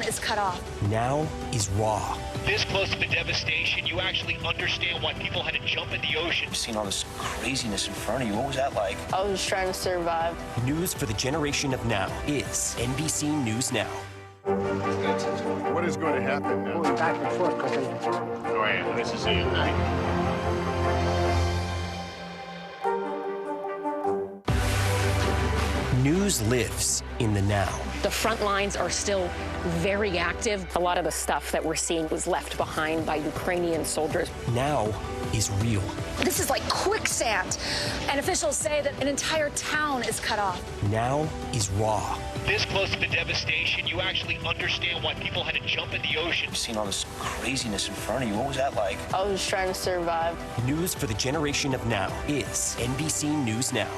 is cut off. Now is raw. This close to the devastation, you actually understand why people had to jump in the ocean. You've seen all this craziness in front of you. What was that like? I was just trying to survive. News for the generation of now is NBC News Now. What is going to happen now? Going back and forth because Oh, yeah, this is it, right? News lives in the now. The front lines are still very active. A lot of the stuff that we're seeing was left behind by Ukrainian soldiers. Now is real. This is like quicksand, and officials say that an entire town is cut off. Now is raw. This close to the devastation, you actually understand why people had to jump in the ocean. You've seen all this craziness in front of you. What was that like? I was just trying to survive. News for the generation of now is NBC News Now.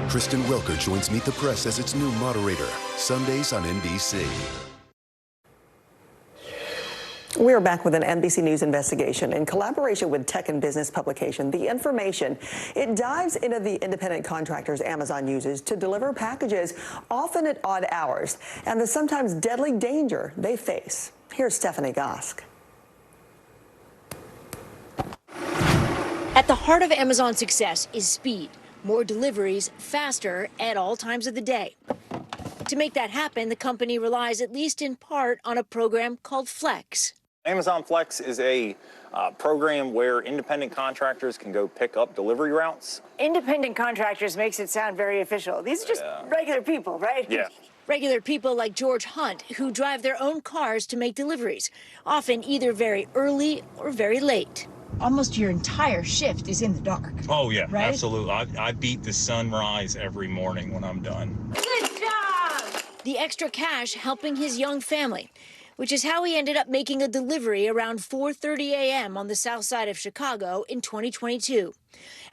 Kristen Welker joins Meet the Press as its new moderator, Sundays on NBC. We're back with an NBC News investigation in collaboration with tech and business publication The Information. It dives into the independent contractors Amazon uses to deliver packages, often at odd hours, and the sometimes deadly danger they face. Here's Stephanie Gosk. At the heart of Amazon's success is speed. More deliveries, faster, at all times of the day. To make that happen, the company relies, at least in part, on a program called Flex. Amazon Flex is a program where independent contractors can go pick up delivery routes. Independent contractors makes it sound very official. These are just regular people, right? Yeah. Regular people like George Hunt, who drive their own cars to make deliveries, often either very early or very late. Almost your entire shift is in the dark. Oh, yeah, right? Absolutely. I beat the sunrise every morning when I'm done. Good job! The extra cash helping his young family, which is how he ended up making a delivery around 4:30 a.m. on the south side of Chicago in 2022.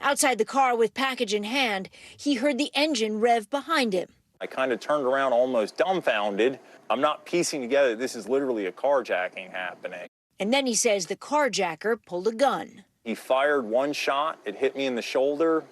Outside the car with package in hand, he heard the engine rev behind him. I kind of turned around almost dumbfounded. I'm not piecing together this is literally a carjacking happening. And then he says the carjacker pulled a gun. He fired one shot. It hit me in the shoulder.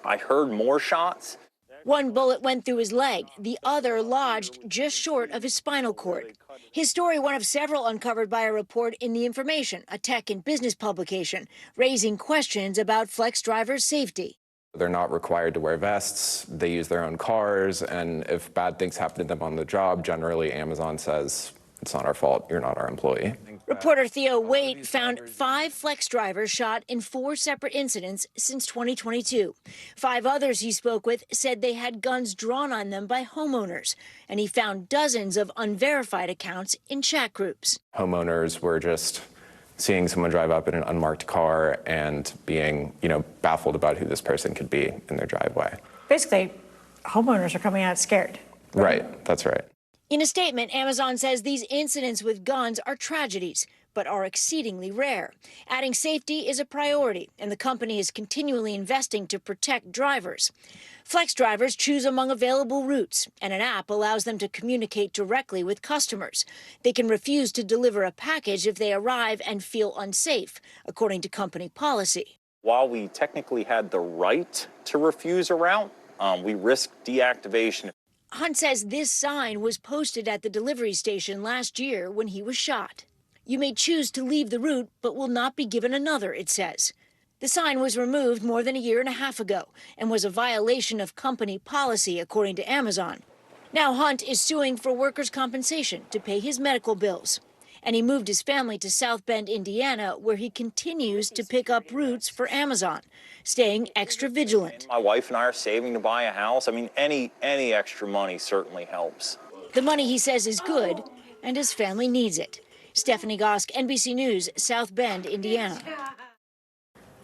I heard more shots. One bullet went through his leg. The other lodged just short of his spinal cord. His story, one of several uncovered by a report in The Information, a tech and business publication, raising questions about Flex drivers' safety. They're not required to wear vests. They use their own cars. And if bad things happen to them on the job, generally Amazon says, it's not our fault, you're not our employee. Reporter Theo Waite found 5 Flex drivers shot in 4 separate incidents since 2022. 5 others he spoke with said they had guns drawn on them by homeowners, and he found dozens of unverified accounts in chat groups. Homeowners were just seeing someone drive up in an unmarked car and being, baffled about who this person could be in their driveway. Basically, homeowners are coming out scared. Right, that's right. In a statement, Amazon says these incidents with guns are tragedies, but are exceedingly rare. Adding safety is a priority, and the company is continually investing to protect drivers. Flex drivers choose among available routes, and an app allows them to communicate directly with customers. They can refuse to deliver a package if they arrive and feel unsafe, according to company policy. While we technically had the right to refuse a route, we risked deactivation. Hunt says this sign was posted at the delivery station last year when he was shot. You may choose to leave the route, but will not be given another, it says. The sign was removed more than a year and a half ago and was a violation of company policy, according to Amazon. Now Hunt is suing for workers' compensation to pay his medical bills. And he moved his family to South Bend, Indiana, where he continues to pick up routes for Amazon, staying extra vigilant. My wife and I are saving to buy a house. I mean, any extra money certainly helps. The money, he says, is good, and his family needs it. Stephanie Gosk, NBC News, South Bend, Indiana.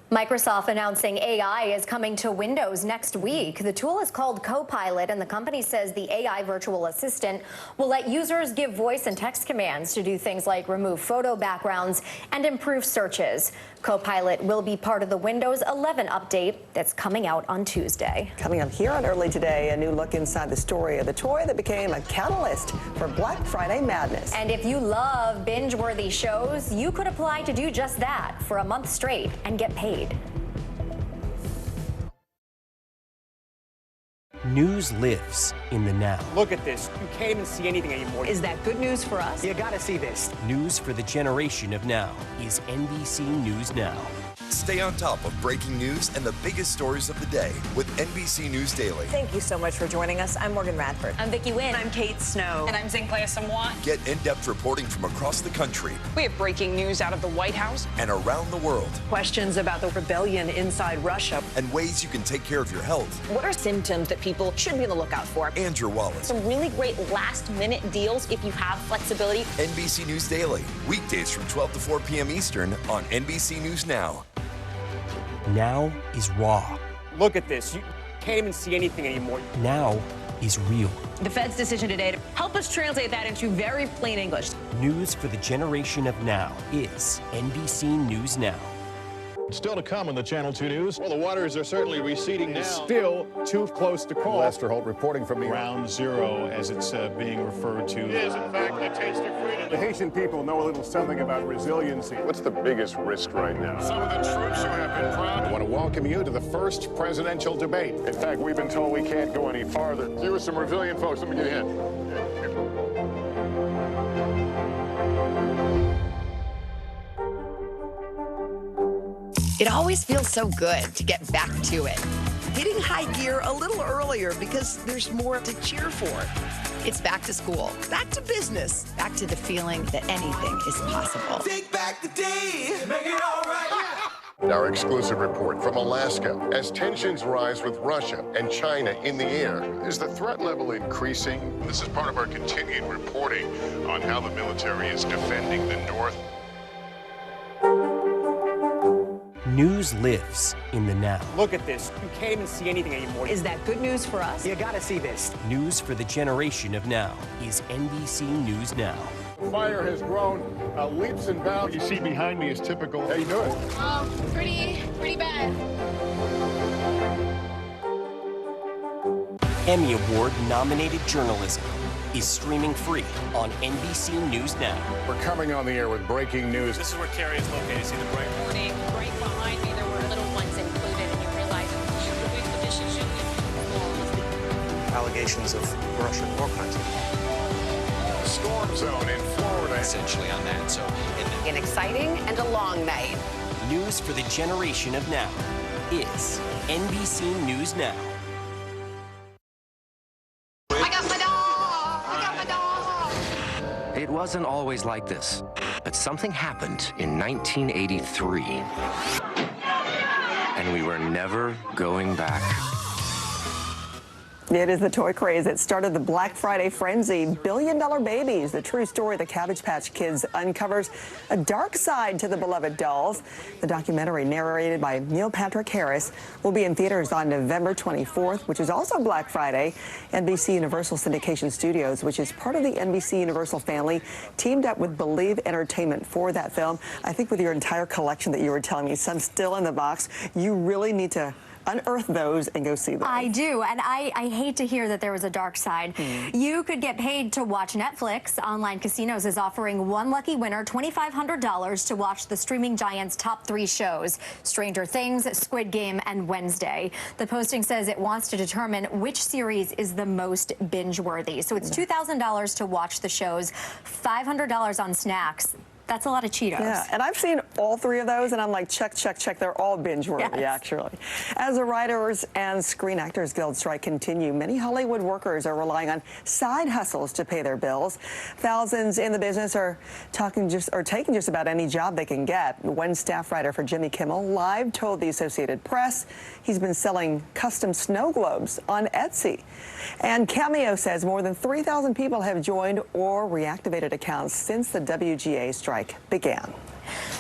Microsoft announcing AI is coming to Windows next week. The tool is called Copilot, and the company says the AI virtual assistant will let users give voice and text commands to do things like remove photo backgrounds and improve searches. Copilot will be part of the Windows 11 update that's coming out on Tuesday. Coming up here on Early Today, a new look inside the story of the toy that became a catalyst for Black Friday madness. And if you love binge-worthy shows, you could apply to do just that for a month straight and get paid. News lives in the now. Look at this. You can't even see anything anymore. Is that good news for us? You gotta see this. News for the generation of now is NBC News Now. Stay on top of breaking news and the biggest stories of the day with NBC News Daily. Thank you so much for joining us. I'm Morgan Radford. I'm Vicki Wynn. I'm Kate Snow. And I'm Zinklea Samwa. Get in-depth reporting from across the country. We have breaking news out of the White House and around the world. Questions about the rebellion inside Russia. And ways you can take care of your health. What are symptoms that people should be on the lookout for? And your wallet. Some really great last-minute deals if you have flexibility. NBC News Daily, weekdays from 12 to 4 p.m. Eastern on NBC News Now. Now is raw. Look at this. You can't even see anything anymore. Now is real. The Fed's decision today to help us translate that into very plain English. News for the generation of now is NBC News Now. Still to come on the Channel 2 News. Well, the waters are certainly receding now. Still too close to call. Lester Holt reporting from the Ground Zero, as it's being referred to. It is, in fact, the taste of freedom. The Haitian people know a little something about resiliency. What's the biggest risk right now? Some of the troops who have been proud. I want to welcome you to the first presidential debate. In fact, we've been told we can't go any farther. Here are some resilient folks. Let me get in. It always feels so good to get back to it. Hitting high gear a little earlier because there's more to cheer for. It's back to school, back to business, back to the feeling that anything is possible. Take back the day, make it all right. Our exclusive report from Alaska. As tensions rise with Russia and China in the air, is the threat level increasing? This is part of our continued reporting on how the military is defending the North. News lives in the now. Look at this. You can't even see anything anymore. Is that good news for us? You gotta see this. News for the generation of now is NBC News Now. Fire has grown leaps and bounds. What you see behind me is typical. How you doing? Pretty bad. Emmy Award-nominated journalism is streaming free on NBC News Now. We're coming on the air with breaking news. This is where Carrie is located. See the break? Morning, right behind me, there were little ones included, and you realize allegations of Russian war crimes. Storm zone in Florida. Essentially on that. So an exciting and a long night. News for the generation of now is NBC News Now. I got my dog! I got my dog! It wasn't always like this, but something happened in 1983. And we were never going back. It is the toy craze that started the Black Friday frenzy. Billion-dollar babies, the true story of the Cabbage Patch Kids, uncovers a dark side to the beloved dolls. The documentary, narrated by Neil Patrick Harris, will be in theaters on November 24th, which is also Black Friday. NBC Universal Syndication Studios, which is part of the NBC Universal family, teamed up with Believe Entertainment for that film. I think with your entire collection that you were telling me, some still in the box, you really need to unearth those and go see them. I do, and I hate to hear that there was a dark side. You could get paid to watch Netflix. Online Casinos is offering one lucky winner $2,500 to watch the streaming giant's top 3 shows: Stranger Things, Squid Game, and Wednesday. The posting says it wants to determine which series is the most binge-worthy. So it's $2,000 to watch the shows, $500 on snacks. That's a lot of Cheetos. Yeah, and I've seen all 3 of those, and I'm like, check, check, check. They're all binge-worthy, actually. As the Writers and Screen Actors Guild strike continue, many Hollywood workers are relying on side hustles to pay their bills. Thousands in the business are taking just about any job they can get. One staff writer for Jimmy Kimmel Live told the Associated Press he's been selling custom snow globes on Etsy. And Cameo says more than 3,000 people have joined or reactivated accounts since the WGA strike began.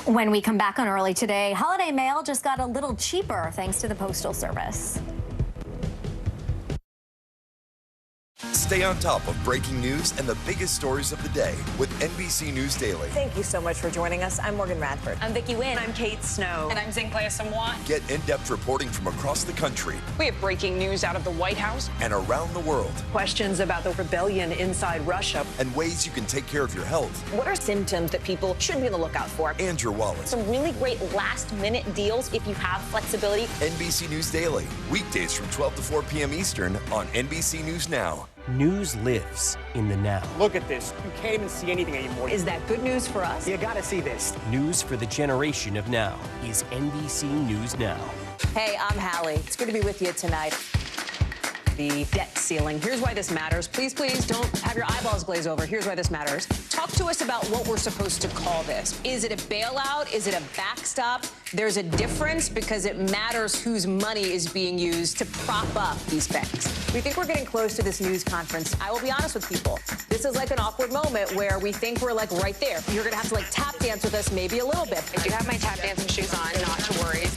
When we come back on Early Today, holiday mail just got a little cheaper thanks to the Postal Service. Stay on top of breaking news and the biggest stories of the day with NBC News Daily. Thank you so much for joining us. I'm Morgan Radford. I'm Vicki Wynn. I'm Kate Snow. And I'm Zinklea Samwat. Get in-depth reporting from across the country. We have breaking news out of the White House and around the world. Questions about the rebellion inside Russia. And ways you can take care of your health. What are symptoms that people should be on the lookout for? And your wallet. Some really great last-minute deals if you have flexibility. NBC News Daily, weekdays from 12 to 4 p.m. Eastern on NBC News Now. News lives in the now. Look at this. You can't even see anything anymore. Is that good news for us? You gotta see this. News for the generation of now is NBC News Now. Hey, I'm Hallie. It's good to be with you tonight. The debt ceiling. Here's why this matters. Please, please don't have your eyeballs glaze over. Here's why this matters. Talk to us about what we're supposed to call this. Is it a bailout? Is it a backstop? There's a difference because it matters whose money is being used to prop up these banks. We think we're getting close to this news conference. I will be honest with people. This is like an awkward moment where we think we're like right there. You're gonna have to like tap dance with us maybe a little bit. I do have my tap dancing shoes on, not to worry.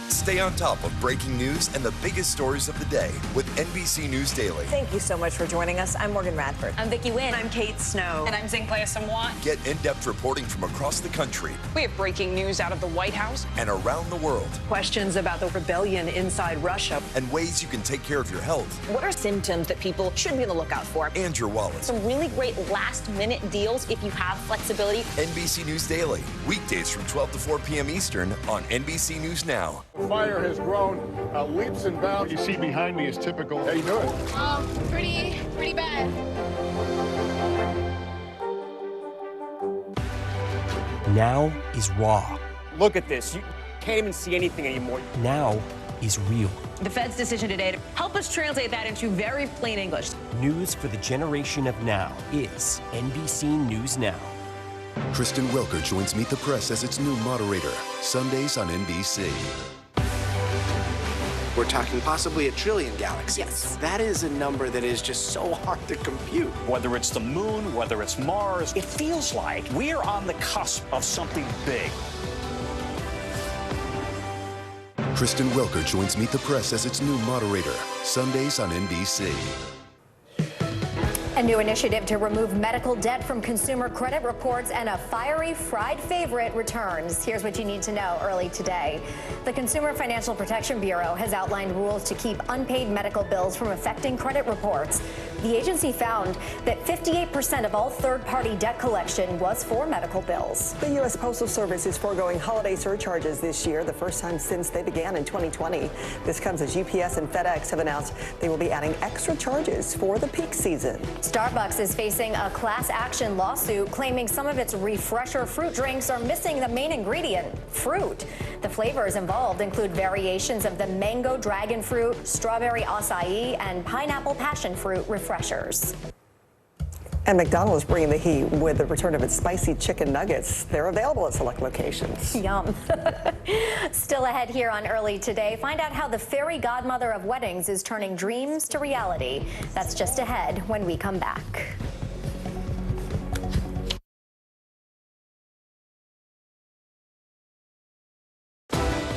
Stay on top of breaking news and the biggest stories of the day with NBC News Daily. Thank you so much for joining us. I'm Morgan Radford. I'm Vicki Wynn. I'm Kate Snow. And I'm Zinklea Samwat. Get in-depth reporting from across the country. We have breaking news out of the White House and around the world. Questions about the rebellion inside Russia. And ways you can take care of your health. What are symptoms that people should be on the lookout for? And your wallet. Some really great last-minute deals if you have flexibility. NBC News Daily, weekdays from 12 to 4 p.m. Eastern on NBC News Now. Fire has grown leaps and bounds. What you see behind me is typical. How you doing? Pretty bad. Now is raw. Look at this. You can't even see anything anymore. Now is real. The Fed's decision today to help us translate that into very plain English. News for the generation of now is NBC News Now. Kristen Welker joins Meet the Press as its new moderator, Sundays on NBC. We're talking possibly 1 trillion galaxies. Yes. That is a number that is just so hard to compute. Whether it's the moon, whether it's Mars, it feels like we're on the cusp of something big. Kristen Welker joins Meet the Press as its new moderator, Sundays on NBC. A new initiative to remove medical debt from consumer credit reports and a fiery fried favorite returns. Here's what you need to know early today. The Consumer Financial Protection Bureau has outlined rules to keep unpaid medical bills from affecting credit reports. The agency found that 58% of all third-party debt collection was for medical bills. The U.S. Postal Service is foregoing holiday surcharges this year, the first time since they began in 2020. This comes as UPS and FedEx have announced they will be adding extra charges for the peak season. Starbucks is facing a class action lawsuit claiming some of its refresher fruit drinks are missing the main ingredient, fruit. The flavors involved include variations of the mango dragon fruit, strawberry acai, and pineapple passion fruit refreshers. And McDonald's bringing the heat with the return of its spicy chicken nuggets. They're available at select locations. Yum. Still ahead here on Early Today, find out how the fairy godmother of weddings is turning dreams to reality. That's just ahead when we come back.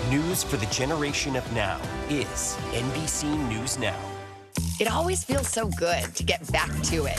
News for the generation of now is NBC News Now. It always feels so good to get back to it.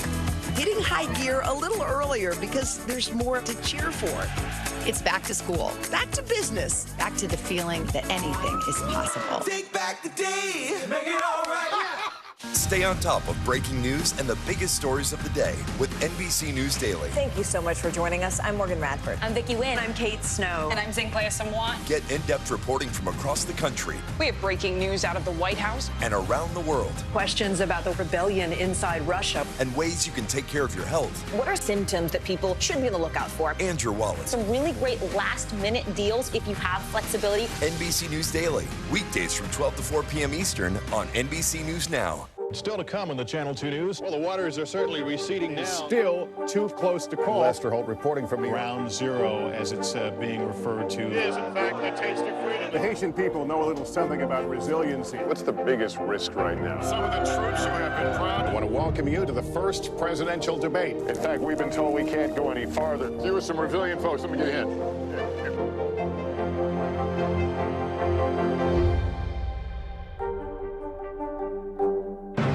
Hitting high gear a little earlier because there's more to cheer for. It's back to school, back to business, back to the feeling that anything is possible. Take back the day, make it all right. Stay on top of breaking news and the biggest stories of the day with NBC News Daily. Thank you so much for joining us. I'm Morgan Radford. I'm Vicki Wynn. I'm Kate Snow. And I'm Zinklea Samwat. Get in-depth reporting from across the country. We have breaking news out of the White House and around the world. Questions about the rebellion inside Russia. And ways you can take care of your health. What are symptoms that people should be on the lookout for? And your wallet. Some really great last-minute deals if you have flexibility. NBC News Daily, weekdays from 12 to 4 p.m. Eastern on NBC News Now. Still to come on the Channel 2 News. Well, the waters are certainly receding now. Still too close to call. Lester Holt reporting from Ground Zero, as it's being referred to. It is, in fact, the taste of freedom. The Haitian people know a little something about resiliency. What's the biggest risk right now? Some of the troops who have been proud. I want to welcome you to the first presidential debate. In fact, we've been told we can't go any farther. Here are some resilient folks. Let me get a hint.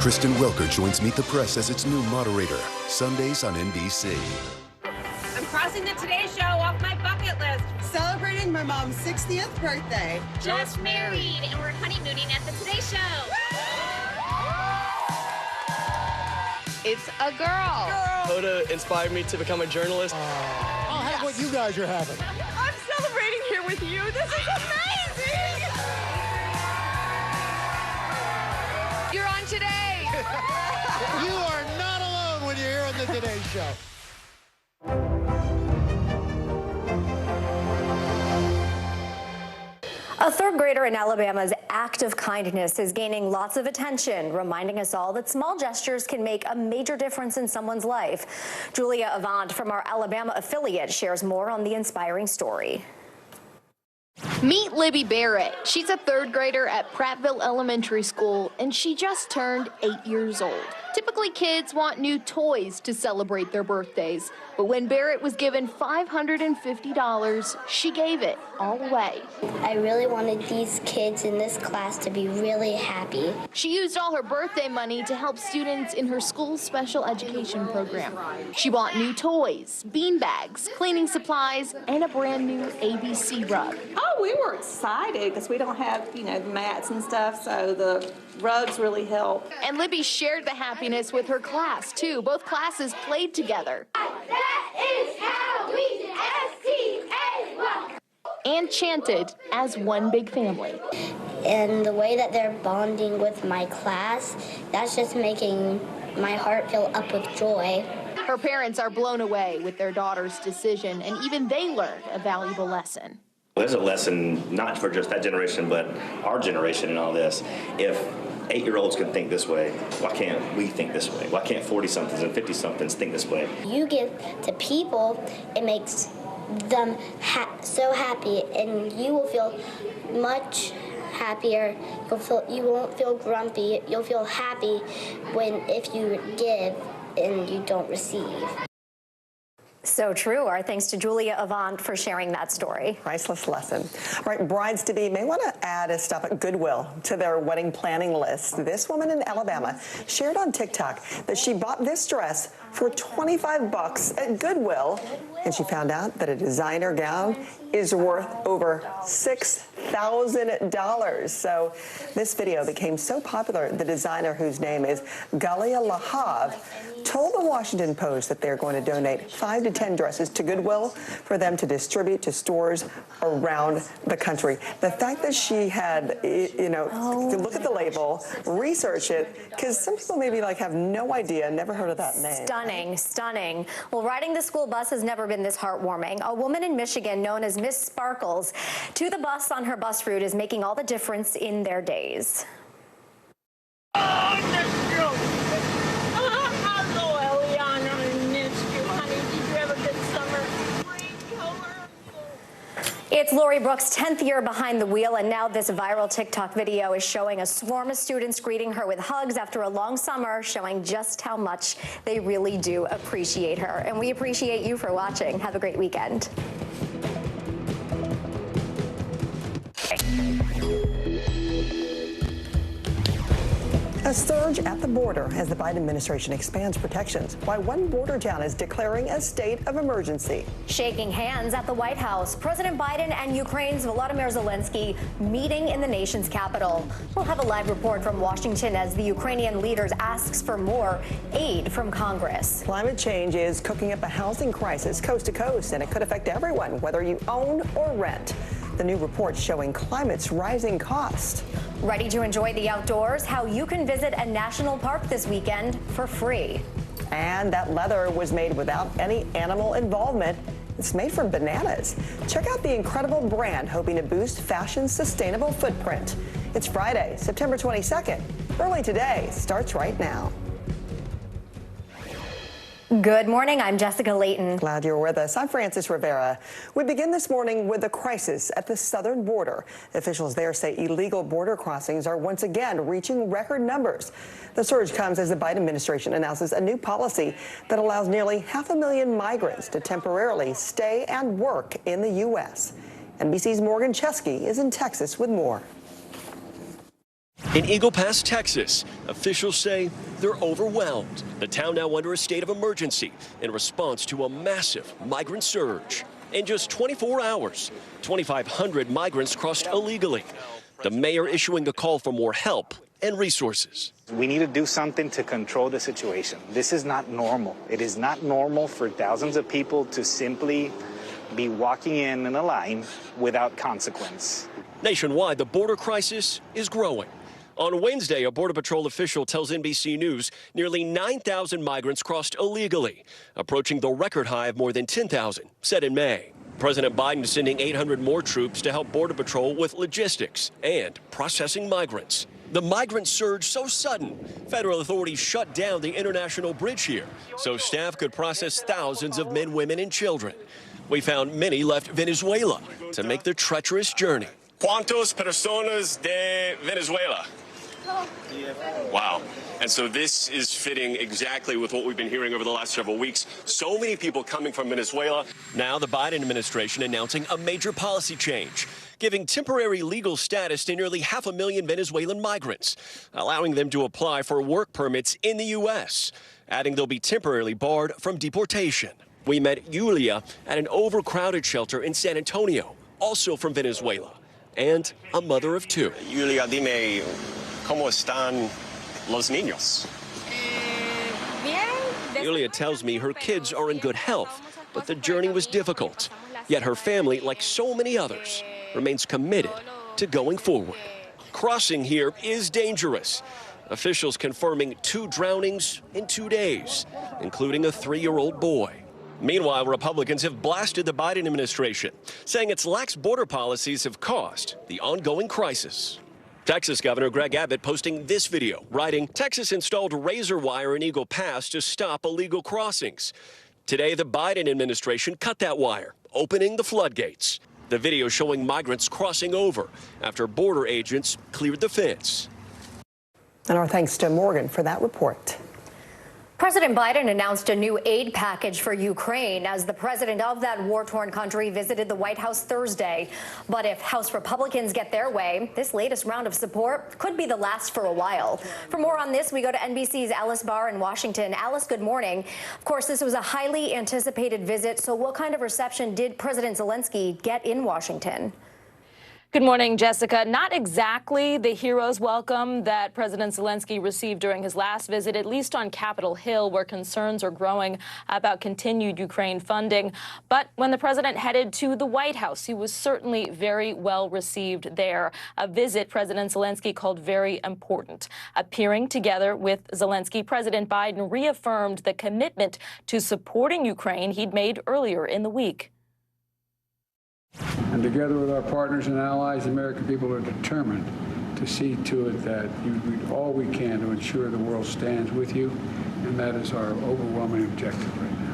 Kristen Welker joins Meet the Press as its new moderator, Sundays on NBC. I'm crossing the Today Show off my bucket list. Celebrating my mom's 60th birthday. Just married, and we're honeymooning at the Today Show. It's a girl. Hoda inspired me to become a journalist. I'll have what you guys are having. I'm celebrating here with you. This is amazing. You're on Today. You are not alone when you're here on the Today Show. A third grader in Alabama's act of kindness is gaining lots of attention, reminding us all that small gestures can make a major difference in someone's life. Julia Avant from our Alabama affiliate shares more on the inspiring story. Meet Libby Barrett. She's a third grader at Prattville Elementary School, and she just turned 8 years old. Typically, kids want new toys to celebrate their birthdays, but when Barrett was given $550, she gave it all away. I really wanted these kids in this class to be really happy. She used all her birthday money to help students in her school's special education program. She bought new toys, bean bags, cleaning supplies, and a brand new ABC rug. Oh, we were excited because we don't have, the mats and stuff, so the rugs really help. And Libby shared the happiness with her class, too. Both classes played together. That is how we do STA. And chanted as one big family. And the way that they're bonding with my class, that's just making my heart fill up with joy. Her parents are blown away with their daughter's decision, and even they learned a valuable lesson. There's a lesson not for just that generation, but our generation in all this. If 8-year-olds can think this way, why can't we think this way? Why can't 40-somethings and 50-somethings think this way? You give to people, it makes them so happy, and you will feel much happier. You won't feel grumpy. You'll feel happy if you give and you don't receive. So true. Our thanks to Julia Avant for sharing that story. Priceless lesson. All right, brides-to-be may want to add a stop at Goodwill to their wedding planning list. This woman in Alabama shared on TikTok that she bought this dress for $25 at Goodwill, and she found out that a designer gown is worth over $6,000. So this video became so popular, the designer, whose name is Galia Lahav, told the Washington Post that they're going to donate 5 to 10 dresses to Goodwill for them to distribute to stores around the country. The fact that she had, look at the label, research it, because some people maybe have no idea, never heard of that name. Stunning, stunning. Well, riding the school bus has never been this heartwarming. A woman in Michigan known as Miss Sparkles to the bus on her bus route is making all the difference in their days. It's Lori Brooks' 10th year behind the wheel, and now this viral TikTok video is showing a swarm of students greeting her with hugs after a long summer, showing just how much they really do appreciate her. And we appreciate you for watching. Have a great weekend. A surge at the border as the Biden administration expands protections, while one border town is declaring a state of emergency. Shaking hands at the White House, President Biden and Ukraine's Volodymyr Zelensky meeting in the nation's capital. We'll have a live report from Washington as the Ukrainian leader asks for more aid from Congress. Climate change is cooking up a housing crisis coast to coast, and it could affect everyone, whether you own or rent. The new report showing climate's rising cost. Ready to enjoy the outdoors? How you can visit a national park this weekend for free. And that leather was made without any animal involvement. It's made from bananas. Check out the incredible brand hoping to boost fashion's sustainable footprint. It's Friday, September 22nd. Early Today starts right now. Good morning. I'm Jessica Layton. Glad you're with us. I'm Frances Rivera. We begin this morning with a crisis at the southern border. Officials there say illegal border crossings are once again reaching record numbers. The surge comes as the Biden administration announces a new policy that allows nearly 500,000 migrants to temporarily stay and work in the U.S. NBC's Morgan Chesky is in Texas with more. In Eagle Pass, Texas, officials say they're overwhelmed. The town now under a state of emergency in response to a massive migrant surge. In just 24 hours, 2,500 migrants crossed illegally. The mayor issuing a call for more help and resources. We need to do something to control the situation. This is not normal. It is not normal for thousands of people to simply be walking in a line without consequence. Nationwide, the border crisis is growing. On Wednesday, a Border Patrol official tells NBC News nearly 9,000 migrants crossed illegally, approaching the record high of more than 10,000 set in May. President Biden is sending 800 more troops to help Border Patrol with logistics and processing migrants. The migrant surge so sudden, federal authorities shut down the international bridge here so staff could process thousands of men, women, and children. We found many left Venezuela to make the treacherous journey. ¿Cuántas personas de Venezuela? Wow. And so this is fitting exactly with what we've been hearing over the last several weeks. So many people coming from Venezuela. Now the Biden administration announcing a major policy change, giving temporary legal status to nearly 500,000 Venezuelan migrants, allowing them to apply for work permits in the U.S., adding they'll be temporarily barred from deportation. We met Julia at an overcrowded shelter in San Antonio, also from Venezuela, and a mother of two. Julia, dime, ¿cómo están los niños? Julia tells me her kids are in good health, but the journey was difficult. Yet her family, like so many others, remains committed to going forward. Crossing here is dangerous. Officials confirming 2 drownings in 2 days, including a 3-year-old boy. Meanwhile, Republicans have blasted the Biden administration, saying its lax border policies have caused the ongoing crisis. Texas Governor Greg Abbott posting this video, writing, Texas installed razor wire in Eagle Pass to stop illegal crossings. Today, the Biden administration cut that wire, opening the floodgates. The video showing migrants crossing over after border agents cleared the fence. And our thanks to Morgan for that report. President Biden announced a new aid package for Ukraine as the president of that war-torn country visited the White House Thursday. But if House Republicans get their way, this latest round of support could be the last for a while. For more on this, we go to NBC's Alice Barr in Washington. Alice, good morning. Of course, this was a highly anticipated visit. So what kind of reception did President Zelensky get in Washington? Good morning, Jessica. Not exactly the hero's welcome that President Zelensky received during his last visit, at least on Capitol Hill, where concerns are growing about continued Ukraine funding. But when the president headed to the White House, he was certainly very well received there. A visit President Zelensky called very important. Appearing together with Zelensky, President Biden reaffirmed the commitment to supporting Ukraine he'd made earlier in the week. And together with our partners and allies, the American people are determined to see to it that you do all we can to ensure the world stands with you, and that is our overwhelming objective right now.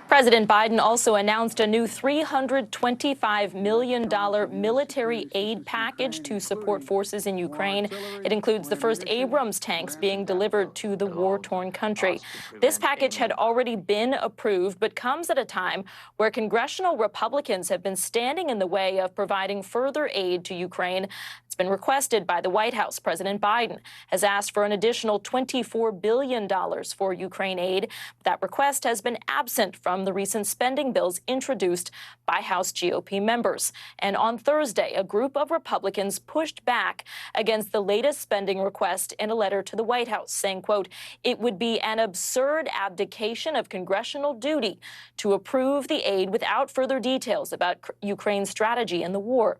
President Biden also announced a new $325 million military aid package to support forces in Ukraine. It includes the first Abrams tanks being delivered to the war-torn country. This package had already been approved, but comes at a time where congressional Republicans have been standing in the way of providing further aid to Ukraine. It's been requested by the White House. President Biden has asked for an additional $24 billion for Ukraine aid. That request has been absent from the recent spending bills introduced by House GOP members. And on Thursday, a group of Republicans pushed back against the latest spending request in a letter to the White House, saying, quote, it would be an absurd abdication of congressional duty to approve the aid without further details about Ukraine's strategy in the war.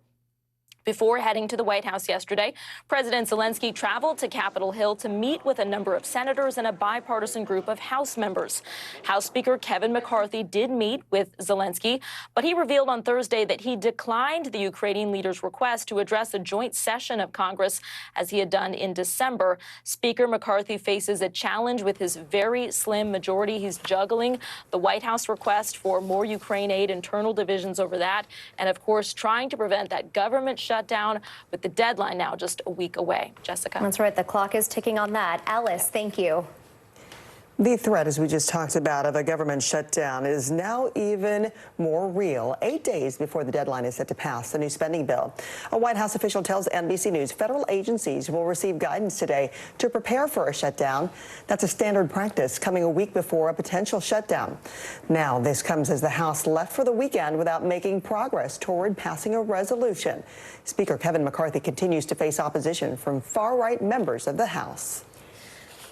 Before heading to the White House yesterday, President Zelensky traveled to Capitol Hill to meet with a number of senators and a bipartisan group of House members. House Speaker Kevin McCarthy did meet with Zelensky, but he revealed on Thursday that he declined the Ukrainian leader's request to address a joint session of Congress, as he had done in December. Speaker McCarthy faces a challenge with his very slim majority. He's juggling the White House request for more Ukraine aid, internal divisions over that, and, of course, trying to prevent that government shutdown, with the deadline now just a week away. Jessica. That's right. The clock is ticking on that. Alice, thank you. The threat, as we just talked about, of a government shutdown is now even more real, 8 days before the deadline is set to pass the new spending bill. A White House official tells NBC News federal agencies will receive guidance today to prepare for a shutdown. That's a standard practice coming a week before a potential shutdown. Now, this comes as the House left for the weekend without making progress toward passing a resolution. Speaker Kevin McCarthy continues to face opposition from far-right members of the House.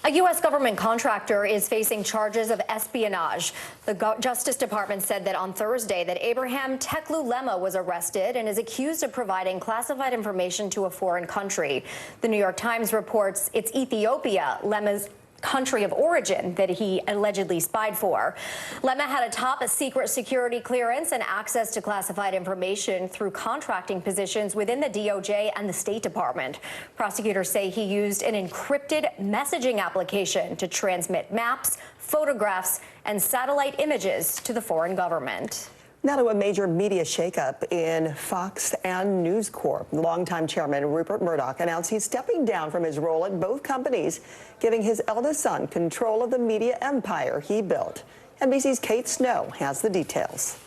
A U.S. government contractor is facing charges of espionage. The Justice Department said that on Thursday that Abraham Teklulema was arrested and is accused of providing classified information to a foreign country. The New York Times reports it's Ethiopia, Lema's country of origin, that he allegedly spied for. Lema had a top secret security clearance and access to classified information through contracting positions within the DOJ and the State Department. Prosecutors say he used an encrypted messaging application to transmit maps, photographs, and satellite images to the foreign government. Now to a major media shakeup in Fox and News Corp. Longtime chairman Rupert Murdoch announced he's stepping down from his role at both companies, giving his eldest son control of the media empire he built. NBC's Kate Snow has the details.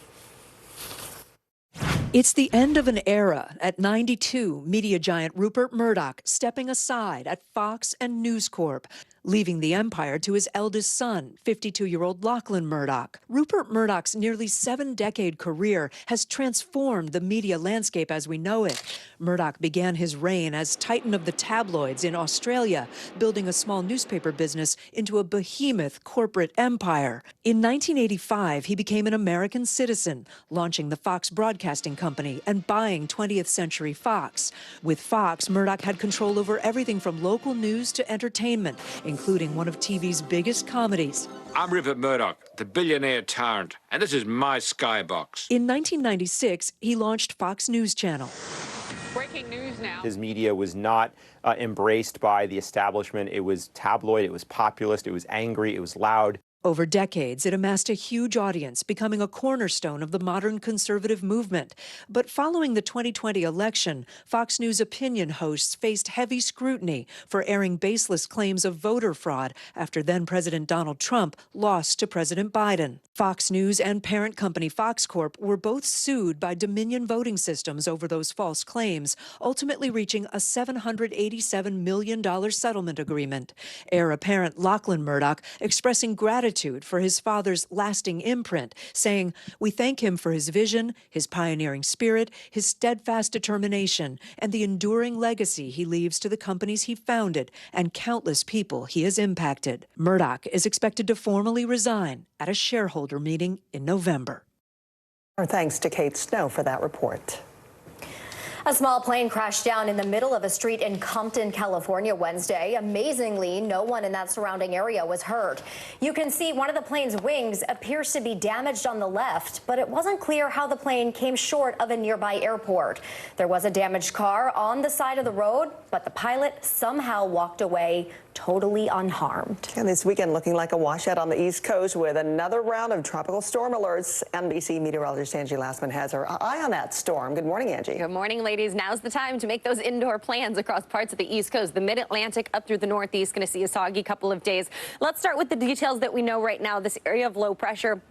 It's the end of an era. At 92, media giant Rupert Murdoch stepping aside at Fox and News Corp, leaving the empire to his eldest son, 52-year-old Lachlan Murdoch. Rupert Murdoch's nearly 7-decade career has transformed the media landscape as we know it. Murdoch began his reign as titan of the tabloids in Australia, building a small newspaper business into a behemoth corporate empire. In 1985, he became an American citizen, launching the Fox Broadcasting Company and buying 20th Century Fox. With Fox, Murdoch had control over everything from local news to entertainment, including one of TV's biggest comedies. I'm Rupert Murdoch, the billionaire tyrant, and this is my skybox. In 1996, he launched Fox News Channel. Breaking news now. His media was not embraced by the establishment. It was tabloid, it was populist, it was angry, it was loud. Over decades, it amassed a huge audience, becoming a cornerstone of the modern conservative movement. But following the 2020 election, Fox News opinion hosts faced heavy scrutiny for airing baseless claims of voter fraud after then-President Donald Trump lost to President Biden. Fox News and parent company Fox Corp were both sued by Dominion Voting Systems over those false claims, ultimately reaching a $787 million settlement agreement. Heir apparent Lachlan Murdoch expressing gratitude for his father's lasting imprint, saying, "We thank him for his vision, his pioneering spirit, his steadfast determination, and the enduring legacy he leaves to the companies he founded and countless people he has impacted." Murdoch is expected to formally resign at a shareholder meeting in November. Our thanks to Kate Snow for that report. A small plane crashed down in the middle of a street in Compton, California Wednesday. Amazingly, no one in that surrounding area was hurt. You can see one of the plane's wings appears to be damaged on the left, but it wasn't clear how the plane came short of a nearby airport. There was a damaged car on the side of the road, but the pilot somehow walked away totally unharmed. And this weekend looking like a washout on the East Coast with another round of tropical storm alerts. NBC meteorologist Angie Lassman has her eye on that storm. Good morning, Angie. Good morning, ladies. Now's the time to make those indoor plans across parts of the East Coast. The Mid-Atlantic up through the Northeast going to see a soggy couple of days. Let's start with the details that we know right now. This area of low pressure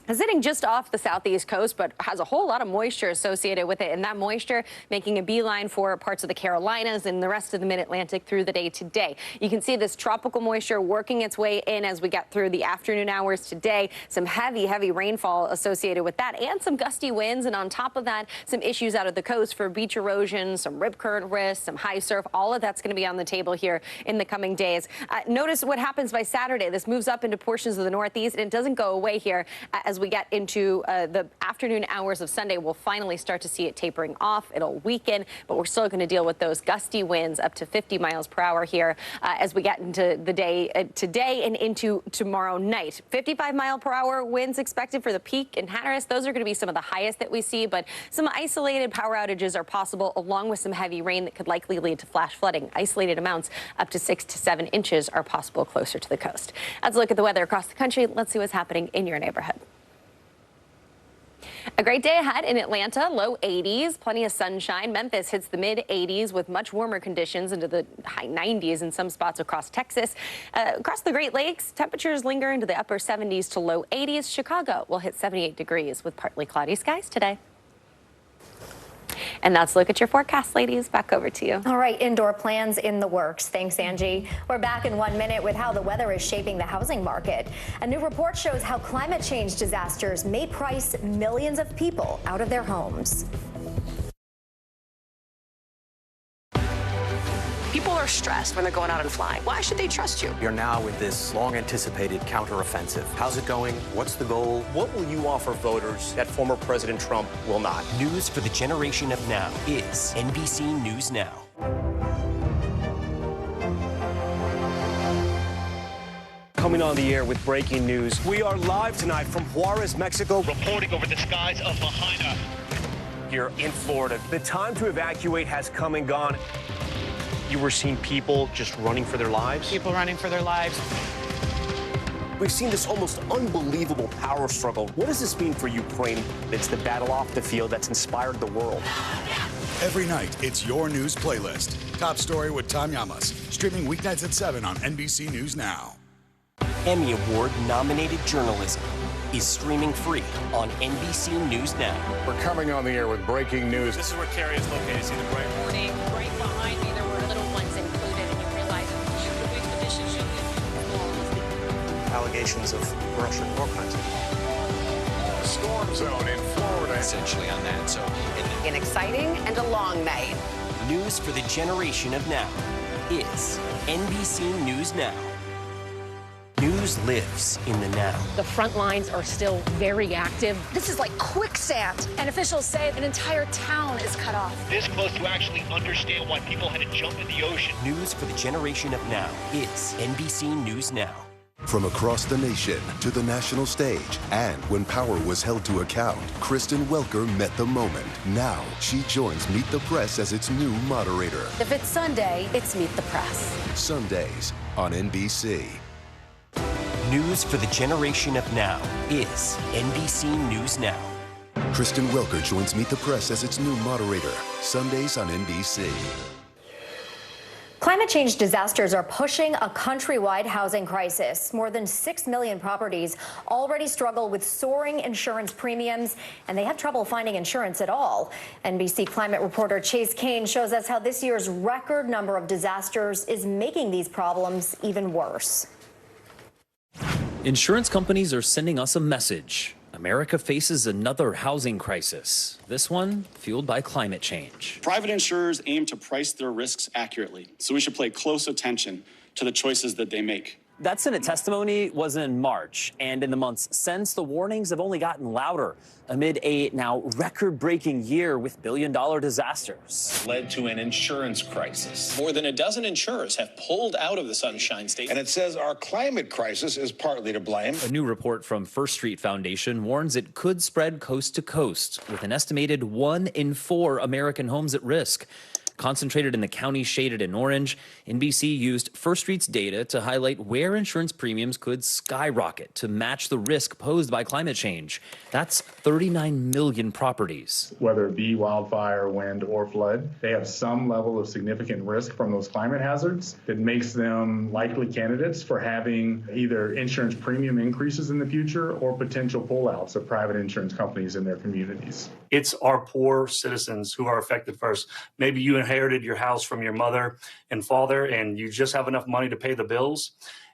is sitting just off the southeast coast, but has a whole lot of moisture associated with it. And that moisture making a beeline for parts of the Carolinas and the rest of the mid-Atlantic through the day today. You can see this tropical moisture working its way in as we get through the afternoon hours today. Some heavy, heavy rainfall associated with that and some gusty winds. And on top of that, some issues out of the coast for beach erosion, some rip current risk, some high surf. All of that's going to be on the table here in the coming days. Notice what happens by Saturday. This moves up into portions of the Northeast, and it doesn't go away here as we get into the afternoon hours of Sunday. We'll finally start to see it tapering off. It'll weaken, but we're still going to deal with those gusty winds up to 50 miles per hour here as we get into the day today and into tomorrow night. 55-mile-per-hour winds expected for the peak in Hatteras. Those are going to be some of the highest that we see, but some isolated power outages are possible, along with some heavy rain that could likely lead to flash flooding. Isolated amounts up to 6 to 7 inches are possible closer to the coast. Let's look at the weather across the country. Let's see what's happening in your neighborhood. A great day ahead in Atlanta, low 80s, plenty of sunshine. Memphis hits the mid 80s with much warmer conditions into the high 90s in some spots across Texas. Across the Great Lakes, temperatures linger into the upper 70s to low 80s. Chicago will hit 78 degrees with partly cloudy skies today. And that's a look at your forecast, ladies. Back over to you. All right, indoor plans in the works. Thanks, Angie. We're back in 1 minute with how the weather is shaping the housing market. A new report shows how climate change disasters may price millions of people out of their homes. People are stressed when they're going out and flying. Why should they trust you? You're now with this long-anticipated counteroffensive. How's it going? What's the goal? What will you offer voters that former President Trump will not? News for the generation of now is NBC News Now. Coming on the air with breaking news. We are live tonight from Juarez, Mexico. Reporting over the skies of Lahaina. Here in Florida. The time to evacuate has come and gone. You were seeing people just running for their lives? People running for their lives. We've seen this almost unbelievable power struggle. What does this mean for Ukraine? It's the battle off the field that's inspired the world. Every night, it's your news playlist. Top Story with Tom Llamas. Streaming weeknights at 7 on NBC News Now. Emmy Award-nominated journalism is streaming free on NBC News Now. We're coming on the air with breaking news. This is where Carrie is located. See the bright morning. Right behind me, there were little ones included, and you realize the expedition should be allegations of Russian war crimes. Storm zone in Florida. Essentially on that, so An exciting and a long night. News for the generation of now is NBC News Now. News lives in the now. The front lines are still very active. This is like quicksand, and officials say an entire town is cut off. This close to actually understand why people had to jump in the ocean. News for the generation of now is NBC News Now. From across the nation to the national stage, and when power was held to account, Kristen Welker met the moment. Now she joins Meet the Press as its new moderator. If it's Sunday, it's Meet the Press. Sundays on NBC. News for the generation of now is NBC News Now. Kristen Welker joins Meet the Press as its new moderator. Sundays on NBC. Climate change disasters are pushing a countrywide housing crisis. More than 6 million properties already struggle with soaring insurance premiums, and they have trouble finding insurance at all. NBC climate reporter Chase Kane shows us how this year's record number of disasters is making these problems even worse. Insurance companies are sending us a message. America faces another housing crisis, this one fueled by climate change. Private insurers aim to price their risks accurately, so we should pay close attention to the choices that they make. That Senate testimony was in March, and in the months since, the warnings have only gotten louder amid a now record-breaking year with billion-dollar disasters. Led to an insurance crisis. More than a dozen insurers have pulled out of the Sunshine State. And it says our climate crisis is partly to blame. A new report from First Street Foundation warns it could spread coast to coast, with an estimated 1 in 4 American homes at risk. Concentrated in the counties shaded in orange, NBC used First Street's data to highlight where insurance premiums could skyrocket to match the risk posed by climate change. That's 39 million properties. Whether it be wildfire, wind, or flood, they have some level of significant risk from those climate hazards that makes them likely candidates for having either insurance premium increases in the future or potential pullouts of private insurance companies in their communities. It's our poor citizens who are affected first. Maybe you inherited your house from your mother and father and you just have enough money to pay the bills.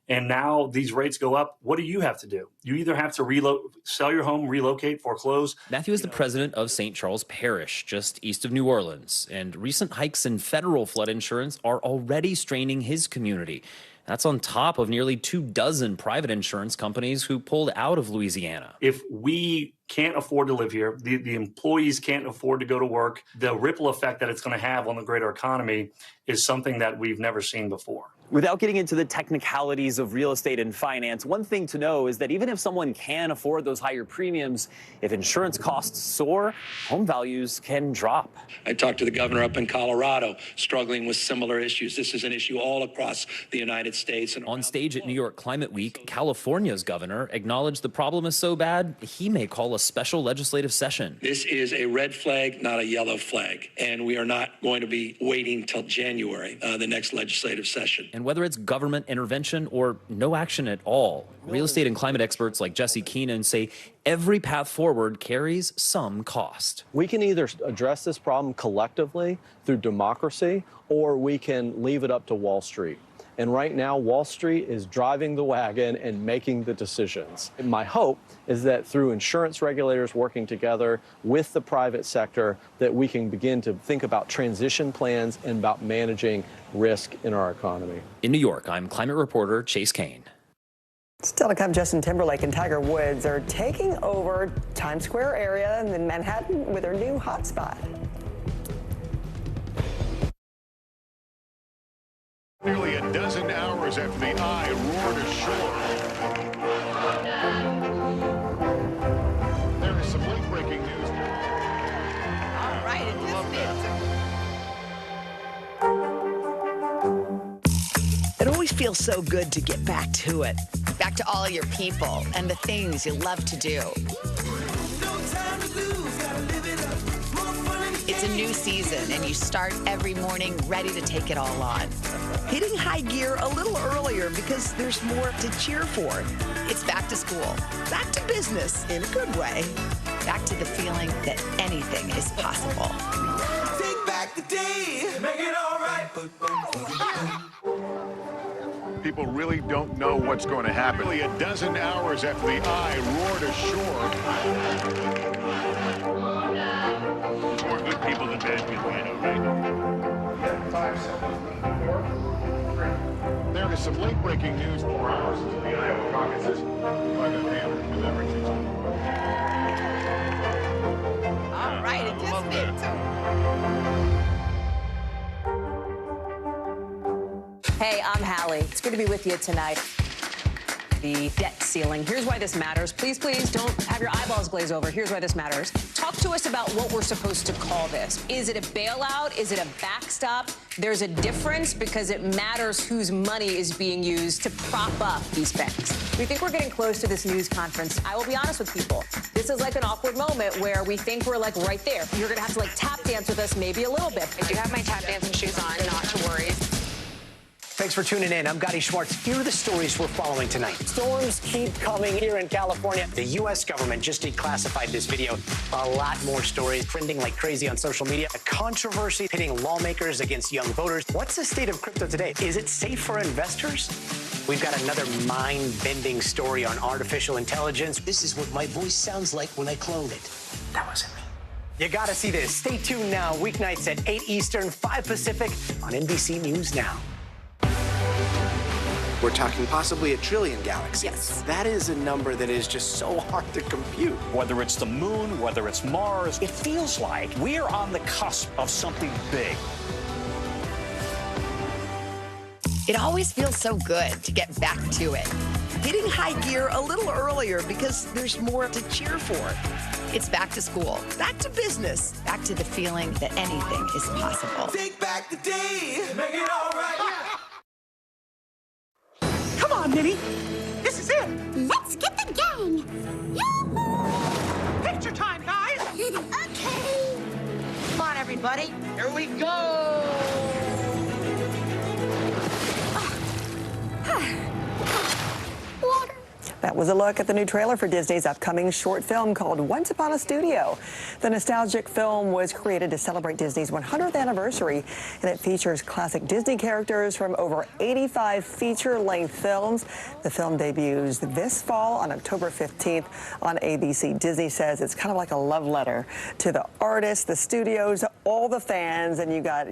And now these rates go up. What do you have to do? You either have to sell your home, relocate, foreclose. Matthew is the president of St. Charles Parish, just east of New Orleans. And recent hikes in federal flood insurance are already straining his community. That's on top of nearly 24 private insurance companies who pulled out of Louisiana. If we can't afford to live here, the employees can't afford to go to work, the ripple effect that it's going to have on the greater economy is something that we've never seen before. Without getting into the technicalities of real estate and finance, one thing to know is that even if someone can afford those higher premiums, if insurance costs soar, home values can drop. I talked to the governor up in Colorado, struggling with similar issues. This is an issue all across the United States. And on stage at New York Climate Week, California's governor acknowledged the problem is so bad, he may call a special legislative session. This is a red flag, not a yellow flag. And we are not going to be waiting till January, the next legislative session. And whether it's government intervention or no action at all, real estate and climate experts like Jesse Keenan say every path forward carries some cost. We can either address this problem collectively through democracy, or we can leave it up to Wall Street. And right now, Wall Street is driving the wagon and making the decisions. And my hope is that through insurance regulators working together with the private sector, that we can begin to think about transition plans and about managing risk in our economy. In New York, I'm climate reporter Chase Kane. Still to come, Justin Timberlake and Tiger Woods are taking over Times Square area in Manhattan with their new hotspot. Nearly a dozen hours after the eye roared ashore. There is some late-breaking news. All right, it It always feels so good to get back to it. Back to all your people and the things you love to do. It's a new season, and you start every morning ready to take it all on. Hitting high gear a little earlier because there's more to cheer for. It's back to school. Back to business in a good way. Back to the feeling that anything is possible. Take back the day, make it all right. People really don't know what's going to happen. Nearly a dozen hours after the eye roared ashore. More good people than bad people, I know, right? 5 seconds. 4, 3. There is some late-breaking news 4 hours into the Iowa caucuses. All right, it just fits. Hey, I'm Hallie. It's good to be with you tonight. The debt ceiling. Here's why this matters. Please, please don't have your eyeballs glaze over. Here's why this matters. Talk to us about what we're supposed to call this. Is it a bailout? Is it a backstop? There's a difference because it matters whose money is being used to prop up these banks. We think we're getting close to this news conference. I will be honest with people. This is like an awkward moment where we think we're like right there. You're going to have to like tap dance with us maybe a little bit. I do have my tap dancing shoes on, not to worry. Thanks for tuning in. I'm Gotti Schwartz. Here are the stories we're following tonight. Storms keep coming here in California. The U.S. government just declassified this video. A lot more stories trending like crazy on social media. A controversy pitting lawmakers against young voters. What's the state of crypto today? Is it safe for investors? We've got another mind-bending story on artificial intelligence. This is what my voice sounds like when I clone it. That wasn't me. You gotta see this. Stay tuned now. Weeknights at 8 Eastern, 5 Pacific on NBC News Now. We're talking possibly 1 trillion galaxies. Yes. That is a number that is just so hard to compute. Whether it's the moon, whether it's Mars, it feels like we're on the cusp of something big. It always feels so good to get back to it. Hitting high gear a little earlier because there's more to cheer for. It's back to school. Back to business. Back to the feeling that anything is possible. Take back the day, make it all right. Come on, Minnie. This is it. Let's get the gang. Yahoo! Picture time, guys. Okay. Come on, everybody. Here we go. Water. That was a look at the new trailer for Disney's upcoming short film called Once Upon a Studio. The nostalgic film was created to celebrate Disney's 100th anniversary, and it features classic Disney characters from over 85 feature-length films. The film debuts this fall on October 15th on ABC. Disney says it's kind of like a love letter to the artists, the studios, all the fans, and you got,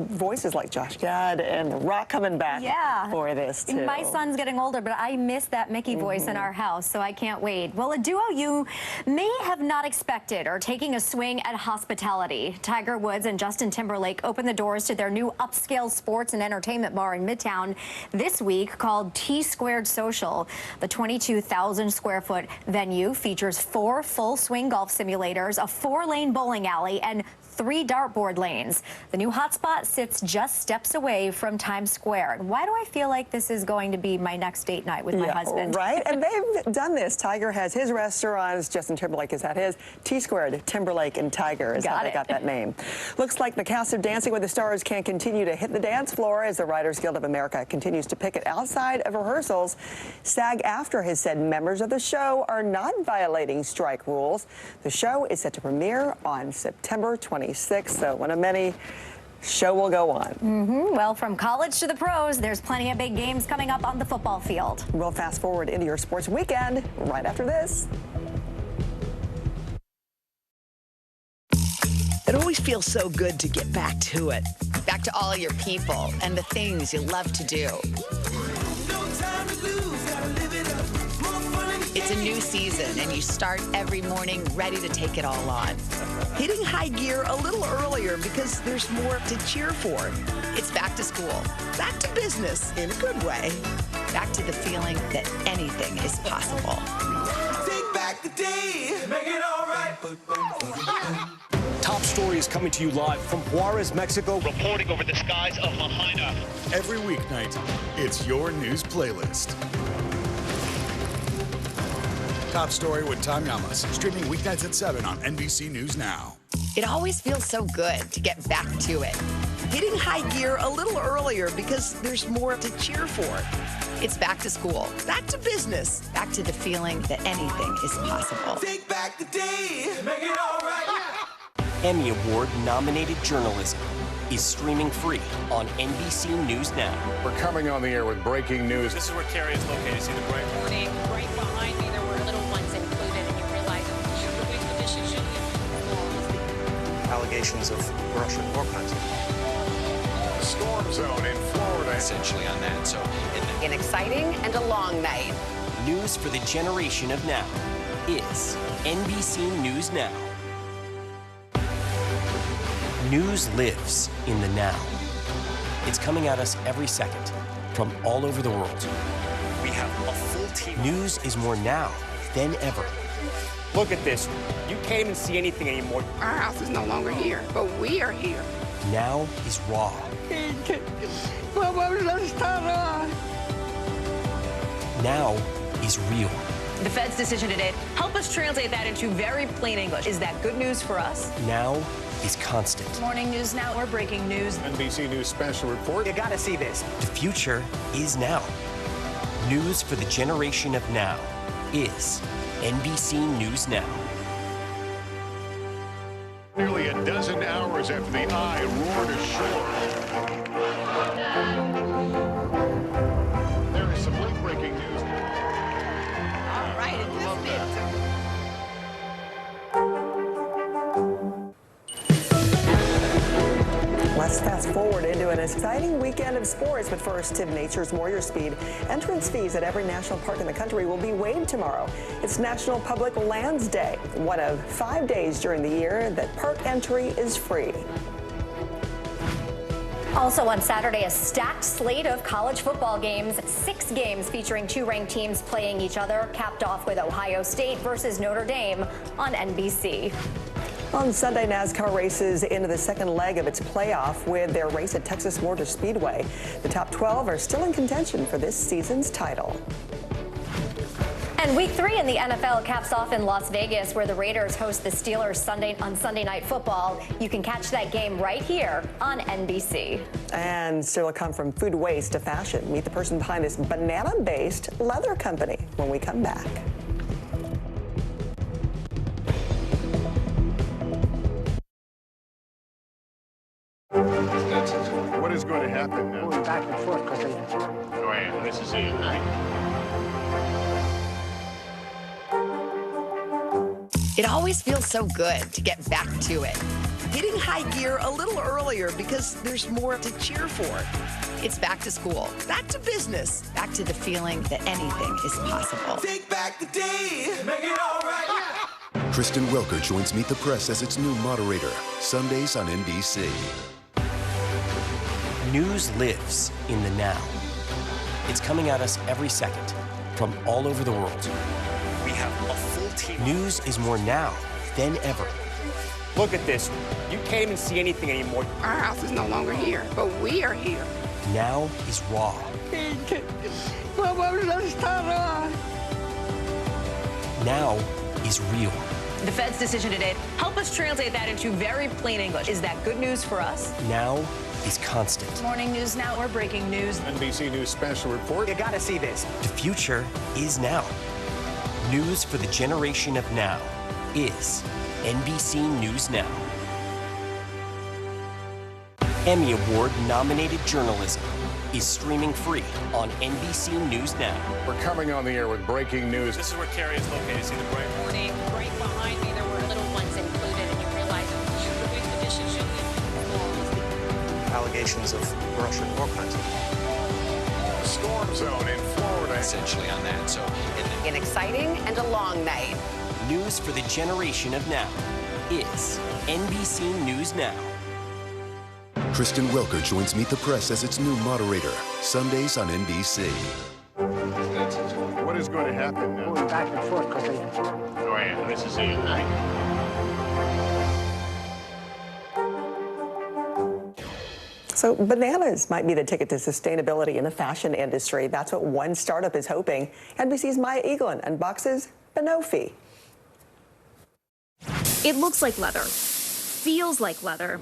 voices like Josh Gad and The Rock coming back for this, too. My son's getting older, but I miss that Mickey voice. in our house, so I can't wait. Well, a duo you may have not expected are taking a swing at hospitality. Tiger Woods and Justin Timberlake opened the doors to their new upscale sports and entertainment bar in Midtown this week called T-Squared Social. The 22,000 square foot venue features 4 full swing golf simulators, a 4-lane bowling alley, and 3 dartboard lanes. The new hotspot sits just steps away from Times Square. And why do I feel like this is going to be my next date night with my husband? Right? And they've done this. Tiger has his restaurants. Justin Timberlake has had his. T-Squared, Timberlake and Tiger is how they got that name. Looks like the cast of Dancing with the Stars can continue to hit the dance floor as the Writers Guild of America continues to picket outside of rehearsals. SAG-AFTRA has said members of the show are not violating strike rules. The show is set to premiere on September 26th, so one of many. Show will go on. Well, from college to the pros, there's plenty of big games coming up on the football field. We'll fast forward into your sports weekend right after this. It always feels so good to get back to it. Back to all your people and the things you love to do. It's a new season, and you start every morning ready to take it all on. Hitting high gear a little earlier because there's more to cheer for. It's back to school. Back to business in a good way. Back to the feeling that anything is possible. Take back the day, make it all right. Top Story is coming to you live from Juarez, Mexico. Reporting over the skies of Lahaina. Every weeknight, it's your news playlist. Top Story with Tom Llamas, streaming weeknights at 7 on NBC News Now. It always feels so good to get back to it. Hitting high gear a little earlier because there's more to cheer for. It's back to school. Back to business. Back to the feeling that anything is possible. Take back the day, make it all right. Emmy Award-nominated journalism is streaming free on NBC News Now. We're coming on the air with breaking news. This is where Carrie is located. See the break? Morning, right behind me, there were little ones included, and you realize this is allegations of Russian war crimes. A storm zone in Florida. Essentially on that, so. An exciting and a long night. News for the generation of now is NBC News Now. News lives in the now. It's coming at us every second from all over the world. We have a full team. News is more now than ever. Look at this. You can't even see anything anymore. Our house is no longer here, but we are here. Now is raw. Now is real. The Fed's decision today, help us translate that into very plain English. Is that good news for us? Now is constant. Morning News Now or breaking news. NBC News special report. You gotta see this. The future is now. News for the generation of now is NBC News Now. Nearly a dozen hours after the eye roared ashore. There is some late-breaking news. All right, in this bit. Let's fast forward into an exciting weekend of sports, but first, to Nature's Warrior Speed. Entrance fees at every national park in the country will be waived tomorrow. It's National Public Lands Day, one of 5 days during the year that park entry is free. Also on Saturday, a stacked slate of college football games. 6 games featuring 2 ranked teams playing each other, capped off with Ohio State versus Notre Dame on NBC. On Sunday, NASCAR races into the second leg of its playoff with their race at Texas Motor Speedway. The top 12 are still in contention for this season's title. And week 3 in the NFL caps off in Las Vegas, where the Raiders host the Steelers on Sunday Night Football. You can catch that game right here on NBC. And still will come from food waste to fashion. Meet the person behind this banana-based leather company when we come back. What is going to happen now? Going back and forth quickly. Go ahead. This is it, right? It always feels so good to get back to it. hitting high gear a little earlier because there's more to cheer for. It's back to school, Back to business. back to the feeling that anything is possible. Take back the day, make it all right. Kristen Welker joins Meet the Press as its new moderator, Sundays on NBC. News lives in the now. It's coming at us every second from all over the world. We have a full team. News is more now than ever. Look at this. You can't even see anything anymore. Our house is no longer here, but we are here. Now is raw. Now is real. The Fed's decision today, help us translate that into very plain English. Is that good news for us? Now is constant. Morning News Now, or breaking news. NBC News special report. You gotta see this. The future is now. News for the generation of now is NBC News Now. Emmy Award-nominated journalism is streaming free on NBC News Now. We're coming on the air with breaking news. This is where Carrie is located. See the break? Morning, right behind me, there were little ones included, and you realize the way the dishes should be. Allegations of Russian war crimes. Storm zone in Florida. Essentially on that. So, An exciting and a long night. News for the generation of now is NBC News Now. Kristen Welker joins Meet the Press as its new moderator, Sundays on NBC. What is going to happen now? Going back and forth quickly. Go ahead. This is it. So bananas might be the ticket to sustainability in the fashion industry. That's what one startup is hoping. NBC's Maya Eaglin unboxes Banoffee. It looks like leather, feels like leather,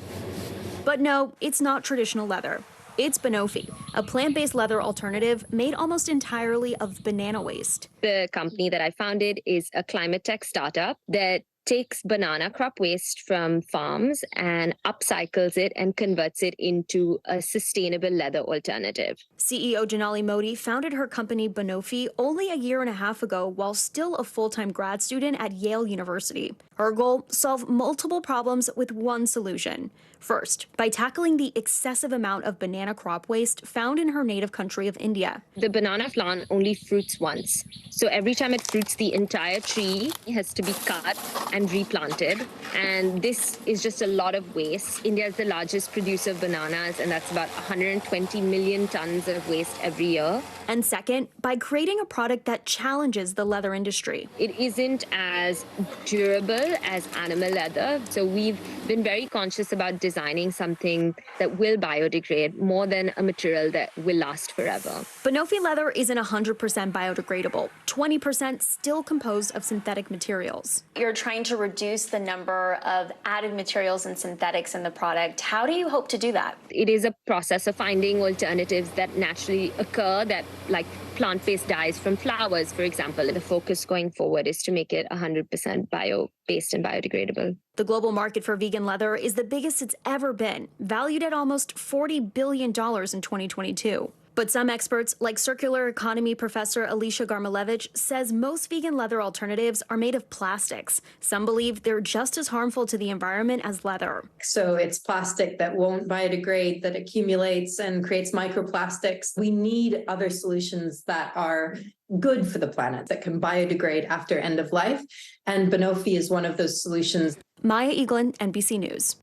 but no, it's not traditional leather. It's Banoffee, a plant-based leather alternative made almost entirely of banana waste. The company that I founded is a climate tech startup that takes banana crop waste from farms and upcycles it and converts it into a sustainable leather alternative. CEO Janali Modi founded her company Banoffee only a year and a half ago while still a full-time grad student at Yale University. Her goal, solve multiple problems with one solution. First, by tackling the excessive amount of banana crop waste found in her native country of India. The banana plant only fruits once. So every time it fruits, the entire tree has to be cut and replanted. And this is just a lot of waste. India is the largest producer of bananas, and that's about 120 million tons of waste every year. And second, by creating a product that challenges the leather industry. It isn't as durable as animal leather. So we've been very conscious about designing something that will biodegrade more than a material that will last forever. Banoffee leather isn't 100% biodegradable, 20% still composed of synthetic materials. You're trying to reduce the number of added materials and synthetics in the product. How do you hope to do that? It is a process of finding alternatives that naturally occur, that like plant-based dyes from flowers, for example. The focus going forward is to make it 100% bio-based and biodegradable. The global market for vegan leather is the biggest it's ever been, valued at almost $40 billion in 2022. But some experts, like circular economy professor Alicia Garmalevich, says most vegan leather alternatives are made of plastics. Some believe they're just as harmful to the environment as leather. So it's plastic that won't biodegrade, that accumulates and creates microplastics. We need other solutions that are good for the planet, that can biodegrade after end of life. And Banoffee is one of those solutions. Maya Eaglin, NBC News.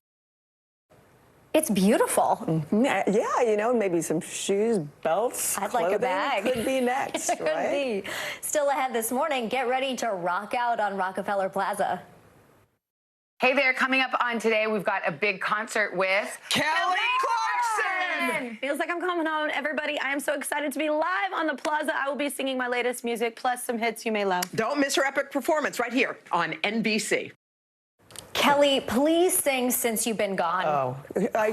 It's beautiful. Mm-hmm. Yeah, you know, maybe some shoes, belts, I'd clothing like a bag. could be next, Could right? be. Still ahead this morning, get ready to rock out on Rockefeller Plaza. Hey there, coming up on today, we've got a big concert with Kelly Clarkson! Feels like I'm coming home, everybody. I am so excited to be live on the Plaza. I will be singing my latest music, plus some hits you may love. Don't miss her epic performance right here on NBC. Kelly, please sing Since You've Been Gone. Oh,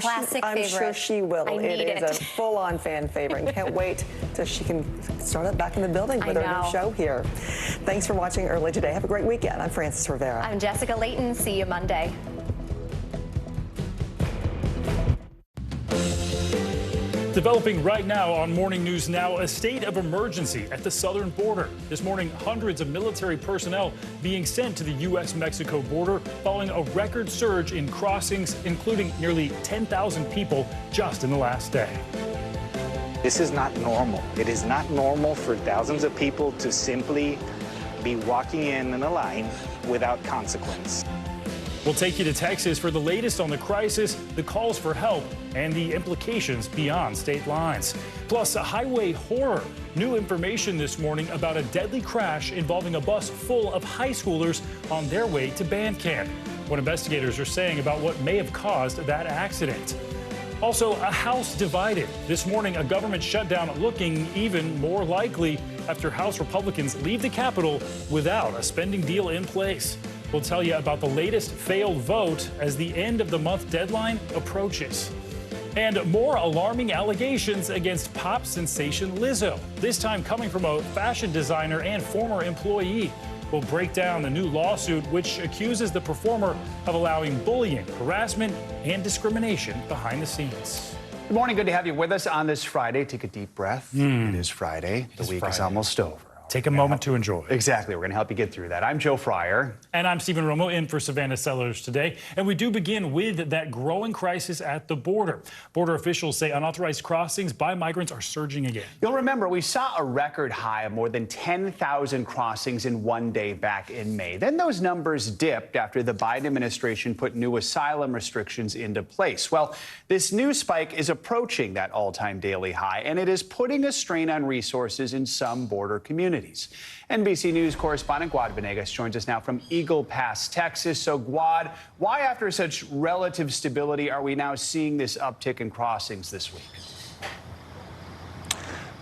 Classic I'm favorite. sure she will. I need It is a full-on fan favorite. Can't wait till she can start up back in the building with her new show here. Thanks for watching early today. Have a great weekend. I'm Frances Rivera. I'm Jessica Layton. See you Monday. Developing right now on Morning News Now, a state of emergency at the southern border. This morning, hundreds of military personnel being sent to the U.S.-Mexico border following a record surge in crossings, including nearly 10,000 people just in the last day. This is not normal. It is not normal for thousands of people to simply be walking in a line without consequence. We'll take you to Texas for the latest on the crisis, the calls for help, and the implications beyond state lines. Plus, a highway horror. New information this morning about a deadly crash involving a bus full of high schoolers on their way to band camp. What investigators are saying about what may have caused that accident. Also, a House divided. This morning, a government shutdown looking even more likely after House Republicans leave the Capitol without a spending deal in place. We'll tell you about the latest failed vote as the end of the month deadline approaches. And more alarming allegations against pop sensation Lizzo, this time coming from a fashion designer and former employee. We'll break down the new lawsuit which accuses the performer of allowing bullying, harassment, and discrimination behind the scenes. Good morning. Good to have you with us on this Friday. Take a deep breath. It is Friday. The week is almost over. Take a moment to enjoy. Exactly. We're going to help you get through that. I'm Joe Fryer. And I'm Stephen Romo, in for Savannah Sellers today. And we do begin with that growing crisis at the border. Border officials say unauthorized crossings by migrants are surging again. You'll remember we saw a record high of more than 10,000 crossings in one day back in May. Then those numbers dipped after the Biden administration put new asylum restrictions into place. Well, this new spike is approaching that all-time daily high, and it is putting a strain on resources in some border communities. NBC News correspondent Guad Venegas joins us now from Eagle Pass, Texas. So, Guad, why after such relative stability are we now seeing this uptick in crossings this week?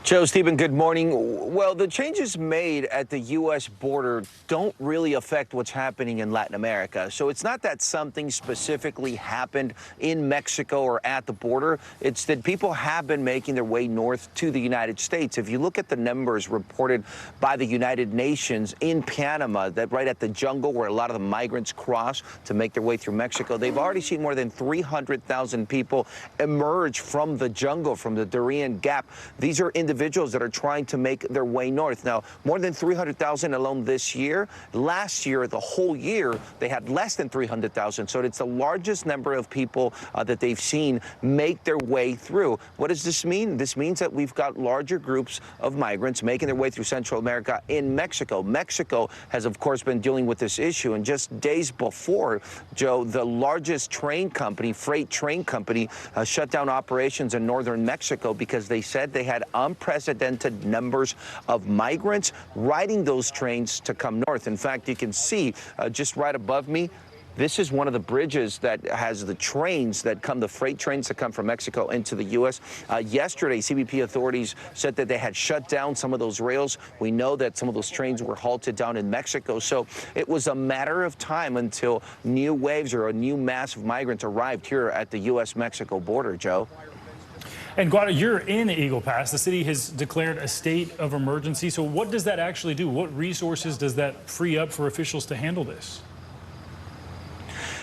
Joe, Stephen, good morning. Well, the changes made at the U.S. border don't really affect what's happening in Latin America. So it's not that something specifically happened in Mexico or at the border. It's that people have been making their way north to the United States. If you look at the numbers reported by the United Nations in Panama, that right at the jungle where a lot of the migrants cross to make their way through Mexico, they've already seen more than 300,000 people emerge from the jungle, from the Darien Gap. These are individuals that are trying to make their way north. Now, more than 300,000 alone this year. Last year, the whole year, they had less than 300,000. So it's the largest number of people that they've seen make their way through. What does this mean? This means that we've got larger groups of migrants making their way through Central America in Mexico. Mexico has, of course, been dealing with this issue. And just days before, Joe, the largest train company, freight train company, shut down operations in northern Mexico because they said they had unprecedented numbers of migrants riding those trains to come north. In fact, you can see just right above me, this is one of the bridges that has the trains that come, the freight trains that come from Mexico into the U.S. Yesterday, CBP authorities said that they had shut down some of those rails. We know that some of those trains were halted down in Mexico. So it was a matter of time until new waves or a new mass of migrants arrived here at the U.S.-Mexico border, Joe. And Guada, you're in Eagle Pass. The city has declared a state of emergency. So what does that actually do? What resources does that free up for officials to handle this?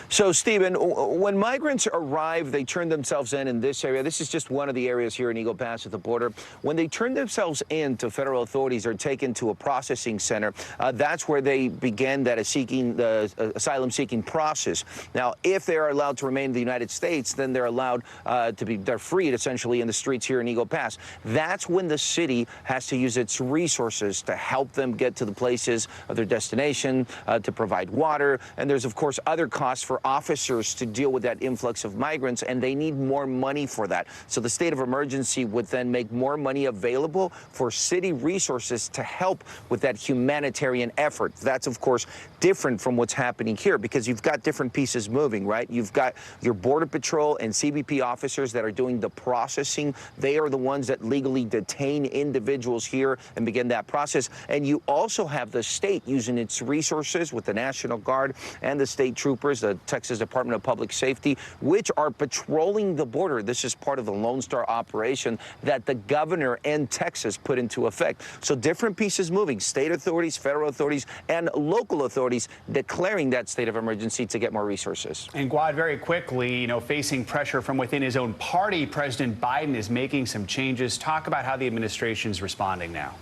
So, Stephen, when migrants arrive, they turn themselves in this area. This is just one of the areas here in Eagle Pass at the border. When they turn themselves in to federal authorities or taken to a processing center, that's where they begin that asylum-seeking process. Now, if they are allowed to remain in the United States, then they're allowed they're freed essentially in the streets here in Eagle Pass. That's when the city has to use its resources to help them get to the places of their destination, to provide water. And there's, of course, other costs for officers to deal with that influx of migrants, and they need more money for that. So the state of emergency would then make more money available for city resources to help with that humanitarian effort. That's, of course, different from what's happening here because you've got different pieces moving, right? You've got your Border Patrol and CBP officers that are doing the processing. They are the ones that legally detain individuals here and begin that process. And you also have the state using its resources with the National Guard and the state troopers, the Texas Department of Public Safety, which are patrolling the border. This is part of the Lone Star operation that the governor and Texas put into effect. So different pieces moving, state authorities, federal authorities, and local authorities authorities declaring that state of emergency to get more resources. And Guad, very quickly, facing pressure from within his own party, President Biden is making some changes. Talk about how the administration is responding now.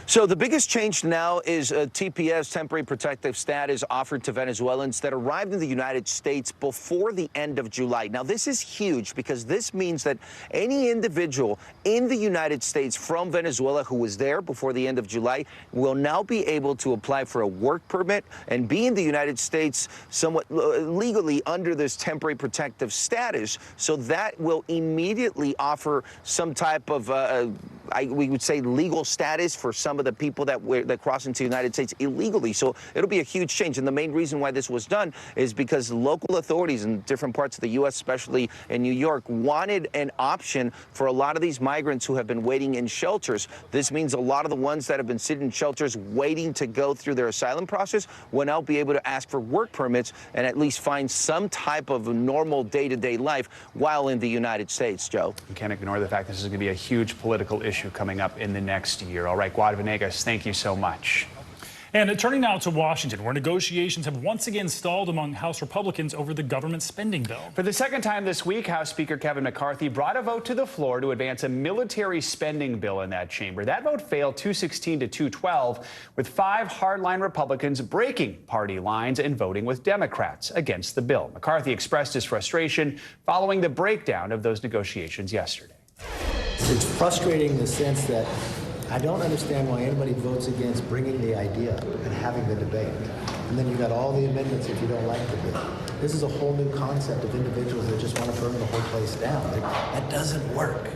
So the biggest change now is TPS, temporary protective status, offered to Venezuelans that arrived in the United States before the end of July. Now, this is huge because this means that any individual in the United States from Venezuela who was there before the end of July will now be able to apply for a work permit and be in the United States somewhat legally under this temporary protective status. So that will immediately offer some type of, we would say, legal status for some of the people that cross into the United States illegally. So it'll be a huge change. And the main reason why this was done is because local authorities in different parts of the U.S., especially in New York, wanted an option for a lot of these migrants who have been waiting in shelters. This means a lot of the ones that have been sitting in shelters waiting to go through their asylum process will now be able to ask for work permits and at least find some type of normal day-to-day life while in the United States, Joe. You can't ignore the fact this is going to be a huge political issue coming up in the next year. All right, Guad Venegas, thank you so much. And turning now to Washington, where negotiations have once again stalled among House Republicans over the government spending bill. For the second time this week, House Speaker Kevin McCarthy brought a vote to the floor to advance a military spending bill in that chamber. That vote failed 216 to 212, with 5 hardline Republicans breaking party lines and voting with Democrats against the bill. McCarthy expressed his frustration following the breakdown of those negotiations yesterday. It's frustrating in the sense that I don't understand why anybody votes against bringing the idea and having the debate. And then you got all the amendments if you don't like the bill. This is a whole new concept of individuals that just want to burn the whole place down. That doesn't work.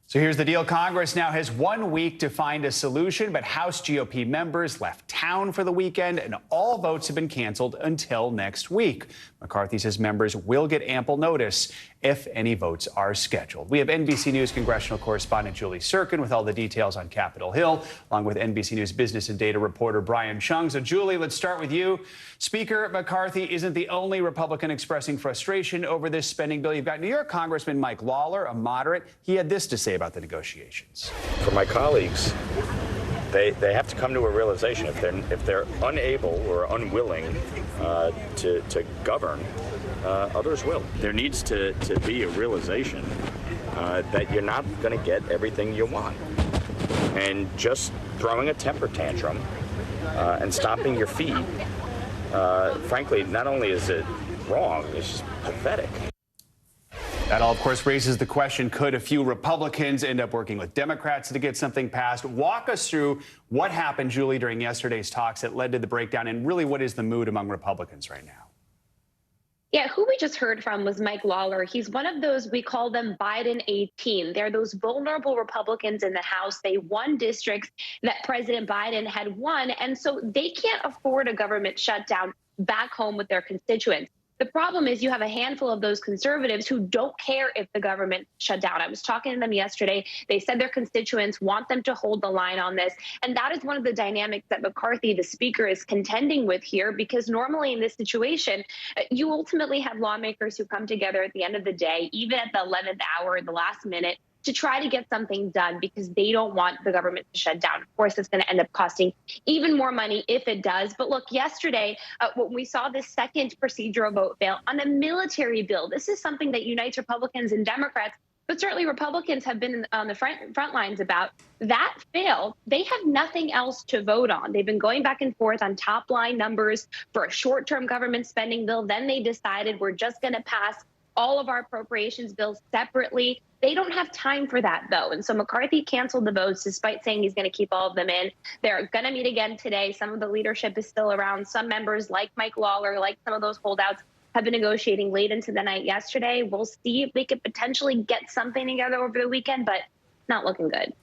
So here's the deal. Congress now has 1 week to find a solution, but House GOP members left town for the weekend and all votes have been canceled until next week. McCarthy says members will get ample notice if any votes are scheduled. We have NBC News congressional correspondent Julie Sirkin with all the details on Capitol Hill, along with NBC News business and data reporter Brian Chung. So, Julie, let's start with you. Speaker McCarthy isn't the only Republican expressing frustration over this spending bill. You've got New York Congressman Mike Lawler, a moderate. He had this to say about the negotiations. For my colleagues, they have to come to a realization if they're unable or unwilling to govern, others will. There needs to be a realization that you're not going to get everything you want. And just throwing a temper tantrum and stomping your feet, frankly, not only is it wrong, it's just pathetic. That all, of course, raises the question, could a few Republicans end up working with Democrats to get something passed? Walk us through what happened, Julie, during yesterday's talks that led to the breakdown, and really what is the mood among Republicans right now? Yeah, who we just heard from was Mike Lawler. He's one of those, we call them Biden 18. They're those vulnerable Republicans in the House. They won districts that President Biden had won, and so they can't afford a government shutdown back home with their constituents. The problem is you have a handful of those conservatives who don't care if the government shut down. I was talking to them yesterday. They said their constituents want them to hold the line on this. And that is one of the dynamics that McCarthy, the speaker, is contending with here, because normally in this situation, you ultimately have lawmakers who come together at the end of the day, even at the 11th hour, the last minute, to try to get something done because they don't want the government to shut down. Of course, it's going to end up costing even more money if it does. But look, yesterday, when we saw this second procedural vote fail on a military bill, this is something that unites Republicans and Democrats, but certainly Republicans have been on the front lines about. That failed. They have nothing else to vote on. They've been going back and forth on top line numbers for a short-term government spending bill. Then they decided we're just going to pass all of our appropriations bills separately. They don't have time for that, though. And so McCarthy canceled the votes despite saying he's going to keep all of them in. They're going to meet again today. Some of the leadership is still around. Some members, like Mike Lawler, like some of those holdouts, have been negotiating late into the night yesterday. We'll see if we could potentially get something together over the weekend, but not looking good.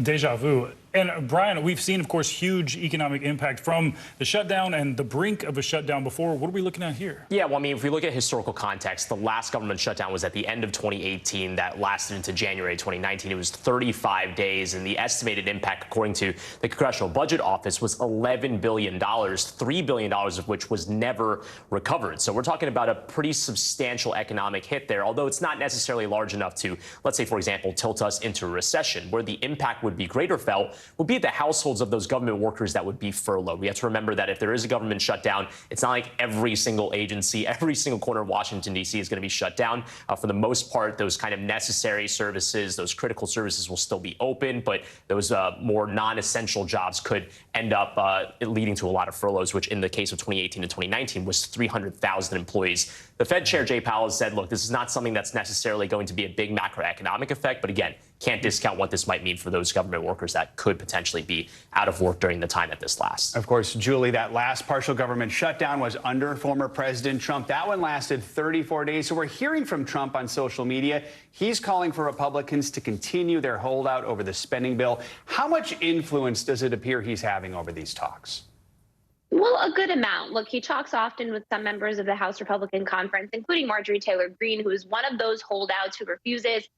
Deja vu. And Brian, we've seen, of course, huge economic impact from the shutdown and the brink of a shutdown before. What are we looking at here? Yeah, well, I mean, if we look at historical context, the last government shutdown was at the end of 2018. That lasted into January 2019. It was 35 days, and the estimated impact, according to the Congressional Budget Office, was $11 billion, $3 billion of which was never recovered. So we're talking about a pretty substantial economic hit there, although it's not necessarily large enough to, let's say, for example, tilt us into a recession, where the impact would be greater felt would be the households of those government workers that would be furloughed. We have to remember that if there is a government shutdown, it's not like every single agency, every single corner of Washington, D.C. is going to be shut down. For the most part, those kind of necessary services, those critical services will still be open, but those more non-essential jobs could end up leading to a lot of furloughs, which in the case of 2018 to 2019 was 300,000 employees. The Fed Chair Jay Powell has said, look, this is not something that's necessarily going to be a big macroeconomic effect, but again, can't discount what this might mean for those government workers that could potentially be out of work during the time that this lasts. Of course, Julie, that last partial government shutdown was under former President Trump. That one lasted 34 days. So we're hearing from Trump on social media. He's calling for Republicans to continue their holdout over the spending bill. How much influence does it appear he's having over these talks? Well, a good amount. Look, he talks often with some members of the House Republican Conference, including Marjorie Taylor Greene, who is one of those holdouts who refuses,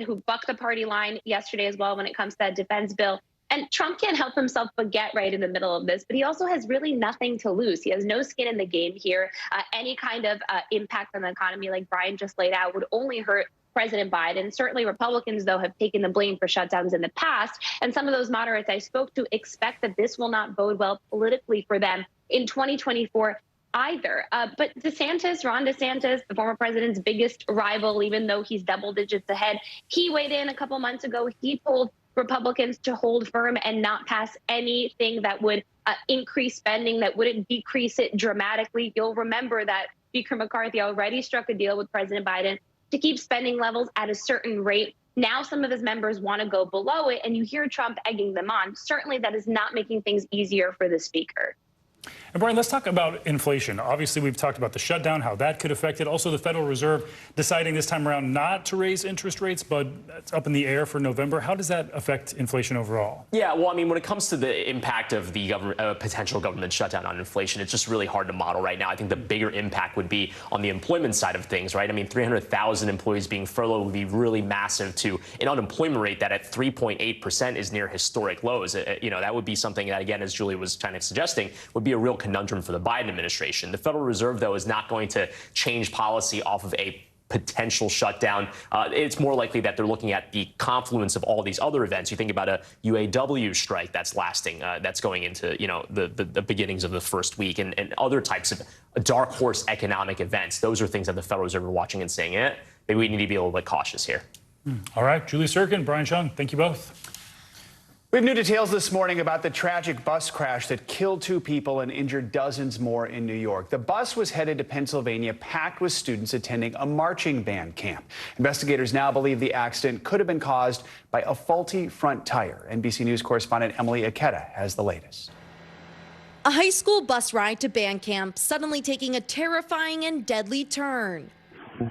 who bucked the party line yesterday as well when it comes to that defense bill. And Trump can't help himself but get right in the middle of this, but he also has really nothing to lose. He has no skin in the game here. Any kind of impact on the economy, like Brian just laid out, would only hurt President Biden. Certainly Republicans, though, have taken the blame for shutdowns in the past. And some of those moderates I spoke to expect that this will not bode well politically for them in 2024 either. But Ron DeSantis, the former president's biggest rival, even though he's double digits ahead, he weighed in a couple months ago. He told Republicans to hold firm and not pass anything that would increase spending, that wouldn't decrease it dramatically. You'll remember that Speaker McCarthy already struck a deal with President Biden to keep spending levels at a certain rate. Now some of his members want to go below it, and you hear Trump egging them on. Certainly that is not making things easier for the speaker. And Brian, let's talk about inflation. Obviously, we've talked about the shutdown, how that could affect it. Also, the Federal Reserve deciding this time around not to raise interest rates, but it's up in the air for November. How does that affect inflation overall? Yeah, well, I mean, when it comes to the impact of the potential government shutdown on inflation, it's just really hard to model right now. I think the bigger impact would be on the employment side of things, right? I mean, 300,000 employees being furloughed would be really massive to an unemployment rate that at 3.8% is near historic lows. You know, that would be something that, again, as Julie was kind of suggesting, would be a real conundrum for the Biden administration. The Federal Reserve, though, is not going to change policy off of a potential shutdown. It's more likely that they're looking at the confluence of all these other events. You think about a UAW strike that's lasting, that's going into, you know, the beginnings of the first week, and other types of dark horse economic events. Those are things that the Federal Reserve are watching and saying, maybe we need to be a little bit cautious here. All right, Julie Sirkin, Brian Chung, thank you both. We have new details this morning about the tragic bus crash that killed 2 people and injured dozens more in New York. The bus was headed to Pennsylvania, packed with students attending a marching band camp. Investigators now believe the accident could have been caused by a faulty front tire. NBC News correspondent Emily Aketa has the latest. A high school bus ride to band camp suddenly taking a terrifying and deadly turn.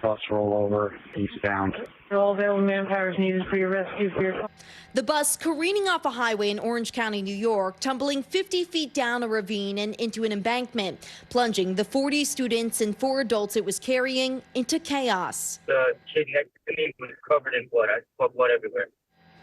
Bus rollover, eastbound. All available manpower is needed for your rescue vehicle. The bus careening off a highway in Orange County, New York, tumbling 50 feet down a ravine and into an embankment, plunging the 40 students and 4 adults it was carrying into chaos. The kid next to me was covered in blood. I saw blood everywhere.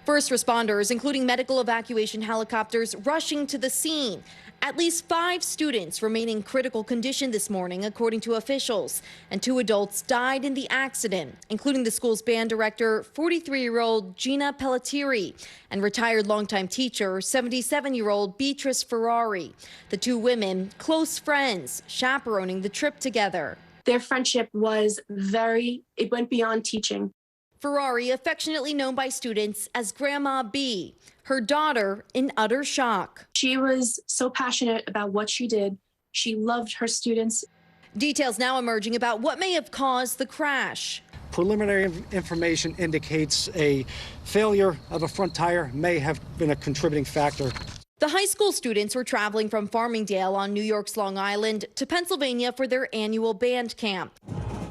First responders, including medical evacuation helicopters, rushing to the scene. At least 5 students remain in critical condition this morning, according to officials, and 2 adults died in the accident, including the school's band director, 43-year-old Gina Pelletieri, and retired longtime teacher, 77-year-old Beatrice Ferrari. The 2 women, close friends, chaperoning the trip together. Their friendship was it went beyond teaching. Ferrari, affectionately known by students as Grandma B, her daughter in utter shock. She was so passionate about what she did. She loved her students. Details now emerging about what may have caused the crash. Preliminary information indicates a failure of a front tire may have been a contributing factor. The high school students were traveling from Farmingdale on New York's Long Island to Pennsylvania for their annual band camp.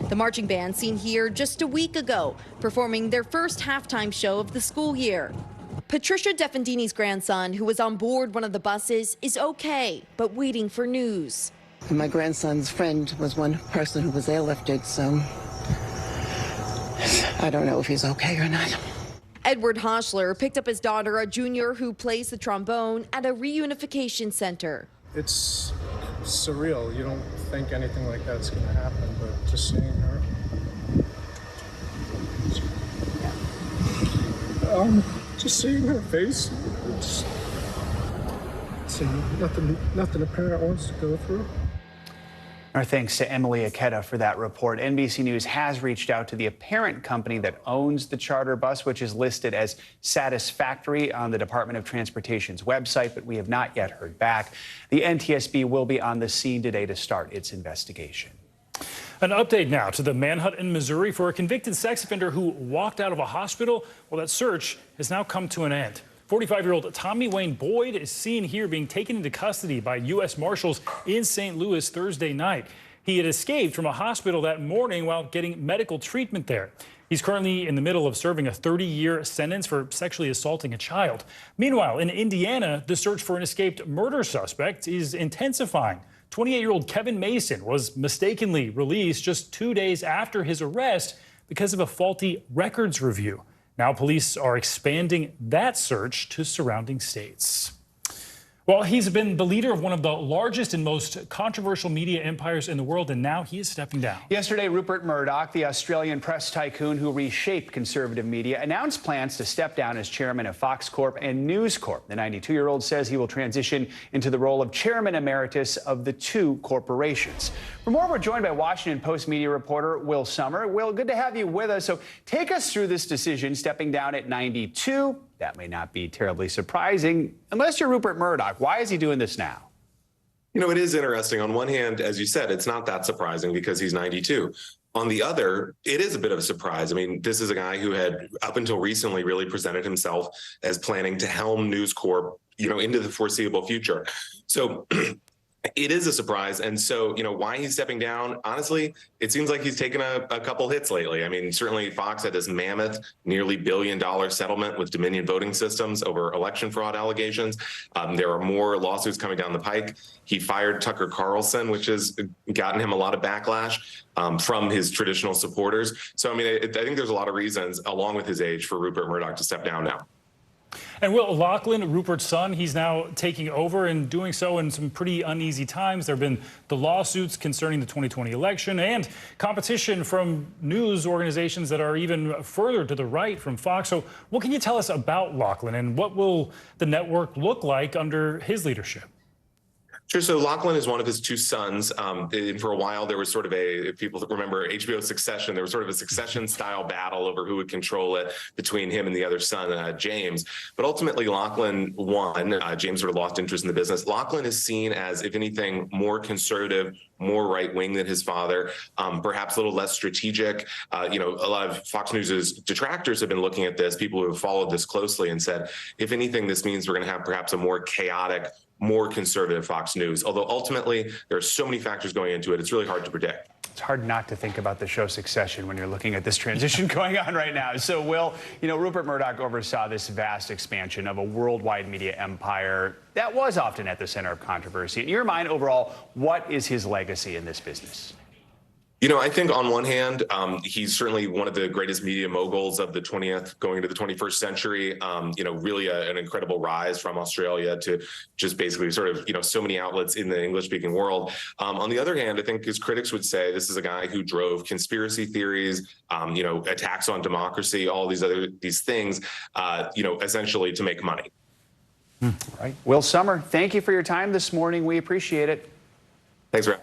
The marching band seen here just a week ago, performing their first halftime show of the school year. Patricia Defendini's grandson, who was on board one of the buses, is okay, but waiting for news. My grandson's friend was one person who was airlifted, so I don't know if he's okay or not. Edward Hoschler picked up his daughter, a junior who plays the trombone, at a reunification center. It's surreal. You don't think anything like that's going to happen, but just seeing her. Just seeing her face, parents, and nothing a parent wants to go through. Our thanks to Emily Aketa for that report. NBC News has reached out to the parent company that owns the charter bus, which is listed as satisfactory on the Department of Transportation's website, but we have not yet heard back. The NTSB will be on the scene today to start its investigation. An update now to the manhunt in Missouri for a convicted sex offender who walked out of a hospital. Well, that search has now come to an end. 45-year-old Tommy Wayne Boyd is seen here being taken into custody by U.S. Marshals in St. Louis Thursday night. He had escaped from a hospital that morning while getting medical treatment there. He's currently in the middle of serving a 30-year sentence for sexually assaulting a child. Meanwhile, in Indiana, the search for an escaped murder suspect is intensifying. 28-year-old Kevin Mason was mistakenly released just 2 days after his arrest because of a faulty records review. Now police are expanding that search to surrounding states. Well, he's been the leader of one of the largest and most controversial media empires in the world, and now he is stepping down. Yesterday, Rupert Murdoch, the Australian press tycoon who reshaped conservative media, announced plans to step down as chairman of Fox Corp and News Corp. The 92-year-old says he will transition into the role of chairman emeritus of the two corporations. For more, we're joined by Washington Post media reporter Will Sommer. Will, good to have you with us. So take us through this decision, stepping down at 92. That may not be terribly surprising, unless you're Rupert Murdoch. Why is he doing this now? You know, it is interesting. On one hand, as you said, it's not that surprising because he's 92. On the other, it is a bit of a surprise. I mean, this is a guy who had, up until recently, really presented himself as planning to helm News Corp, into the foreseeable future. So it is a surprise. And so, why he's stepping down, honestly, it seems like he's taken a couple hits lately. I mean, certainly Fox had this mammoth, nearly $1 billion settlement with Dominion Voting Systems over election fraud allegations. There are more lawsuits coming down the pike. He fired Tucker Carlson, which has gotten him a lot of backlash from his traditional supporters. So, I mean, I think there's a lot of reasons, along with his age, for Rupert Murdoch to step down now. And Will, Lachlan, Rupert's son, he's now taking over and doing so in some pretty uneasy times. There have been the lawsuits concerning the 2020 election and competition from news organizations that are even further to the right from Fox. So what can you tell us about Lachlan and what will the network look like under his leadership? Sure. So Lachlan is one of his two sons. And for a while, there was sort of if people remember HBO Succession, there was sort of a Succession-style battle over who would control it between him and the other son, James. But ultimately, Lachlan won. James sort of lost interest in the business. Lachlan is seen as, if anything, more conservative, more right-wing than his father, perhaps a little less strategic. A lot of Fox News's detractors have been looking at this, people who have followed this closely, and said, if anything, this means we're going to have perhaps a more chaotic, more conservative Fox News. Although ultimately, there are so many factors going into it, it's really hard to predict. It's hard not to think about the show Succession when you're looking at this transition going on right now. So, Will, Rupert Murdoch oversaw this vast expansion of a worldwide media empire that was often at the center of controversy. In your mind, overall, what is his legacy in this business? I think on one hand, he's certainly one of the greatest media moguls of the 20th going into the 21st century. Really an incredible rise from Australia to just basically sort of, so many outlets in the English-speaking world. On the other hand, I think his critics would say this is a guy who drove conspiracy theories, attacks on democracy, all these things, essentially to make money. All right. Will Sommer, thank you for your time this morning. We appreciate it. Thanks, Ray.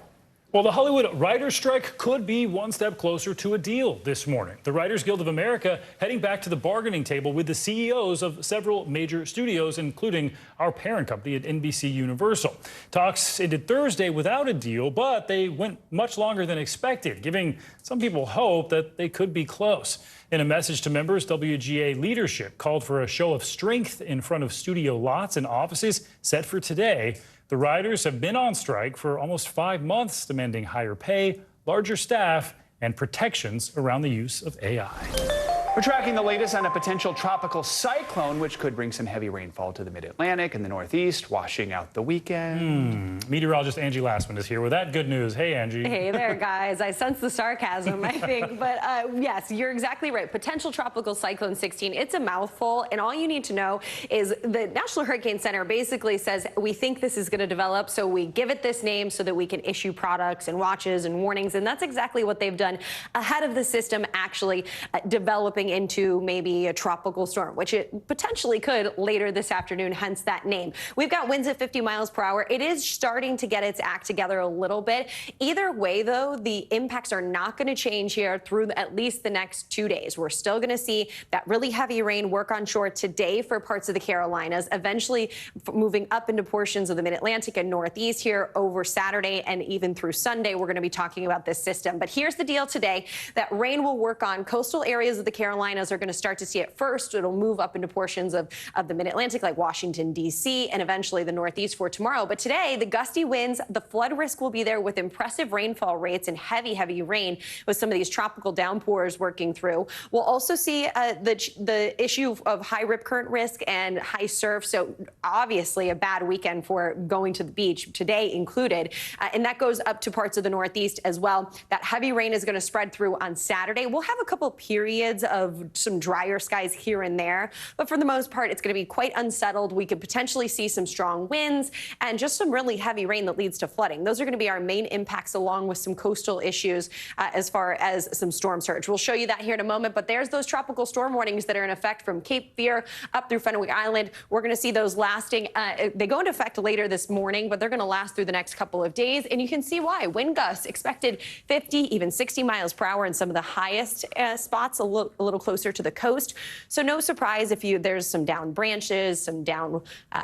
Well, the Hollywood writers' strike could be one step closer to a deal this morning. The Writers Guild of America heading back to the bargaining table with the CEOs of several major studios, including our parent company at NBC Universal. Talks ended Thursday without a deal, but they went much longer than expected, giving some people hope that they could be close. In a message to members, WGA leadership called for a show of strength in front of studio lots and offices set for today. The writers have been on strike for almost 5 months, demanding higher pay, larger staff, and protections around the use of AI. We're tracking the latest on a potential tropical cyclone, which could bring some heavy rainfall to the mid-Atlantic and the Northeast, washing out the weekend. Meteorologist Angie Lassman is here with that good news. Hey, Angie. Hey there, guys. I sense the sarcasm, I think. But yes, you're exactly right. Potential tropical cyclone 16. It's a mouthful. And all you need to know is the National Hurricane Center basically says we think this is going to develop. So we give it this name so that we can issue products and watches and warnings. And that's exactly what they've done ahead of the system actually developing developing into maybe a tropical storm, which it potentially could later this afternoon, hence that name. We've got winds at 50 miles per hour. It is starting to get its act together a little bit. Either way, though, the impacts are not going to change here through at least the next 2 days. We're still going to see that really heavy rain work on shore today for parts of the Carolinas, eventually moving up into portions of the mid-Atlantic and Northeast here over Saturday and even through Sunday. We're going to be talking about this system. But here's the deal today, that rain will work on coastal areas of the Carolinas are going to start to see it first. It'll move up into portions of the mid-Atlantic like Washington, D.C., and eventually the Northeast for tomorrow. But today, the gusty winds, the flood risk will be there with impressive rainfall rates and heavy, heavy rain with some of these tropical downpours working through. We'll also see the issue of high rip current risk and high surf. So obviously a bad weekend for going to the beach, today included. And that goes up to parts of the Northeast as well. That heavy rain is going to spread through on Saturday. We'll have a couple periods of some drier skies here and there, but for the most part, it's going to be quite unsettled. We could potentially see some strong winds and just some really heavy rain that leads to flooding. Those are going to be our main impacts, along with some coastal issues as far as some storm surge. We'll show you that here in a moment, but there's those tropical storm warnings that are in effect from Cape Fear up through Fenwick Island. We're going to see those lasting. They go into effect later this morning, but they're going to last through the next couple of days, and you can see why. Wind gusts expected 50, even 60 miles per hour in some of the highest spots, a little closer to the coast. So no surprise if there's some down branches, some down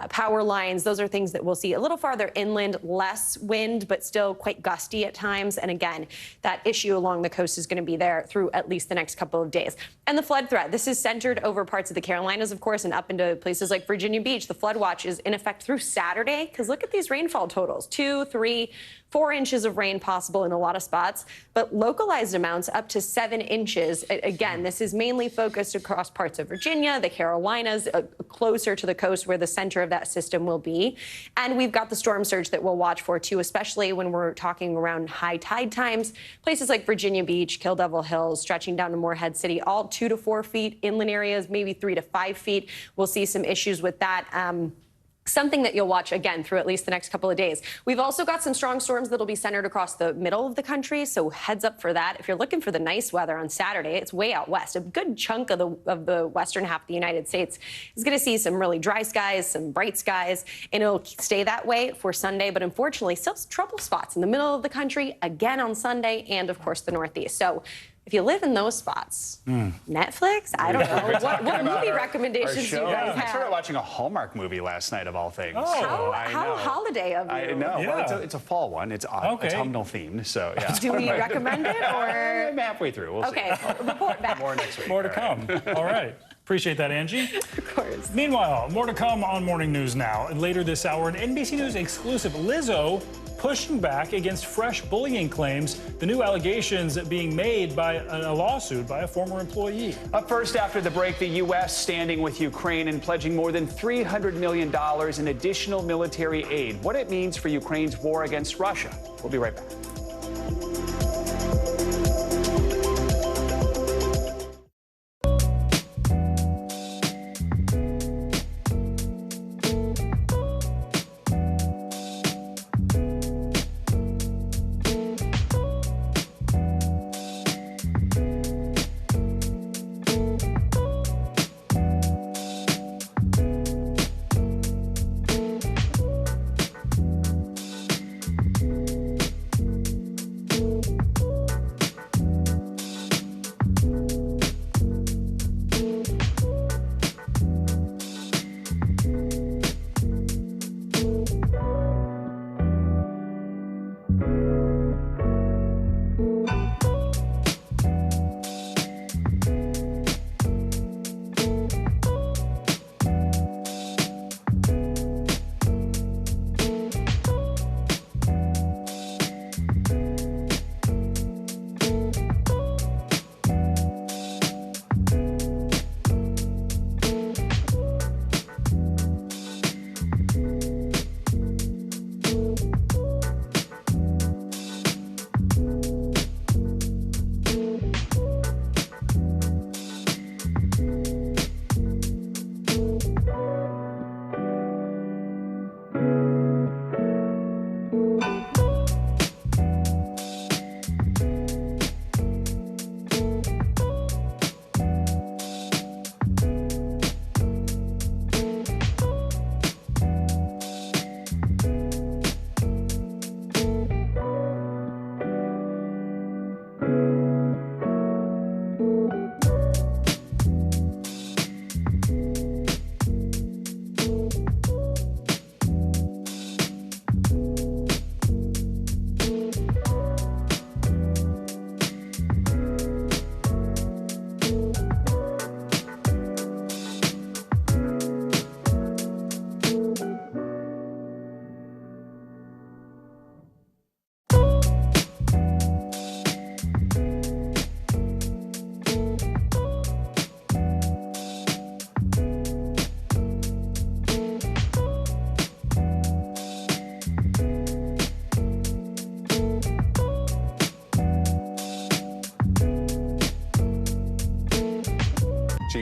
power lines. Those are things that we'll see a little farther inland, less wind, but still quite gusty at times. And again, that issue along the coast is going to be there through at least the next couple of days. And the flood threat, this is centered over parts of the Carolinas, of course, and up into places like Virginia Beach. The flood watch is in effect through Saturday, because look at these rainfall totals, 2, 3, 4 inches of rain possible in a lot of spots, but localized amounts up to 7 inches. Again, this is mainly focused across parts of Virginia, the Carolinas, closer to the coast where the center of that system will be. And we've got the storm surge that we'll watch for, too, especially when we're talking around high tide times. Places like Virginia Beach, Kill Devil Hills, stretching down to Morehead City, all 2 to 4 feet. Inland areas, maybe 3 to 5 feet. We'll see some issues with that. Something that you'll watch again through at least the next couple of days. We've also got some strong storms that'll be centered across the middle of the country, so heads up for that. If you're looking for the nice weather on Saturday, it's way out west. A good chunk of the western half of the United States is going to see some really dry skies, some bright skies, and it'll stay that way for Sunday. But unfortunately, still trouble spots in the middle of the country again on Sunday, and of course the Northeast. So if you live in those spots, Netflix, I don't know. What movie recommendations do you guys have? I started watching a Hallmark movie last night, of all things. Oh, how holiday of you. I know. Yeah. Well, it's a fall one. It's autumnal themed, so yeah. Do we recommend it, or? I'm halfway through. We'll see. Report back. More next week. More to come. All right. Appreciate that, Angie. Of course. Meanwhile, more to come on Morning News Now. And later this hour, an NBC News exclusive, Lizzo pushing back against fresh bullying claims, the new allegations being made by a lawsuit by a former employee. Up first after the break, the U.S. standing with Ukraine and pledging more than $300 million in additional military aid. What it means for Ukraine's war against Russia. We'll be right back.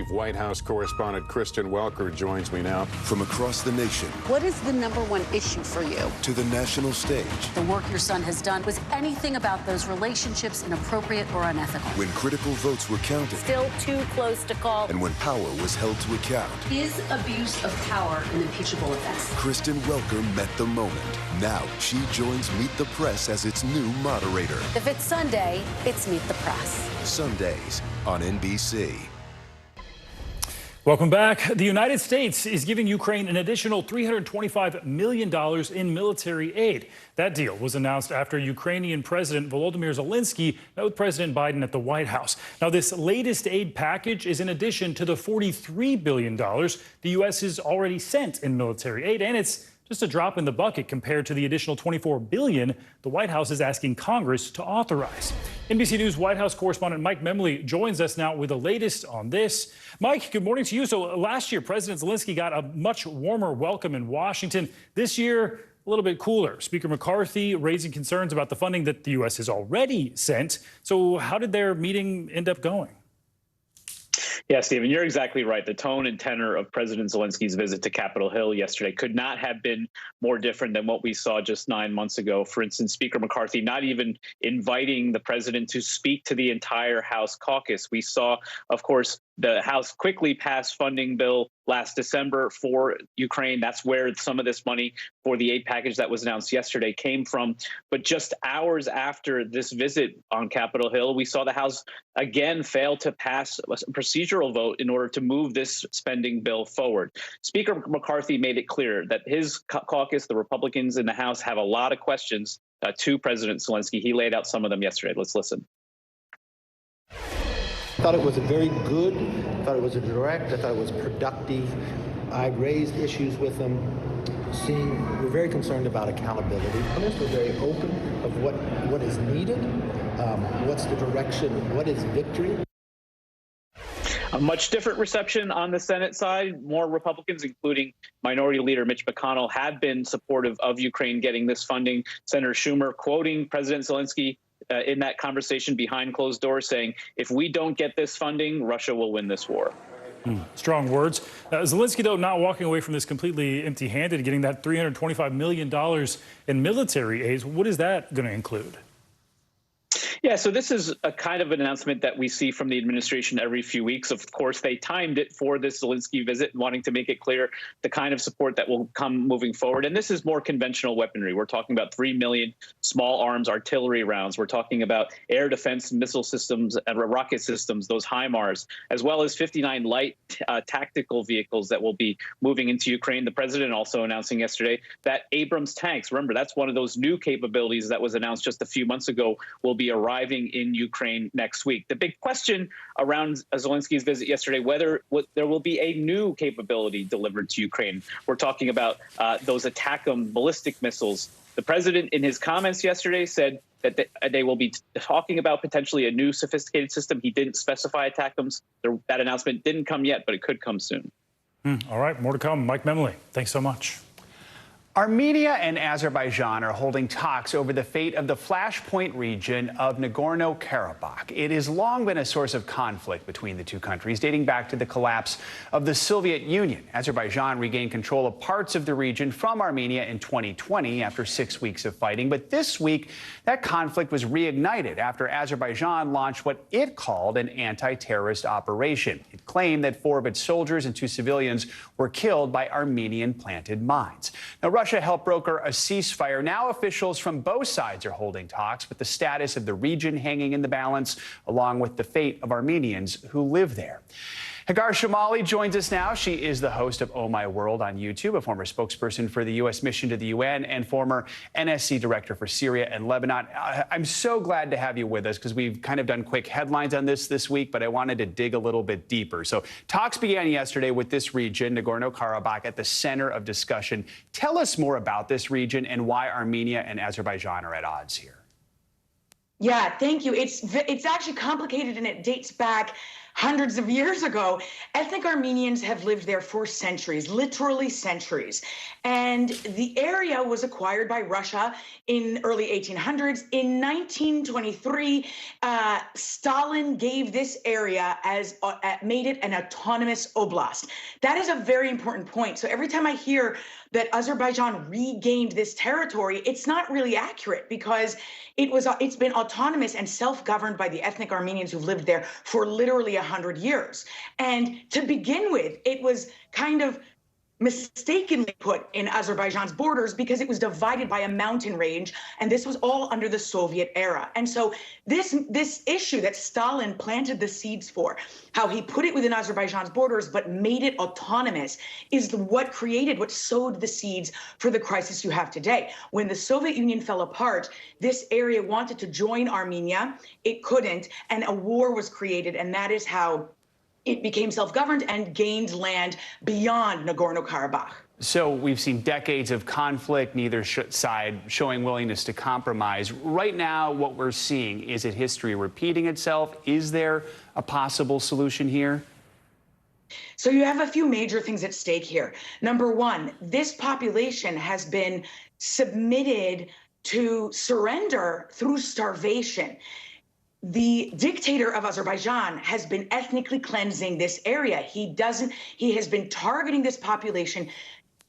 chief White House correspondent Kristen Welker joins me now. From across the nation. What is the #1 issue for you? To the national stage. The work your son has done. Was anything about those relationships inappropriate or unethical? When critical votes were counted. Still too close to call. And when power was held to account. Is abuse of power an impeachable offense? Kristen Welker met the moment. Now she joins Meet the Press as its new moderator. If it's Sunday, it's Meet the Press. Sundays on NBC. Welcome back. The United States is giving Ukraine an additional $325 million in military aid. That deal was announced after Ukrainian President Volodymyr Zelensky met with President Biden at the White House. Now, this latest aid package is in addition to the $43 billion the U.S. has already sent in military aid, and it's just a drop in the bucket compared to the additional $24 billion the White House is asking Congress to authorize. NBC News White House correspondent Mike Memley joins us now with the latest on this. Mike, good morning to you. So last year, President Zelensky got a much warmer welcome in Washington. This year, a little bit cooler. Speaker McCarthy raising concerns about the funding that the U.S. has already sent. So how did their meeting end up going? Yeah, Stephen, you're exactly right. The tone and tenor of President Zelensky's visit to Capitol Hill yesterday could not have been more different than what we saw just 9 months ago. For instance, Speaker McCarthy not even inviting the president to speak to the entire House caucus. We saw, of course, the House quickly passed funding bill last December for Ukraine. That's where some of this money for the aid package that was announced yesterday came from. But just hours after this visit on Capitol Hill, we saw the House again fail to pass a procedural vote in order to move this spending bill forward. Speaker McCarthy made it clear that his caucus, the Republicans in the House, have a lot of questions to President Zelensky. He laid out some of them yesterday. Let's listen. I thought it was a very good, I thought it was a direct, I thought it was productive. I raised issues with them. We're very concerned about accountability. We're very open of what is needed, what's the direction, what is victory. A much different reception on the Senate side. More Republicans, including Minority Leader Mitch McConnell, have been supportive of Ukraine getting this funding. Senator Schumer quoting President Zelensky in that conversation behind closed doors, saying, if we don't get this funding, Russia will win this war. Strong words. Zelensky, though, not walking away from this completely empty-handed, getting that $325 million in military aid. What is that going to include? Yeah, so this is a kind of an announcement that we see from the administration every few weeks. Of course, they timed it for this Zelensky visit, wanting to make it clear the kind of support that will come moving forward. And this is more conventional weaponry. We're talking about 3 million small arms artillery rounds. We're talking about air defense missile systems and rocket systems, those HIMARS, as well as 59 light tactical vehicles that will be moving into Ukraine. The president also announcing yesterday that Abrams tanks, remember, that's one of those new capabilities that was announced just a few months ago, will be arriving in Ukraine next week. The big question around Zelensky's visit yesterday, whether there will be a new capability delivered to Ukraine. We're talking about those ATACMS ballistic missiles. The president, in his comments yesterday, said that they will be talking about potentially a new sophisticated system. He didn't specify ATACMS. That announcement didn't come yet, but it could come soon. All right, more to come. Mike Memley, thanks so much. Armenia and Azerbaijan are holding talks over the fate of the flashpoint region of Nagorno-Karabakh. It has long been a source of conflict between the two countries, dating back to the collapse of the Soviet Union. Azerbaijan regained control of parts of the region from Armenia in 2020 after 6 weeks of fighting. But this week, that conflict was reignited after Azerbaijan launched what it called an anti-terrorist operation. It claimed that 4 of its soldiers and 2 civilians were killed by Armenian-planted mines. Now, Russia helped broker a ceasefire. Now officials from both sides are holding talks, with the status of the region hanging in the balance, along with the fate of Armenians who live there. Hagar Shamali joins us now. She is the host of Oh My World on YouTube, a former spokesperson for the U.S. mission to the UN and former NSC director for Syria and Lebanon. I'm so glad to have you with us because we've kind of done quick headlines on this week, but I wanted to dig a little bit deeper. So talks began yesterday with this region, Nagorno-Karabakh, at the center of discussion. Tell us more about this region and why Armenia and Azerbaijan are at odds here. Yeah, thank you. It's actually complicated, and it dates back hundreds of years ago. Ethnic Armenians have lived there for centuries, literally centuries. And the area was acquired by Russia in early 1800s. In 1923, Stalin gave this area made it an autonomous oblast. That is a very important point. So every time I hear that Azerbaijan regained this territory, it's not really accurate, because it's been autonomous and self-governed by the ethnic Armenians who've lived there for literally 100 years. And to begin with, it was kind of mistakenly put in Azerbaijan's borders because it was divided by a mountain range, and this was all under the Soviet era. And so this issue that Stalin planted the seeds for, how he put it within Azerbaijan's borders but made it autonomous, is what sowed the seeds for the crisis you have today. When the Soviet Union fell apart, this area wanted to join Armenia. It couldn't, and a war was created, and that is how it became self-governed and gained land beyond Nagorno-Karabakh. So we've seen decades of conflict, neither side showing willingness to compromise. Right now, what we're seeing, is it history repeating itself? Is there a possible solution here? So you have a few major things at stake here. Number one, this population has been submitted to surrender through starvation. The dictator of Azerbaijan has been ethnically cleansing this area. He has been targeting this population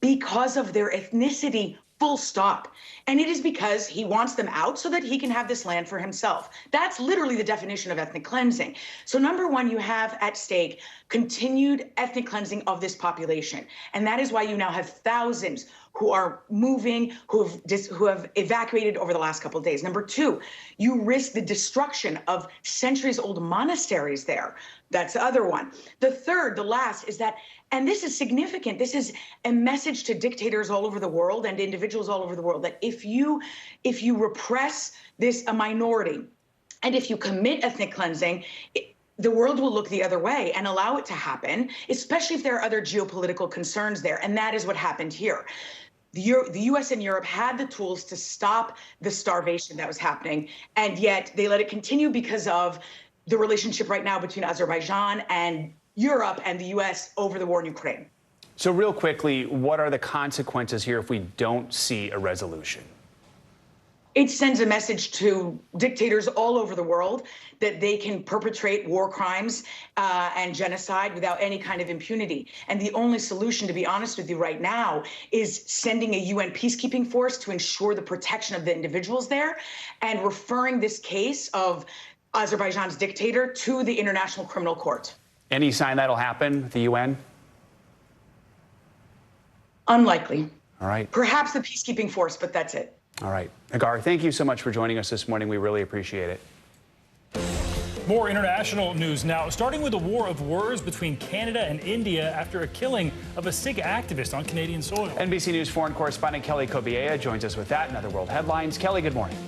because of their ethnicity, full stop. And it is because he wants them out so that he can have this land for himself. That's literally the definition of ethnic cleansing. So number one, you have at stake continued ethnic cleansing of this population. And that is why you now have thousands who are moving, who have evacuated over the last couple of days. Number two, you risk the destruction of centuries-old monasteries there. That's the other one. The third, the last, is that, and this is significant, this is a message to dictators all over the world and individuals all over the world, that if you repress a minority, and if you commit ethnic cleansing, the world will look the other way and allow it to happen, especially if there are other geopolitical concerns there. And that is what happened here. The U.S. and Europe had the tools to stop the starvation that was happening, and yet they let it continue because of the relationship right now between Azerbaijan and Europe and the U.S. over the war in Ukraine. So real quickly, what are the consequences here if we don't see a resolution? It sends a message to dictators all over the world that they can perpetrate war crimes and genocide without any kind of impunity. And the only solution, to be honest with you right now, is sending a UN peacekeeping force to ensure the protection of the individuals there, and referring this case of Azerbaijan's dictator to the International Criminal Court. Any sign that'll happen, the UN? Unlikely. All right. Perhaps the peacekeeping force, but that's it. All right. Agar, thank you so much for joining us this morning. We really appreciate it. More international news now, starting with a war of words between Canada and India after a killing of a Sikh activist on Canadian soil. NBC News foreign correspondent Kelly Kobiea joins us with that and other world headlines. Kelly, good morning.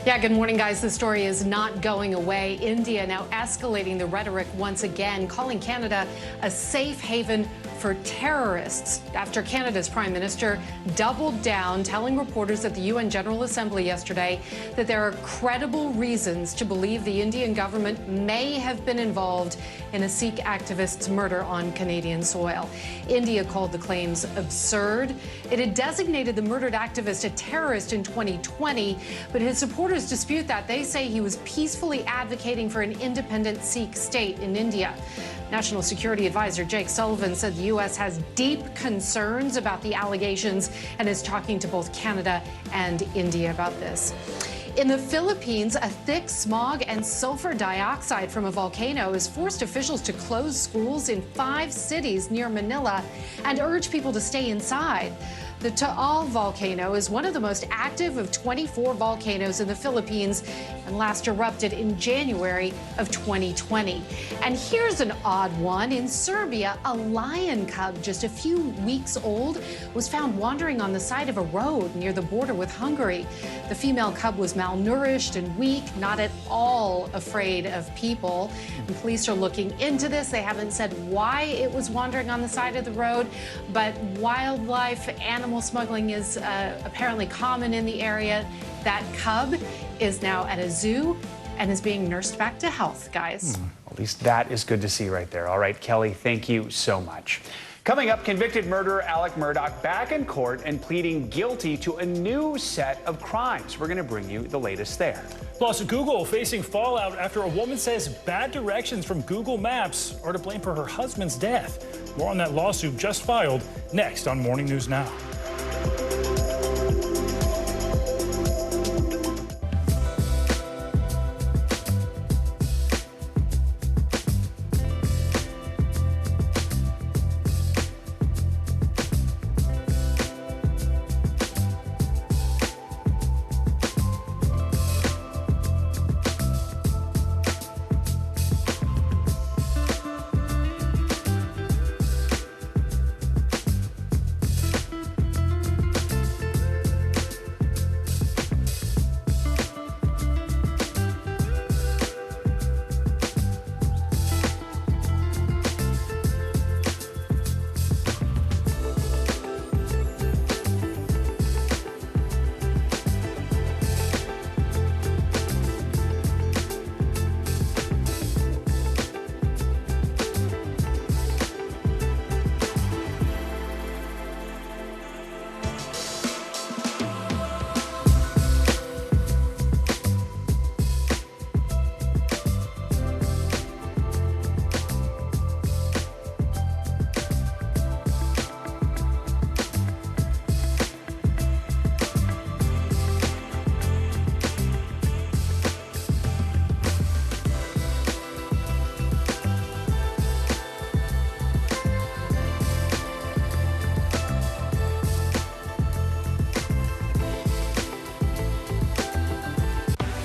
Yeah, good morning, guys. The story is not going away. India now escalating the rhetoric once again, calling Canada a safe haven for terrorists after Canada's prime minister doubled down, telling reporters at the UN General Assembly yesterday that there are credible reasons to believe the Indian government may have been involved in a Sikh activist's murder on Canadian soil. India called the claims absurd. It had designated the murdered activist a terrorist in 2020, but his supporters dispute that. They say he was peacefully advocating for an independent Sikh state in India. National Security Advisor Jake Sullivan said the U.S. has deep concerns about the allegations and is talking to both Canada and India about this. In the Philippines, a thick smog and sulfur dioxide from a volcano has forced officials to close schools in 5 cities near Manila and urge people to stay inside. The Taal volcano is one of the most active of 24 volcanoes in the Philippines and last erupted in January of 2020. And here's an odd one. In Serbia, a lion cub just a few weeks old was found wandering on the side of a road near the border with Hungary. The female cub was malnourished and weak, not at all afraid of people. And police are looking into this. They haven't said why it was wandering on the side of the road, but wildlife animal smuggling is apparently common in the area. That cub is now at a zoo and is being nursed back to health, guys. At least that is good to see right there. All right, Kelly, thank you so much. Coming up, convicted murderer Alec Murdaugh back in court and pleading guilty to a new set of crimes. We're going to bring you the latest there. Plus, Google facing fallout after a woman says bad directions from Google Maps are to blame for her husband's death. More on that lawsuit just filed next on Morning News Now.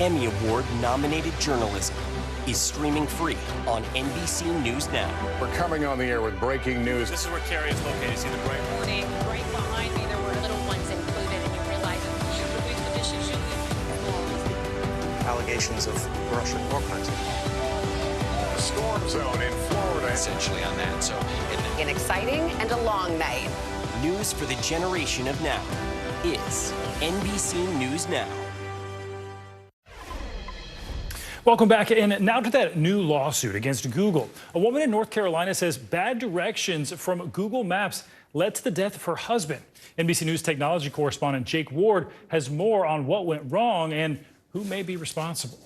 Emmy Award-nominated journalism is streaming free on NBC News Now. We're coming on the air with breaking news. This is where Carrie is located. See the bright morning. Right behind me, there were little ones included, and you realize that you produce the dishes you eat. Allegations of corruption, all kinds of. A storm zone in Florida. Essentially on that. So, an exciting and a long night. News for the generation of now is NBC News Now. Welcome back, and now to that new lawsuit against Google. A woman in North Carolina says bad directions from Google Maps led to the death of her husband. NBC News technology correspondent Jake Ward has more on what went wrong and who may be responsible.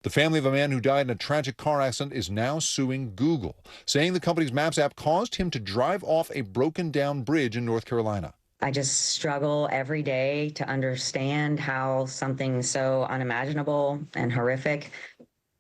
The family of a man who died in a tragic car accident is now suing Google, saying the company's Maps app caused him to drive off a broken-down bridge in North Carolina. I just struggle every day to understand how something so unimaginable and horrific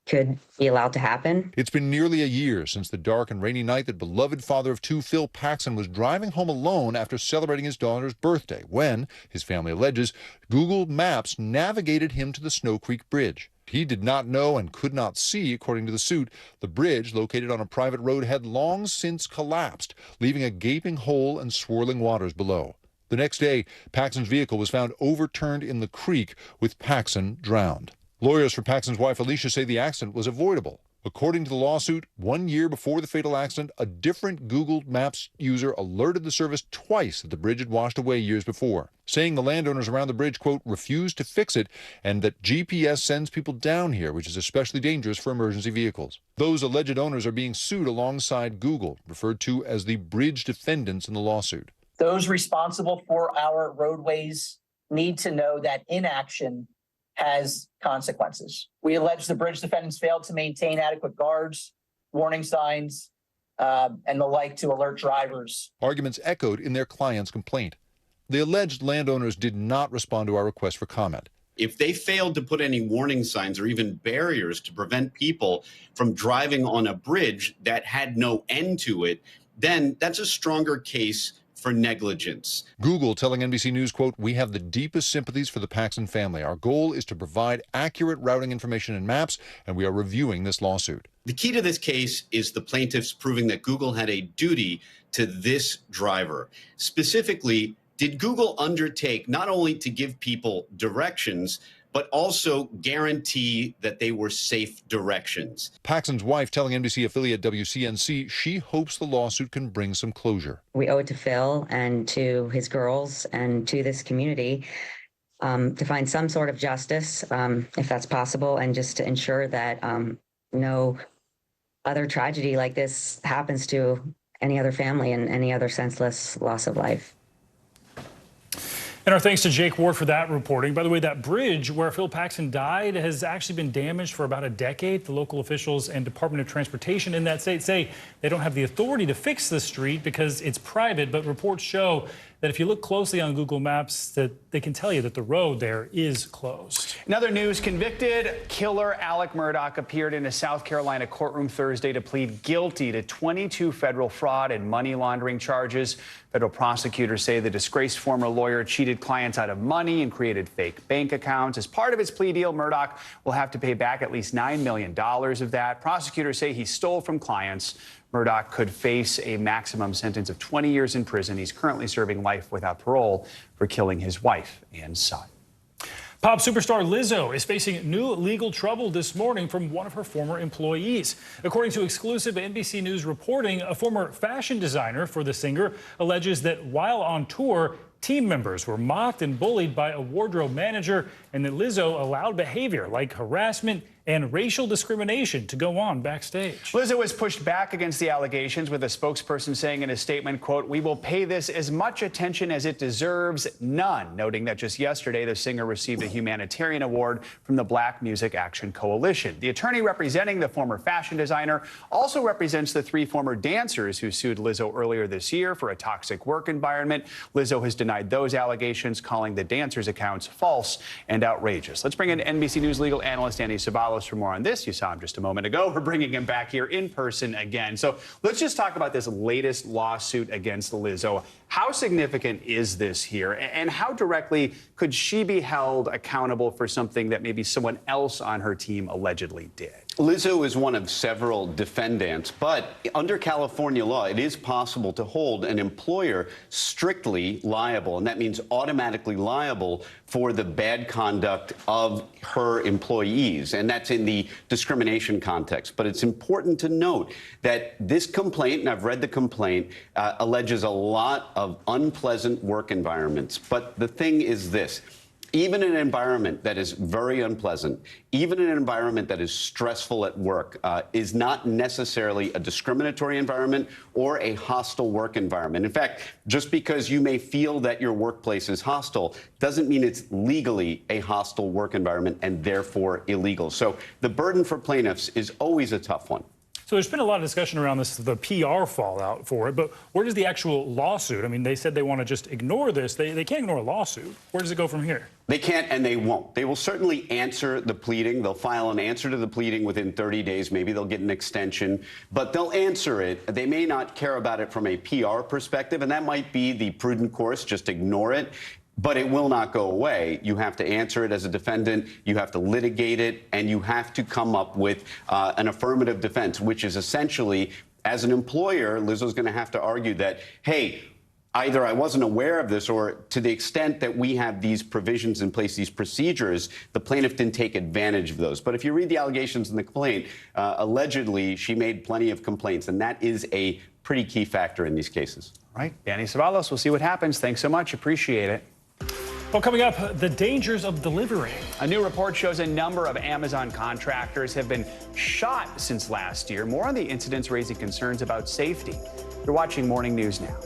could be allowed to happen. It's been nearly a year since the dark and rainy night that beloved father of two, Phil Paxson, was driving home alone after celebrating his daughter's birthday when, his family alleges, Google Maps navigated him to the Snow Creek Bridge. He did not know and could not see, according to the suit. The bridge, located on a private road, had long since collapsed, leaving a gaping hole and swirling waters below. The next day, Paxson's vehicle was found overturned in the creek, with Paxson drowned. Lawyers for Paxson's wife, Alicia, say the accident was avoidable. According to the lawsuit, 1 year before the fatal accident, a different Google Maps user alerted the service twice that the bridge had washed away years before, saying the landowners around the bridge, quote, refused to fix it and that GPS sends people down here, which is especially dangerous for emergency vehicles. Those alleged owners are being sued alongside Google, referred to as the bridge defendants in the lawsuit. Those responsible for our roadways need to know that inaction has consequences. We allege the bridge defendants failed to maintain adequate guards, warning signs, and the like to alert drivers. Arguments echoed in their client's complaint. The alleged landowners did not respond to our request for comment. If they failed to put any warning signs or even barriers to prevent people from driving on a bridge that had no end to it, then that's a stronger case for negligence. Google telling NBC News, quote, we have the deepest sympathies for the Paxson family. Our goal is to provide accurate routing information in maps, and we are reviewing this lawsuit. The key to this case is the plaintiffs proving that Google had a duty to this driver. Specifically, did Google undertake not only to give people directions, but also guarantee that they were safe directions? Paxson's wife telling NBC affiliate WCNC she hopes the lawsuit can bring some closure. We owe it to Phil and to his girls and to this community to find some sort of justice, if that's possible, and just to ensure that no other tragedy like this happens to any other family and any other senseless loss of life. And our thanks to Jake Ward for that reporting. By the way, that bridge where Phil Paxson died has actually been damaged for about a decade. The local officials and Department of Transportation in that state say they don't have the authority to fix the street because it's private, but reports show that if you look closely on Google Maps, that they can tell you that the road there is closed. In other news, convicted killer Alec Murdaugh appeared in a South Carolina courtroom Thursday to plead guilty to 22 federal fraud and money laundering charges. Federal prosecutors say the disgraced former lawyer cheated clients out of money and created fake bank accounts. As part of his plea deal, Murdaugh will have to pay back at least $9 million of that. Prosecutors say he stole from clients. Murdaugh could face a maximum sentence of 20 years in prison. He's currently serving life without parole for killing his wife and son. Pop superstar Lizzo is facing new legal trouble this morning from one of her former employees. According to exclusive NBC News reporting, a former fashion designer for the singer alleges that while on tour, team members were mocked and bullied by a wardrobe manager, and that Lizzo allowed behavior like harassment and racial discrimination to go on backstage. Lizzo has pushed back against the allegations, with a spokesperson saying in a statement, quote, "We will pay this as much attention as it deserves, none," noting that just yesterday the singer received a humanitarian award from the Black Music Action Coalition. The attorney representing the former fashion designer also represents the 3 former dancers who sued Lizzo earlier this year for a toxic work environment. Lizzo has denied those allegations, calling the dancers' accounts false and outrageous. Let's bring in NBC News legal analyst Andy Sabalos for more on this. You saw him just a moment ago. We're bringing him back here in person again. So let's just talk about this latest lawsuit against Lizzo. How significant is this here, and how directly could she be held accountable for something that maybe someone else on her team allegedly did? Lizzo is one of several defendants, but under California law, it is possible to hold an employer strictly liable, and that means automatically liable for the bad conduct of her employees, and that's in the discrimination context. But it's important to note that this complaint, and I've read the complaint, alleges a lot of unpleasant work environments. But the thing is this: even an environment that is very unpleasant, even an environment that is stressful at work, is not necessarily a discriminatory environment or a hostile work environment. In fact, just because you may feel that your workplace is hostile doesn't mean it's legally a hostile work environment and therefore illegal. So the burden for plaintiffs is always a tough one. So there's been a lot of discussion around this, the PR fallout for it, but where does the actual lawsuit? I mean, they said they want to just ignore this. They can't ignore a lawsuit. Where does it go from here? They can't, and they won't. They will certainly answer the pleading. They'll file an answer to the pleading within 30 days. Maybe they'll get an extension, but they'll answer it. They may not care about it from a PR perspective, and that might be the prudent course, just ignore it. But it will not go away. You have to answer it as a defendant, you have to litigate it, and you have to come up with an affirmative defense, which is essentially, as an employer, Lizzo's going to have to argue that, hey, either I wasn't aware of this, or to the extent that we have these provisions in place, these procedures, the plaintiff didn't take advantage of those. But if you read the allegations in the complaint, allegedly she made plenty of complaints, and that is a pretty key factor in these cases. All right, Danny Savalos, we'll see what happens. Thanks so much. Appreciate it. Well, coming up, the dangers of delivering. A new report shows a number of Amazon contractors have been shot since last year. More on the incidents raising concerns about safety. You're watching Morning News Now.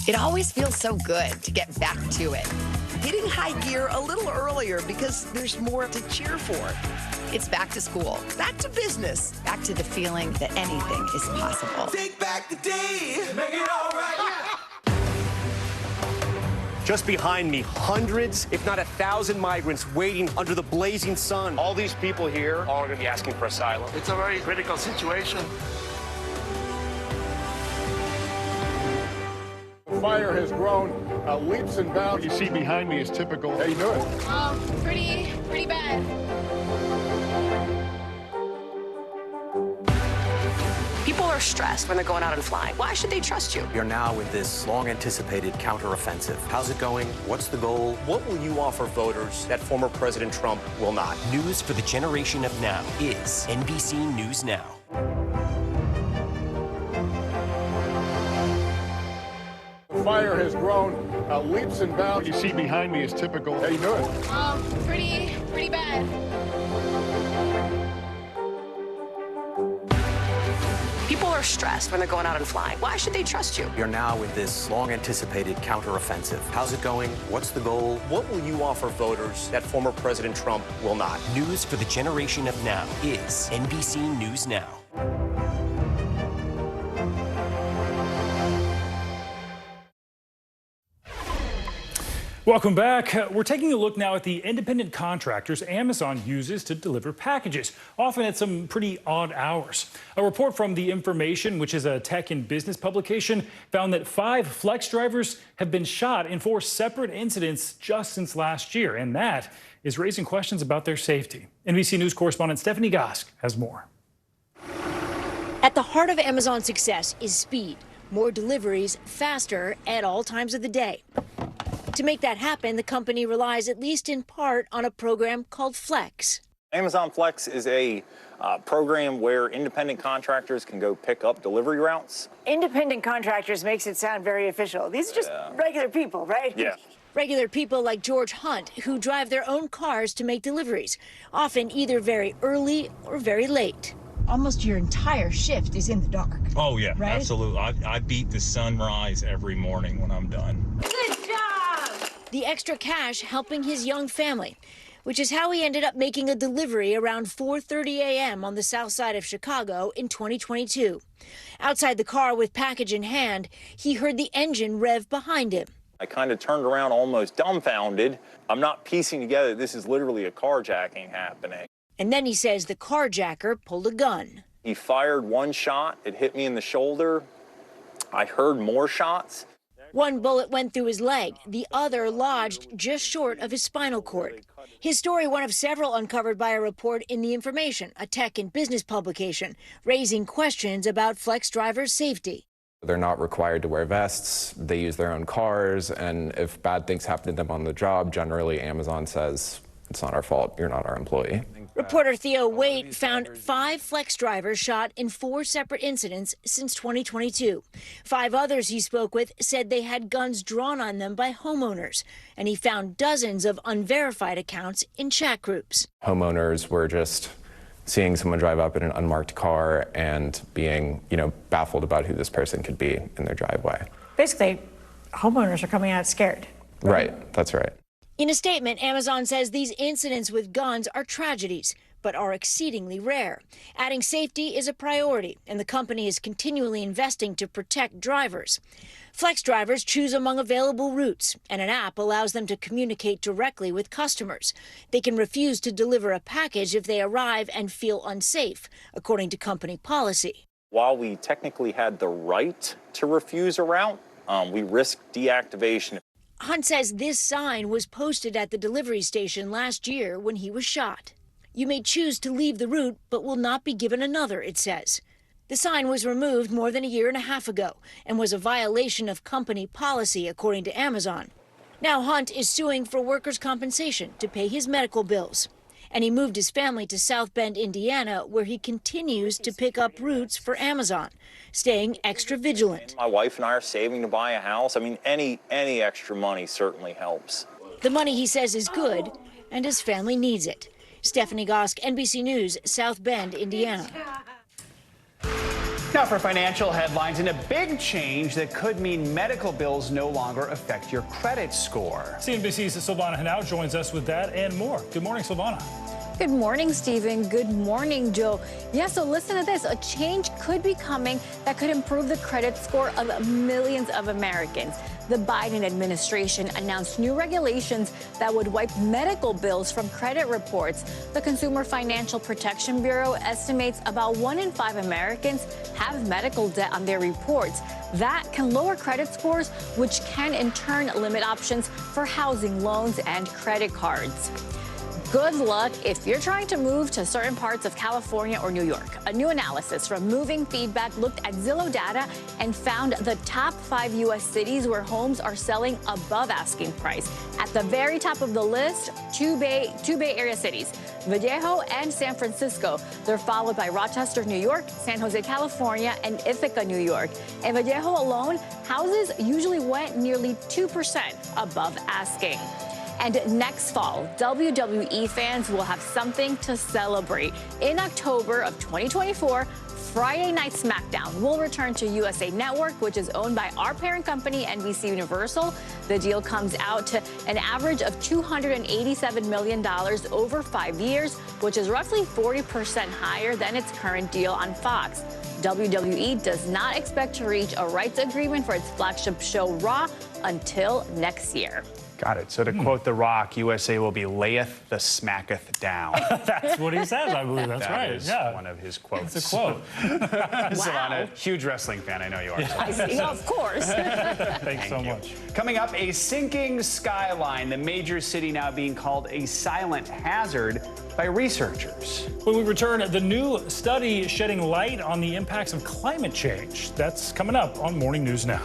It always feels so good to get back to it. Hitting high gear a little earlier because there's more to cheer for. It's back to school, back to business, back to the feeling that anything is possible. Take back the day, make it all right. Just behind me, hundreds, if not 1,000 migrants waiting under the blazing sun. All these people here are going to be asking for asylum. It's a very critical situation. The fire has grown leaps and bounds. You see behind me is typical. How you doing? Pretty bad. People are stressed when they're going out and flying. Why should they trust you? You're now in this long-anticipated counteroffensive. How's it going? What's the goal? What will you offer voters that former President Trump will not? News for the generation of now is NBC News Now. The fire has grown leaps and bounds. You see behind me is typical. How you doing? Pretty bad. People are stressed when they're going out and flying. Why should they trust you? You're now in this long-anticipated counteroffensive. How's it going? What's the goal? What will you offer voters that former President Trump will not? News for the generation of now is NBC News Now. Welcome back. We're taking a look now at the independent contractors Amazon uses to deliver packages, often at some pretty odd hours. A report from The Information, which is a tech and business publication, found that 5 flex drivers have been shot in 4 separate incidents just since last year, and that is raising questions about their safety. NBC News correspondent Stephanie Gosk has more. At the heart of Amazon's success is speed. More deliveries, faster, at all times of the day. To make that happen, the company relies, at least in part, on a program called Flex. Amazon Flex is a program where independent contractors can go pick up delivery routes. Independent contractors makes it sound very official. These are just regular people, right? Yeah. Regular people like George Hunt, who drive their own cars to make deliveries, often either very early or very late. Almost your entire shift is in the dark. Oh, yeah, right? Absolutely. I beat the sunrise every morning when I'm done. Good job! The extra cash helping his young family, which is how he ended up making a delivery around 4:30 a.m. on the south side of Chicago in 2022. Outside the car with package in hand, he heard the engine rev behind him. I kind of turned around almost dumbfounded. I'm not piecing together this is literally a carjacking happening. And then he says the carjacker pulled a gun. He fired one shot. It hit me in the shoulder. I heard more shots. One bullet went through his leg. The other lodged just short of his spinal cord. His story, one of several uncovered by a report in The Information, a tech and business publication, raising questions about flex drivers' safety. They're not required to wear vests. They use their own cars. And if bad things happen to them on the job, generally Amazon says, it's not our fault. You're not our employee. Reporter Theo Waite found 5 flex drivers shot in 4 separate incidents since 2022. 5 others he spoke with said they had guns drawn on them by homeowners, and he found dozens of unverified accounts in chat groups. Homeowners were just seeing someone drive up in an unmarked car and being, baffled about who this person could be in their driveway. Basically, homeowners are coming out scared. Right, that's right. In a statement, Amazon says these incidents with guns are tragedies, but are exceedingly rare. Adding safety is a priority, and the company is continually investing to protect drivers. Flex drivers choose among available routes, and an app allows them to communicate directly with customers. They can refuse to deliver a package if they arrive and feel unsafe, according to company policy. While we technically had the right to refuse a route, we risked deactivation. Hunt says this sign was posted at the delivery station last year when he was shot. You may choose to leave the route, but will not be given another, it says. The sign was removed more than a year and a half ago and was a violation of company policy, according to Amazon. Now Hunt is suing for workers' compensation to pay his medical bills. And he moved his family to South Bend, Indiana, where he continues to pick up routes for Amazon, staying extra vigilant. My wife and I are saving to buy a house. I mean, any extra money certainly helps. The money, he says, is good, and his family needs it. Stephanie Gosk, NBC News, South Bend, Indiana. Now for financial headlines and a big change that could mean medical bills no longer affect your credit score. CNBC's Silvana Henao joins us with that and more. Good morning, Silvana. Good morning, Stephen. Good morning, Joe. Yeah, so listen to this. A change could be coming that could improve the credit score of millions of Americans. The Biden administration announced new regulations that would wipe medical bills from credit reports. The Consumer Financial Protection Bureau estimates about 1 in 5 Americans have medical debt on their reports. That can lower credit scores, which can in turn limit options for housing loans and credit cards. Good luck if you're trying to move to certain parts of California or New York. A new analysis from Moving Feedback looked at Zillow data and found the top 5 U.S. cities where homes are selling above asking price. At the very top of the list, two Bay Area cities, Vallejo and San Francisco. They're followed by Rochester, New York, San Jose, California, and Ithaca, New York. In Vallejo alone, houses usually went nearly 2% above asking. And next fall, WWE fans will have something to celebrate. In October of 2024, Friday Night SmackDown will return to USA Network, which is owned by our parent company, NBC Universal. The deal comes out to an average of $287 million over 5 years, which is roughly 40% higher than its current deal on Fox. WWE does not expect to reach a rights agreement for its flagship show, Raw, until next year. Got it. So to quote The Rock, USA will be layeth the smacketh down. That's what he says, I believe. That's right. That is one of his quotes. It's a quote. Silvana, huge wrestling fan. I know you are. Yeah, of course. Thanks so much. Coming up, a sinking skyline, the major city now being called a silent hazard by researchers. When we return, the new study shedding light on the impacts of climate change. That's coming up on Morning News Now.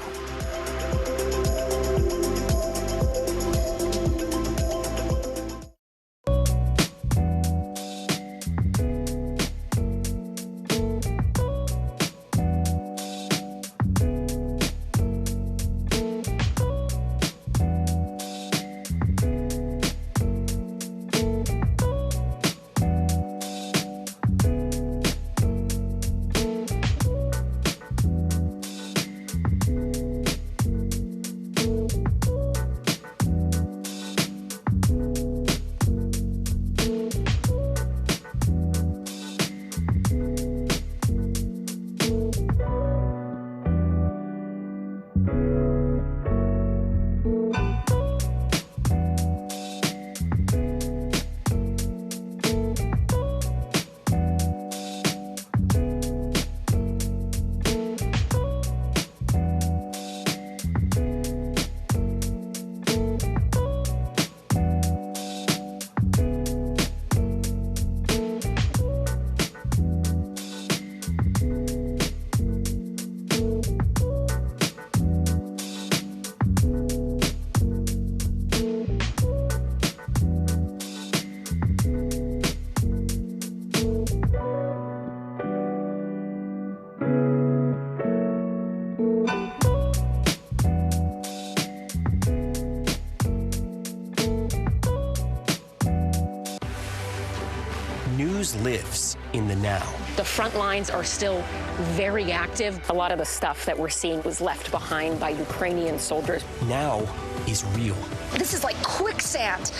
News lives in the now. The front lines are still very active. A lot of the stuff that we're seeing was left behind by Ukrainian soldiers. Now is real. This is like quicksand,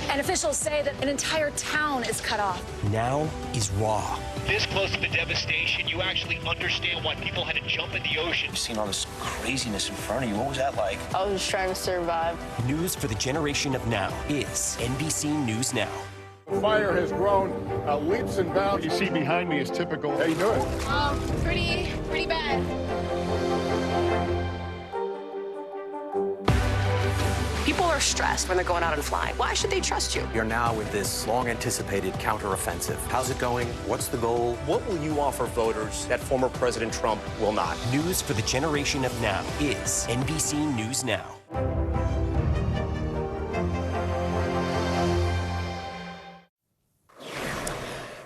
and officials say that an entire town is cut off. Now is raw. This close to the devastation, you actually understand why people had to jump in the ocean. You've seen all this craziness in front of you. What was that like? I was just trying to survive. News for the generation of now is NBC News Now. The fire has grown leaps and bounds. You see behind me is typical. How you doing? Pretty bad. People are stressed when they're going out and flying. Why should they trust you? You're now with this long-anticipated counteroffensive. How's it going? What's the goal? What will you offer voters that former President Trump will not? News for the generation of now is NBC News Now.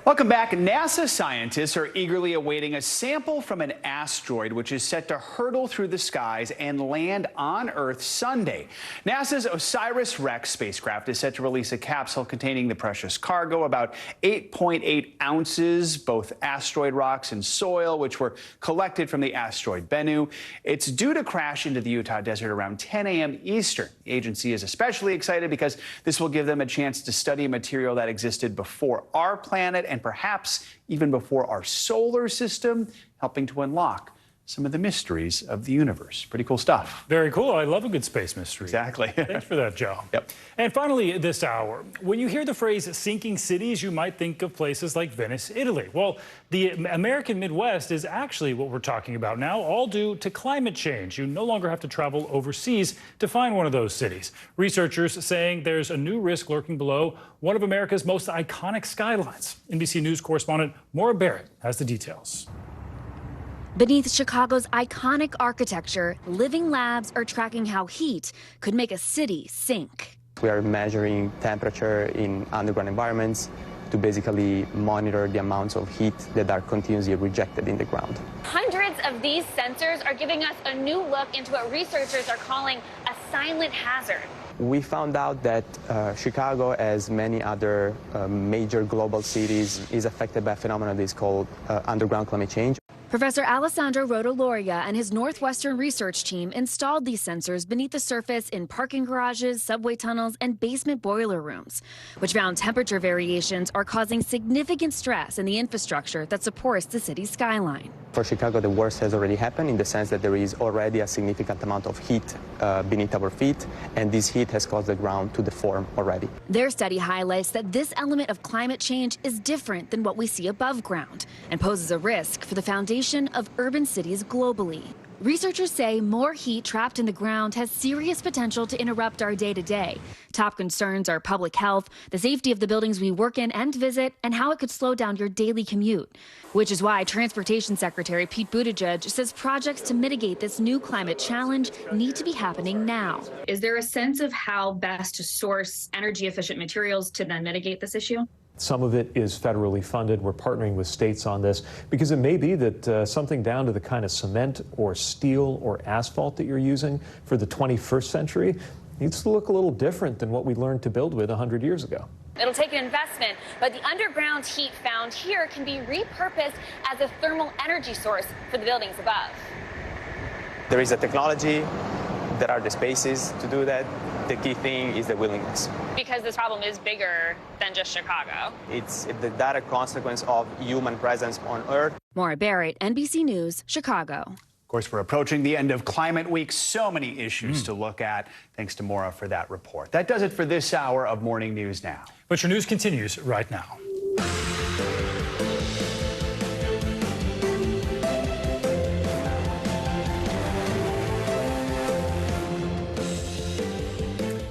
Welcome back. NASA scientists are eagerly awaiting a sample from an asteroid which is set to hurtle through the skies and land on Earth Sunday. NASA's OSIRIS-REx spacecraft is set to release a capsule containing the precious cargo, about 8.8 ounces, both asteroid rocks and soil, which were collected from the asteroid Bennu. It's due to crash into the Utah desert around 10 a.m. Eastern. The agency is especially excited because this will give them a chance to study material that existed before our planet and perhaps even before our solar system, helping to unlock some of the mysteries of the universe. Pretty cool stuff. Very cool. I love a good space mystery. Exactly. Thanks for that, Joe. Yep. And finally, this hour, when you hear the phrase sinking cities, you might think of places like Venice, Italy. Well, the American Midwest is actually what we're talking about now, all due to climate change. You no longer have to travel overseas to find one of those cities. Researchers saying there's a new risk lurking below one of America's most iconic skylines. NBC News correspondent Maura Barrett has the details. Beneath Chicago's iconic architecture, living labs are tracking how heat could make a city sink. We are measuring temperature in underground environments to basically monitor the amounts of heat that are continuously rejected in the ground. Hundreds of these sensors are giving us a new look into what researchers are calling a silent hazard. We found out that Chicago, as many other major global cities, is affected by a phenomenon that is called underground climate change. Professor Alessandro Rodoloria and his Northwestern research team installed these sensors beneath the surface in parking garages, subway tunnels, and basement boiler rooms, which found temperature variations are causing significant stress in the infrastructure that supports the city's skyline. For Chicago, the worst has already happened in the sense that there is already a significant amount of heat beneath our feet, and this heat has caused the ground to deform already. Their study highlights that this element of climate change is different than what we see above ground and poses a risk for the foundation of urban cities globally. Researchers say more heat trapped in the ground has serious potential to interrupt our day-to-day. Top concerns are public health, the safety of the buildings we work in and visit, and how it could slow down your daily commute. Which is why Transportation Secretary Pete Buttigieg says projects to mitigate this new climate challenge need to be happening now. Is there a sense of how best to source energy-efficient materials to then mitigate this issue? Some of it is federally funded. We're partnering with states on this because it may be that something down to the kind of cement or steel or asphalt that you're using for the 21st century needs to look a little different than what we learned to build with 100 years ago. It'll take an investment, but the underground heat found here can be repurposed as a thermal energy source for the buildings above. There is a technology, there are the spaces to do that. The key thing is the willingness. Because this problem is bigger than just Chicago. It's the direct consequence of human presence on Earth. Maura Barrett, NBC News, Chicago. Of course, we're approaching the end of Climate Week. So many issues to look at. Thanks to Maura for that report. That does it for this hour of Morning News Now. But your news continues right now.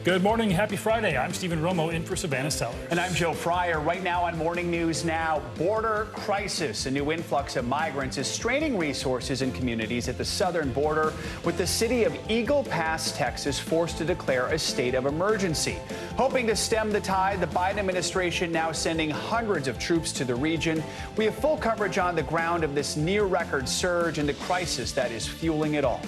Good morning. Happy Friday. I'm Stephen Romo in for Savannah Sellers. And I'm Joe Fryer. Right now on Morning News Now, border crisis. A new influx of migrants is straining resources in communities at the southern border, with the city of Eagle Pass, Texas, forced to declare a state of emergency. Hoping to stem the tide, the Biden administration now sending hundreds of troops to the region. We have full coverage on the ground of this near-record surge and the crisis that is fueling it all.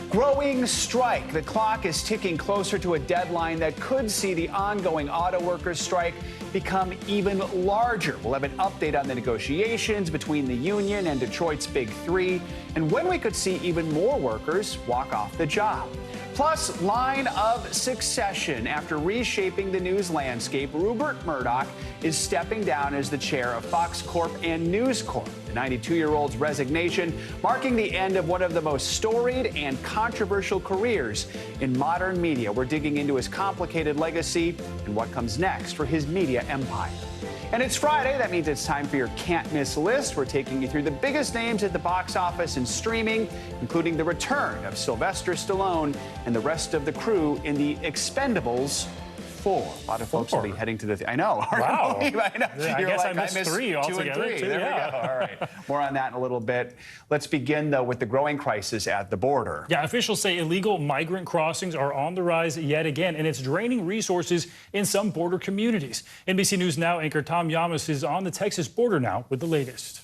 Growing strike. The clock is ticking closer to a deadline that could see the ongoing auto workers strike become even larger. We'll have an update on the negotiations between the union and Detroit's Big Three, and when we could see even more workers walk off the job. Plus, line of succession. After reshaping the news landscape, Rupert Murdoch is stepping down as the chair of Fox Corp and News Corp. The 92-year-old's resignation marking the end of one of the most storied and controversial careers in modern media. We're digging into his complicated legacy and what comes next for his media empire. And it's Friday. That means it's time for your can't miss list. We're taking you through the biggest names at the box office and streaming, including the return of Sylvester Stallone and the rest of the crew in the Expendables 4. A lot of folks will be heading to the... I know. Wow. I know. Yeah, I guess I missed 3 altogether. 2 and 3. Too, There we go. All right. More on that in a little bit. Let's begin, though, with the growing crisis at the border. Yeah, officials say illegal migrant crossings are on the rise yet again, and it's draining resources in some border communities. NBC News Now anchor Tom Llamas is on the Texas border now with the latest.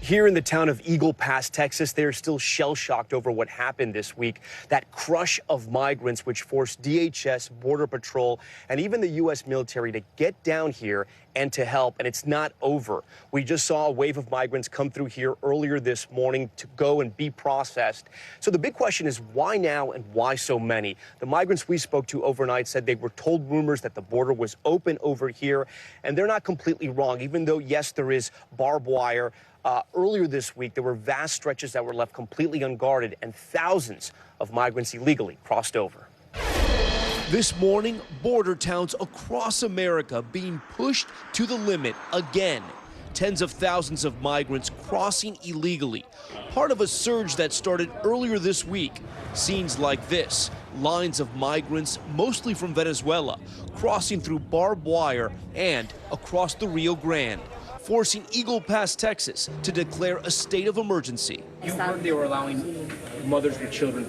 Here in the town of Eagle Pass, Texas, they're still shell-shocked over what happened this week. That crush of migrants which forced DHS, Border Patrol, and even the U.S. military to get down here and to help, and it's not over. We just saw a wave of migrants come through here earlier this morning to go and be processed. So the big question is why now and why so many? The migrants we spoke to overnight said they were told rumors that the border was open over here, and they're not completely wrong, even though, yes, there is barbed wire. Earlier this week, there were vast stretches that were left completely unguarded, and thousands of migrants illegally crossed over. This morning, border towns across America being pushed to the limit again. Tens of thousands of migrants crossing illegally, part of a surge that started earlier this week. Scenes like this, lines of migrants, mostly from Venezuela, crossing through barbed wire and across the Rio Grande, forcing Eagle Pass, Texas, to declare a state of emergency. You heard they were allowing mothers with children.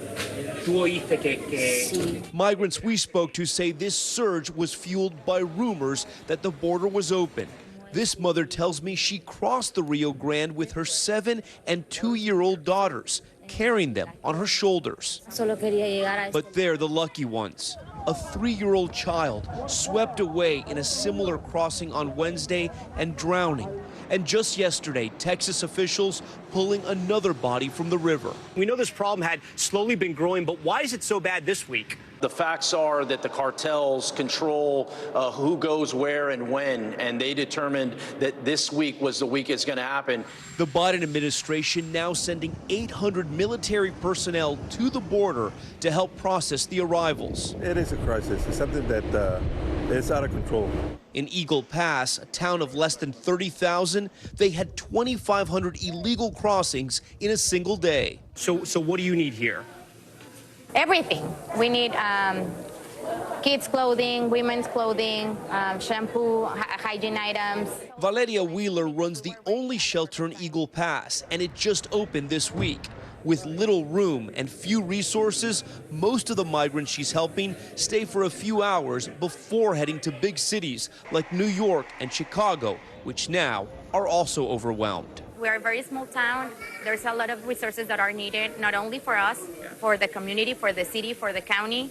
Migrants we spoke to say this surge was fueled by rumors that the border was open. This mother tells me she crossed the Rio Grande with her 7- and 2-year-old daughters, carrying them on her shoulders. But they're the lucky ones. A 3-year-old child swept away in a similar crossing on Wednesday and drowning. And just yesterday, Texas officials pulling another body from the river. We know this problem had slowly been growing, but why is it so bad this week? The facts are that the cartels control who goes where and when, and they determined that this week was the week it's going to happen. The Biden administration now sending 800 military personnel to the border to help process the arrivals. It is a crisis. It's something that is out of control. In Eagle Pass, a town of less than 30,000, they had 2,500 illegal crossings in a single day. So what do you need here? Everything. We need kids' clothing, women's clothing, shampoo, hygiene items. Valeria Wheeler runs the only shelter in Eagle Pass, and it just opened this week. With little room and few resources, most of the migrants she's helping stay for a few hours before heading to big cities like New York and Chicago, which now are also overwhelmed. We're a very small town. There's a lot of resources that are needed, not only for us, for the community, for the city, for the county.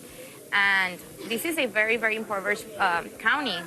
And this is a very, very impoverished county.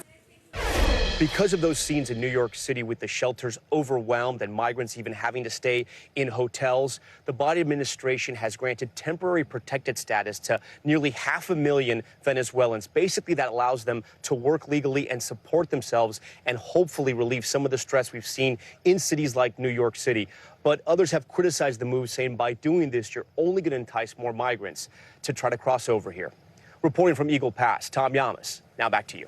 Because of those scenes in New York City with the shelters overwhelmed and migrants even having to stay in hotels, the Biden administration has granted temporary protected status to nearly 500,000 Venezuelans. Basically, that allows them to work legally and support themselves and hopefully relieve some of the stress we've seen in cities like New York City. But others have criticized the move, saying by doing this, you're only going to entice more migrants to try to cross over here. Reporting from Eagle Pass, Tom Llamas. Now back to you.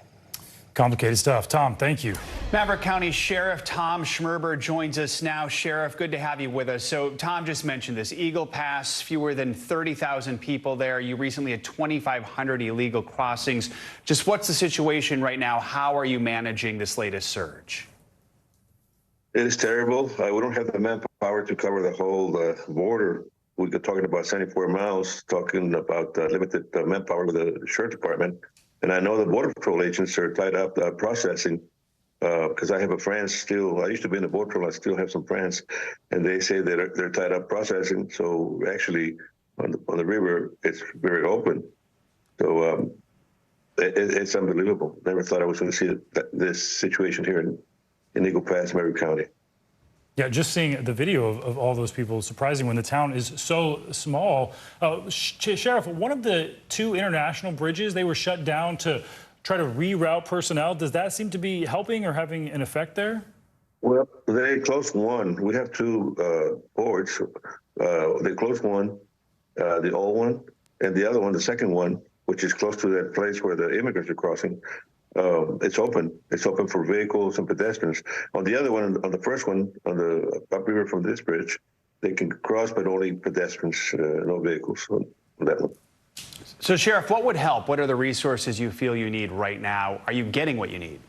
Complicated stuff. Tom, thank you. Maverick County Sheriff Tom Schmerber joins us now. Sheriff, good to have you with us. So Tom just mentioned this. Eagle Pass, fewer than 30,000 people there. You recently had 2,500 illegal crossings. Just what's the situation right now? How are you managing this latest surge? It is terrible. We don't have the manpower to cover the whole border. We're talking about 74 miles, talking about limited manpower with the Sheriff Department. And I know the Border Patrol agents are tied up processing because I have a friend still. I used to be in the Border Patrol. I still have some friends, and they say that they're tied up processing. So actually, on the river, it's very open. So it's unbelievable. Never thought I was going to see this situation here in Eagle Pass, Maverick County. Yeah, just seeing the video of all those people, surprising when the town is so small. Sheriff, one of the 2 international bridges, they were shut down to try to reroute personnel. Does that seem to be helping or having an effect there? Well, they closed one. We have 2 ports. They closed one, the old one, and the other one, the second one, which is close to that place where the immigrants are crossing. It's open. It's open for vehicles and pedestrians. On the other one, on the first one, on the upriver from this bridge, they can cross, but only pedestrians, no vehicles on that one. So, Sheriff, what would help? What are the resources you feel you need right now? Are you getting what you need?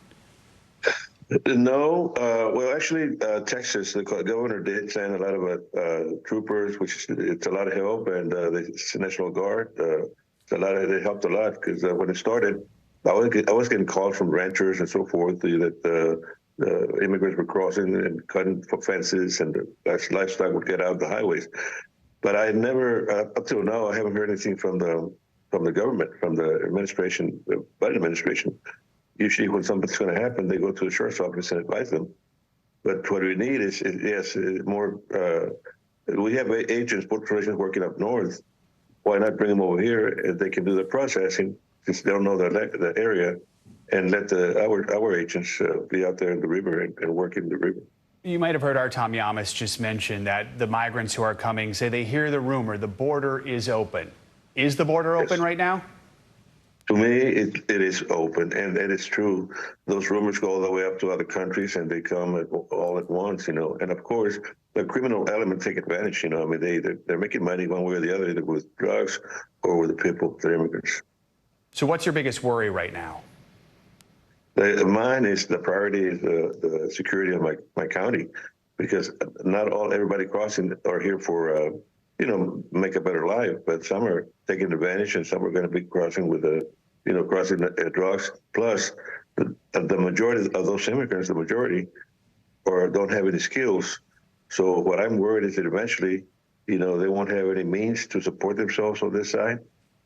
No. Well, actually, Texas, the governor did send a lot of troopers, which it's a lot of help, and the National Guard. They helped a lot because when it started, I was getting calls from ranchers and so forth that immigrants were crossing and cutting fences, and livestock would get out of the highways. But I never, up till now, I haven't heard anything from the government, from the administration, the Biden administration. Usually when something's going to happen, they go to the sheriff's office and advise them. But what we need is more, we have agents, border agents working up north. Why not bring them over here and they can do the processing since they don't know the area, and let our agents be out there in the river and work in the river. You might have heard our Tom Yamas just mention that the migrants who are coming say they hear the rumor the border is open. Is the border open right now? To me, it is open, and it is true. Those rumors go all the way up to other countries, and they come all at once, And of course, the criminal element take advantage, I mean, they're making money one way or the other, either with drugs or with the people, the immigrants. So what's your biggest worry right now? Mine is the priority is the security of my county, because not everybody crossing are here for, make a better life, but some are taking advantage and some are going to be crossing with crossing drugs. Plus, the majority of those immigrants, don't have any skills. So what I'm worried is that eventually, they won't have any means to support themselves on this side.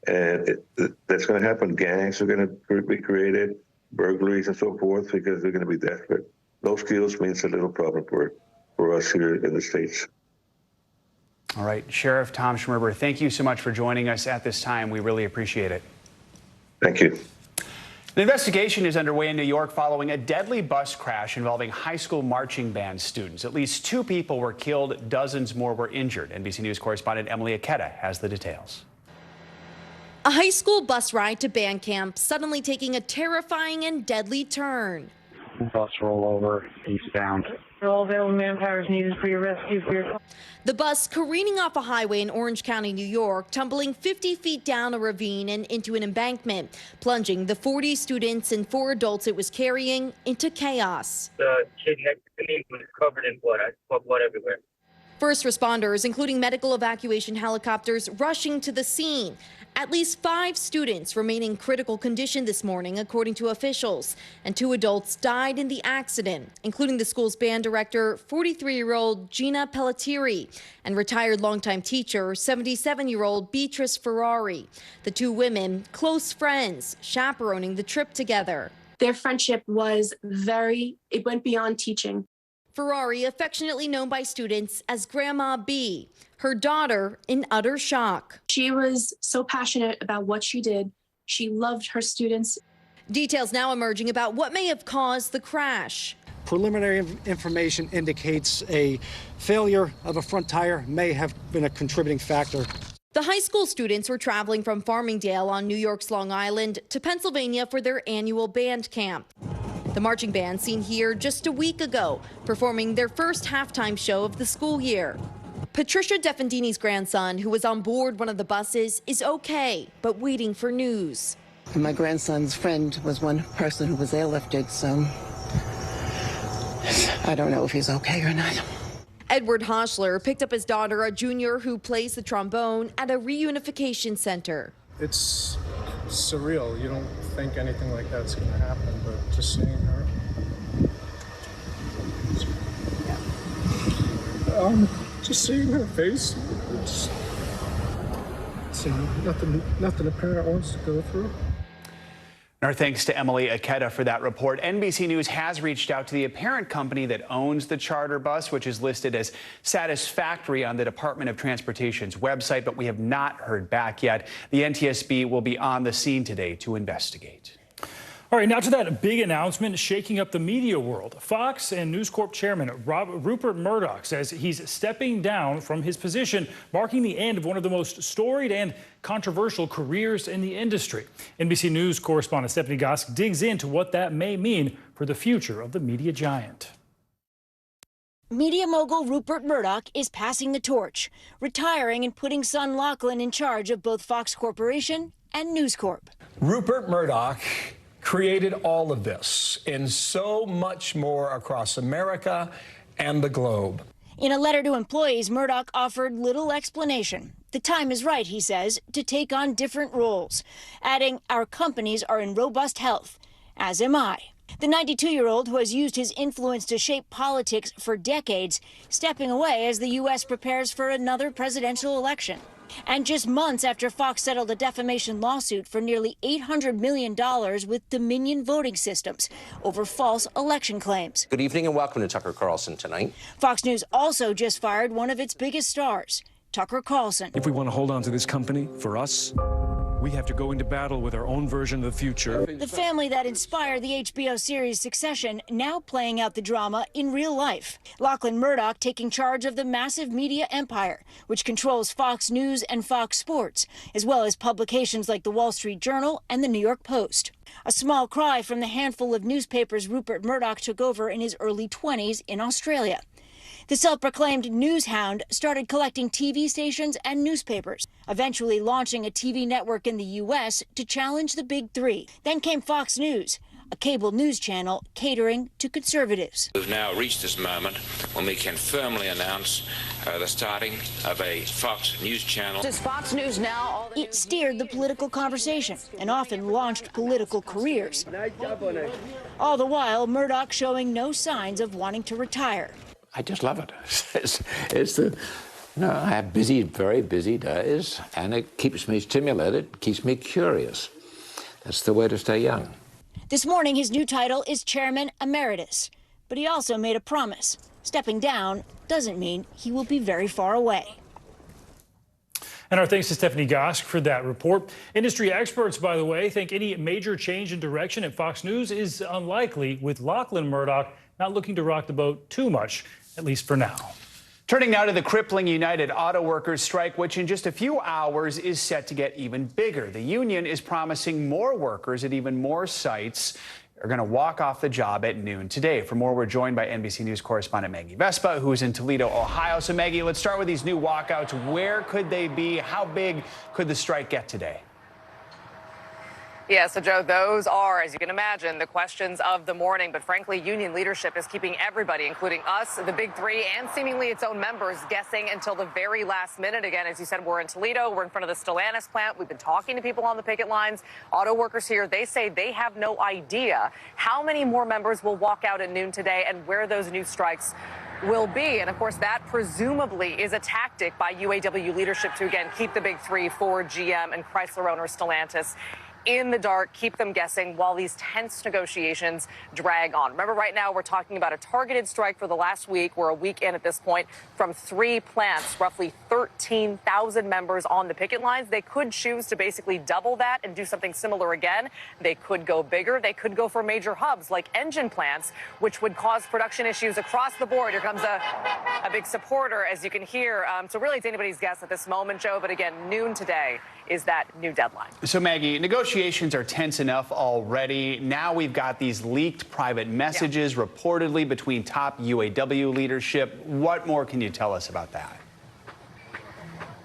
And that's going to happen. Gangs are going to be created, burglaries and so forth, because they're going to be desperate. No skills means a little problem for us here in the States. All right, Sheriff Tom Schmerber, thank you so much for joining us at this time. We really appreciate it. Thank you. An investigation is underway in New York following a deadly bus crash involving high school marching band students. At least 2 people were killed, dozens more were injured. NBC News correspondent Emily Aketa has the details. A high school bus ride to band camp suddenly taking a terrifying and deadly turn. Bus rollover eastbound. All available manpower is needed for your rescue. The bus careening off a highway in Orange County, New York, tumbling 50 feet down a ravine and into an embankment, plunging the 40 students and 4 adults it was carrying into chaos. The kid next to me was covered in blood. I saw blood everywhere. First responders, including medical evacuation helicopters, rushing to the scene. At least 5 students remain in critical condition this morning, according to officials, and 2 adults died in the accident, including the school's band director, 43-year-old Gina Pelletieri, and retired longtime teacher, 77-year-old Beatrice Ferrari. The 2 women, close friends, chaperoning the trip together. Their friendship it went beyond teaching. Ferrari, affectionately known by students as Grandma B, her daughter in utter shock. She was so passionate about what she did. She loved her students. Details now emerging about what may have caused the crash. Preliminary information indicates a failure of a front tire may have been a contributing factor. The high school students were traveling from Farmingdale on New York's Long Island to Pennsylvania for their annual band camp. The marching band seen here just a week ago, performing their first halftime show of the school year. Patricia Defendini's grandson, who was on board one of the buses, is okay, but waiting for news. My grandson's friend was one person who was airlifted, so I don't know if he's okay or not. Edward Hoschler picked up his daughter, a junior who plays the trombone, at a reunification center. It's surreal. You don't think anything like that's going to happen, but just seeing her. Just seeing her face, just seeing nothing a parent wants to go through. Our thanks to Emily Aketa for that report. NBC News has reached out to the apparent company that owns the charter bus, which is listed as satisfactory on the Department of Transportation's website, but we have not heard back yet. The NTSB will be on the scene today to investigate. All right, now to that big announcement shaking up the media world. Fox and News Corp chairman Rupert Murdoch says he's stepping down from his position, marking the end of one of the most storied and controversial careers in the industry. NBC News correspondent Stephanie Gosk digs into what that may mean for the future of the media giant. Media mogul Rupert Murdoch is passing the torch, retiring and putting son Lachlan in charge of both Fox Corporation and News Corp. Rupert Murdoch created all of this and so much more across America and the globe. In a letter to employees, Murdoch offered little explanation. The time is right, he says, to take on different roles, adding, "Our companies are in robust health, as am I." The 92-year-old, who has used his influence to shape politics for decades, stepping away as the U.S. prepares for another presidential election. And just months after Fox settled a defamation lawsuit for nearly $800 million with Dominion Voting Systems over false election claims. Good evening and welcome to Tucker Carlson Tonight. Fox News also just fired one of its biggest stars, Tucker Carlson. If we want to hold on to this company, for us, we have to go into battle with our own version of the future. The family that inspired the HBO series Succession now playing out the drama in real life. Lachlan Murdoch taking charge of the massive media empire, which controls Fox News and Fox Sports, as well as publications like the Wall Street Journal and the New York Post. A small cry from the handful of newspapers Rupert Murdoch took over in his early 20s in Australia. The self-proclaimed news hound started collecting TV stations and newspapers, eventually launching a TV network in the U.S. to challenge the big three. Then came Fox News, a cable news channel catering to conservatives. We've now reached this moment when we can firmly announce the starting of a Fox News channel. Does Fox News now? It steered the political conversation and often launched political careers. All the while, Murdoch showing no signs of wanting to retire. I just love it. I have busy, very busy days, and it keeps me stimulated, keeps me curious. That's the way to stay young. This morning, his new title is Chairman Emeritus, but he also made a promise. Stepping down doesn't mean he will be very far away. And our thanks to Stephanie Gosk for that report. Industry experts, by the way, think any major change in direction at Fox News is unlikely, with Lachlan Murdoch not looking to rock the boat too much, at least for now. Turning now to the crippling United Auto Workers strike, which in just a few hours is set to get even bigger. The union is promising more workers at even more sites are going to walk off the job at noon today. For more, we're joined by NBC News correspondent Maggie Vespa, who's in Toledo, Ohio. So, Maggie, let's start with these new walkouts. Where could they be? How big could the strike get today? Yeah, so Joe, those are, as you can imagine, the questions of the morning. But frankly, union leadership is keeping everybody, including us, the big three, and seemingly its own members, guessing until the very last minute. Again, as you said, we're in Toledo. We're in front of the Stellantis plant. We've been talking to people on the picket lines. Auto workers here, they say they have no idea how many more members will walk out at noon today and where those new strikes will be. And of course, that presumably is a tactic by UAW leadership to, again, keep the big three, Ford, GM, and Chrysler owner Stellantis in the dark, keep them guessing while these tense negotiations drag on. Remember, right now we're talking about a targeted strike for the last week. We're a week in at this point from 3 plants, roughly 13,000 members on the picket lines. They could choose to basically double that and do something similar again. They could go bigger. They could go for major hubs like engine plants, which would cause production issues across the board. Here comes a big supporter, as you can hear. So really, it's anybody's guess at this moment, Joe. But again, noon today is that new deadline. So, Maggie, negotiations are tense enough already. Now we've got these leaked private messages reportedly between top UAW leadership. What more can you tell us about that?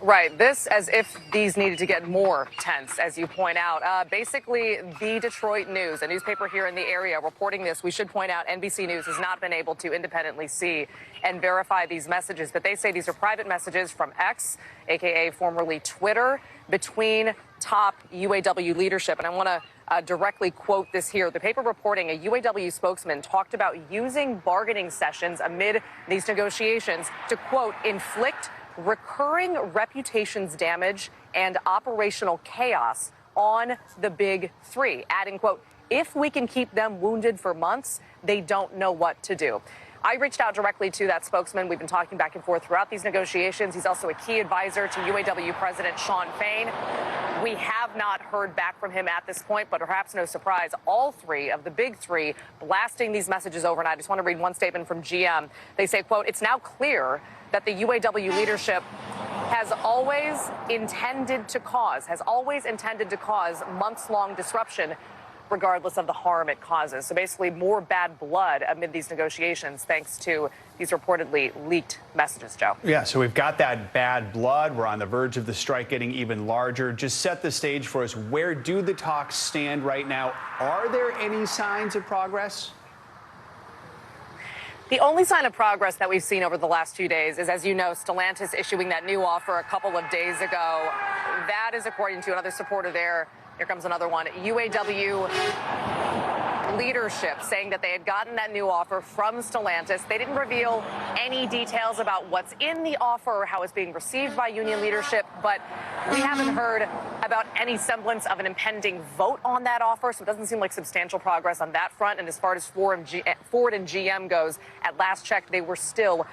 Right. This as if these needed to get more tense, as you point out. Basically, the Detroit News, a newspaper here in the area, reporting this. We should point out NBC News has not been able to independently see and verify these messages. But they say these are private messages from X, a.k.a. formerly Twitter, between top UAW leadership. And I want to directly quote this here. The paper reporting a UAW spokesman talked about using bargaining sessions amid these negotiations to, quote, inflict recurring reputations damage and operational chaos on the big three, adding, quote, if we can keep them wounded for months, they don't know what to do. I reached out directly to that spokesman. We've been talking back and forth throughout these negotiations. He's also a key advisor to UAW President Shawn Fain. We have not heard back from him at this point, but perhaps no surprise, all three of the big three blasting these messages overnight. I just want to read one statement from GM. They say, quote, it's now clear that the UAW leadership has always intended to cause months-long disruption. regardless of the harm it causes. So basically more bad blood amid these negotiations thanks to these reportedly leaked messages, Joe. Yeah, so we've got that bad blood. We're on the verge of the strike getting even larger. Just set the stage for us. Where do the talks stand right now? Are there any signs of progress? The only sign of progress that we've seen over the last few days is, as you know, Stellantis issuing that new offer a couple of days ago. That is according to another supporter there. Here comes another one. UAW leadership saying that they had gotten that new offer from Stellantis. They didn't reveal any details about what's in the offer or how it's being received by union leadership, but we haven't heard about any semblance of an impending vote on that offer, so it doesn't seem like substantial progress on that front. And as far as Ford and GM goes, at last check, they were still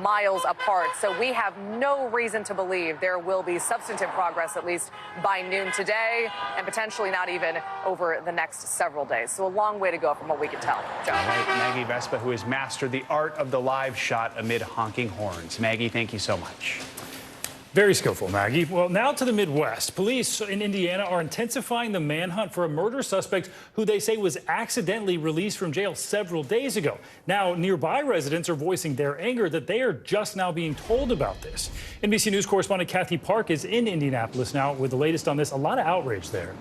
miles apart. So we have no reason to believe there will be substantive progress, at least by noon today, and potentially not even over the next several days. So a long way to go from what we can tell. Joe. All right, Maggie Vespa, who has mastered the art of the live shot amid honking horns. Maggie, thank you so much. Very skillful, Maggie. Well, now to the Midwest. Police in Indiana are intensifying the manhunt for a murder suspect who they say was accidentally released from jail several days ago. Now, nearby residents are voicing their anger that they are just now being told about this. NBC News correspondent Kathy Park is in Indianapolis now with the latest on this. A lot of outrage there.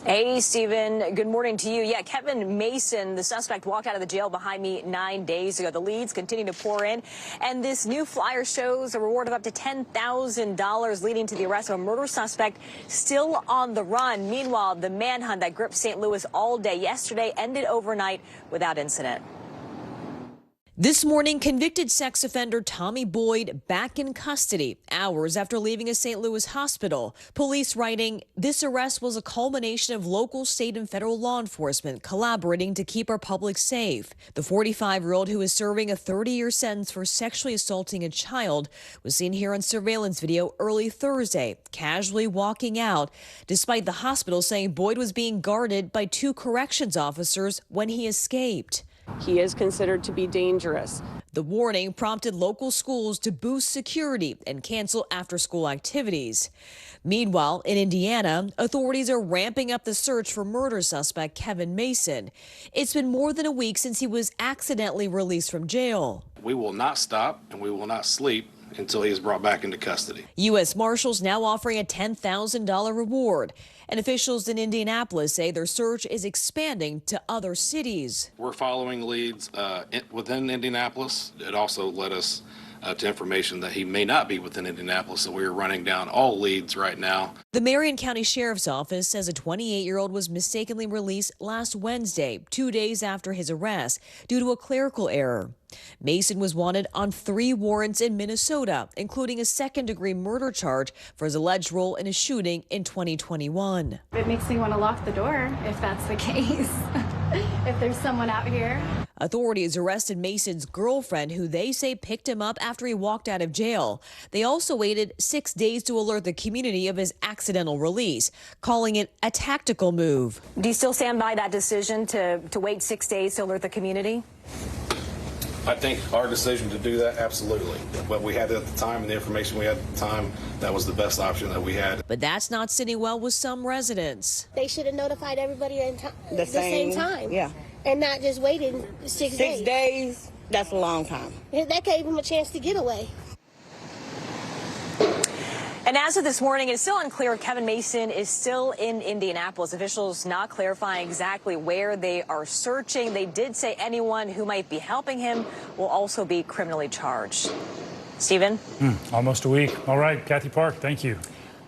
Hey, Stephen. Good morning to you. Yeah, Kevin Mason, the suspect, walked out of the jail behind me 9 days ago. The leads continue to pour in, and this new flyer shows a reward of up to $10,000, leading to the arrest of a murder suspect still on the run. Meanwhile, the manhunt that gripped St. Louis all day yesterday ended overnight without incident. This morning, convicted sex offender Tommy Boyd back in custody, hours after leaving a St. Louis hospital. Police writing, this arrest was a culmination of local, state, and federal law enforcement collaborating to keep our public safe. The 45-year-old, who is serving a 30-year sentence for sexually assaulting a child, was seen here on surveillance video early Thursday, casually walking out, despite the hospital saying Boyd was being guarded by 2 corrections officers when he escaped. He is considered to be dangerous. The warning prompted local schools to boost security and cancel after-school activities. Meanwhile, in Indiana, authorities are ramping up the search for murder suspect Kevin Mason. It's been more than a week since he was accidentally released from jail. We will not stop and we will not sleep until he is brought back into custody. U.S. Marshals now offering a $10,000 reward. And officials in Indianapolis say their search is expanding to other cities. We're following leads within Indianapolis. It also led us to information that he may not be within Indianapolis, so we're running down all leads right now. The Marion County Sheriff's Office says a 28-year-old was mistakenly released last Wednesday, 2 days after his arrest, due to a clerical error. Mason was wanted on 3 warrants in Minnesota, including a second-degree murder charge for his alleged role in a shooting in 2021. It makes me want to lock the door if that's the case, if there's someone out here. Authorities arrested Mason's girlfriend, who they say picked him up after he walked out of jail. They also waited 6 days to alert the community of his accidental release, calling it a tactical move. Do you still stand by that decision to wait 6 days to alert the community? I think our decision to do that, absolutely. What we had at the time and the information we had at the time, that was the best option that we had. But that's not sitting well with some residents. They should have notified everybody at the same time. Yeah. And not just waiting 6 days. 6 days, that's a long time. That gave him a chance to get away. And as of this morning, it's still unclear if Kevin Mason is still in Indianapolis. Officials not clarifying exactly where they are searching. They did say anyone who might be helping him will also be criminally charged. Stephen? Almost a week. All right, Kathy Park, thank you.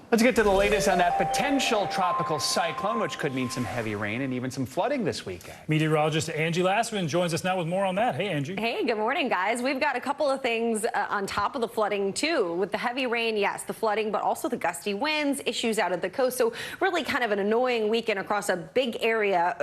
Let's get to the latest on that potential tropical cyclone, which could mean some heavy rain and even some flooding this weekend. Meteorologist Angie Lassman joins us now with more on that. Hey, Angie. Hey, good morning, guys. We've got a couple of things on top of the flooding, too. With the heavy rain, yes, the flooding, but also the gusty winds, issues out at the coast. So really kind of an annoying weekend across a big area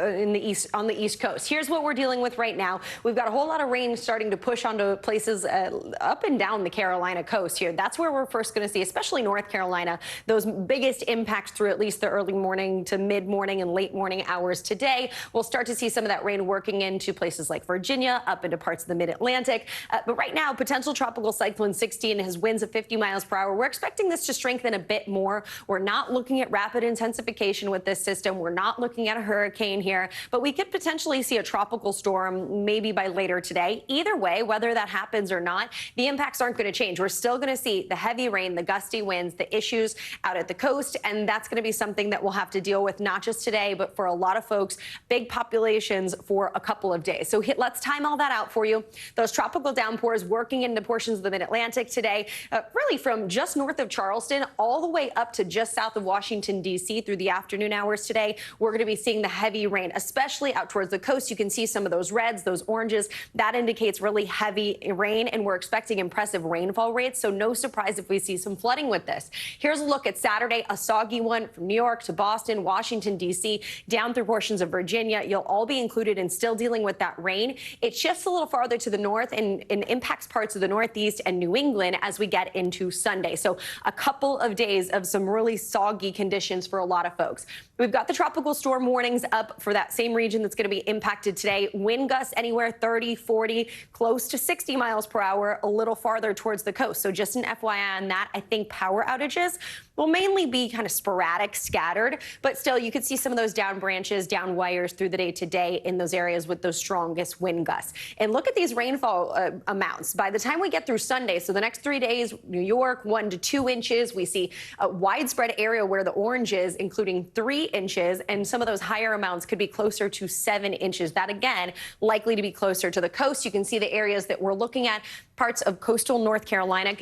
on the East Coast. Here's what we're dealing with right now. We've got a whole lot of rain starting to push onto places up and down the Carolina coast here. That's where we're first going to see, especially North Carolina, those biggest impacts through at least the early morning to mid-morning and late morning hours today. We'll start to see some of that rain working into places like Virginia, up into parts of the mid-Atlantic. But right now, potential tropical cyclone 16 has winds of 50 miles per hour. We're expecting this to strengthen a bit more. We're not looking at rapid intensification with this system. We're not looking at a hurricane here, but we could potentially see a tropical storm maybe by later today. Either way, whether that happens or not, the impacts aren't going to change. We're still going to see the heavy rain, the gusty winds, the issues out at the coast, and that's going to be something that we'll have to deal with not just today, but for a lot of folks, big populations for a couple of days. So let's time all that out for you. Those tropical downpours working into portions of the mid-Atlantic today, really from just north of Charleston all the way up to just south of Washington, D.C. through the afternoon hours today. We're going to be seeing the heavy rain, especially out towards the coast. You can see some of those reds, those oranges. That indicates really heavy rain, and we're expecting impressive rainfall rates. So no surprise if we see some flooding with this. Here's a look at Saturday, a soggy one from New York to Boston, Washington, D.C., down through portions of Virginia. You'll all be included in still dealing with that rain. It shifts a little farther to the north and impacts parts of the Northeast and New England as we get into Sunday. So a couple of days of some really soggy conditions for a lot of folks. We've got the tropical storm warnings up for that same region that's going to be impacted today. Wind gusts anywhere 30, 40, close to 60 miles per hour, a little farther towards the coast. So just an FYI on that. I think power outages will mainly be kind of sporadic, scattered, but still you could see some of those down branches, down wires through the day today in those areas with those strongest wind gusts. And look at these rainfall amounts. By the time we get through Sunday, so the next 3 days, New York, 1 to 2 inches. We see a widespread area where the orange is, including 3 inches, and some of those higher amounts could be closer to 7 inches. That, again, likely to be closer to the coast. You can see the areas that we're looking at. Parts of coastal North Carolina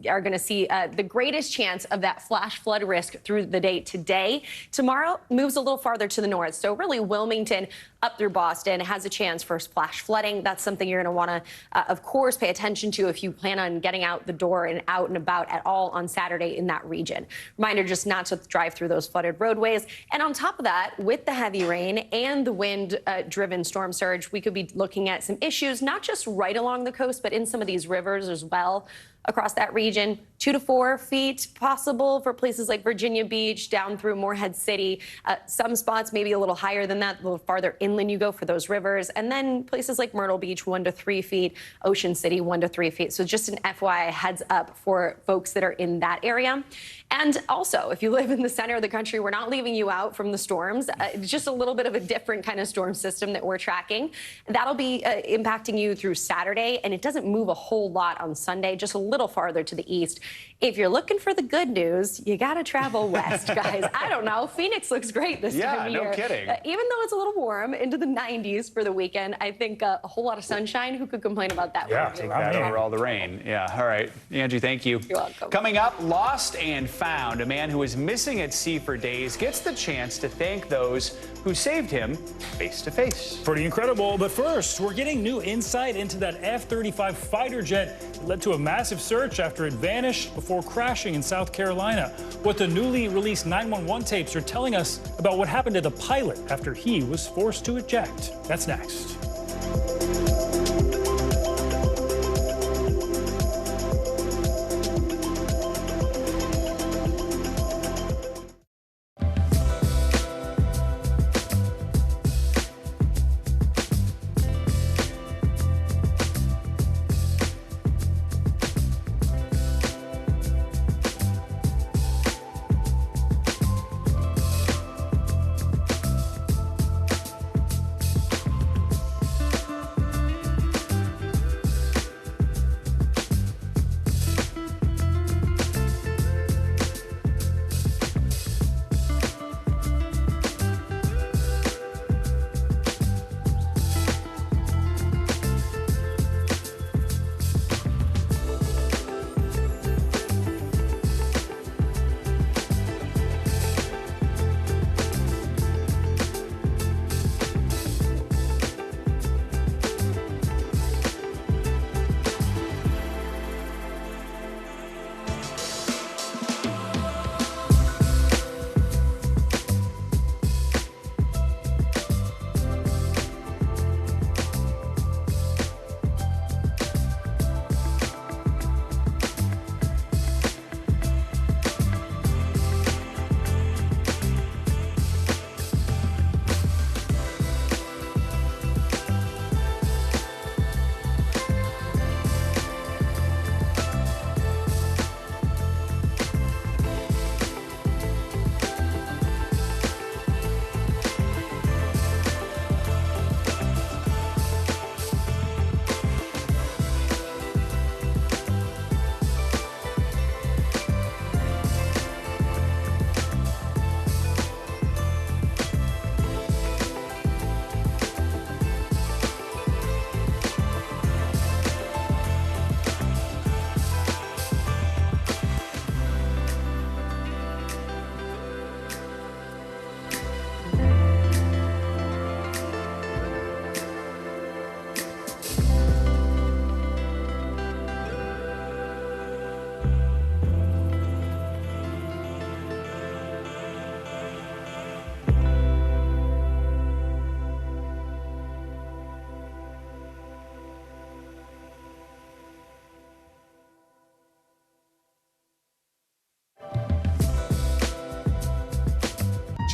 are going to see the greatest chance of that flash flood risk through the day today. Tomorrow moves a little farther to the north. So really Wilmington up through Boston has a chance for flash flooding. That's something you're going to want to, of course, pay attention to if you plan on getting out the door and out and about at all on Saturday in that region. Reminder just not to drive through those flooded roadways. And on top of that, with the heavy rain and the wind-driven storm surge, we could be looking at some issues, not just right along the coast, but in some of these rivers as well across that region. 2 to 4 feet possible for places like Virginia Beach, down through Morehead City. Some spots maybe a little higher than that, a little farther inland you go for those rivers. And then places like Myrtle Beach, 1 to 3 feet. Ocean City, 1 to 3 feet. So just an FYI heads up for folks that are in that area. And also, if you live in the center of the country, we're not leaving you out from the storms. It's just a little bit of a different kind of storm system that we're tracking. That'll be impacting you through Saturday, and it doesn't move a whole lot on Sunday, just a little farther to the east. If you're looking for the good news, you got to travel west, guys. I don't know. Phoenix looks great this time of year. Yeah, no kidding. Even though it's a little warm, into the 90s for the weekend, I think a whole lot of sunshine. Who could complain about that? Yeah, take that over all the rain. Yeah, all right. Angie, thank you. You're welcome. Coming up, lost and found. A man who was missing at sea for days gets the chance to thank those who saved him face to face. Pretty incredible. But first, we're getting new insight into that F-35 fighter jet that led to a massive search after it vanished before crashing in South Carolina. What the newly released 911 tapes are telling us about what happened to the pilot after he was forced to eject. That's next.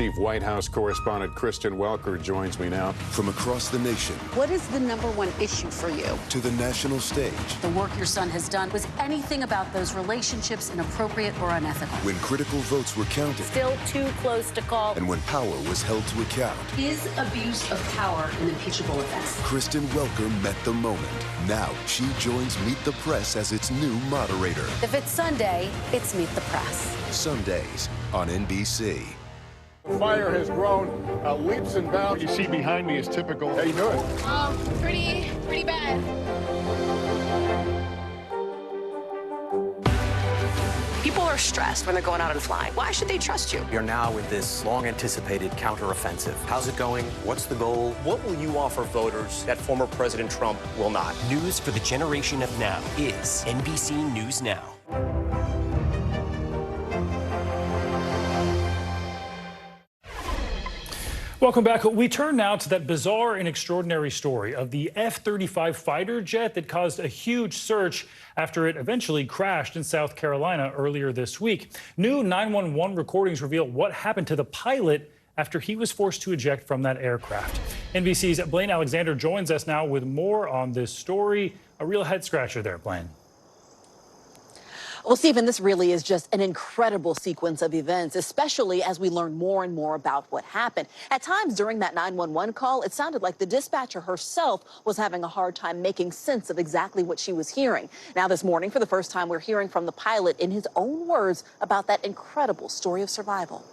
Chief White House correspondent Kristen Welker joins me now. From across the nation. What is the #1 issue for you? To the national stage. The work your son has done. Was anything about those relationships inappropriate or unethical? When critical votes were counted. Still too close to call. And when power was held to account. Is abuse of power an impeachable offense? Kristen Welker met the moment. Now she joins Meet the Press as its new moderator. If it's Sunday, it's Meet the Press. Sundays on NBC. Fire has grown leaps and bounds. What you see behind me is typical. How you doing? Pretty bad. People are stressed when they're going out and flying. Why should they trust you? You're now in this long-anticipated counteroffensive. How's it going? What's the goal? What will you offer voters that former President Trump will not? News for the generation of now is NBC News Now. Welcome back. We turn now to that bizarre and extraordinary story of the F-35 fighter jet that caused a huge search after it eventually crashed in South Carolina earlier this week. New 911 recordings reveal what happened to the pilot after he was forced to eject from that aircraft. NBC's Blaine Alexander joins us now with more on this story. A real head scratcher there, Blaine. Well, Stephen, this really is just an incredible sequence of events, especially as we learn more and more about what happened. At times during that 911 call, it sounded like the dispatcher herself was having a hard time making sense of exactly what she was hearing. Now this morning, for the first time, we're hearing from the pilot in his own words about that incredible story of survival.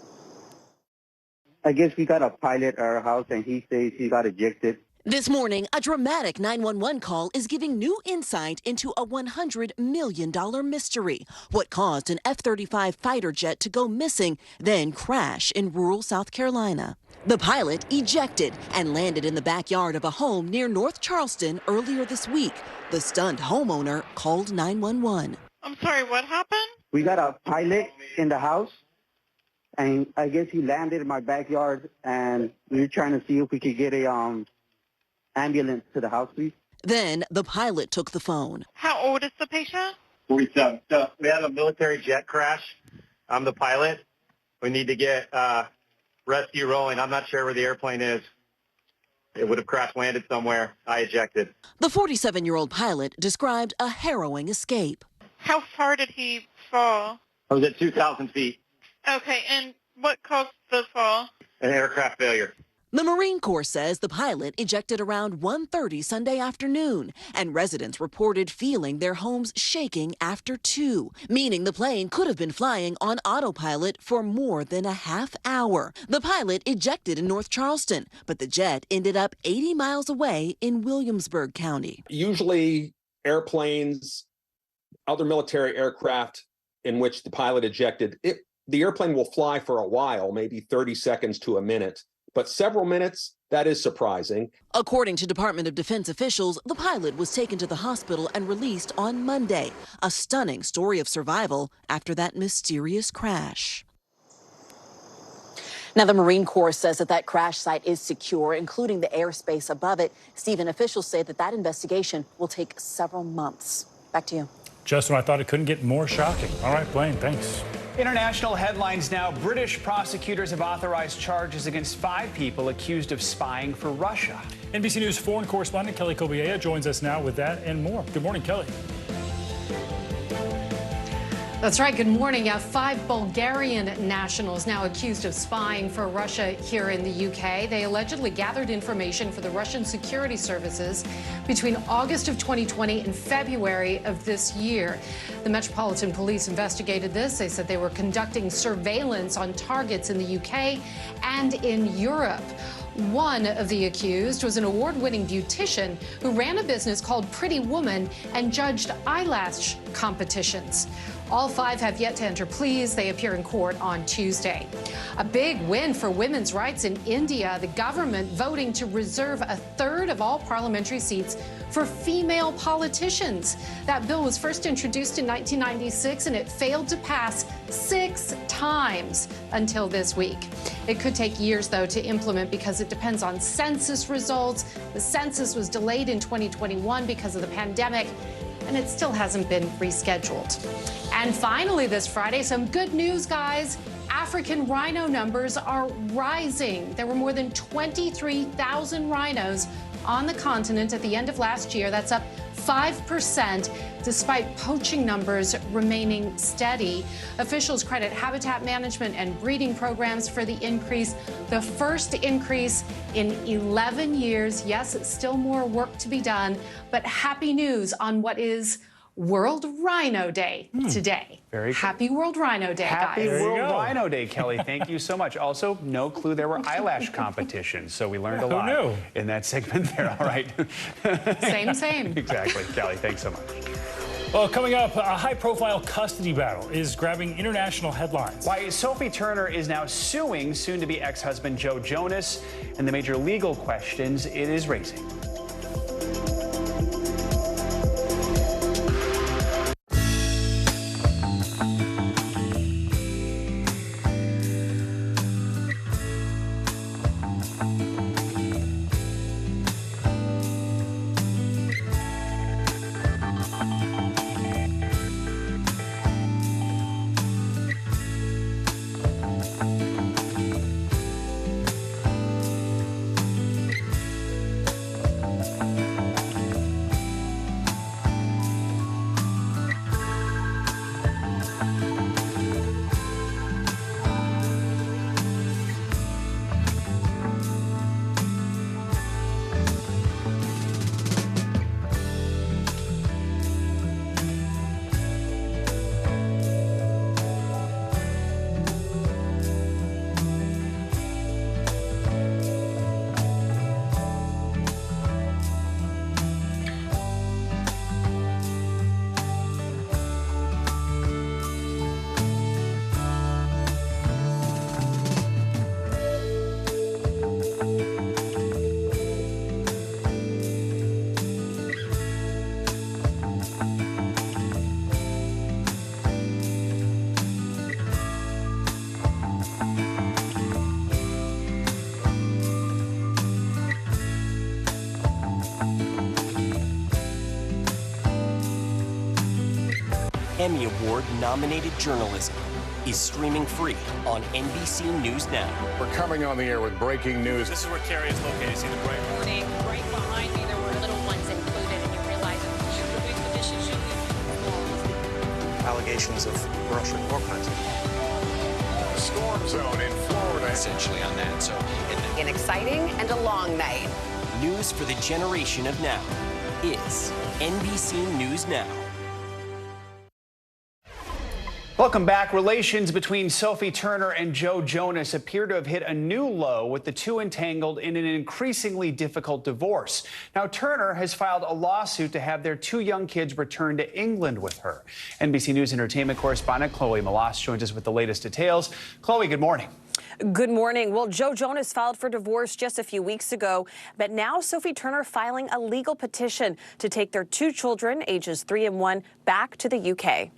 I guess we got a pilot at our house and he says he got ejected. This morning, a dramatic 911 call is giving new insight into a $100 million mystery. What caused an F-35 fighter jet to go missing, then crash in rural South Carolina? The pilot ejected and landed in the backyard of a home near North Charleston earlier this week. The stunned homeowner called 911. I'm sorry, what happened? We got a pilot in the house, and I guess he landed in my backyard, and we were trying to see if we could get a ambulance to the house, please. Then the pilot took the phone. How old is the patient? 47. We had a military jet crash. I'm the pilot. We need to get rescue rolling. I'm not sure where the airplane is. It would have crash landed somewhere. I ejected. The 47-year-old pilot described a harrowing escape. How far did he fall? I was at 2,000 feet. Okay, and what caused the fall? An aircraft failure. The Marine Corps says the pilot ejected around 1:30 Sunday afternoon, and residents reported feeling their homes shaking after 2, meaning the plane could have been flying on autopilot for more than a half hour. The pilot ejected in North Charleston, but the jet ended up 80 miles away in Williamsburg County. Usually airplanes, other military aircraft in which the pilot ejected, the airplane will fly for a while, maybe 30 seconds to a minute. But several minutes, that is surprising. According to Department of Defense officials, the pilot was taken to the hospital and released on Monday. A stunning story of survival after that mysterious crash. Now, the Marine Corps says that crash site is secure, including the airspace above it. Stephen, officials say that investigation will take several months. Back to you. Just when I thought it couldn't get more shocking. All right, Blaine, thanks. International headlines now. British prosecutors have authorized charges against 5 people accused of spying for Russia. NBC News foreign correspondent Kelly Kobiea joins us now with that and more. Good morning, Kelly. That's right. Good morning. 5 Bulgarian nationals now accused of spying for Russia here in the UK. They allegedly gathered information for the Russian security services between August of 2020 and February of this year. The Metropolitan Police investigated this. They said they were conducting surveillance on targets in the UK and in Europe. One of the accused was an award-winning beautician who ran a business called Pretty Woman and judged eyelash competitions. All 5 have yet to enter pleas. They appear in court on Tuesday. A big win for women's rights in India. The government voting to reserve 1/3 of all parliamentary seats for female politicians. That bill was first introduced in 1996, and it failed to pass 6 times until this week. It could take years, though, to implement because it depends on census results. The census was delayed in 2021 because of the pandemic, and it still hasn't been rescheduled. And finally, this Friday, some good news, guys. African rhino numbers are rising. There were more than 23,000 rhinos on the continent at the end of last year. That's up 5%, despite poaching numbers remaining steady. Officials credit habitat management and breeding programs for the increase, the first increase in 11 years. Yes, still more work to be done, but happy news on what is World Rhino Day today. Very good. Happy World Rhino Day, Happy guys. World Rhino Day, Kelly. Thank you so much. Also, no clue there were eyelash competitions, so we learned a lot in that segment there. All right. Same. Exactly. Kelly, thanks so much. Well, coming up, a high-profile custody battle is grabbing international headlines. Why Sophie Turner is now suing soon-to-be ex-husband Joe Jonas, and the major legal questions it is raising. Emmy Award-nominated journalism is streaming free on NBC News Now. We're coming on the air with breaking news. This is where Carrie is located. See the bright morning. Right behind me, there were little ones included, and you realize that you should doing the dishes, you Allegations of Russian war crimes. Storm zone in Florida. Essentially on that, so... An exciting and a long night. News for the generation of now is NBC News Now. Welcome back. Relations between Sophie Turner and Joe Jonas appear to have hit a new low, with the two entangled in an increasingly difficult divorce. Now, Turner has filed a lawsuit to have their two young kids returned to England with her. NBC News entertainment correspondent Chloe Malas joins us with the latest details. Chloe, good morning. Good morning. Well, Joe Jonas filed for divorce just a few weeks ago, but now Sophie Turner filing a legal petition to take their two children, ages 3 and 1, back to the UK.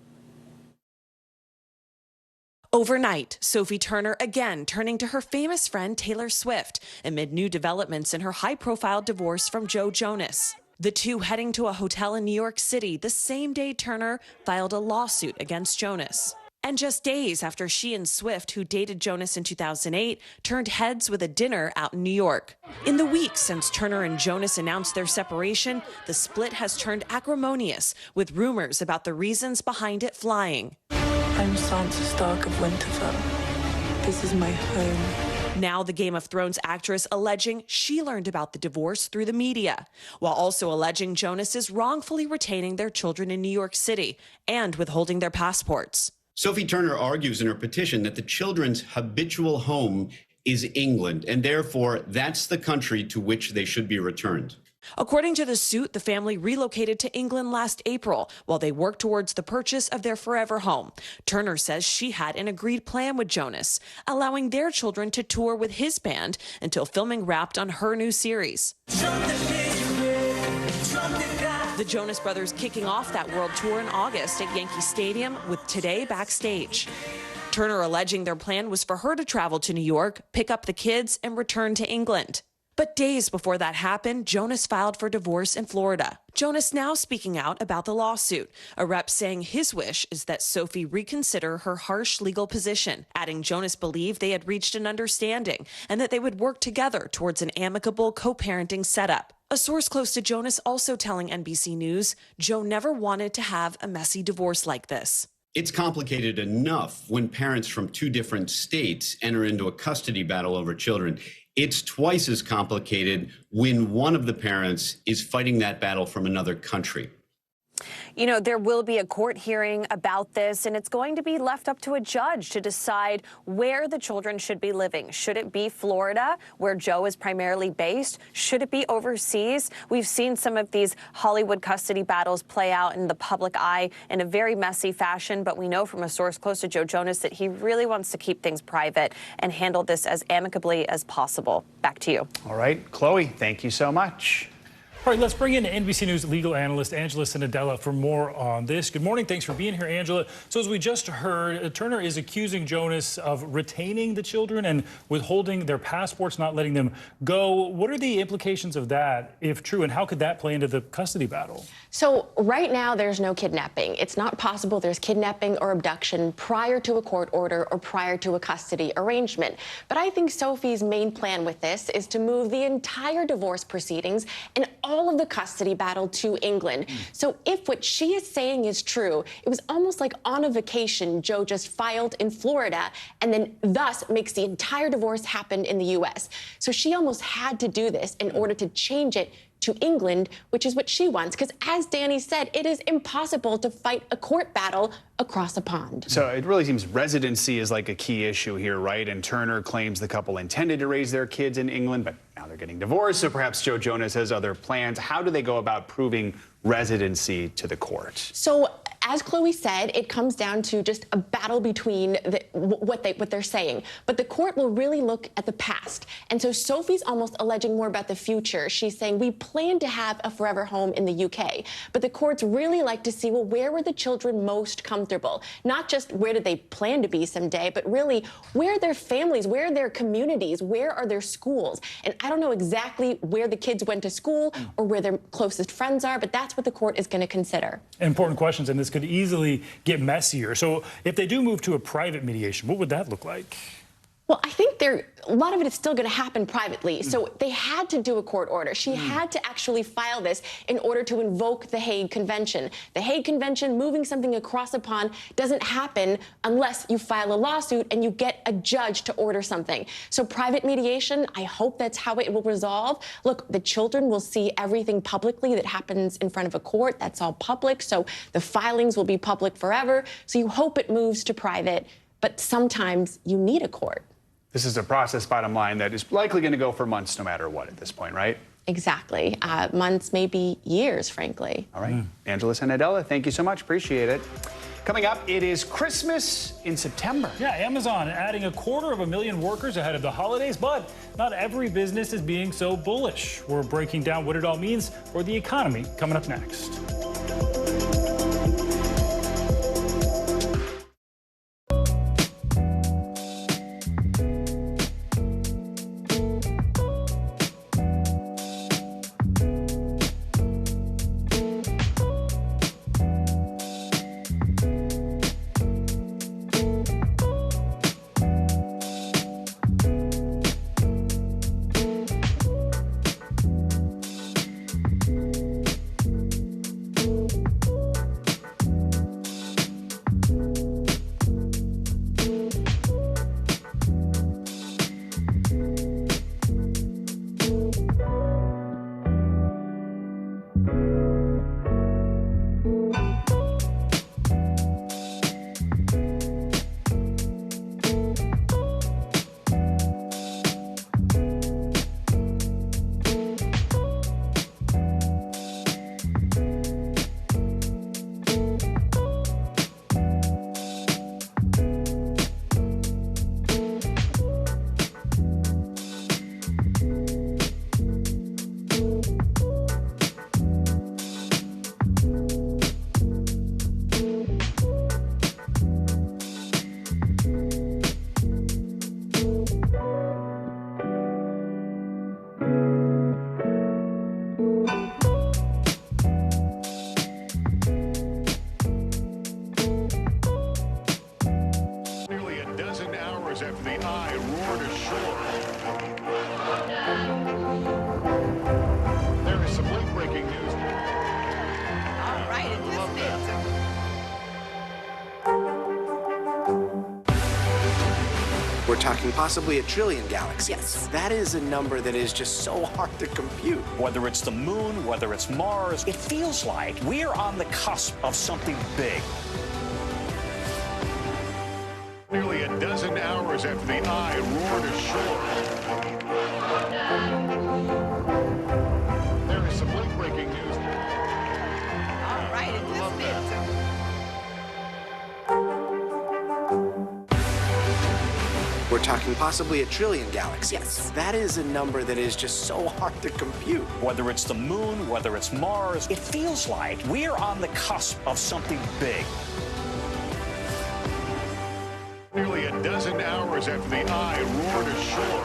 Overnight, Sophie Turner again turning to her famous friend Taylor Swift amid new developments in her high-profile divorce from Joe Jonas. The two heading to a hotel in New York City the same day Turner filed a lawsuit against Jonas. And just days after she and Swift, who dated Jonas in 2008, turned heads with a dinner out in New York. In the weeks since Turner and Jonas announced their separation, the split has turned acrimonious, with rumors about the reasons behind it flying. I'm Sansa Stark of Winterfell. This is my home. Now the Game of Thrones actress alleging she learned about the divorce through the media, while also alleging Jonas is wrongfully retaining their children in New York City and withholding their passports. Sophie Turner argues in her petition that the children's habitual home is England, and therefore that's the country to which they should be returned. According to the suit, the family relocated to England last April while they worked towards the purchase of their forever home. Turner says she had an agreed plan with Jonas, allowing their children to tour with his band until filming wrapped on her new series. The Jonas Brothers kicking off that world tour in August at Yankee Stadium, with Today backstage. Turner alleging their plan was for her to travel to New York, pick up the kids, and return to England. But days before that happened, Jonas filed for divorce in Florida. Jonas now speaking out about the lawsuit. A rep saying his wish is that Sophie reconsider her harsh legal position, adding Jonas believed they had reached an understanding and that they would work together towards an amicable co-parenting setup. A source close to Jonas also telling NBC News, Joe never wanted to have a messy divorce like this. It's complicated enough when parents from two different states enter into a custody battle over children. It's twice as complicated when one of the parents is fighting that battle from another country. You know, there will be a court hearing about this, and it's going to be left up to a judge to decide where the children should be living. Should it be Florida, where Joe is primarily based? Should it be overseas? We've seen some of these Hollywood custody battles play out in the public eye in a very messy fashion, but we know from a source close to Joe Jonas that he really wants to keep things private and handle this as amicably as possible. Back to you. All right, Chloe, thank you so much. All right, let's bring in NBC News legal analyst Angela Sinadella for more on this. Good morning. Thanks for being here, Angela. So as we just heard, Turner is accusing Jonas of retaining the children and withholding their passports, not letting them go. What are the implications of that, if true, and how could that play into the custody battle? So right now, there's no kidnapping. It's not possible there's kidnapping or abduction prior to a court order or prior to a custody arrangement. But I think Sophie's main plan with this is to move the entire divorce proceedings and all of the custody battle to England. So if what she is saying is true, it was almost like on a vacation Joe just filed in Florida and then thus makes the entire divorce happen in the U.S. So she almost had to do this in order to change it to England, which is what she wants. Because as Danny said, it is impossible to fight a court battle across a pond. So it really seems residency is like a key issue here, right? And Turner claims the couple intended to raise their kids in England, but now they're getting divorced, so perhaps Joe Jonas has other plans. How do they go about proving residency to the court? So as Chloe said, it comes down to just a battle between what they're saying. But the court will really look at the past. And so Sophie's almost alleging more about the future. She's saying we plan to have a forever home in the UK. But the courts really like to see, well, where were the children most comfortable? Not just where did they plan to be someday, but really where are their families, where are their communities, where are their schools? And I don't know exactly where the kids went to school or where their closest friends are, but that's what the court is going to consider. Important questions, and this could easily get messier. So if they do move to a private mediation, what would that look like? Well, I think a lot of it is still going to happen privately. So they had to do a court order. She had to actually file this in order to invoke the Hague Convention. The Hague Convention, moving something across a pond, doesn't happen unless you file a lawsuit and you get a judge to order something. So private mediation, I hope that's how it will resolve. Look, the children will see everything publicly that happens in front of a court. That's all public. So the filings will be public forever. So you hope it moves to private. But sometimes you need a court. This is a process, bottom line, that is likely going to go for months no matter what at this point, right? Exactly. Months, maybe years, frankly. All right. Angela Sinadella, thank you so much. Appreciate it. Coming up, it is Christmas in September. Yeah, Amazon adding 250,000 workers ahead of the holidays, but not every business is being so bullish. We're breaking down what it all means for the economy coming up next. the eye roared ashore. There is some late-breaking news. All right, it just is. We're talking possibly a trillion galaxies. Yes. That is a number that is just so hard to compute. Whether it's the moon, whether it's Mars, it feels like we're on the cusp of something big. Nearly a dozen hours after the eye roared ashore. There is some late-breaking news. All right, it just is. We're talking possibly a trillion galaxies. Yes. That is a number that is just so hard to compute. Whether it's the moon, whether it's Mars, it feels like we're on the cusp of something big. Nearly a dozen hours after the eye roared ashore.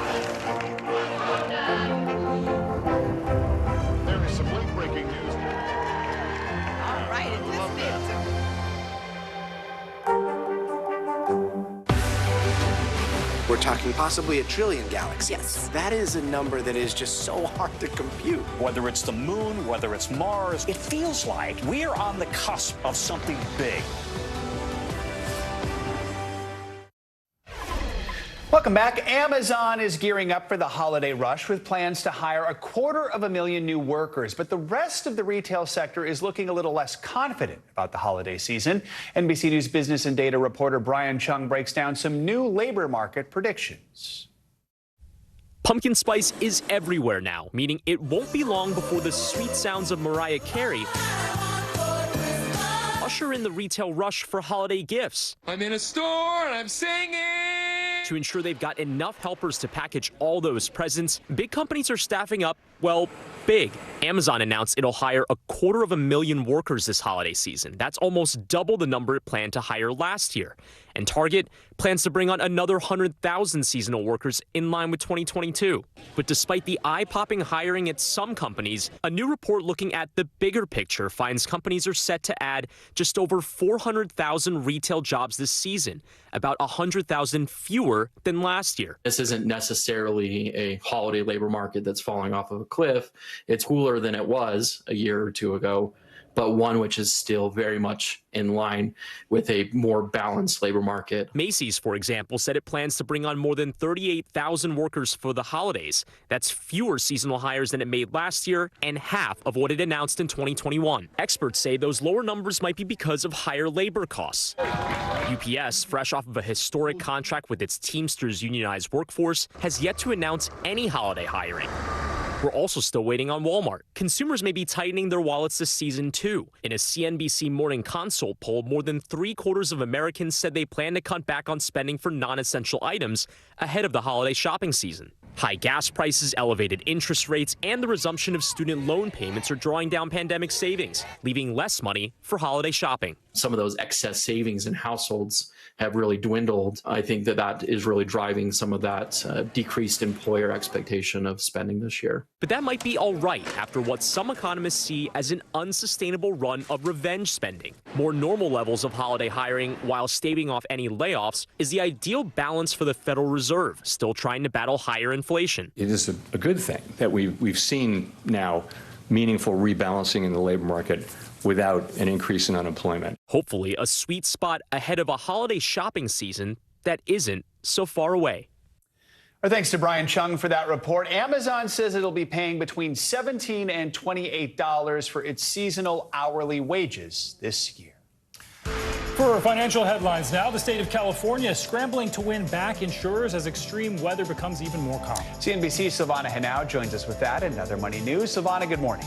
There is some late-breaking news. All right, it just is. We're talking possibly a trillion galaxies. Yes. That is a number that is just so hard to compute. Whether it's the moon, whether it's Mars, it feels like we're on the cusp of something big. Welcome back. Amazon is gearing up for the holiday rush with plans to hire 250,000 new workers. But the rest of the retail sector is looking a little less confident about the holiday season. NBC News business and data reporter Brian Chung breaks down some new labor market predictions. Pumpkin spice is everywhere now, meaning it won't be long before the sweet sounds of Mariah Carey usher in the retail rush for holiday gifts. I'm in a store and I'm singing. To ensure they've got enough helpers to package all those presents, big companies are staffing up, well, big. Amazon announced it'll hire 250,000 workers this holiday season. That's almost double the number it planned to hire last year. And Target plans to bring on another 100,000 seasonal workers in line with 2022. But despite the eye-popping hiring at some companies, a new report looking at the bigger picture finds companies are set to add just over 400,000 retail jobs this season, about 100,000 fewer than last year. This isn't necessarily a holiday labor market that's falling off of a cliff. It's cooler than it was a year or two ago, but one which is still very much in line with a more balanced labor market. Macy's, for example, said it plans to bring on more than 38,000 workers for the holidays. That's fewer seasonal hires than it made last year and half of what it announced in 2021. Experts say those lower numbers might be because of higher labor costs. UPS, fresh off of a historic contract with its Teamsters unionized workforce, has yet to announce any holiday hiring. We're also still waiting on Walmart. Consumers may be tightening their wallets this season, too. In a CNBC Morning Consult poll, more than 3/4 of Americans said they plan to cut back on spending for non-essential items ahead of the holiday shopping season. High gas prices, elevated interest rates, and the resumption of student loan payments are drawing down pandemic savings, leaving less money for holiday shopping. Some of those excess savings in households have really dwindled. I think that is really driving some of that decreased employer expectation of spending this year. But that might be all right after what some economists see as an unsustainable run of revenge spending. More normal levels of holiday hiring while staving off any layoffs is the ideal balance for the Federal Reserve, still trying to battle higher inflation. It is a good thing that we've seen now meaningful rebalancing in the labor market without an increase in unemployment. Hopefully a sweet spot ahead of a holiday shopping season that isn't so far away. Our thanks to Brian Chung for that report. Amazon says it'll be paying between $17 and $28 for its seasonal hourly wages this year. For financial headlines now, the state of California is scrambling to win back insurers as extreme weather becomes even more common. CNBC's Silvana Henao joins us with that and other money news. Silvana, good morning.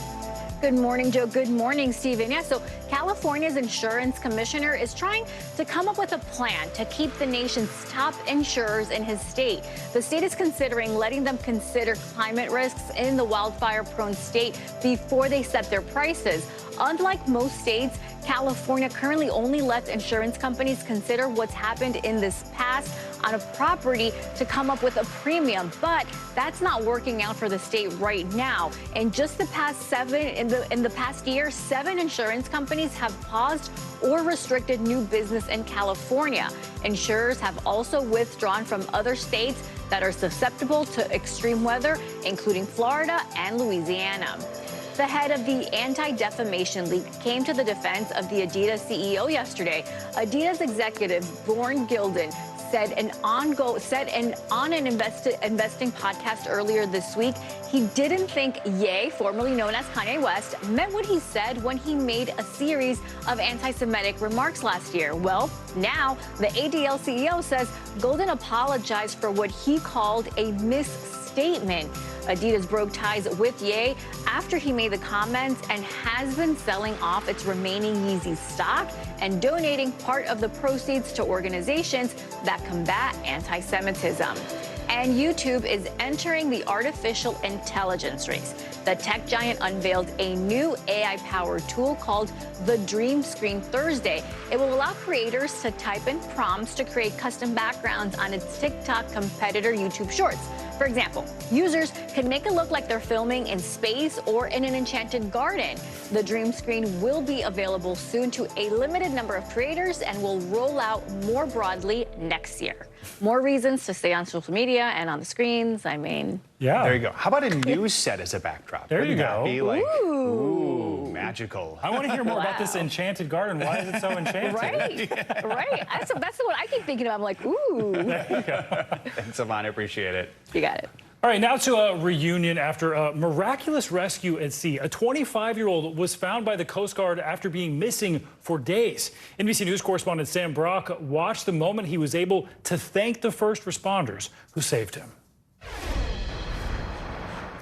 Good morning, Joe. Good morning, Stephen. Yeah, so California's insurance commissioner is trying to come up with a plan to keep the nation's top insurers in his state. The state is considering letting them consider climate risks in the wildfire-prone state before they set their prices. Unlike most states, California currently only lets insurance companies consider what's happened in this past on a property to come up with a premium, but that's not working out for the state right now. In just the past in the past year, 7 insurance companies have paused or restricted new business in California. Insurers have also withdrawn from other states that are susceptible to extreme weather, including Florida and Louisiana. The head of the Anti-Defamation League came to the defense of the Adidas CEO yesterday. Adidas executive Born Gilden said on an investing podcast earlier this week, he didn't think Ye, formerly known as Kanye West, meant what he said when he made a series of anti-Semitic remarks last year. Well, now the ADL CEO says Gilden apologized for what he called a misstatement. Adidas broke ties with Ye after he made the comments and has been selling off its remaining Yeezy stock and donating part of the proceeds to organizations that combat anti-Semitism. And YouTube is entering the artificial intelligence race. The tech giant unveiled a new AI-powered tool called the Dream Screen Thursday. It will allow creators to type in prompts to create custom backgrounds on its TikTok competitor YouTube Shorts. For example, users can make it look like they're filming in space or in an enchanted garden. The Dream Screen will be available soon to a limited number of creators and will roll out more broadly next year. More reasons to stay on social media and on the screens. I mean, yeah. There you go. How about a news set as a backdrop? There you go. Be like, ooh, magical. I want to hear more about this enchanted garden. Why is it so enchanted? Right, right. That's what I keep thinking of. I'm like, ooh. There you go. Thanks, Savannah. I appreciate it. You got it. All right, now to a reunion after a miraculous rescue at sea. A 25-year-old was found by the Coast Guard after being missing for days. NBC News correspondent Sam Brock watched the moment he was able to thank the first responders who saved him.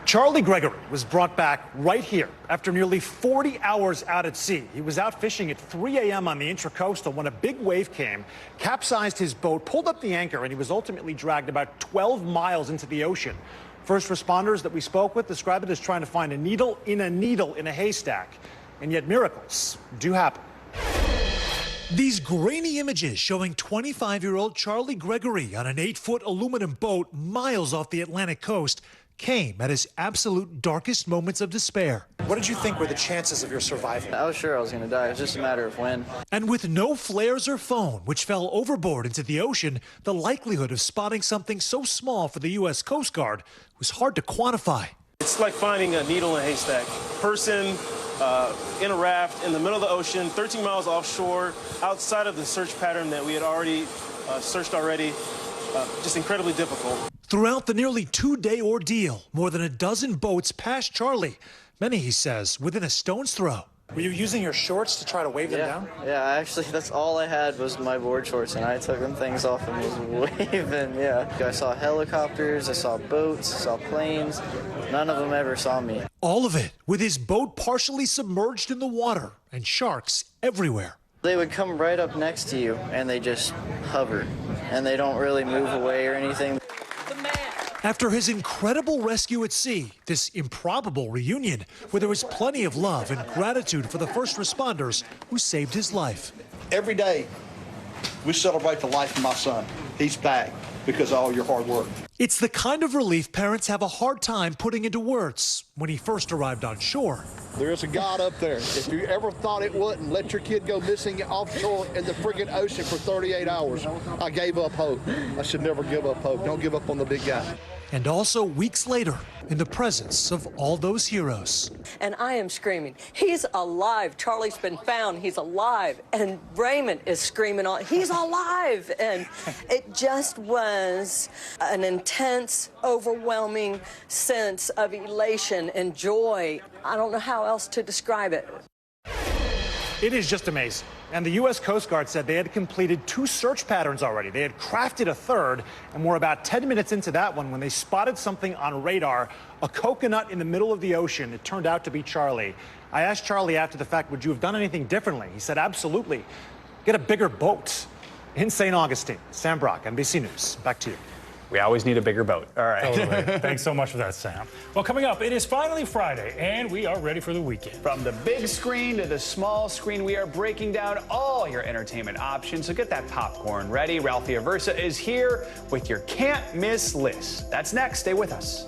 Charlie Gregory was brought back right here after nearly 40 hours out at sea. He was out fishing at 3 a.m. on the Intracoastal when a big wave came, capsized his boat, pulled up the anchor, and he was ultimately dragged about 12 miles into the ocean. First responders that we spoke with described it as trying to find a needle in a haystack. And yet miracles do happen. These grainy images showing 25-year-old Charlie Gregory on an 8-foot aluminum boat miles off the Atlantic coast came at his absolute darkest moments of despair. What did you think were the chances of your surviving? I was sure I was going to die. It was just a matter of when. And with no flares or phone, which fell overboard into the ocean, the likelihood of spotting something so small for the U.S. Coast Guard was hard to quantify. It's like finding a needle in a haystack. Person in a raft in the middle of the ocean, 13 miles offshore, outside of the search pattern that we had already searched already. Just incredibly difficult. Throughout the nearly 2-day ordeal, more than a dozen boats passed Charlie, many, he says, within a stone's throw. Were you using your shorts to try to wave them down? Yeah, actually, that's all I had was my board shorts, and I took them things off and was waving, yeah. I saw helicopters, I saw boats, I saw planes. None of them ever saw me. All of it with his boat partially submerged in the water and sharks everywhere. They would come right up next to you, and they just hover, and they don't really move away or anything. After his incredible rescue at sea, this improbable reunion where there was plenty of love and gratitude for the first responders who saved his life. Every day, we celebrate the life of my son. He's back because of all your hard work. It's the kind of relief parents have a hard time putting into words when he first arrived on shore. There is a God up there. If you ever thought it wouldn't, let your kid go missing offshore in the friggin' ocean for 38 hours. I gave up hope. I should never give up hope. Don't give up on the big guy. And also weeks later, in the presence of all those heroes. And I am screaming, he's alive. Charlie's been found. He's alive. And Raymond is screaming on, he's alive. And it just was an intense, overwhelming sense of elation and joy. I don't know how else to describe it. It is just amazing. And the U.S. Coast Guard said they had completed 2 search patterns already. They had crafted a third, and were about 10 minutes into that one when they spotted something on radar, a coconut in the middle of the ocean. It turned out to be Charlie. I asked Charlie after the fact, would you have done anything differently? He said, absolutely. Get a bigger boat. In St. Augustine, Sam Brock, NBC News. Back to you. We always need a bigger boat. All right. Totally. Thanks so much for that, Sam. Well, coming up, it is finally Friday, and we are ready for the weekend. From the big screen to the small screen, we are breaking down all your entertainment options. So get that popcorn ready. Ralphie Aversa is here with your can't miss list. That's next. Stay with us.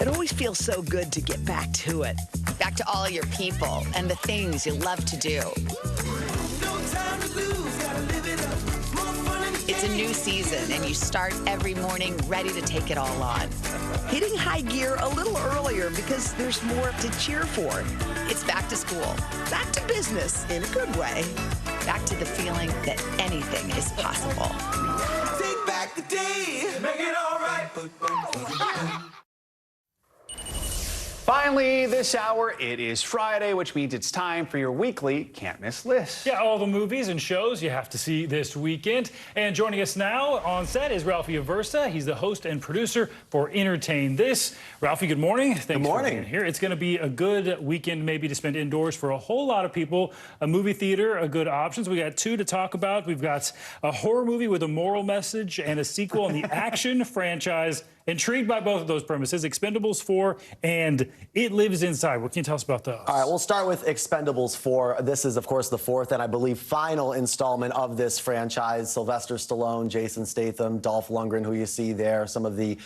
It always feels so good to get back to it. Back to all your people and the things you love to do. It's a new season, and you start every morning ready to take it all on. Hitting high gear a little earlier because there's more to cheer for. It's back to school. Back to business in a good way. Back to the feeling that anything is possible. Take back the day, make it all right. Finally, this hour, it is Friday, which means it's time for your weekly Can't Miss list. Yeah, all the movies and shows you have to see this weekend. And joining us now on set is Ralphie Aversa. He's the host and producer for Entertain This. Ralphie, good morning. Thanks for being here. It's going to be a good weekend maybe to spend indoors for a whole lot of people. A movie theater, a good options. We got two to talk about. We've got a horror movie with a moral message and a sequel in the action franchise. Intrigued by both of those premises, Expendables 4 and It Lives Inside. What can you tell us about those? All right, we'll start with Expendables 4. This is, of course, the fourth and I believe final installment of this franchise. Sylvester Stallone, Jason Statham, Dolph Lundgren, who you see there, some of the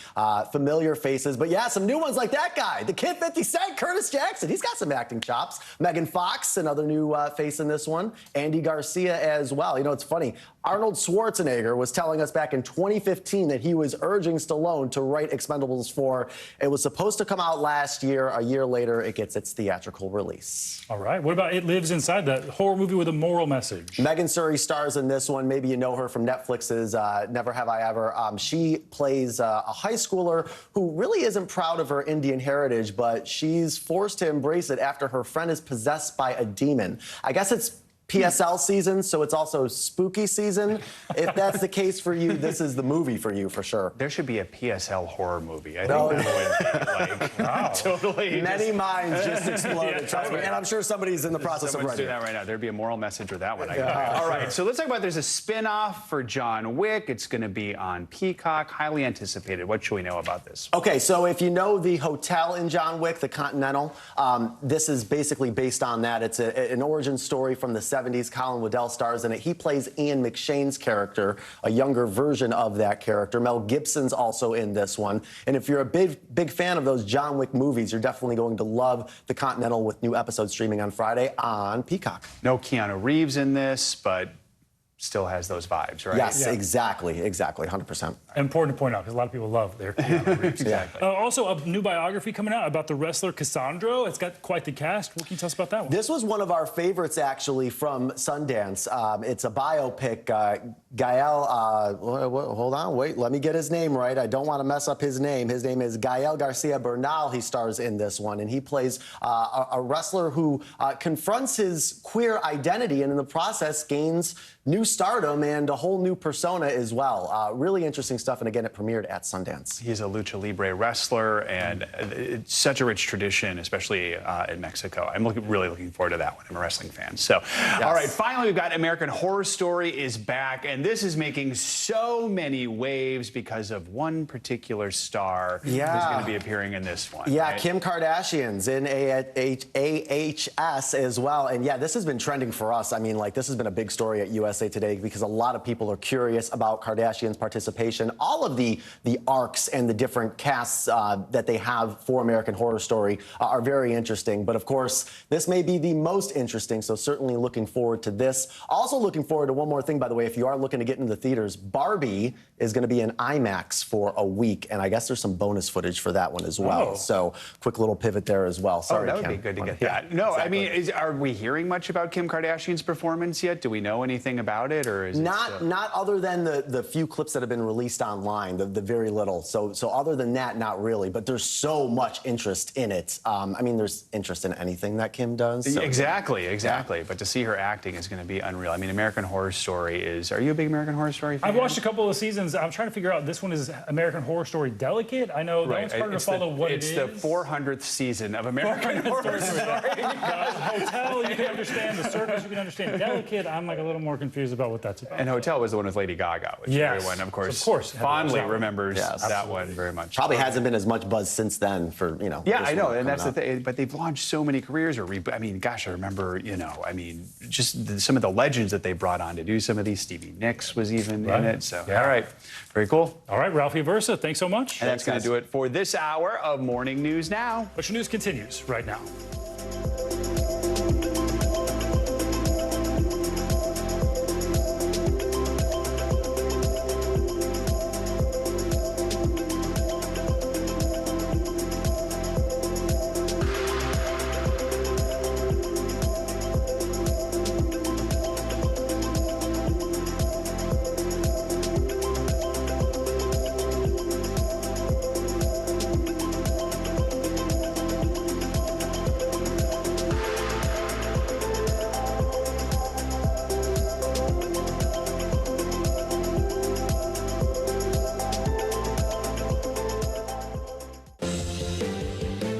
familiar faces. But yeah, some new ones like that guy, the Kid 50 Cent, Curtis Jackson. He's got some acting chops. Megan Fox, another new face in this one. Andy Garcia as well. You know, it's funny. Arnold Schwarzenegger was telling us back in 2015 that he was urging Stallone to write Expendables 4. It was supposed to come out last year. A year later, it gets its theatrical release. All right. What about It Lives Inside, that horror movie with a moral message? Megan Suri stars in this one. Maybe you know her from Netflix's Never Have I Ever. She plays a high schooler who really isn't proud of her Indian heritage, but she's forced to embrace it after her friend is possessed by a demon. I guess it's PSL season, so it's also spooky season. If that's the case for you, this is the movie for you for sure. There should be a PSL horror movie. I think that would be like totally. Many minds just exploded. Trust me, and I'm sure somebody's in the process of writing doing that right now. There'd be a moral message with that one. All right, so let's talk about there's a spin-off for John Wick. It's going to be on Peacock. Highly anticipated. What should we know about this? Okay, so if you know the hotel in John Wick, the Continental, this is basically based on that. It's an origin story from the 70s. Colin Waddell stars in it. He plays Ian McShane's character, a younger version of that character. Mel Gibson's also in this one. And if you're a big fan of those John Wick movies, you're definitely going to love the Continental with new episodes streaming on Friday on Peacock. No Keanu Reeves in this, but still has those vibes, right? Yes, exactly, 100%. Important to point out, because a lot of people love their Keanu Reeves. Exactly. Also, a new biography coming out about the wrestler Cassandro. It's got quite the cast. What can you tell us about that one? This was one of our favorites, actually, from Sundance. It's a biopic. Gael, hold on, wait, let me get his name right. I don't want to mess up his name. His name is Gael Garcia Bernal. He stars in this one, and he plays a wrestler who confronts his queer identity and in the process gains new stardom and a whole new persona as well. Really interesting stuff, and again, it premiered at Sundance. He's a lucha libre wrestler, and it's such a rich tradition, especially in Mexico. I'm really looking forward to that one. I'm a wrestling fan. So, all right, finally, we've got American Horror Story is back, and this is making so many waves because of one particular star who's going to be appearing in this one. Yeah, right? Kim Kardashian's in AHS as well, and yeah, this has been trending for us. I mean, like, this has been a big story at USA Today because a lot of people are curious about Kardashian's participation. All of the arcs and the different casts that they have for American Horror Story are very interesting. But of course, this may be the most interesting, so certainly looking forward to this. Also looking forward to one more thing, by the way, if you are looking to get into the theaters, Barbie is going to be in IMAX for a week, and I guess there's some bonus footage for that one as well. Oh. So quick little pivot there as well. Sorry, that would Kim. be good to get that. No, exactly. I mean, are we hearing much about Kim Kardashian's performance yet? Do we know anything about it, or is not other than the few clips that have been released online, the very little. So other than that, not really. But there's so much interest in it. I mean, there's interest in anything that Kim does. So. Exactly. But to see her acting is going to be unreal. I mean, American Horror Story is. Are you a big American Horror Story fan? I've watched a couple of seasons. I'm trying to figure out. This one is American Horror Story Delicate. I know that one's harder to follow what it is. It's the 400th season of American Horror Story. Hotel, you can understand. The Circus, you can understand. Delicate, I'm like a little more confused about what that's about. And Hotel was the one with Lady Gaga, which everyone, of course fondly remembers that one very much. Probably hasn't been as much buzz since then for, you know. Yeah, I know, and that's the thing. But they've launched so many careers. I mean, gosh, I remember, just some of the legends that they brought on to do some of these. Stevie Nicks was even in it. So, all right, very cool. All right, Ralphie Versa, thanks so much. And that's going to do it for this hour of Morning News Now. But your news continues right now.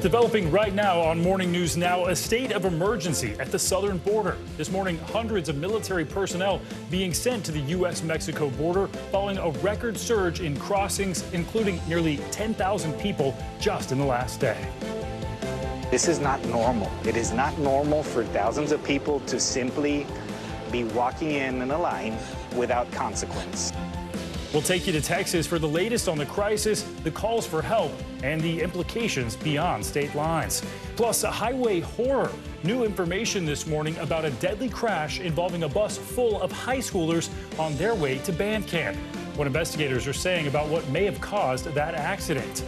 Developing right now on Morning News Now, a state of emergency at the southern border. This morning, hundreds of military personnel being sent to the U.S.-Mexico border following a record surge in crossings, including nearly 10,000 people just in the last day. This is not normal. It is not normal for thousands of people to simply be walking in a line without consequence. We'll take you to Texas for the latest on the crisis, the calls for help, and the implications beyond state lines. Plus, a highway horror. New information this morning about a deadly crash involving a bus full of high schoolers on their way to band camp. What investigators are saying about what may have caused that accident.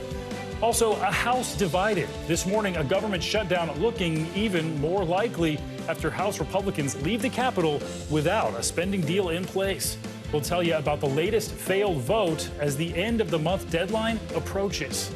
Also, a House divided. This morning, a government shutdown looking even more likely after House Republicans leave the Capitol without a spending deal in place. We'll tell you about the latest failed vote as the end of the month deadline approaches.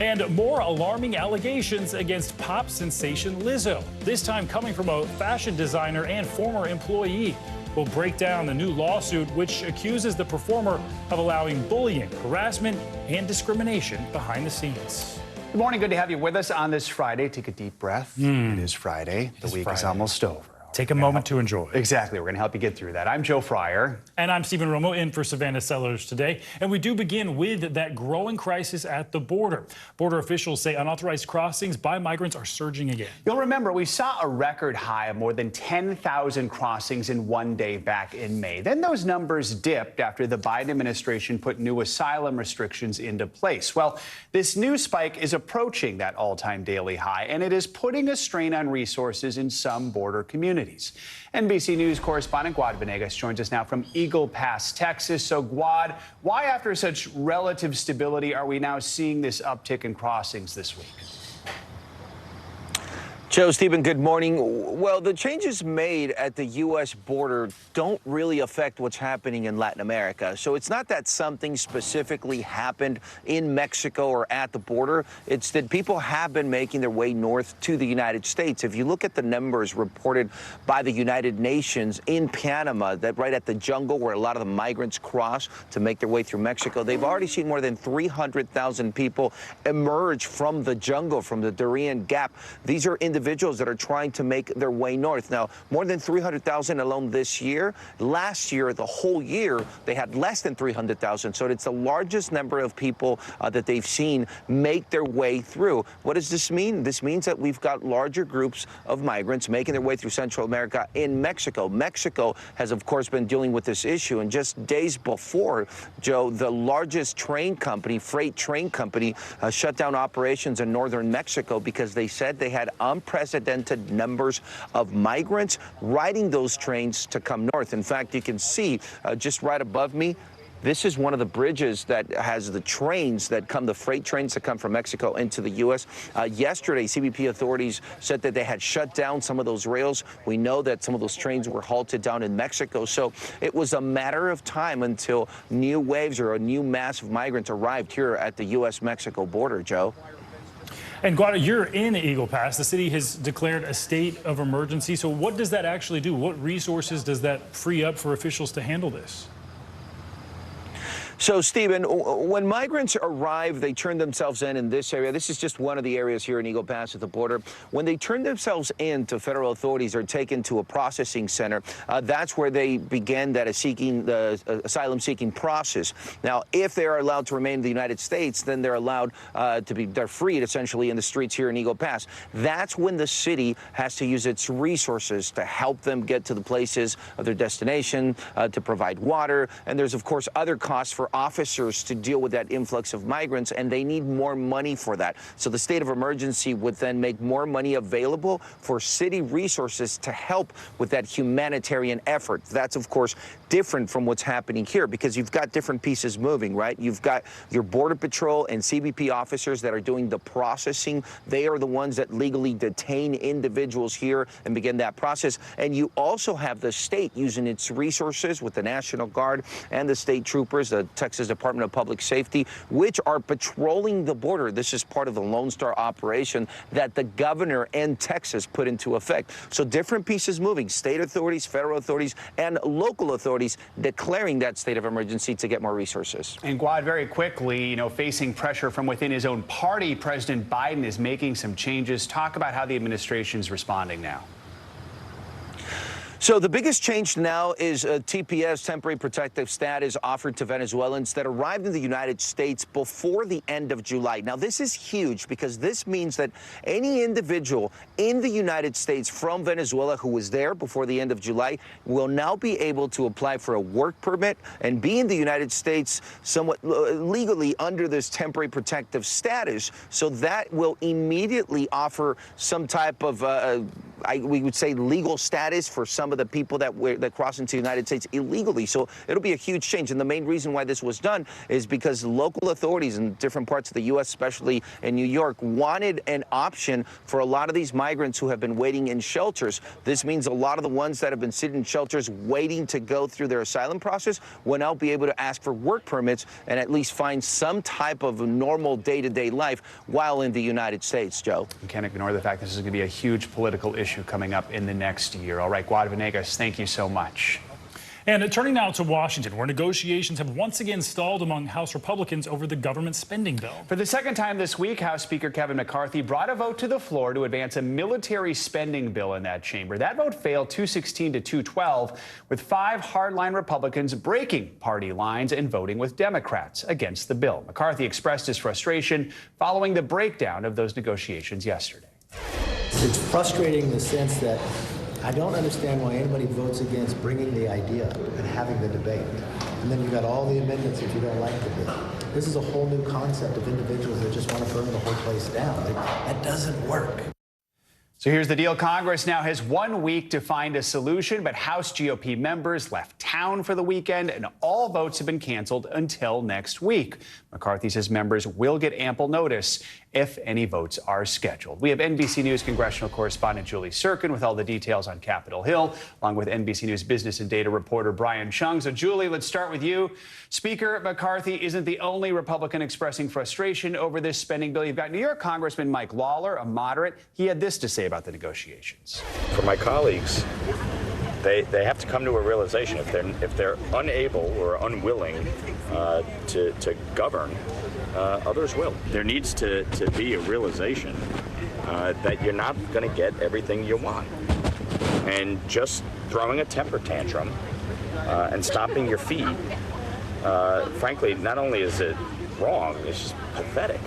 And more alarming allegations against pop sensation Lizzo, this time coming from a fashion designer and former employee. We'll break down the new lawsuit, which accuses the performer of allowing bullying, harassment, and discrimination behind the scenes. Good morning. Good to have you with us on this Friday. Take a deep breath. It is Friday. The week is almost over. Take a moment to enjoy. Exactly. We're going to help you get through that. I'm Joe Fryer. And I'm Stephen Romo, in for Savannah Sellers today. And we do begin with that growing crisis at the border. Border officials say unauthorized crossings by migrants are surging again. You'll remember we saw a record high of more than 10,000 crossings in one day back in May. Then those numbers dipped after the Biden administration put new asylum restrictions into place. Well, this new spike is approaching that all-time daily high, and it is putting a strain on resources in some border communities. NBC News correspondent Guad Venegas joins us now from Eagle Pass, Texas. So, Guad, why after such relative stability are we now seeing this uptick in crossings this week? Joe, Stephen, good morning. Well, the changes made at the U.S. border don't really affect what's happening in Latin America. So it's not that something specifically happened in Mexico or at the border. It's that people have been making their way north to the United States. If you look at the numbers reported by the United Nations in Panama, that right at the jungle where a lot of the migrants cross to make their way through Mexico, they've already seen more than 300,000 people emerge from the jungle, from the Darien Gap. These are individuals that are trying to make their way north. Now, more than 300,000 alone this year. Last year, the whole year, they had less than 300,000. So it's the largest number of people that they've seen make their way through. What does this mean? This means that we've got larger groups of migrants making their way through Central America in Mexico. Mexico has, of course, been dealing with this issue. And just days before, Joe, the largest train company, freight train company, shut down operations in northern Mexico because they said they had unprecedented numbers of migrants riding those trains to come north. In fact, you can see just right above me, this is one of the bridges that has the trains that come, the freight trains that come from Mexico into the U.S. Yesterday, CBP authorities said that they had shut down some of those rails. We know that some of those trains were halted down in Mexico. So it was a matter of time until new waves or a new mass of migrants arrived here at the U.S.-Mexico border, Joe. And Guada, you're in Eagle Pass. The city has declared a state of emergency. So what does that actually do? What resources does that free up for officials to handle this? So, Stephen, when migrants arrive, they turn themselves in this area. This is just one of the areas here in Eagle Pass at the border. When they turn themselves in to federal authorities or taken to a processing center, that's where they begin that asylum-seeking process. Now, if they are allowed to remain in the United States, then they're allowed they're freed essentially in the streets here in Eagle Pass. That's when the city has to use its resources to help them get to the places of their destination, to provide water. And there's, of course, other costs for officers to deal with that influx of migrants, and they need more money for that. So the state of emergency would then make more money available for city resources to help with that humanitarian effort. That's, of course, different from what's happening here because you've got different pieces moving, right? You've got your Border Patrol and CBP officers that are doing the processing. They are the ones that legally detain individuals here and begin that process. And you also have the state using its resources with the National Guard and the state troopers, the Texas Department of Public Safety, which are patrolling the border. This is part of the Lone Star operation that the governor and Texas put into effect. So different pieces moving, state authorities, federal authorities, and local authorities declaring that state of emergency to get more resources. And Guad, very quickly, facing pressure from within his own party, President Biden is making some changes. Talk about how the administration's responding now. So the biggest change now is TPS, temporary protective status, offered to Venezuelans that arrived in the United States before the end of July. Now, this is huge because this means that any individual in the United States from Venezuela who was there before the end of July will now be able to apply for a work permit and be in the United States somewhat legally under this temporary protective status. So that will immediately offer some type of we would say, legal status for some of the people that cross into the United States illegally. So it'll be a huge change. And the main reason why this was done is because local authorities in different parts of the U.S., especially in New York, wanted an option for a lot of these migrants who have been waiting in shelters. This means a lot of the ones that have been sitting in shelters waiting to go through their asylum process will now be able to ask for work permits and at least find some type of normal day-to-day life while in the United States, Joe. You can't ignore the fact this is going to be a huge political issue coming up in the next year. All right, Guad Venegas, thank you so much. And turning now to Washington, where negotiations have once again stalled among House Republicans over the government spending bill. For the second time this week, House Speaker Kevin McCarthy brought a vote to the floor to advance a military spending bill in that chamber. That vote failed 216 to 212, with 5 hardline Republicans breaking party lines and voting with Democrats against the bill. McCarthy expressed his frustration following the breakdown of those negotiations yesterday. It's frustrating in the sense that I don't understand why anybody votes against bringing the idea and having the debate. And then you've got all the amendments if you don't like the bill. This is a whole new concept of individuals that just want to burn the whole place down. That doesn't work. So here's the deal. Congress now has 1 week to find a solution, but House GOP members left town for the weekend and all votes have been canceled until next week. McCarthy says members will get ample notice if any votes are scheduled. We have NBC News congressional correspondent Julie Sirkin with all the details on Capitol Hill, along with NBC News business and data reporter Brian Chung. So, Julie, let's start with you. Speaker McCarthy isn't the only Republican expressing frustration over this spending bill. You've got New York Congressman Mike Lawler, a moderate. He had this to say about the negotiations. For my colleagues, they have to come to a realization if they're unable or unwilling to govern, others will. There needs to be a realization that you're not going to get everything you want. And just throwing a temper tantrum and stomping your feet, frankly, not only is it wrong, it's just pathetic.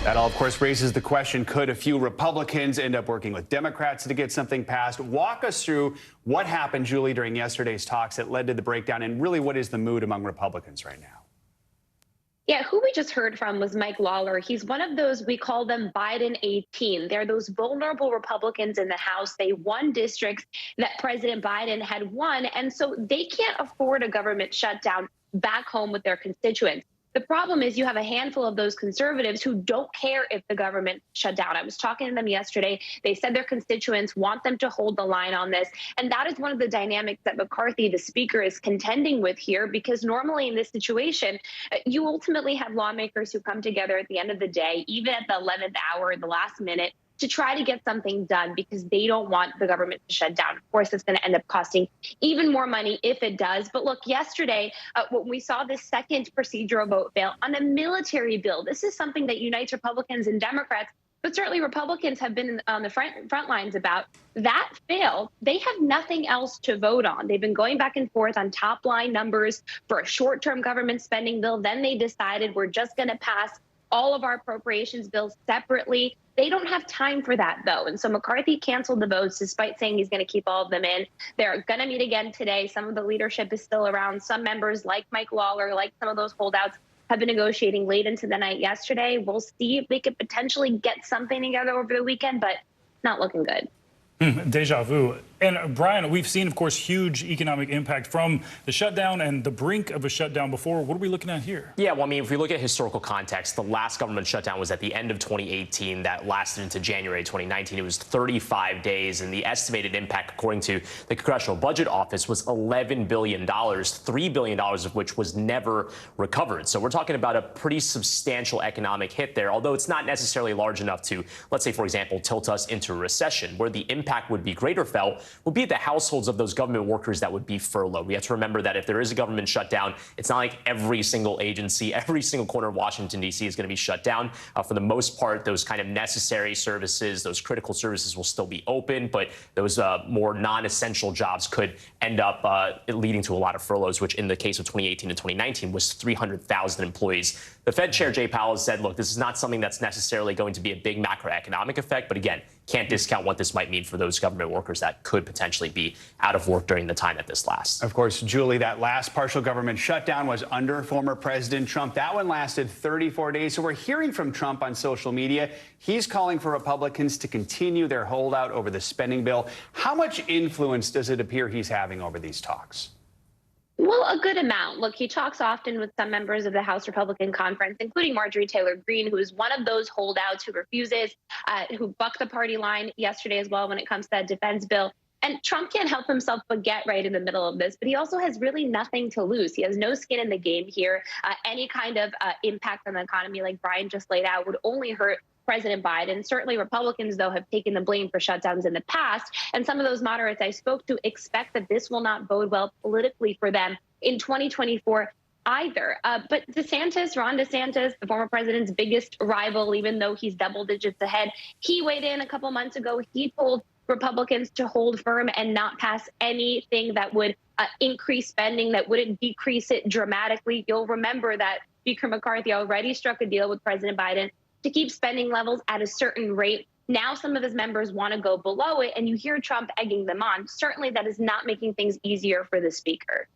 That all, of course, raises the question, could a few Republicans end up working with Democrats to get something passed? Walk us through what happened, Julie, during yesterday's talks that led to the breakdown, and really what is the mood among Republicans right now? Yeah, who we just heard from was Mike Lawler. He's one of those, we call them Biden 18. They're those vulnerable Republicans in the House. They won districts that President Biden had won, and so they can't afford a government shutdown back home with their constituents. The problem is you have a handful of those conservatives who don't care if the government shut down. I was talking to them yesterday. They said their constituents want them to hold the line on this. And that is one of the dynamics that McCarthy, the speaker, is contending with here, because normally in this situation, you ultimately have lawmakers who come together at the end of the day, even at the 11th hour, the last minute, to try to get something done because they don't want the government to shut down. Of course, it's going to end up costing even more money if it does. But look, yesterday, when we saw this second procedural vote fail on a military bill, this is something that unites Republicans and Democrats, but certainly Republicans have been on the front lines about. That failed. They have nothing else to vote on. They've been going back and forth on top line numbers for a short-term government spending bill. Then they decided we're just going to pass all of our appropriations bills separately. They don't have time for that, though. And so McCarthy canceled the votes despite saying he's going to keep all of them in. They're going to meet again today. Some of the leadership is still around. Some members, like Mike Lawler, like some of those holdouts, have been negotiating late into the night yesterday. We'll see if they could potentially get something together over the weekend, but not looking good. Deja vu. And Brian, we've seen, of course, huge economic impact from the shutdown and the brink of a shutdown before. What are we looking at here? Yeah, well, I mean, if we look at historical context, the last government shutdown was at the end of 2018. That lasted into January 2019. It was 35 days, and the estimated impact, according to the Congressional Budget Office, was $11 billion, $3 billion of which was never recovered. So we're talking about a pretty substantial economic hit there, although it's not necessarily large enough to, let's say, for example, tilt us into a recession. Where the impact would be greater felt would be the households of those government workers that would be furloughed. We have to remember that if there is a government shutdown, it's not like every single agency, every single corner of Washington, D.C. is going to be shut down. For the most part, those kind of necessary services, those critical services will still be open, but those more non-essential jobs could end up leading to a lot of furloughs, which in the case of 2018 to 2019 was 300,000 employees. The Fed Chair Jay Powell has said, look, this is not something that's necessarily going to be a big macroeconomic effect, but again, can't discount what this might mean for those government workers that could potentially be out of work during the time that this lasts. Of course, Julie, that last partial government shutdown was under former President Trump. That one lasted 34 days. So we're hearing from Trump on social media. He's calling for Republicans to continue their holdout over the spending bill. How much influence does it appear he's having over these talks? Well, a good amount. Look, he talks often with some members of the House Republican Conference, including Marjorie Taylor Greene, who is one of those holdouts who refuses, who bucked the party line yesterday as well when it comes to that defense bill. And Trump can't help himself but get right in the middle of this, but he also has really nothing to lose. He has no skin in the game here. Any kind of impact on the economy, like Brian just laid out, would only hurt President Biden. Certainly Republicans, though, have taken the blame for shutdowns in the past. And some of those moderates I spoke to expect that this will not bode well politically for them in 2024 either. But Ron DeSantis, the former president's biggest rival, even though he's double digits ahead, he weighed in a couple months ago. He told Republicans to hold firm and not pass anything that would increase spending, that wouldn't decrease it dramatically. You'll remember that Speaker McCarthy already struck a deal with President Biden to keep spending levels at a certain rate. Now some of his members want to go below it, and you hear Trump egging them on. Certainly that is not making things easier for the speaker.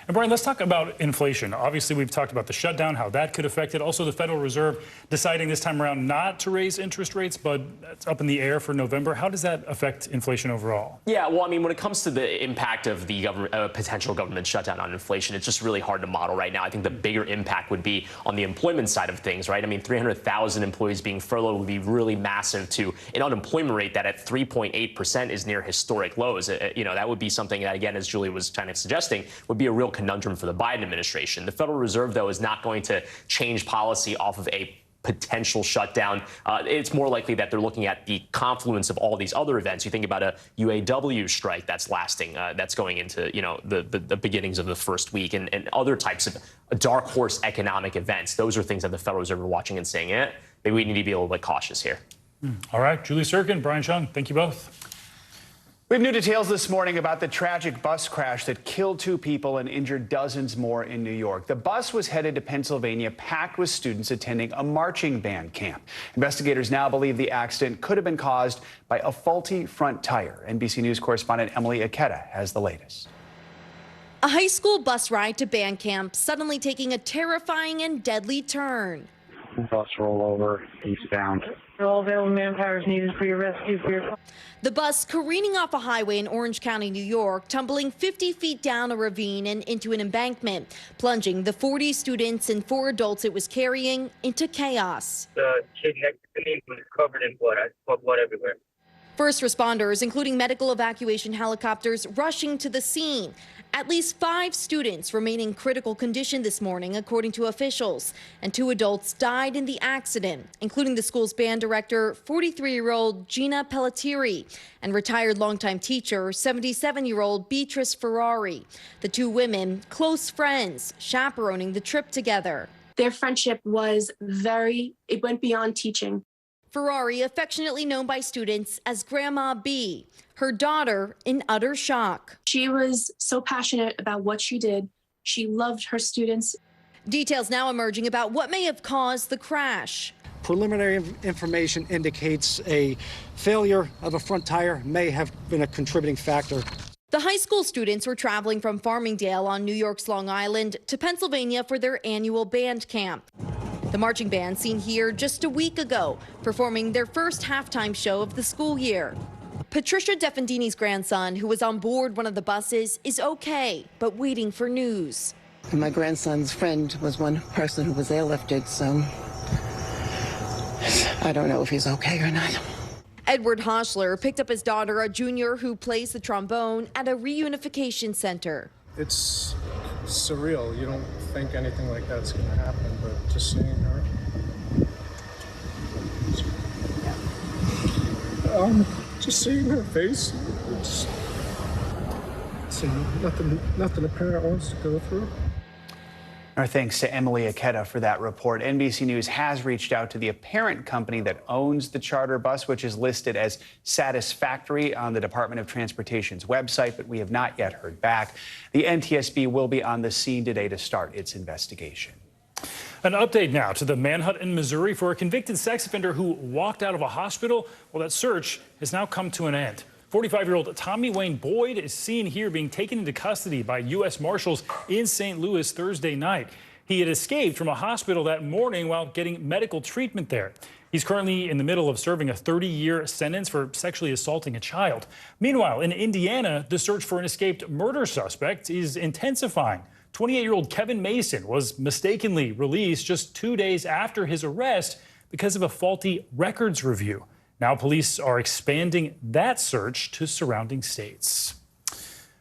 And Brian, let's talk about inflation. Obviously, we've talked about the shutdown, how that could affect it. Also, the Federal Reserve deciding this time around not to raise interest rates, but it's up in the air for November. How does that affect inflation overall? Yeah, well, I mean, when it comes to the impact of the potential government shutdown on inflation, it's just really hard to model right now. I think the bigger impact would be on the employment side of things, right? I mean, 300,000 employees being furloughed would be really massive to an unemployment rate that at 3.8% is near historic lows. You know, that would be something that, again, as Julie was kind of suggesting, would be a real conundrum for the Biden administration. The Federal Reserve, though, is not going to change policy off of a potential shutdown. It's more likely that they're looking at the confluence of all these other events. You think about a UAW strike that's lasting, that's going into, you know, the beginnings of the first week, and other types of dark horse economic events. Those are things that the Federal Reserve are watching and saying, maybe we need to be a little bit cautious here. All right, Julie Sirkin, Brian Chung, thank you both. We have new details this morning about the tragic bus crash that killed 2 people and injured dozens more in New York. The bus was headed to Pennsylvania, packed with students attending a marching band camp. Investigators now believe the accident could have been caused by a faulty front tire. NBC News correspondent Emily Aketa has the latest. A high school bus ride to band camp suddenly taking a terrifying and deadly turn. Bus rollover eastbound. All available manpower is needed for your rescue. The bus careening off a highway in Orange County, New York, tumbling 50 feet down a ravine and into an embankment, plunging the 40 students and 4 adults it was carrying into chaos. The kid next to me was covered in blood. I saw blood everywhere. First responders, including medical evacuation helicopters, rushing to the scene. At least 5 students remain in critical condition this morning, according to officials, and 2 adults died in the accident, including the school's band director, 43-year-old Gina Pelletieri, and retired longtime teacher, 77-year-old Beatrice Ferrari. The 2 women, close friends, chaperoning the trip together. Their friendship was it went beyond teaching. Ferrari, affectionately known by students as Grandma B, her daughter in utter shock. She was so passionate about what she did. She loved her students. Details now emerging about what may have caused the crash. Preliminary information indicates a failure of a front tire may have been a contributing factor. The high school students were traveling from Farmingdale on New York's Long Island to Pennsylvania for their annual band camp. The marching band seen here just a week ago, performing their first halftime show of the school year. Patricia Defendini's grandson, who was on board one of the buses, is okay, but waiting for news. My grandson's friend was one person who was airlifted, so I don't know if he's okay or not. Edward Hoschler picked up his daughter, a junior who plays the trombone, at a reunification center. It's surreal. You don't think anything like that's going to happen, but just seeing her. Just seeing her face, it's nothing a parent wants to go through. Our thanks to Emily Aketa for that report. NBC News has reached out to the parent company that owns the charter bus, which is listed as satisfactory on the Department of Transportation's website, but we have not yet heard back. The NTSB will be on the scene today to start its investigation. An update now to the manhunt in Missouri for a convicted sex offender who walked out of a hospital. Well, that search has now come to an end. 45-year-old Tommy Wayne Boyd is seen here being taken into custody by U.S. Marshals in St. Louis Thursday night. He had escaped from a hospital that morning while getting medical treatment there. He's currently in the middle of serving a 30-year sentence for sexually assaulting a child. Meanwhile, in Indiana, the search for an escaped murder suspect is intensifying. 28-year-old Kevin Mason was mistakenly released just 2 days after his arrest because of a faulty records review. Now police are expanding that search to surrounding states.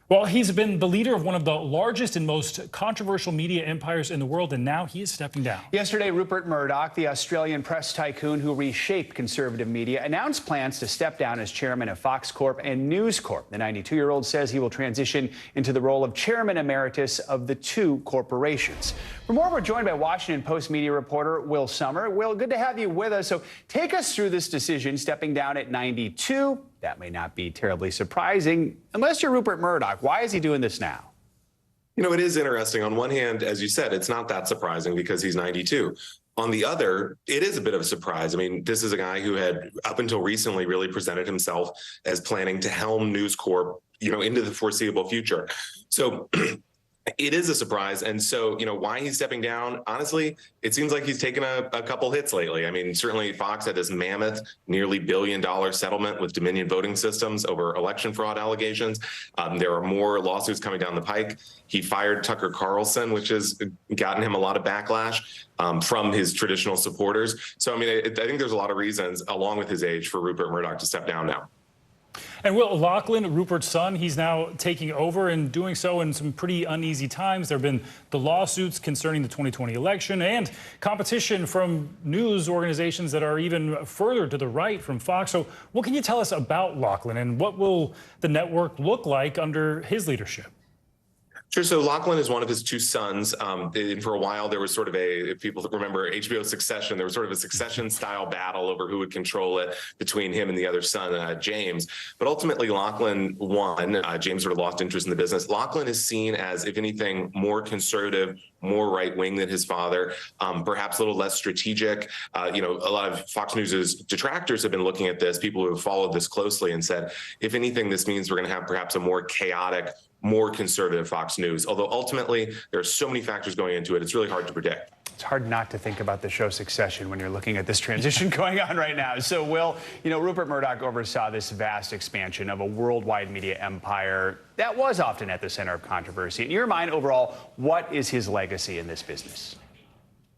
Well, he's been the leader of one of the largest and most controversial media empires in the world, and now he is stepping down. Yesterday, Rupert Murdoch, the Australian press tycoon who reshaped conservative media, announced plans to step down as chairman of Fox Corp and News Corp. The 92-year-old says he will transition into the role of chairman emeritus of the two corporations. For more, we're joined by Washington Post media reporter Will Sommer. Will, good to have you with us. So take us through this decision, stepping down at 92. That may not be terribly surprising, unless you're Rupert Murdoch. Why is he doing this now? You know, it is interesting. On one hand, as you said, it's not that surprising because he's 92. On the other, it is a bit of a surprise. I mean, this is a guy who had, up until recently, really presented himself as planning to helm News Corp, you know, into the foreseeable future. So it is a surprise. And so, you know, why he's stepping down, honestly, it seems like he's taken a couple hits lately. I mean, certainly Fox had this mammoth, nearly $1 billion settlement with Dominion Voting Systems over election fraud allegations. There are more lawsuits coming down the pike. He fired Tucker Carlson, which has gotten him a lot of backlash from his traditional supporters. So, I mean, I think there's a lot of reasons, along with his age, for Rupert Murdoch to step down now. And Will, Lachlan, Rupert's son, he's now taking over and doing so in some pretty uneasy times. There have been the lawsuits concerning the 2020 election and competition from news organizations that are even further to the right from Fox. So what can you tell us about Lachlan and what will the network look like under his leadership? Sure. So Lachlan is one of his two sons. And for a while, there was sort of if people remember HBO Succession, there was sort of a Succession-style battle over who would control it between him and the other son, James. But ultimately, Lachlan won. James sort of lost interest in the business. Lachlan is seen as, if anything, more conservative, more right-wing than his father, perhaps a little less strategic. You know, a lot of Fox News's detractors have been looking at this, people who have followed this closely, and said, if anything, this means we're going to have perhaps a more chaotic, more conservative Fox News. Although ultimately, there are so many factors going into it, it's really hard to predict. It's hard not to think about the show Succession when you're looking at this transition going on right now. So, Will, you know, Rupert Murdoch oversaw this vast expansion of a worldwide media empire that was often at the center of controversy. In your mind, overall, what is his legacy in this business?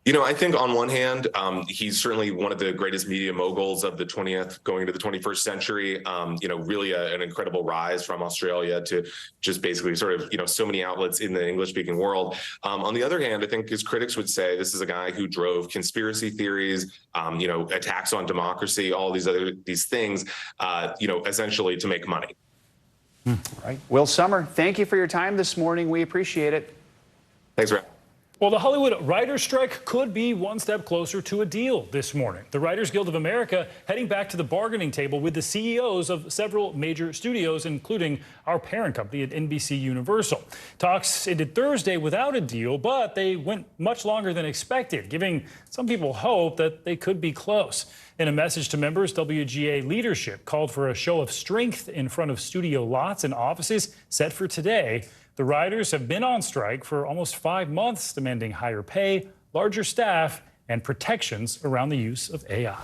You know, I think on one hand, he's certainly one of the greatest media moguls of the 20th going into the 21st century. You know, really an incredible rise from Australia to just basically sort of, you know, so many outlets in the English-speaking world. On the other hand, I think his critics would say this is a guy who drove conspiracy theories, you know, attacks on democracy, all these things, you know, essentially to make money. All right. Will Sommer, thank you for your time this morning. We appreciate it. Thanks, Ray. Well, the Hollywood writers' strike could be one step closer to a deal this morning. The Writers Guild of America heading back to the bargaining table with the CEOs of several major studios, including our parent company at NBC Universal. Talks ended Thursday without a deal, but they went much longer than expected, giving some people hope that they could be close. In a message to members, WGA leadership called for a show of strength in front of studio lots and offices set for today. The writers have been on strike for almost 5 months, demanding higher pay, larger staff, and protections around the use of AI.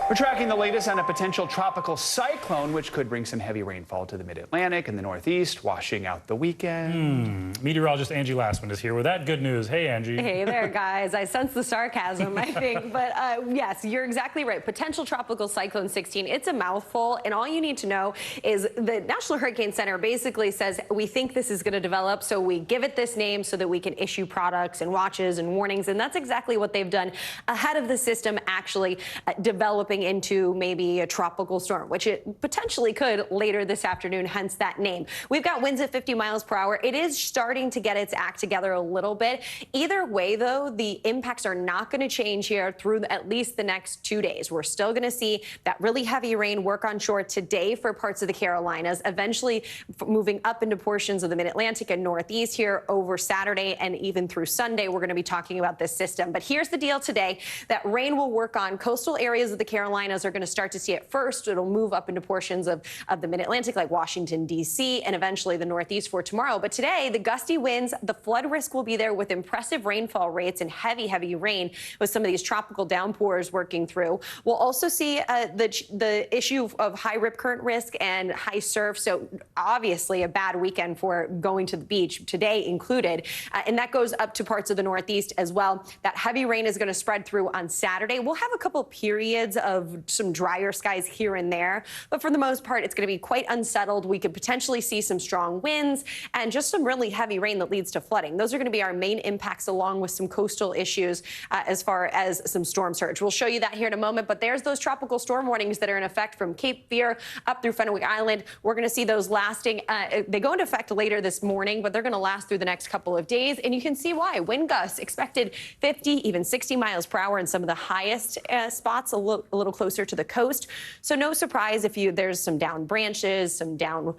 We're tracking the latest on a potential tropical cyclone, which could bring some heavy rainfall to the mid-Atlantic and the Northeast, washing out the weekend. Meteorologist Angie Lastman is here with that good news. Hey, Angie. Hey there, guys. I sense the sarcasm, I think. But yes, you're exactly right. Potential tropical cyclone 16. It's a mouthful. And all you need to know is the National Hurricane Center basically says we think this is going to develop. So we give it this name so that we can issue products and watches and warnings. And that's exactly what they've done ahead of the system actually developing developing into maybe a tropical storm, which it potentially could later this afternoon, hence that name. We've got winds at 50 miles per hour. It is starting to get its act together a little bit. Either way, though, the impacts are not going to change here through at least the next 2 days. We're still going to see that really heavy rain work on shore today for parts of the Carolinas, eventually moving up into portions of the mid-Atlantic and Northeast here over Saturday and even through Sunday. We're going to be talking about this system. But here's the deal today. That rain will work on coastal areas of the Carolinas are going to start to see it first. It'll move up into portions of the mid-Atlantic like Washington, D.C., and eventually the Northeast for tomorrow. But today, the gusty winds, the flood risk will be there with impressive rainfall rates and heavy, heavy rain with some of these tropical downpours working through. We'll also see the issue of high rip current risk and high surf. So obviously a bad weekend for going to the beach, today included. And that goes up to parts of the Northeast as well. That heavy rain is going to spread through on Saturday. We'll have a couple periods of some drier skies here and there, but for the most part, it's going to be quite unsettled. We could potentially see some strong winds and just some really heavy rain that leads to flooding. Those are going to be our main impacts, along with some coastal issues as far as some storm surge. We'll show you that here in a moment, but there's those tropical storm warnings that are in effect from Cape Fear up through Fenwick Island. We're going to see those lasting. They go into effect later this morning, but they're going to last through the next couple of days, and you can see why. Wind gusts expected 50, even 60 miles per hour in some of the highest spots, a little closer to the coast. So no surprise if there's some down branches, some down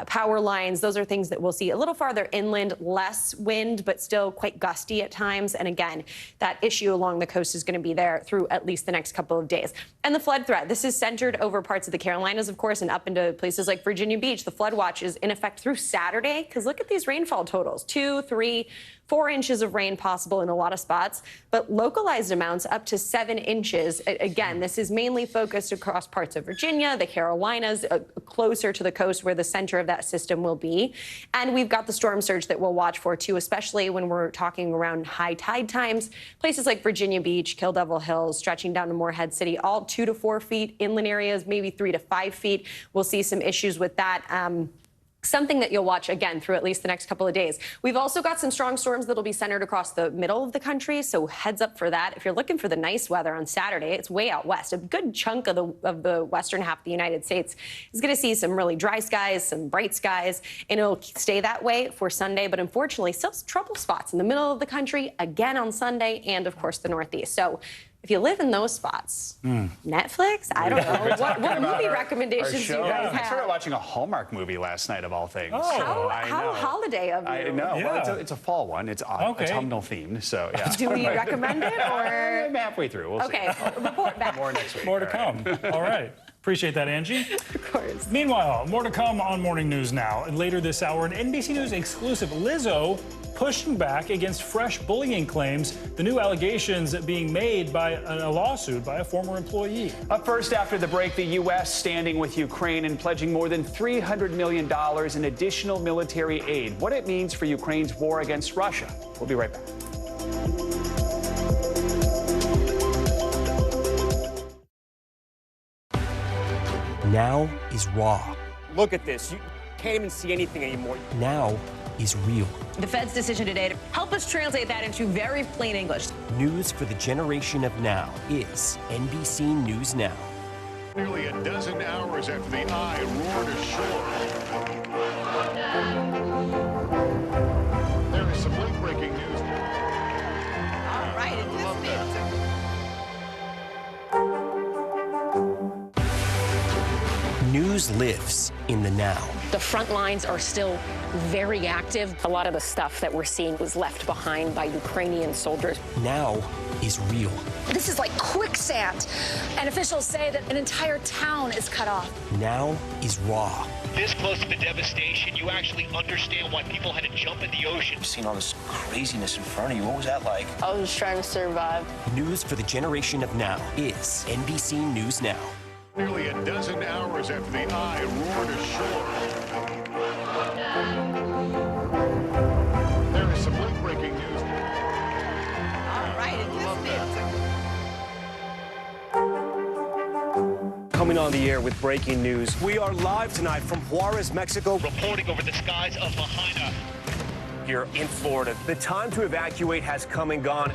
power lines. Those are things that we'll see a little farther inland, less wind, but still quite gusty at times. And again, that issue along the coast is going to be there through at least the next couple of days. And the flood threat, this is centered over parts of the Carolinas, of course, and up into places like Virginia Beach. The flood watch is in effect through Saturday, because look at these rainfall totals, 2, 3, 4 inches of rain possible in a lot of spots, but localized amounts up to 7 inches. Again, this is mainly focused across parts of Virginia, the Carolinas, closer to the coast where the center of that system will be. And we've got the storm surge that we'll watch for, too, especially when we're talking around high tide times. Places like Virginia Beach, Kill Devil Hills, stretching down to Morehead City, all 2 to 4 feet. Inland areas, maybe 3 to 5 feet. We'll see some issues with that. Something that you'll watch again through at least the next couple of days. We've also got some strong storms that'll be centered across the middle of the country, so heads up for that. If you're looking for the nice weather on Saturday, it's way out west. A good chunk of the western half of the United States is going to see some really dry skies, some bright skies, and it'll stay that way for Sunday. But unfortunately, still trouble spots in the middle of the country again on Sunday, and of course the Northeast. So if you live in those spots, Netflix, I don't know. What movie recommendations do you guys have? I started watching a Hallmark movie last night, of all things. Oh, how holiday of you. I know. Yeah. Well, it's a fall one. It's autumnal themed, so yeah. Do we recommend it, or? I'm halfway through. We'll see. Report back. More next week. More to come. All right. Appreciate that, Angie. Of course. Meanwhile, more to come on Morning News Now. And later this hour, an NBC News exclusive, Lizzo pushing back against fresh bullying claims, the new allegations being made by a lawsuit by a former employee. Up first after the break, the U.S. standing with Ukraine and pledging more than $300 million in additional military aid. What it means for Ukraine's war against Russia. We'll be right back. Now is raw. Look at this. You can't even see anything anymore. Now is real. The Fed's decision today to help us translate that into very plain English. News for the generation of now is NBC News Now. Nearly a dozen hours after the eye roared ashore. There is some late-breaking news. All right, it just News lives in the now. The front lines are still very active. A lot of the stuff that we're seeing was left behind by Ukrainian soldiers. Now is real. This is like quicksand, and officials say that an entire town is cut off. Now is raw. This close to the devastation, you actually understand why people had to jump in the ocean. You've seen all this craziness in front of you. What was that like? I was just trying to survive. News for the generation of now is NBC News Now. Nearly a dozen hours after the eye roared ashore. There is some late-breaking news. All right, it just Coming on the air with breaking news. We are live tonight from Juarez, Mexico. Reporting over the skies of Lahaina. Here in Florida. The time to evacuate has come and gone.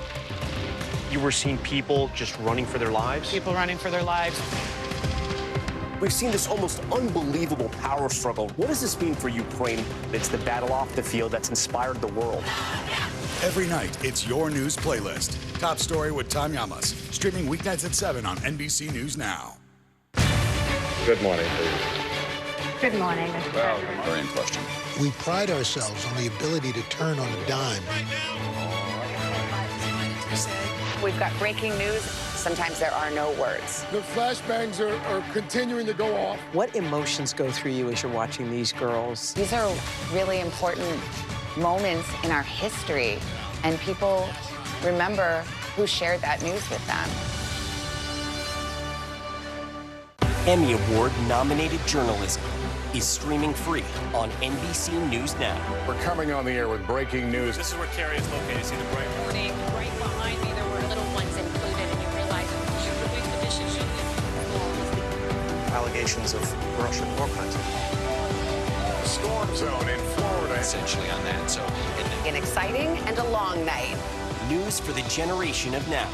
you were seeing people just running for their lives? People running for their lives. We've seen this almost unbelievable power struggle. What does this mean for Ukraine? It's the battle off the field that's inspired the world. Every night, it's your news playlist. Top Story with Tom Llamas. Streaming weeknights at 7 on NBC News Now. Good morning, please. Good morning, Mr. President. Very in question. We pride ourselves on the ability to turn on a dime. We've got breaking news. Sometimes there are no words. The flashbangs are continuing to go off. What emotions go through you as you're watching these girls? These are really important moments in our history, and people remember who shared that news with them. Emmy Award-nominated journalism is streaming free on NBC News Now. We're coming on the air with breaking news. This is where Carrie is located. See the bright morning. Right behind me, there were little ones included, and you realize the dishes you Allegations of Russian war crimes. Storm zone in Florida. Essentially on that, so. An exciting and a long night. News for the generation of now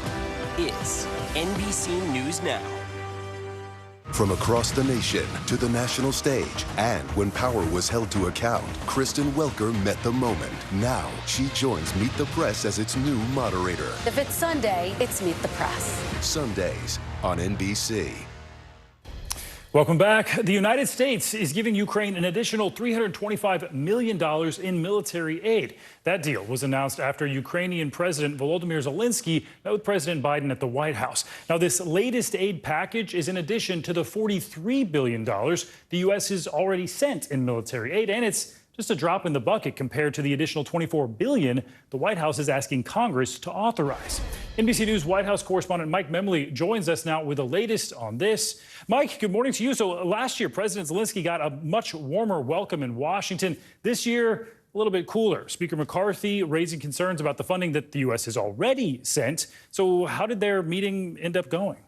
is NBC News Now. From across the nation to the national stage, and when power was held to account, Kristen Welker met the moment. Now she joins Meet the Press as its new moderator. If it's Sunday, it's Meet the Press. Sundays on NBC. Welcome back. The United States is giving Ukraine an additional $325 million in military aid. That deal was announced after Ukrainian President Volodymyr Zelensky met with President Biden at the White House. Now, this latest aid package is in addition to the $43 billion the U.S. has already sent in military aid, and it's just a drop in the bucket compared to the additional $24 billion the White House is asking Congress to authorize. NBC News White House correspondent Mike Memley joins us now with the latest on this. Mike, good morning to you. So last year, President Zelensky got a much warmer welcome in Washington. This year, a little bit cooler. Speaker McCarthy raising concerns about the funding that the U.S. has already sent. So how did their meeting end up going?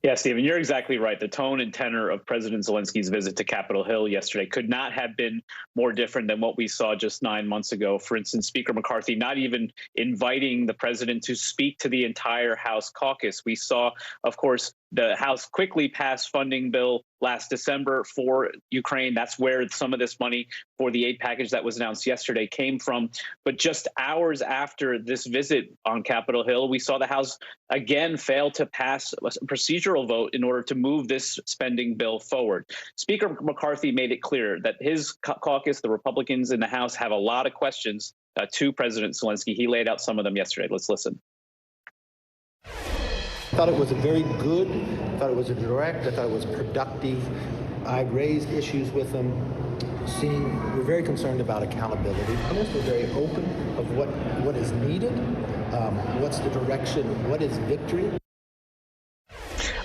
Yeah, Stephen, you're exactly right. The tone and tenor of President Zelensky's visit to Capitol Hill yesterday could not have been more different than what we saw just 9 months ago. For instance, Speaker McCarthy not even inviting the president to speak to the entire House caucus. We saw, of course, the House quickly passed funding bill last December for Ukraine. That's where some of this money for the aid package that was announced yesterday came from. But just hours after this visit on Capitol Hill, we saw the House again fail to pass a procedural vote in order to move this spending bill forward. Speaker McCarthy made it clear that his caucus, the Republicans in the House, have a lot of questions to President Zelensky. He laid out some of them yesterday. Let's listen. I thought it was a very good, I thought it was a direct, I thought it was productive. I raised issues with them, we're very concerned about accountability. We're very open of what is needed, what's the direction, what is victory.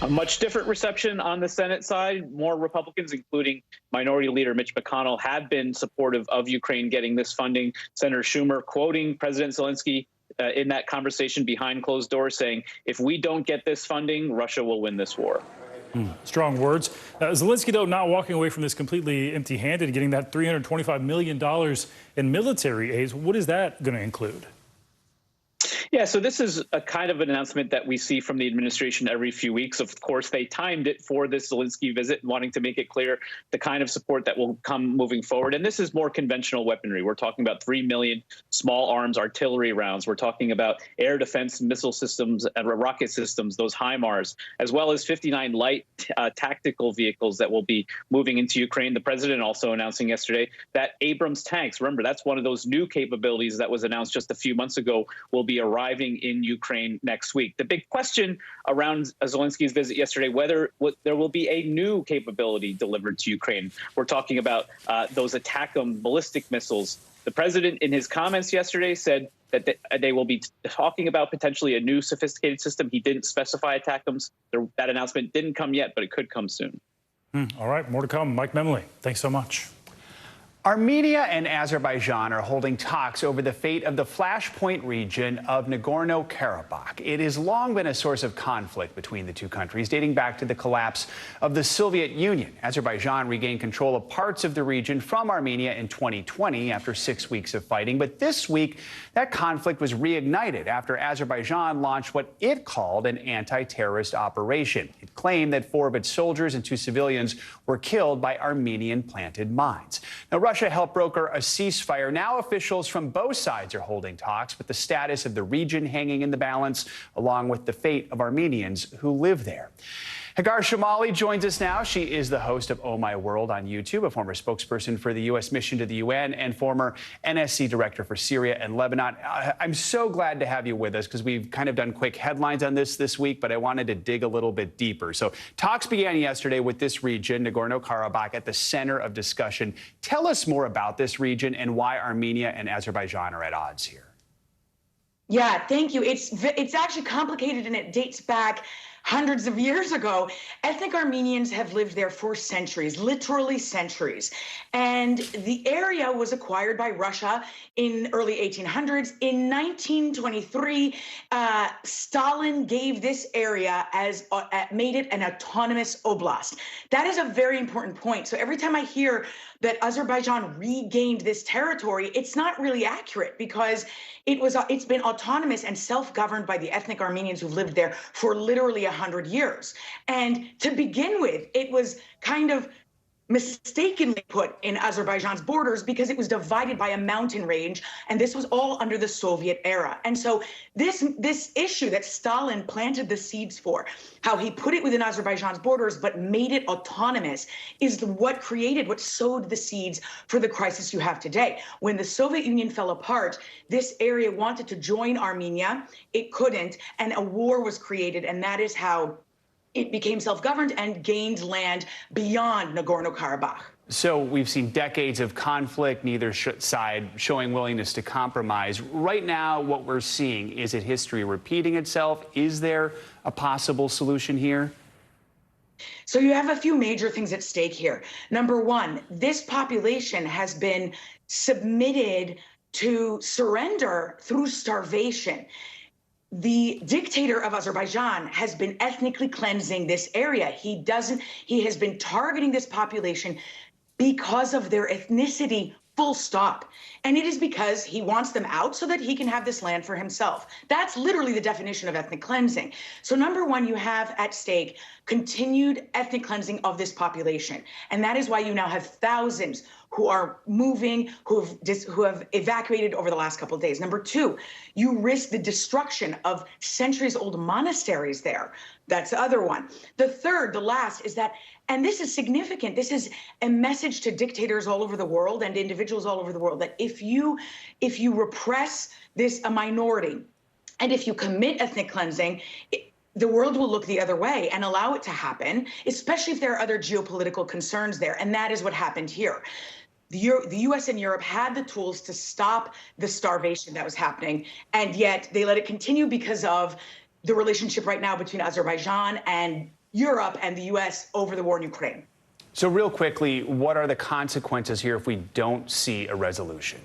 A much different reception on the Senate side. More Republicans, including Minority Leader Mitch McConnell, have been supportive of Ukraine getting this funding. Senator Schumer quoting President Zelensky in that conversation behind closed doors, saying, if we don't get this funding, Russia will win this war. Strong words. Zelensky, though, not walking away from this completely empty-handed, getting that $325 million in military aid. What is that going to include? Yeah, so this is a kind of an announcement that we see from the administration every few weeks. Of course, they timed it for this Zelensky visit, wanting to make it clear the kind of support that will come moving forward. And this is more conventional weaponry. We're talking about 3 million small arms artillery rounds. We're talking about air defense missile systems and rocket systems, those HIMARS, as well as 59 light tactical vehicles that will be moving into Ukraine. The president also announcing yesterday that Abrams tanks, remember, that's one of those new capabilities that was announced just a few months ago, will be arriving in Ukraine next week. The big question around Zelensky's visit yesterday, whether there will be a new capability delivered to Ukraine. We're talking about those ATACMS ballistic missiles. The president, in his comments yesterday, said that they will be talking about potentially a new sophisticated system. He didn't specify ATACMS. That announcement didn't come yet, but it could come soon. All right, more to come. Mike Memley, thanks so much. Armenia and Azerbaijan are holding talks over the fate of the flashpoint region of Nagorno-Karabakh. It has long been a source of conflict between the two countries, dating back to the collapse of the Soviet Union. Azerbaijan regained control of parts of the region from Armenia in 2020 after 6 weeks of fighting. But this week, that conflict was reignited after Azerbaijan launched what it called an anti-terrorist operation. It claimed that 4 of its soldiers and 2 civilians were killed by Armenian-planted mines. Now, Russia helped broker a ceasefire. Now officials from both sides are holding talks, with the status of the region hanging in the balance, along with the fate of Armenians who live there. Hagar Shamali joins us now. She is the host of Oh My World on YouTube, a former spokesperson for the U.S. mission to the UN and former NSC director for Syria and Lebanon. I'm so glad to have you with us because we've kind of done quick headlines on this week, but I wanted to dig a little bit deeper. So talks began yesterday with this region, Nagorno-Karabakh, at the center of discussion. Tell us more about this region and why Armenia and Azerbaijan are at odds here. Yeah, thank you. It's actually complicated, and it dates back hundreds of years ago. Ethnic Armenians have lived there for centuries, literally centuries. And the area was acquired by Russia in early 1800s. In 1923, Stalin gave this area made it an autonomous oblast. That is a very important point. So every time I hear that Azerbaijan regained this territory, it's not really accurate, because it's been autonomous and self-governed by the ethnic Armenians who've lived there for literally 100 years. And to begin with, it was kind of mistakenly put in Azerbaijan's borders because it was divided by a mountain range, and this was all under the Soviet era. And so this issue that Stalin planted the seeds for, how he put it within Azerbaijan's borders but made it autonomous, is what sowed the seeds for the crisis you have today. When the Soviet Union fell apart, this area wanted to join Armenia. It couldn't, and a war was created, and that is how it became self-governed and gained land beyond Nagorno-Karabakh. So we've seen decades of conflict, neither side showing willingness to compromise. Right now, what we're seeing, is it history repeating itself? Is there a possible solution here? So you have a few major things at stake here. Number one, this population has been submitted to surrender through starvation. The dictator of Azerbaijan has been ethnically cleansing this area. He has been targeting this population because of their ethnicity, full stop. And it is because he wants them out so that he can have this land for himself. That's literally the definition of ethnic cleansing. So number one, you have at stake continued ethnic cleansing of this population. And that is why you now have thousands who are moving, who have evacuated over the last couple of days. Number two, you risk the destruction of centuries-old monasteries there. That's the other one. The third, the last, is that, and this is significant, this is a message to dictators all over the world and individuals all over the world, that if you repress a minority, and if you commit ethnic cleansing, the world will look the other way and allow it to happen, especially if there are other geopolitical concerns there. And that is what happened here. The U.S. and Europe had the tools to stop the starvation that was happening, and yet they let it continue because of the relationship right now between Azerbaijan and Europe and the U.S. over the war in Ukraine. So real quickly, what are the consequences here if we don't see a resolution?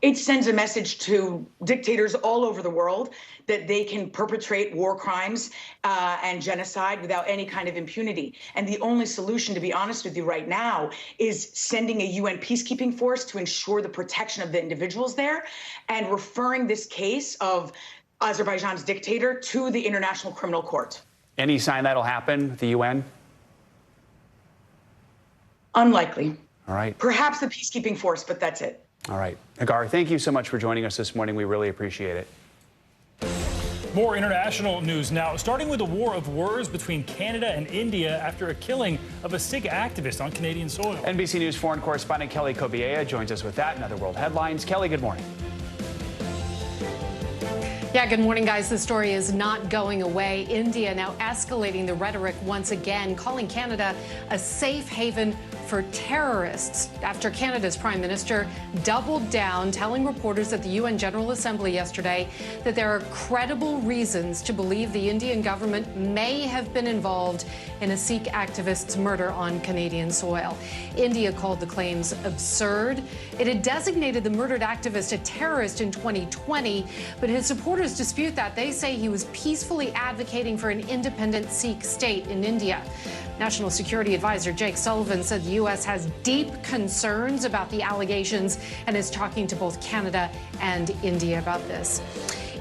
It sends a message to dictators all over the world that they can perpetrate war crimes and genocide without any kind of impunity. And the only solution, to be honest with you right now, is sending a UN peacekeeping force to ensure the protection of the individuals there and referring this case of Azerbaijan's dictator to the International Criminal Court. Any sign that'll happen at the UN? Unlikely. All right. Perhaps the peacekeeping force, but that's it. All right. Hagar, thank you so much for joining us this morning. We really appreciate it. More international news now, starting with a war of words between Canada and India after a killing of a Sikh activist on Canadian soil. NBC News foreign correspondent Kelly Kobiea joins us with that and other world headlines. Kelly, good morning. Yeah, good morning, guys. The story is not going away. India now escalating the rhetoric once again, calling Canada a safe haven for terrorists after Canada's Prime Minister doubled down, telling reporters at the UN General Assembly yesterday that there are credible reasons to believe the Indian government may have been involved in a Sikh activist's murder on Canadian soil. India called the claims absurd. It had designated the murdered activist a terrorist in 2020, but his supporters dispute that. They say he was peacefully advocating for an independent Sikh state in India. National Security Advisor Jake Sullivan said the U.S. has deep concerns about the allegations and is talking to both Canada and India about this.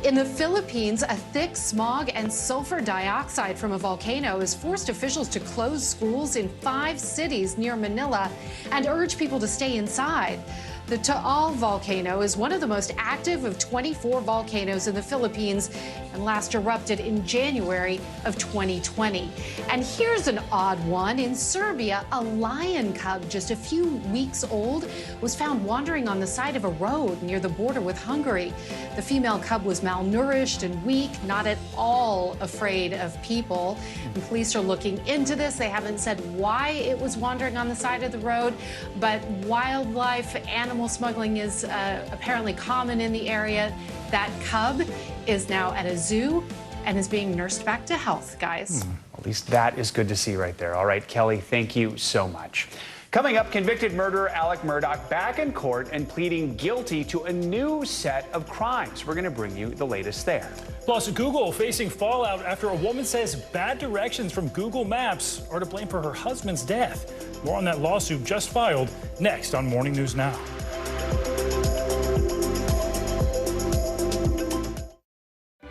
In the Philippines, a thick smog and sulfur dioxide from a volcano has forced officials to close schools in 5 cities near Manila and urge people to stay inside. The Taal volcano is one of the most active of 24 volcanoes in the Philippines and last erupted in January of 2020. And here's an odd one. In Serbia, a lion cub just a few weeks old was found wandering on the side of a road near the border with Hungary. The female cub was malnourished and weak, not at all afraid of people. And police are looking into this. They haven't said why it was wandering on the side of the road, but wildlife animal smuggling is apparently common in the area. That cub is now at a zoo and is being nursed back to health, guys. At least that is good to see right there. All right, Kelly, thank you so much. Coming up, convicted murderer Alec Murdaugh back in court and pleading guilty to a new set of crimes. We're going to bring you the latest there. Plus, Google facing fallout after a woman says bad directions from Google Maps are to blame for her husband's death. More on that lawsuit just filed next on Morning News Now.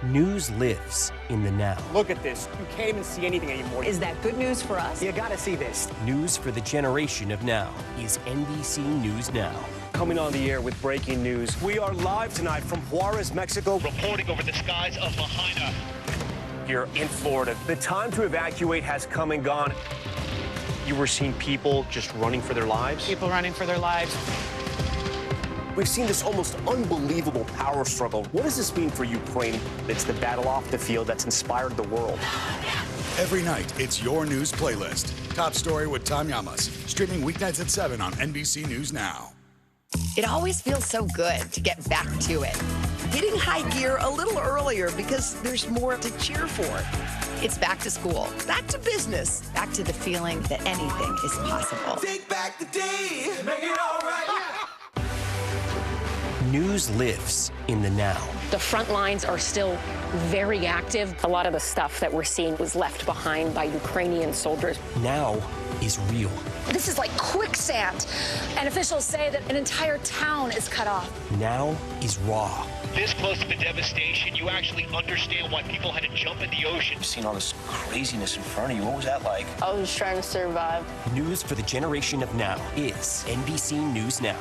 News lives in the now. Look at this. You can't even see anything anymore. Is that good news for us? You gotta see this. News for the generation of now is NBC News Now. Coming on the air with breaking news. We are live tonight from Juarez, Mexico. Reporting over the skies of Lahaina. Here in Florida. The time to evacuate has come and gone. You were seeing people just running for their lives? People running for their lives. We've seen this almost unbelievable power struggle. What does this mean for Ukraine? It's the battle off the field that's inspired the world. Every night, it's your news playlist. Top Story with Tom Llamas. Streaming weeknights at 7 on NBC News Now. It always feels so good to get back to it. Hitting high gear a little earlier because there's more to cheer for. It's back to school, back to business, back to the feeling that anything is possible. Take back the day, make it all right. News lives in the now. The front lines are still very active. A lot of the stuff that we're seeing was left behind by Ukrainian soldiers. Now is real. This is like quicksand, and officials say that an entire town is cut off. Now is raw. This close to the devastation, you actually understand why people had to jump in the ocean. You've seen all this craziness in front of you. What was that like? I was just trying to survive. News for the generation of now is NBC News Now.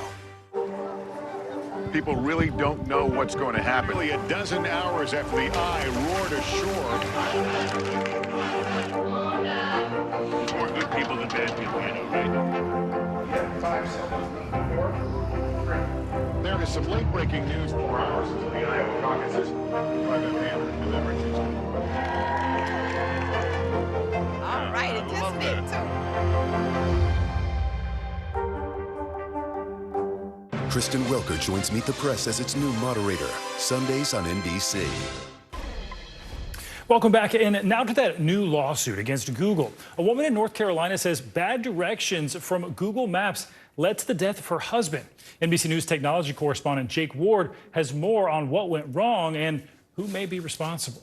People really don't know what's going to happen. Nearly a dozen hours after the eye roared ashore. More good people than bad people, you know, right? Yeah, 5, 7, 4, 3. There is some late-breaking news 4 hours into the Iowa caucuses. All right, it just me too. Kristen Welker joins Meet the Press as its new moderator, Sundays on NBC. Welcome back. And now to that new lawsuit against Google. A woman in North Carolina says bad directions from Google Maps led to the death of her husband. NBC News technology correspondent Jake Ward has more on what went wrong and who may be responsible.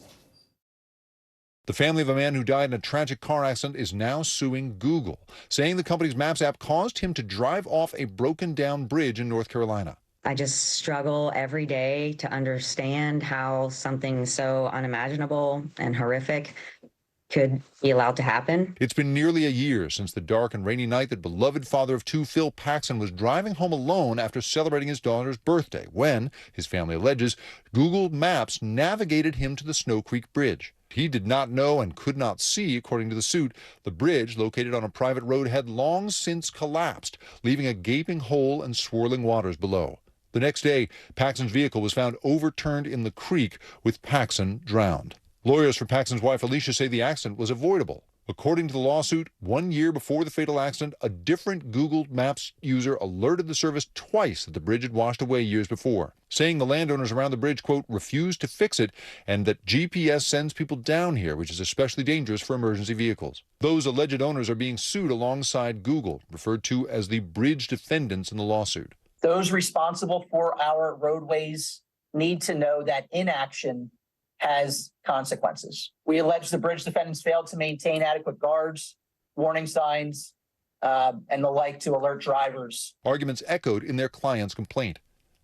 The family of a man who died in a tragic car accident is now suing Google, saying the company's Maps app caused him to drive off a broken-down bridge in North Carolina. I just struggle every day to understand how something so unimaginable and horrific could be allowed to happen. It's been nearly a year since the dark and rainy night that beloved father of 2, Phil Paxson, was driving home alone after celebrating his daughter's birthday when, his family alleges, Google Maps navigated him to the Snow Creek Bridge. He did not know and could not see, according to the suit. The bridge, located on a private road, had long since collapsed, leaving a gaping hole and swirling waters below. The next day, Paxson's vehicle was found overturned in the creek, with Paxson drowned. Lawyers for Paxson's wife, Alicia, say the accident was avoidable. According to the lawsuit, 1 year before the fatal accident, a different Google Maps user alerted the service twice that the bridge had washed away years before, saying the landowners around the bridge, quote, refused to fix it and that GPS sends people down here, which is especially dangerous for emergency vehicles. Those alleged owners are being sued alongside Google, referred to as the bridge defendants in the lawsuit. Those responsible for our roadways need to know that inaction has consequences. We allege the bridge defendants failed to maintain adequate guards, warning signs, and the like to alert drivers. Arguments echoed in their client's complaint.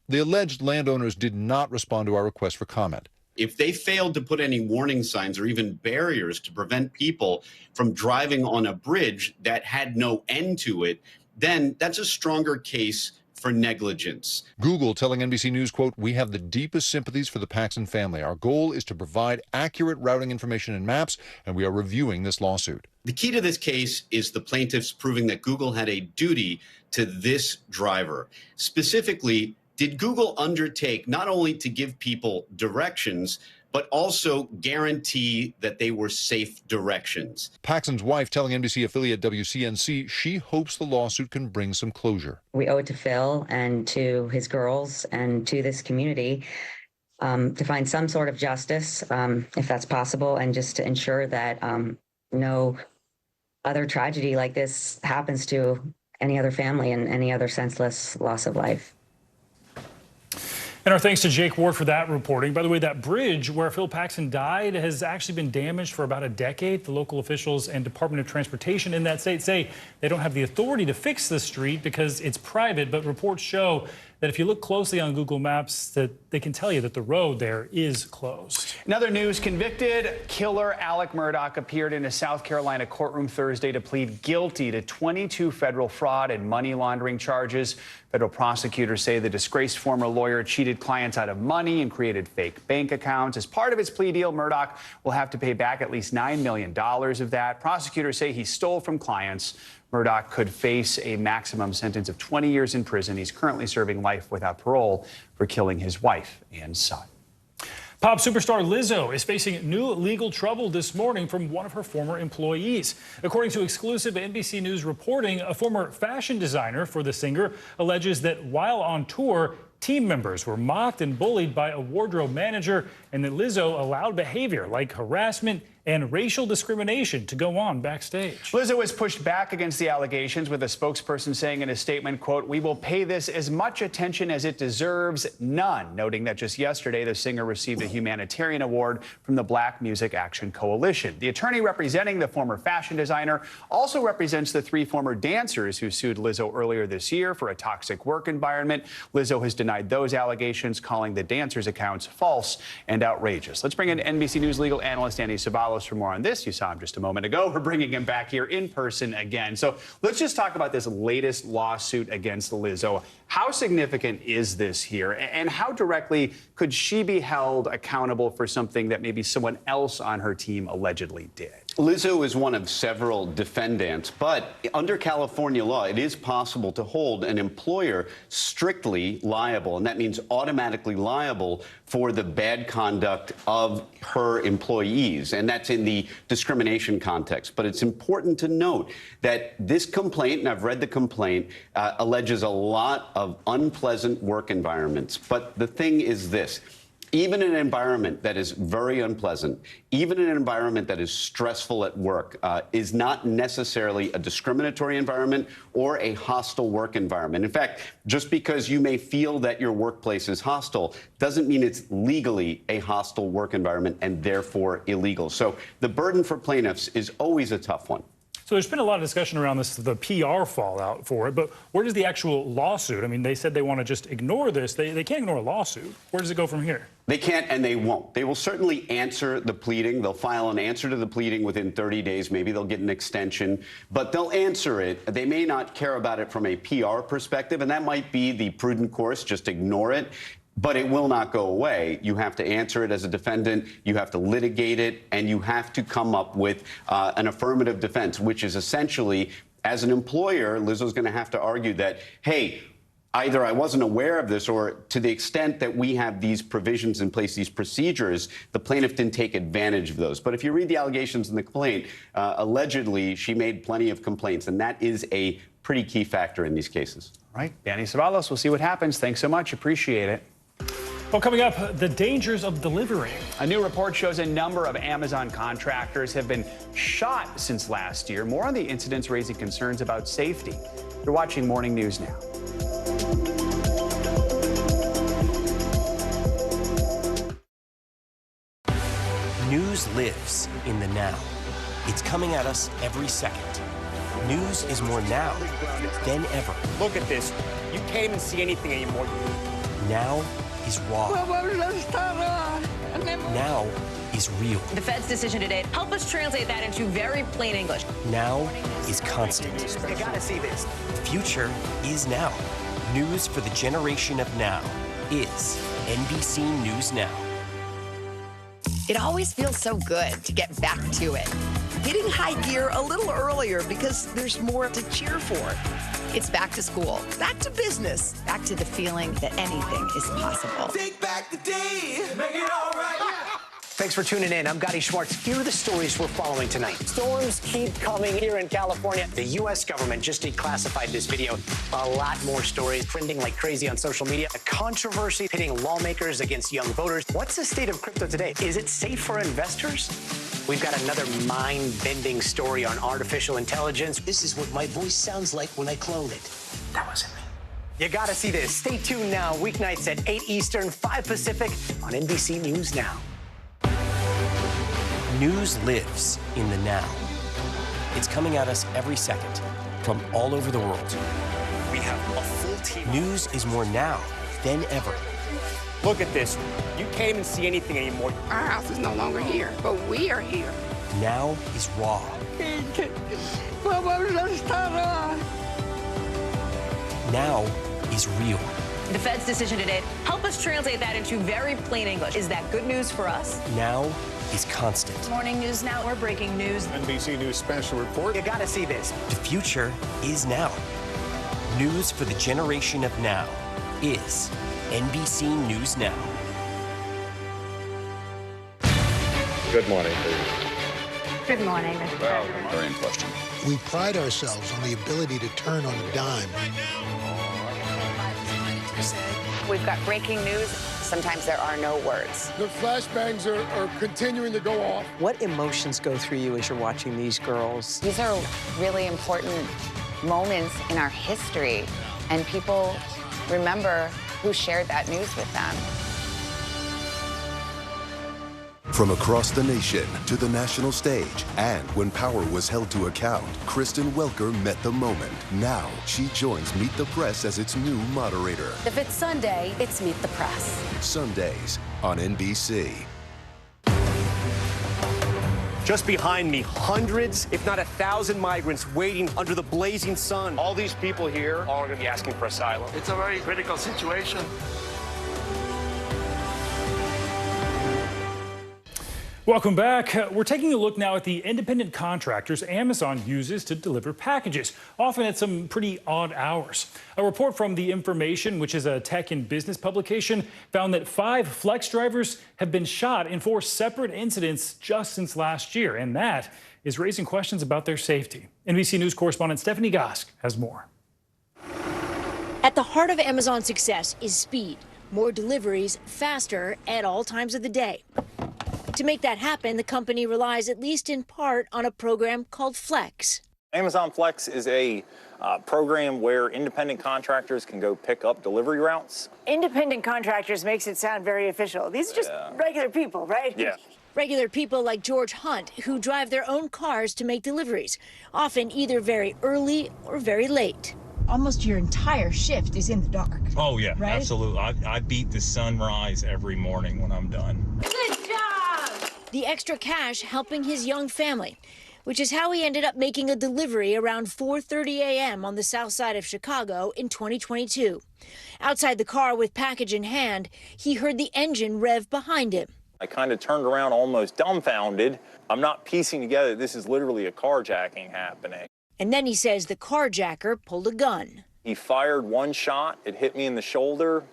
The alleged landowners did not respond to our request for comment. If they failed to put any warning signs or even barriers to prevent people from driving on a bridge that had no end to it, then that's a stronger case for negligence. Google telling NBC News, quote, we have the deepest sympathies for the Paxson family. Our goal is to provide accurate routing information and maps, and we are reviewing this lawsuit. The key to this case is the plaintiffs proving that Google had a duty to this driver. Specifically, did Google undertake not only to give people directions, but also guarantee that they were safe directions? Paxson's wife telling NBC affiliate WCNC she hopes the lawsuit can bring some closure. We owe it to Phil and to his girls and to this community to find some sort of justice, if that's possible, and just to ensure that no other tragedy like this happens to any other family and any other senseless loss of life. And our thanks to Jake Ward for that reporting. By the way, that bridge where Phil Paxson died has actually been damaged for about a decade. The local officials and Department of Transportation in that state say they don't have the authority to fix the street because it's private, but reports show that if you look closely on Google Maps, that they can tell you that the road there is closed. In other news, convicted killer Alec Murdaugh appeared in a South Carolina courtroom Thursday to plead guilty to 22 federal fraud and money laundering charges. Federal prosecutors say the disgraced former lawyer cheated clients out of money and created fake bank accounts. As part of his plea deal, Murdaugh will have to pay back at least $9 million of that. Prosecutors say he stole from clients. Murdaugh could face a maximum sentence of 20 years in prison. He's currently serving life without parole for killing his wife and son. Pop superstar Lizzo is facing new legal trouble this morning from one of her former employees. According to exclusive NBC News reporting, a former fashion designer for the singer alleges that while on tour, team members were mocked and bullied by a wardrobe manager, and that Lizzo allowed behavior like harassment and racial discrimination to go on backstage. Lizzo has pushed back against the allegations, with a spokesperson saying in a statement, quote, we will pay this as much attention as it deserves, none, noting that just yesterday the singer received a humanitarian award from the Black Music Action Coalition. The attorney representing the former fashion designer also represents the 3 former dancers who sued Lizzo earlier this year for a toxic work environment. Lizzo has denied those allegations, calling the dancers' accounts false and outrageous. Let's bring in NBC News legal analyst Andy Sabalos for more on this. You saw him just a moment ago. We're bringing him back here in person again. So let's just talk about this latest lawsuit against Lizzo. How significant is this here, and how directly could she be held accountable for something that maybe someone else on her team allegedly did? Lizzo is one of several defendants, but under California law, it is possible to hold an employer strictly liable, and that means automatically liable for the bad conduct of her employees, and that's in the discrimination context. But it's important to note that this complaint, and I've read the complaint, alleges a lot of unpleasant work environments. But the thing is this. Even in an environment that is very unpleasant, even in an environment that is stressful at work, is not necessarily a discriminatory environment or a hostile work environment. In fact, just because you may feel that your workplace is hostile doesn't mean it's legally a hostile work environment and therefore illegal. So the burden for plaintiffs is always a tough one. So there's been a lot of discussion around this, the PR fallout for it, but where does the actual lawsuit? I mean, they said they want to just ignore this. They can't ignore a lawsuit. Where does it go from here? They can't, and they won't. They will certainly answer the pleading. They'll file an answer to the pleading within 30 days. Maybe they'll get an extension, but they'll answer it. They may not care about it from a PR perspective, and that might be the prudent course, just ignore it. But it will not go away. You have to answer it as a defendant, you have to litigate it, and you have to come up with an affirmative defense, which is essentially, as an employer, Lizzo's going to have to argue that, hey, Either I wasn't aware of this, or to the extent that we have these provisions in place, these procedures, the plaintiff didn't take advantage of those. But if you read the allegations in the complaint, allegedly she made plenty of complaints, and that is a pretty key factor in these cases. All right, Danny Ceballos, we'll see what happens. Thanks so much. Appreciate it. Well, coming up, the dangers of delivering. A new report shows a number of Amazon contractors have been shot since last year. More on the incidents raising concerns about safety. You're watching Morning News Now. News lives in the now. It's coming at us every second. News is more now than ever. Look at this. You can't even see anything anymore. Now is raw. Now is real. The Fed's decision today, help us translate that into very plain English. Now is constant. You gotta see this. The future is now. News for the generation of now is NBC News Now. It always feels so good to get back to it. Hitting high gear a little earlier because there's more to cheer for. It's back to school, back to business, back to the feeling that anything is possible. Take back the day, make it all right. Thanks for tuning in. I'm Gotti Schwartz. Here are the stories we're following tonight. Storms keep coming here in California. The U.S. government just declassified this video. A lot more stories trending like crazy on social media. A controversy pitting lawmakers against young voters. What's the state of crypto today? Is it safe for investors? We've got another mind-bending story on artificial intelligence. This is what my voice sounds like when I clone it. That wasn't me. You gotta see this. Stay tuned now. Weeknights at 8 Eastern, 5 Pacific on NBC News Now. News lives in the now. It's coming at us every second from all over the world. We have a full team. News is more now than ever. Look at this. You can't even see anything anymore. Our house is no longer here, but we are here. Now is raw. Now is real. The Fed's decision today, help us translate that into very plain English. Is that good news for us? Now is constant. Morning News Now, we're breaking news. NBC News special report. You gotta see this. The future is now. News for the generation of now is NBC News Now. Good morning, Good morning, Mr. President. Very in question. We pride ourselves on the ability to turn on a dime. We've got breaking news. Sometimes there are no words. The flashbangs are continuing to go off. What emotions go through you as you're watching these girls? These are really important moments in our history, and people remember who shared that news with them. From across the nation to the national stage, and when power was held to account, Kristen Welker met the moment. Now she joins Meet the Press as its new moderator. If it's Sunday, it's Meet the Press. Sundays on NBC. Just behind me, hundreds, if not 1,000 migrants waiting under the blazing sun. All these people here are going to be asking for asylum. It's a very critical situation. Welcome back. We're taking a look now at the independent contractors Amazon uses to deliver packages, often at some pretty odd hours. A report from The Information, which is a tech and business publication, found that 5 flex drivers have been shot in 4 separate incidents just since last year, and that is raising questions about their safety. NBC News correspondent Stephanie Gosk has more. At the heart of Amazon's success is speed. More deliveries, faster, at all times of the day. To make that happen, the company relies at least in part on a program called Flex. Amazon Flex is a program where independent contractors can go pick up delivery routes. Independent contractors makes it sound very official. These are just regular people, right? Yeah. Regular people like George Hunt, who drive their own cars to make deliveries, often either very early or very late. Almost your entire shift is in the dark. Oh, yeah, right? Absolutely. I beat the sunrise every morning when I'm done. Good job! The extra cash helping his young family, which is how he ended up making a delivery around 4:30 a.m. on the south side of Chicago in 2022. Outside the car with package in hand, he heard the engine rev behind him. I kind of turned around almost dumbfounded. I'm not piecing together this is literally a carjacking happening. And then he says the carjacker pulled a gun. He fired one shot. It hit me in the shoulder.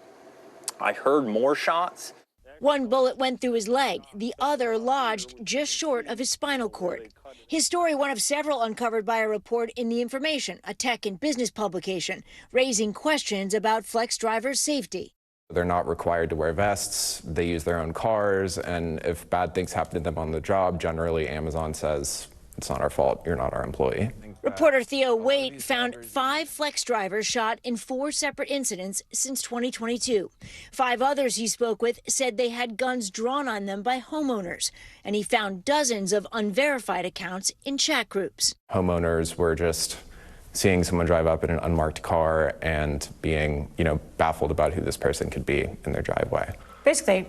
I heard more shots. One bullet went through his leg. The other lodged just short of his spinal cord. His story, one of several uncovered by a report in The Information, a tech and business publication, raising questions about flex drivers' safety. They're not required to wear vests. They use their own cars. And if bad things happen to them on the job, generally Amazon says, it's not our fault. You're not our employee. Reporter Theo Waite found 5 flex drivers shot in 4 separate incidents since 2022. 5 others he spoke with said they had guns drawn on them by homeowners, and he found dozens of unverified accounts in chat groups. Homeowners were just seeing someone drive up in an unmarked car and being, baffled about who this person could be in their driveway. Basically,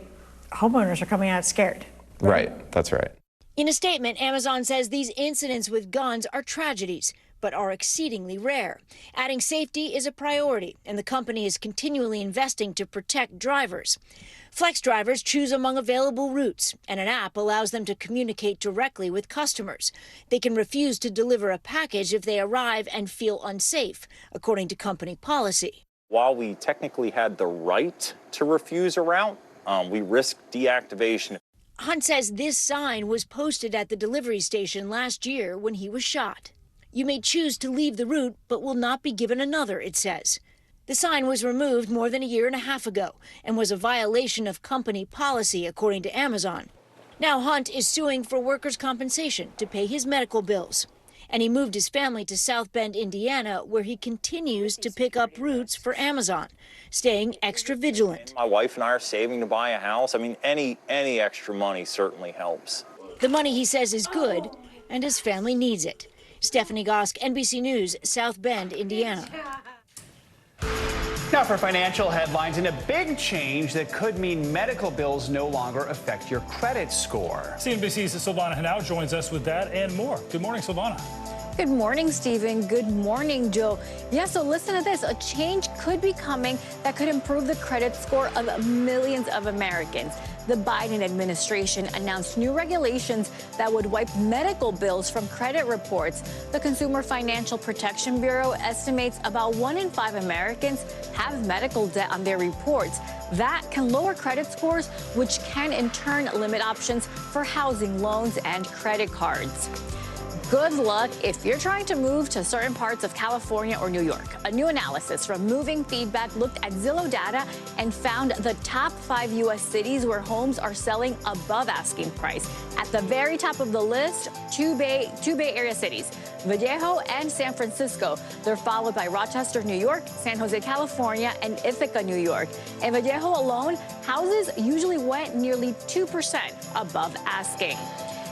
homeowners are coming out scared. Right, that's right. In a statement, Amazon says these incidents with guns are tragedies, but are exceedingly rare. Adding safety is a priority, and the company is continually investing to protect drivers. Flex drivers choose among available routes, and an app allows them to communicate directly with customers. They can refuse to deliver a package if they arrive and feel unsafe, according to company policy. While we technically had the right to refuse a route, we risked deactivation. Hunt says this sign was posted at the delivery station last year when he was shot. You may choose to leave the route, but will not be given another, it says. The sign was removed more than a year and a half ago and was a violation of company policy, according to Amazon. Now Hunt is suing for workers' compensation to pay his medical bills. And he moved his family to South Bend, Indiana, where he continues to pick up routes for Amazon, staying extra vigilant. My wife and I are saving to buy a house. I mean, any extra money certainly helps. The money, he says, is good, and his family needs it. Stephanie Gosk, NBC News, South Bend, Indiana. Now for financial headlines, and a big change that could mean medical bills no longer affect your credit score. CNBC's Silvana Henao joins us with that and more. Good morning, Silvana. Good morning, Stephen. Good morning, Joe. Yeah, so listen to this. A change could be coming that could improve the credit score of millions of Americans. The Biden administration announced new regulations that would wipe medical bills from credit reports. The Consumer Financial Protection Bureau estimates about 1 in 5 Americans have medical debt on their reports. That can lower credit scores, which can in turn limit options for housing loans and credit cards. Good luck if you're trying to move to certain parts of California or New York. A new analysis from Moving Feedback looked at Zillow data and found the top 5 U.S. cities where homes are selling above asking price. At the very top of the list, two Bay Area cities, Vallejo and San Francisco. They're followed by Rochester, New York, San Jose, California, and Ithaca, New York. In Vallejo alone, houses usually went nearly 2% above asking.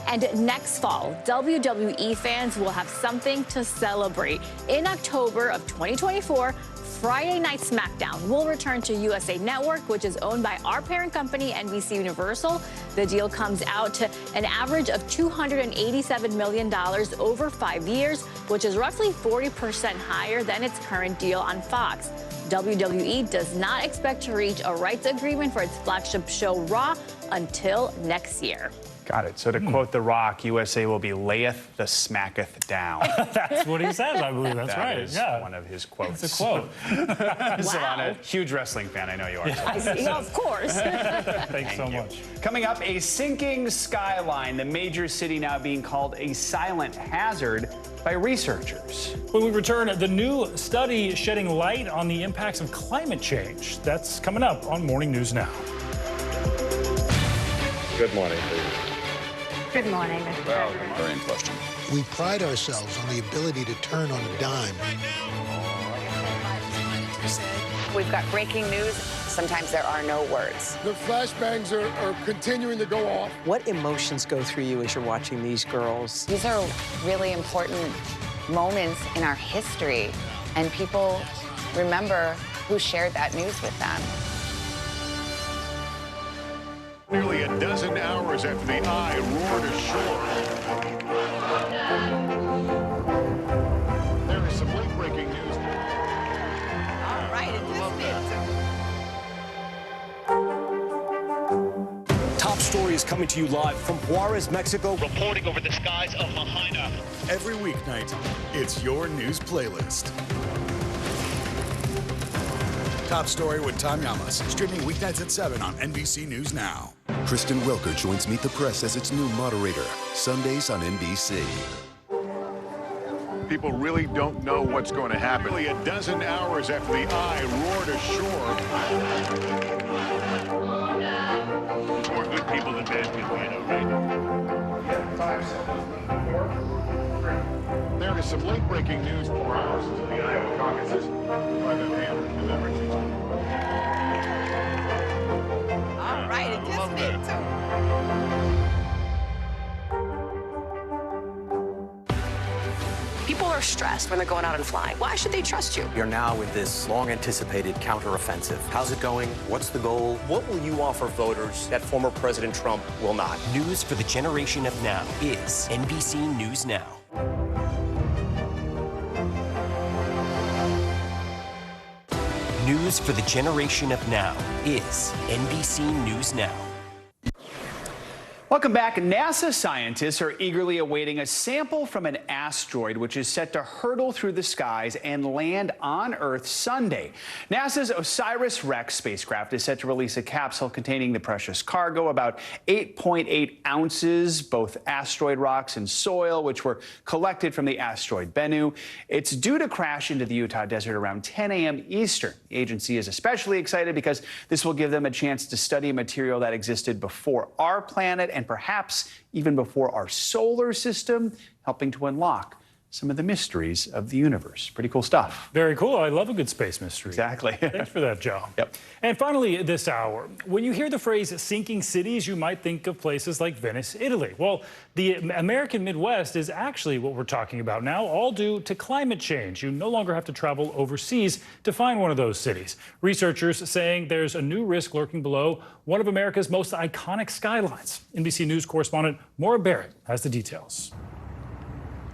And next fall, WWE fans will have something to celebrate. In October of 2024, Friday Night SmackDown will return to USA Network, which is owned by our parent company, NBC Universal. The deal comes out to an average of $287 million over 5 years, which is roughly 40% higher than its current deal on Fox. WWE does not expect to reach a rights agreement for its flagship show, Raw, until next year. Got it. So to quote The Rock, USA will be layeth the smacketh down. That's what he says, I believe. That's right. Is one of his quotes. It's a quote. Silvana, huge wrestling fan. I know you are. Yeah, of course. Thanks so much. Coming up, a sinking skyline. The major city now being called a silent hazard by researchers. When we return, the new study shedding light on the impacts of climate change. That's coming up on Morning News Now. Good morning, please. Good morning, Mr. President. Very in question. We pride ourselves on the ability to turn on a dime. We've got breaking news. Sometimes there are no words. The flashbangs are continuing to go off. What emotions go through you as you're watching these girls? These are really important moments in our history, and people remember who shared that news with them. Nearly a dozen hours after the eye roared ashore. There is some late-breaking news. All right, Top story is coming to you live from Juarez, Mexico. Reporting over the skies of Lahaina. Every weeknight, it's your news playlist. Top Story with Tom Yamas. Streaming weeknights at 7 on NBC News Now. Kristen Welker joins Meet the Press as its new moderator, Sundays on NBC. People really don't know what's going to happen. Nearly a dozen hours after the eye roared ashore. More good people than bad people, you know, right? 5 seconds. 4, 3. There is some late-breaking news 4 hours into the Iowa caucuses by the hand delivery. All right, it just made People are stressed when they're going out and flying. Why should they trust you? You're now with this long-anticipated counteroffensive. How's it going? What's the goal? What will you offer voters that former President Trump will not? News for the generation of now is NBC News Now. News for the generation of now is NBC News Now. Welcome back. NASA scientists are eagerly awaiting a sample from an asteroid which is set to hurtle through the skies and land on Earth Sunday. NASA's OSIRIS-REx spacecraft is set to release a capsule containing the precious cargo, about 8.8 ounces, both asteroid rocks and soil, which were collected from the asteroid Bennu. It's due to crash into the Utah desert around 10 a.m. Eastern. The agency is especially excited because this will give them a chance to study material that existed before our planet and perhaps even before our solar system, helping to unlock some of the mysteries of the universe. Pretty cool stuff. Very cool. I love a good space mystery. Exactly. Thanks for that, Joe. Yep. And finally, this hour, when you hear the phrase sinking cities, you might think of places like Venice, Italy. Well, the American Midwest is actually what we're talking about now, all due to climate change. You no longer have to travel overseas to find one of those cities. Researchers saying there's a new risk lurking below one of America's most iconic skylines. NBC News correspondent Maura Barrett has the details.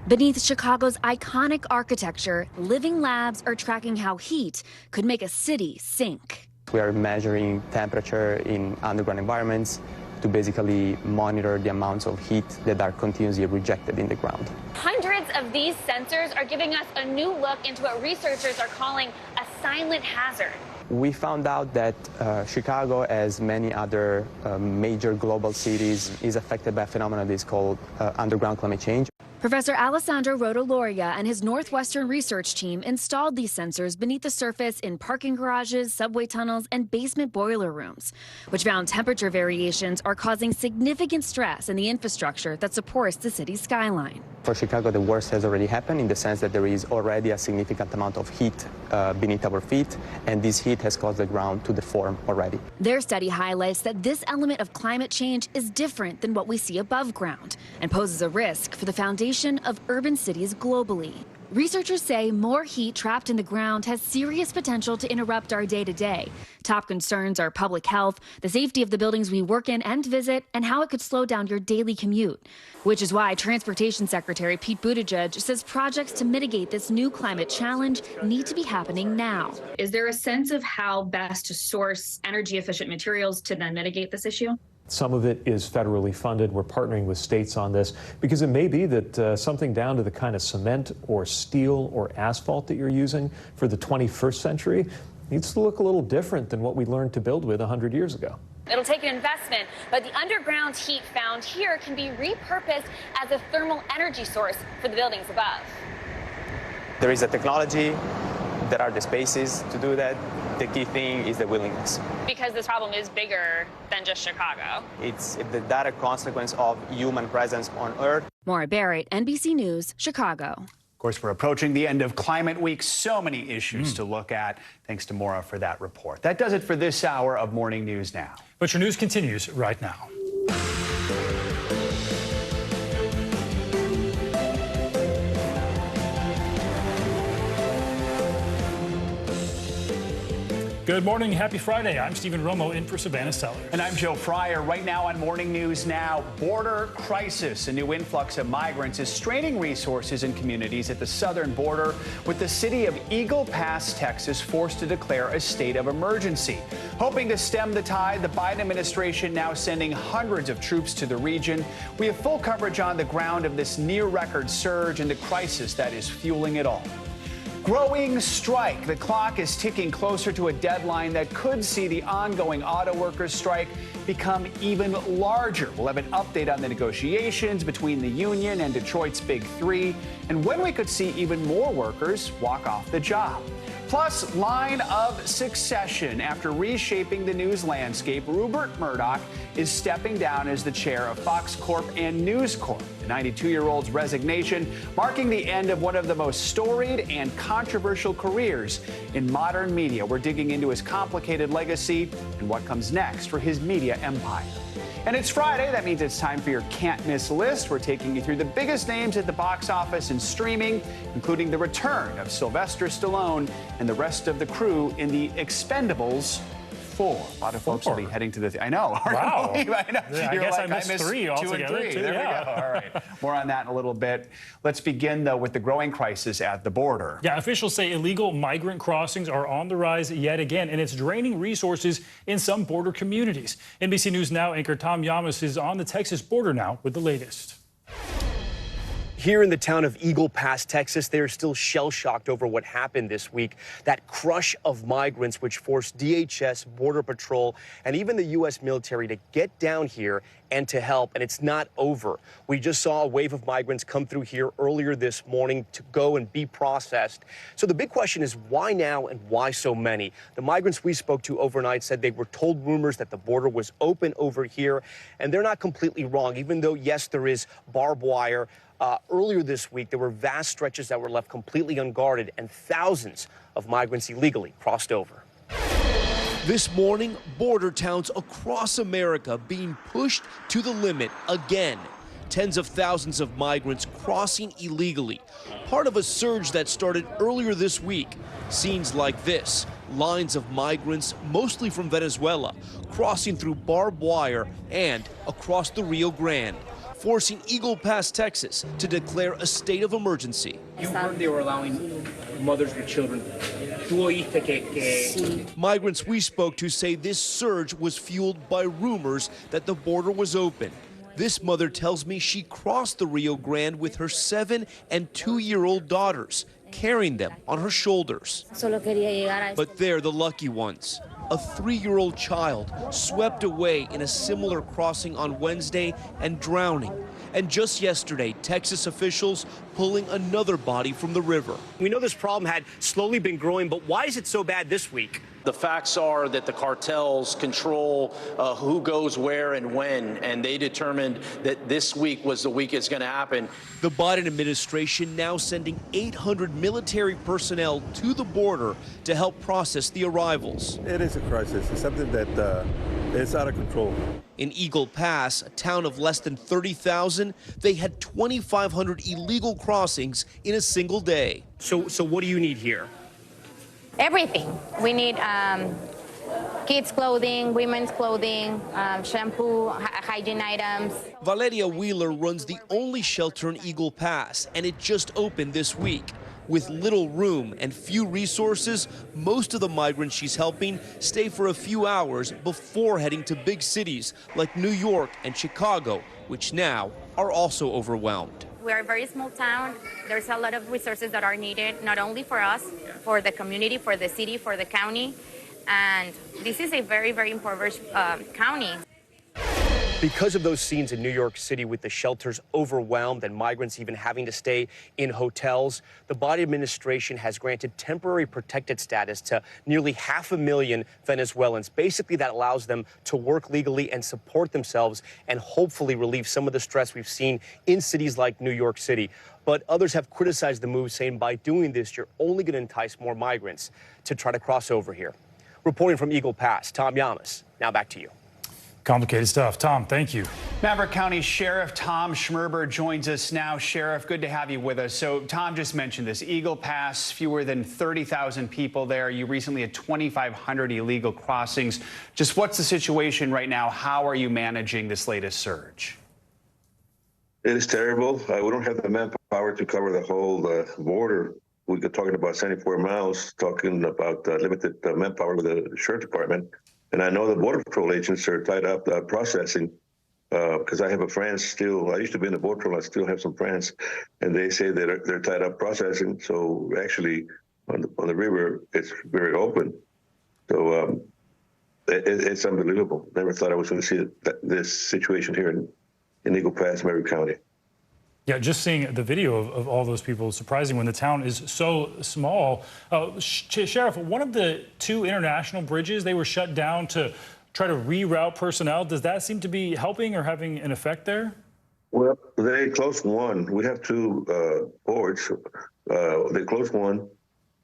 Beneath Chicago's iconic architecture, living labs are tracking how heat could make a city sink. We are measuring temperature in underground environments to basically monitor the amounts of heat that are continuously rejected in the ground. Hundreds of these sensors are giving us a new look into what researchers are calling a silent hazard. We found out that Chicago, as many other major global cities, is affected by a phenomenon that is called underground climate change. Professor Alessandro Rodoloria and his Northwestern research team installed these sensors beneath the surface in parking garages, subway tunnels, and basement boiler rooms, which found temperature variations are causing significant stress in the infrastructure that supports the city's skyline. For Chicago, the worst has already happened in the sense that there is already a significant amount of heat beneath our feet, and this heat has caused the ground to deform already. Their study highlights that this element of climate change is different than what we see above ground and poses a risk for the foundation of urban cities globally. Researchers say more heat trapped in the ground has serious potential to interrupt our day-to-day. Top concerns are public health, the safety of the buildings we work in and visit, and how it could slow down your daily commute. Which is why Transportation Secretary Pete Buttigieg says projects to mitigate this new climate challenge need to be happening now. Is there a sense of how best to source energy-efficient materials to then mitigate this issue? Some of it is federally funded. We're partnering with states on this because it may be that something down to the kind of cement or steel or asphalt that you're using for the 21st century needs to look a little different than what we learned to build with 100 years ago. It'll take an investment, but the underground heat found here can be repurposed as a thermal energy source for the buildings above. There is a technology, there are the spaces to do that. The key thing is the willingness. Because this problem is bigger than just Chicago. It's the direct consequence of human presence on Earth. Maura Barrett, NBC News, Chicago. Of course, we're approaching the end of Climate Week. So many issues to look at. Thanks to Maura for that report. That does it for this hour of Morning News Now. But your news continues right now. Good morning. Happy Friday. I'm Stephen Romo in for Savannah Sellers. And I'm Joe Fryer. Right now on Morning News Now, border crisis. A new influx of migrants is straining resources and communities at the southern border, with the city of Eagle Pass, Texas, forced to declare a state of emergency. Hoping to stem the tide, the Biden administration now sending hundreds of troops to the region. We have full coverage on the ground of this near-record surge and the crisis that is fueling it all. Growing strike. The clock is ticking closer to a deadline that could see the ongoing auto workers strike become even larger. We'll have an update on the negotiations between the union and Detroit's Big Three, and when we could see even more workers walk off the job. Plus, line of succession. After reshaping the news landscape, Rupert Murdoch is stepping down as the chair of Fox Corp and News Corp. The 92-year-old's resignation marking the end of one of the most storied and controversial careers in modern media. We're digging into his complicated legacy and what comes next for his media empire. And it's Friday. That means it's time for your can't miss list. We're taking you through the biggest names at the box office and streaming, including the return of Sylvester Stallone and the rest of the crew in the Expendables 4. A lot of folks will be heading to the. I know. Wow. I know. Yeah, I guess I missed 3 altogether. 2 and 3. There we go. All right. More on that in a little bit. Let's begin, though, with the growing crisis at the border. Yeah, officials say illegal migrant crossings are on the rise yet again, and it's draining resources in some border communities. NBC News Now anchor Tom Yamas is on the Texas border now with the latest. Here in the town of Eagle Pass, Texas, they are still shell-shocked over what happened this week. That crush of migrants which forced DHS, Border Patrol, and even the U.S. military to get down here and to help, and it's not over. We just saw a wave of migrants come through here earlier this morning to go and be processed. So the big question is why now and why so many? The migrants we spoke to overnight said they were told rumors that the border was open over here, and they're not completely wrong, even though, yes, there is barbed wire. Earlier this week, there were vast stretches that were left completely unguarded, and thousands of migrants illegally crossed over. This morning, border towns across America being pushed to the limit again. Tens of thousands of migrants crossing illegally, part of a surge that started earlier this week. Scenes like this, lines of migrants, mostly from Venezuela, crossing through barbed wire and across the Rio Grande, forcing Eagle Pass, Texas, to declare a state of emergency. You heard they were allowing mothers with children. Migrants we spoke to say this surge was fueled by rumors that the border was open. This mother tells me she crossed the Rio Grande with her 7- and 2-year-old daughters, carrying them on her shoulders. But they're the lucky ones. A 3-year-old child swept away in a similar crossing on Wednesday and drowning. And just yesterday, Texas officials pulling another body from the river. We know this problem had slowly been growing, but why is it so bad this week? The facts are that the cartels control who goes where and when, and they determined that this week was the week it's going to happen. The Biden administration now sending 800 military personnel to the border to help process the arrivals. It is a crisis. It's something that is out of control. In Eagle Pass, a town of less than 30,000, they had 2,500 illegal crossings in a single day. So what do you need here? Everything. We need kids' clothing, women's clothing, shampoo, hygiene items. Valeria Wheeler runs the only shelter in Eagle Pass, and it just opened this week. With little room and few resources, most of the migrants she's helping stay for a few hours before heading to big cities like New York and Chicago, which now are also overwhelmed. We're a very small town. There's a lot of resources that are needed, not only for us, for the community, for the city, for the county. And this is a very, very impoverished county. Because of those scenes in New York City with the shelters overwhelmed and migrants even having to stay in hotels, the Biden administration has granted temporary protected status to nearly 500,000 Venezuelans. Basically, that allows them to work legally and support themselves and hopefully relieve some of the stress we've seen in cities like New York City. But others have criticized the move, saying by doing this, you're only going to entice more migrants to try to cross over here. Reporting from Eagle Pass, Tom Yamas. Now back to you. Complicated stuff. Tom, thank you. Maverick County Sheriff Tom Schmerber joins us now. Sheriff, good to have you with us. So Tom just mentioned this. Eagle Pass, fewer than 30,000 people there. You recently had 2,500 illegal crossings. Just what's the situation right now? How are you managing this latest surge? It is terrible. We don't have the manpower to cover the whole border. We're talking about 74 miles, talking about limited manpower with the Sheriff Department. And I know the Border Patrol agents are tied up processing because I have a friend still. I used to be in the Border Patrol. I still have some friends, and they say that they're tied up processing. So actually, on the river, it's very open. So it's unbelievable. Never thought I was going to see this situation here in Eagle Pass, Mary County. Yeah, just seeing the video of all those people is surprising when the town is so small. Sheriff, one of the 2 international bridges, they were shut down to try to reroute personnel. Does that seem to be helping or having an effect there? Well, they closed one. We have 2 ports. They closed one,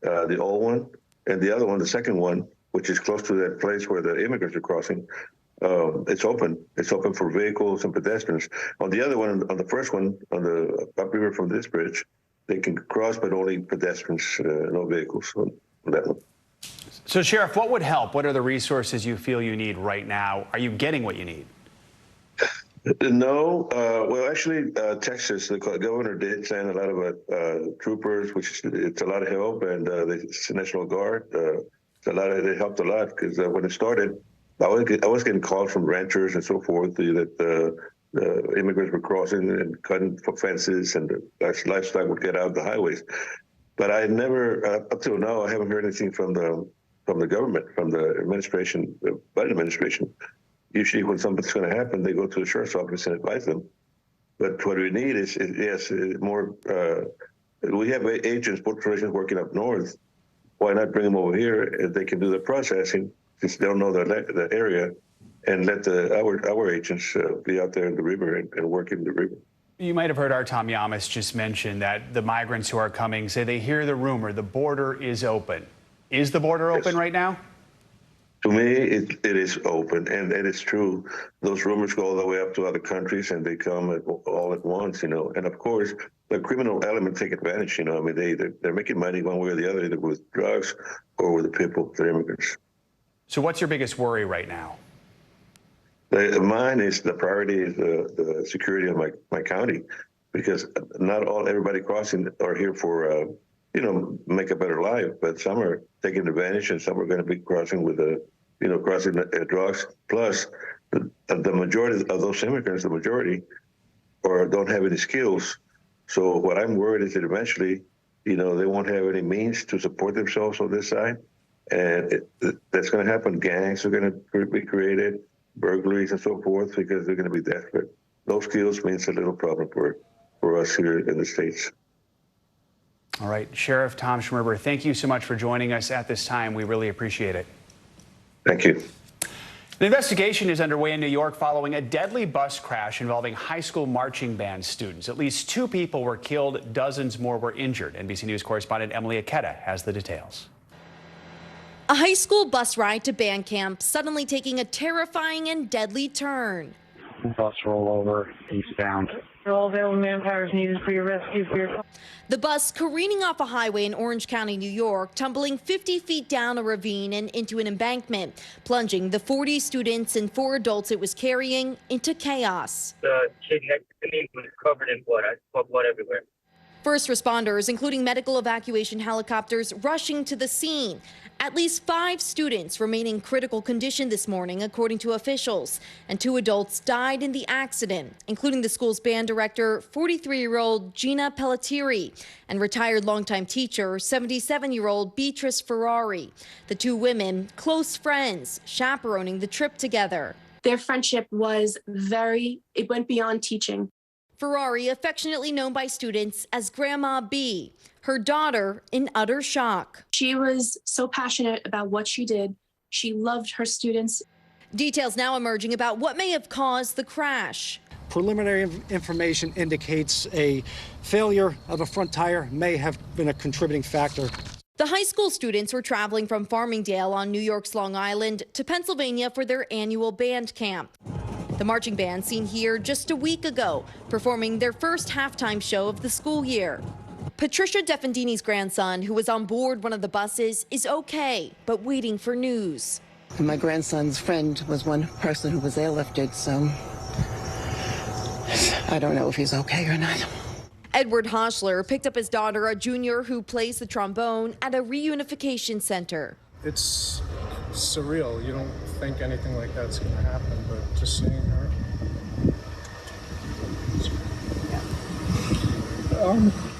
the old one, and the other one, the second one, which is close to that place where the immigrants are crossing. It's open. It's open for vehicles and pedestrians. On the other one, on the first one, on the upriver from this bridge, they can cross, but only pedestrians, no vehicles on that one. So, Sheriff, what would help? What are the resources you feel you need right now? Are you getting what you need? No. Well, actually, Texas, the governor did send a lot of troopers, which it's a lot of help, and the National Guard. It helped a lot because when it started, I was getting calls from ranchers and so forth that the immigrants were crossing and cutting fences, and the livestock would get out of the highways. But I never, up till now, I haven't heard anything from the government, from the administration, the Biden administration. Usually, when something's going to happen, they go to the sheriff's office and advise them. But what we need is more. We have agents, border agents working up north. Why not bring them over here if they can do the processing, since they don't know the area, and let our agents be out there in the river and work in the river. You might have heard our Tom Yamas just mention that the migrants who are coming say they hear the rumor the border is open. Is the border open right now? To me, it is open, and it is true. Those rumors go all the way up to other countries, and they come all at once, And of course, the criminal element take advantage, I mean, they're making money one way or the other, either with drugs or with the people, the immigrants. So what's your biggest worry right now? Mine is the priority is the security of my county, because not everybody crossing are here for, make a better life, but some are taking advantage, and some are going to be crossing with crossing drugs. Plus, the majority of those immigrants, don't have any skills. So what I'm worried is that eventually, they won't have any means to support themselves on this side. And that's going to happen. Gangs are going to be created, burglaries and so forth, because they're going to be desperate. No skills means a little problem for us here in the States. All right, Sheriff Tom Schmerber, thank you so much for joining us at this time. We really appreciate it. Thank you. An investigation is underway in New York following a deadly bus crash involving high school marching band students. At least 2 people were killed, dozens more were injured. NBC News correspondent Emily Aketa has the details. A high school bus ride to band camp suddenly taking a terrifying and deadly turn. Bus rollover eastbound. All available manpower is needed for your rescue. The bus careening off a highway in Orange County, New York, tumbling 50 feet down a ravine and into an embankment, plunging the 40 students and 4 adults it was carrying into chaos. The kid next to me was covered in blood. I saw blood everywhere. First responders, including medical evacuation helicopters, rushing to the scene. At least 5 students remain in critical condition this morning, according to officials, and 2 adults died in the accident, including the school's band director, 43-year-old Gina Pelletieri, and retired longtime teacher, 77-year-old Beatrice Ferrari. The 2 women, close friends, chaperoning the trip together. Their friendship was it went beyond teaching. Ferrari, affectionately known by students as Grandma B, her daughter in utter shock. She was so passionate about what she did. She loved her students. Details now emerging about what may have caused the crash. Preliminary information indicates a failure of a front tire may have been a contributing factor. The high school students were traveling from Farmingdale on New York's Long Island to Pennsylvania for their annual band camp. The marching band seen here just a week ago, performing their first halftime show of the school year. Patricia Defendini's grandson, who was on board one of the buses, is okay, but waiting for news. My grandson's friend was one person who was airlifted, so I don't know if he's okay or not. Edward Hoschler picked up his daughter, a junior who plays the trombone, at a reunification center. It's surreal. You don't think anything like that's going to happen, but just seeing her.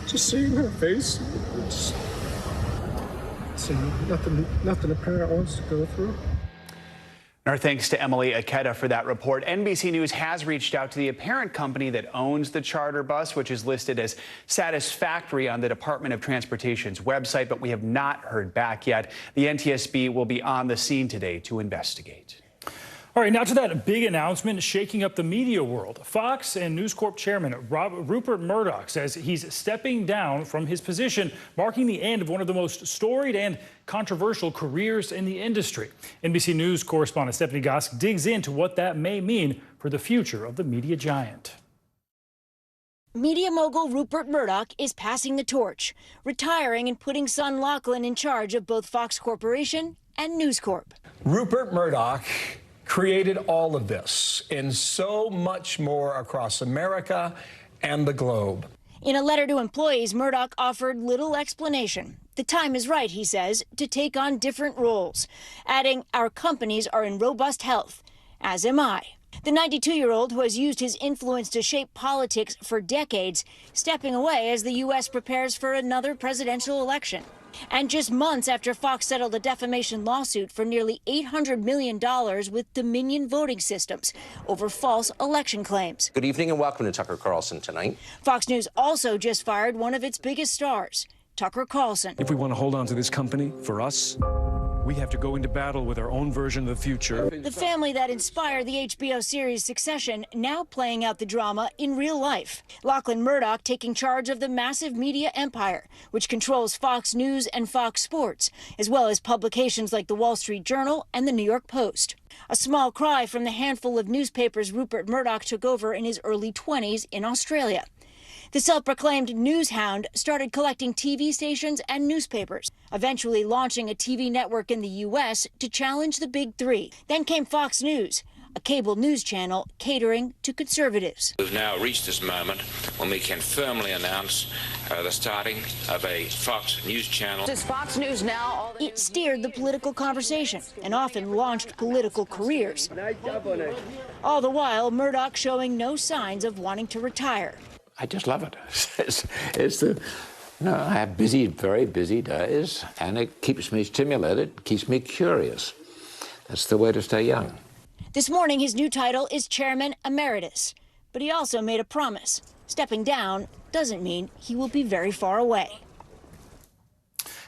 Just seeing her face. parents, and nothing a parent wants to go through. Our thanks to Emily Aketa for that report. NBC News has reached out to the apparent company that owns the charter bus, which is listed as satisfactory on the Department of Transportation's website, but we have not heard back yet. The NTSB will be on the scene today to investigate. All right, now to that big announcement shaking up the media world. Fox and News Corp chairman Rupert Murdoch says he's stepping down from his position, marking the end of one of the most storied and controversial careers in the industry. NBC News correspondent Stephanie Gosk digs into what that may mean for the future of the media giant. Media mogul Rupert Murdoch is passing the torch, retiring and putting son Lachlan in charge of both Fox Corporation and News Corp. Rupert Murdoch created all of this and so much more across America and the globe. In a letter to employees, Murdoch offered little explanation. The time is right, he says, to take on different roles, adding, "Our companies are in robust health, as am I." The 92-year-old, who has used his influence to shape politics for decades, stepping away as the U.S. prepares for another presidential election. And just months after Fox settled a defamation lawsuit for nearly $800 million with Dominion Voting Systems over false election claims. Good evening and welcome to Tucker Carlson Tonight. Fox News also just fired one of its biggest stars, Tucker Carlson. If we want to hold on to this company, for us, we have to go into battle with our own version of the future. The family that inspired the HBO series Succession now playing out the drama in real life. Lachlan Murdoch taking charge of the massive media empire, which controls Fox News and Fox Sports, as well as publications like the Wall Street Journal and the New York Post. A small cry from the handful of newspapers Rupert Murdoch took over in his early 20s in Australia. The self-proclaimed news hound started collecting TV stations and newspapers, eventually launching a TV network in the U.S. to challenge the big three. Then came Fox News, a cable news channel catering to conservatives. We've now reached this moment when we can firmly announce the starting of a Fox News channel. Does Fox News now? It steered the political conversation and often launched political careers. All the while, Murdoch showing no signs of wanting to retire. I just love it. I have very busy days, and it keeps me stimulated, keeps me curious. That's the way to stay young. This morning, his new title is Chairman Emeritus, but he also made a promise. Stepping down doesn't mean he will be very far away.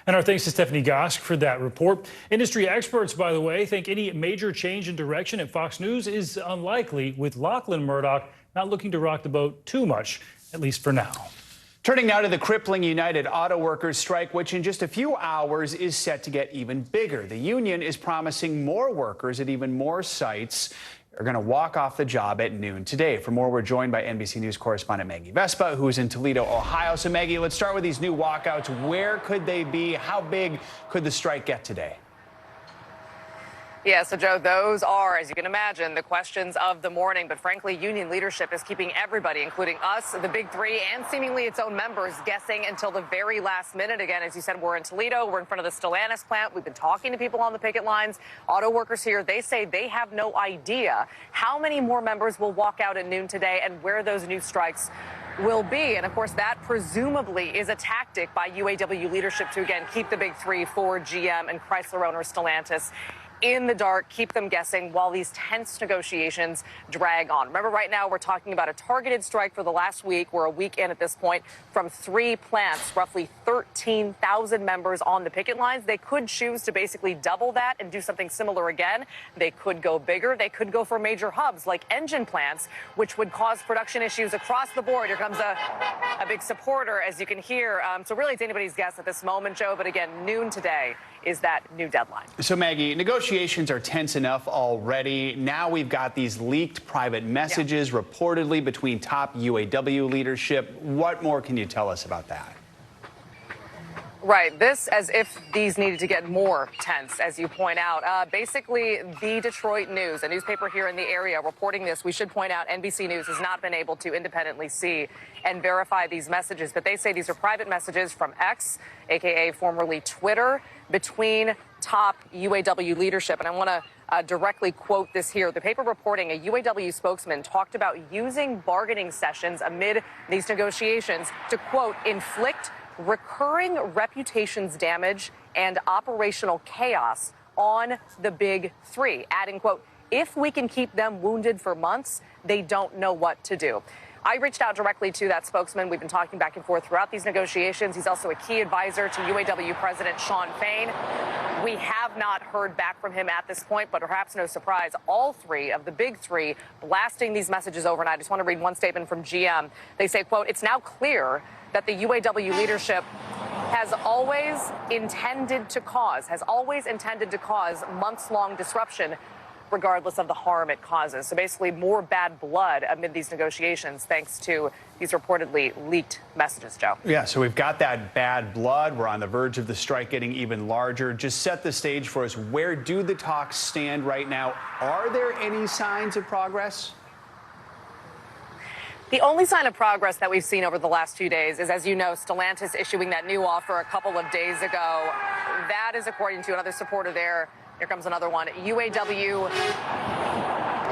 And our thanks to Stephanie Gosk for that report. Industry experts, by the way, think any major change in direction at Fox News is unlikely, with Lachlan Murdoch not looking to rock the boat too much, at least for now. Turning now to the crippling United Auto Workers strike, which in just a few hours is set to get even bigger. The union is promising more workers at even more sites are going to walk off the job at noon today. For more, we're joined by NBC News correspondent Maggie Vespa, who's in Toledo, Ohio. So, Maggie, let's start with these new walkouts. Where could they be? How big could the strike get today? Yeah, so Joe, those are, as you can imagine, the questions of the morning. But frankly, union leadership is keeping everybody, including us, the big three, and seemingly its own members, guessing until the very last minute. Again, as you said, we're in Toledo. We're in front of the Stellantis plant. We've been talking to people on the picket lines. Auto workers here, they say they have no idea how many more members will walk out at noon today and where those new strikes will be. And of course, that presumably is a tactic by UAW leadership to, again, keep the big three, Ford, GM, and Chrysler owner Stellantis in the dark, keep them guessing while these tense negotiations drag on. Remember, right now we're talking about a targeted strike for the last week. We're a week in at this point from 3 plants, roughly 13,000 members on the picket lines. They could choose to basically double that and do something similar again. They could go bigger. They could go for major hubs like engine plants, which would cause production issues across the board. Here comes a big supporter, as you can hear. So really, it's anybody's guess at this moment, Joe. But again, noon today is that new deadline. So, Maggie, negotiations are tense enough already. Now we've got these leaked private messages reportedly between top UAW leadership. What more can you tell us about that? Right. This as if these needed to get more tense, as you point out. Basically, the Detroit News, a newspaper here in the area, reporting this. We should point out NBC News has not been able to independently see and verify these messages, but they say these are private messages from X, a.k.a. formerly Twitter, between top UAW leadership. And I want to directly quote this here. The paper reporting a UAW spokesman talked about using bargaining sessions amid these negotiations to, quote, inflict recurring reputations damage and operational chaos on the big three, adding, quote, if we can keep them wounded for months, they don't know what to do. I reached out directly to that spokesman. We've been talking back and forth throughout these negotiations. He's also a key advisor to UAW President Shawn Fain. We have not heard back from him at this point, but perhaps no surprise, all three of the big three blasting these messages overnight. I just want to read one statement from GM. They say, quote, it's now clear that the UAW leadership has always intended to cause months-long disruption regardless of the harm it causes. So basically more bad blood amid these negotiations thanks to these reportedly leaked messages, Joe. Yeah, so we've got that bad blood. We're on the verge of the strike getting even larger. Just set the stage for us. Where do the talks stand right now? Are there any signs of progress? The only sign of progress that we've seen over the last few days is, as you know, Stellantis issuing that new offer a couple of days ago. That is according to another supporter there. Here comes another one. UAW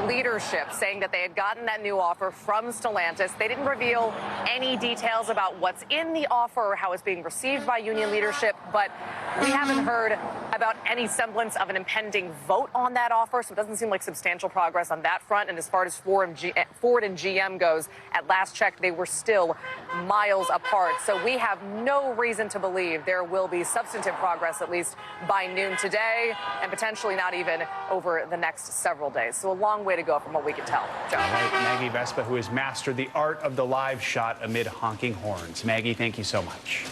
leadership saying that they had gotten that new offer from Stellantis. They didn't reveal any details about what's in the offer or how it's being received by union leadership, but we haven't heard about any semblance of an impending vote on that offer, so it doesn't seem like substantial progress on that front. And as far as Ford and GM goes, at last check, they were still miles apart. So we have no reason to believe there will be substantive progress, at least by noon today, and potentially not even over the next several days. So a long way to go from what we can tell. Joe. All right, Maggie Vespa, who has mastered the art of the live shot amid honking horns. Maggie, thank you so much.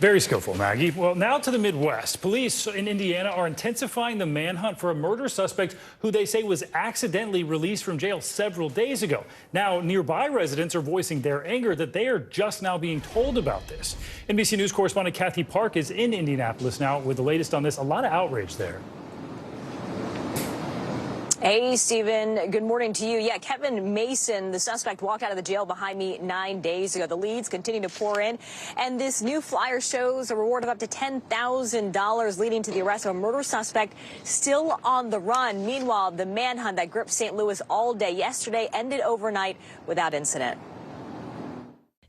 Very skillful, Maggie. Well, now to the Midwest. Police in Indiana are intensifying the manhunt for a murder suspect who they say was accidentally released from jail several days ago. Now, nearby residents are voicing their anger that they are just now being told about this. NBC News correspondent Kathy Park is in Indianapolis now with the latest on this. A lot of outrage there. Hey, Stephen. Good morning to you. Yeah, Kevin Mason, the suspect, walked out of the jail behind me 9 days ago. The leads continue to pour in, and this new flyer shows a reward of up to $10,000 leading to the arrest of a murder suspect still on the run. Meanwhile, the manhunt that gripped St. Louis all day yesterday ended overnight without incident.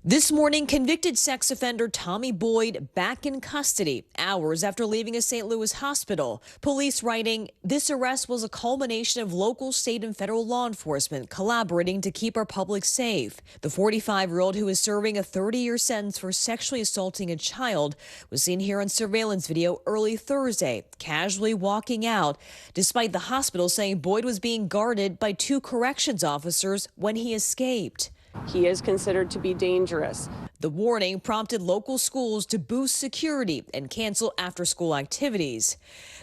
This morning, convicted sex offender Tommy Boyd back in custody, hours after leaving a St. Louis hospital. Police writing, this arrest was a culmination of local, state, and federal law enforcement collaborating to keep our public safe. The 45-year-old who is serving a 30-year sentence for sexually assaulting a child was seen here on surveillance video early Thursday, casually walking out, despite the hospital saying Boyd was being guarded by 2 corrections officers when he escaped. He is considered to be dangerous. The warning prompted local schools to boost security and cancel after-school activities.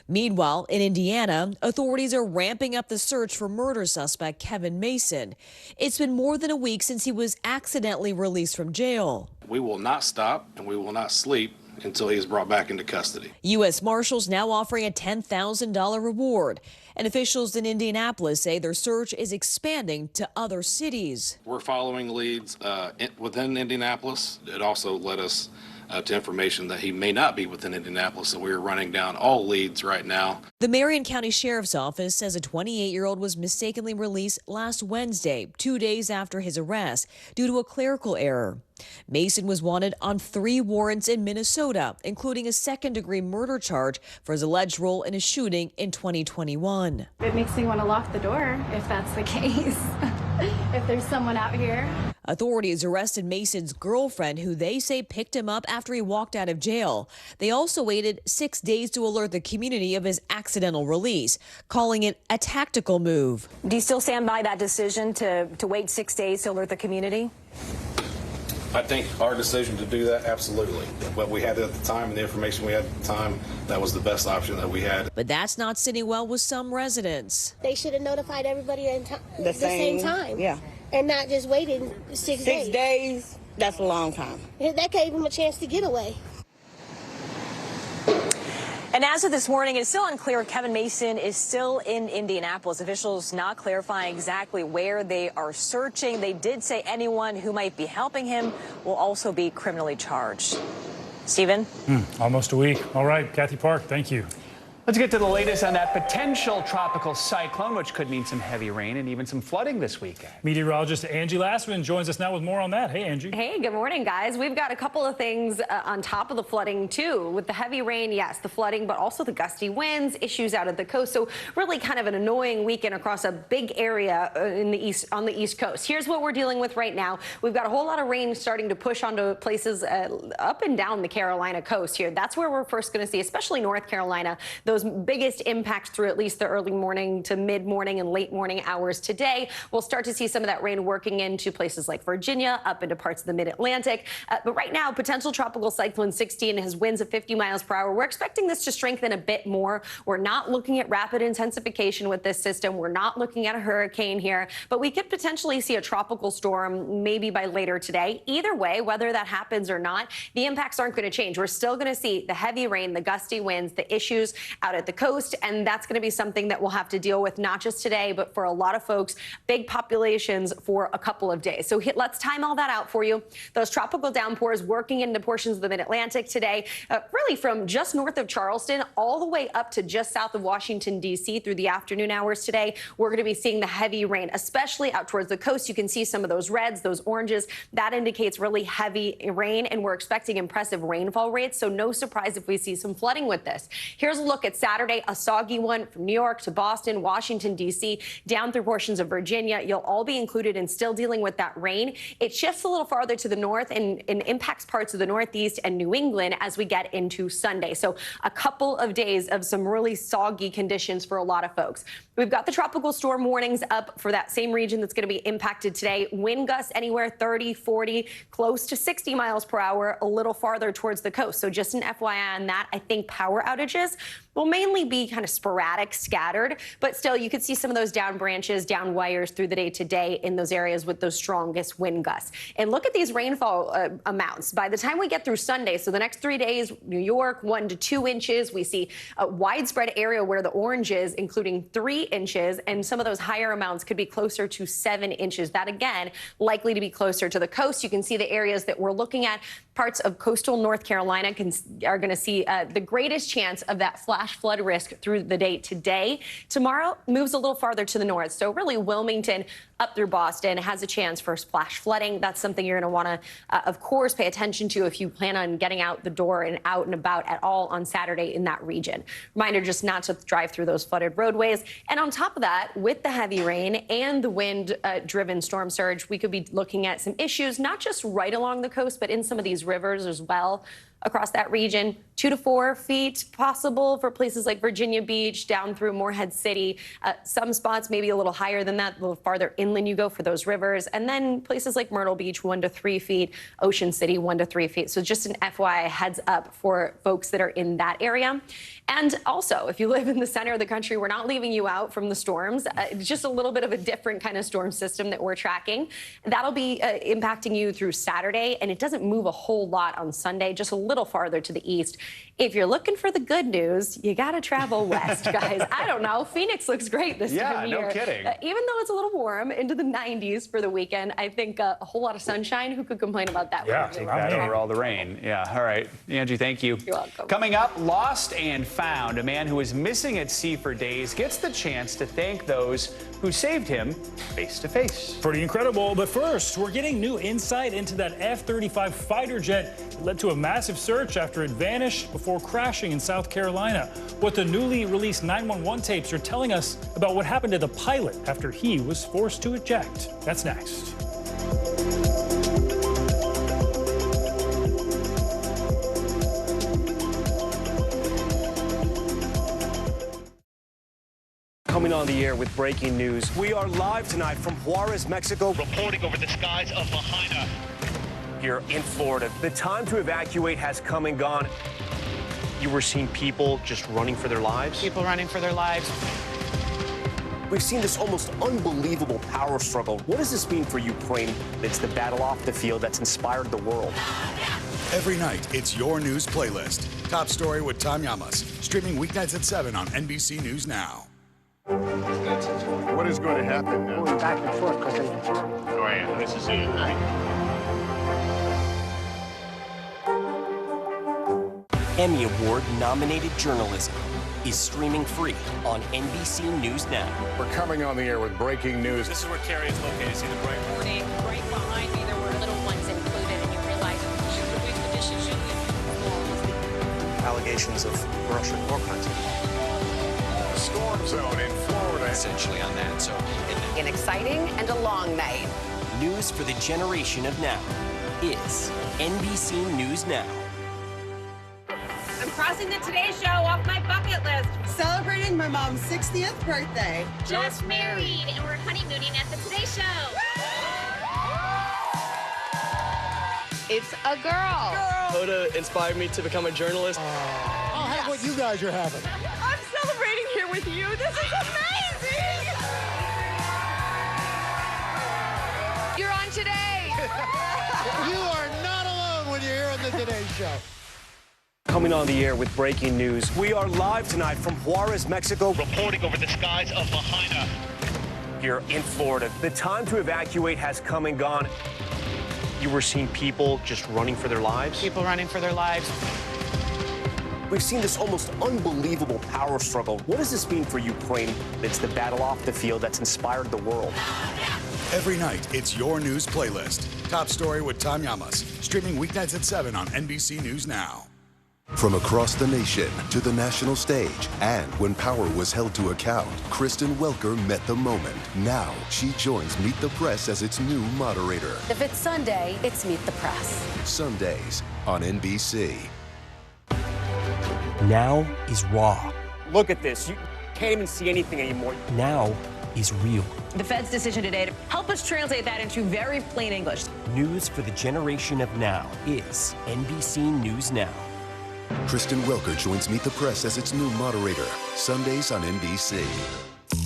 Meanwhile, in Indiana, authorities are ramping up the search for murder suspect Kevin Mason. It's been more than a week since he was accidentally released from jail. We will not stop and we will not sleep until he is brought back into custody. U.S. Marshals now offering a $10,000 reward. And officials in Indianapolis say their search is expanding to other cities. We're following leads within Indianapolis. It also led us to information that he may not be within Indianapolis, so we're running down all leads right now. The Marion County Sheriff's Office says a 28-year-old was mistakenly released last Wednesday, 2 days after his arrest, due to a clerical error. Mason was wanted on 3 warrants in Minnesota, including a second-degree murder charge for his alleged role in a shooting in 2021. It makes me want to lock the door if that's the case, if there's someone out here. Authorities arrested Mason's girlfriend, who they say picked him up after he walked out of jail. They also waited 6 days to alert the community of his accidental release, calling it a tactical move. Do you still stand by that decision to wait 6 days to alert the community? I think our decision to do that, absolutely. What we had at the time and the information we had at the time, that was the best option that we had. But that's not sitting well with some residents. They should have notified everybody at the same time. Yeah. And not just waited 6 days. 6 days, that's a long time. That gave him a chance to get away. And as of this morning, it's still unclear if Kevin Mason is still in Indianapolis. Officials not clarifying exactly where they are searching. They did say anyone who might be helping him will also be criminally charged. Stephen? Almost a week. All right, Kathy Park, thank you. Let's get to the latest on that potential tropical cyclone, which could mean some heavy rain and even some flooding this weekend. Meteorologist Angie Lassman joins us now with more on that. Hey, Angie. Hey, good morning, guys. We've got a couple of things on top of the flooding, too. With the heavy rain, yes, the flooding, but also the gusty winds, issues out at the coast. So really kind of an annoying weekend across a big area in the east, on the East Coast. Here's what we're dealing with right now. We've got a whole lot of rain starting to push onto places up and down the Carolina coast here. That's where we're first going to see, especially North Carolina, those biggest impacts through at least the early morning to mid-morning and late morning hours today. We'll start to see some of that rain working into places like Virginia, up into parts of the mid-Atlantic. But right now, potential tropical cyclone 16 has winds of 50 miles per hour. We're expecting this to strengthen a bit more. We're not looking at rapid intensification with this system. We're not looking at a hurricane here, but we could potentially see a tropical storm maybe by later today. Either way, whether that happens or not, the impacts aren't going to change. We're still going to see the heavy rain, the gusty winds, the issues out at the coast, and that's going to be something that we'll have to deal with not just today, but for a lot of folks, big populations for a couple of days. So let's time all that out for you. Those tropical downpours working into portions of the mid-Atlantic today, really from just north of Charleston all the way up to just south of Washington, D.C. through the afternoon hours today. We're going to be seeing the heavy rain, especially out towards the coast. You can see some of those reds, those oranges. That indicates really heavy rain, and we're expecting impressive rainfall rates. So no surprise if we see some flooding with this. Here's a look at Saturday, a soggy one from New York to Boston, Washington, D.C., down through portions of Virginia. You'll all be included in still dealing with that rain. It shifts a little farther to the north and impacts parts of the Northeast and New England as we get into Sunday. So a couple of days of some really soggy conditions for a lot of folks. We've got the tropical storm warnings up for that same region that's going to be impacted today. Wind gusts anywhere 30, 40, close to 60 miles per hour, a little farther towards the coast. So just an FYI on that. I think power outages will mainly be kind of sporadic, scattered, but still you could see some of those down branches, down wires through the day today in those areas with those strongest wind gusts. And look at these rainfall amounts. By the time we get through Sunday, so the next 3 days, New York, 1 to 2 inches. We see a widespread area where the orange is, including 3 inches, and some of those higher amounts could be closer to 7 inches. That, again, likely to be closer to the coast. You can see the areas that we're looking at. Parts of coastal North Carolina are going to see the greatest chance of that flash flood risk through the day today. Tomorrow moves a little farther to the north. So really Wilmington up through Boston has a chance for flash flooding. That's something you're going to want to, of course, pay attention to if you plan on getting out the door and out and about at all on Saturday in that region. Reminder just not to drive through those flooded roadways. And on top of that, with the heavy rain and the wind-driven storm surge, we could be looking at some issues, not just right along the coast, but in some of these rivers as well across that region. 2 to 4 feet possible for places like Virginia Beach, down through Morehead City. Some spots maybe a little higher than that, a little farther inland you go for those rivers. And then places like Myrtle Beach, 1 to 3 feet. Ocean City, 1 to 3 feet. So just an FYI heads up for folks that are in that area. And also, if you live in the center of the country, we're not leaving you out from the storms. It's just a little bit of a different kind of storm system that we're tracking. That'll be impacting you through Saturday, and it doesn't move a whole lot on Sunday, just a little farther to the east. If you're looking for the good news, you got to travel west, guys. I don't know. Phoenix looks great this time of year. Yeah, no kidding. Even though it's a little warm, into the 90s for the weekend, I think a whole lot of sunshine. Who could complain about that? Yeah, take that over all the rain. Yeah, all right. Angie, thank you. You're welcome. Coming up, lost and found. A man who was missing at sea for days gets the chance to thank those who saved him face to face. Pretty incredible. But first, we're getting new insight into that F-35 fighter jet that led to a massive search after it vanished before crashing in South Carolina. What the newly released 911 tapes are telling us about what happened to the pilot after he was forced to eject. That's next. Coming on the air with breaking news. We are live tonight from Juarez, Mexico. Reporting over the skies of Lahaina. Here in Florida. The time to evacuate has come and gone. You were seeing people just running for their lives? People running for their lives. We've seen this almost unbelievable power struggle. What does this mean for Ukraine? It's the battle off the field that's inspired the world. Every night, it's your news playlist. Top Story with Tom Llamas. Streaming weeknights at 7 on NBC News Now. What is going to happen now? Going back and forth because they... Oh, yeah, this is it, right? Emmy Award-nominated journalism. is streaming free on NBC News Now. We're coming on the air with breaking news. This is where Carrie is located. See the bright morning. Right behind me, there were little ones included, and you realize allegations of Russian war crimes. A storm zone in Florida. Essentially on that. So an exciting and a long night. News for the generation of now is NBC News Now. I'm crossing the Today Show off my bucket list. Celebrating my mom's 60th birthday. Just married, and we're honeymooning at the Today Show. It's a girl. Hoda inspired me to become a journalist. I'll have what you guys are having. I'm celebrating here with you. This is amazing. You're on Today. You are not alone when you're here on the Today Show. Coming on the air with breaking news. We are live tonight from Juarez, Mexico. Reporting over the skies of Lahaina. Here in Florida. The time to evacuate has come and gone. You were seeing people just running for their lives? People running for their lives. We've seen this almost unbelievable power struggle. What does this mean for Ukraine? It's the battle off the field that's inspired the world. Every night, it's your news playlist. Top Story with Tom Llamas. Streaming weeknights at 7 on NBC News Now. From across the nation to the national stage, and when power was held to account, Kristen Welker met the moment. Now she joins Meet the Press as its new moderator. If it's Sunday, it's Meet the Press. Sundays on NBC. Now is raw. Look at this. You can't even see anything anymore. Now is real. The Fed's decision today to help us translate that into very plain English. News for the generation of now is NBC News Now. Kristen Welker joins Meet the Press as its new moderator. Sundays on NBC.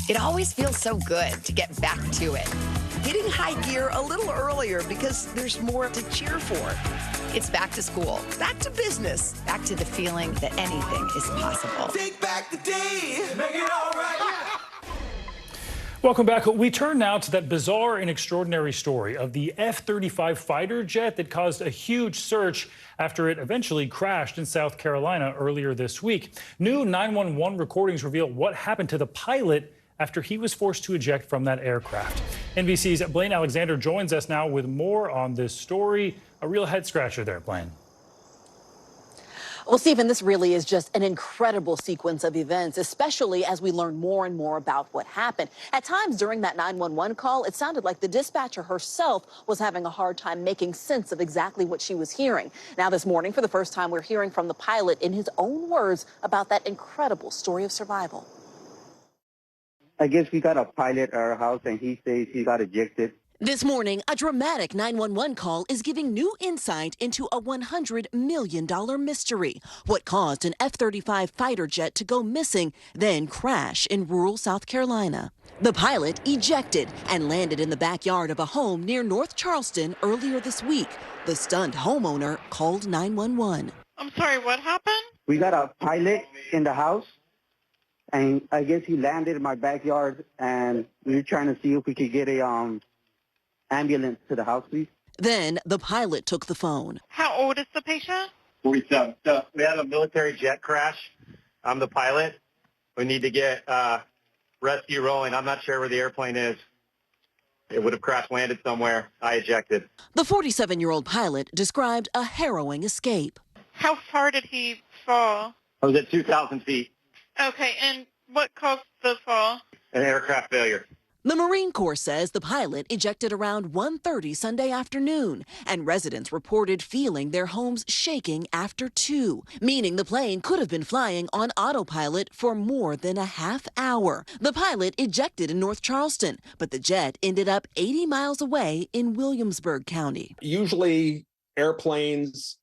It always feels so good to get back to it. Hitting high gear a little earlier because there's more to cheer for. It's back to school, back to business, back to the feeling that anything is possible. Take back the day, make it all right. Welcome back. We turn now to that bizarre and extraordinary story of the F-35 fighter jet that caused a huge search after it eventually crashed in South Carolina earlier this week. New 911 recordings reveal what happened to the pilot after he was forced to eject from that aircraft. NBC's Blaine Alexander joins us now with more on this story. A real head scratcher there, Blaine. Well, Stephen, this really is just an incredible sequence of events, especially as we learn more and more about what happened. At times during that 911 call, it sounded like the dispatcher herself was having a hard time making sense of exactly what she was hearing. Now this morning, for the first time, we're hearing from the pilot in his own words about that incredible story of survival. I guess we got a pilot at our house, and he says he got ejected. This morning, a dramatic 911 call is giving new insight into a $100 million mystery. What caused an F-35 fighter jet to go missing, then crash in rural South Carolina? The pilot ejected and landed in the backyard of a home near North Charleston earlier this week. The stunned homeowner called 911. I'm sorry, what happened? We got a pilot in the house, and I guess he landed in my backyard, and we were trying to see if we could get a ambulance to the house, please. Then the pilot took the phone. How old is the patient? 47. So we had a military jet crash. I'm the pilot. We need to get rescue rolling. I'm not sure where the airplane is. It would have crash landed somewhere. I ejected. The 47-year-old pilot described a harrowing escape. How far did he fall? I was at 2,000 feet. Okay, and what caused the fall? An aircraft failure. The Marine Corps says the pilot ejected around 1:30 Sunday afternoon, and residents reported feeling their homes shaking after 2, meaning the plane could have been flying on autopilot for more than a half hour. The pilot ejected in North Charleston, but the jet ended up 80 miles away in Williamsburg County. Usually airplanes,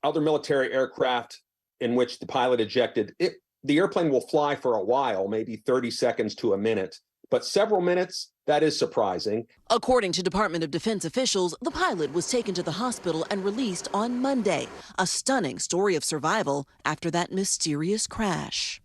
other military aircraft in which the pilot ejected, the airplane will fly for a while, maybe 30 seconds to a minute. But several minutes, that is surprising. According to Department of Defense officials, the pilot was taken to the hospital and released on Monday. A stunning story of survival after that mysterious crash.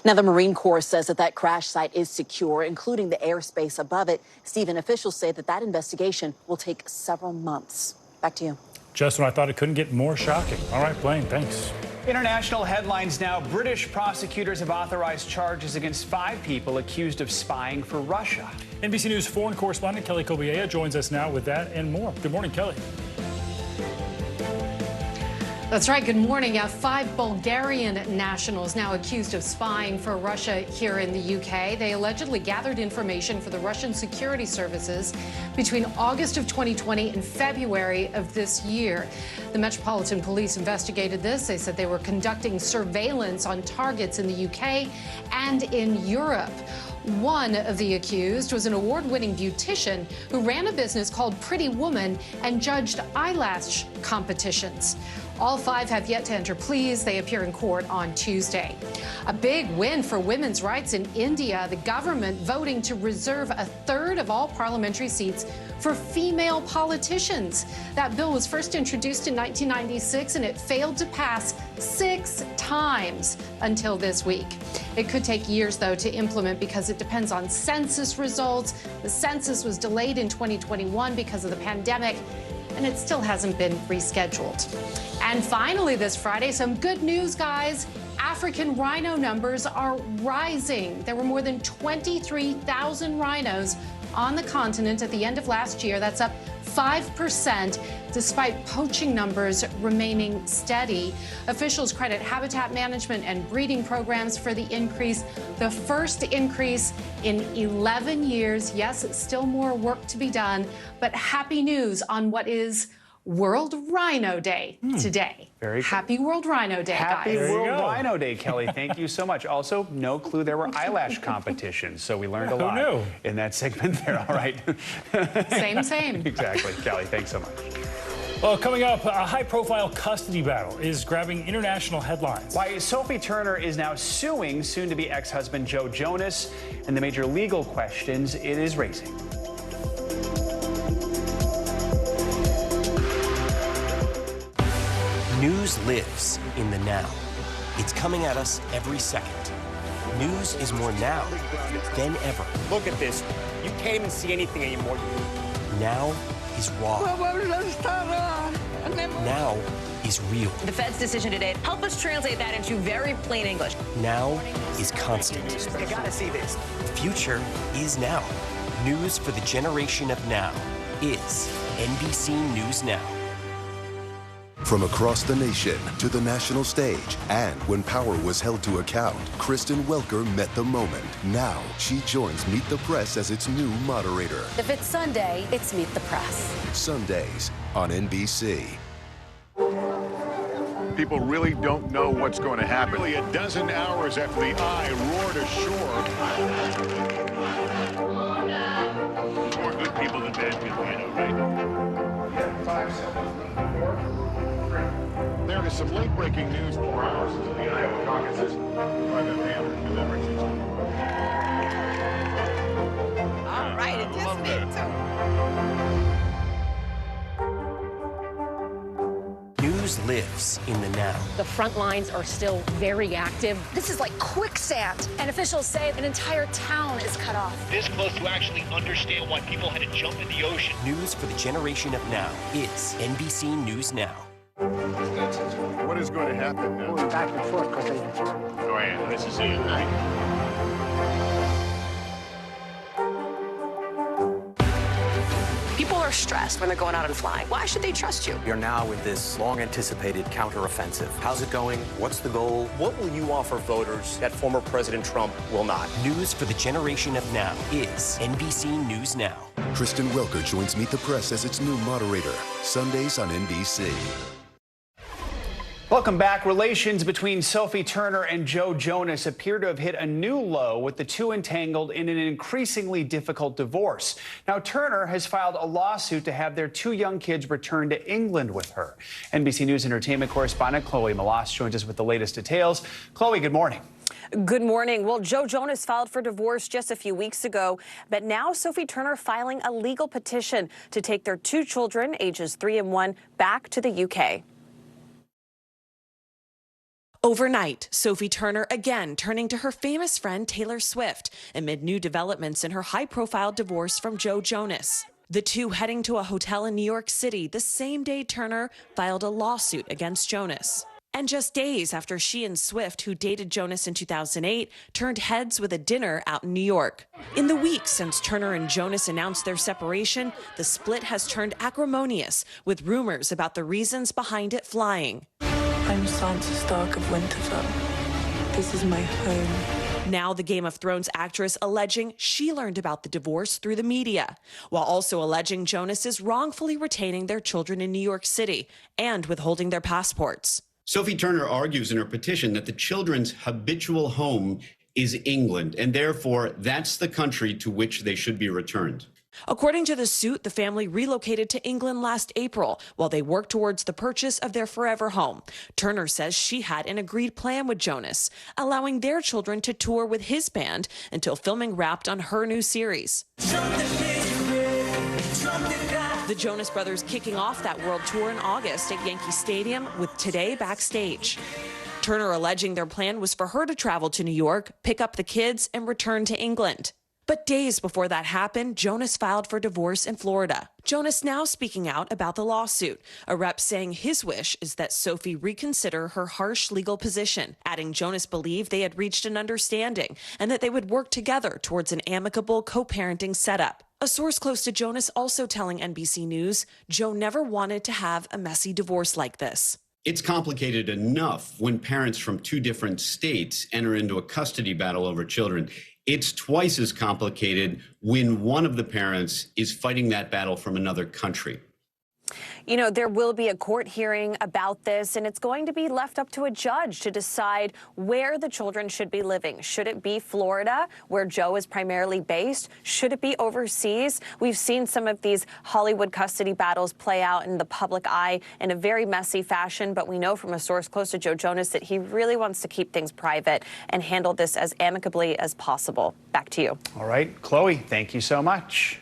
Now, the Marine Corps says that crash site is secure, including the airspace above it. Stephen, officials say that investigation will take several months. Back to you. Just when I thought it couldn't get more shocking. All right, Blaine, thanks. International headlines now. British prosecutors have authorized charges against 5 people accused of spying for Russia. NBC News foreign correspondent Kelly Kobiea joins us now with that and more. Good morning, Kelly. That's right. Good morning. 5 Bulgarian nationals now accused of spying for Russia here in the UK. They allegedly gathered information for the Russian security services between August of 2020 and February of this year. The Metropolitan Police investigated this. They said they were conducting surveillance on targets in the UK and in Europe. One of the accused was an award-winning beautician who ran a business called Pretty Woman and judged eyelash competitions. All 5 have yet to enter pleas. They appear in court on Tuesday. A big win for women's rights in India. The government voting to reserve 1/3 of all parliamentary seats for female politicians. That bill was first introduced in 1996, and it failed to pass 6 times until this week. It could take years, though, to implement because it depends on census results. The census was delayed in 2021 because of the pandemic, and it still hasn't been rescheduled. And finally, this Friday, some good news, guys. African rhino numbers are rising. There were more than 23,000 rhinos on the continent at the end of last year. That's up 5%, despite poaching numbers remaining steady. Officials credit habitat management and breeding programs for the increase, the first increase in 11 years. Yes, still more work to be done, but happy news on what is World Rhino Day today. Very good. Happy World Rhino Day, Happy guys. World Rhino Day, Kelly. Thank you so much. Also, no clue there were eyelash competitions, so we learned a lot in that segment there. All right. Same. Exactly. Kelly, thanks so much. Well, coming up, a high-profile custody battle is grabbing international headlines. Why Sophie Turner is now suing soon-to-be ex-husband Joe Jonas, and the major legal questions it is raising. News lives in the now. It's coming at us every second. News is more now than ever. Look at this. You can't even see anything anymore. Now is raw. Now is real. The Fed's decision today, help us translate that into very plain English. Now is constant. You gotta see this. The future is now. News for the generation of now is NBC News Now. From across the nation to the national stage, and when power was held to account, Kristen Welker met the moment. Now she joins Meet the Press as its new moderator. If it's Sunday, it's Meet the Press. Sundays on NBC. People really don't know what's going to happen. Really, a dozen hours after the eye roared ashore. More good people than bad people, you know, right? Yeah, 5 seconds. There is some late-breaking news 4 hours into the Iowa caucuses by the All right, anticipate. News lives in the now. The front lines are still very active. This is like quicksand, and officials say an entire town is cut off. This close to actually understand why people had to jump in the ocean. News for the generation of now is NBC News Now. What is going to happen now? Going back and forth because they... Oh, yeah, this is it, right? People are stressed when they're going out and flying. Why should they trust you? You're now with this long-anticipated counteroffensive. How's it going? What's the goal? What will you offer voters that former President Trump will not? News for the generation of now is NBC News Now. Kristen Welker joins Meet the Press as its new moderator. Sundays on NBC. Welcome back. Relations between Sophie Turner and Joe Jonas appear to have hit a new low, with the two entangled in an increasingly difficult divorce. Now, Turner has filed a lawsuit to have their 2 young kids returned to England with her. NBC News entertainment correspondent Chloe Malas joins us with the latest details. Chloe, good morning. Good morning. Well, Joe Jonas filed for divorce just a few weeks ago, but now Sophie Turner filing a legal petition to take their 2 children, ages 3 and 1, back to the UK. Overnight, Sophie Turner again turning to her famous friend Taylor Swift amid new developments in her high-profile divorce from Joe Jonas. The two heading to a hotel in New York City the same day Turner filed a lawsuit against Jonas. And just days after she and Swift, who dated Jonas in 2008, turned heads with a dinner out in New York. In the weeks since Turner and Jonas announced their separation, the split has turned acrimonious, with rumors about the reasons behind it flying. I'm Sansa Stark of Winterfell. This is my home. Now the Game of Thrones actress alleging she learned about the divorce through the media, while also alleging Jonas is wrongfully retaining their children in New York City and withholding their passports. Sophie Turner argues in her petition that the children's habitual home is England, and therefore that's the country to which they should be returned. According to the suit, the family relocated to England last April while they worked towards the purchase of their forever home. Turner says she had an agreed plan with Jonas, allowing their children to tour with his band until filming wrapped on her new series. The Jonas Brothers kicking off that world tour in August at Yankee Stadium with Today backstage. Turner alleging their plan was for her to travel to New York, pick up the kids, and return to England. But days before that happened, Jonas filed for divorce in Florida. Jonas now speaking out about the lawsuit, a rep saying his wish is that Sophie reconsider her harsh legal position, adding Jonas believed they had reached an understanding and that they would work together towards an amicable co-parenting setup. A source close to Jonas also telling NBC News, Joe never wanted to have a messy divorce like this. It's complicated enough when parents from two different states enter into a custody battle over children. It's twice as complicated when one of the parents is fighting that battle from another country. You know, there will be a court hearing about this, and it's going to be left up to a judge to decide where the children should be living. Should it be Florida, where Joe is primarily based? Should it be overseas? We've seen some of these Hollywood custody battles play out in the public eye in a very messy fashion, but we know from a source close to Joe Jonas that he really wants to keep things private and handle this as amicably as possible. Back to you. All right, Chloe, thank you so much.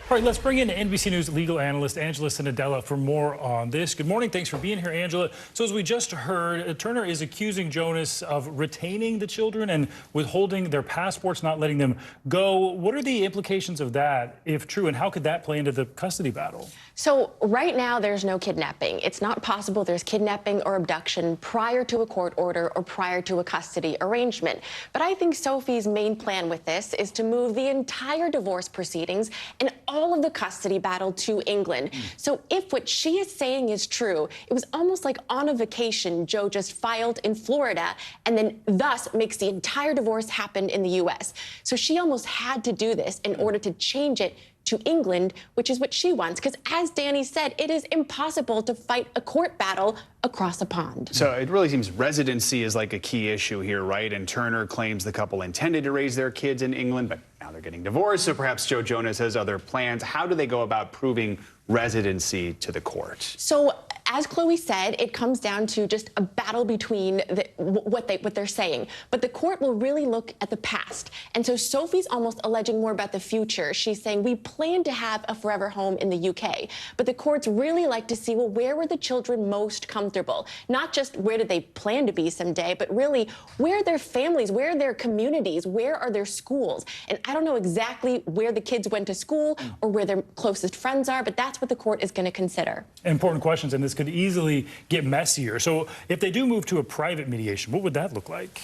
All right, let's bring in NBC News legal analyst Angela Cianadella for more on this. Good morning. Thanks for being here, Angela. So as we just heard, Turner is accusing Jonas of retaining the children and withholding their passports, not letting them go. What are the implications of that, if true, and how could that play into the custody battle? So right now, there's no kidnapping. It's not possible there's kidnapping or abduction prior to a court order or prior to a custody arrangement. But I think Sophie's main plan with this is to move the entire divorce proceedings and all of the custody battle to England. So if what she is saying is true, it was almost like on a vacation Joe just filed in Florida and then thus makes the entire divorce happen in the U.S. So she almost had to do this in order to change it to England, which is what she wants. Because as Danny said, it is impossible to fight a court battle across a pond. So it really seems residency is like a key issue here, right? And Turner claims the couple intended to raise their kids in England, but now they're getting divorced. So perhaps Joe Jonas has other plans. How do they go about proving residency to the court? So as Chloe said, it comes down to just a battle between what they're saying. But the court will really look at the past. And so Sophie's almost alleging more about the future. She's saying we plan to have a forever home in the UK. But the courts really like to see, well, where were the children most comfortable? Not just where did they plan to be someday, but really where are their families, where are their communities, where are their schools? And I don't know exactly where the kids went to school or where their closest friends are, but that's what the court is going to consider. Important questions, and this could easily get messier. So if they do move to a private mediation, what would that look like?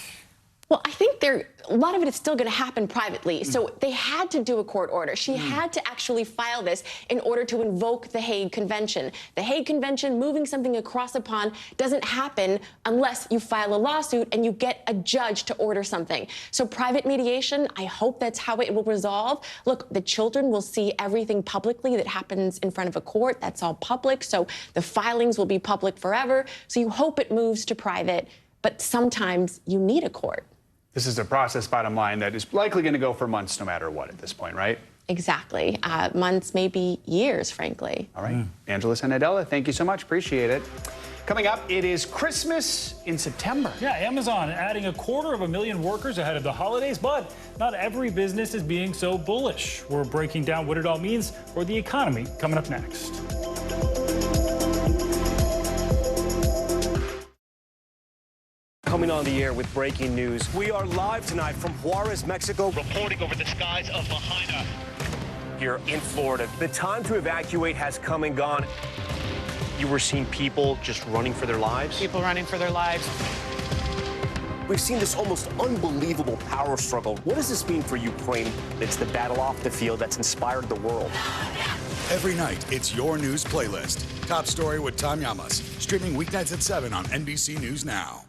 Well, I think a lot of it is still going to happen privately. So they had to do a court order. She had to actually file this in order to invoke the Hague Convention. The Hague Convention, moving something across a pond, doesn't happen unless you file a lawsuit and you get a judge to order something. So private mediation, I hope that's how it will resolve. Look, the children will see everything publicly that happens in front of a court. That's all public. So the filings will be public forever. So you hope it moves to private. But sometimes you need a court. This is a process, bottom line, that is likely going to go for months no matter what at this point, right? Exactly. Months, maybe years, frankly. All right. Angela Cianadella, thank you so much. Appreciate it. Coming up, it is Christmas in September. Yeah, Amazon adding 250,000 workers ahead of the holidays, but not every business is being so bullish. We're breaking down what it all means for the economy coming up next. Coming on the air with breaking news. We are live tonight from Juarez, Mexico. Reporting over the skies of Lahaina. Here in Florida. The time to evacuate has come and gone. You were seeing people just running for their lives? People running for their lives. We've seen this almost unbelievable power struggle. What does this mean for Ukraine? It's the battle off the field that's inspired the world. Every night, it's your news playlist. Top Story with Tom Llamas. Streaming weeknights at 7 on NBC News Now.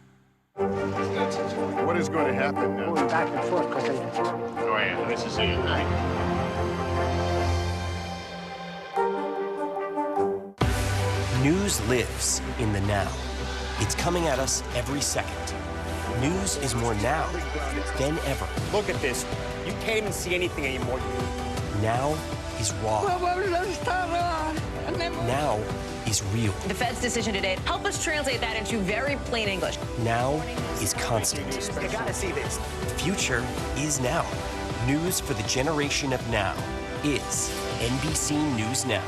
What is going to happen now? Going back and forth, Cocaine. Go ahead. This is it, right? News lives in the now. It's coming at us every second. News is more now than ever. Look at this. You can't even see anything anymore. Now is raw. Now is real. The Fed's decision today, help us translate that into very plain English. Now is constant. You gotta see this. The future is now. News for the generation of now is NBC News Now.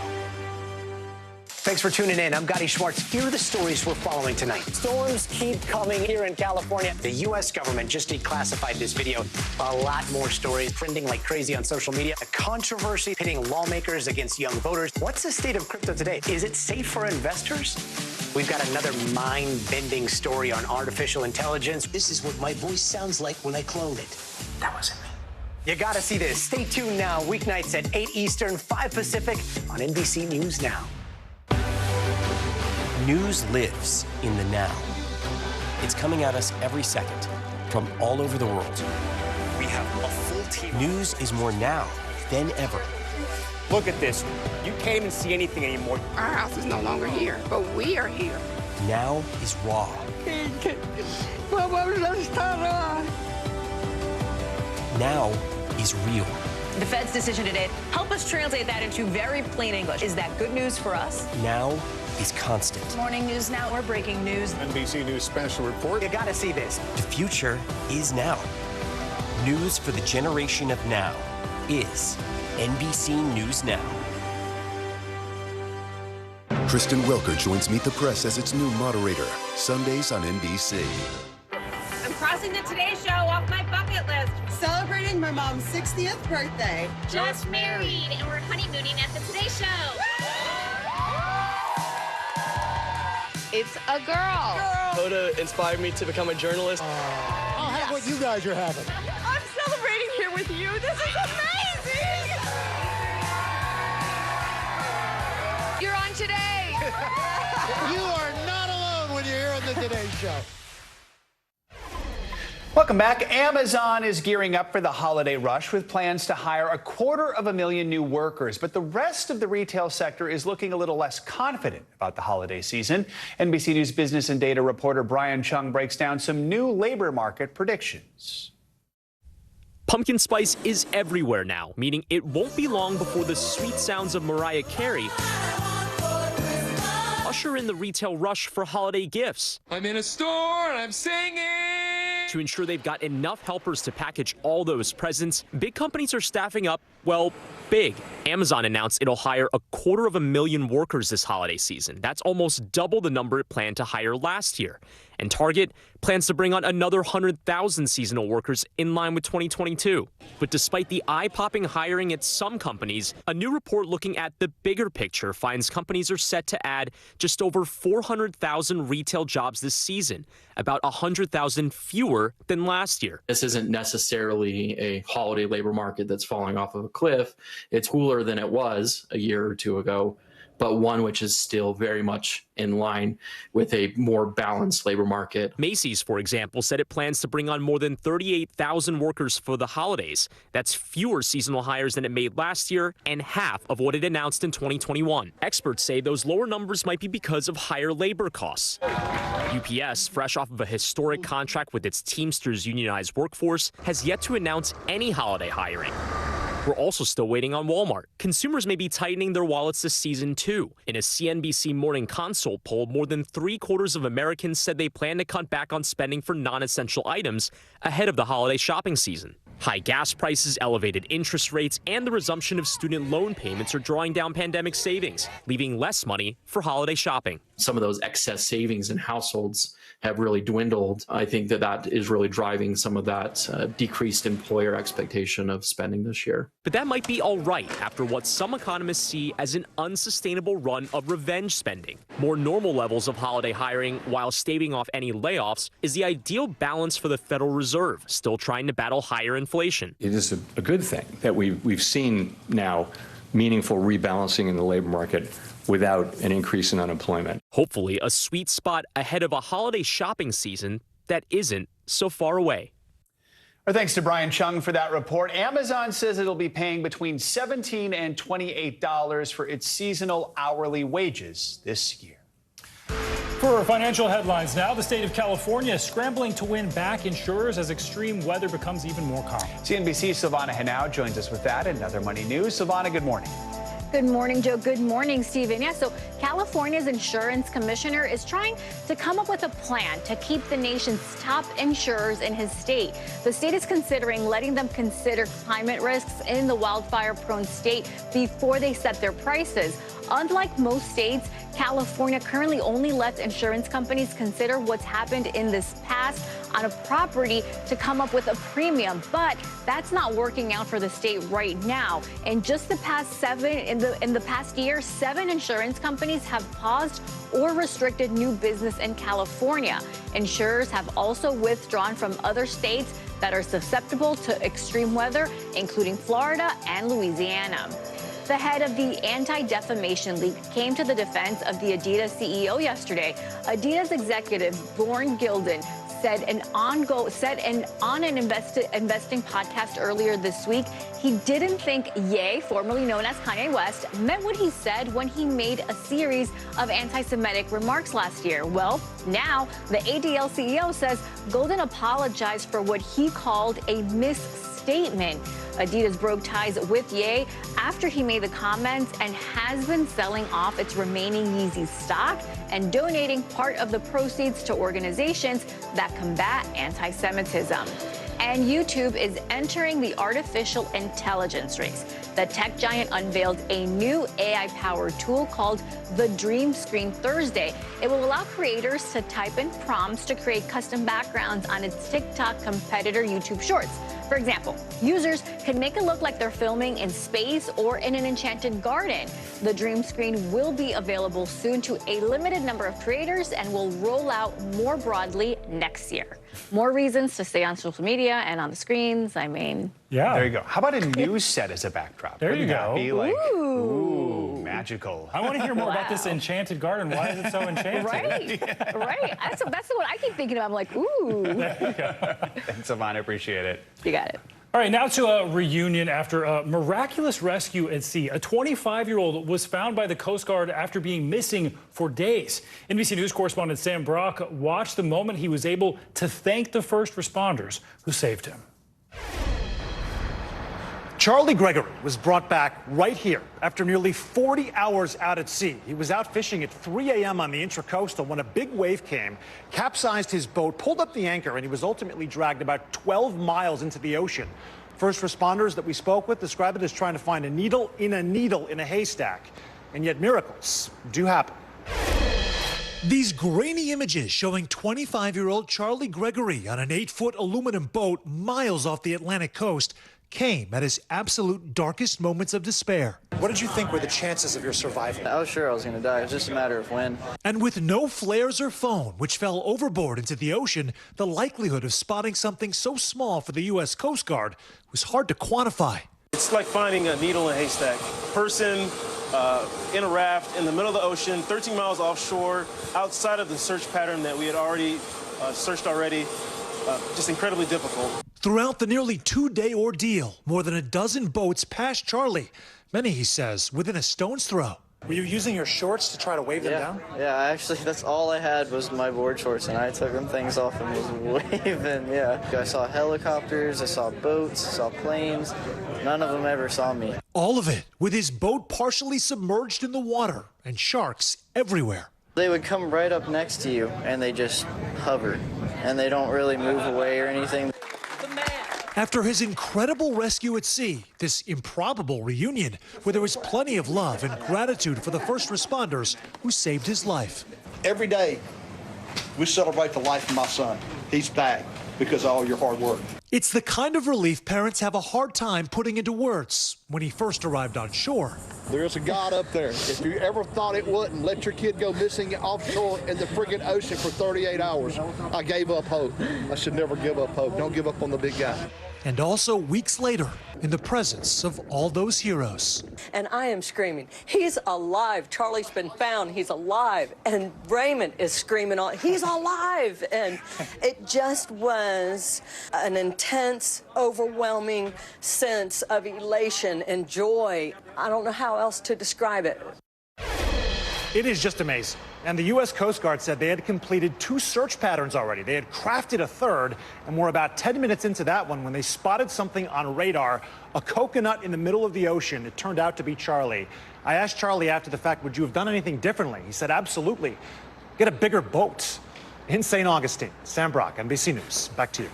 Thanks for tuning in. I'm Gotti Schwartz. Here are the stories we're following tonight. Storms keep coming here in California. The U.S. government just declassified this video. A lot more stories trending like crazy on social media. A controversy pitting lawmakers against young voters. What's the state of crypto today? Is it safe for investors? We've got another mind-bending story on artificial intelligence. This is what my voice sounds like when I clone it. That wasn't me. You gotta see this. Stay tuned now. Weeknights at 8 Eastern, 5 Pacific on NBC News Now. News lives in the now. It's coming at us every second from all over the world. We have a full team. News is more now than ever. Look at this. You can't even see anything anymore. Our house is no longer here, but we are here. Now is raw. Now is real. The Fed's decision today, help us translate that into very plain English. Is that good news for us? Now is constant. Morning News Now, we're breaking news. NBC News special report. You gotta see this. The future is now. News for the generation of now is NBC News Now. Kristen Welker joins Meet the Press as its new moderator, Sundays on NBC. I'm crossing the Today Show off my bucket list. Celebrating my mom's 60th birthday. Just married, and we're honeymooning at the Today Show. It's a girl. Hoda inspired me to become a journalist. I'll have what you guys are having. I'm celebrating here with you. This is amazing. You're on Today. You are not alone when you're here on the Today Show. Welcome back. Amazon is gearing up for the holiday rush with plans to hire 250,000 new workers. But the rest of the retail sector is looking a little less confident about the holiday season. NBC News business and data reporter Brian Chung breaks down some new labor market predictions. Pumpkin spice is everywhere now, meaning it won't be long before the sweet sounds of Mariah Carey usher in the retail rush for holiday gifts. I'm in a store and I'm singing. To ensure they've got enough helpers to package all those presents, big companies are staffing up, well, big. Amazon announced it'll hire 250,000 workers this holiday season. That's almost double the number it planned to hire last year. And Target plans to bring on another 100,000 seasonal workers in line with 2022. But despite the eye-popping hiring at some companies, a new report looking at the bigger picture finds companies are set to add just over 400,000 retail jobs this season, about 100,000 fewer than last year. This isn't necessarily a holiday labor market that's falling off of a cliff. It's cooler than it was a year or two ago, but one which is still very much in line with a more balanced labor market. Macy's, for example, said it plans to bring on more than 38,000 workers for the holidays. That's fewer seasonal hires than it made last year and half of what it announced in 2021. Experts say those lower numbers might be because of higher labor costs. UPS, fresh off of a historic contract with its Teamsters unionized workforce, has yet to announce any holiday hiring. We're also still waiting on Walmart. Consumers may be tightening their wallets this season, too. In a CNBC Morning Consult poll, more than 3/4 of Americans said they plan to cut back on spending for non-essential items ahead of the holiday shopping season. High gas prices, elevated interest rates, and the resumption of student loan payments are drawing down pandemic savings, leaving less money for holiday shopping. some of those excess savings in households have really dwindled. I think that is really driving some of that decreased employer expectation of spending this year. But that might be all right after what some economists see as an unsustainable run of revenge spending. More normal levels of holiday hiring while staving off any layoffs is the ideal balance for the Federal Reserve, still trying to battle higher inflation. It is a good thing that we've seen now meaningful rebalancing in the labor market without an increase in unemployment. Hopefully a sweet spot ahead of a holiday shopping season that isn't so far away. Our thanks to Brian Chung for that report. Amazon says it'll be paying between $17 and $28 for its seasonal hourly wages this year. For financial headlines now, the state of California is scrambling to win back insurers as extreme weather becomes even more common. CNBC's Silvana Henao joins us with that and other money news. Silvana, good morning. Good morning, Joe. Good morning, Stephen. Yeah, so California's insurance commissioner is trying to come up with a plan to keep the nation's top insurers in his state. The state is considering letting them consider climate risks in the wildfire-prone state before they set their prices. Unlike most states, California currently only lets insurance companies consider what's happened in this past on a property to come up with a premium, but that's not working out for the state right now. In just the past in the past year, 7 insurance companies have paused or restricted new business in California. Insurers have also withdrawn from other states that are susceptible to extreme weather, including Florida and Louisiana. The head of the Anti-Defamation League came to the defense of the Adidas CEO yesterday. Adidas executive Born Gilden said on an investing podcast earlier this week, he didn't think Ye, formerly known as Kanye West, meant what he said when he made a series of anti-Semitic remarks last year. Well, now the ADL CEO says Golden apologized for what he called a misstatement. Adidas broke ties with Ye after he made the comments and has been selling off its remaining Yeezy stock and donating part of the proceeds to organizations that combat anti-Semitism. And YouTube is entering the artificial intelligence race. The tech giant unveiled a new AI-powered tool called the Dream Screen Thursday. It will allow creators to type in prompts to create custom backgrounds on its TikTok competitor YouTube Shorts. For example, users can make it look like they're filming in space or in an enchanted garden. The Dream Screen will be available soon to a limited number of creators and will roll out more broadly next year. More reasons to stay on social media and on the screens. I mean, yeah. There you go. How about a news set as a backdrop? There you Wouldn't that go. Be like, ooh, magical. I want to hear more about this enchanted garden. Why is it so enchanted? Right, right. That's the one I keep thinking of. I'm like, ooh. There you go. Thanks, Silvana. Appreciate it. You got it. All right, now to a reunion after a miraculous rescue at sea. A 25-year-old was found by the Coast Guard after being missing for days. NBC News correspondent Sam Brock watched the moment he was able to thank the first responders who saved him. Charlie Gregory was brought back right here after nearly 40 hours out at sea. He was out fishing at 3 a.m. on the Intracoastal when a big wave came, capsized his boat, pulled up the anchor, and he was ultimately dragged about 12 miles into the ocean. First responders that we spoke with describe it as trying to find a needle in a haystack. And yet miracles do happen. These grainy images showing 25-year-old Charlie Gregory on an 8-foot aluminum boat miles off the Atlantic coast came at his absolute darkest moments of despair. What did you think were the chances of your surviving? I was sure I was going to die. It was just a matter of when. And with no flares or phone, which fell overboard into the ocean, the likelihood of spotting something so small for the U.S. Coast Guard was hard to quantify. It's like finding a needle in a haystack. Person in a raft in the middle of the ocean, 13 miles offshore, outside of the search pattern that we had already searched already. Just incredibly difficult. Throughout the nearly 2-day ordeal, more than a dozen boats passed Charlie, many, he says, within a stone's throw. Were you using your shorts to try to wave them down? Yeah, actually, that's all I had was my board shorts, and I took them things off and was waving, yeah. I saw helicopters, I saw boats, I saw planes. None of them ever saw me. All of it with his boat partially submerged in the water and sharks everywhere. They would come right up next to you, and they just hover, and they don't really move away or anything. The man After his incredible rescue at sea, this improbable reunion where there was plenty of love and gratitude for the first responders who saved his life. Every day, we celebrate the life of my son. He's back because of all your hard work. It's the kind of relief parents have a hard time putting into words. When he first arrived on shore, There's a God up there. If you ever thought it wouldn't, let your kid go missing offshore in the friggin' ocean for 38 hours. I gave up hope. I should never give up hope. Don't give up on the big guy. And also weeks later, in the presence of all those heroes. And I am screaming, he's alive. Charlie's been found. He's alive. And Raymond is screaming, he's alive. And it just was an intense, overwhelming sense of elation and joy. I don't know how else to describe it. It is just amazing. And the U.S. Coast Guard said they had completed 2 search patterns already. They had crafted a third, and we're about 10 minutes into that one when they spotted something on radar, a coconut in the middle of the ocean. It turned out to be Charlie. I asked Charlie after the fact, would you have done anything differently? He said, absolutely. Get a bigger boat. In St. Augustine, Sam Brock, NBC News. Back to you.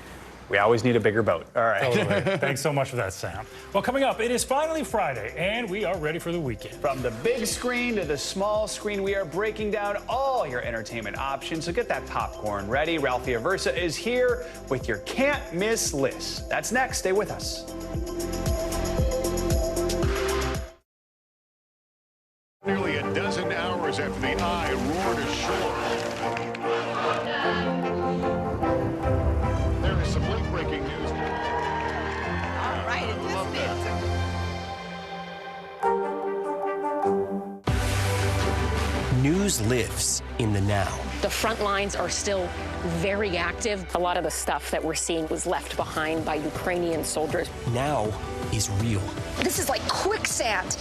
We always need a bigger boat. All right. Totally. Thanks so much for that, Sam. Well, coming up, it is finally Friday, and we are ready for the weekend. From the big screen to the small screen, we are breaking down all your entertainment options. So get that popcorn ready. Ralphie Aversa is here with your can't miss list. That's next. Stay with us. Nearly a dozen hours after the eye roared ashore. There is some late-breaking news. All right, it just did. News lives in the now. The front lines are still very active. A lot of the stuff that we're seeing was left behind by Ukrainian soldiers. Now is real. This is like quicksand.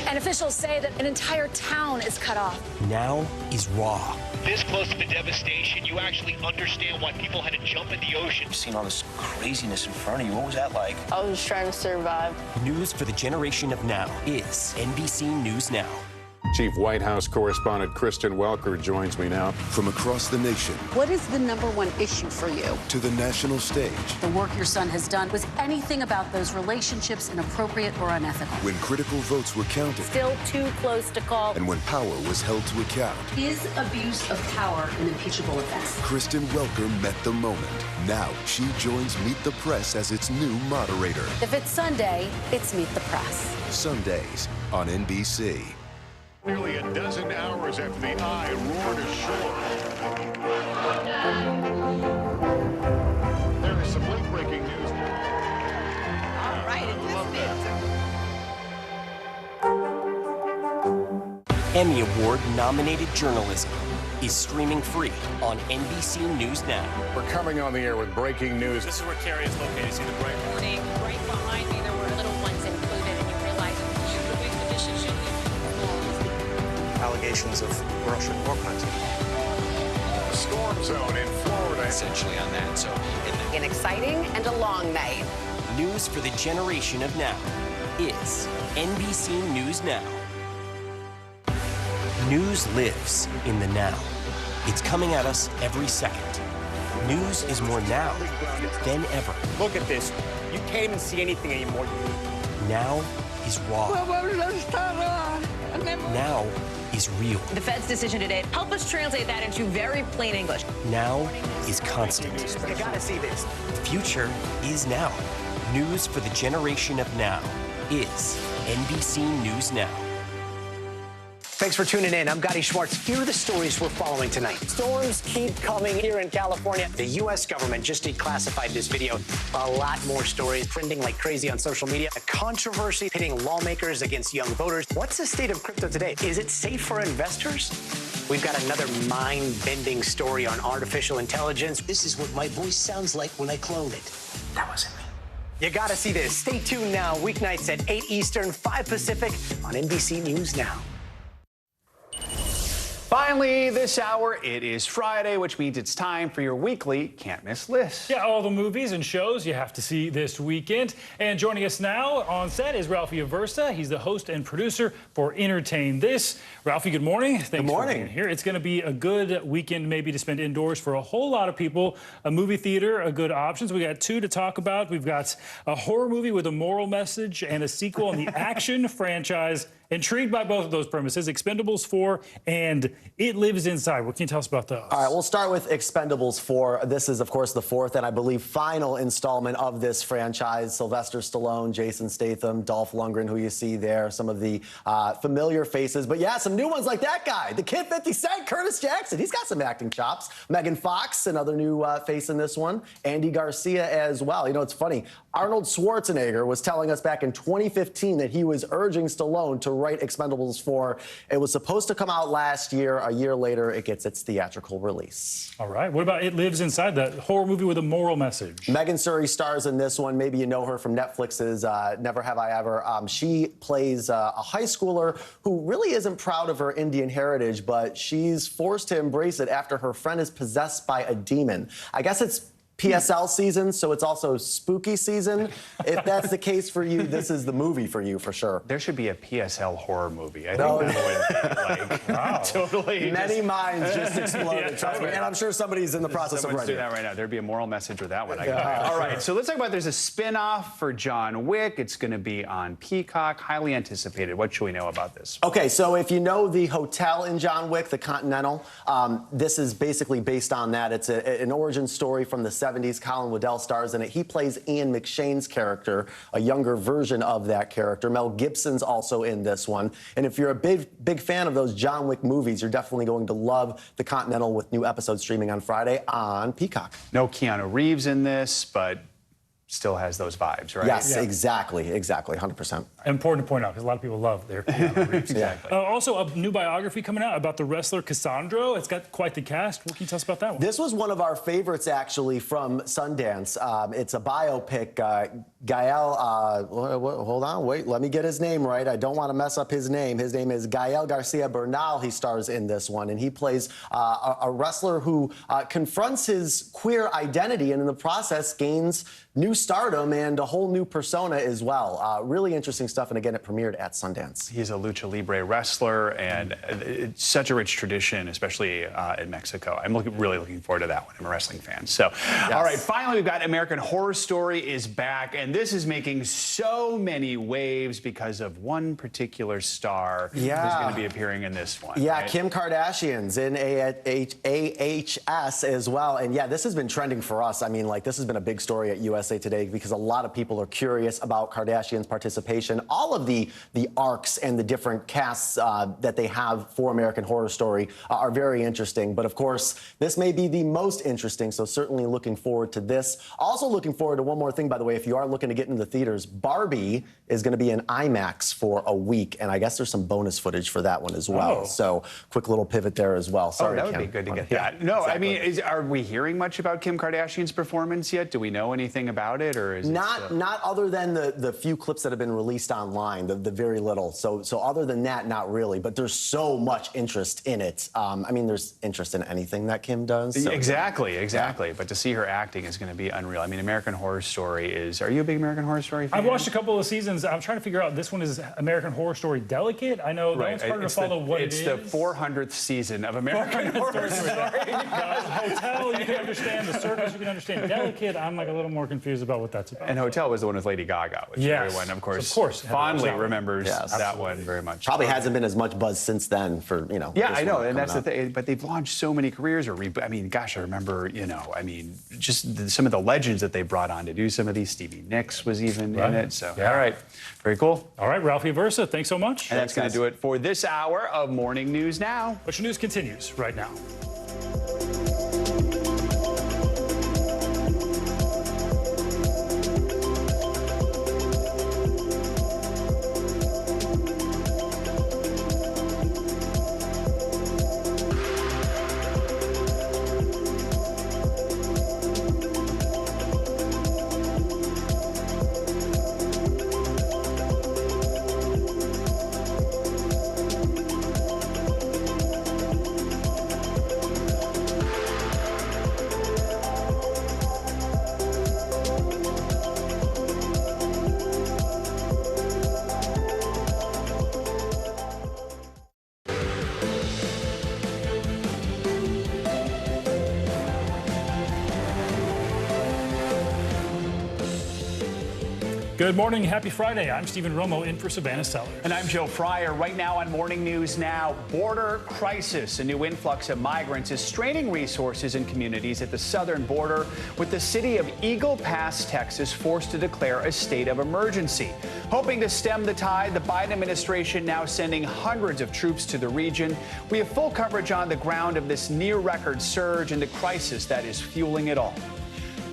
And officials say that an entire town is cut off. Now is raw. This close to the devastation, you actually understand why people had to jump in the ocean. You've seen all this craziness in front of you. What was that like? I was just trying to survive. News for the generation of now is NBC News Now. Chief White House correspondent Kristen Welker joins me now. From across the nation What is the #1 issue for you? to the national stage, The work your son has done. Was anything about those relationships inappropriate or unethical? when critical votes were counted, Still too close to call. and when power was held to account, Is abuse of power an impeachable offense? Kristen Welker met the moment. Now she joins Meet the Press as its new moderator. If it's Sunday, it's Meet the Press. Sundays on NBC. Nearly a dozen hours after the eye roared ashore. There is some late-breaking news. All right, it just did. Emmy Award-nominated journalism is streaming free on NBC News Now. We're coming on the air with breaking news. This is where Carrie is located. See the bright Morning, right behind me, there were little ones included, and you realize the expedition should be. Allegations of Russian war crimes. Storm zone in Florida. Essentially on that, so An exciting and a long night. News for the generation of now is NBC News Now. News lives in the now. It's coming at us every second. News is more now than ever. Look at this. You can't even see anything anymore. Now is raw. Now is real. The Fed's decision today, help us translate that into very plain English. Now is constant. You gotta see this. The future is now. News for the generation of now is NBC News Now. Thanks for tuning in. I'm Gotti Schwartz. Here are the stories we're following tonight. Storms keep coming here in California. The U.S. government just declassified this video. A lot more stories trending like crazy on social media. A controversy pitting lawmakers against young voters. What's the state of crypto today? Is it safe for investors? We've got another mind-bending story on artificial intelligence. This is what my voice sounds like when I clone it. That wasn't me. You gotta see this. Stay tuned now. Weeknights at 8 Eastern, 5 Pacific on NBC News Now. Finally, this hour, it is Friday, which means it's time for your weekly Can't Miss list. Yeah, all the movies and shows you have to see this weekend. And joining us now on set is Ralphie Aversa. He's the host and producer for Entertain This. Ralphie, good morning. Thanks for being here. It's going to be a good weekend maybe to spend indoors for a whole lot of people. A movie theater, a good options. We got two to talk about. We've got a horror movie with a moral message and a sequel in the action franchise. Intrigued by both of those premises, Expendables 4 and It Lives Inside. What can you tell us about those? All right, we'll start with Expendables 4. This is, of course, the fourth and I believe final installment of this franchise. Sylvester Stallone, Jason Statham, Dolph Lundgren, who you see there, some of the familiar faces. But yeah, some new ones like that guy, the Kid 50 Cent, Curtis Jackson. He's got some acting chops. Megan Fox, another new face in this one. Andy Garcia as well. You know, it's funny. Arnold Schwarzenegger was telling us back in 2015 that he was urging Stallone to write Expendables 4. It was supposed to come out last year. A year later, it gets its theatrical release. All right. What about It Lives Inside, that horror movie with a moral message? Megan Suri stars in this one. Maybe you know her from Netflix's Never Have I Ever. She plays a high schooler who really isn't proud of her Indian heritage, but she's forced to embrace it after her friend is possessed by a demon. I guess it's PSL season, so it's also spooky season. If that's the case for you, this is the movie for you for sure. There should be a PSL horror movie. I think that would be like, wow. Totally. Many minds just exploded, Yeah, trust me. And I'm sure somebody's in the process of writing doing that right now. There'd be a moral message with that one. All right, so let's talk about there's a spin-off for John Wick. It's going to be on Peacock, highly anticipated. What should we know about this? Okay, so if you know the hotel in John Wick, the Continental, this is basically based on that. It's an origin story from the 70s. Colin Waddell stars in it. He plays Ian McShane's character, a younger version of that character. Mel Gibson's also in this one. And if you're a big fan of those John Wick movies, you're definitely going to love the Continental with new episodes streaming on Friday on Peacock. No Keanu Reeves in this, but still has those vibes, right? Yes, yeah. exactly, 100%. Important to point out, because a lot of people love their Keanu Reeves. Exactly. Also, a new biography coming out about the wrestler Cassandro. It's got quite the cast. What can you tell us about that one? This was one of our favorites, actually, from Sundance. It's a biopic. Gael, hold on, wait, let me get his name right. I don't want to mess up his name. His name is Gael Garcia Bernal. He stars in this one, and he plays a wrestler who confronts his queer identity and in the process gains new stardom and a whole new persona as well. Really interesting stuff, and again, it premiered at Sundance. He's a lucha libre wrestler, and it's such a rich tradition, especially in Mexico. I'm really looking forward to that one. I'm a wrestling fan. So, yes. All right, finally, we've got American Horror Story is back, and this is making so many waves because of one particular star who's going to be appearing in this one. Yeah, right? Kim Kardashian's in AHS as well, and yeah, this has been trending for us. I mean, like, this has been a big story at USA Today because a lot of people are curious about Kardashian's participation. All of the arcs and the different casts that they have for American Horror Story are very interesting. But of course, this may be the most interesting, so certainly looking forward to this. Also looking forward to one more thing, by the way, if you are looking to get into the theaters, Barbie is going to be in IMAX for a week, and I guess there's some bonus footage for that one as well. So quick little pivot there as well. Sorry, that would Kim. be good to get that. No, exactly. I mean, are we hearing much about Kim Kardashian's performance yet? Do we know anything about it, or is not other than the few clips that have been released online, the very little. So other than that, not really. But there's so much interest in it. I mean, there's interest in anything that Kim does. So. Exactly. But to see her acting is going to be unreal. I mean, American Horror Story is. Are you a big American Horror Story fan? I've watched a couple of seasons. I'm trying to figure out. This one is American Horror Story Delicate. I know that one's harder to follow what it is. It's the 400th season of American Horror Story. Hotel, you can understand. The Circus, you can understand. Delicate, I'm like a little more confused about what that's about. And Hotel was the one with Lady Gaga, which everyone, of course fondly remembers that one very much. Probably hasn't been as much buzz since then for, you know. Yeah, I know, and that's the thing. But they've launched so many careers. I mean, gosh, I remember, I mean, just some of the legends that they brought on to do some of these. Stevie Nicks was even in it. So, all right, very cool. All right, Ralphie Aversa, thanks so much. And that's going to do it for this hour of Morning News Now. But your news continues right now. Good morning. Happy Friday. I'm Stephen Romo in for Savannah Sellers. And I'm Joe Fryer. Right now on Morning News Now, border crisis. A new influx of migrants is straining resources in communities at the southern border, with the city of Eagle Pass, Texas, forced to declare a state of emergency. Hoping to stem the tide, the Biden administration now sending hundreds of troops to the region. We have full coverage on the ground of this near-record surge and the crisis that is fueling it all.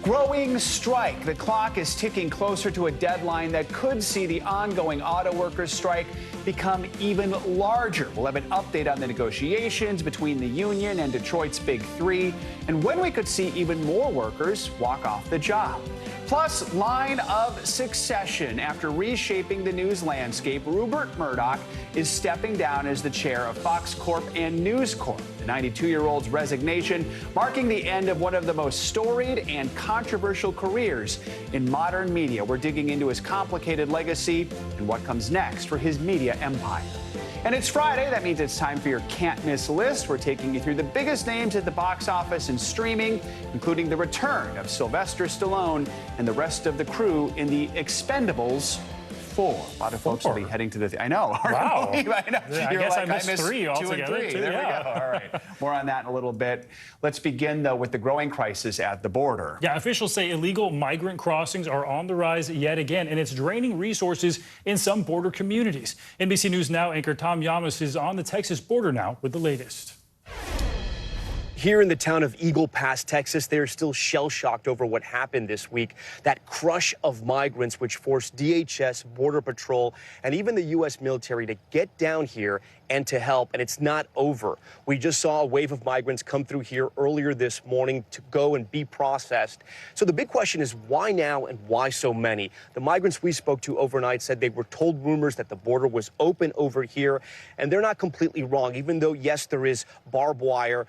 Growing strike. The clock is ticking closer to a deadline that could see the ongoing auto workers strike become even larger. We'll have an update on the negotiations between the union and Detroit's Big Three, and when we could see even more workers walk off the job. Plus, line of succession. After reshaping the news landscape, Rupert Murdoch is stepping down as the chair of Fox Corp and News Corp. The 92-year-old's resignation marking the end of one of the most storied and controversial careers in modern media. We're digging into his complicated legacy and what comes next for his media empire. And it's Friday. That means it's time for your can't miss list. We're taking you through the biggest names at the box office and streaming, including the return of Sylvester Stallone and the rest of the crew in the Expendables 4. A lot of folks will be heading to the. I know. Wow. I know. Yeah, I guess I missed 3 altogether. 2 and 3. There we go. All right. More on that in a little bit. Let's begin, though, with the growing crisis at the border. Yeah, officials say illegal migrant crossings are on the rise yet again, and it's draining resources in some border communities. NBC News Now anchor Tom Yamas is on the Texas border now with the latest. Here in the town of Eagle Pass, Texas, they are still shell-shocked over what happened this week. That crush of migrants which forced DHS, Border Patrol, and even the U.S. military to get down here and to help. And it's not over. We just saw a wave of migrants come through here earlier this morning to go and be processed. So the big question is why now and why so many? The migrants we spoke to overnight said they were told rumors that the border was open over here, and they're not completely wrong, even though, yes, there is barbed wire.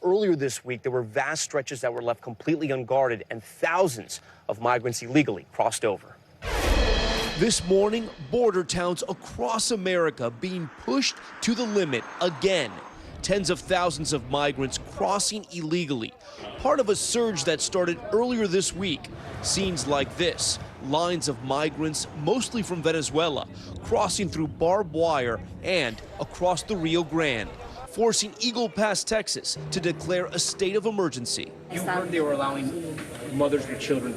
Earlier this week, there were vast stretches that were left completely unguarded, and thousands of migrants illegally crossed over. This morning, border towns across America being pushed to the limit again. Tens of thousands of migrants crossing illegally, part of a surge that started earlier this week. Scenes like this, lines of migrants, mostly from Venezuela, crossing through barbed wire and across the Rio Grande, forcing Eagle Pass, Texas, to declare a state of emergency. You heard they were allowing mothers with children.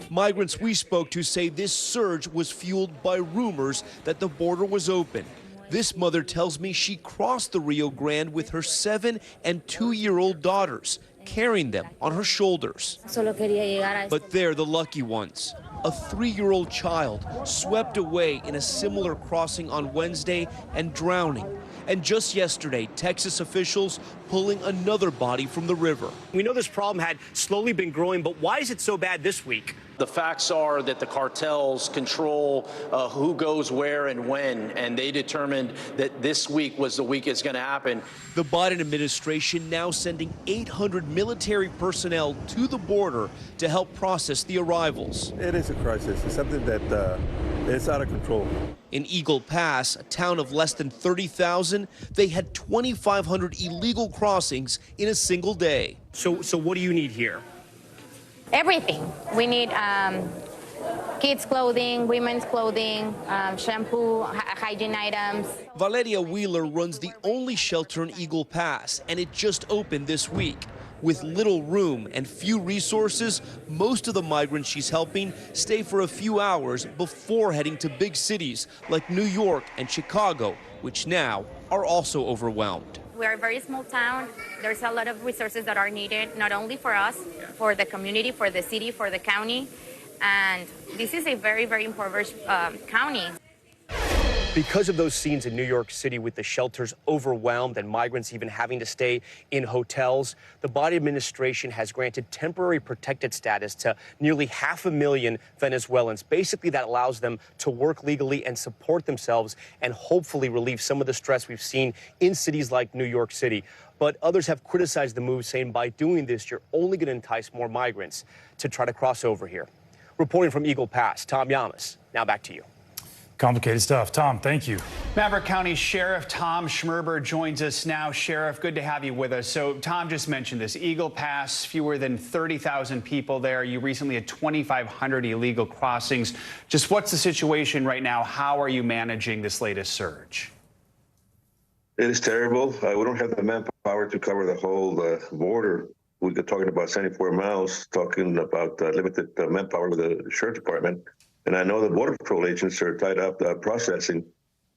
Migrants we spoke to say this surge was fueled by rumors that the border was open. This mother tells me she crossed the Rio Grande with her 7- and 2-year-old daughters, carrying them on her shoulders. But they're the lucky ones. A 3-year-old child swept away in a similar crossing on Wednesday and drowning. And just yesterday, Texas officials pulling another body from the river. We know this problem had slowly been growing, but why is it so bad this week? The facts are that the cartels control who goes where and when, and they determined that this week was the week it's going to happen. The Biden administration now sending 800 military personnel to the border to help process the arrivals. It is a crisis. It's something that is out of control. In Eagle Pass, a town of less than 30,000, they had 2,500 illegal crossings in a single day. So what do you need here? Everything. We need kids' clothing, women's clothing, shampoo, hygiene items. Valeria Wheeler runs the only shelter in Eagle Pass, and it just opened this week. With little room and few resources, most of the migrants she's helping stay for a few hours before heading to big cities like New York and Chicago, which now are also overwhelmed. We're a very small town. There's a lot of resources that are needed, not only for us, for the community, for the city, for the county. And this is a very, very impoverished county. Because of those scenes in New York City with the shelters overwhelmed and migrants even having to stay in hotels, the Biden administration has granted temporary protected status to nearly 500,000 Venezuelans. Basically, that allows them to work legally and support themselves and hopefully relieve some of the stress we've seen in cities like New York City. But others have criticized the move, saying by doing this, you're only going to entice more migrants to try to cross over here. Reporting from Eagle Pass, Tom Yamas. Now back to you. Complicated stuff. Tom, thank you. Maverick County Sheriff Tom Schmerber joins us now. Sheriff, good to have you with us. So Tom just mentioned this. Eagle Pass, fewer than 30,000 people there. You recently had 2,500 illegal crossings. Just what's the situation right now? How are you managing this latest surge? It is terrible. We don't have the manpower to cover the whole border. We're talking about 74 miles, talking about limited manpower with the Sheriff Department. And I know the Border Patrol agents are tied up processing,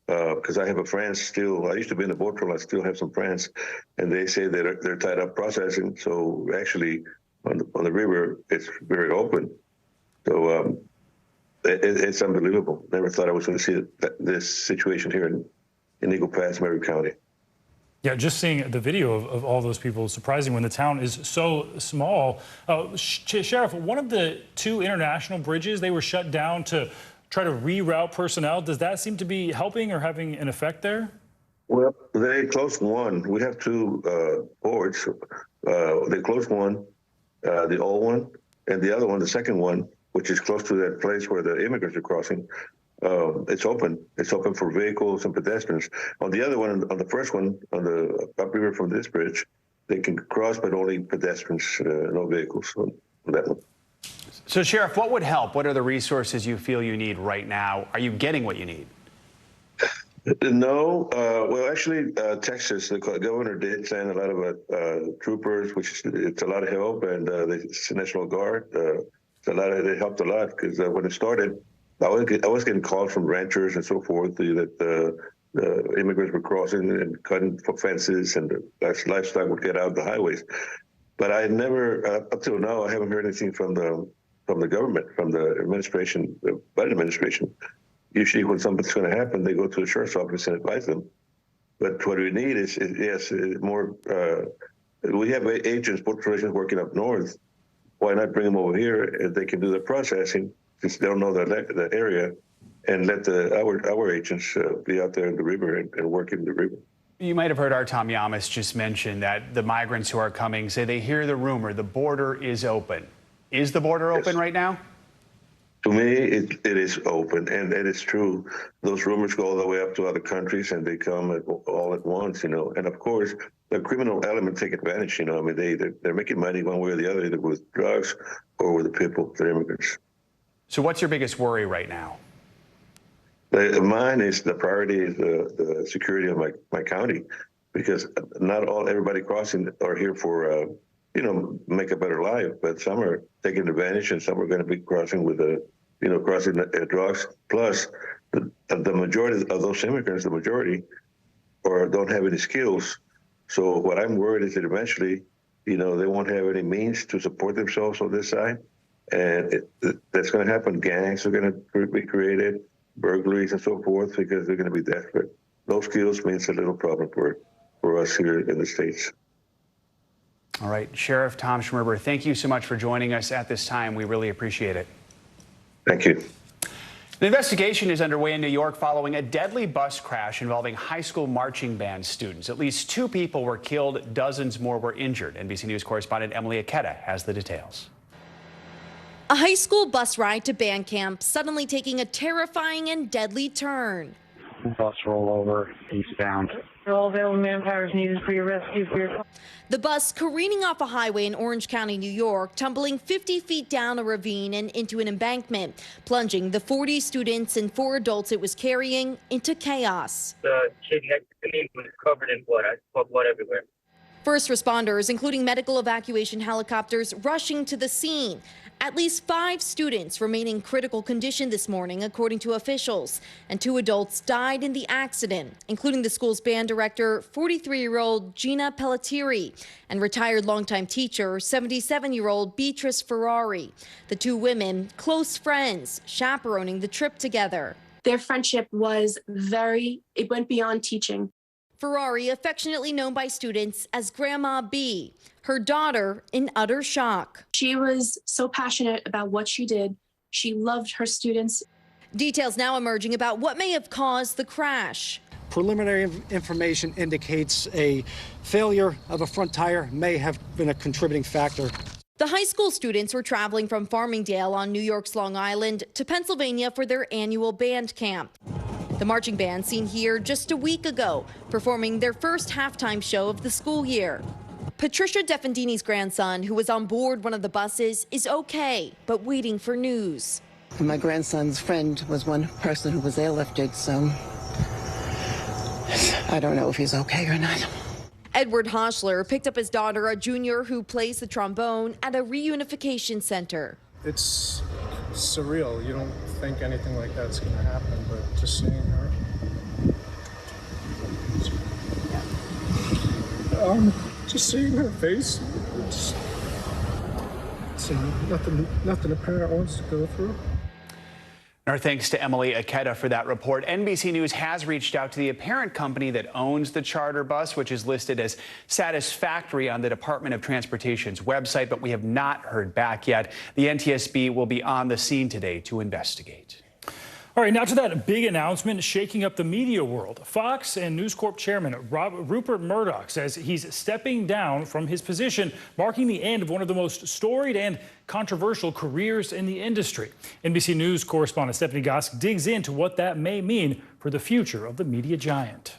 because I have a friend still. I used to be in the Border Patrol. I still have some friends, and they say that they're tied up processing. So actually, on the river, it's very open. So it's unbelievable. Never thought I was going to see this situation here in Eagle Pass, Maverick County. Yeah, just seeing the video of all those people is surprising when the town is so small. Sheriff, one of the 2 international bridges, they were shut down to try to reroute personnel. Does that seem to be helping or having an effect there? Well, they closed one. We have 2 ports. They closed one, the old one, and the other one, the second one, which is close to that place where the immigrants are crossing. It's open. It's open for vehicles and pedestrians. On the other one, on the first one, on the upriver from this bridge, they can cross, but only pedestrians, no vehicles on that one. So, Sheriff, what would help? What are the resources you feel you need right now? Are you getting what you need? No. Well, actually, Texas, the governor did send a lot of troopers, which it's a lot of help, and the National Guard. It helped a lot because when it started, I was getting calls from ranchers and so forth that the immigrants were crossing and cutting for fences, and the livestock would get out the highways. But I never, up till now, I haven't heard anything from the government, from the administration, the Biden administration. Usually, when something's going to happen, they go to the sheriff's office and advise them. But what we need is more. We have agents, border agents working up north. Why not bring them over here if they can do the processing? Since they don't know the area, and let our agents be out there in the river and work in the river. You might have heard our Tom Yamas just mention that the migrants who are coming say they hear the rumor the border is open. Is the border open right now? To me, it is open, and it is true. Those rumors go all the way up to other countries, and they come all at once, And of course, the criminal element take advantage, I mean, they're making money one way or the other, either with drugs or with the people, the immigrants. So what's your biggest worry right now? Mine is the priority is the security of my county, because not everybody crossing are here for, make a better life, but some are taking advantage and some are going to be crossing with crossing drugs. Plus, the majority of those immigrants, don't have any skills. So what I'm worried is that eventually, they won't have any means to support themselves on this side. And that's going to happen. Gangs are going to be created, burglaries and so forth, because they're going to be desperate. No skills means a little problem for us here in the States. All right, Sheriff Tom Schmerber, thank you so much for joining us at this time. We really appreciate it. Thank you. An investigation is underway in New York following a deadly bus crash involving high school marching band students. At least 2 people were killed, dozens more were injured. NBC News correspondent Emily Aketa has the details. A high school bus ride to band camp suddenly taking a terrifying and deadly turn. Bus rollover, eastbound. All available manpower is needed for your rescue. The bus careening off a highway in Orange County, New York, tumbling 50 feet down a ravine and into an embankment, plunging the 40 students and 4 adults it was carrying into chaos. The kid next to me was covered in blood. I saw blood everywhere. First responders, including medical evacuation helicopters, rushing to the scene. At least 5 students remain in critical condition this morning, according to officials, and 2 adults died in the accident, including the school's band director, 43-year-old Gina Pelletieri, and retired longtime teacher, 77-year-old Beatrice Ferrari. The 2 women, close friends, chaperoning the trip together. Their friendship was it went beyond teaching. Ferrari, affectionately known by students as Grandma B, her daughter in utter shock. She was so passionate about what she did. She loved her students. Details now emerging about what may have caused the crash. Preliminary information indicates a failure of a front tire may have been a contributing factor. The high school students were traveling from Farmingdale on New York's Long Island to Pennsylvania for their annual band camp. The marching band seen here just a week ago, performing their first halftime show of the school year. Patricia Defendini's grandson, who was on board one of the buses, is okay, but waiting for news. My grandson's friend was one person who was airlifted, so I don't know if he's okay or not. Edward Hoschler picked up his daughter, a junior who plays the trombone, at a reunification center. It's surreal. You don't think anything like that's going to happen, but just seeing her. Just seeing her face, it's nothing a parent wants to go through. Our thanks to Emily Aketa for that report. NBC News has reached out to the parent company that owns the charter bus, which is listed as satisfactory on the Department of Transportation's website, but we have not heard back yet. The NTSB will be on the scene today to investigate. All right, now to that big announcement shaking up the media world. Fox and News Corp chairman Rupert Murdoch says he's stepping down from his position, marking the end of one of the most storied and controversial careers in the industry. NBC News correspondent Stephanie Gosk digs into what that may mean for the future of the media giant.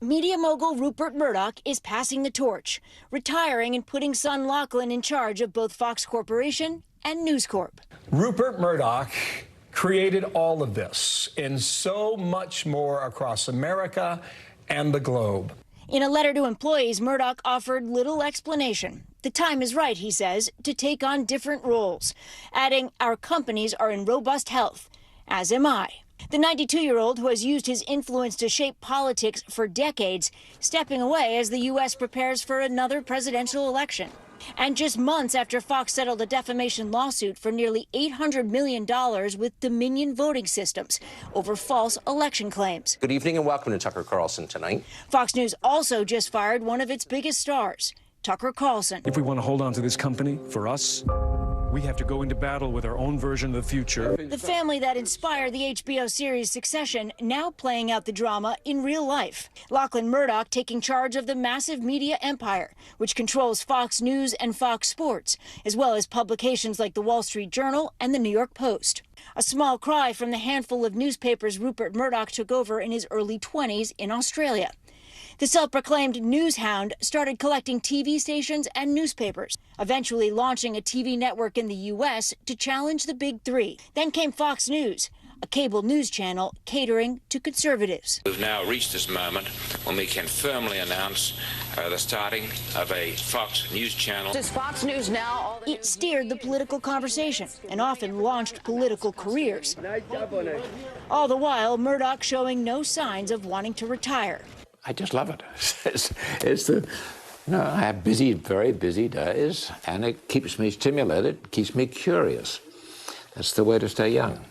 Media mogul Rupert Murdoch is passing the torch, retiring and putting son Lachlan in charge of both Fox Corporation and News Corp. Rupert Murdoch created all of this and so much more across America and the globe. In a letter to employees, Murdoch offered little explanation. The time is right, he says, to take on different roles, adding, "Our companies are in robust health, as am I." The 92-year-old, who has used his influence to shape politics for decades, stepping away as the U.S. prepares for another presidential election. And just months after Fox settled a defamation lawsuit for nearly $800 million with Dominion Voting Systems over false election claims. Good evening and welcome to Tucker Carlson tonight. Fox News also just fired one of its biggest stars, Tucker Carlson. If we want to hold on to this company, for us, we have to go into battle with our own version of the future. The family that inspired the HBO series Succession now playing out the drama in real life. Lachlan Murdoch taking charge of the massive media empire, which controls Fox News and Fox Sports, as well as publications like the Wall Street Journal and the New York Post. A small cry from the handful of newspapers Rupert Murdoch took over in his early 20s in Australia. The self-proclaimed news hound started collecting TV stations and newspapers, eventually launching a TV network in the U.S. to challenge the big three. Then came Fox News, a cable news channel catering to conservatives. We've now reached this moment when we can firmly announce the starting of a Fox News channel. Does Fox News now? It steered the political conversation and often launched political careers. All the while, Murdoch showing no signs of wanting to retire. I just love it. I have busy, very busy days, and it keeps me stimulated, keeps me curious. That's the way to stay young.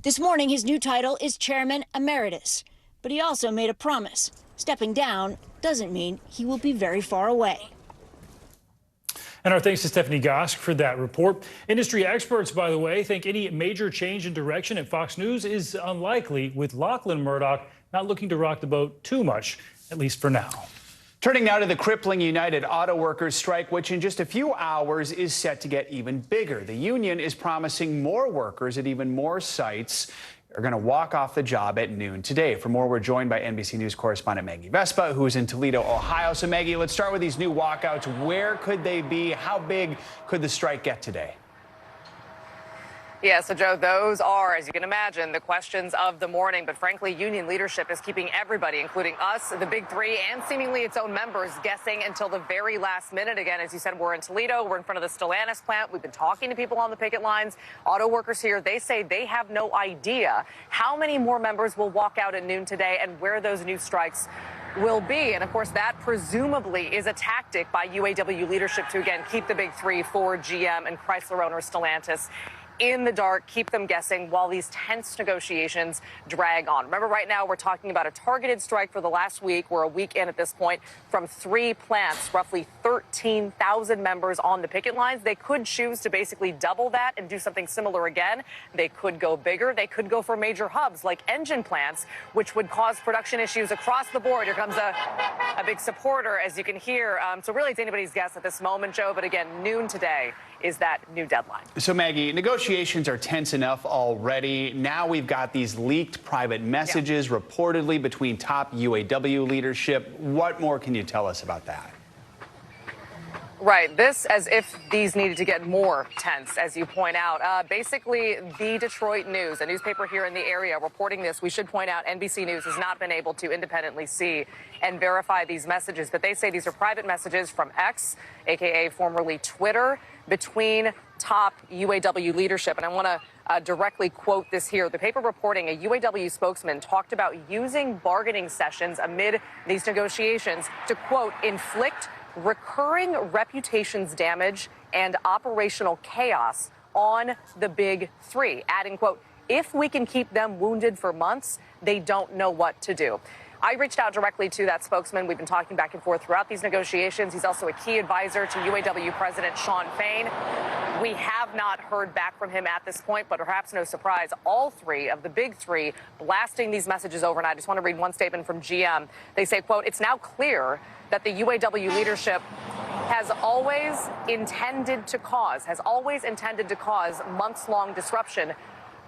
This morning, his new title is Chairman Emeritus, but he also made a promise. Stepping down doesn't mean he will be very far away. And our thanks to Stephanie Gosk for that report. Industry experts, by the way, think any major change in direction at Fox News is unlikely, with Lachlan Murdoch not looking to rock the boat too much, at least for now. Turning now to the crippling United Auto Workers strike, which in just a few hours is set to get even bigger. The union is promising more workers at even more sites are going to walk off the job at noon today. For more, we're joined by NBC News correspondent Maggie Vespa, who's in Toledo, Ohio. So, Maggie, let's start with these new walkouts. Where could they be? How big could the strike get today? Yeah, so Joe, those are, as you can imagine, the questions of the morning. But frankly, union leadership is keeping everybody, including us, the big three, and seemingly its own members, guessing until the very last minute. Again, as you said, we're in Toledo. We're in front of the Stellantis plant. We've been talking to people on the picket lines. Auto workers here, they say they have no idea how many more members will walk out at noon today and where those new strikes will be. And of course, that presumably is a tactic by UAW leadership to, again, keep the big three, Ford, GM, and Chrysler owner Stellantis in the dark, keep them guessing while these tense negotiations drag on. Remember, right now we're talking about a targeted strike for the last week. We're a week in at this point from 3 plants, roughly 13,000 members on the picket lines. They could choose to basically double that and do something similar again. They could go bigger. They could go for major hubs like engine plants, which would cause production issues across the board. Here comes a a big supporter, as you can hear. So really, it's anybody's guess at this moment, Joe. But again, noon today is that new deadline. So, Maggie, negotiations are tense enough already. Now we've got these leaked private messages reportedly between top UAW leadership. What more can you tell us about that? Right. This as if these needed to get more tense, as you point out. Basically, the Detroit News, a newspaper here in the area, reporting this. We should point out NBC News has not been able to independently see and verify these messages. But they say these are private messages from X, a.k.a. formerly Twitter, between top UAW leadership. And I want to directly quote this here. The paper reporting a UAW spokesman talked about using bargaining sessions amid these negotiations to, quote, inflict recurring reputations damage and operational chaos on the big three, adding, quote, if we can keep them wounded for months, they don't know what to do. I reached out directly to that spokesman. We've been talking back and forth throughout these negotiations. He's also a key advisor to UAW President Shawn Fain. We have not heard back from him at this point, but perhaps no surprise, all three of the big three blasting these messages overnight. I just want to read one statement from GM. They say, quote, it's now clear that the UAW leadership has always intended to cause months-long disruption,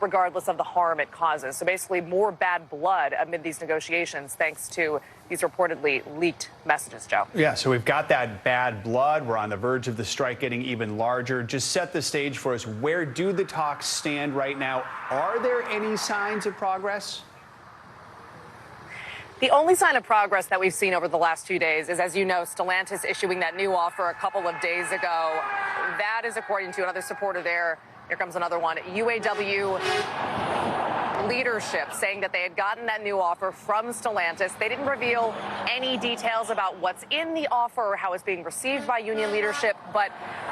regardless of the harm it causes. So basically more bad blood amid these negotiations thanks to these reportedly leaked messages, Joe. Yeah, so we've got that bad blood. We're on the verge of the strike getting even larger. Just set the stage for us. Where do the talks stand right now? Are there any signs of progress? The only sign of progress that we've seen over the last 2 days is, as you know, Stellantis issuing that new offer a couple of days ago. That is according to another supporter there. Here comes another one. UAW leadership saying that they had gotten that new offer from Stellantis. They didn't reveal any details about what's in the offer or how it's being received by union leadership, but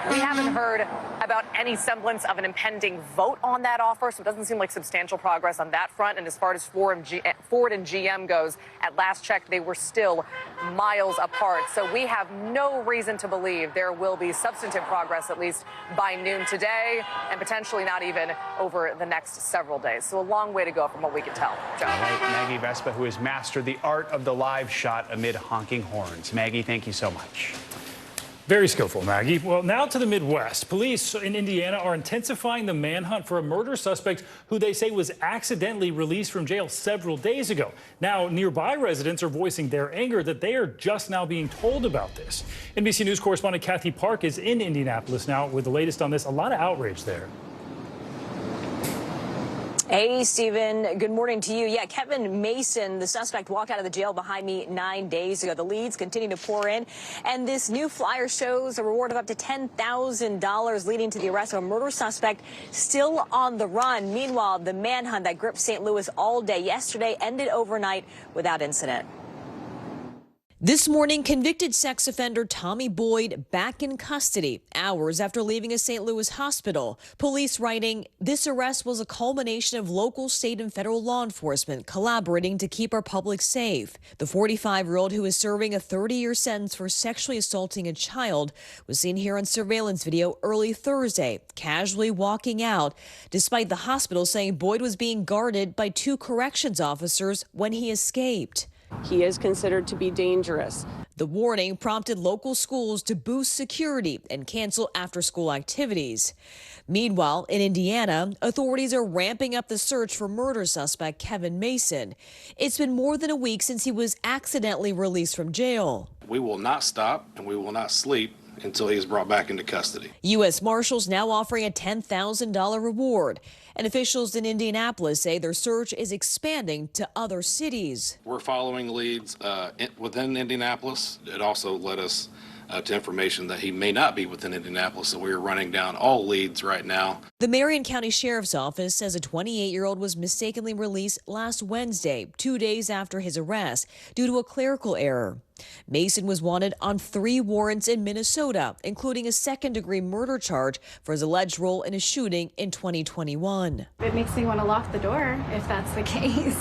we haven't heard about any semblance of an impending vote on that offer, so it doesn't seem like substantial progress on that front. And as far as Ford and GM goes, at last check, they were still miles apart. So we have no reason to believe there will be substantive progress, at least by noon today, and potentially not even over the next several days. So a long way to go from what we can tell. Joe. All right, Maggie Vespa, who has mastered the art of the live shot amid honking horns. Maggie, thank you so much. Very skillful, Maggie. Well, now to the Midwest. Police in Indiana are intensifying the manhunt for a murder suspect who they say was accidentally released from jail several days ago. Now, nearby residents are voicing their anger that they are just now being told about this. NBC News correspondent Kathy Park is in Indianapolis now with the latest on this. A lot of outrage there. Hey, Stephen. Good morning to you. Yeah, Kevin Mason, the suspect, walked out of the jail behind me 9 days ago. The leads continue to pour in, and this new flyer shows a reward of up to $10,000, leading to the arrest of a murder suspect still on the run. Meanwhile, the manhunt that gripped St. Louis all day yesterday ended overnight without incident. This morning, convicted sex offender Tommy Boyd back in custody, hours after leaving a St. Louis hospital. Police writing, this arrest was a culmination of local, state, and federal law enforcement collaborating to keep our public safe. The 45-year-old who is serving a 30-year sentence for sexually assaulting a child was seen here on surveillance video early Thursday, casually walking out, despite the hospital saying Boyd was being guarded by 2 corrections officers when he escaped. He is considered to be dangerous. The warning prompted local schools to boost security and cancel after-school activities. Meanwhile, in Indiana, authorities are ramping up the search for murder suspect Kevin Mason. It's been more than a week since he was accidentally released from jail. We will not stop and we will not sleep until he is brought back into custody. U.S. Marshals now offering a $10,000 reward. And officials in Indianapolis say their search is expanding to other cities. We're following leads within Indianapolis. It also led us to information that he may not be within Indianapolis, so we are running down all leads right now. The Marion County Sheriff's Office says a 28-year-old was mistakenly released last Wednesday, 2 days after his arrest, due to a clerical error. Mason was wanted on 3 warrants in Minnesota, including a second-degree murder charge for his alleged role in a shooting in 2021. It makes me want to lock the door if that's the case,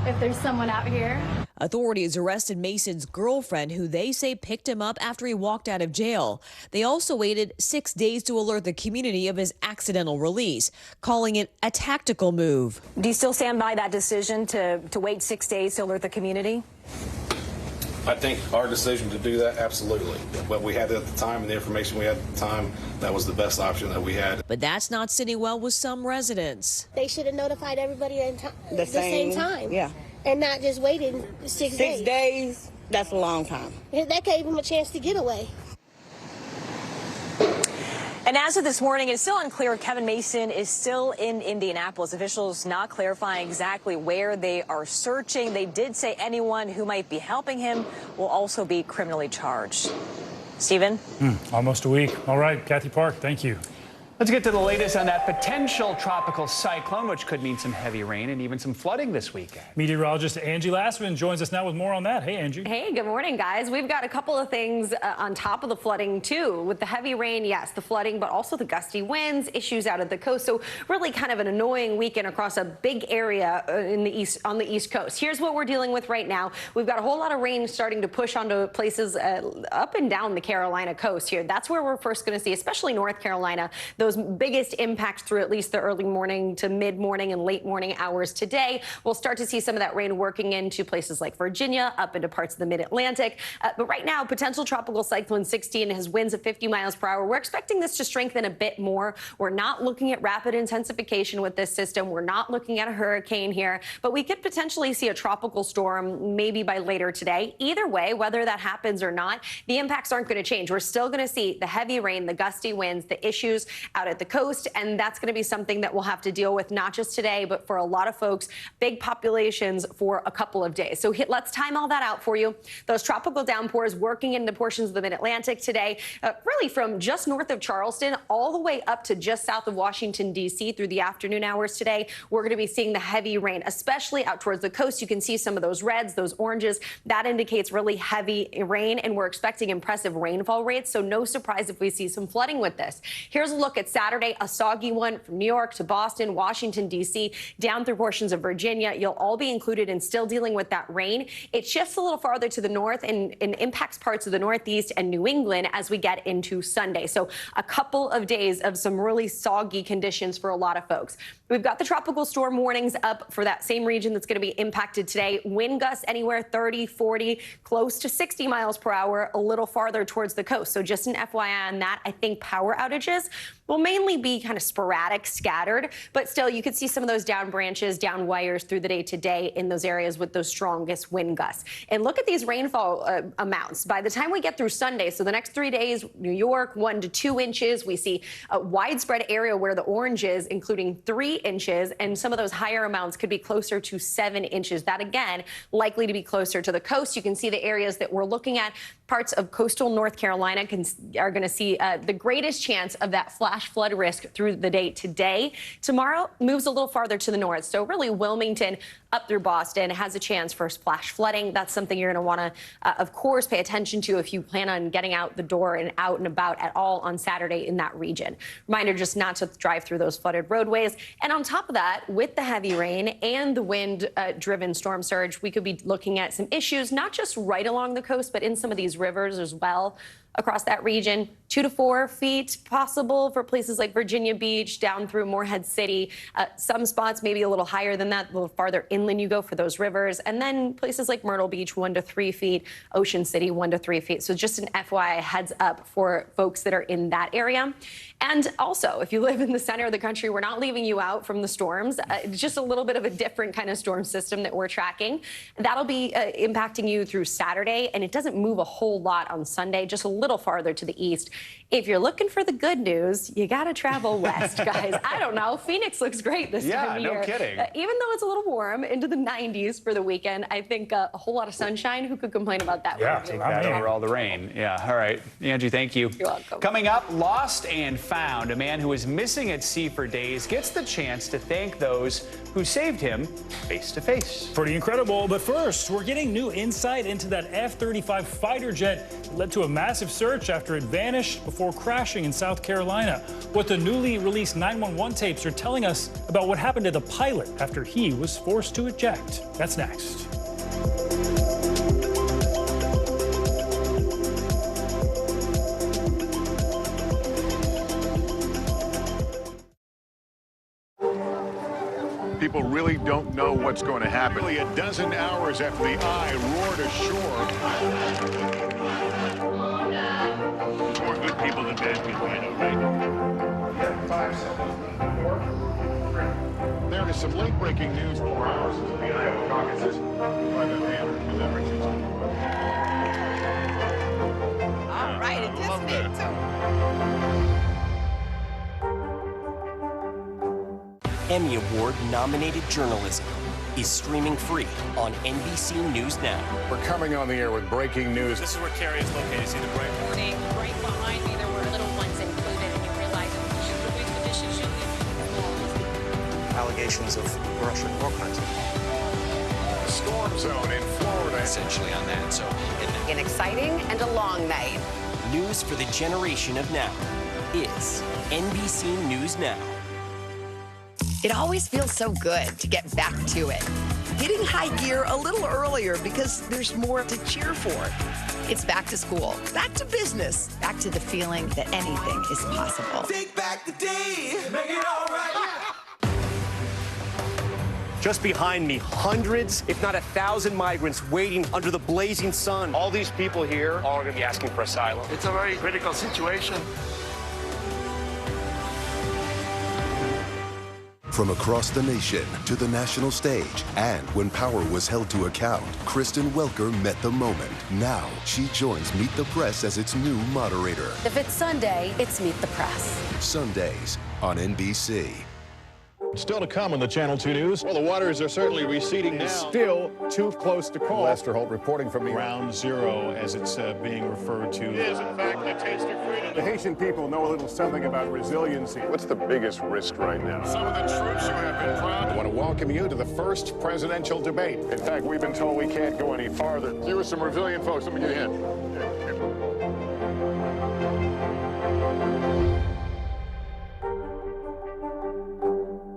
if there's someone out here. Authorities arrested Mason's girlfriend, who they say picked him up after he walked out of jail. They also waited 6 days to alert the community of his accidental release, calling it a tactical move. Do you still stand by that decision to wait 6 days to alert the community? I think our decision to do that, absolutely. What we had at the time and the information we had at the time, that was the best option that we had. But that's not sitting well with some residents. They should have notified everybody at the same time. Yeah. And not just waiting 6 days. 6 days, that's a long time. That gave them a chance to get away. And as of this morning, it's still unclear. Kevin Mason is still in Indianapolis. Officials not clarifying exactly where they are searching. They did say anyone who might be helping him will also be criminally charged. Stephen? Almost a week. All right, Kathy Park, thank you. Let's get to the latest on that potential tropical cyclone, which could mean some heavy rain and even some flooding this weekend. Meteorologist Angie Lassman joins us now with more on that. Hey, Angie. Hey, good morning, guys. We've got a couple of things on top of the flooding, too. With the heavy rain, yes, the flooding, but also the gusty winds, issues out at the coast. So really kind of an annoying weekend across a big area in the east, on the East Coast. Here's what we're dealing with right now. We've got a whole lot of rain starting to push onto places up and down the Carolina coast here. That's where we're first going to see, especially North Carolina, those biggest impacts through at least the early morning to mid-morning and late morning hours today. We'll start to see some of that rain working into places like Virginia, up into parts of the mid-Atlantic. But right now, potential tropical cyclone 16 has winds of 50 miles per hour. We're expecting this to strengthen a bit more. We're not looking at rapid intensification with this system. We're not looking at a hurricane here, but we could potentially see a tropical storm maybe by later today. Either way, whether that happens or not, the impacts aren't going to change. We're still going to see the heavy rain, the gusty winds, the issues out at the coast, and that's going to be something that we'll have to deal with not just today, but for a lot of folks, big populations for a couple of days. So let's time all that out for you. Those tropical downpours working into portions of the mid-Atlantic today, really from just north of Charleston all the way up to just south of Washington, D.C. through the afternoon hours today. We're going to be seeing the heavy rain, especially out towards the coast. You can see some of those reds, those oranges. That indicates really heavy rain, and we're expecting impressive rainfall rates. So no surprise if we see some flooding with this. Here's a look at Saturday, a soggy one from New York to Boston, Washington, D.C., down through portions of Virginia. You'll all be included in still dealing with that rain. It shifts a little farther to the north and impacts parts of the Northeast and New England as we get into Sunday. So a couple of days of some really soggy conditions for a lot of folks. We've got the tropical storm warnings up for that same region that's going to be impacted today. Wind gusts anywhere 30, 40, close to 60 miles per hour, a little farther towards the coast. So just an FYI on that. I think power outages will mainly be kind of sporadic, scattered, but still you could see some of those down branches, down wires through the day today in those areas with those strongest wind gusts. And look at these rainfall amounts. By the time we get through Sunday, so the next 3 days, New York, 1 to 2 inches. We see a widespread area where the orange is, including 3 inches, and some of those higher amounts could be closer to 7 inches. That, again, likely to be closer to the coast. You can see the areas that we're looking at. Parts of coastal North Carolina are going to see the greatest chance of that flash flood risk through the day today. Tomorrow moves a little farther to the north. So really Wilmington up through Boston has a chance for splash flooding. That's something you're going to want to, of course, pay attention to if you plan on getting out the door and out and about at all on Saturday in that region. Reminder just not to drive through those flooded roadways. And on top of that, with the heavy rain and the wind-driven storm surge, we could be looking at some issues, not just right along the coast, but in some of these rivers as well across that region. 2 to 4 feet possible for places like Virginia Beach, down through Morehead City. Some spots maybe a little higher than that, a little farther inland you go for those rivers. And then places like Myrtle Beach, 1 to 3 feet. Ocean City, 1 to 3 feet. So just an FYI heads up for folks that are in that area. And also, if you live in the center of the country, we're not leaving you out from the storms. It's just a little bit of a different kind of storm system that we're tracking. That'll be impacting you through Saturday, and it doesn't move a whole lot on Sunday, just a little farther to the east. If you're looking for the good news, you got to travel west, guys. I don't know. Phoenix looks great this time of year. Yeah, no kidding. Even though it's a little warm, into the 90s for the weekend, I think a whole lot of sunshine. Who could complain about that? Yeah, take that over all the rain. Yeah, all right. Angie, thank you. You're welcome. Coming up, lost and found. A man who was missing at sea for days gets the chance to thank those who saved him face to face. Pretty incredible. But first, we're getting new insight into that F-35 fighter jet that led to a massive search after it vanished before crashing in South Carolina. What the newly released 911 tapes are telling us about what happened to the pilot after he was forced to eject. That's next. people really don't know what's going to happen. Nearly a dozen hours after the eye roared ashore. More good people than bad people, I know, right? 5 seconds. 4, 3. There is some late-breaking news. 4 hours into the Iowa caucuses by the mail delivery system. All right, it just made too. Emmy Award-nominated journalism is streaming free on NBC News Now. We're coming on the air with breaking news. This is where Carrie is located. See the bright morning. Right behind me, there were little ones included, and you realize you should put the dishes, shouldn't you? Allegations of Russian war crimes. Storm zone in Florida. Essentially on that. So an exciting and a long night. News for the generation of now is NBC News Now. It always feels so good to get back to it. Hitting high gear a little earlier because there's more to cheer for. It's back to school, back to business, back to the feeling that anything is possible. Take back the day, make it all right. just behind me, hundreds, if not 1,000 migrants waiting under the blazing sun. All these people here are going to be asking for asylum. It's a very critical situation. From across the nation to the national stage, and when power was held to account, Kristen Welker met the moment. Now she joins Meet the Press as its new moderator. If it's Sunday, it's Meet the Press. Sundays on NBC. Still to come on the Channel 2 News. Well, the waters are certainly receding now. Still too close to call. Lester Holt reporting from Ground Zero, as it's being referred to. It is, in fact, a taste of freedom. The Haitian people know a little something about resiliency. What's the biggest risk right now? Some of the troops who have been proud. I want to welcome you to the first presidential debate. In fact, we've been told we can't go any farther. Here are some resilient folks. Let me get a hint.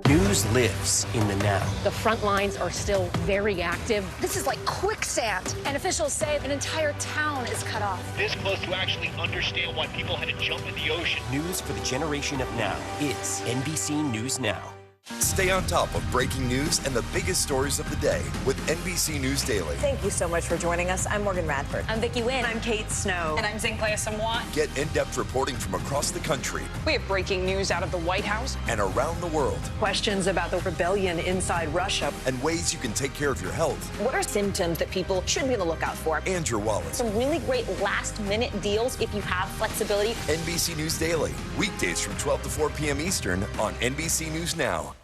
News lives in the now. The front lines are still very active. This is like quicksand. And officials say an entire town is cut off. This close to actually understand why people had to jump in the ocean. News for the generation of now is NBC News Now. Stay on top of breaking news and the biggest stories of the day with NBC News Daily. Thank you so much for joining us. I'm Morgan Radford. I'm Vicki Wynn. I'm Kate Snow. And I'm Zinklaya Samwat. Get in-depth reporting from across the country. We have breaking news out of the White House and around the world. Questions about the rebellion inside Russia. And ways you can take care of your health. What are symptoms that people should be on the lookout for? And your wallet. Some really great last-minute deals if you have flexibility. NBC News Daily. Weekdays from 12 to 4 p.m. Eastern on NBC News Now.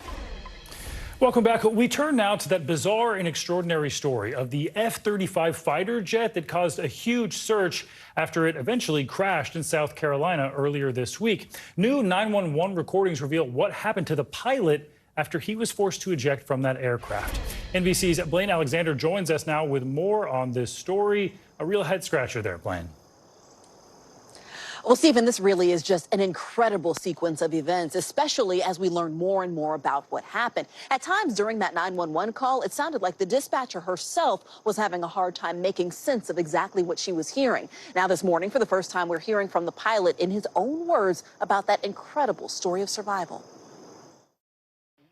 Welcome back. We turn now to that bizarre and extraordinary story of the F-35 fighter jet that caused a huge search after it eventually crashed in South Carolina earlier this week. New 911 recordings reveal what happened to the pilot after he was forced to eject from that aircraft. NBC's Blaine Alexander joins us now with more on this story. A real head-scratcher there, Blaine. Well, Stephen, this really is just an incredible sequence of events, especially as we learn more and more about what happened. At times during that 911 call, it sounded like the dispatcher herself was having a hard time making sense of exactly what she was hearing. Now this morning, for the first time, we're hearing from the pilot in his own words about that incredible story of survival.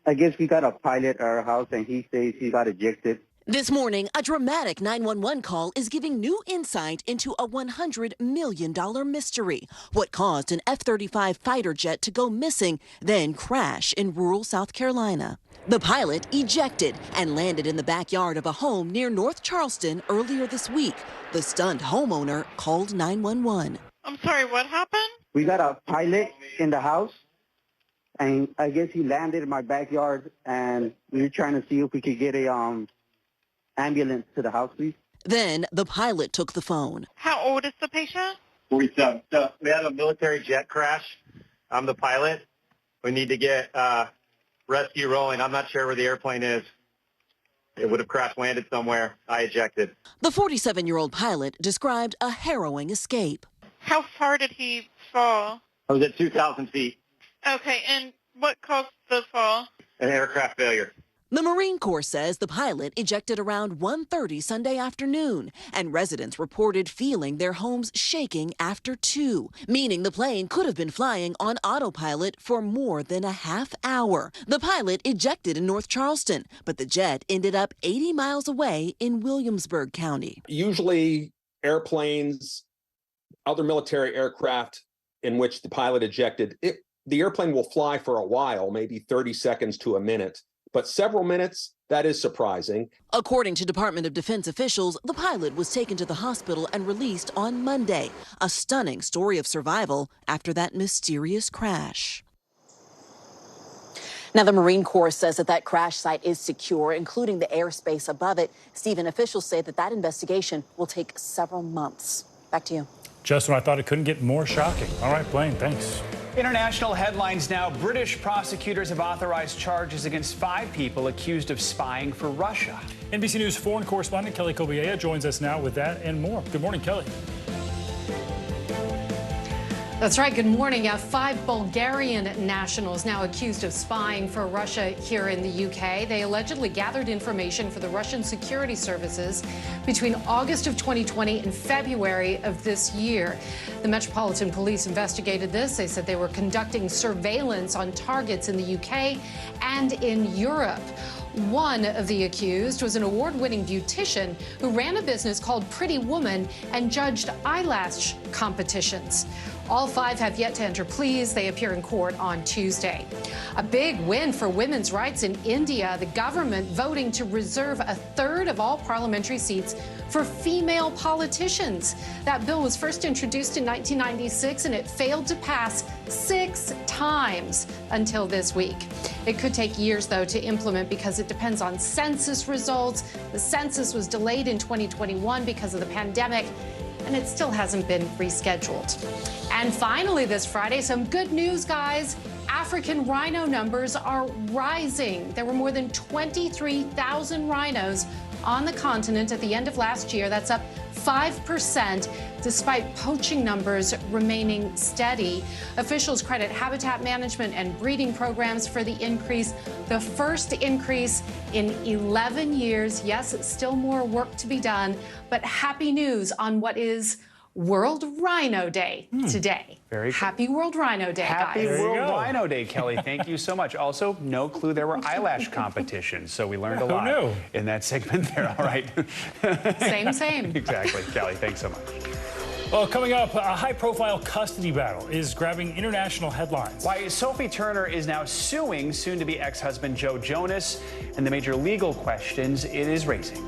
I guess we got a pilot at our house, and he says he got ejected. This morning, a dramatic 911 call is giving new insight into a $100 million mystery. What caused an F-35 fighter jet to go missing, then crash in rural South Carolina? The pilot ejected and landed in the backyard of a home near North Charleston earlier this week. The stunned homeowner called 911. I'm sorry, what happened? We got a pilot in the house, and I guess he landed in my backyard, and we were trying to see if we could get a ambulance to the house, please. Then the pilot took the phone. How old is the patient? 47. So we had a military jet crash. I'm the pilot. We need to get rescue rolling. I'm not sure where the airplane is. It would have crash landed somewhere. I ejected. The 47-year-old pilot described a harrowing escape. How far did he fall? I was at 2,000 feet. Okay, and what caused the fall? An aircraft failure. The Marine Corps says the pilot ejected around 1:30 Sunday afternoon, and residents reported feeling their homes shaking after 2, meaning the plane could have been flying on autopilot for more than a half hour. The pilot ejected in North Charleston, but the jet ended up 80 miles away in Williamsburg County. Usually airplanes, other military aircraft in which the pilot ejected, the airplane will fly for a while, maybe 30 seconds to a minute, but several minutes, that is surprising. According to Department of Defense officials, the pilot was taken to the hospital and released on Monday. A stunning story of survival after that mysterious crash. Now, the Marine Corps says that crash site is secure, including the airspace above it. Stephen, officials say that investigation will take several months. Back to you. Justin, I thought it couldn't get more shocking. All right, Blaine, thanks. International headlines now. British prosecutors have authorized charges against 5 people accused of spying for Russia. NBC News foreign correspondent Kelly Kobiea joins us now with that and more. Good morning, Kelly. That's right. Good morning. 5 Bulgarian nationals now accused of spying for Russia here in the UK. They allegedly gathered information for the Russian security services between August of 2020 and February of this year. The Metropolitan Police investigated this. They said they were conducting surveillance on targets in the UK and in Europe. One of the accused was an award-winning beautician who ran a business called Pretty Woman and judged eyelash competitions. All 5 have yet to enter pleas. They appear in court on Tuesday. A big win for women's rights in India. The government voting to reserve 1/3 of all parliamentary seats for female politicians. That bill was first introduced in 1996, and it failed to pass 6 times until this week. It could take years, though, to implement because it depends on census results. The census was delayed in 2021 because of the pandemic, and it still hasn't been rescheduled. And finally, this Friday, some good news, guys. African rhino numbers are rising. There were more than 23,000 rhinos on the continent at the end of last year. That's up 5%, despite poaching numbers remaining steady. Officials credit habitat management and breeding programs for the increase, the first increase in 11 years. Yes, still more work to be done, but happy news on what is World Rhino Day today. Very good. Happy World Rhino Day, Happy guys. World Rhino Day, Kelly. Thank you so much. Also, no clue there were eyelash competitions, so we learned a lot in that segment there. All right. Same. Exactly. Kelly, thanks so much. Well, coming up, a high-profile custody battle is grabbing international headlines. Why Sophie Turner is now suing soon-to-be ex-husband Joe Jonas, and the major legal questions it is raising.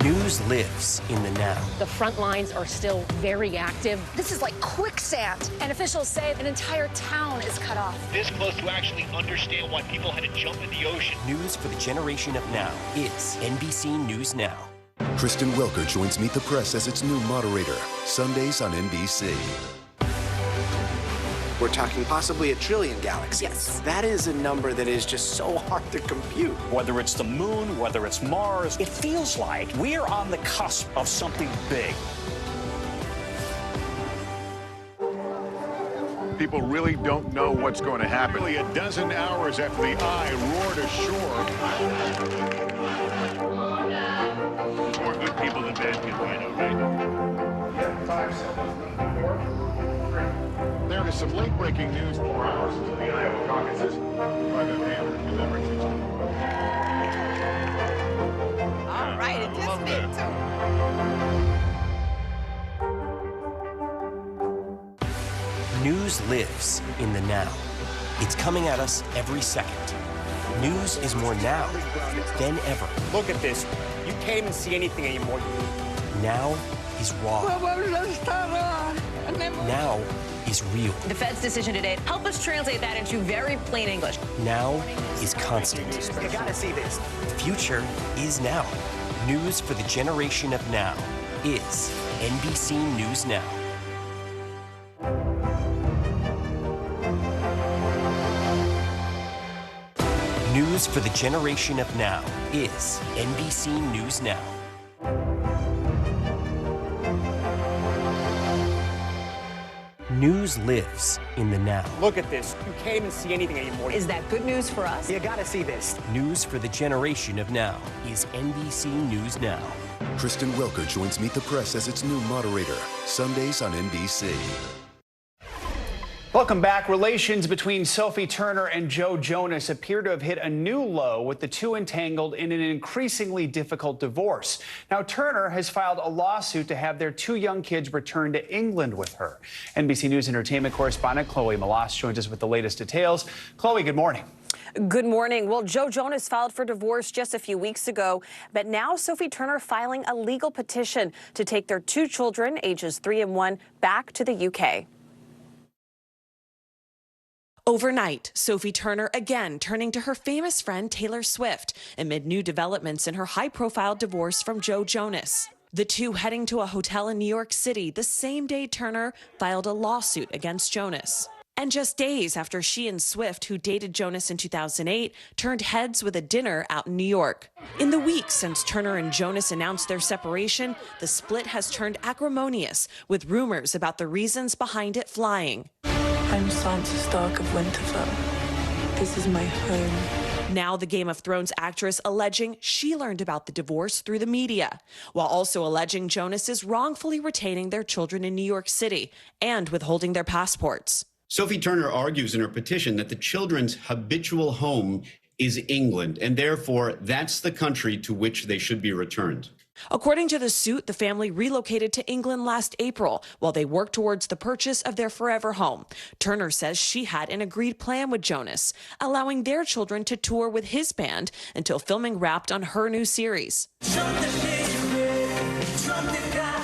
News lives in the now. The front lines are still very active. This is like quicksand, and officials say an entire town is cut off. This close to actually understand why people had to jump in the ocean. News for the generation of now is NBC News Now. Kristen Welker joins Meet the Press as its new moderator, Sundays on NBC. We're talking possibly 1 trillion galaxies. Yes. That is a number that is just so hard to compute. Whether it's the moon, whether it's Mars, it feels like we're on the cusp of something big. People really don't know what's going to happen. Nearly a dozen hours after the eye roared ashore. More good people than bad people, I know, right? 5 seconds. There is some late-breaking news 4 hours into the Iowa caucuses. All right, it just me too. News lives in the now. It's coming at us every second. News is more now than ever. Look at this. You can't even see anything anymore. Now is raw. Now is real. The Fed's decision today, help us translate that into very plain English. Now is constant. You gotta see this. The future is now. News for the generation of now is NBC News Now. News for the generation of now is NBC News Now. News lives in the now. Look at this. You can't even see anything anymore. Is that good news for us? You gotta see this. News for the generation of now is NBC News Now. Kristen Welker joins Meet the Press as its new moderator, Sundays on NBC. Welcome back. Relations between Sophie Turner and Joe Jonas appear to have hit a new low, with the two entangled in an increasingly difficult divorce. Now, Turner has filed a lawsuit to have their two young kids returned to England with her. NBC News entertainment correspondent Chloe Malas joins us with the latest details. Chloe, good morning. Good morning. Well, Joe Jonas filed for divorce just a few weeks ago, but now Sophie Turner filing a legal petition to take their two children, ages 3 and 1, back to the UK. Overnight, Sophie Turner again turning to her famous friend Taylor Swift amid new developments in her high-profile divorce from Joe Jonas. The two heading to a hotel in New York City the same day Turner filed a lawsuit against Jonas. And just days after she and Swift, who dated Jonas in 2008, turned heads with a dinner out in New York. In the weeks since Turner and Jonas announced their separation, the split has turned acrimonious, with rumors about the reasons behind it flying. I'm Sansa Stark of Winterfell. This is my home. Now the Game of Thrones actress alleging she learned about the divorce through the media, while also alleging Jonas is wrongfully retaining their children in New York City and withholding their passports. Sophie Turner argues in her petition that the children's habitual home is England, and therefore that's the country to which they should be returned. According to the suit, the family relocated to England last April while they worked towards the purchase of their forever home. Turner says she had an agreed plan with Jonas, allowing their children to tour with his band until filming wrapped on her new series.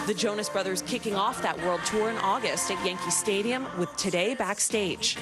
The Jonas Brothers kicking off that world tour in August at Yankee Stadium with Today backstage.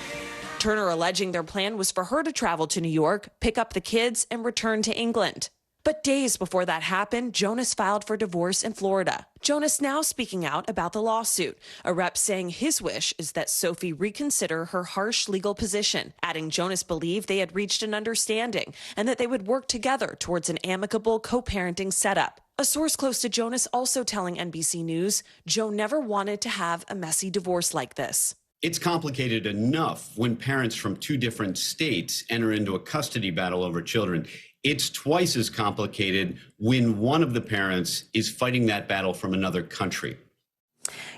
Turner alleging their plan was for her to travel to New York, pick up the kids, and return to England. But days before that happened, Jonas filed for divorce in Florida. Jonas now speaking out about the lawsuit, a rep saying his wish is that Sophie reconsider her harsh legal position, adding Jonas believed they had reached an understanding and that they would work together towards an amicable co-parenting setup. A source close to Jonas also telling NBC News Joe never wanted to have a messy divorce like this. It's complicated enough when parents from two different states enter into a custody battle over children. It's twice as complicated when one of the parents is fighting that battle from another country.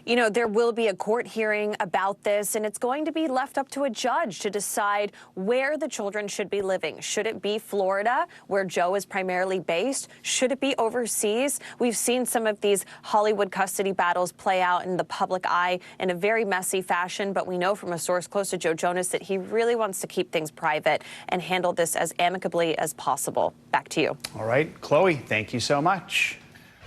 You know, there will be a court hearing about this, and it's going to be left up to a judge to decide where the children should be living. Should it be Florida, where Joe is primarily based? Should it be overseas? We've seen some of these Hollywood custody battles play out in the public eye in a very messy fashion, but we know from a source close to Joe Jonas that he really wants to keep things private and handle this as amicably as possible. Back to you. All right, Chloe, thank you so much.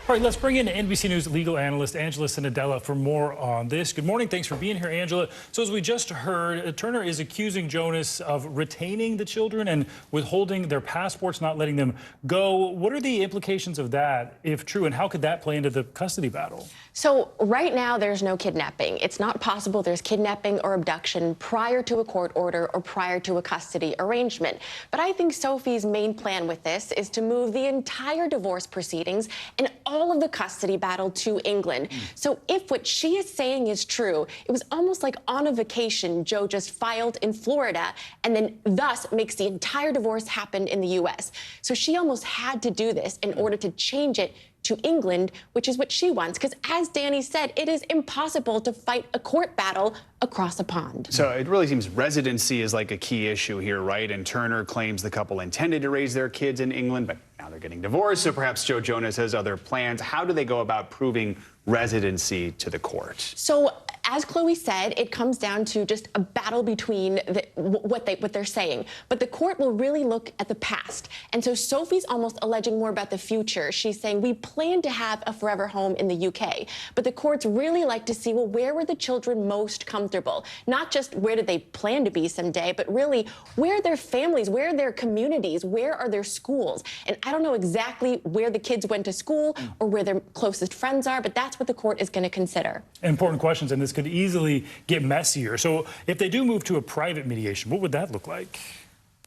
All right, let's bring in NBC News legal analyst Angela Sinadella for more on this. Good morning. Thanks for being here, Angela. So as we just heard, Turner is accusing Jonas of retaining the children and withholding their passports, not letting them go. What are the implications of that, if true, and how could that play into the custody battle? So right now, there's no kidnapping. It's not possible there's kidnapping or abduction prior to a court order or prior to a custody arrangement. But I think Sophie's main plan with this is to move the entire divorce proceedings and all of the custody battle to England. So if what she is saying is true, it was almost like on a vacation Joe just filed in Florida and then thus makes the entire divorce happen in the U.S. So she almost had to do this in order to change it to England, which is what she wants. Because as Danny said, it is impossible to fight a court battle across a pond. So it really seems residency is like a key issue here, right? And Turner claims the couple intended to raise their kids in England, but now they're getting divorced. So perhaps Joe Jonas has other plans. How do they go about proving residency to the court? So as Chloe said, it comes down to just a battle between what they're saying. But the court will really look at the past. And so Sophie's almost alleging more about the future. She's saying we plan to have a forever home in the UK. But the courts really like to see, well, where were the children most comfortable? Not just where did they plan to be someday, but really where are their families, where are their communities, where are their schools? And I don't know exactly where the kids went to school or where their closest friends are, but that's what the court is going to consider. Important questions, and this could easily get messier. So if they do move to a private mediation, what would that look like?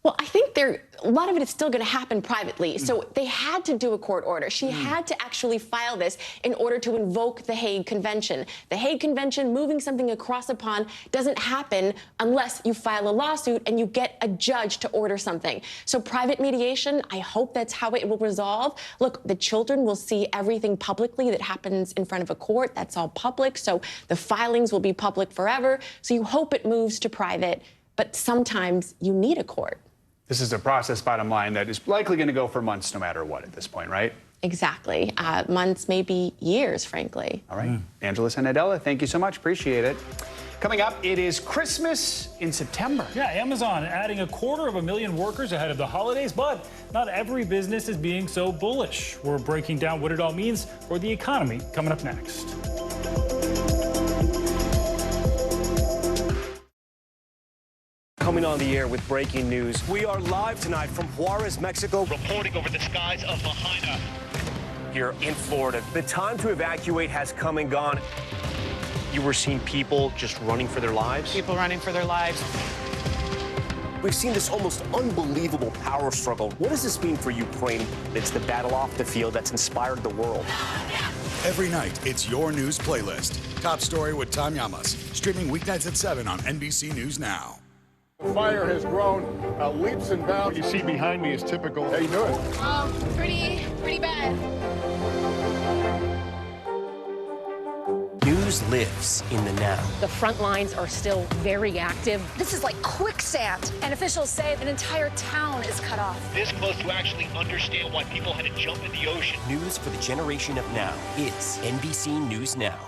Well, I think a lot of it is still going to happen privately. So they had to do a court order. She had to actually file this in order to invoke the Hague Convention. The Hague Convention, moving something across a pond, doesn't happen unless you file a lawsuit and you get a judge to order something. So private mediation, I hope that's how it will resolve. Look, the children will see everything publicly that happens in front of a court. That's all public. So the filings will be public forever. So you hope it moves to private. But sometimes you need a court. This is a process, bottom line, that is likely going to go for months no matter what at this point, right? Exactly. Months, maybe years, frankly. All right. Angela Sanadella, thank you so much. Appreciate it. Coming up, it is Christmas in September. Yeah, Amazon adding 250,000 workers ahead of the holidays, but not every business is being so bullish. We're breaking down what it all means for the economy coming up next. Coming on the air with breaking news. We are live tonight from Juarez, Mexico. Reporting over the skies of Lahaina. Here in Florida. The time to evacuate has come and gone. You were seeing people just running for their lives? People running for their lives. We've seen this almost unbelievable power struggle. What does this mean for Ukraine? It's the battle off the field that's inspired the world. Every night, it's your news playlist. Top Story with Tom Llamas. Streaming weeknights at 7 on NBC News Now. Fire has grown leaps and bounds. What you see behind me is typical. How you doing? Oh, pretty bad. News lives in the now. The front lines are still very active. This is like quicksand, and officials say an entire town is cut off. This close to actually understand why people had to jump in the ocean. News for the generation of now is NBC News Now.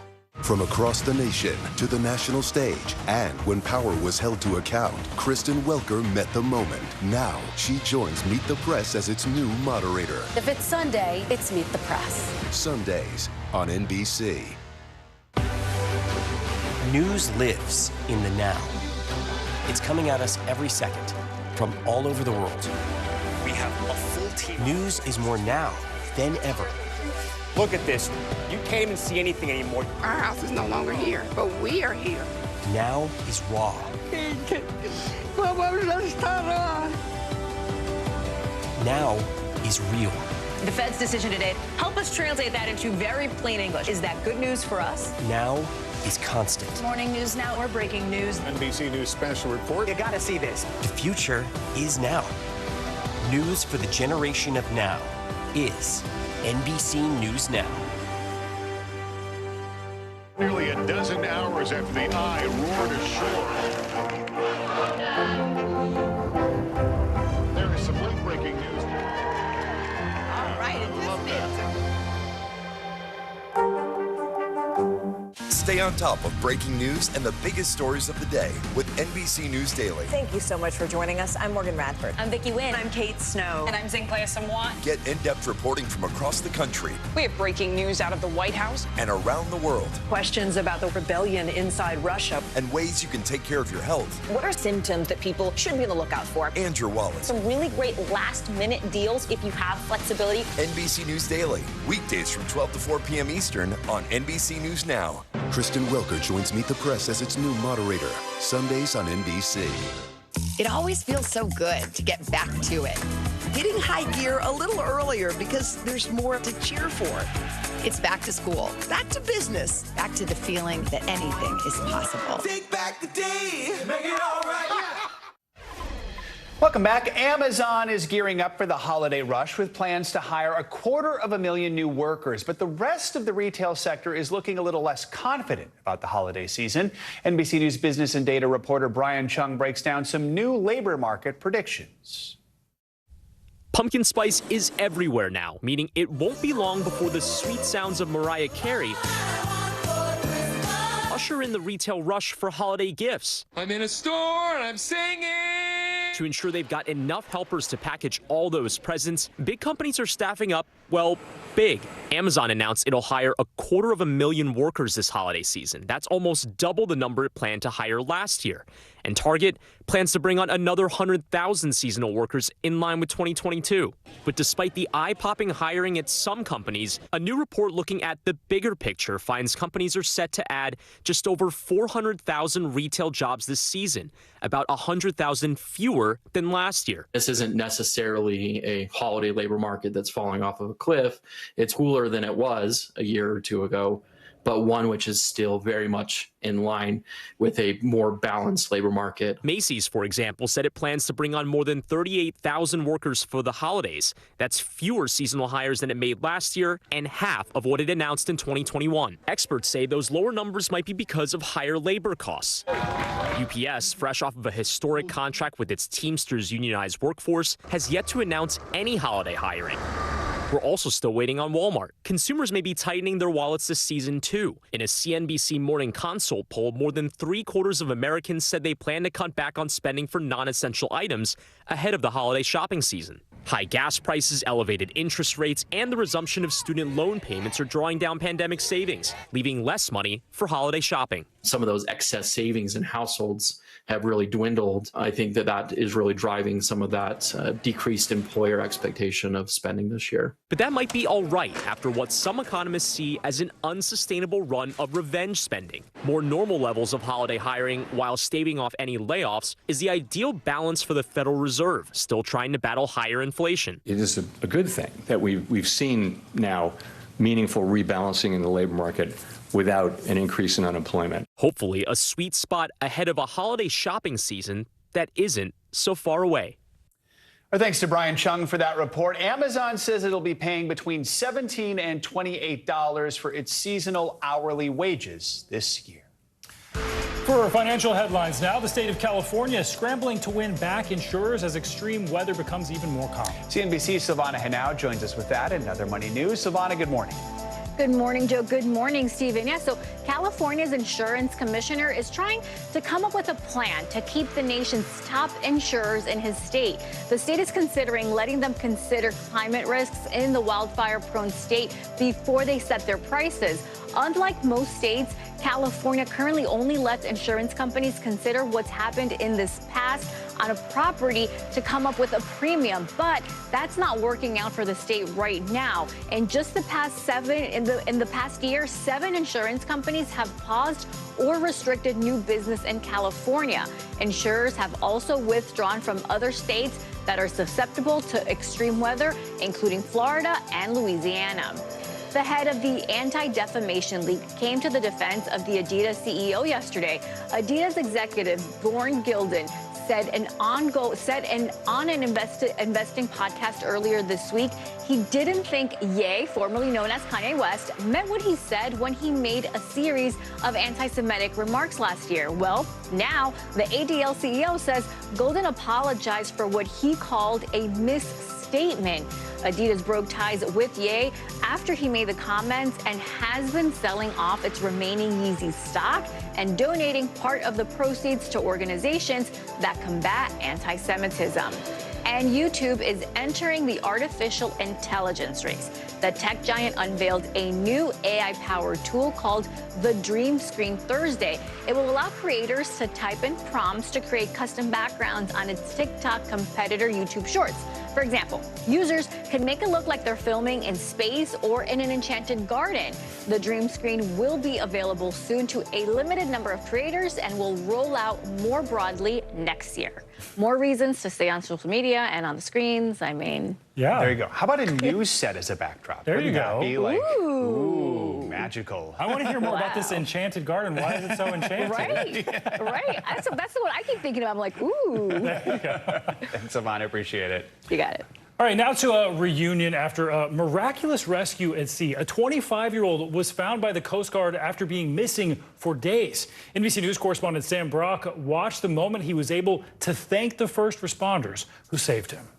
From across the nation to the national stage, and when power was held to account, Kristen Welker met the moment. Now she joins Meet the Press as its new moderator. If it's Sunday, it's Meet the Press. Sundays on NBC. News lives in the now. It's coming at us every second from all over the world. We have a full team. News is more now than ever. Look at this. You can't even see anything anymore. Our house is no longer here, but we are here. Now is raw. Now is real. The Fed's decision today, help us translate that into very plain English. Is that good news for us? Now is constant. Morning News Now, or breaking news. NBC News special report. You gotta see this. The future is now. News for the generation of now is NBC News Now. Nearly a dozen hours after the eye roared ashore. There is some late-breaking news. All right, Stay on top of breaking news and the biggest stories of the day with NBC News Daily. Thank you so much for joining us. I'm Morgan Radford. I'm Vicki Wynn. I'm Kate Snow. And I'm Zinklea Samwat. Get in-depth reporting from across the country We have breaking news out of the White House and around the world, Questions about the rebellion inside Russia. and ways you can take care of your health What are symptoms that people should be on the lookout for? and your wallet. Some really great last-minute deals if you have flexibility. NBC News Daily, weekdays from 12 to 4 p.m. Eastern on NBC News Now. Kristen Welker joins Meet the Press as its new moderator. Sundays on NBC. It always feels so good to get back to it. Hitting high gear a little earlier because there's more to cheer for. It's back to school, back to business, back to the feeling that anything is possible. Take back the day, make it all right. Welcome back. Amazon is gearing up for the holiday rush with plans to hire 250,000 new workers. But the rest of the retail sector is looking a little less confident about the holiday season. NBC News business and data reporter Brian Chung breaks down some new labor market predictions. Pumpkin spice is everywhere now, meaning it won't be long before the sweet sounds of Mariah Carey usher in the retail rush for holiday gifts. I'm in a store and I'm singing. To ensure they've got enough helpers to package all those presents, big companies are staffing up, well, big. Amazon announced it'll hire 250,000 workers this holiday season. That's almost double the number it planned to hire last year. And Target plans to bring on another 100,000 seasonal workers in line with 2022. But despite the eye-popping hiring at some companies, a new report looking at the bigger picture finds companies are set to add just over 400,000 retail jobs this season, about 100,000 fewer than last year. This isn't necessarily a holiday labor market that's falling off of a cliff. It's cooler than it was a year or two ago, but one which is still very much in line with a more balanced labor market. Macy's, for example, said it plans to bring on more than 38,000 workers for the holidays. That's fewer seasonal hires than it made last year and half of what it announced in 2021. Experts say those lower numbers might be because of higher labor costs. UPS, fresh off of a historic contract with its Teamsters unionized workforce, has yet to announce any holiday hiring. We're also still waiting on Walmart. Consumers may be tightening their wallets this season, too. In a CNBC Morning Consult poll, more than 3/4 of Americans said they plan to cut back on spending for non-essential items ahead of the holiday shopping season. High gas prices, elevated interest rates, and the resumption of student loan payments are drawing down pandemic savings, leaving less money for holiday shopping. Some of those excess savings in households have really dwindled. I think that is really driving some of that decreased employer expectation of spending this year. But that might be all right after what some economists see as an unsustainable run of revenge spending. More normal levels of holiday hiring while staving off any layoffs is the ideal balance for the Federal Reserve, still trying to battle higher inflation. It is a good thing that we've seen now meaningful rebalancing in the labor market without an increase in unemployment. Hopefully a sweet spot ahead of a holiday shopping season that isn't so far away. Our thanks to Brian Chung for that report. Amazon says it'll be paying between $17 and $28 for its seasonal hourly wages this year. For financial headlines now, the state of California is scrambling to win back insurers as extreme weather becomes even more common. CNBC's Silvana Henao joins us with that and other money news. Silvana, good morning. Good morning, Joe. Good morning, Stephen. Yeah, so California's insurance commissioner is trying to come up with a plan to keep the nation's top insurers in his state. The state is considering letting them consider climate risks in the wildfire-prone state before they set their prices. Unlike most states, California currently only lets insurance companies consider what's happened in this past on a property to come up with a premium, but that's not working out for the state right now. In just the past in the past year, 7 insurance companies have paused or restricted new business in California. Insurers have also withdrawn from other states that are susceptible to extreme weather, including Florida and Louisiana. The head of the Anti-Defamation League came to the defense of the Adidas CEO yesterday. Adidas executive Born Gilden said on an investing podcast earlier this week, he didn't think Ye, formerly known as Kanye West, meant what he said when he made a series of anti-Semitic remarks last year. Well, now the ADL CEO says Gilden apologized for what he called a misstatement. Adidas broke ties with Ye after he made the comments and has been selling off its remaining Yeezy stock and donating part of the proceeds to organizations that combat anti-Semitism. And YouTube is entering the artificial intelligence race. The tech giant unveiled a new AI-powered tool called the Dream Screen Thursday. It will allow creators to type in prompts to create custom backgrounds on its TikTok competitor YouTube Shorts. For example, users can make it look like they're filming in space or in an enchanted garden. The Dream Screen will be available soon to a limited number of creators and will roll out more broadly next year. More reasons to stay on social media and on the screens. I mean, yeah. There you go. How about a news set as a backdrop? There you Wouldn't go. that be like, ooh, magical? I want to hear more about this enchanted garden. Why is it so enchanted? Right, right. That's the one I keep thinking of. I'm like, ooh. There you go. Thanks, Savannah. Appreciate it. You got it. All right, now to a reunion after a miraculous rescue at sea. A 25-year-old was found by the Coast Guard after being missing for days. NBC News correspondent Sam Brock watched the moment he was able to thank the first responders who saved him.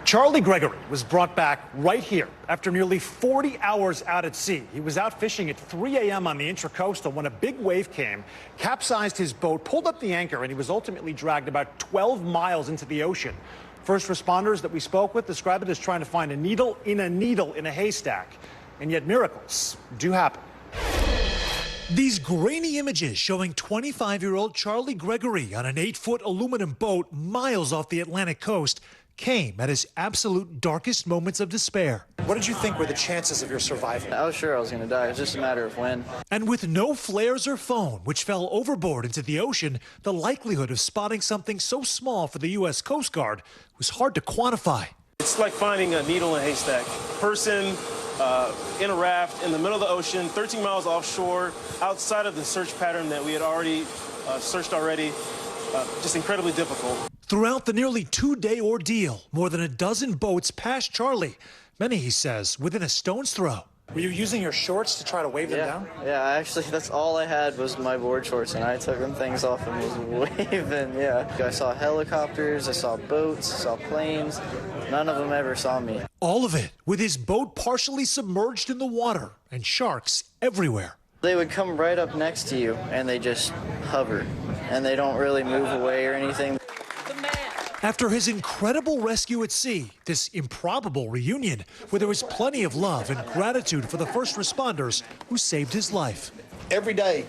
Charlie Gregory was brought back right here after nearly 40 hours out at sea. He was out fishing at 3 a.m. on the Intracoastal when a big wave came, capsized his boat, pulled up the anchor, and he was ultimately dragged about 12 miles into the ocean. First responders that we spoke with described it as trying to find a needle in a haystack. And yet miracles do happen. These grainy images showing 25-year-old Charlie Gregory on an 8-foot aluminum boat miles off the Atlantic coast came at his absolute darkest moments of despair. What did you think were the chances of your survival? I was sure I was going to die. It was just a matter of when. And with no flares or phone, which fell overboard into the ocean, the likelihood of spotting something so small for the U.S. Coast Guard was hard to quantify. It's like finding a needle in a haystack. Person in a raft in the middle of the ocean, 13 miles offshore, outside of the search pattern that we had already searched already. Just incredibly difficult. Throughout the nearly 2-day ordeal, more than a dozen boats passed Charlie, many, he says, within a stone's throw. Were you using your shorts to try to wave them down? Yeah, actually, that's all I had was my board shorts, and I took them things off and was waving, yeah. I saw helicopters, I saw boats, I saw planes. None of them ever saw me. All of it with his boat partially submerged in the water and sharks everywhere. They would come right up next to you, and they just hover, and they don't really move away or anything. After his incredible rescue at sea, this improbable reunion where there was plenty of love and gratitude for the first responders who saved his life. Every day,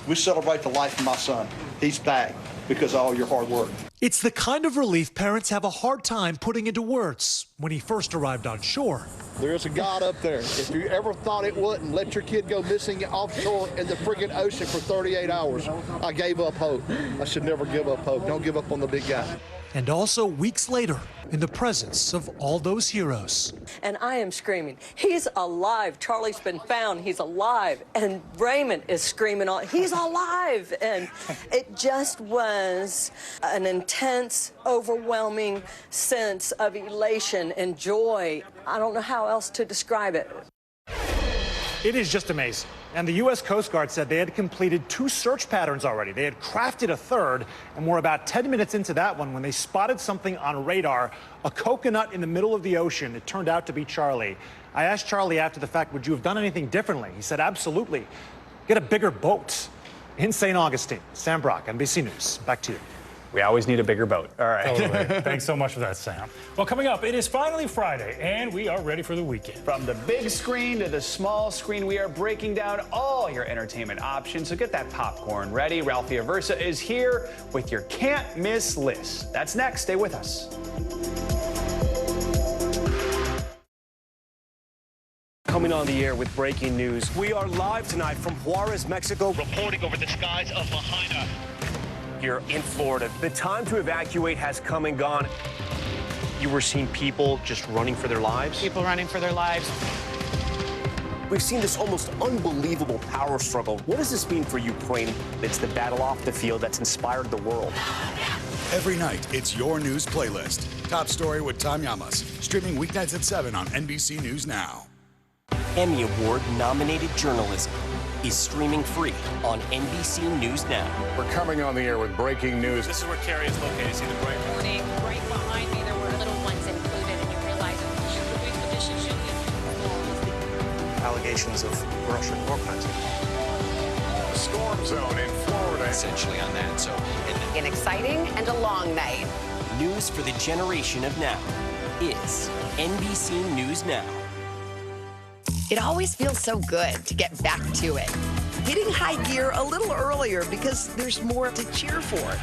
we celebrate the life of my son. He's back because of all your hard work. It's the kind of relief parents have a hard time putting into words when he first arrived on shore. There's a God up there. If you ever thought it wouldn't, let your kid go missing offshore in the friggin' ocean for 38 hours. I gave up hope. I should never give up hope. Don't give up on the big guy. And also weeks later, in the presence of all those heroes. And I am screaming, he's alive. Charlie's been found. He's alive. And Raymond is screaming, he's alive. And it just was an intense, overwhelming sense of elation and joy. I don't know how else to describe it. It is just amazing. And the U.S. Coast Guard said they had completed 2 search patterns already. They had crafted a third, and we're about 10 minutes into that one when they spotted something on radar, a coconut in the middle of the ocean. It turned out to be Charlie. I asked Charlie after the fact, would you have done anything differently? He said, absolutely. Get a bigger boat. In St. Augustine, Sam Brock, NBC News. Back to you. We always need a bigger boat. All right. Totally. Thanks so much for that, Sam. Well, coming up, it is finally Friday, and we are ready for the weekend. From the big screen to the small screen, we are breaking down all your entertainment options. So get that popcorn ready. Ralphie Aversa is here with your can't miss list. That's next. Stay with us. Coming on the air with breaking news. We are live tonight from Juarez, Mexico. Reporting over the skies of Lahaina. Here in Florida. The time to evacuate has come and gone. You were seeing people just running for their lives? People running for their lives. We've seen this almost unbelievable power struggle. What does this mean for Ukraine? It's the battle off the field that's inspired the world. Every night, it's your news playlist. Top Story with Tom Llamas. Streaming weeknights at 7 on NBC News Now. Emmy Award-nominated journalism is streaming free on NBC News Now. We're coming on the air with breaking news. This is where Carrie is located. See the break. Morning, right behind me, there were little ones included, and you realize the expedition should be. Allegations of Russian organizing. A storm zone in Florida. Essentially on that. So An exciting and a long night. News for the generation of now is NBC News Now. It always feels so good to get back to it. Hitting high gear a little earlier because there's more to cheer for.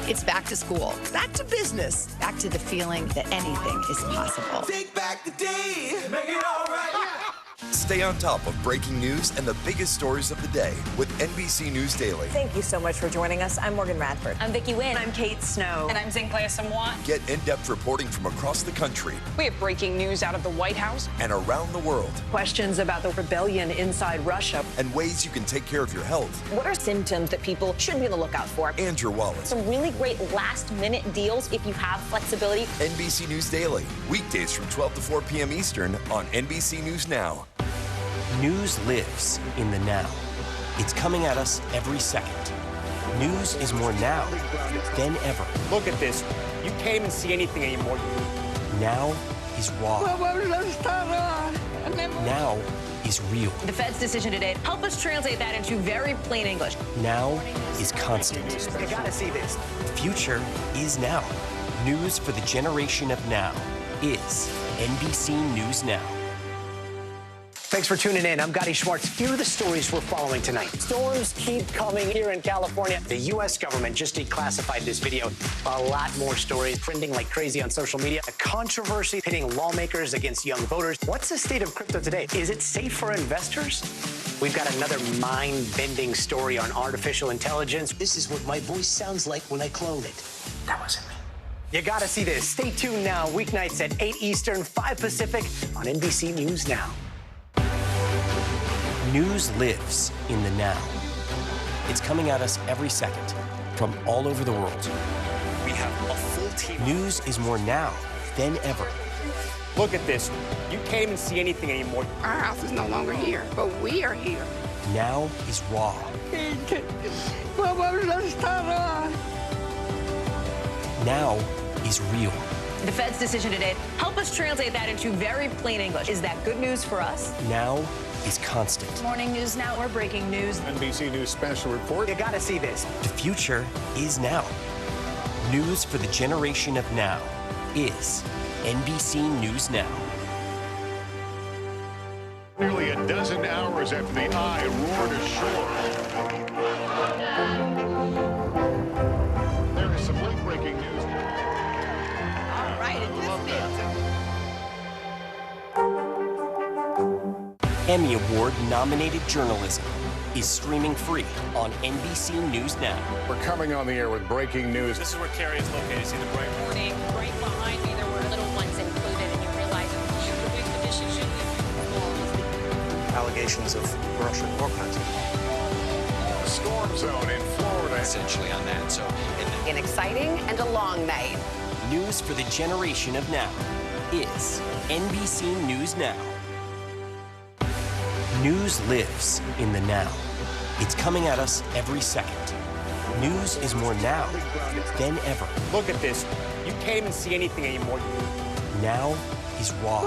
It's back to school, back to business, back to the feeling that anything is possible. Take back the day, make it all right. Stay on top of breaking news and the biggest stories of the day with NBC News Daily. Thank you so much for joining us. I'm Morgan Radford. I'm Vicki Wynn. I'm Kate Snow. And I'm Zinclair Samwat. Get in-depth reporting from across the country We have breaking news out of the White House. and around the world, Questions about the rebellion inside Russia. and ways you can take care of your health. What are symptoms that people should be on the lookout for? Andrew Wallace, Some really great last-minute deals if you have flexibility. NBC News Daily, weekdays from 12 to 4 p.m. Eastern on NBC News Now. News lives in the now. It's coming at us every second. News is more now than ever. Look at this. You can't even see anything anymore. Now is raw. Now is real. The Fed's decision today, help us translate that into very plain English. Now is constant. You gotta see this. The future is now. News for the generation of now is NBC News Now. Thanks for tuning in. I'm Gotti Schwartz. Here are the stories we're following tonight. Storms keep coming here in California. The U.S. government just declassified this video. A lot more stories trending like crazy on social media. A controversy pitting lawmakers against young voters. What's the state of crypto today? Is it safe for investors? We've got another mind-bending story on artificial intelligence. This is what my voice sounds like when I clone it. That wasn't me. You gotta see this. Stay tuned now, weeknights at 8 Eastern, 5 Pacific on NBC News Now. News lives in the now. It's coming at us every second from all over the world. We have a full team. News is more now than ever. Look at this. You can't even see anything anymore. Our house is no longer here, but we are here. Now is raw. Now is real. The Fed's decision today, help us translate that into very plain English. Is that good news for us? Now is constant. Morning News Now, we're breaking news. NBC News special report. You gotta see this. The future is now. News for the generation of now is NBC News Now. Nearly a dozen hours after the eye roared ashore. There is some late-breaking news. All right, Emmy Award-nominated journalism is streaming free on NBC News Now. We're coming on the air with breaking news. This is where Carrie is located. See the bright Morning, right behind me, there were little ones included, and you realize the big conditions should be Allegations of Russian war crimes. A storm zone in Florida. essentially on that. So an exciting and a long night. News for the generation of now is NBC News Now. News lives in the now. It's coming at us every second. News is more now than ever. Look at this. You can't even see anything anymore. Now is raw.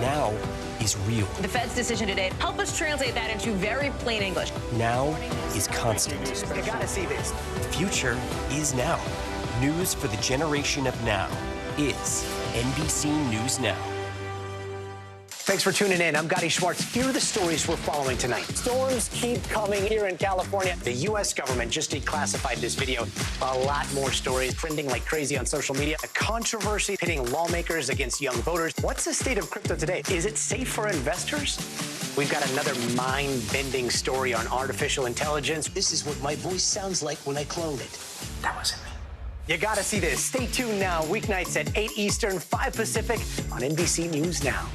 Now is real. The Fed's decision today, help us translate that into very plain English. Now is constant. You gotta see this. The future is now. News for the generation of now is NBC News Now. Thanks for tuning in. I'm Gotti Schwartz. Here are the stories we're following tonight. Storms keep coming here in California. The U.S. government just declassified this video. A lot more stories trending like crazy on social media. A controversy pitting lawmakers against young voters. What's the state of crypto today? Is it safe for investors? We've got another mind-bending story on artificial intelligence. This is what my voice sounds like when I clone it. That wasn't me. You gotta see this. Stay tuned now, weeknights at 8 Eastern, 5 Pacific on NBC News Now.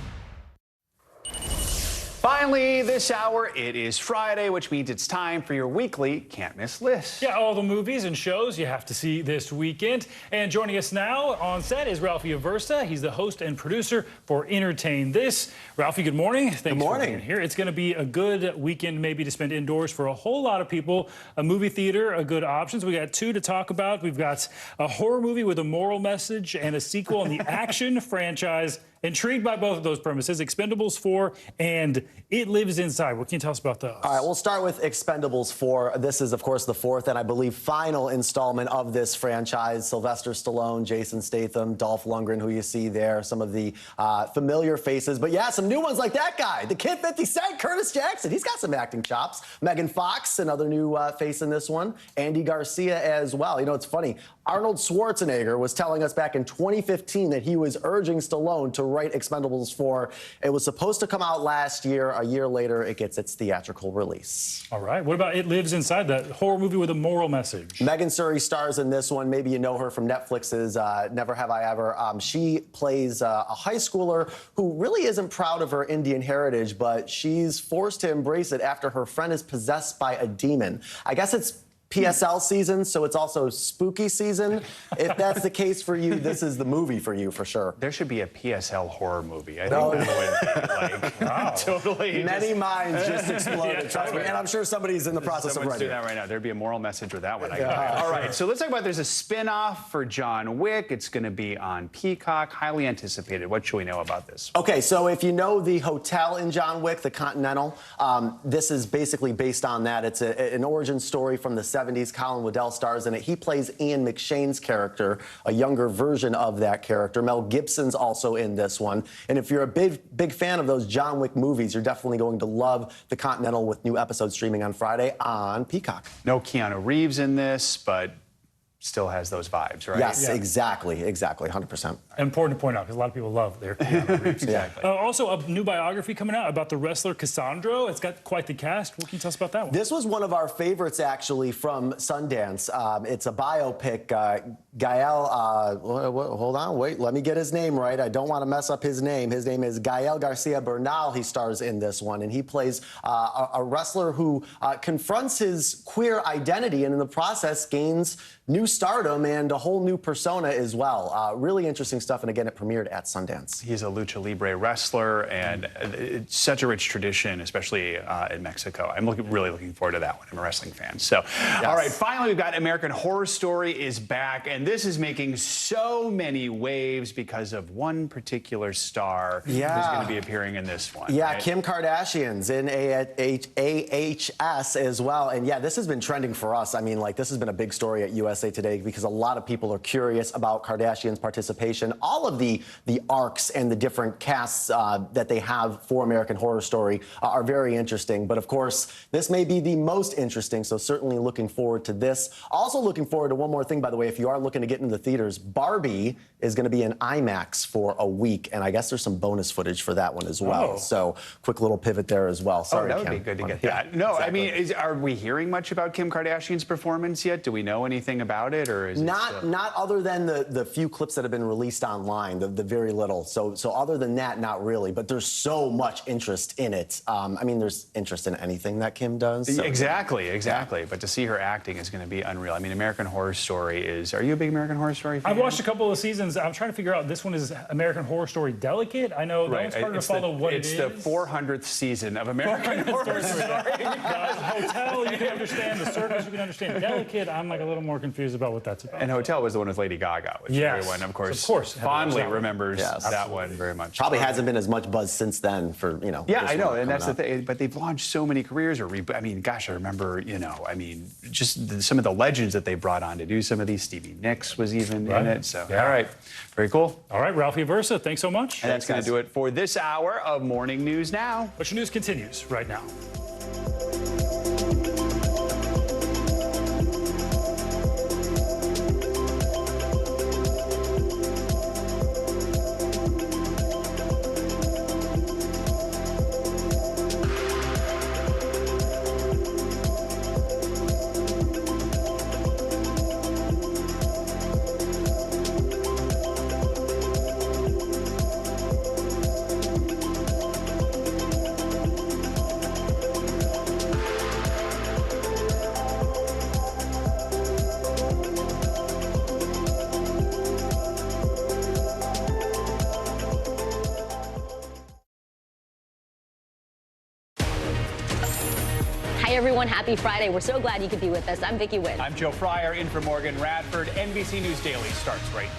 Finally, this hour, it is Friday, which means it's time for your weekly Can't Miss list. Yeah, all the movies and shows you have to see this weekend. And joining us now on set is Ralphie Aversa. He's the host and producer for Entertain This. Ralphie, good morning. Thanks for being here. It's going to be a good weekend maybe to spend indoors for a whole lot of people. A movie theater, a good options. We got two to talk about. We've got a horror movie with a moral message and a sequel in the action franchise. Intrigued by both of those premises, Expendables 4 and It Lives Inside. What can you tell us about those? All right, we'll start with Expendables 4. This is, of course, the fourth and I believe final installment of this franchise. Sylvester Stallone, Jason Statham, Dolph Lundgren, who you see there, some of the familiar faces. But yeah, some new ones like that guy, the Kid 50 Cent, Curtis Jackson. He's got some acting chops. Megan Fox, another new face in this one. Andy Garcia as well. You know, it's funny. Arnold Schwarzenegger was telling us back in 2015 that he was urging Stallone to write Expendables 4. It was supposed to come out last year. A year later, it gets its theatrical release. All right. What about It Lives Inside, that horror movie with a moral message? Megan Suri stars in this one. Maybe you know her from Netflix's Never Have I Ever. She plays a high schooler who really isn't proud of her Indian heritage, but she's forced to embrace it after her friend is possessed by a demon. I guess it's PSL season, so it's also spooky season. If that's the case for you, this is the movie for you for sure. There should be a PSL horror movie. I think that would be like totally. Many minds just exploded. Trust me. And I'm sure somebody's in the process of Someone's writing doing that right now. There'd be a moral message with that one. All right, so let's talk about there's a spin-off for John Wick. It's going to be on Peacock. Highly anticipated. What should we know about this? Okay, so if you know the hotel in John Wick, the Continental, this is basically based on that. It's an origin story from the 70s. 70s. Colin Waddell stars in it. He plays Ian McShane's character, a younger version of that character. Mel Gibson's also in this one. And if you're a big fan of those John Wick movies, you're definitely going to love The Continental with new episodes streaming on Friday on Peacock. No Keanu Reeves in this, but still has those vibes, right? Yes, exactly, 100%. Important to point out because a lot of people love their Keanu Reeves. Exactly. Also, a new biography coming out about the wrestler Cassandro. It's got quite the cast. What can you tell us about that one? This was one of our favorites, actually, from Sundance. It's a biopic. Gael, hold on, wait, let me get his name right. I don't want to mess up his name. His name is Gael Garcia Bernal. He stars in this one, and he plays a wrestler who confronts his queer identity and in the process gains new stardom and a whole new persona as well. Really interesting stuff, and again, it premiered at Sundance. He's a lucha libre wrestler, and it's such a rich tradition, especially in Mexico. I'm really looking forward to that one. I'm a wrestling fan. So, yes. All right, finally, we've got American Horror Story is back, and this is making so many waves because of one particular star who's going to be appearing in this one. Yeah, right? Kim Kardashian's in AHS as well, and yeah, this has been trending for us. I mean, like, this has been a big story at USA Today because a lot of people are curious about Kardashian's participation. All of the arcs and the different casts that they have for American Horror Story are very interesting. But of course, this may be the most interesting, so certainly looking forward to this. Also looking forward to one more thing, by the way, if you are looking to get into the theaters, Barbie is going to be in IMAX for a week, and I guess there's some bonus footage for that one as well. Oh. So quick little pivot there as well. Sorry, that would Kim. be good to get that. No, exactly. I mean, are we hearing much about Kim Kardashian's performance yet? Do we know anything about it, or is not other than the few clips that have been released online, the very little. So other than that, not really. But there's so much interest in it. I mean, there's interest in anything that Kim does. So. Exactly. But to see her acting is going to be unreal. I mean, American Horror Story is. Are you a big American Horror Story fan? I've watched a couple of seasons. I'm trying to figure out. This one is American Horror Story Delicate. I know that one's harder to follow what it is. It's the 400th season of American Horror Story. Hotel, you can understand. The Circus, you can understand. Delicate, I'm like a little more confused about what that's about. And Hotel was the one with Lady Gaga, which everyone, of course fondly remembers that one very much. Probably hasn't been as much buzz since then for, you know. Yeah, I know, and that's the thing. But they've launched so many careers. I mean, gosh, I remember, just some of the legends that they brought on to do some of these. Stevie Nicks was even in it. So, all right, very cool. All right, Ralphie Versa, thanks so much. And that's going to do it for this hour of Morning News Now. But your news continues right now. Hi, everyone. Happy Friday. We're so glad you could be with us. I'm Vicki Witt. I'm Joe Fryer, in for Morgan Radford. NBC News Daily starts right now.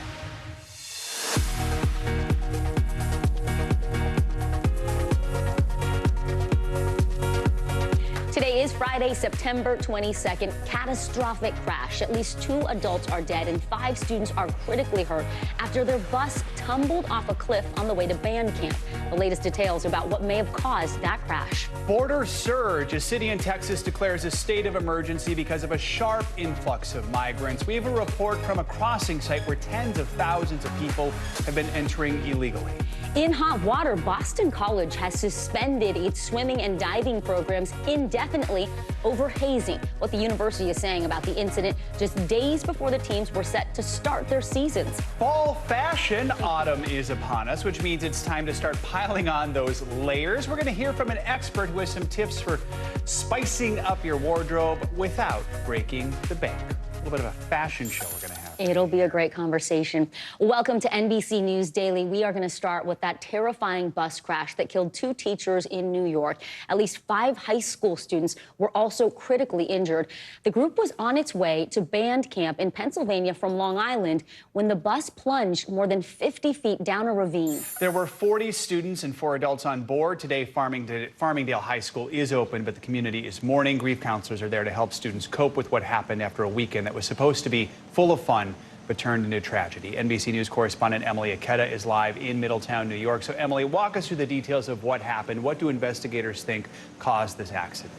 Today is Friday, September 22nd. Catastrophic crash. At least 2 adults are dead and 5 students are critically hurt after their bus tumbled off a cliff on the way to band camp. The latest details about what may have caused that crash. Border surge. A city in Texas declares a state of emergency because of a sharp influx of migrants. We have a report from a crossing site where tens of thousands of people have been entering illegally. In hot water, Boston College has suspended its swimming and diving programs indefinitely over hazing. What the university is saying about the incident just days before the teams were set to start their seasons. Fall fashion. Autumn is upon us, which means it's time to start piling on those layers. We're going to hear from an expert who has some tips for spicing up your wardrobe without breaking the bank. A little bit of a fashion show we're going to have. It'll be a great conversation. Welcome to NBC News Daily. We are going to start with that terrifying bus crash that killed 2 teachers in New York. At least 5 high school students were also critically injured. The group was on its way to band camp in Pennsylvania from Long Island when the bus plunged more than 50 feet down a ravine. There were 40 students and 4 adults on board. Today, Farmingdale High School is open, but the community is mourning. Grief counselors are there to help students cope with what happened after a weekend that was supposed to be full of fun but turned into tragedy. NBC News correspondent Emily Aketa is live in Middletown, New York. So, Emily, walk us through the details of what happened. What do investigators think caused this accident?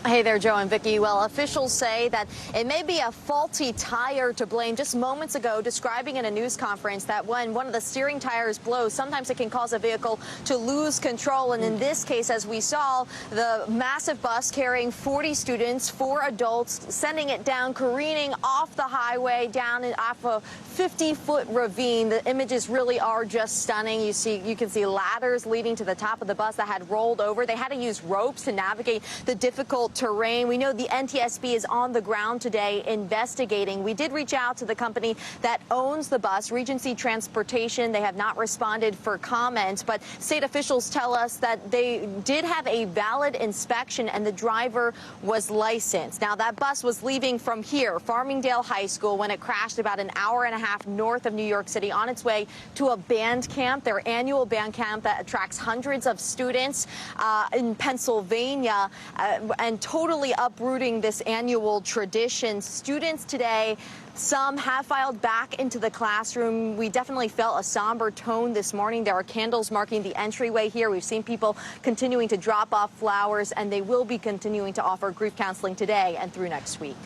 Hey there, Joe and Vicky. Well, officials say that it may be a faulty tire to blame. Just moments ago, describing in a news conference that when one of the steering tires blows, sometimes it can cause a vehicle to lose control. And in this case, as we saw, the massive bus carrying 40 students, 4 adults, sending it down, careening off the highway, down and off a 50-foot ravine. The images really are just stunning. You can see ladders leading to the top of the bus that had rolled over. They had to use ropes to navigate the difficult terrain. We know the NTSB is on the ground today investigating. We did reach out to the company that owns the bus, Regency Transportation. They have not responded for comment, but state officials tell us that they did have a valid inspection and the driver was licensed. Now, that bus was leaving from here, Farmingdale High School, when it crashed about an hour and a half north of New York City on its way to a band camp, their annual band camp that attracts hundreds of students in Pennsylvania, and totally uprooting this annual tradition. Students today, some have filed back into the classroom. We definitely felt a somber tone this morning. There are candles marking the entryway here. We've seen people continuing to drop off flowers, and they will be continuing to offer grief counseling today and through next week.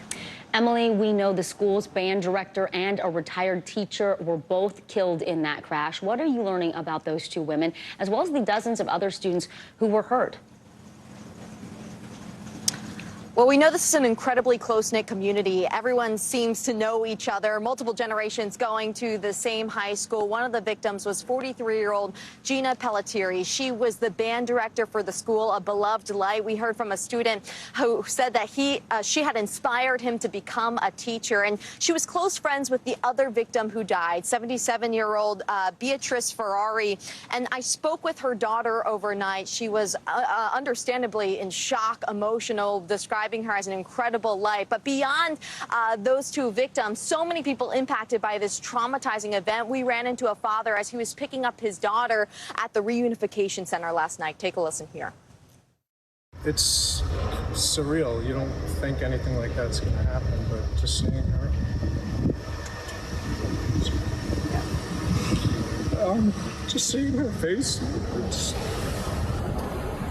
Emily, we know the school's band director and a retired teacher were both killed in that crash. What are you learning about those 2 women, as well as the dozens of other students who were hurt? Well, we know this is an incredibly close-knit community. Everyone seems to know each other, multiple generations going to the same high school. One of the victims was 43-year-old Gina Pelletieri. She was the band director for the school, a beloved light. We heard from a student who said that she had inspired him to become a teacher, and she was close friends with the other victim who died, 77-year-old Beatrice Ferrari. And I spoke with her daughter overnight. She was understandably in shock, emotional, describing her as an incredible light. But beyond those 2 victims, so many people impacted by this traumatizing event. We ran into a father as he was picking up his daughter at the reunification center last night. Take a listen here. It's surreal. You don't think anything like that's going to happen, but just seeing her. Just seeing her face,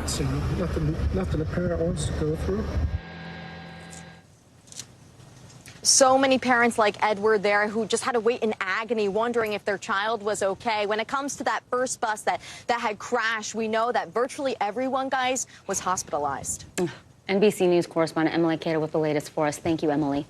it's nothing a parent wants to go through. So many parents like Edward there who just had to wait in agony, wondering if their child was okay. When it comes to that first bus that had crashed, we know that virtually everyone, guys, was hospitalized. NBC News correspondent Emily Aketa with the latest for us. Thank you, Emily.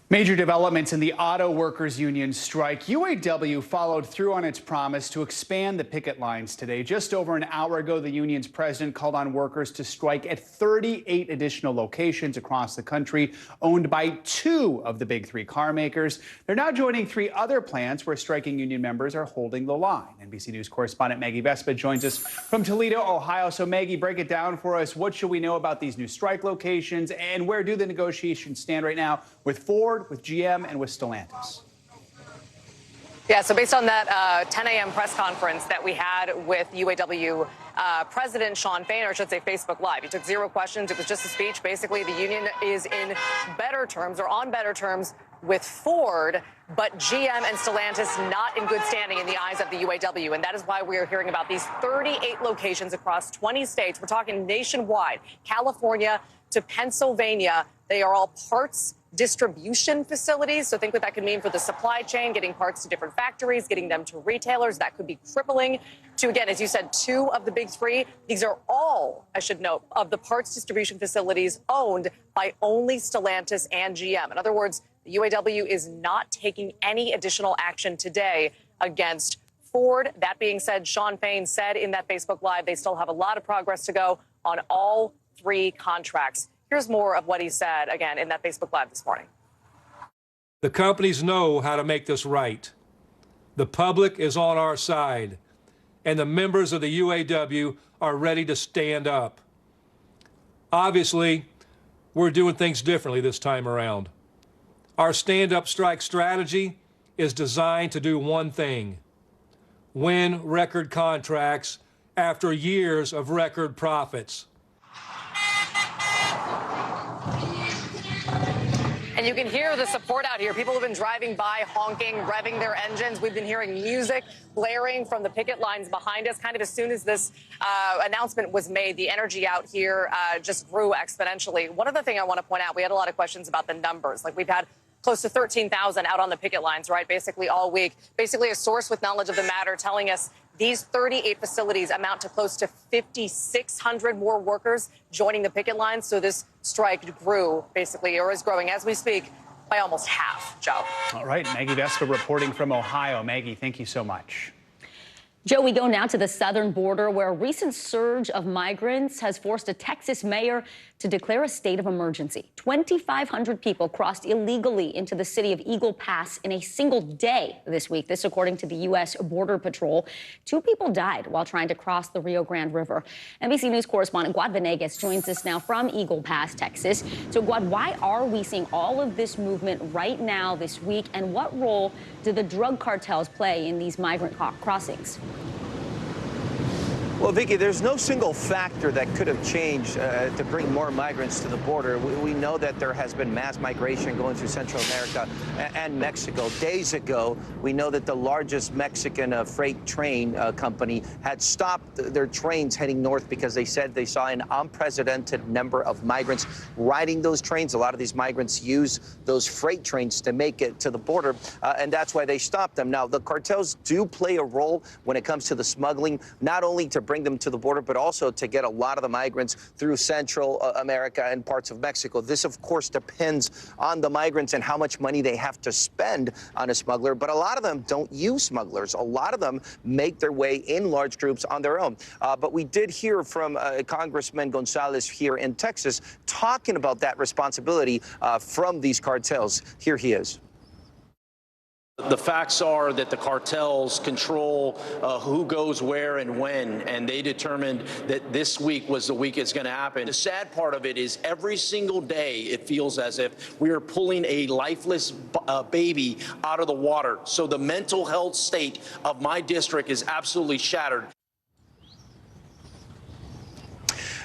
Major developments in the Auto Workers Union strike. UAW followed through on its promise to expand the picket lines today. Just over an hour ago, the union's president called on workers to strike at 38 additional locations across the country, owned by 2 of the big 3 car makers. They're now joining 3 other plants where striking union members are holding the line. NBC News correspondent Maggie Vespa joins us from Toledo, Ohio. So, Maggie, break it down for us. What should we know about these new strike locations, and where do the negotiations stand right now with Ford, with GM, and with Stellantis? Yeah, so based on that 10 a.m. press conference that we had with UAW President Sean Fain, or I should say Facebook Live, he took 0 questions. It was just a speech. Basically, the union is in better terms, or on better terms, with Ford, but GM and Stellantis not in good standing in the eyes of the UAW. And that is why we are hearing about these 38 locations across 20 states. We're talking nationwide, California to Pennsylvania. They are all parts distribution facilities. So think what that could mean for the supply chain, getting parts to different factories, getting them to retailers. That could be crippling to, again, as you said, 2 of the big 3. These are all, I should note, of the parts distribution facilities owned by only Stellantis and GM. In other words, the UAW is not taking any additional action today against Ford. That being said, Sean Fain said in that Facebook Live they still have a lot of progress to go on all 3 contracts. Here's more of what he said, again, in that Facebook Live this morning. The companies know how to make this right. The public is on our side, and the members of the UAW are ready to stand up. Obviously, we're doing things differently this time around. Our stand-up strike strategy is designed to do one thing: win record contracts after years of record profits. And you can hear the support out here. People have been driving by, honking, revving their engines. We've been hearing music blaring from the picket lines behind us. Kind of as soon as this announcement was made, the energy out here just grew exponentially. One other thing I want to point out, we had a lot of questions about the numbers. Like, we've had close to 13,000 out on the picket lines, right, basically all week. Basically a source with knowledge of the matter telling us these 38 facilities amount to close to 5,600 more workers joining the picket lines. So this strike grew, basically, or is growing as we speak, by almost half. Joe. All right, Maggie Vespa reporting from Ohio. Maggie, thank you so much. Joe, we go now to the southern border, where a recent surge of migrants has forced a Texas mayor to declare a state of emergency. 2,500 people crossed illegally into the city of Eagle Pass in a single day this week. This, according to the U.S. Border Patrol. 2 people died while trying to cross the Rio Grande River. NBC News correspondent Guad Venegas joins us now from Eagle Pass, Texas. So, Guad, why are we seeing all of this movement right now this week, and what role do the drug cartels play in these migrant crossings? Well, Vicki, there's no single factor that could have changed to bring more migrants to the border. We know that there has been mass migration going through Central America and Mexico. Days ago, we know that the largest Mexican freight train company had stopped their trains heading north because they said they saw an unprecedented number of migrants riding those trains. A lot of these migrants use those freight trains to make it to the border, and that's why they stopped them. Now, the cartels do play a role when it comes to the smuggling, not only to bring them to the border, but also to get a lot of the migrants through Central America and parts of Mexico. This, of course, depends on the migrants and how much money they have to spend on a smuggler. But a lot of them don't use smugglers. A lot of them make their way in large groups on their own. But we did hear from Congressman Gonzalez here in Texas talking about that responsibility from these cartels. Here he is. The facts are that the cartels control who goes where and when, and they determined that this week was the week it's going to happen. The sad part of it is every single day it feels as if we are pulling a lifeless baby out of the water. So the mental health state of my district is absolutely shattered.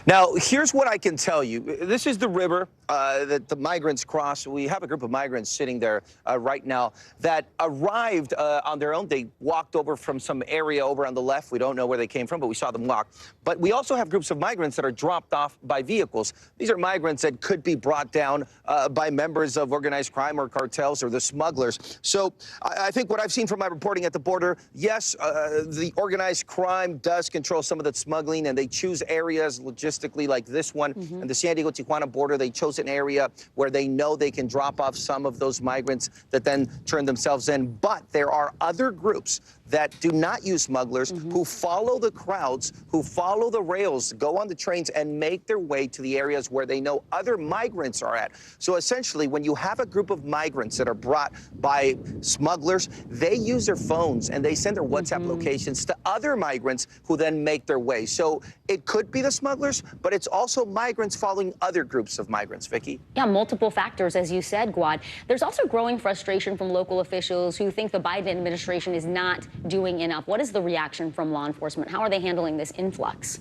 Now, here's what I can tell you. This is the river that the migrants cross. We have a group of migrants sitting there right now that arrived on their own. They walked over from some area over on the left. We don't know where they came from, but we saw them walk. But we also have groups of migrants that are dropped off by vehicles. These are migrants that could be brought down by members of organized crime or cartels or the smugglers. So I think what I've seen from my reporting at the border, yes, the organized crime does control some of the smuggling, and they choose areas logistically like this one. And the San Diego-Tijuana border, they chose an area where they know they can drop off some of those migrants that then turn themselves in. But there are other groups that do not use smugglers, who follow the crowds, who follow the rails, go on the trains, and make their way to the areas where they know other migrants are at. So essentially, when you have a group of migrants that are brought by smugglers, they use their phones and they send their WhatsApp locations to other migrants who then make their way. So it could be the smugglers, but it's also migrants following other groups of migrants, Vicki. Yeah, multiple factors, as you said, Guad. There's also growing frustration from local officials who think the Biden administration is not doing enough. What is the reaction from law enforcement? How are they handling this influx?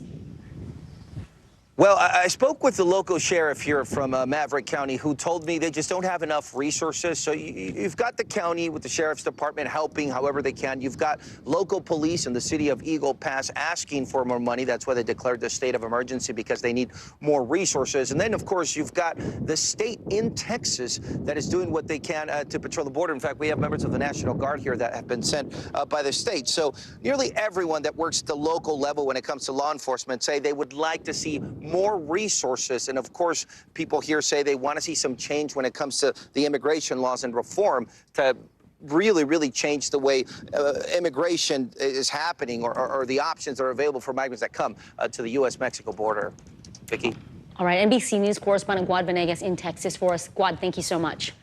Well, I spoke with the local sheriff here from Maverick County, who told me they just don't have enough resources. So you've got the county with the sheriff's department helping however they can. You've got local police in the city of Eagle Pass asking for more money. That's why they declared the state of emergency, because they need more resources. And then, of course, you've got the state in Texas that is doing what they can to patrol the border. In fact, we have members of the National Guard here that have been sent by the state. So nearly everyone that works at the local level when it comes to law enforcement say they would like to see more resources. And of course, people here say they want to see some change when it comes to the immigration laws and reform to really change the way immigration is happening, or the options that are available for migrants that come to the U.S.-Mexico border. Vicki? All right, NBC News correspondent Guad Venegas in Texas for us. Guad, thank you so much.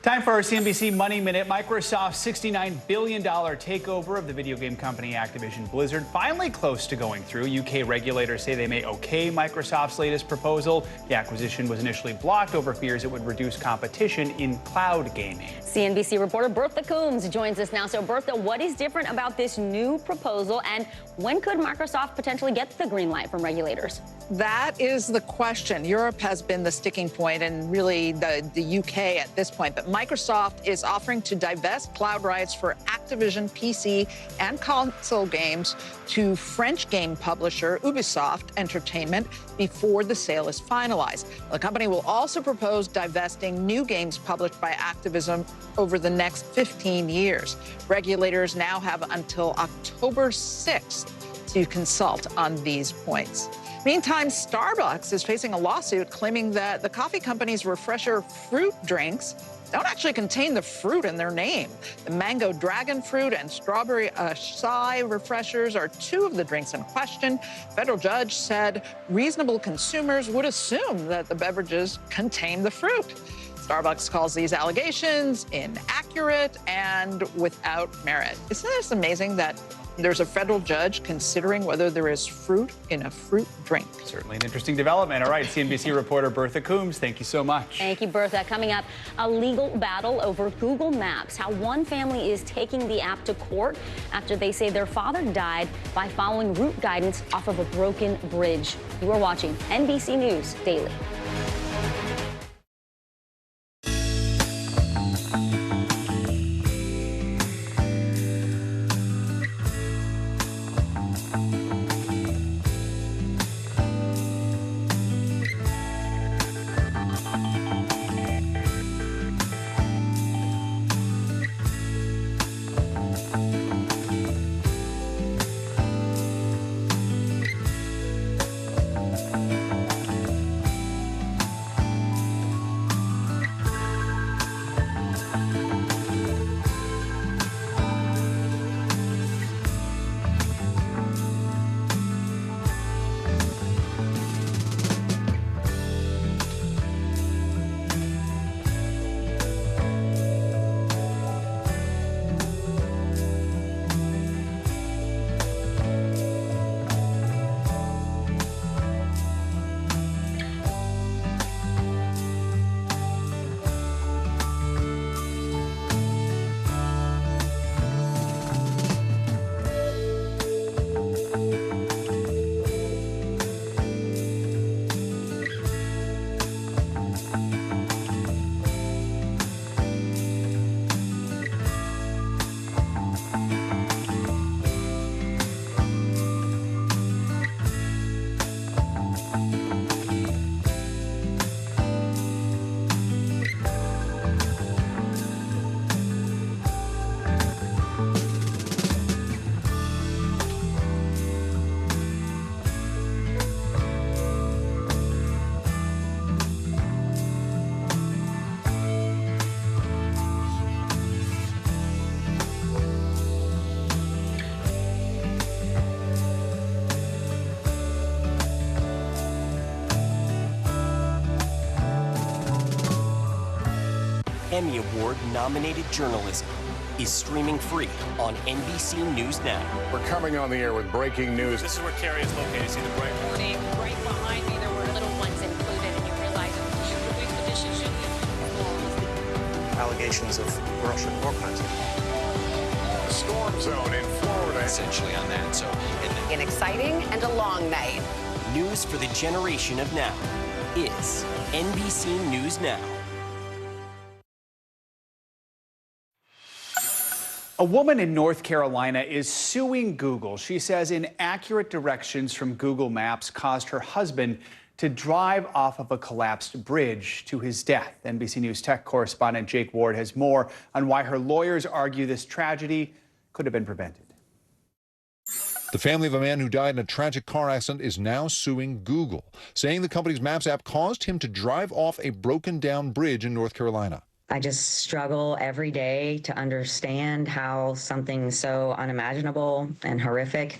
Time for our CNBC Money Minute. Microsoft's $69 billion takeover of the video game company Activision Blizzard finally close to going through. UK regulators say they may okay Microsoft's latest proposal. The acquisition was initially blocked over fears it would reduce competition in cloud gaming. CNBC reporter Bertha Coombs joins us now. So Bertha, what is different about this new proposal, and when could Microsoft potentially get the green light from regulators? That is the question. Europe has been the sticking point, and really the UK at this point. But Microsoft is offering to divest cloud rights for Activision PC and console games to French game publisher Ubisoft Entertainment before the sale is finalized. The company will also propose divesting new games published by Activision over the next 15 years. Regulators now have until October 6th to consult on these points. Meantime, Starbucks is facing a lawsuit claiming that the coffee company's refresher fruit drinks don't actually contain the fruit in their name. The mango dragon fruit and strawberry acai refreshers are two of the drinks in question. A federal judge said reasonable consumers would assume that the beverages contain the fruit. Starbucks calls these allegations inaccurate and without merit. Isn't this amazing that there's a federal judge considering whether there is fruit in a fruit drink? Certainly an interesting development. All right, CNBC reporter Bertha Coombs, thank you so much. Thank you, Bertha. Coming up, a legal battle over Google Maps, how one family is taking the app to court after they say their father died by following route guidance off of a broken bridge. You are watching NBC News Daily. Emmy Award-nominated journalism is streaming free on NBC News Now. We're coming on the air with breaking news. This is where Carrie is located. See the bright Morning, right behind me, there were little ones included, and you realize the expeditions Allegations of Russian organizing. Storm zone in Florida. essentially on that. So An exciting and a long night. News for the generation of now is NBC News Now. A woman in North Carolina is suing Google. She says inaccurate directions from Google Maps caused her husband to drive off of a collapsed bridge to his death. NBC News tech correspondent Jake Ward has more on why her lawyers argue this tragedy could have been prevented. The family of a man who died in a tragic car accident is now suing Google, saying the company's Maps app caused him to drive off a broken-down bridge in North Carolina. I just struggle every day to understand how something so unimaginable and horrific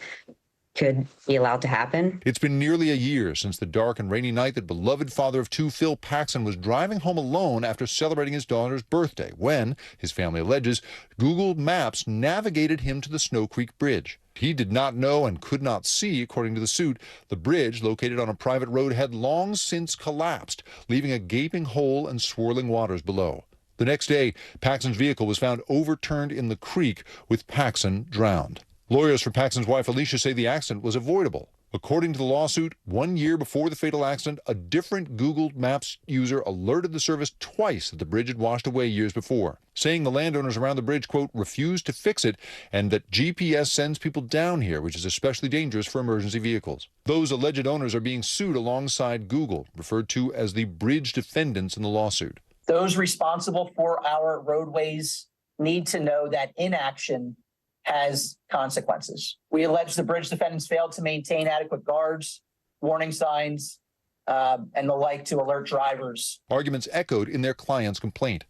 could be allowed to happen. It's been nearly a year since the dark and rainy night that beloved father of two, Phil Paxson, was driving home alone after celebrating his daughter's birthday when, his family alleges, Google Maps navigated him to the Snow Creek Bridge. He did not know and could not see, according to the suit. The bridge, located on a private road, had long since collapsed, leaving a gaping hole and swirling waters below. The next day, Paxson's vehicle was found overturned in the creek, with Paxson drowned. Lawyers for Paxson's wife, Alicia, say the accident was avoidable. According to the lawsuit, 1 year before the fatal accident, a different Google Maps user alerted the service twice that the bridge had washed away years before, saying the landowners around the bridge, quote, refused to fix it and that GPS sends people down here, which is especially dangerous for emergency vehicles. Those alleged owners are being sued alongside Google, referred to as the bridge defendants in the lawsuit. Those responsible for our roadways need to know that inaction has consequences. We allege the bridge defendants failed to maintain adequate guards, warning signs, and the like to alert drivers. Arguments echoed in their client's complaint.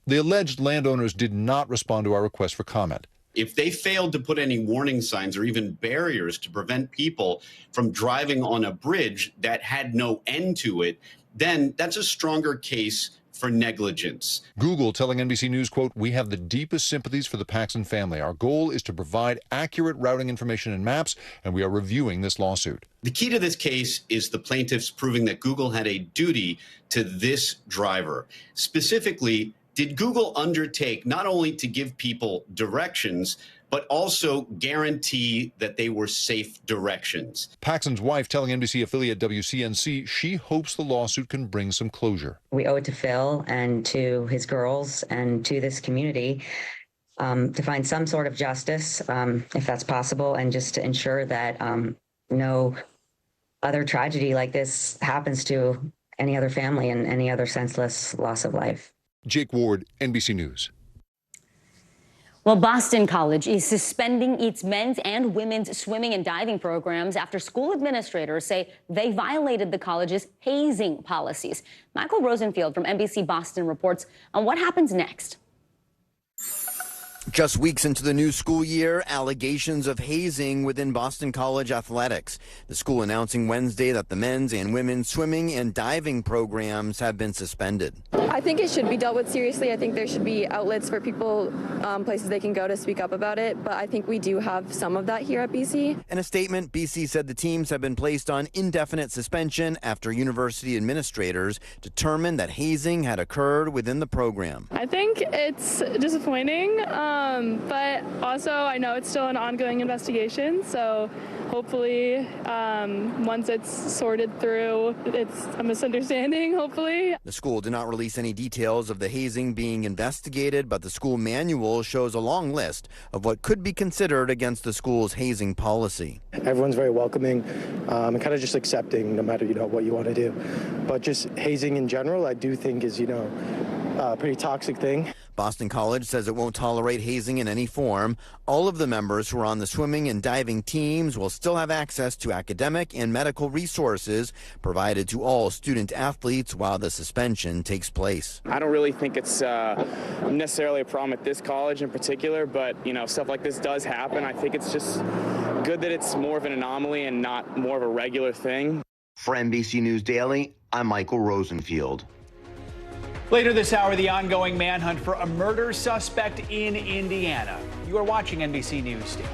The alleged landowners did not respond to our request for comment. If they failed to put any warning signs or even barriers to prevent people from driving on a bridge that had no end to it, then that's a stronger case for negligence. Google telling NBC News, quote, we have the deepest sympathies for the Paxson family. Our goal is to provide accurate routing information and maps, and we are reviewing this lawsuit. The key to this case is the plaintiffs proving that Google had a duty to this driver. Specifically, did Google undertake not only to give people directions, but also guarantee that they were safe directions? Paxson's wife telling NBC affiliate WCNC she hopes the lawsuit can bring some closure. We owe it to Phil and to his girls and to this community to find some sort of justice, if that's possible, and just to ensure that no other tragedy like this happens to any other family and any other senseless loss of life. Jake Ward, NBC News. Well, Boston College is suspending its men's and women's swimming and diving programs after school administrators say they violated the college's hazing policies. Michael Rosenfield from NBC Boston reports on what happens next. Just weeks into the new school year, allegations of hazing within Boston College athletics. The school announcing Wednesday that the men's and women's swimming and diving programs have been suspended. I think it should be dealt with seriously. I think there should be outlets for people, places they can go to speak up about it. But I think we do have some of that here at BC. In a statement, BC said the teams have been placed on indefinite suspension after university administrators determined that hazing had occurred within the program. I think it's disappointing. But also I know it's still an ongoing investigation, so hopefully once it's sorted through, it's a misunderstanding, hopefully. The school did not release any details of the hazing being investigated, but the school manual shows a long list of what could be considered against the school's hazing policy. Everyone's very welcoming and kind of just accepting no matter, what you want to do. But just hazing in general, I do think is, a pretty toxic thing. Boston College says it won't tolerate hazing in any form. All of the members who are on the swimming and diving teams will still have access to academic and medical resources provided to all student athletes while the suspension takes place. I don't really think it's necessarily a problem at this college in particular, but stuff like this does happen. I think it's just good that it's more of an anomaly and not more of a regular thing. For NBC News Daily, I'm Michael Rosenfield. Later this hour, the ongoing manhunt for a murder suspect in Indiana. You are watching NBC News Daily.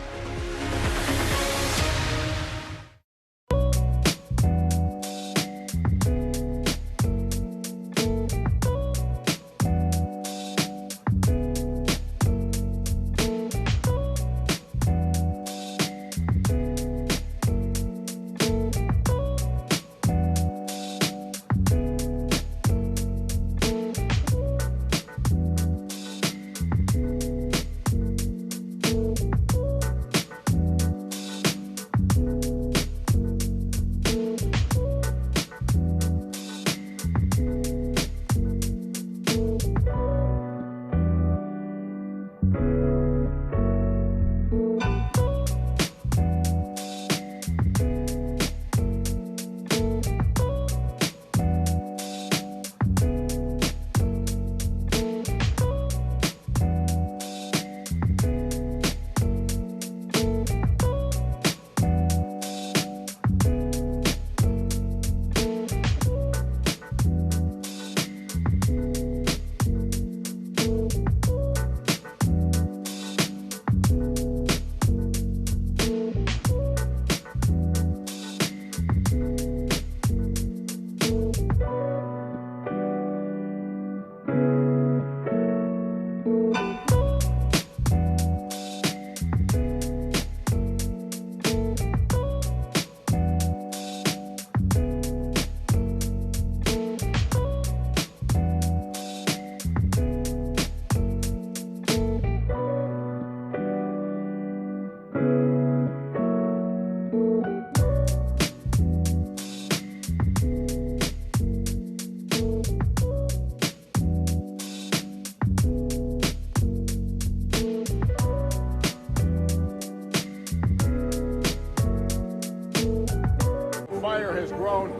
has grown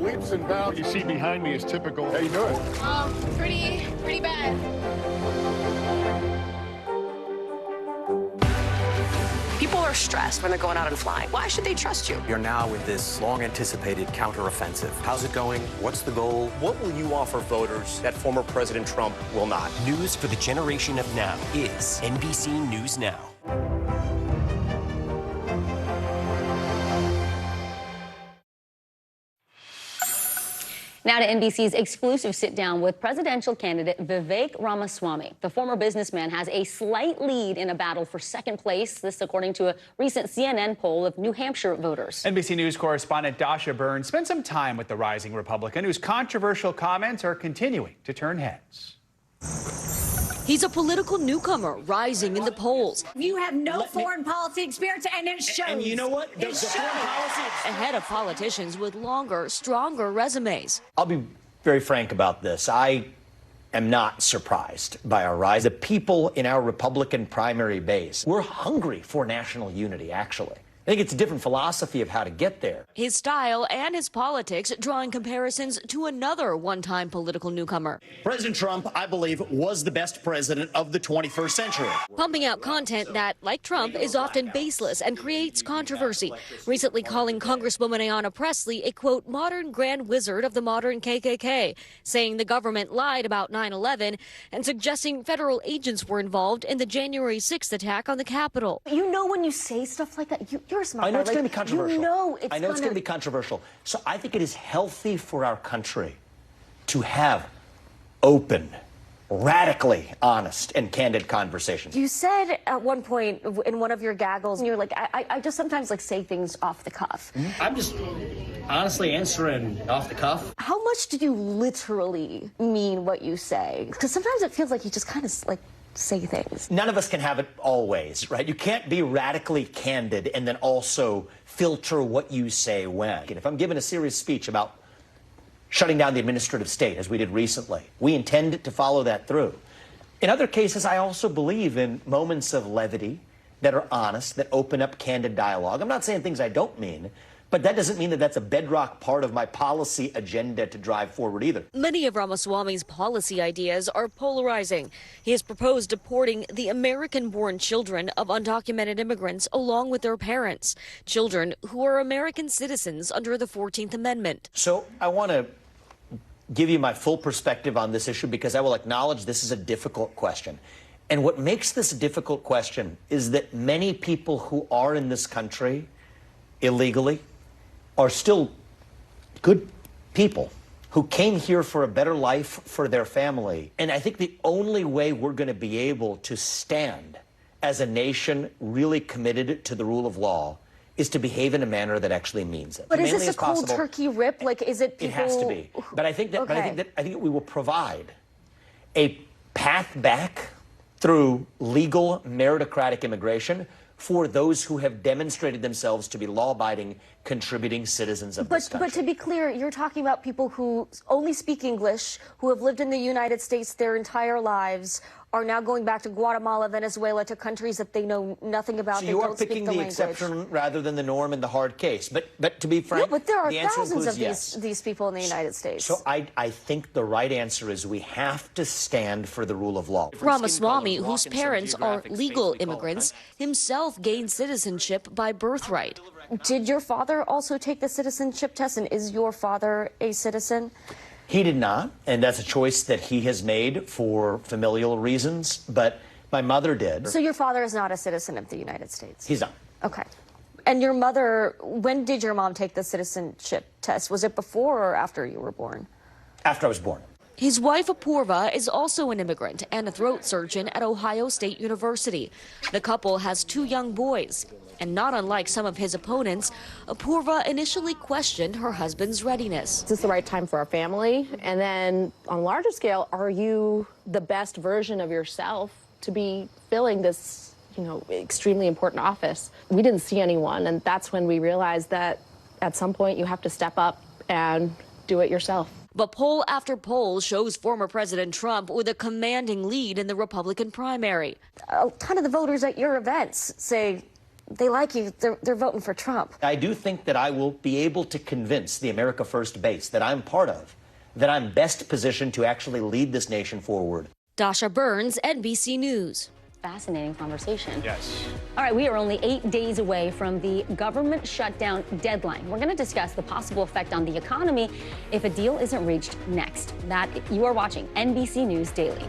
leaps and bounds. What you see behind me is typical. How you doing? Pretty bad. People are stressed when they're going out and flying. Why should they trust you? You're now with this long-anticipated counteroffensive. How's it going? What's the goal? What will you offer voters that former President Trump will not? News for the generation of now is NBC News Now. Now to NBC's exclusive sit-down with presidential candidate Vivek Ramaswamy. The former businessman has a slight lead in a battle for second place. This according to a recent CNN poll of New Hampshire voters. NBC News correspondent Dasha Burns spent some time with the rising Republican whose controversial comments are continuing to turn heads. He's a political newcomer rising in the polls. You have no foreign policy experience, and it shows. And you know what? It shows. Ahead of politicians with longer, stronger resumes. I'll be very frank about this. I am not surprised by our rise. The people in our Republican primary base, we're hungry for national unity, actually. I think it's a different philosophy of how to get there. His style and his politics drawing comparisons to another one-time political newcomer. President Trump, I believe, was the best president of the 21st century. Pumping out content that, like Trump, is often baseless and creates controversy. Recently calling Congresswoman Ayanna Pressley a, quote, modern grand wizard of the modern KKK, saying the government lied about 9/11 and suggesting federal agents were involved in the January 6th attack on the Capitol. You know when you say stuff like that, you're a smart guy. I know it's going to be controversial. You know it's I know it's going to be controversial. So I think it is healthy for our country to have open, radically honest and candid conversations. You said at one point in one of your gaggles, you're like, I just sometimes like say things off the cuff. I'm just honestly answering off the cuff. How much do you literally mean what you say? Because sometimes it feels like you just kind of like say things. None of us can have it always, right? You can't be radically candid and then also filter what you say when. And if I'm giving a serious speech about shutting down the administrative state, as we did recently, we intend to follow that through. In other cases, I also believe in moments of levity that are honest, that open up candid dialogue. I'm not saying things I don't mean, but that doesn't mean that that's a bedrock part of my policy agenda to drive forward either. Many of Ramaswamy's policy ideas are polarizing. He has proposed deporting the American-born children of undocumented immigrants along with their parents, children who are American citizens under the 14th Amendment. So I want to give you my full perspective on this issue because I will acknowledge this is a difficult question. And what makes this a difficult question is that many people who are in this country illegally are still good people who came here for a better life for their family. And I think the only way we're going to be able to stand as a nation really committed to the rule of law is to behave in a manner that actually means it. But is this a cold turkey rip? Like, is it people? It has to be. But I think that, Okay. I think that we will provide a path back through legal meritocratic immigration for those who have demonstrated themselves to be law-abiding, contributing citizens of this country. But to be clear, you're talking about people who only speak English, who have lived in the United States their entire lives, are now going back to Guatemala, Venezuela, to countries that they know nothing about. So They you are don't speak picking the the language. exception rather than the norm in the hard case. But to be frank, No, but there are the answer thousands of includes yes. these people in the United States. So I think the right answer is we have to stand for the rule of law. Ramaswamy, whose parents are legal immigrants, himself gained citizenship by birthright. Did your father also take the citizenship test, and is your father a citizen? He did not, and that's a choice that he has made for familial reasons, but my mother did. So your father is not a citizen of the United States? He's not. Okay. And your mother, when did your mom take the citizenship test? Was it before or after you were born? After I was born. His wife, Apurva, is also an immigrant and a throat surgeon at Ohio State University. The couple has 2 young boys. And not unlike some of his opponents, Apurva initially questioned her husband's readiness. Is this the right time for our family? And then on a larger scale, are you the best version of yourself to be filling this, extremely important office? We didn't see anyone, and that's when we realized that at some point you have to step up and do it yourself. But poll after poll shows former President Trump with a commanding lead in the Republican primary. A ton of the voters at your events say they like you, they're voting for Trump. I do think that I will be able to convince the America First base that I'm part of, that I'm best positioned to actually lead this nation forward. Dasha Burns, NBC News. Fascinating conversation. Yes. All right, we are only 8 days away from the government shutdown deadline. We're going to discuss the possible effect on the economy if a deal isn't reached next. That you are watching NBC News Daily.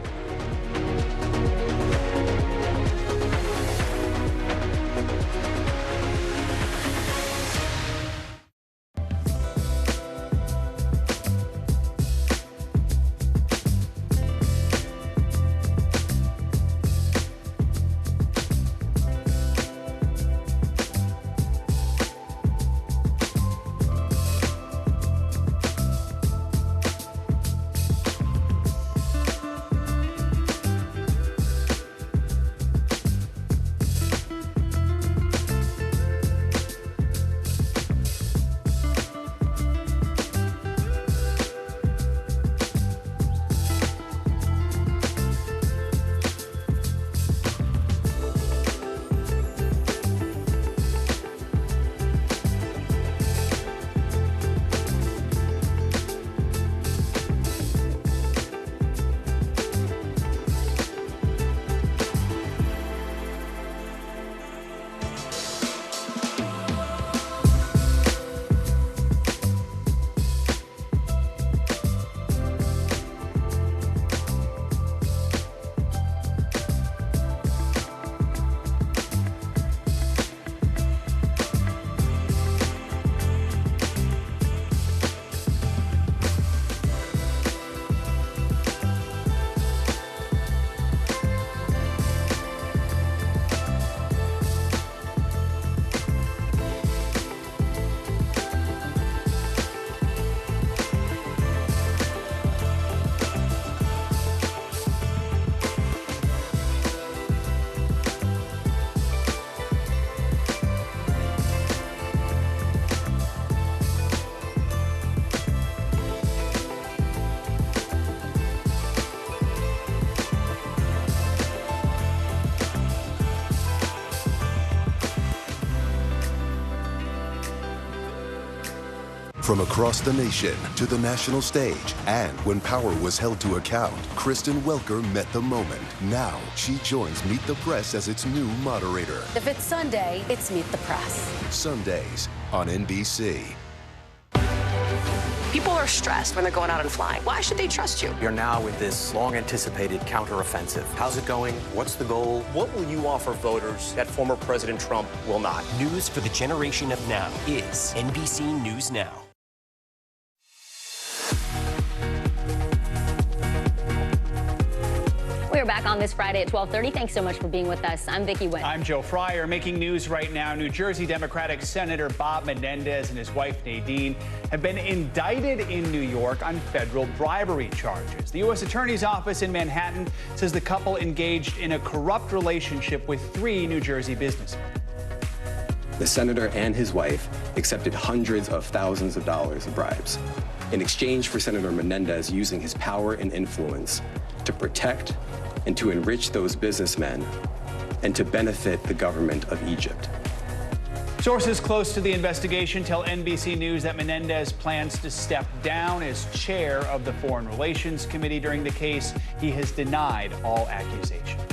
From across the nation to the national stage, and when power was held to account, Kristen Welker met the moment. Now she joins Meet the Press as its new moderator. If it's Sunday, it's Meet the Press. Sundays on NBC. People are stressed when they're going out and flying. Why should they trust you? You're now with this long-anticipated counteroffensive. How's it going? What's the goal? What will you offer voters that former President Trump will not? News for the generation of now is NBC News Now. We're back on this Friday at 12:30. Thanks so much for being with us. I'm Vicki Wynn. I'm Joe Fryer. Making news right now. New Jersey Democratic Senator Bob Menendez and his wife Nadine have been indicted in New York on federal bribery charges. The U.S. Attorney's Office in Manhattan says the couple engaged in a corrupt relationship with 3 New Jersey businessmen. The senator and his wife accepted hundreds of thousands of dollars of bribes in exchange for Senator Menendez using his power and influence to protect and to enrich those businessmen and to benefit the government of Egypt. Sources close to the investigation tell NBC News that Menendez plans to step down as chair of the Foreign Relations Committee during the case. He has denied all accusations.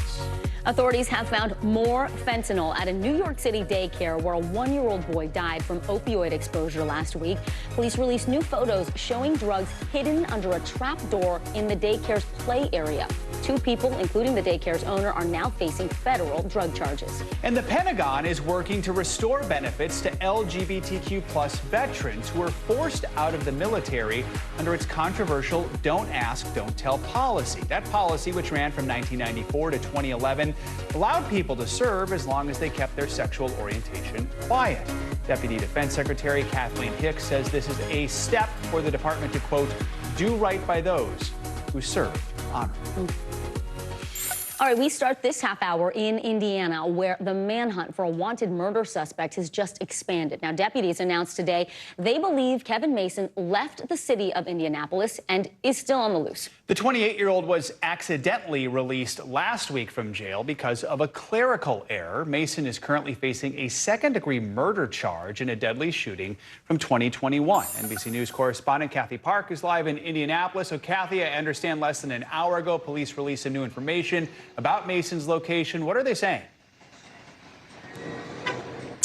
Authorities have found more fentanyl at a New York City daycare where a 1-year-old boy died from opioid exposure last week. Police released new photos showing drugs hidden under a trap door in the daycare's play area. 2 people, including the daycare's owner, are now facing federal drug charges. And the Pentagon is working to restore benefits to LGBTQ+ veterans who were forced out of the military under its controversial Don't Ask, Don't Tell policy. That policy, which ran from 1994 to 2011, allowed people to serve as long as they kept their sexual orientation quiet. Deputy Defense Secretary Kathleen Hicks says this is a step for the department to, quote, do right by those who served honorably. All right, we start this half hour in Indiana, where the manhunt for a wanted murder suspect has just expanded. Now, deputies announced today they believe Kevin Mason left the city of Indianapolis and is still on the loose. The 28-year-old was accidentally released last week from jail because of a clerical error. Mason is currently facing a second-degree murder charge in a deadly shooting from 2021. NBC News correspondent Kathy Park is live in Indianapolis. So, Kathy, I understand less than an hour ago, police released some new information about Mason's location. What are they saying?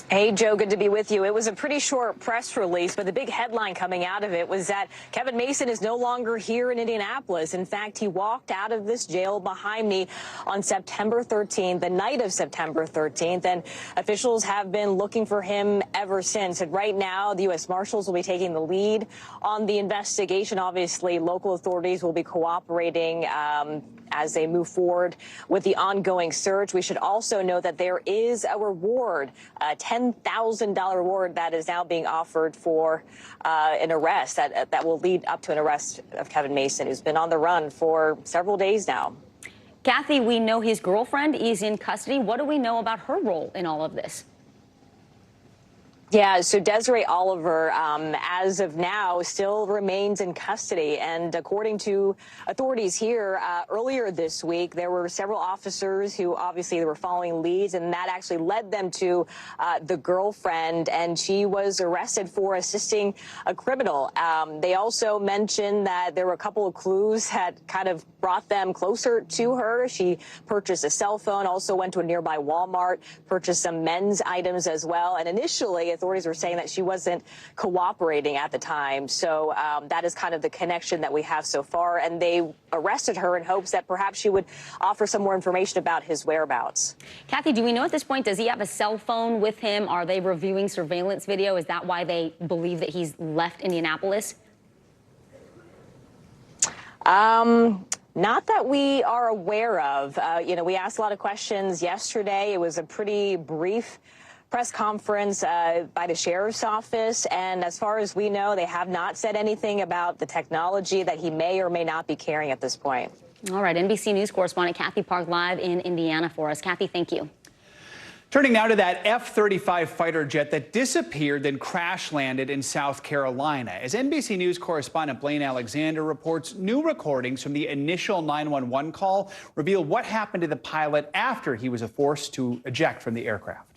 Hey, Joe, good to be with you. It was a pretty short press release, but the big headline coming out of it was that Kevin Mason is no longer here in Indianapolis. In fact, he walked out of this jail behind me on September 13th, the night of September 13th, and officials have been looking for him ever since. And right now, the U.S. Marshals will be taking the lead on the investigation. Obviously, local authorities will be cooperating as they move forward with the ongoing search. We should also know that there is a reward, $10,000 reward that is now being offered for an arrest that will lead up to an arrest of Kevin Mason, who's been on the run for several days now. Kathy, we know his girlfriend is in custody. What do we know about her role in all of this? Yeah, so Desiree Oliver, as of now, still remains in custody. And according to authorities here, earlier this week, there were several officers who obviously were following leads, and that actually led them to the girlfriend, and she was arrested for assisting a criminal. They also mentioned that there were a couple of clues that kind of brought them closer to her. She purchased a cell phone, also went to a nearby Walmart, purchased some men's items as well. And initially, authorities were saying that she wasn't cooperating at the time. So that is kind of the connection that we have so far. And they arrested her in hopes that perhaps she would offer some more information about his whereabouts. Kathy, do we know at this point, does he have a cell phone with him? Are they reviewing surveillance video? Is that why they believe that he's left Indianapolis? Not that we are aware of. You know, we asked a lot of questions yesterday. It was a pretty brief press conference by the sheriff's office, and as far as we know, they have not said anything about the technology that he may or may not be carrying at this point. All right, NBC News correspondent Kathy Park live in Indiana for us. Kathy, thank you. Turning now to that F-35 fighter jet that disappeared, then crash landed in South Carolina. As NBC News correspondent Blaine Alexander reports, new recordings from the initial 911 call reveal what happened to the pilot after he was forced to eject from the aircraft.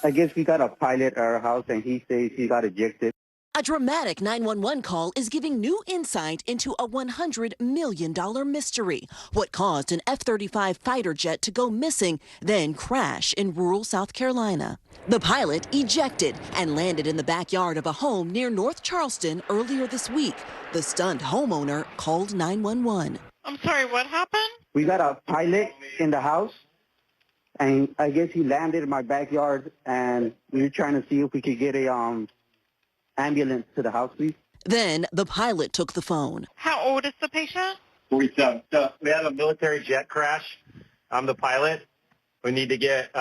I guess we got a pilot at our house and he says he got ejected. A dramatic 911 call is giving new insight into a $100 million mystery. What caused an F-35 fighter jet to go missing, then crash in rural South Carolina? The pilot ejected and landed in the backyard of a home near North Charleston earlier this week. The stunned homeowner called 911. I'm sorry, what happened? We got a pilot in the house, and I guess he landed in my backyard, and we were trying to see if we could get a ambulance to the house, please. Then the pilot took the phone. How old is the patient? 47. So we have a military jet crash. I'm the pilot. We need to get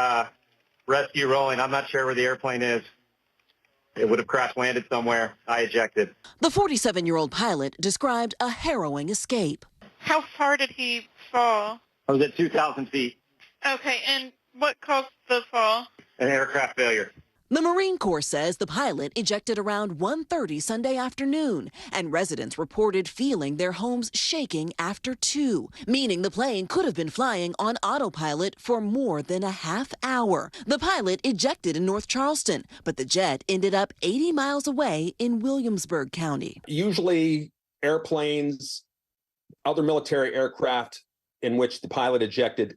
rescue rolling. I'm not sure where the airplane is. It would have crash landed somewhere. I ejected. The 47-year-old pilot described a harrowing escape. How far did he fall? I was at 2,000 feet. Okay, and what caused the fall? An aircraft failure. The Marine Corps says the pilot ejected around 1:30 Sunday afternoon, and residents reported feeling their homes shaking after 2, meaning the plane could have been flying on autopilot for more than a half hour. The pilot ejected in North Charleston, but the jet ended up 80 miles away in Williamsburg County. Usually airplanes, other military aircraft in which the pilot ejected,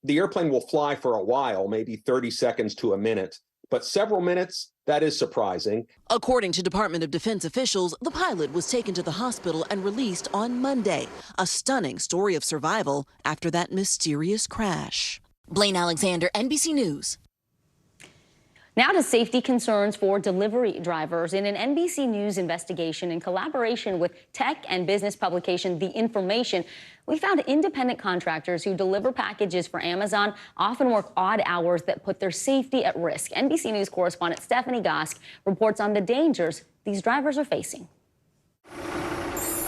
the airplane will fly for a while, maybe 30 seconds to a minute. But several minutes, that is surprising. According to Department of Defense officials, the pilot was taken to the hospital and released on Monday. A stunning story of survival after that mysterious crash. Blaine Alexander, NBC News. Now to safety concerns for delivery drivers. In an NBC News investigation in collaboration with tech and business publication The Information, we found independent contractors who deliver packages for Amazon often work odd hours that put their safety at risk. NBC News correspondent Stephanie Gosk reports on the dangers these drivers are facing.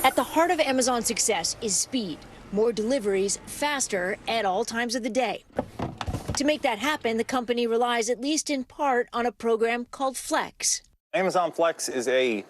At the heart of Amazon's success is speed. more deliveries faster at all times of the day. To make that happen, the company relies at least in part on a program called Flex. Amazon Flex is a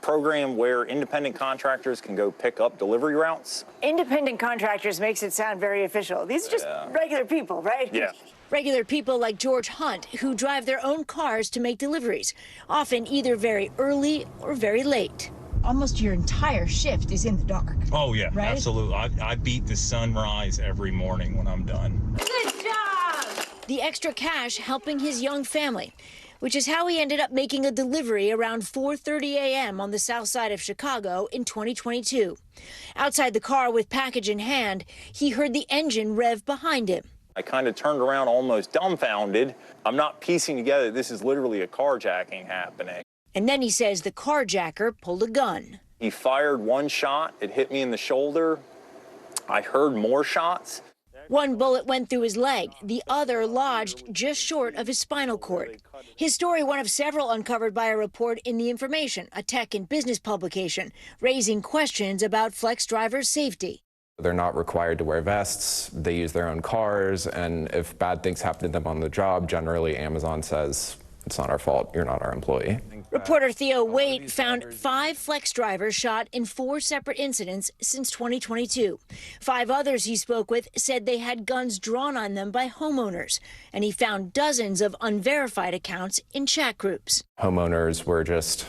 program where independent contractors can go pick up delivery routes. Independent contractors makes it sound very official. These are just regular people, right? Yeah. Regular people like George Hunt, who drive their own cars to make deliveries, often either very early or very late. Almost your entire shift is in the dark. Oh, yeah, right? Absolutely. I beat the sunrise every morning when I'm done. Good job! The extra cash helping his young family, which is how he ended up making a delivery around 4:30 a.m. on the south side of Chicago in 2022. Outside the car with package in hand, he heard the engine rev behind him. I kind of turned around almost dumbfounded. I'm not piecing together this is literally a carjacking happening. And then he says the carjacker pulled a gun. He fired one shot. It hit me in the shoulder. I heard more shots. One bullet went through his leg. The other lodged just short of his spinal cord. His story, one of several uncovered by a report in The Information, a tech and business publication, raising questions about Flex drivers' safety. They're not required to wear vests. They use their own cars. And if bad things happen to them on the job, generally Amazon says, it's not our fault. You're not our employee. Reporter Theo Waite found 5 Flex drivers shot in 4 separate incidents since 2022. 5 others he spoke with said they had guns drawn on them by homeowners. And he found dozens of unverified accounts in chat groups. Homeowners were just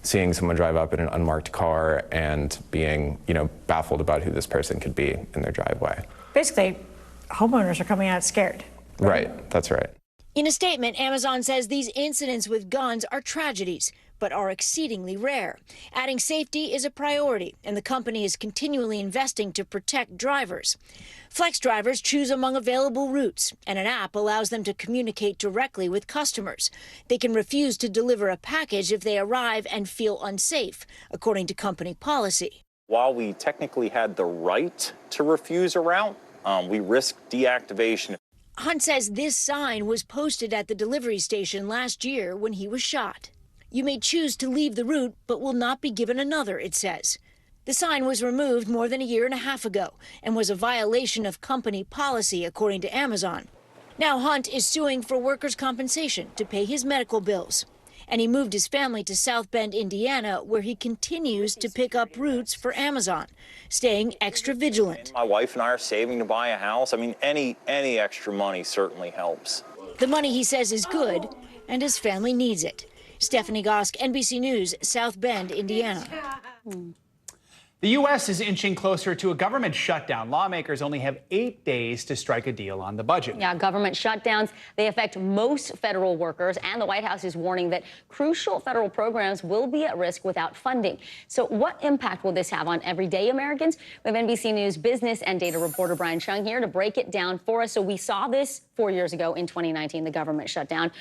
seeing someone drive up in an unmarked car and being, baffled about who this person could be in their driveway. Basically, homeowners are coming out scared. Right, that's right. In a statement, Amazon says these incidents with guns are tragedies, but are exceedingly rare. Adding safety is a priority, and the company is continually investing to protect drivers. Flex drivers choose among available routes, and an app allows them to communicate directly with customers. They can refuse to deliver a package if they arrive and feel unsafe, according to company policy. While we technically had the right to refuse a route, we risked deactivation. Hunt says this sign was posted at the delivery station last year when he was shot. You may choose to leave the route, but will not be given another, it says. The sign was removed more than a year and a half ago and was a violation of company policy, according to Amazon. Now Hunt is suing for workers' compensation to pay his medical bills. And he moved his family to South Bend, Indiana, where he continues to pick up routes for Amazon, staying extra vigilant. My wife and I are saving to buy a house. I mean, any extra money certainly helps. The money, he says, is good, and his family needs it. Stephanie Gosk, NBC News, South Bend, Indiana. The U.S. is inching closer to a government shutdown. Lawmakers only have 8 days to strike a deal on the budget. Yeah, government shutdowns, they affect most federal workers, and the White House is warning that crucial federal programs will be at risk without funding. So what impact will this have on everyday Americans? We have NBC News business and data reporter Brian Chung here to break it down for us. So we saw this 4 years ago in 2019, the government shutdown.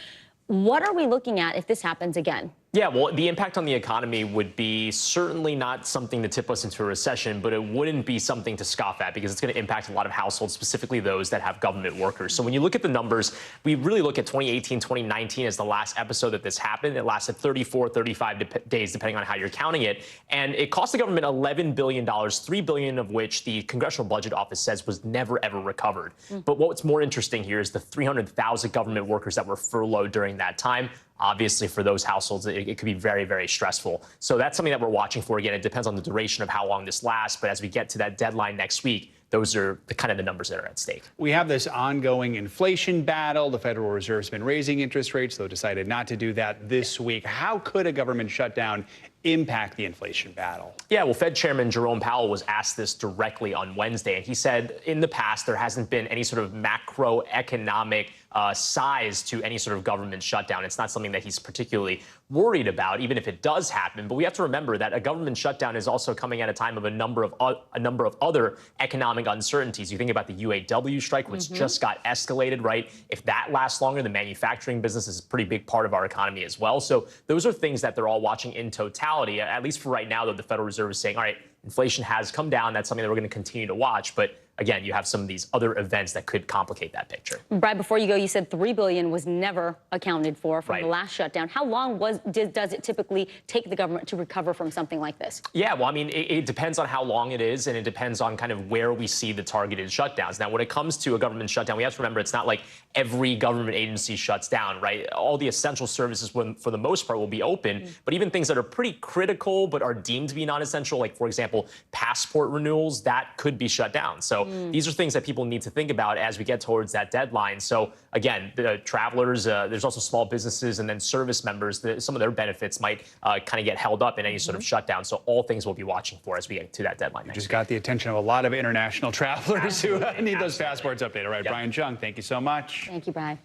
What are we looking at if this happens again? Yeah, well, the impact on the economy would be certainly not something to tip us into a recession, but it wouldn't be something to scoff at because it's going to impact a lot of households, specifically those that have government workers. So when you look at the numbers, we really look at 2018, 2019 as the last episode that this happened. It lasted 34, 35 days, depending on how you're counting it. And it cost the government $11 billion, $3 billion of which the Congressional Budget Office says was never, ever recovered. But what's more interesting here is the 300,000 government workers that were furloughed during that time. Obviously, for those households, it could be very, very stressful. So that's something that we're watching for. Again, it depends on the duration of how long this lasts. But as we get to that deadline next week, those are the numbers that are at stake. We have this ongoing inflation battle. The Federal Reserve's been raising interest rates, though decided not to do that this week. How could a government shutdown impact the inflation battle? Yeah, well, Fed Chairman Jerome Powell was asked this directly on Wednesday, and he said in the past there hasn't been any sort of macroeconomic size to any sort of government shutdown. It's not something that he's particularly worried about, even if it does happen. But we have to remember that a government shutdown is also coming at a time of a number of other economic uncertainties. You think about the UAW strike, which just got escalated, right? If that lasts longer, the manufacturing business is a pretty big part of our economy as well. So those are things that they're all watching in totality. At least for right now, though, the Federal Reserve is saying, all right, inflation has come down. That's something that we're going to continue to watch. But again, you have some of these other events that could complicate that picture. Brad, before you go, you said $3 billion was never accounted for from Right. the last shutdown. How long does it typically take the government to recover from something like this? Yeah, well, I mean, it depends on how long it is, and it depends on kind of where we see the targeted shutdowns. Now, when it comes to a government shutdown, we have to remember it's not like every government agency shuts down, right? All the essential services, for the most part, will be open, but even things that are pretty critical but are deemed to be non-essential, like, for example, passport renewals, that could be shut down. So these are things that people need to think about as we get towards that deadline. So again, the travelers, there's also small businesses and then service members, some of their benefits might kind of get held up in any sort of shutdown. So all things we'll be watching for as we get to that deadline. You just got the attention of a lot of international travelers who need those passports updated. All right, Yep. Brian Chung, thank you so much. Thank you, Brian.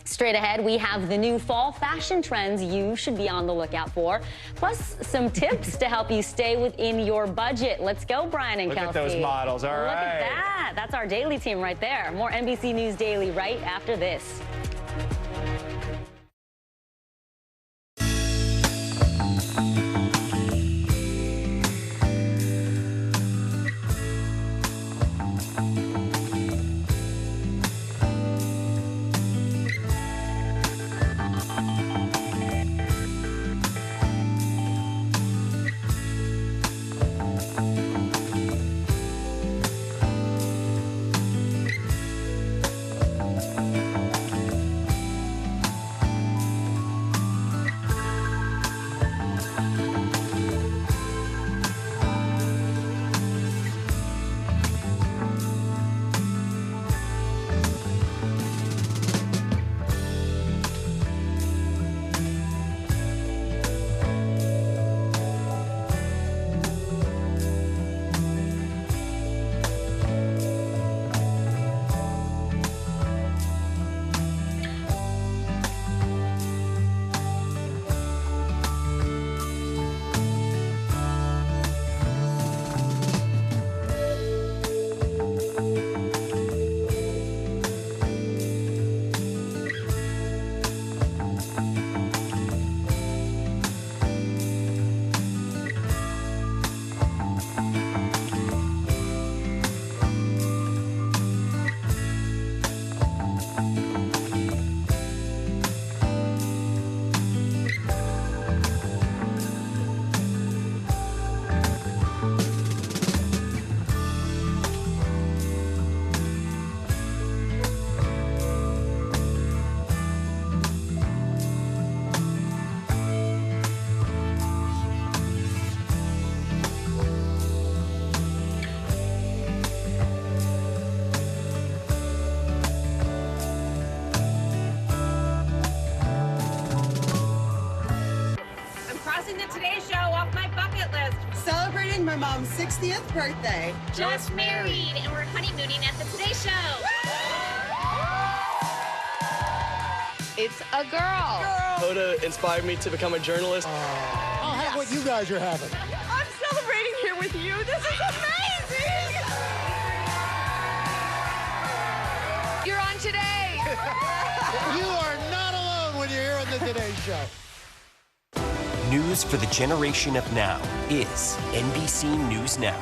Straight ahead, we have the new fall fashion trends you should be on the lookout for, plus some tips to help you stay within your budget. Let's go, Brian and Kelsey. Look at those models. All right. Look at that. That's our daily team right there. More NBC News Daily right after this. Celebrating my mom's 60th birthday. Just married, and we're honeymooning at the Today Show. It's a girl. Hoda inspired me to become a journalist. I'll have what you guys are having. I'm celebrating here with you. This is amazing. You're on Today. You are not alone when you're here on the Today Show. News for the generation of now is NBC News Now.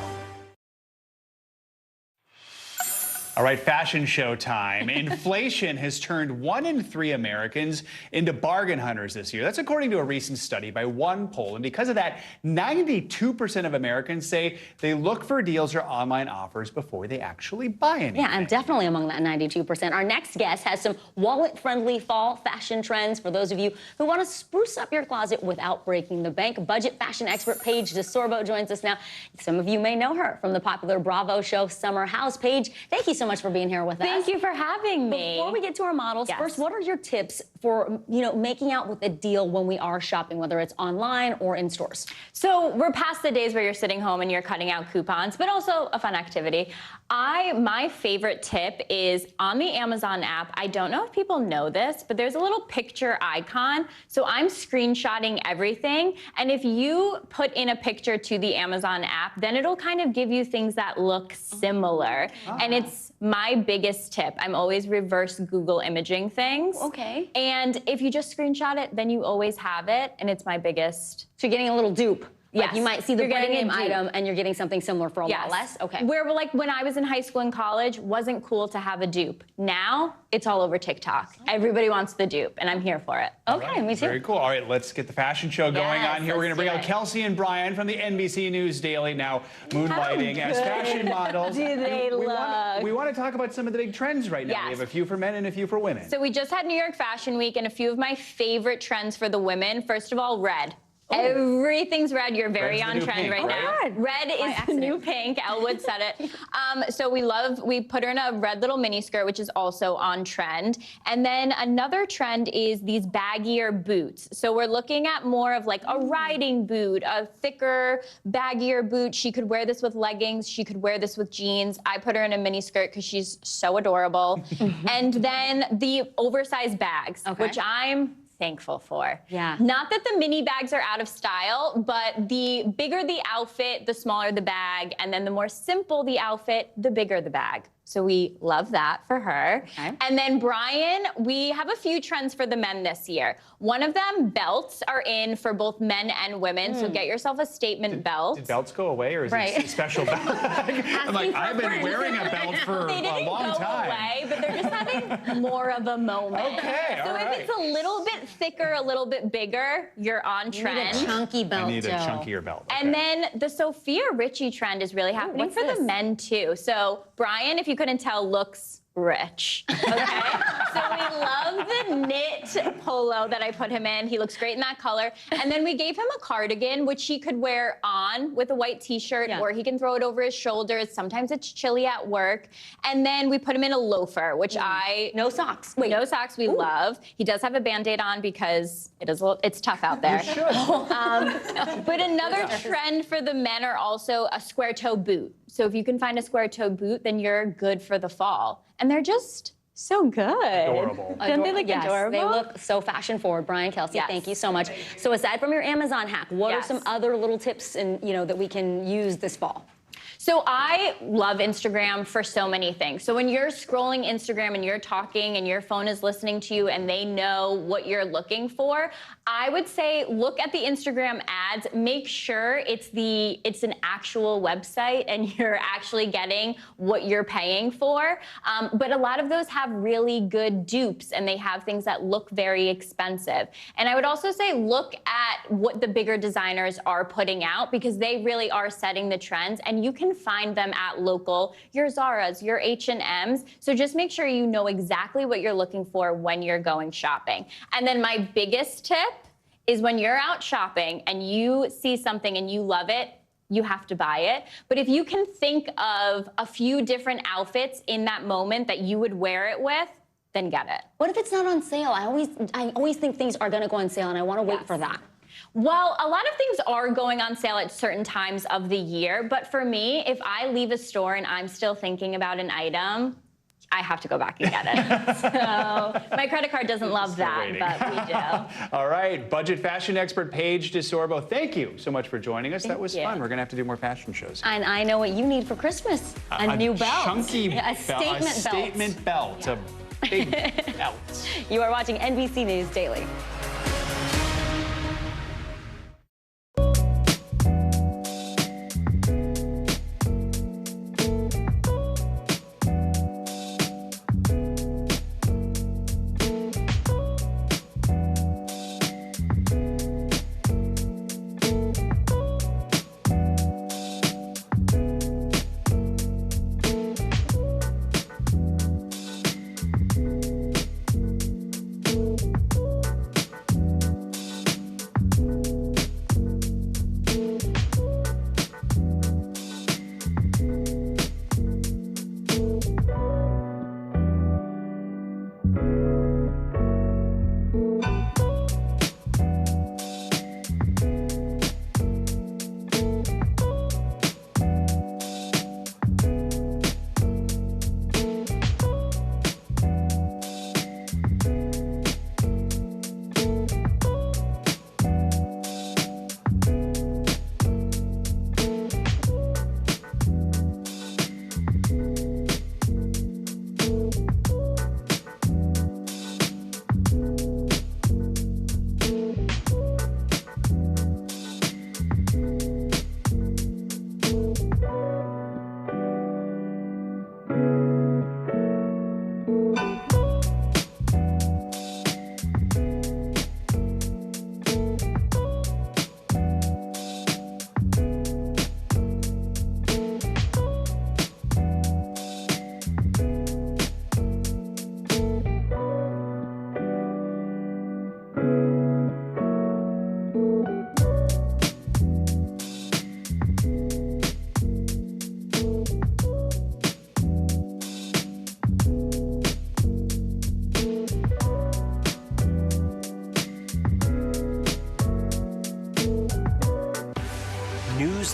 All right, fashion show time. Inflation has turned 1 in 3 Americans into bargain hunters this year. That's according to a recent study by one poll. And because of that, 92% of Americans say they look for deals or online offers before they actually buy anything. Yeah, I'm definitely among that 92%. Our next guest has some wallet-friendly fall fashion trends for those of you who want to spruce up your closet without breaking the bank. Budget fashion expert Paige DeSorbo joins us now. Some of you may know her from the popular Bravo show Summer House. Paige, thank you so much for being here with us. Thank you for having me. Before we get to our models, first, what are your tips for, making out with a deal when we are shopping, whether it's online or in stores? So we're past the days where you're sitting home and you're cutting out coupons, but also a fun activity. My favorite tip is on the Amazon app. I don't know if people know this, but there's a little picture icon. So I'm screenshotting everything. And if you put in a picture to the Amazon app, then it'll kind of give you things that look similar. And it's my biggest tip. I'm always reverse Google imaging things. Okay. And if you just screenshot it, then you always have it. And it's my biggest. So you're getting a little dupe. Like you might see the You're brand getting name a dupe. item and you're getting something similar for a lot less. Okay. Where we're like, when I was in high school and college, wasn't cool to have a dupe. Now it's all over TikTok. Everybody wants the dupe, and I'm here for it. Okay, me too. Very cool. All right, let's get the fashion show going on here. We're going to bring out Kelsey and Brian from the NBC News Daily, now moonlighting as fashion models. Do they look? We want to talk about some of the big trends right now. Yes. We have a few for men and a few for women. So we just had New York Fashion Week, and a few of my favorite trends for the women. First of all, red. Everything's red. You're very Red's the on new trend pink, right now. right? Red is the new pink. Elwood said it. So we put her in a red little mini skirt, which is also on trend. And then another trend is these baggier boots. So we're looking at more of like a riding boot, a thicker, baggier boot. She could wear this with leggings. She could wear this with jeans. I put her in a mini skirt because she's so adorable. And then the oversized bags, which I'm thankful for. Yeah. Not that the mini bags are out of style, but the bigger the outfit, the smaller the bag, and then the more simple the outfit, the bigger the bag. So we love that for her. Okay. And then Brian, we have a few trends for the men this year. One of them, belts are in for both men and women. So get yourself a statement belt. Did belts go away, or is it a special belt? I'm like, I've been wearing a belt for a long time. They didn't go away, but they're just having more of a moment. Okay, so all right. if it's a little bit thicker, a little bit bigger, you're on trend. You need a chunky belt, I need a chunkier belt. Okay. And then the Sophia Richie trend is really happening for the men too. So Brian, if you couldn't tell, looks rich. Okay. So we love the knit polo that I put him in. He looks great in that color. And then we gave him a cardigan, which he could wear on with a white t-shirt, or he can throw it over his shoulders. Sometimes it's chilly at work. And then we put him in a loafer, which no socks. Wait, no socks. We love. He does have a Band-Aid on because it's tough out there. You should. But another trend for the men are also a square toe boot. So if you can find a square toe boot, then you're good for the fall. And they're just so good. Adorable. Don't they look adorable? They look so fashion forward. Brian, Kelsey, thank you so much. So aside from your Amazon hack, what are some other little tips that we can use this fall? So I love Instagram for so many things. So when you're scrolling Instagram and you're talking and your phone is listening to you and they know what you're looking for, I would say look at the Instagram ads, make sure it's an actual website and you're actually getting what you're paying for. But a lot of those have really good dupes and they have things that look very expensive. And I would also say look at what the bigger designers are putting out because they really are setting the trends and you can find them at your Zara's, your H&M's. So just make sure you know exactly what you're looking for when you're going shopping. And then my biggest tip is when you're out shopping and you see something and you love it, you have to buy it. But if you can think of a few different outfits in that moment that you would wear it with, then get it. What if it's not on sale? I always think things are going to go on sale and I want to wait for that. Well, a lot of things are going on sale at certain times of the year, but for me, if I leave a store and I'm still thinking about an item, I have to go back and get it. So my credit card doesn't love that, but we do. All right, budget fashion expert Paige DeSorbo, thank you so much for joining us. That was fun. We're going to have to do more fashion shows. And I know what you need for Christmas. A new belt. Chunky a statement belt. A statement belt. A big belt. You are watching NBC News Daily.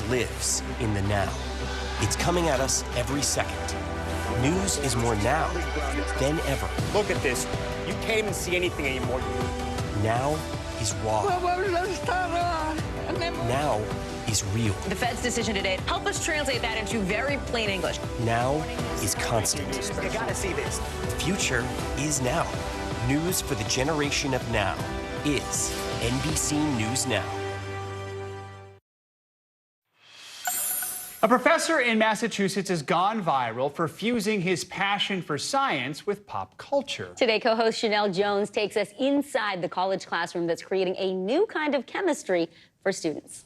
lives in the now. It's coming at us every second. News is more now than ever. Look at this. You can't even see anything anymore. Now is raw. Now is real. The Fed's decision today, help us translate that into very plain English. Now is constant. You gotta see this. The future is now. News for the generation of now is NBC News Now. A professor in Massachusetts has gone viral for fusing his passion for science with pop culture. Today, co-host Chanel Jones takes us inside the college classroom that's creating a new kind of chemistry for students.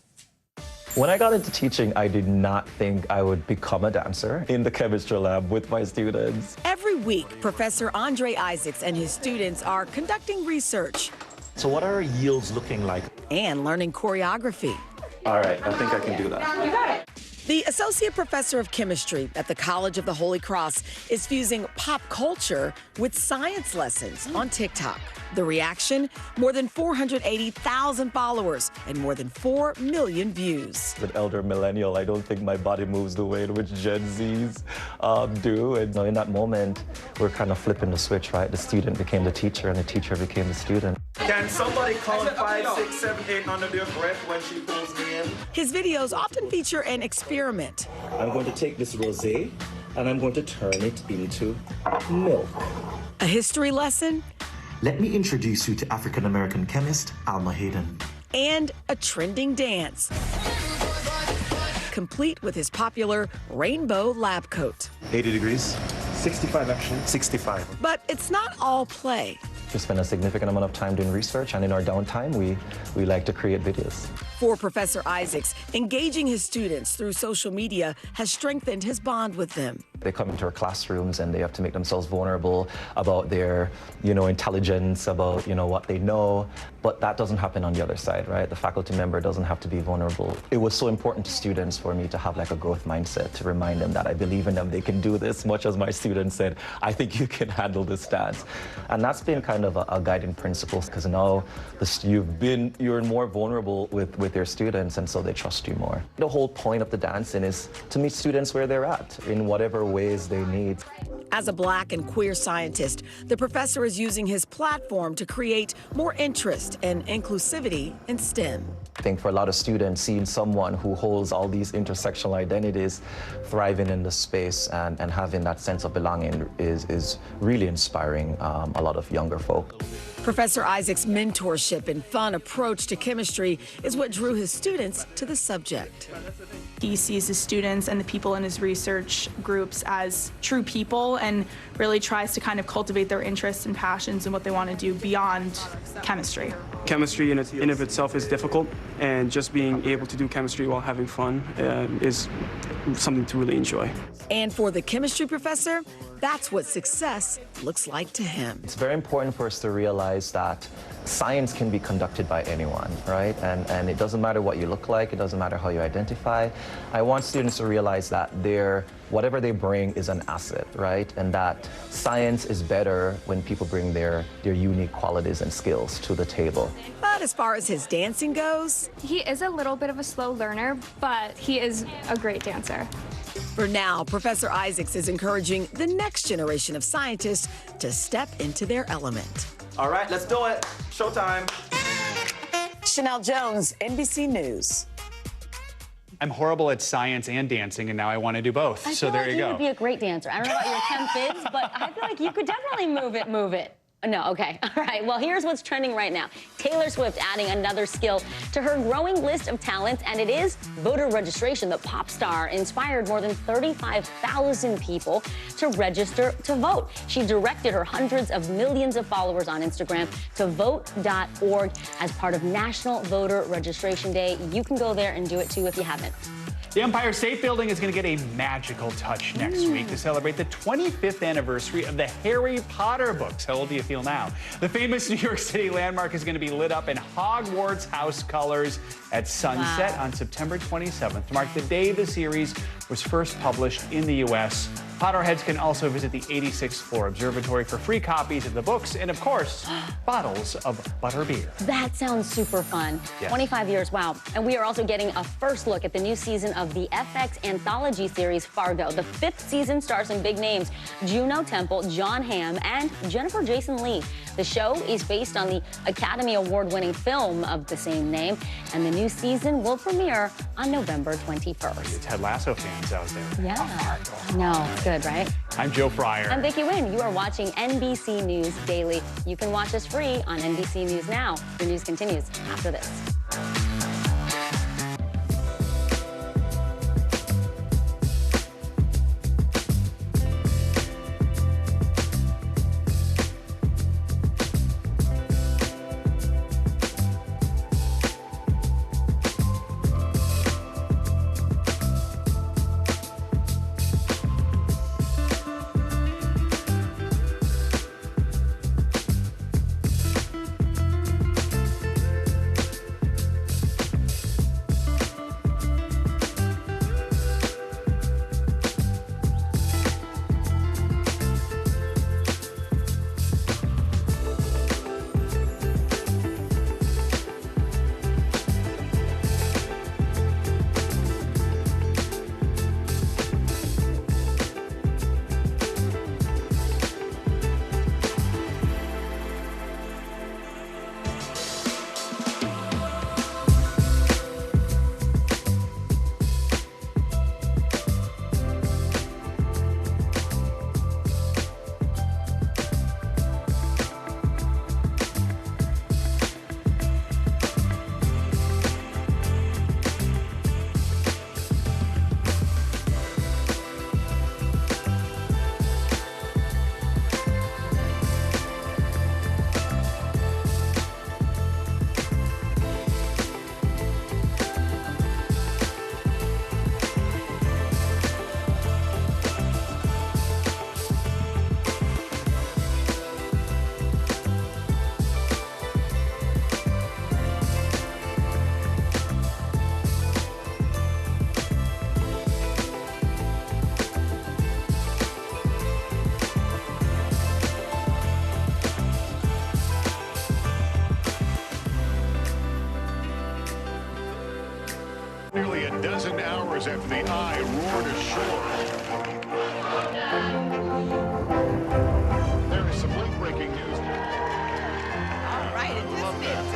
When I got into teaching, I did not think I would become a dancer in the chemistry lab with my students. Every week, Professor Andre Isaacs and his students are conducting research. So what are our yields looking like? And learning choreography. All right, I think I can do that. You got it. The Associate Professor of Chemistry at the College of the Holy Cross is fusing pop culture with science lessons on TikTok. The reaction? More than 480,000 followers and more than 4 million views. With elder millennial, I don't think my body moves the way in which Gen Zs do. And in that moment, we're kind of flipping the switch, right? The student became the teacher and the teacher became the student. Can somebody count 5, 6, 7, 8 under their breath when she pulls me in? His videos often feature an experiment. I'm going to take this rosé and I'm going to turn it into milk. A history lesson. Let me introduce you to African-American chemist Alma Hayden. And a trending dance. Complete with his popular rainbow lab coat. 80 degrees. 65 actually. 65. But it's not all play. We spend a significant amount of time doing research, and in our downtime, we like to create videos. For Professor Isaacs, engaging his students through social media has strengthened his bond with them. They come into our classrooms and they have to make themselves vulnerable about their, intelligence, about, what they know. But that doesn't happen on the other side, right? The faculty member doesn't have to be vulnerable. It was so important to students for me to have like a growth mindset, to remind them that I believe in them, they can do this, much as my students said, I think you can handle this dance. And that's been kind of a guiding principle, because now you're more vulnerable with your students, and so they trust you more. The whole point of the dancing is to meet students where they're at, in whatever ways they need. As a Black and queer scientist, the professor is using his platform to create more interest and inclusivity in STEM. I think for a lot of students, seeing someone who holds all these intersectional identities thriving in the space and having that sense of belonging is really inspiring a lot of younger folk. Professor Isaacs' mentorship and fun approach to chemistry is what drew his students to the subject. He sees his students and the people in his research groups as true people and really tries to kind of cultivate their interests and passions and what they want to do beyond chemistry. Chemistry in and of itself is difficult, and just being able to do chemistry while having fun is something to really enjoy. And for the chemistry professor, that's what success looks like to him. It's very important for us to realize that science can be conducted by anyone, right? And it doesn't matter what you look like, it doesn't matter how you identify. I want students to realize that whatever they bring is an asset, right? And that science is better when people bring their unique qualities and skills to the table. But as far as his dancing goes, he is a little bit of a slow learner, but he is a great dancer. For now, Professor Isaacs is encouraging the next generation of scientists to step into their element. All right, let's do it. Showtime. Chanel Jones, NBC News. I'm horrible at science and dancing, and now I want to do both. So there you go. You would be a great dancer. I don't know about your chem phys, but I feel like you could definitely move it. No, okay. All right. Well, here's what's trending right now. Taylor Swift adding another skill to her growing list of talents, and it is voter registration. The pop star inspired more than 35,000 people to register to vote. She directed her hundreds of millions of followers on Instagram to vote.org as part of National Voter Registration Day. You can go there and do it too if you haven't. The Empire State Building is going to get a magical touch next week to celebrate the 25th anniversary of the Harry Potter books. How old do you feel now? The famous New York City landmark is going to be lit up in Hogwarts house colors at sunset on September 27th to mark the day the series was first published in the U.S. Potterheads can also visit the 86th floor observatory for free copies of the books and, of course, bottles of butterbeer. That sounds super fun. Yes. 25 years, wow. And we are also getting a first look at the new season of the FX anthology series Fargo. The 5th season stars some big names: Juno Temple, John Hamm, and Jennifer Jason Leigh. The show is based on the Academy Award-winning film of the same name, and the new season will premiere on November 21st. The Ted Lasso fans out there. Yeah. No, good, right? I'm Joe Fryer. I'm Vicki Wynn. You are watching NBC News Daily. You can watch us free on NBC News Now. Your news continues after this. Nearly a dozen hours after the eye roared ashore. There is some late breaking news. All right, it just is.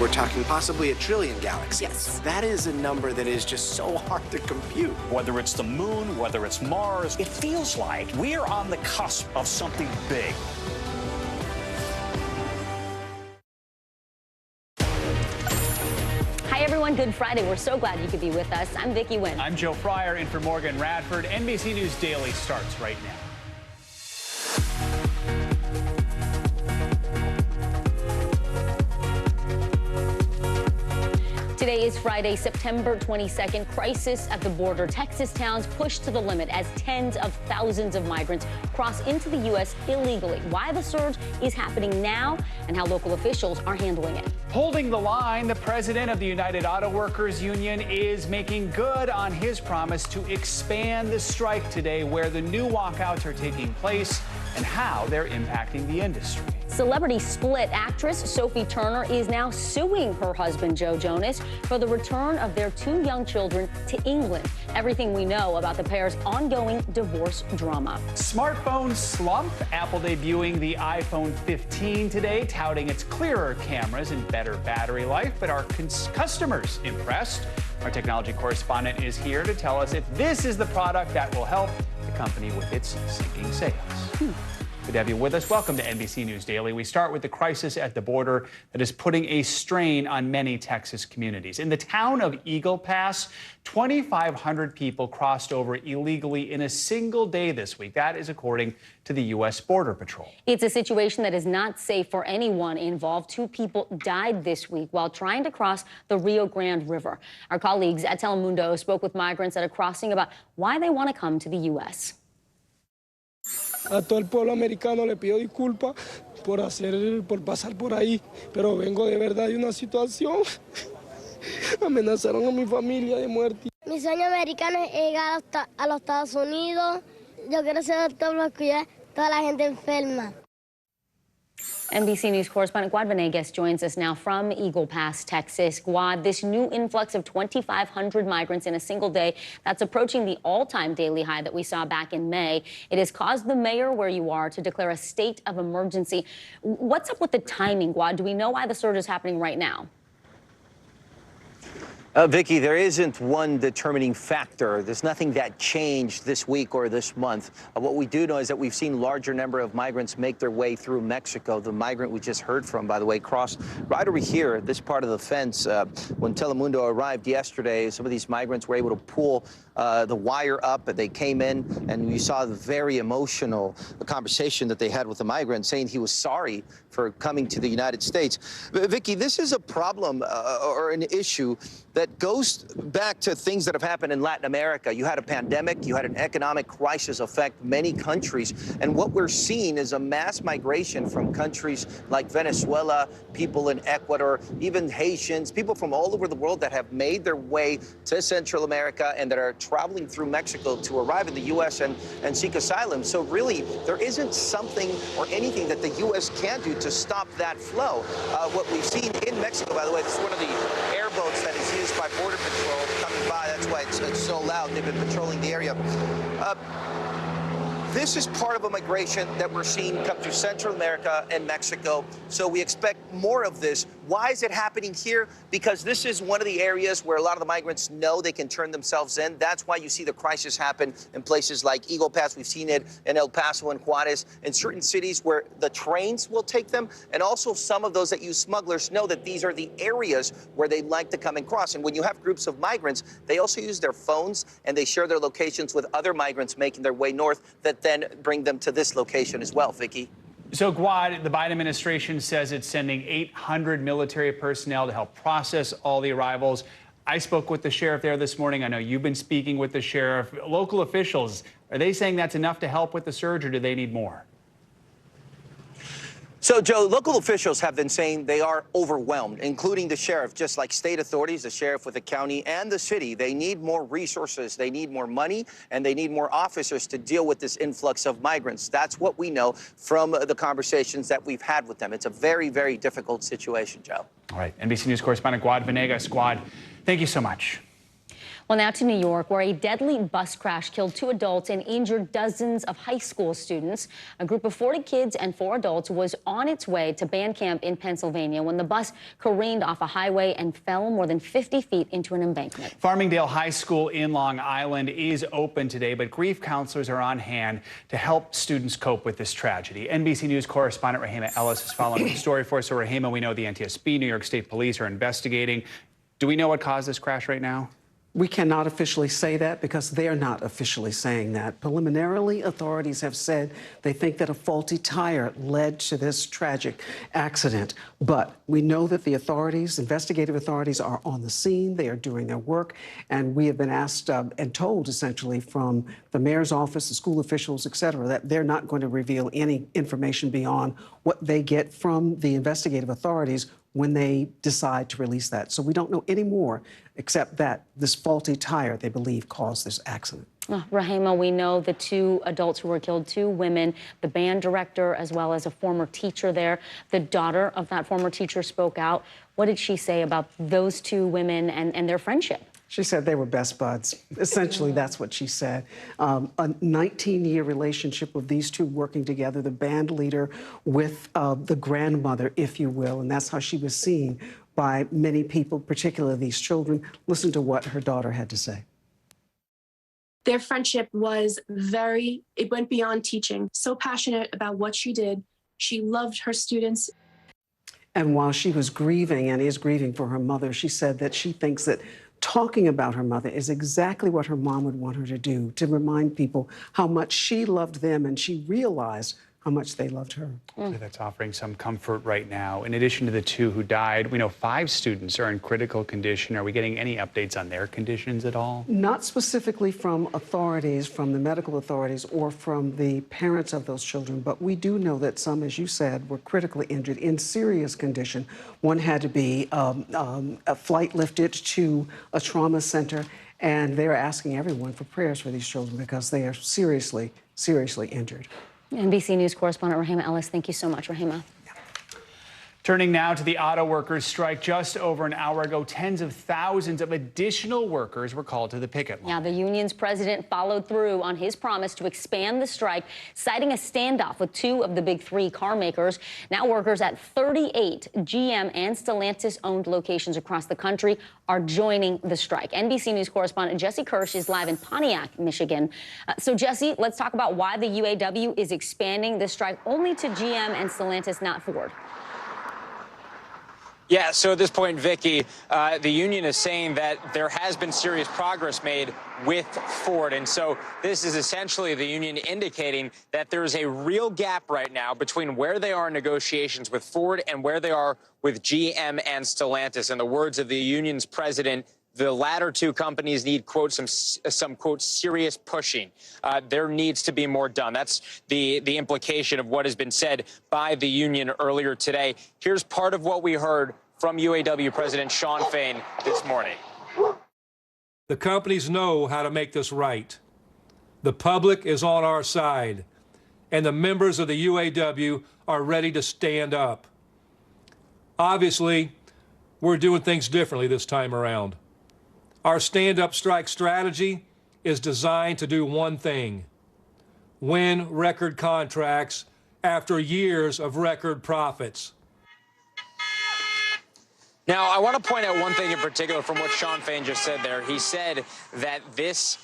We're talking possibly 1 trillion galaxies. Yes. That is a number that is just so hard to compute. Whether it's the moon, whether it's Mars, it feels like we're on the cusp of something big. Hi, everyone. Good Friday. We're so glad you could be with us. I'm Vicki Wynn. I'm Joe Fryer, in for Morgan Radford. NBC News Daily starts right now. Today is Friday, September 22nd. Crisis at the border. Texas towns pushed to the limit as tens of thousands of migrants cross into the U.S. illegally. Why the surge is happening now and how local officials are handling it. Holding the line, the president of the United Auto Workers Union is making good on his promise to expand the strike today, where the new walkouts are taking place and how they're impacting the industry. Celebrity split actress Sophie Turner is now suing her husband Joe Jonas for the return of their 2 young children to England. Everything we know about the pair's ongoing divorce drama. Smartphone slump. Apple debuting the iPhone 15 today, touting its clearer cameras and better battery life. But are customers impressed? Our technology correspondent is here to tell us if this is the product that will help the company with its sinking sales. Good to have you with us. Welcome to NBC News Daily. We start with the crisis at the border that is putting a strain on many Texas communities. In the town of Eagle Pass, 2,500 people crossed over illegally in a single day this week. That is according to the U.S. Border Patrol. It's a situation that is not safe for anyone involved. 2 people died this week while trying to cross the Rio Grande River. Our colleagues at Telemundo spoke with migrants at a crossing about why they want to come to the U.S. A todo el pueblo americano le pido disculpas por pasar por ahí, pero vengo de verdad de una situación Amenazaron a mi familia de muerte. Mi sueño americano es llegar a los Estados Unidos. Yo quiero ser doctor para cuidar a toda la gente enferma. NBC News correspondent Guad Venegas joins us now from Eagle Pass, Texas. Guad, this new influx of 2,500 migrants in a single day, that's approaching the all-time daily high that we saw back in May. It has caused the mayor where you are to declare a state of emergency. What's up with the timing, Guad? Do we know why the surge is happening right now? Vicki, there isn't one determining factor. There's nothing that changed this week or this month. What we do know is that we've seen larger number of migrants make their way through Mexico. The migrant we just heard from, by the way, crossed right over here, this part of the fence. When Telemundo arrived yesterday, some of these migrants were able to pull the wire up. They came in, and you saw the very emotional conversation that they had with the migrant, saying he was sorry for coming to the United States. Vicki, this is a problem or an issue that goes back to things that have happened in Latin America. You had a pandemic, you had an economic crisis affect many countries, and what we're seeing is a mass migration from countries like Venezuela, people in Ecuador, even Haitians, people from all over the world that have made their way to Central America and that are traveling through Mexico to arrive in the U.S. and seek asylum. So really, there isn't something or anything that the U.S. can do to stop that flow. What we've seen in Mexico, by the way, this is one of the airboats that is used by Border Patrol coming by. That's why it's so loud. They've been patrolling the area. This is part of a migration that we're seeing come through Central America and Mexico. So we expect more of this. Why is it happening here? Because this is one of the areas where a lot of the migrants know they can turn themselves in. That's why you see the crisis happen in places like Eagle Pass. We've seen it in El Paso and Juarez, in certain cities where the trains will take them. And also some of those that use smugglers know that these are the areas where they like to come and cross. And when you have groups of migrants, they also use their phones and they share their locations with other migrants making their way north that then bring them to this location as well, Vicki. So, Guad, the Biden administration says it's sending 800 military personnel to help process all the arrivals. I spoke with the sheriff there this morning. I know you've been speaking with the sheriff. Local officials, are they saying that's enough to help with the surge, or do they need more? So, Joe, local officials have been saying they are overwhelmed, including the sheriff, just like state authorities, the sheriff with the county and the city. They need more resources, they need more money, and they need more officers to deal with this influx of migrants. That's what we know from the conversations that we've had with them. It's a very, very difficult situation, Joe. All right, NBC News correspondent Guad Venegas. Guad, thank you so much. Well, now to New York, where a deadly bus crash killed 2 adults and injured dozens of high school students. A group of 40 kids and 4 adults was on its way to band camp in Pennsylvania when the bus careened off a highway and fell more than 50 feet into an embankment. Farmingdale High School in Long Island is open today, but grief counselors are on hand to help students cope with this tragedy. NBC News correspondent Rahima Ellis is following the story for us. So, Rahima, we know the NTSB, New York State Police, are investigating. Do we know what caused this crash right now? We cannot officially say that because they are not officially saying that. Preliminarily, authorities have said they think that a faulty tire led to this tragic accident. But we know that the authorities, investigative authorities, are on the scene. They are doing their work. And we have been asked and told, essentially, from the mayor's office, the school officials, et cetera, that they're not going to reveal any information beyond what they get from the investigative authorities when they decide to release that. So we don't know any more except that this faulty tire, they believe, caused this accident. Rahima, we know the 2 adults who were killed, 2 women, the band director as well as a former teacher there. The daughter of that former teacher spoke out. What did she say about those 2 women and their friendship? She said they were best buds. Essentially, that's what she said. A 19-year relationship of these 2 working together, the band leader with the grandmother, if you will, and that's how she was seen by many people, particularly these children. Listen to what her daughter had to say. Their friendship was it went beyond teaching. So passionate about what she did. She loved her students. And while she was grieving and is grieving for her mother, she said that she thinks that talking about her mother is exactly what her mom would want her to do, to remind people how much she loved them and she realized how much they loved her. That's offering some comfort right now. In addition to the 2 who died, we know 5 students are in critical condition. Are we getting any updates on their conditions at all? Not specifically from authorities, from the medical authorities, or from the parents of those children, but we do know that some, as you said, were critically injured in serious condition. One had to be a flight lifted to a trauma center, and they're asking everyone for prayers for these children because they are seriously, seriously injured. NBC News correspondent Rahima Ellis, thank you so much, Rahima. Turning now to the auto workers' strike. Just over an hour ago, tens of thousands of additional workers were called to the picket line. Now, the union's president followed through on his promise to expand the strike, citing a standoff with 2 of the big 3 car makers. Now, workers at 38 GM and Stellantis-owned locations across the country are joining the strike. NBC News correspondent Jesse Kirsch is live in Pontiac, Michigan. So, Jesse, let's talk about why the UAW is expanding the strike only to GM and Stellantis, not Ford. Yeah, so at this point, Vicky, the union is saying that there has been serious progress made with Ford. And so this is essentially the union indicating that there is a real gap right now between where they are in negotiations with Ford and where they are with GM and Stellantis. In the words of the union's president, the latter 2 companies need, quote, some quote, serious pushing. There needs to be more done. That's the implication of what has been said by the union earlier today. Here's part of what we heard from UAW President Shawn Fain this morning. The companies know how to make this right. The public is on our side, and the members of the UAW are ready to stand up. Obviously, we're doing things differently this time around. Our stand-up strike strategy is designed to do one thing: win record contracts after years of record profits. Now, I want to point out one thing in particular from what Shawn Fain just said there. He said that this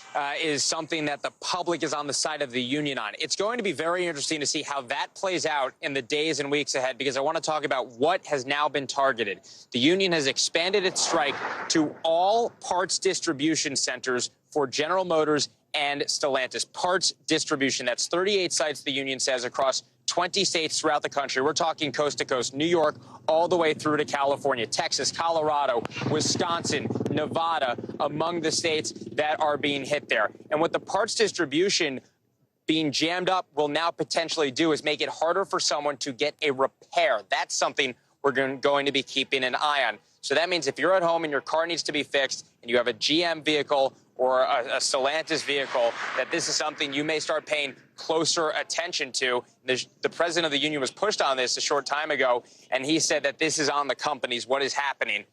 is something that the public is on the side of the union on. It's going to be very interesting to see how that plays out in the days and weeks ahead, because I want to talk about what has now been targeted. The union has expanded its strike to all parts distribution centers for General Motors and Stellantis. Parts distribution, that's 38 sites, the union says, across 20 states throughout the country. We're talking coast to coast, New York, all the way through to California, Texas, Colorado, Wisconsin, Nevada, among the states that are being hit there. And what the parts distribution being jammed up will now potentially do is make it harder for someone to get a repair. That's something we're going to be keeping an eye on. So that means if you're at home and your car needs to be fixed and you have a GM vehicle or a Stellantis vehicle, that this is something you may start paying closer attention to. The president of the union was pushed on this a short time ago, and he said that this is on the companies, what is happening,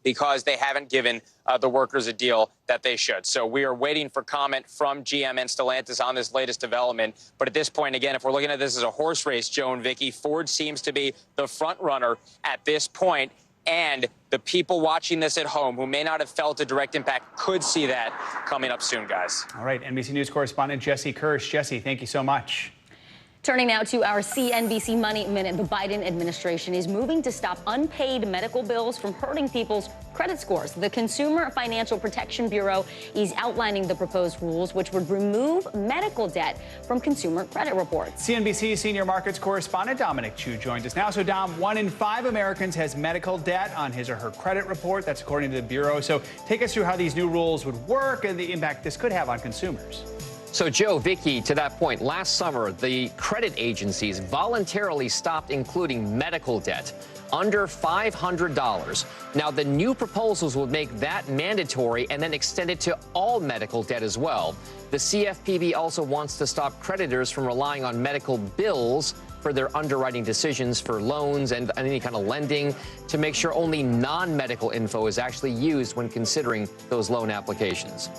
because they haven't given the workers a deal that they should. So we are waiting for comment from GM and Stellantis on this latest development. But at this point, again, if we're looking at this as a horse race, Joe and Vicky, Ford seems to be the front runner at this point. And the people watching this at home who may not have felt a direct impact could see that coming up soon, guys. All right, NBC News correspondent Jesse Kirsch. Jesse, thank you so much. Turning now to our CNBC Money Minute, the Biden administration is moving to stop unpaid medical bills from hurting people's credit scores. The Consumer Financial Protection Bureau is outlining the proposed rules, which would remove medical debt from consumer credit reports. CNBC senior markets correspondent Dominic Chu joins us now. So, Dom, 1 in 5 Americans has medical debt on his or her credit report. That's according to the Bureau. So take us through how these new rules would work and the impact this could have on consumers. So, Joe, Vicky, to that point, last summer, the credit agencies voluntarily stopped including medical debt under $500. Now, the new proposals would make that mandatory and then extend it to all medical debt as well. The CFPB also wants to stop creditors from relying on medical bills for their underwriting decisions for loans and any kind of lending, to make sure only non-medical info is actually used when considering those loan applications.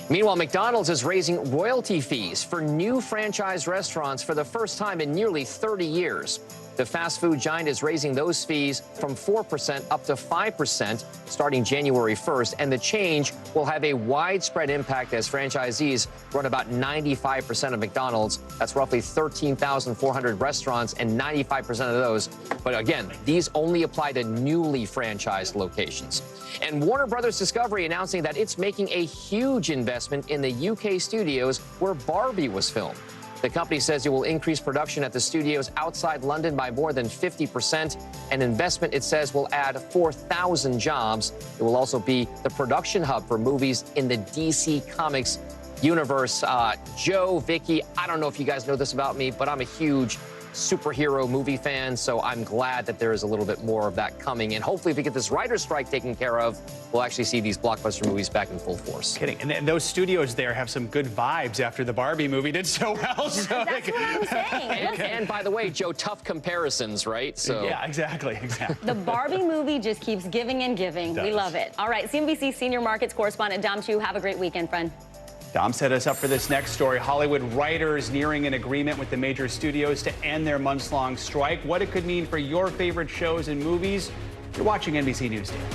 Meanwhile, McDonald's is raising royalty fees for new franchise restaurants for the first time in nearly 30 years. The fast food giant is raising those fees from 4% up to 5% starting January 1st, and the change will have a widespread impact as franchisees run about 95% of McDonald's. That's roughly 13,400 restaurants, and 95% of those. But again, these only apply to newly franchised locations. And Warner Brothers Discovery announcing that it's making a huge investment in the UK studios where Barbie was filmed. The company says it will increase production at the studios outside London by more than 50%. An investment, it says, will add 4,000 jobs. It will also be the production hub for movies in the DC Comics universe. Joe, Vicky, I don't know if you guys know this about me, but I'm a huge superhero movie fan, so I'm glad that there is a little bit more of that coming. And hopefully, if we get this writer's strike taken care of, we'll actually see these blockbuster movies back in full force. Kidding. And those studios there have some good vibes after the Barbie movie did so well. So That's what I'm saying. And by the way, Joe, tough comparisons, right? So yeah, exactly. The Barbie movie just keeps giving and giving. We love it. All right, CNBC senior markets correspondent Dom Chu, have a great weekend, friend. Dom set us up for this next story. Hollywood writers nearing an agreement with the major studios to end their months-long strike. What it could mean for your favorite shows and movies. You're watching NBC News Digital.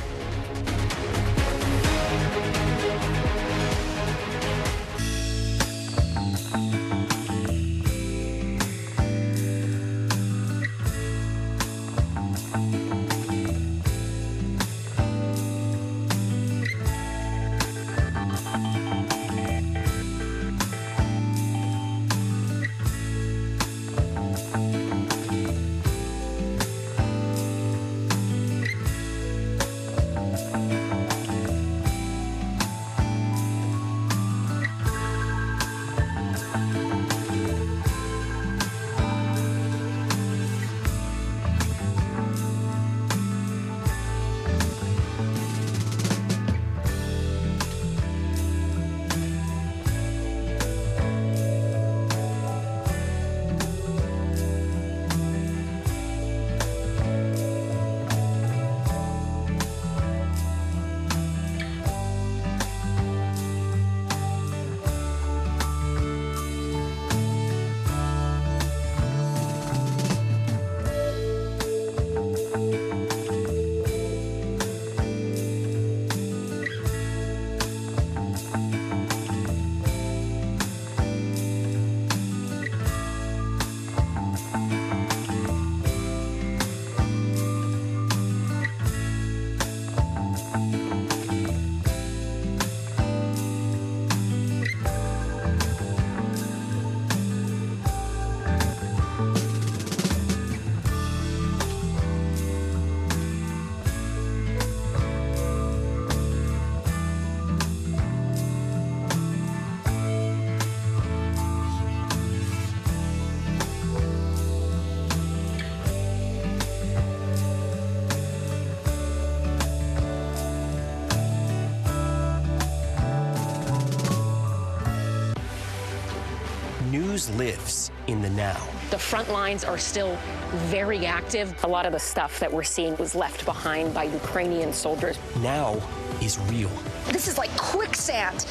News lives in the now. The front lines are still very active. A lot of the stuff that we're seeing was left behind by Ukrainian soldiers. Now is real. This is like quicksand,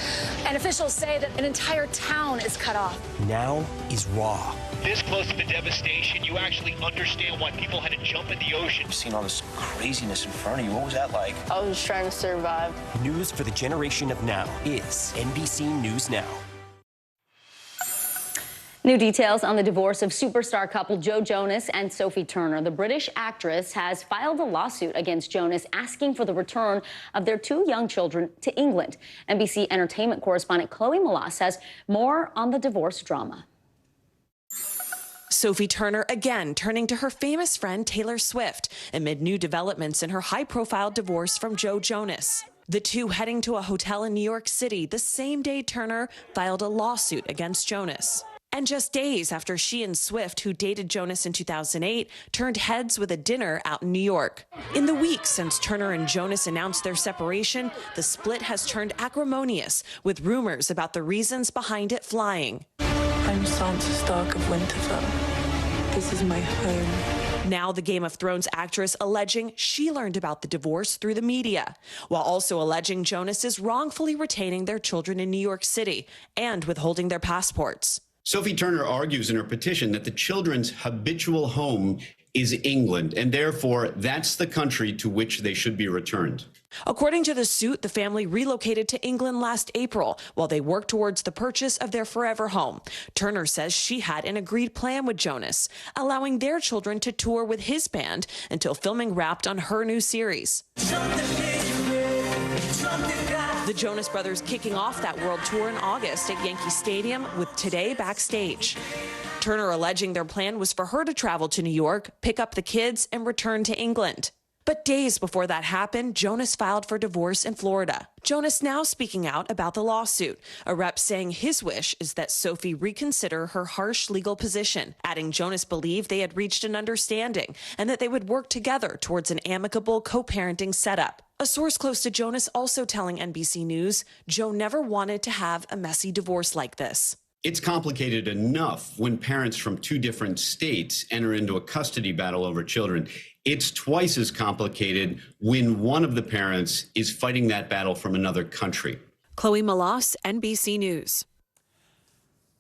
and officials say that an entire town is cut off. Now is raw. This close to the devastation, you actually understand why people had to jump in the ocean. You've seen all this craziness in front of you. What was that like? I was trying to survive. News for the generation of now is NBC News Now. New details on the divorce of superstar couple Joe Jonas and Sophie Turner. The British actress has filed a lawsuit against Jonas asking for the return of their two young children to England. NBC entertainment correspondent Chloe Malas has more on the divorce drama. Sophie Turner again turning to her famous friend Taylor Swift amid new developments in her high-profile divorce from Joe Jonas. The two heading to a hotel in New York City the same day Turner filed a lawsuit against Jonas. And just days after she and Swift, who dated Jonas in 2008, turned heads with a dinner out in New York. In the weeks since Turner and Jonas announced their separation, the split has turned acrimonious, with rumors about the reasons behind it flying. I'm Sansa Stark of Winterfell. This is my home. Now the Game of Thrones actress alleging she learned about the divorce through the media, while also alleging Jonas is wrongfully retaining their children in New York City and withholding their passports. Sophie Turner argues in her petition that the children's habitual home is England, and therefore that's the country to which they should be returned. According to the suit, the family relocated to England last April while they worked towards the purchase of their forever home. Turner says she had an agreed plan with Jonas, allowing their children to tour with his band until filming wrapped on her new series. The The Jonas Brothers kicking off that world tour in August at Yankee Stadium with Today backstage. Turner alleging their plan was for her to travel to New York, pick up the kids, and return to England. But days before that happened, Jonas filed for divorce in Florida. Jonas now speaking out about the lawsuit. A rep saying his wish is that Sophie reconsider her harsh legal position, adding Jonas believed they had reached an understanding and that they would work together towards an amicable co-parenting setup. A source close to Jonas also telling NBC News, Joe never wanted to have a messy divorce like this. It's complicated enough when parents from two different states enter into a custody battle over children. It's twice as complicated when one of the parents is fighting that battle from another country. Chloe Malas, NBC News.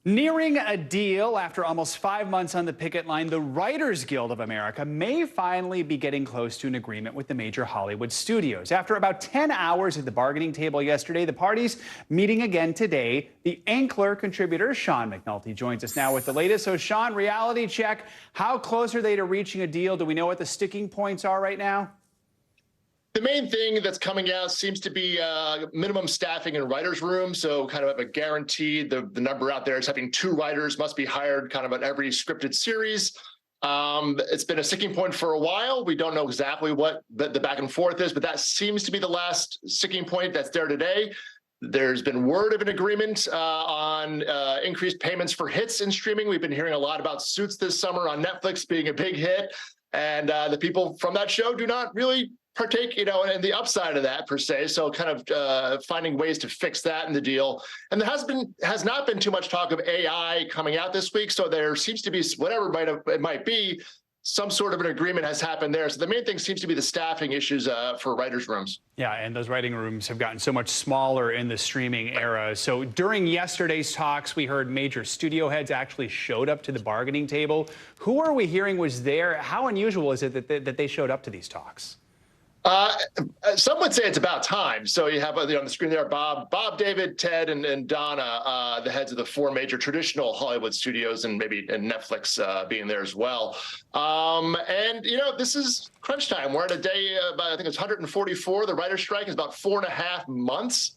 Nearing a deal after almost 5 months on the picket line, the Writers Guild of America may finally be getting close to an agreement with the major Hollywood studios. After about 10 hours at the bargaining table yesterday, the parties meeting again today. The Ankler contributor, Sean McNulty, joins us now with the latest. So, Sean, reality check. How close are they to reaching a deal? Do we know what the sticking points are right now? The main thing that's coming out seems to be minimum staffing in writers' room. So kind of a guaranteed, the number out there is having 2 writers must be hired kind of on every scripted series. It's been a sticking point for a while. We don't know exactly what the back and forth is, but that seems to be the last sticking point that's there today. There's been word of an agreement on increased payments for hits in streaming. We've been hearing a lot about Suits this summer on Netflix being a big hit. And the people from that show do not really partake, in the upside of that per se. So kind of finding ways to fix that in the deal. And there has not been too much talk of AI coming out this week. So there seems to be, whatever it might be, some sort of an agreement has happened there. So the main thing seems to be the staffing issues for writers' rooms. Yeah, and those writing rooms have gotten so much smaller in the streaming era. So during yesterday's talks, we heard major studio heads actually showed up to the bargaining table. Who are we hearing was there? How unusual is it that they showed up to these talks? Some would say it's about time. So you have on the screen there, Bob, David, Ted, and Donna, the heads of the 4 major traditional Hollywood studios, and Netflix being there as well. And this is crunch time. We're at a day, I think it's 144. The writer's strike is about 4.5 months.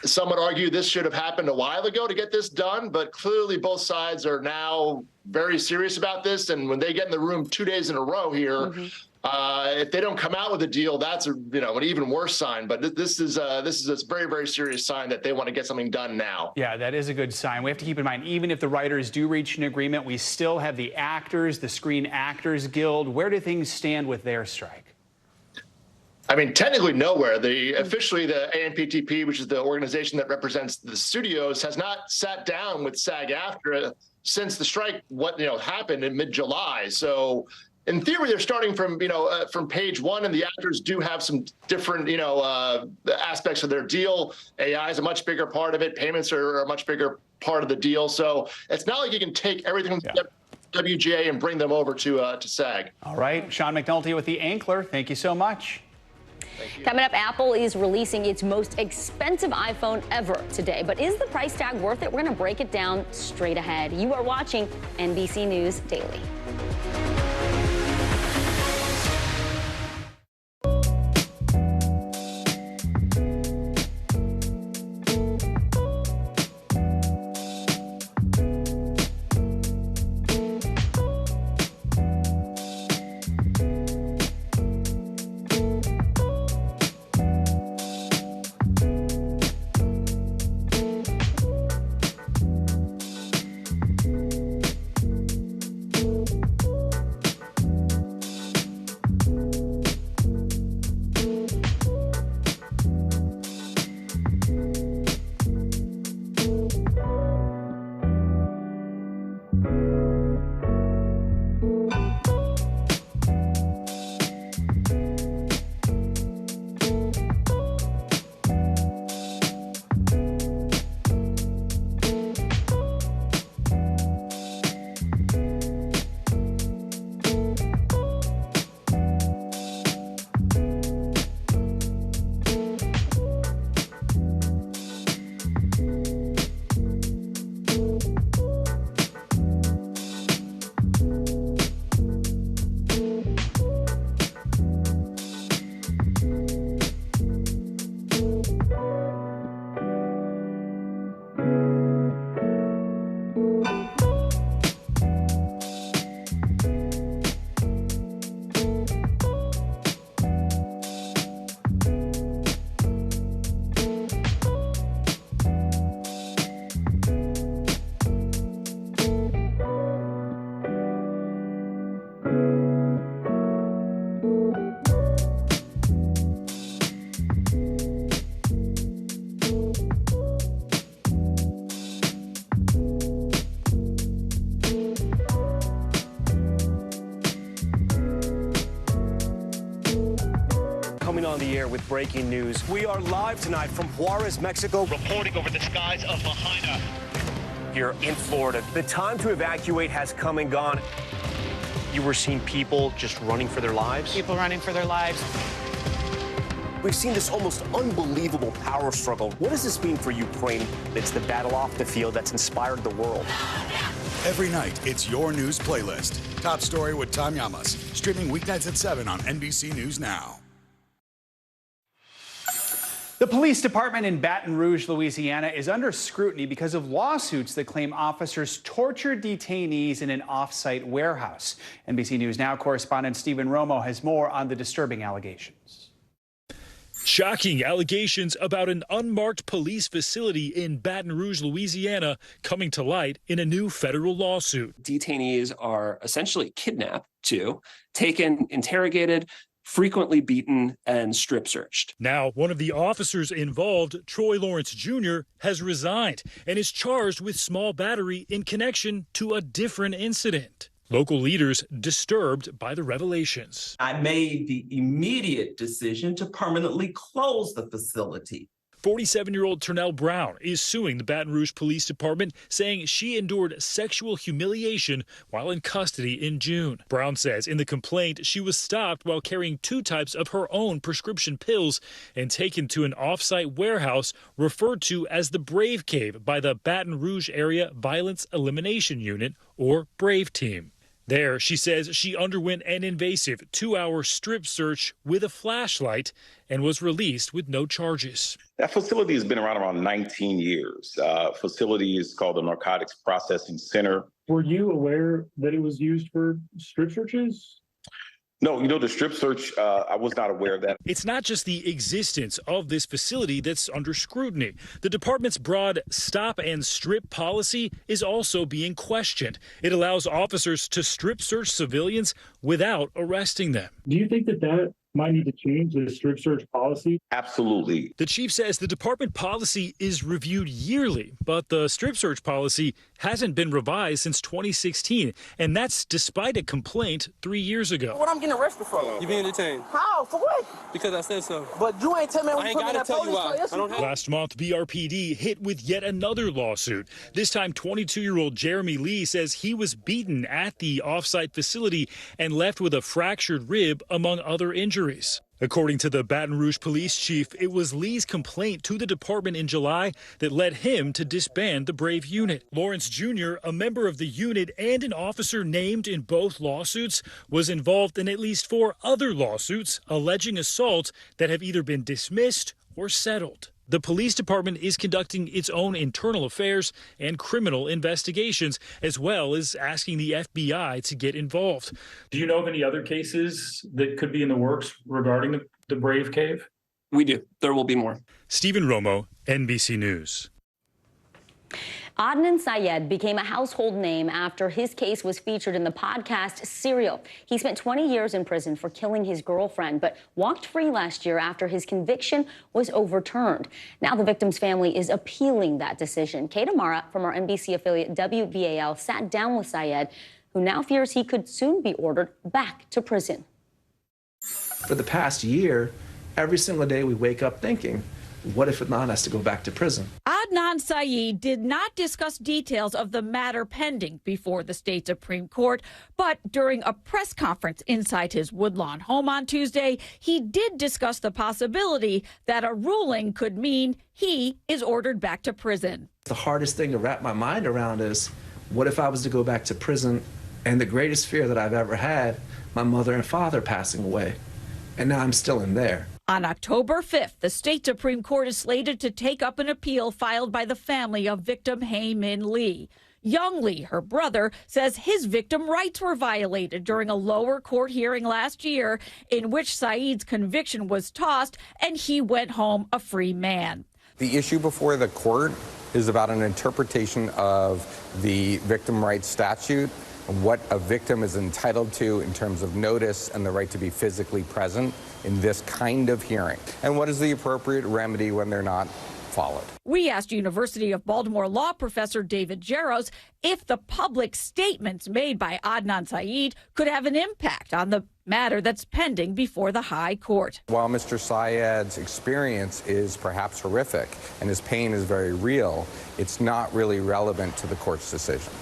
Some would argue this should have happened a while ago to get this done, but clearly both sides are now very serious about this. And when they get in the room 2 days in a row here, if they don't come out with a deal, that's an even worse sign. But this is a very, very serious sign that they want to get something done now. Yeah, that is a good sign. We have to keep in mind, even if the writers do reach an agreement, we still have the actors, the Screen Actors Guild. Where do things stand with their strike? I mean, technically nowhere. Officially, the AMPTP, which is the organization that represents the studios, has not sat down with SAG-AFTRA since the strike happened in mid-July. So in theory, they're starting from page one, and the actors do have some different aspects of their deal. AI is a much bigger part of it. Payments are a much bigger part of the deal. So it's not like you can take everything from WGA and bring them over to SAG. All right, Sean McNulty with the Ankler. Thank you so much. Coming up, Apple is releasing its most expensive iPhone ever today. But is the price tag worth it? We're going to break it down straight ahead. You are watching NBC News Daily. on the air with breaking news. We are live tonight from Juarez, Mexico. Reporting over the skies of Lahaina. Here in Florida, the time to evacuate has come and gone. You were seeing people just running for their lives? People running for their lives. We've seen this almost unbelievable power struggle. What does this mean for Ukraine? It's the battle off the field that's inspired the world. Every night, it's your news playlist. Top Story with Tom Llamas. Streaming weeknights at 7 on NBC News Now. The police department in Baton Rouge, Louisiana, is under scrutiny because of lawsuits that claim officers tortured detainees in an off-site warehouse. NBC News Now correspondent Stephen Romo has more on the disturbing allegations. Shocking allegations about an unmarked police facility in Baton Rouge, Louisiana, coming to light in a new federal lawsuit. Detainees are essentially kidnapped, taken, interrogated, frequently beaten, and strip searched. Now, one of the officers involved, Troy Lawrence Jr., has resigned and is charged with small battery in connection to a different incident. Local leaders disturbed by the revelations. I made the immediate decision to permanently close the facility. 47-year-old Ternell Brown is suing the Baton Rouge Police Department, saying she endured sexual humiliation while in custody in June. Brown says in the complaint she was stopped while carrying 2 types of her own prescription pills and taken to an off-site warehouse referred to as the Brave Cave by the Baton Rouge Area Violence Elimination Unit, or Brave Team. There, she says she underwent an invasive 2-hour strip search with a flashlight and was released with no charges. That facility has been around 19 years. Facility is called the Narcotics Processing Center. Were you aware that it was used for strip searches? No, the strip search, I was not aware of that. It's not just the existence of this facility that's under scrutiny. The department's broad stop and strip policy is also being questioned. It allows officers to strip search civilians without arresting them. Do you think that might need to change the strip search policy? Absolutely. The chief says the department policy is reviewed yearly, but the strip search policy hasn't been revised since 2016, and that's despite a complaint 3 years ago. What I'm getting arrested for? You being detained. How? For what? Because I said so. But you ain't tell me I ain't gotta tell you why. Last month, BRPD hit with yet another lawsuit. This time, 22-year-old Jeremy Lee says he was beaten at the off-site facility and left with a fractured rib, among other injuries. According to the Baton Rouge police chief, it was Lee's complaint to the department in July that led him to disband the Brave unit. Lawrence Jr., a member of the unit and an officer named in both lawsuits, was involved in at least 4 other lawsuits alleging assault that have either been dismissed or settled. The police department is conducting its own internal affairs and criminal investigations, as well as asking the FBI to get involved. Do you know of any other cases that could be in the works regarding the Brave Cave? We do. There will be more. Stephen Romo, NBC News. Adnan Syed became a household name after his case was featured in the podcast Serial. He spent 20 years in prison for killing his girlfriend, but walked free last year after his conviction was overturned. Now the victim's family is appealing that decision. Kate Amara from our NBC affiliate WBAL sat down with Syed, who now fears he could soon be ordered back to prison. For the past year, every single day we wake up thinking, what if Adnan has to go back to prison? Adnan Syed did not discuss details of the matter pending before the state Supreme Court, but during a press conference inside his Woodlawn home on Tuesday, he did discuss the possibility that a ruling could mean he is ordered back to prison. The hardest thing to wrap my mind around is, what if I was to go back to prison and the greatest fear that I've ever had, my mother and father passing away, and now I'm still in there. On October 5th, the state Supreme Court is slated to take up an appeal filed by the family of victim Hae Min Lee. Young Lee, her brother, says his victim rights were violated during a lower court hearing last year in which Syed's conviction was tossed and he went home a free man. The issue before the court is about an interpretation of the victim rights statute, what a victim is entitled to in terms of notice and the right to be physically present in this kind of hearing, and what is the appropriate remedy when they're not followed. We asked University of Baltimore law professor David Jaros if the public statements made by Adnan Syed could have an impact on the matter that's pending before the High Court. While Mr. Syed's experience is perhaps horrific and his pain is very real, it's not really relevant to the court's decision.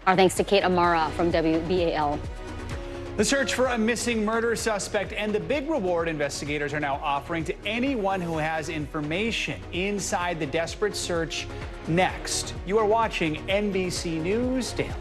Our thanks to Kate Amara from WBAL. The search for a missing murder suspect and the big reward investigators are now offering to anyone who has information inside the desperate search. Next, you are watching NBC News Daily.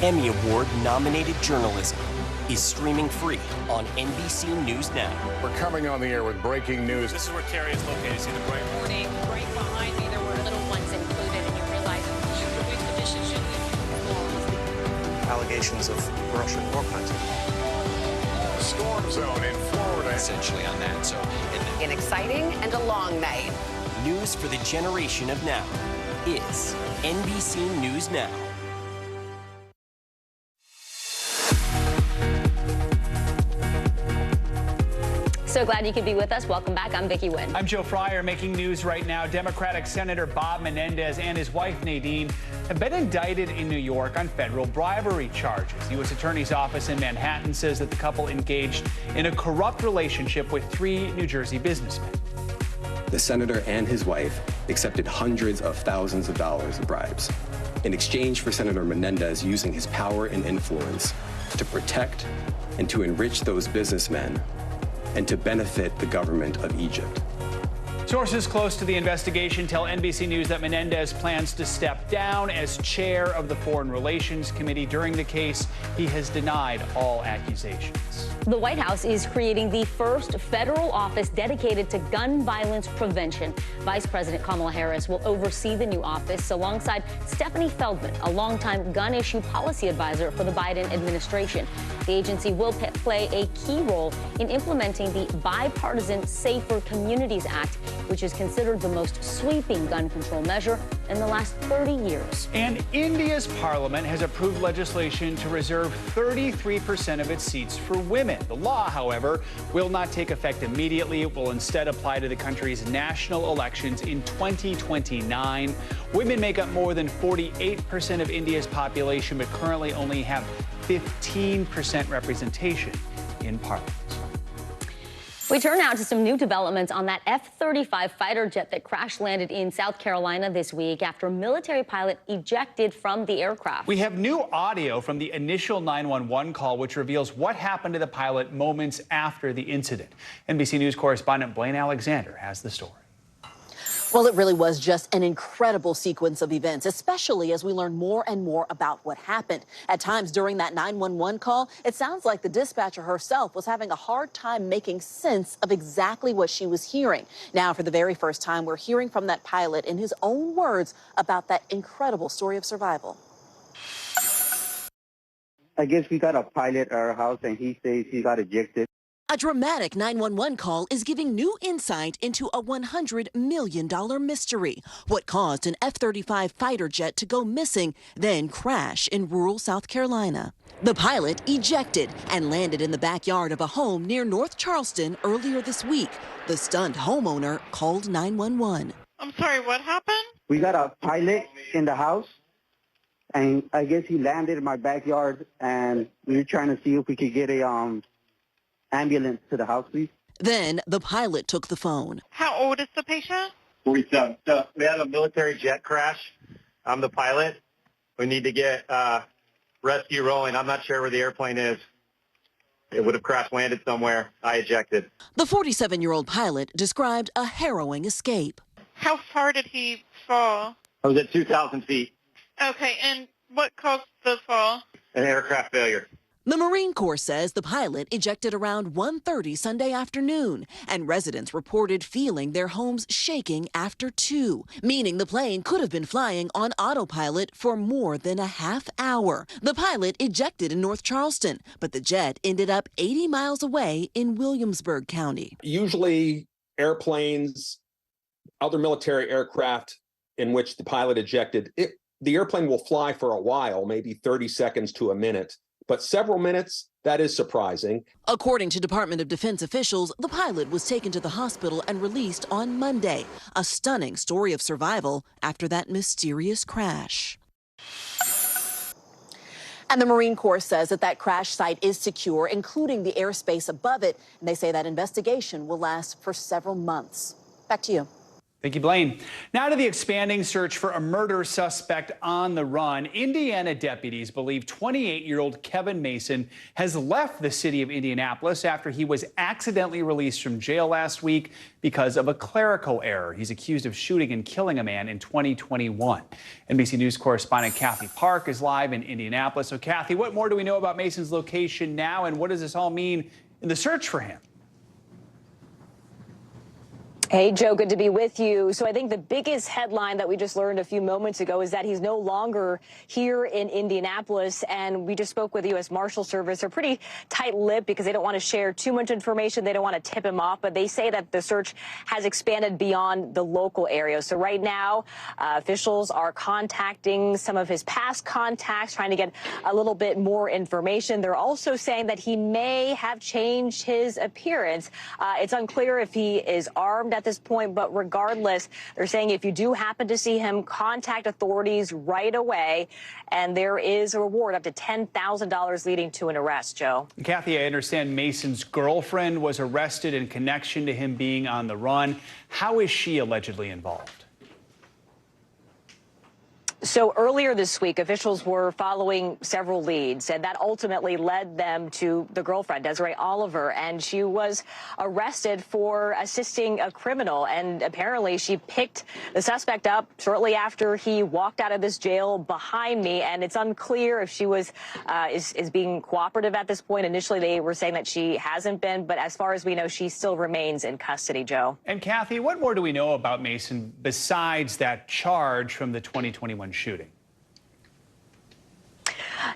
Emmy Award-nominated journalism is streaming free on NBC News Now. We're coming on the air with breaking news. This is where Carrie is located. See the bright morning. Right behind me, there were little ones included, and you realize the way conditions should be. Allegations of Russian war crimes. Storm zone in Florida. Essentially on that. So, an exciting and a long night. News for the generation of now is NBC News Now. So glad you could be with us. Welcome back. I'm Vicki Wynn. I'm Joe Fryer. Making news right now. Democratic Senator Bob Menendez and his wife Nadine have been indicted in New York on federal bribery charges. The U.S. Attorney's Office in Manhattan says that the couple engaged in a corrupt relationship with 3 New Jersey businessmen. The senator and his wife accepted hundreds of thousands of dollars of bribes in exchange for Senator Menendez using his power and influence to protect and to enrich those businessmen and to benefit the government of Egypt. Sources close to the investigation tell NBC News that Menendez plans to step down as chair of the Foreign Relations Committee. During the case, he has denied all accusations. The White House is creating the first federal office dedicated to gun violence prevention. Vice President Kamala Harris will oversee the new office alongside Stephanie Feldman, a longtime gun issue policy advisor for the Biden administration. The agency will play a key role in implementing the bipartisan Safer Communities Act, which is considered the most sweeping gun control measure in the last 30 years. And India's parliament has approved legislation to reserve 33% of its seats for women. The law, however, will not take effect immediately. It will instead apply to the country's national elections in 2029. Women make up more than 48% of India's population, but currently only have 15% representation in parliament. We turn now to some new developments on that F-35 fighter jet that crash-landed in South Carolina this week after a military pilot ejected from the aircraft. We have new audio from the initial 911 call, which reveals what happened to the pilot moments after the incident. NBC News correspondent Blaine Alexander has the story. Well, it really was just an incredible sequence of events, especially as we learn more and more about what happened. At times during that 911 call, it sounds like the dispatcher herself was having a hard time making sense of exactly what she was hearing. Now, for the very first time, we're hearing from that pilot in his own words about that incredible story of survival. I guess we got a pilot at our house and he says he got ejected. A dramatic 911 call is giving new insight into a $100 million mystery. What caused an F-35 fighter jet to go missing, then crash in rural South Carolina? The pilot ejected and landed in the backyard of a home near North Charleston earlier this week. The stunned homeowner called 911. I'm sorry, what happened? We got a pilot in the house, and I guess he landed in my backyard, and we were trying to see if we could get a ambulance to the house, please. Then the pilot took the phone. How old is the patient? 47. So we had a military jet crash. I'm the pilot. We need to get rescue rolling. I'm not sure where the airplane is. It would have crash landed somewhere. I ejected. The 47-year-old pilot described a harrowing escape. How far did he fall? I was at 2,000 feet. Okay, and what caused the fall? An aircraft failure. The Marine Corps says the pilot ejected around 1:30 Sunday afternoon, and residents reported feeling their homes shaking after 2, meaning the plane could have been flying on autopilot for more than a half hour. The pilot ejected in North Charleston, but the jet ended up 80 miles away in Williamsburg County. Usually airplanes, other military aircraft in which the pilot ejected, the airplane will fly for a while, maybe 30 seconds to a minute. But several minutes, that is surprising. According to Department of Defense officials, the pilot was taken to the hospital and released on Monday. A stunning story of survival after that mysterious crash. And the Marine Corps says that crash site is secure, including the airspace above it. And they say that investigation will last for several months. Back to you. Thank you, Blaine. Now to the expanding search for a murder suspect on the run. Indiana deputies believe 28-year-old Kevin Mason has left the city of Indianapolis after he was accidentally released from jail last week because of a clerical error. He's accused of shooting and killing a man in 2021. NBC News correspondent Kathy Park is live in Indianapolis. So, Kathy, what more do we know about Mason's location now, and what does this all mean in the search for him? Hey, Joe, good to be with you. So I think the biggest headline that we just learned a few moments ago is that he's no longer here in Indianapolis. And we just spoke with the U.S. Marshal Service. They're pretty tight-lipped because they don't want to share too much information. They don't want to tip him off. But they say that the search has expanded beyond the local area. So right now, officials are contacting some of his past contacts, trying to get a little bit more information. They're also saying that he may have changed his appearance. It's unclear if he is armed at this point, but regardless, they're saying if you do happen to see him, contact authorities right away, and there is a reward up to $10,000 leading to an arrest, Joe. Kathy, I understand Mason's girlfriend was arrested in connection to him being on the run. How is she allegedly involved? So earlier this week, officials were following several leads, and that ultimately led them to the girlfriend, Desiree Oliver, and she was arrested for assisting a criminal. And apparently she picked the suspect up shortly after he walked out of this jail behind me. And it's unclear if she was is being cooperative at this point. Initially, they were saying that she hasn't been, but as far as we know, she still remains in custody, Joe. And Kathy, what more do we know about Mason besides that charge from the 2021 shooting?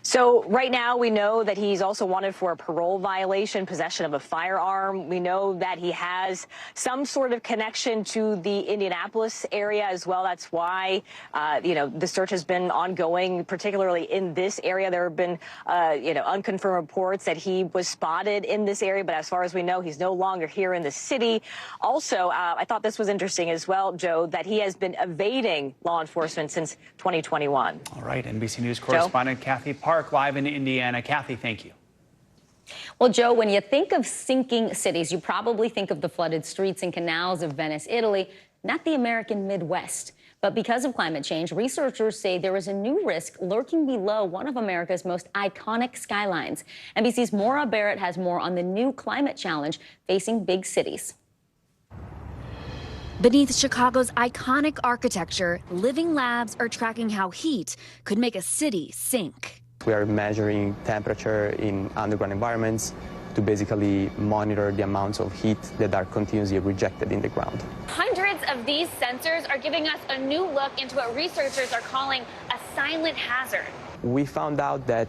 So right now we know that he's also wanted for a parole violation, possession of a firearm. We know that he has some sort of connection to the Indianapolis area as well. That's why, the search has been ongoing, particularly in this area. There have been, unconfirmed reports that he was spotted in this area. But as far as we know, he's no longer here in the city. Also, I thought this was interesting as well, Joe, that he has been evading law enforcement since 2021. All right. NBC News correspondent Kathy Park live in Indiana. Kathy, thank you. Well, Joe, when you think of sinking cities, you probably think of the flooded streets and canals of Venice, Italy, not the American Midwest. But because of climate change, researchers say there is a new risk lurking below one of America's most iconic skylines. NBC's Maura Barrett has more on the new climate challenge facing big cities. Beneath Chicago's iconic architecture, living labs are tracking how heat could make a city sink. We are measuring temperature in underground environments to basically monitor the amounts of heat that are continuously rejected in the ground. Hundreds of these sensors are giving us a new look into what researchers are calling a silent hazard. We found out that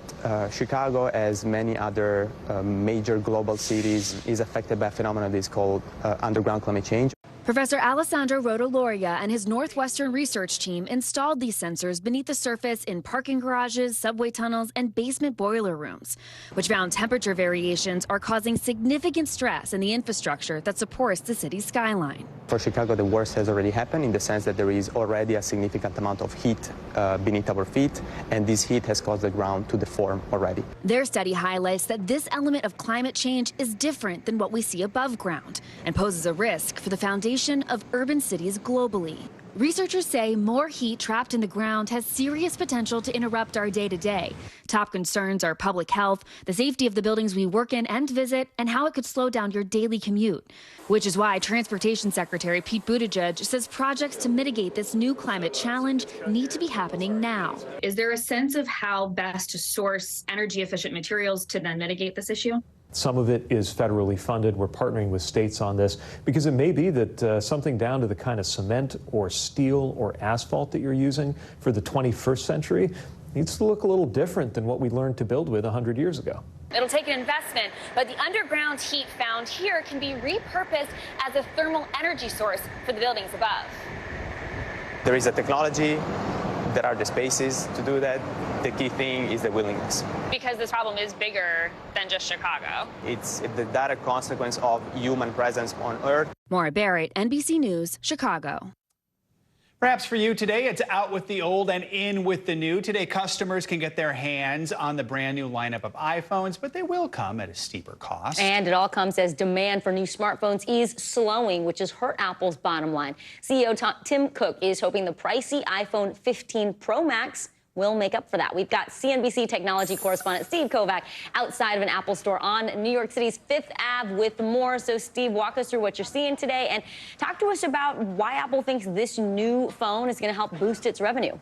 Chicago, as many other major global cities, is affected by a phenomenon that is called underground climate change. Professor Alessandro Rodoloria and his Northwestern research team installed these sensors beneath the surface in parking garages, subway tunnels, and basement boiler rooms, which found temperature variations are causing significant stress in the infrastructure that supports the city's skyline. For Chicago, the worst has already happened in the sense that there is already a significant amount of heat beneath our feet, and this heat has caused the ground to deform already. Their study highlights that this element of climate change is different than what we see above ground and poses a risk for the foundation of urban cities globally. Researchers say more heat trapped in the ground has serious potential to interrupt our day-to-day. Top concerns are public health, the safety of the buildings we work in and visit, and how it could slow down your daily commute. Which is why Transportation Secretary Pete Buttigieg says projects to mitigate this new climate challenge need to be happening now. Is there a sense of how best to source energy-efficient materials to then mitigate this issue? Some of it is federally funded. We're partnering with states on this because it may be that something down to the kind of cement or steel or asphalt that you're using for the 21st century needs to look a little different than what we learned to build with 100 years ago. It'll take an investment, but the underground heat found here can be repurposed as a thermal energy source for the buildings above. There is a technology, there are the spaces to do that. The key thing is the willingness. Because this problem is bigger than just Chicago. It's the direct consequence of human presence on Earth. Maura Barrett, NBC News, Chicago. Perhaps for you today, it's out with the old and in with the new. Today, customers can get their hands on the brand new lineup of iPhones, but they will come at a steeper cost. And it all comes as demand for new smartphones is slowing, which has hurt Apple's bottom line. CEO Tim Cook is hoping the pricey iPhone 15 Pro Max will make up for that. We've got CNBC technology correspondent Steve Kovac outside of an Apple store on New York City's 5th Ave with more. So, Steve, walk us through what you're seeing today and talk to us about why Apple thinks this new phone is going to help boost its revenue.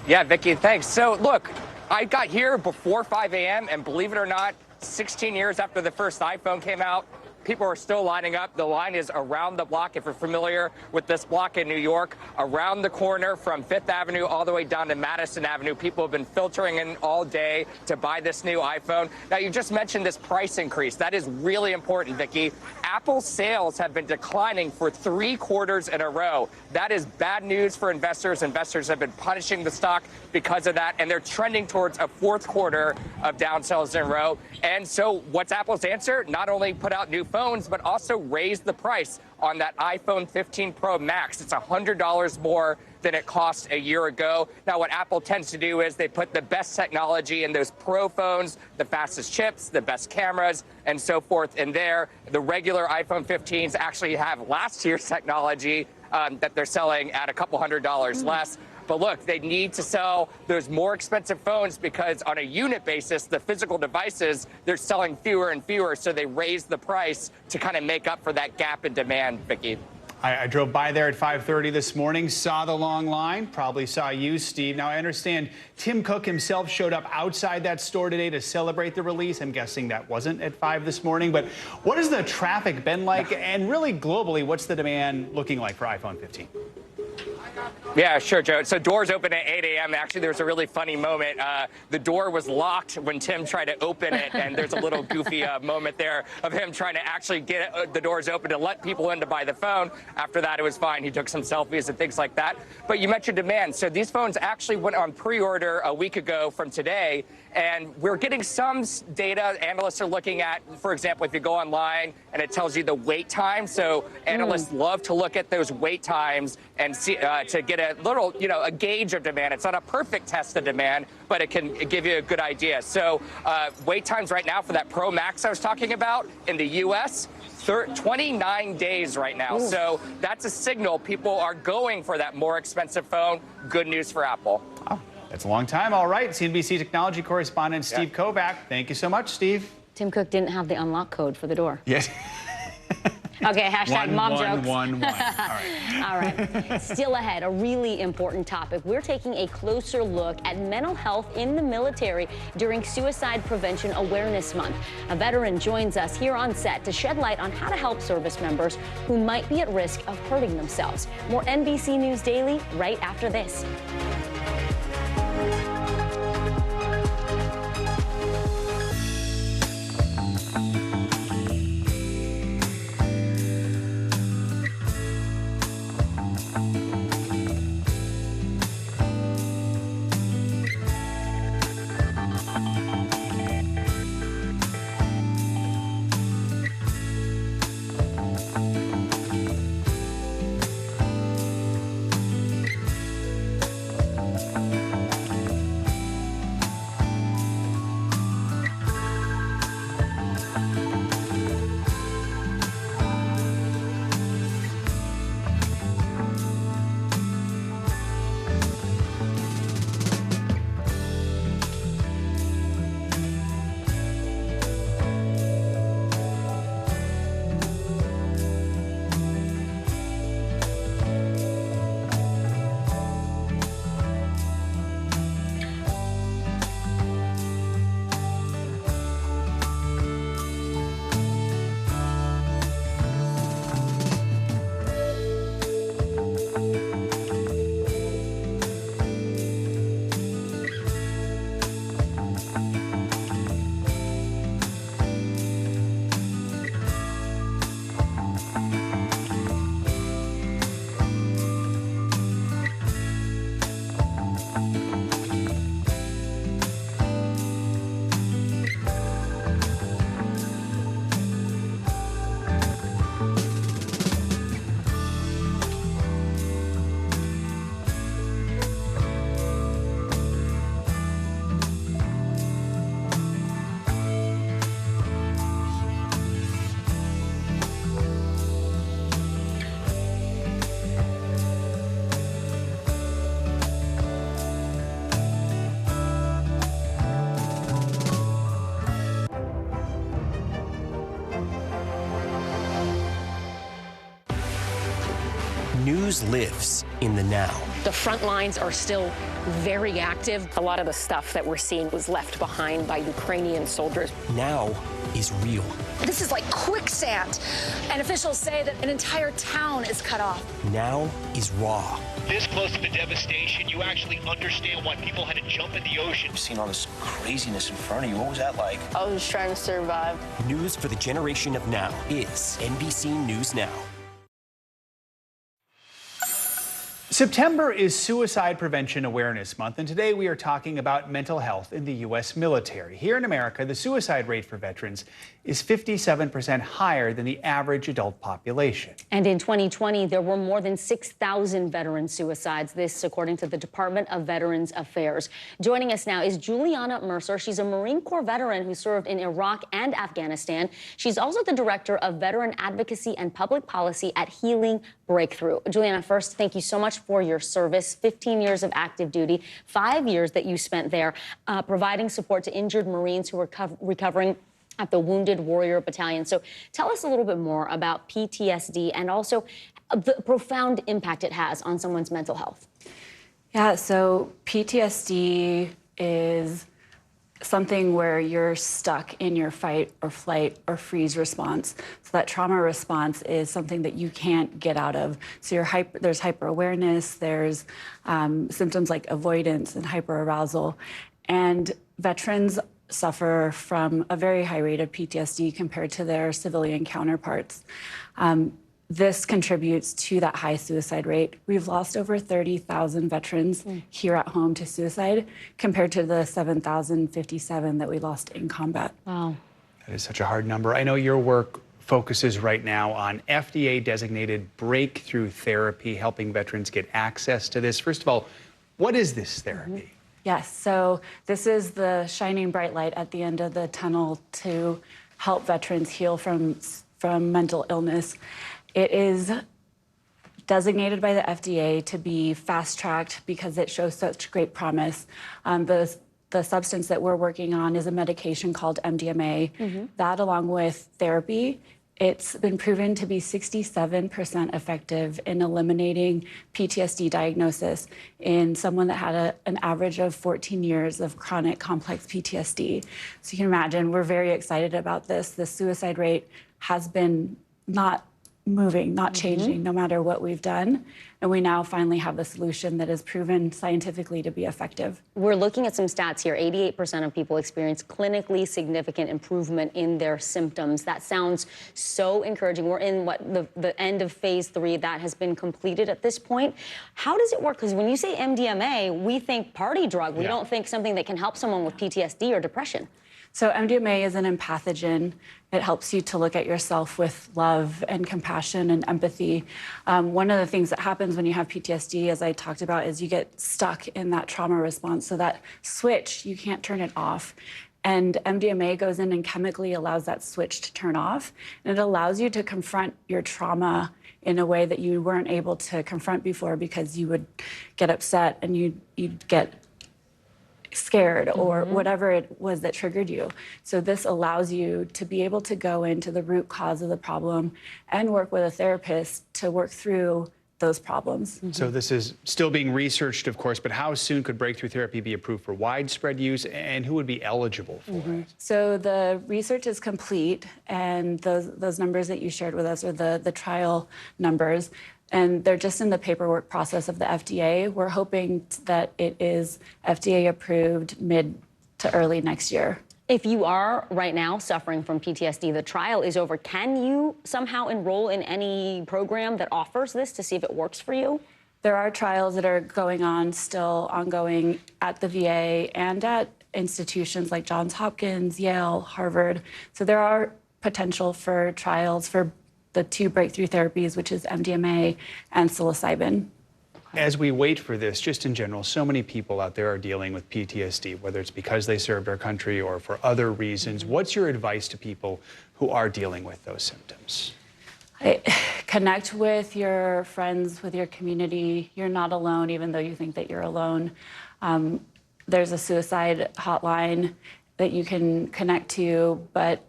Yeah, Vicki, thanks. So, look, I got here before 5 a.m. and believe it or not, 16 years after the first iPhone came out, people are still lining up. The line is around the block. If you're familiar with this block in New York, around the corner from 5th Avenue all the way down to Madison Avenue, people have been filtering in all day to buy this new iPhone. Now, you just mentioned this price increase. That is really important, Vicki. Apple sales have been declining for 3 quarters in a row. That is bad news for investors. Investors have been punishing the stock because of that, and they're trending towards a 4th quarter of down sales in a row. And so what's Apple's answer? Not only put out new phones, but also raise the price on that iPhone 15 Pro Max. It's $100 more than it cost a year ago. Now, what Apple tends to do is they put the best technology in those Pro phones, the fastest chips, the best cameras, and so forth in there. The regular iPhone 15s actually have last year's technology that they're selling at a couple $100 less. But look, they need to sell those more expensive phones because on a unit basis, the physical devices, they're selling fewer and fewer. So they raise the price to kind of make up for that gap in demand, Vicki. I drove by there at 5:30 this morning, saw the long line, probably saw you, Steve. Now, I understand Tim Cook himself showed up outside that store today to celebrate the release. I'm guessing that wasn't at 5 this morning. But what has the traffic been like? And really globally, what's the demand looking like for iPhone 15? Yeah, sure, Joe. So doors open at 8 a.m. Actually, there was a really funny moment. The door was locked when Tim tried to open it, and there's a little goofy moment there of him trying to actually get the doors open to let people in to buy the phone. After that, it was fine. He took some selfies and things like that. But you mentioned demand. So these phones actually went on pre-order a week ago from today, and we're getting some data. Analysts are looking at, for example, if you go online and it tells you the wait time. So analysts love to look at those wait times and see to get a little, a gauge of demand. It's not a perfect test of demand, but it can give you a good idea. So wait times right now for that Pro Max I was talking about in the U.S., 29 days right now. Ooh. So that's a signal people are going for that more expensive phone. Good news for Apple. Oh, that's a long time. All right. CNBC technology correspondent Steve Kovac. Thank you so much, Steve. Tim Cook didn't have the unlock code for the door. Yes. Okay, hashtag mom jokes. One. All right. All right. Still ahead, a really important topic. We're taking a closer look at mental health in the military during Suicide Prevention Awareness Month. A veteran joins us here on set to shed light on how to help service members who might be at risk of hurting themselves. More NBC News Daily right after this. News lives in the now. The front lines are still very active. A lot of the stuff that we're seeing was left behind by Ukrainian soldiers. Now is real. This is like quicksand, and officials say that an entire town is cut off. Now is raw. This close to the devastation, you actually understand why people had to jump in the ocean. You've seen all this craziness in front of you. What was that like? I was just trying to survive. News for the generation of now is NBC News Now. September is Suicide Prevention Awareness Month, and today we are talking about mental health in the U.S. military. Here in America, the suicide rate for veterans is 57% higher than the average adult population. And in 2020, there were more than 6,000 veteran suicides. This, according to the Department of Veterans Affairs. Joining us now is Juliana Mercer. She's a Marine Corps veteran who served in Iraq and Afghanistan. She's also the Director of Veteran Advocacy and Public Policy at Healing Breakthrough. Juliana, first, thank you so much for your service. 15 years of active duty, 5 years that you spent there providing support to injured Marines who were recovering at the Wounded Warrior Battalion. So tell us a little bit more about PTSD and also the profound impact it has on someone's mental health. Yeah, so PTSD is something where you're stuck in your fight or flight or freeze response. So that trauma response is something that you can't get out of. So there's hyper-awareness, there's symptoms like avoidance and hyper-arousal. And veterans suffer from a very high rate of PTSD compared to their civilian counterparts. This contributes to that high suicide rate. We've lost over 30,000 veterans here at home to suicide compared to the 7,057 that we lost in combat. Wow. That is such a hard number. I know your work focuses right now on FDA-designated breakthrough therapy, helping veterans get access to this. First of all, what is this therapy? Yes, so this is the shining bright light at the end of the tunnel to help veterans heal from mental illness. It is designated by the FDA to be fast-tracked because it shows such great promise. The substance that we're working on is a medication called MDMA. That, along with therapy, It's been proven to be 67% effective in eliminating PTSD diagnosis in someone that had an average of 14 years of chronic complex PTSD. So you can imagine, we're very excited about this. The suicide rate has been not moving, not changing, no matter what we've done. And we now finally have the solution that is proven scientifically to be effective. We're looking at some stats here. 88% of people experience clinically significant improvement in their symptoms. That sounds so encouraging. We're in the end of phase 3 that has been completed at this point. How does it work? Because when you say MDMA, we think party drug. We don't think something that can help someone with PTSD or depression. So MDMA is an empathogen. It helps you to look at yourself with love and compassion and empathy. One of the things that happens when you have PTSD, as I talked about, is you get stuck in that trauma response. So that switch, you can't turn it off. And MDMA goes in and chemically allows that switch to turn off. And it allows you to confront your trauma in a way that you weren't able to confront before, because you would get upset and you'd get scared or whatever it was that triggered you. So this allows you to be able to go into the root cause of the problem and work with a therapist to work through those problems. So this is still being researched, of course, but how soon could breakthrough therapy be approved for widespread use, and who would be eligible for it? So the research is complete, and those numbers that you shared with us are the trial numbers. And they're just in the paperwork process of the FDA. We're hoping that it is FDA approved mid to early next year. If you are right now suffering from PTSD, the trial is over. Can you somehow enroll in any program that offers this to see if it works for you? There are trials that are going on, still ongoing at the VA and at institutions like Johns Hopkins, Yale, Harvard. So there are potential for trials for the 2 breakthrough therapies, which is MDMA and psilocybin. As we wait for this, just in general, so many people out there are dealing with PTSD, whether it's because they served our country or for other reasons. What's your advice to people who are dealing with those symptoms? Connect with your friends, with your community. You're not alone, even though you think that you're alone. There's a suicide hotline that you can connect to, but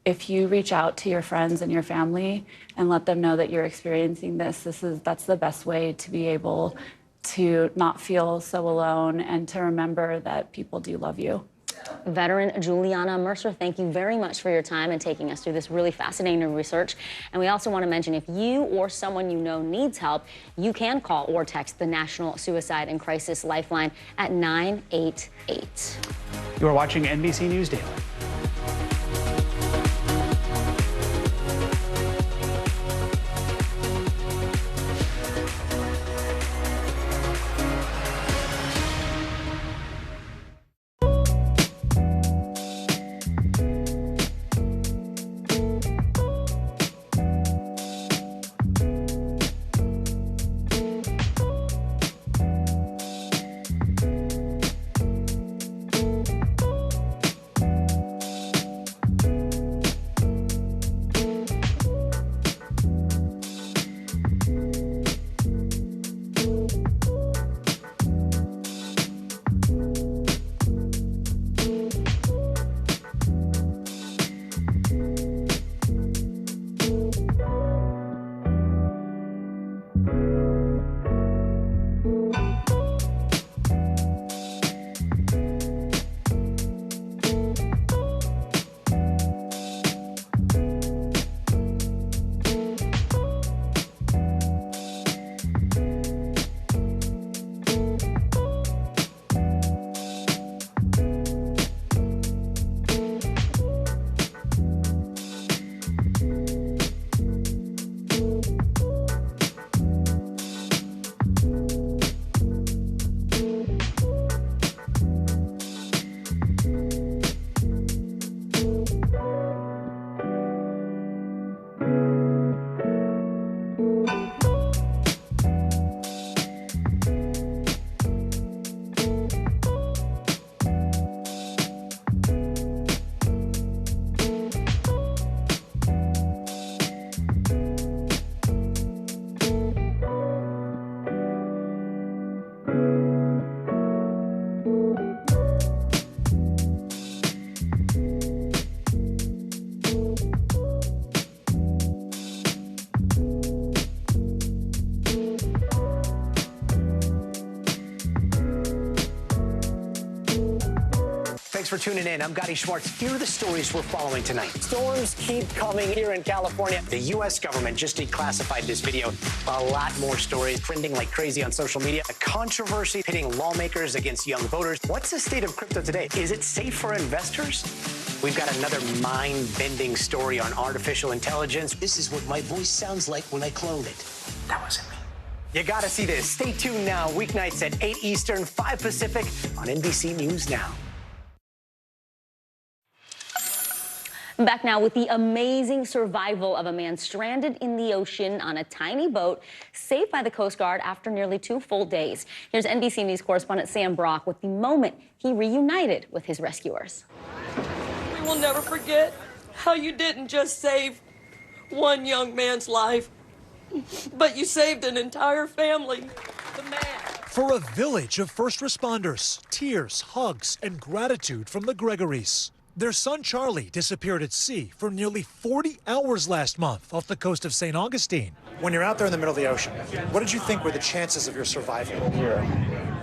if you reach out to your friends and your family and let them know that you're experiencing this, that's the best way to be able to not feel so alone and to remember that people do love you. Veteran Juliana Mercer, thank you very much for your time and taking us through this really fascinating research. And we also want to mention, if you or someone you know needs help, you can call or text the National Suicide and Crisis Lifeline at 988. You are watching NBC News Daily. Thanks for tuning in. I'm Gotti Schwartz. Here are the stories we're following tonight. Storms keep coming here in California. The U.S. government just declassified this video. A lot more stories trending like crazy on social media. A controversy pitting lawmakers against young voters. What's the state of crypto today? Is it safe for investors? We've got another mind-bending story on artificial intelligence. This is what my voice sounds like when I clone it. That wasn't me. You gotta see this. Stay tuned now, weeknights at 8 Eastern, 5 Pacific on NBC News Now. Back now with the amazing survival of a man stranded in the ocean on a tiny boat, saved by the Coast Guard after nearly 2 full days. Here's NBC News correspondent Sam Brock with the moment he reunited with his rescuers. We will never forget how you didn't just save one young man's life, but you saved an entire family. The man. For a village of first responders, tears, hugs, and gratitude from the Gregorys. Their son Charlie disappeared at sea for nearly 40 hours last month off the coast of St. Augustine. When you're out there in the middle of the ocean, what did you think were the chances of your survival?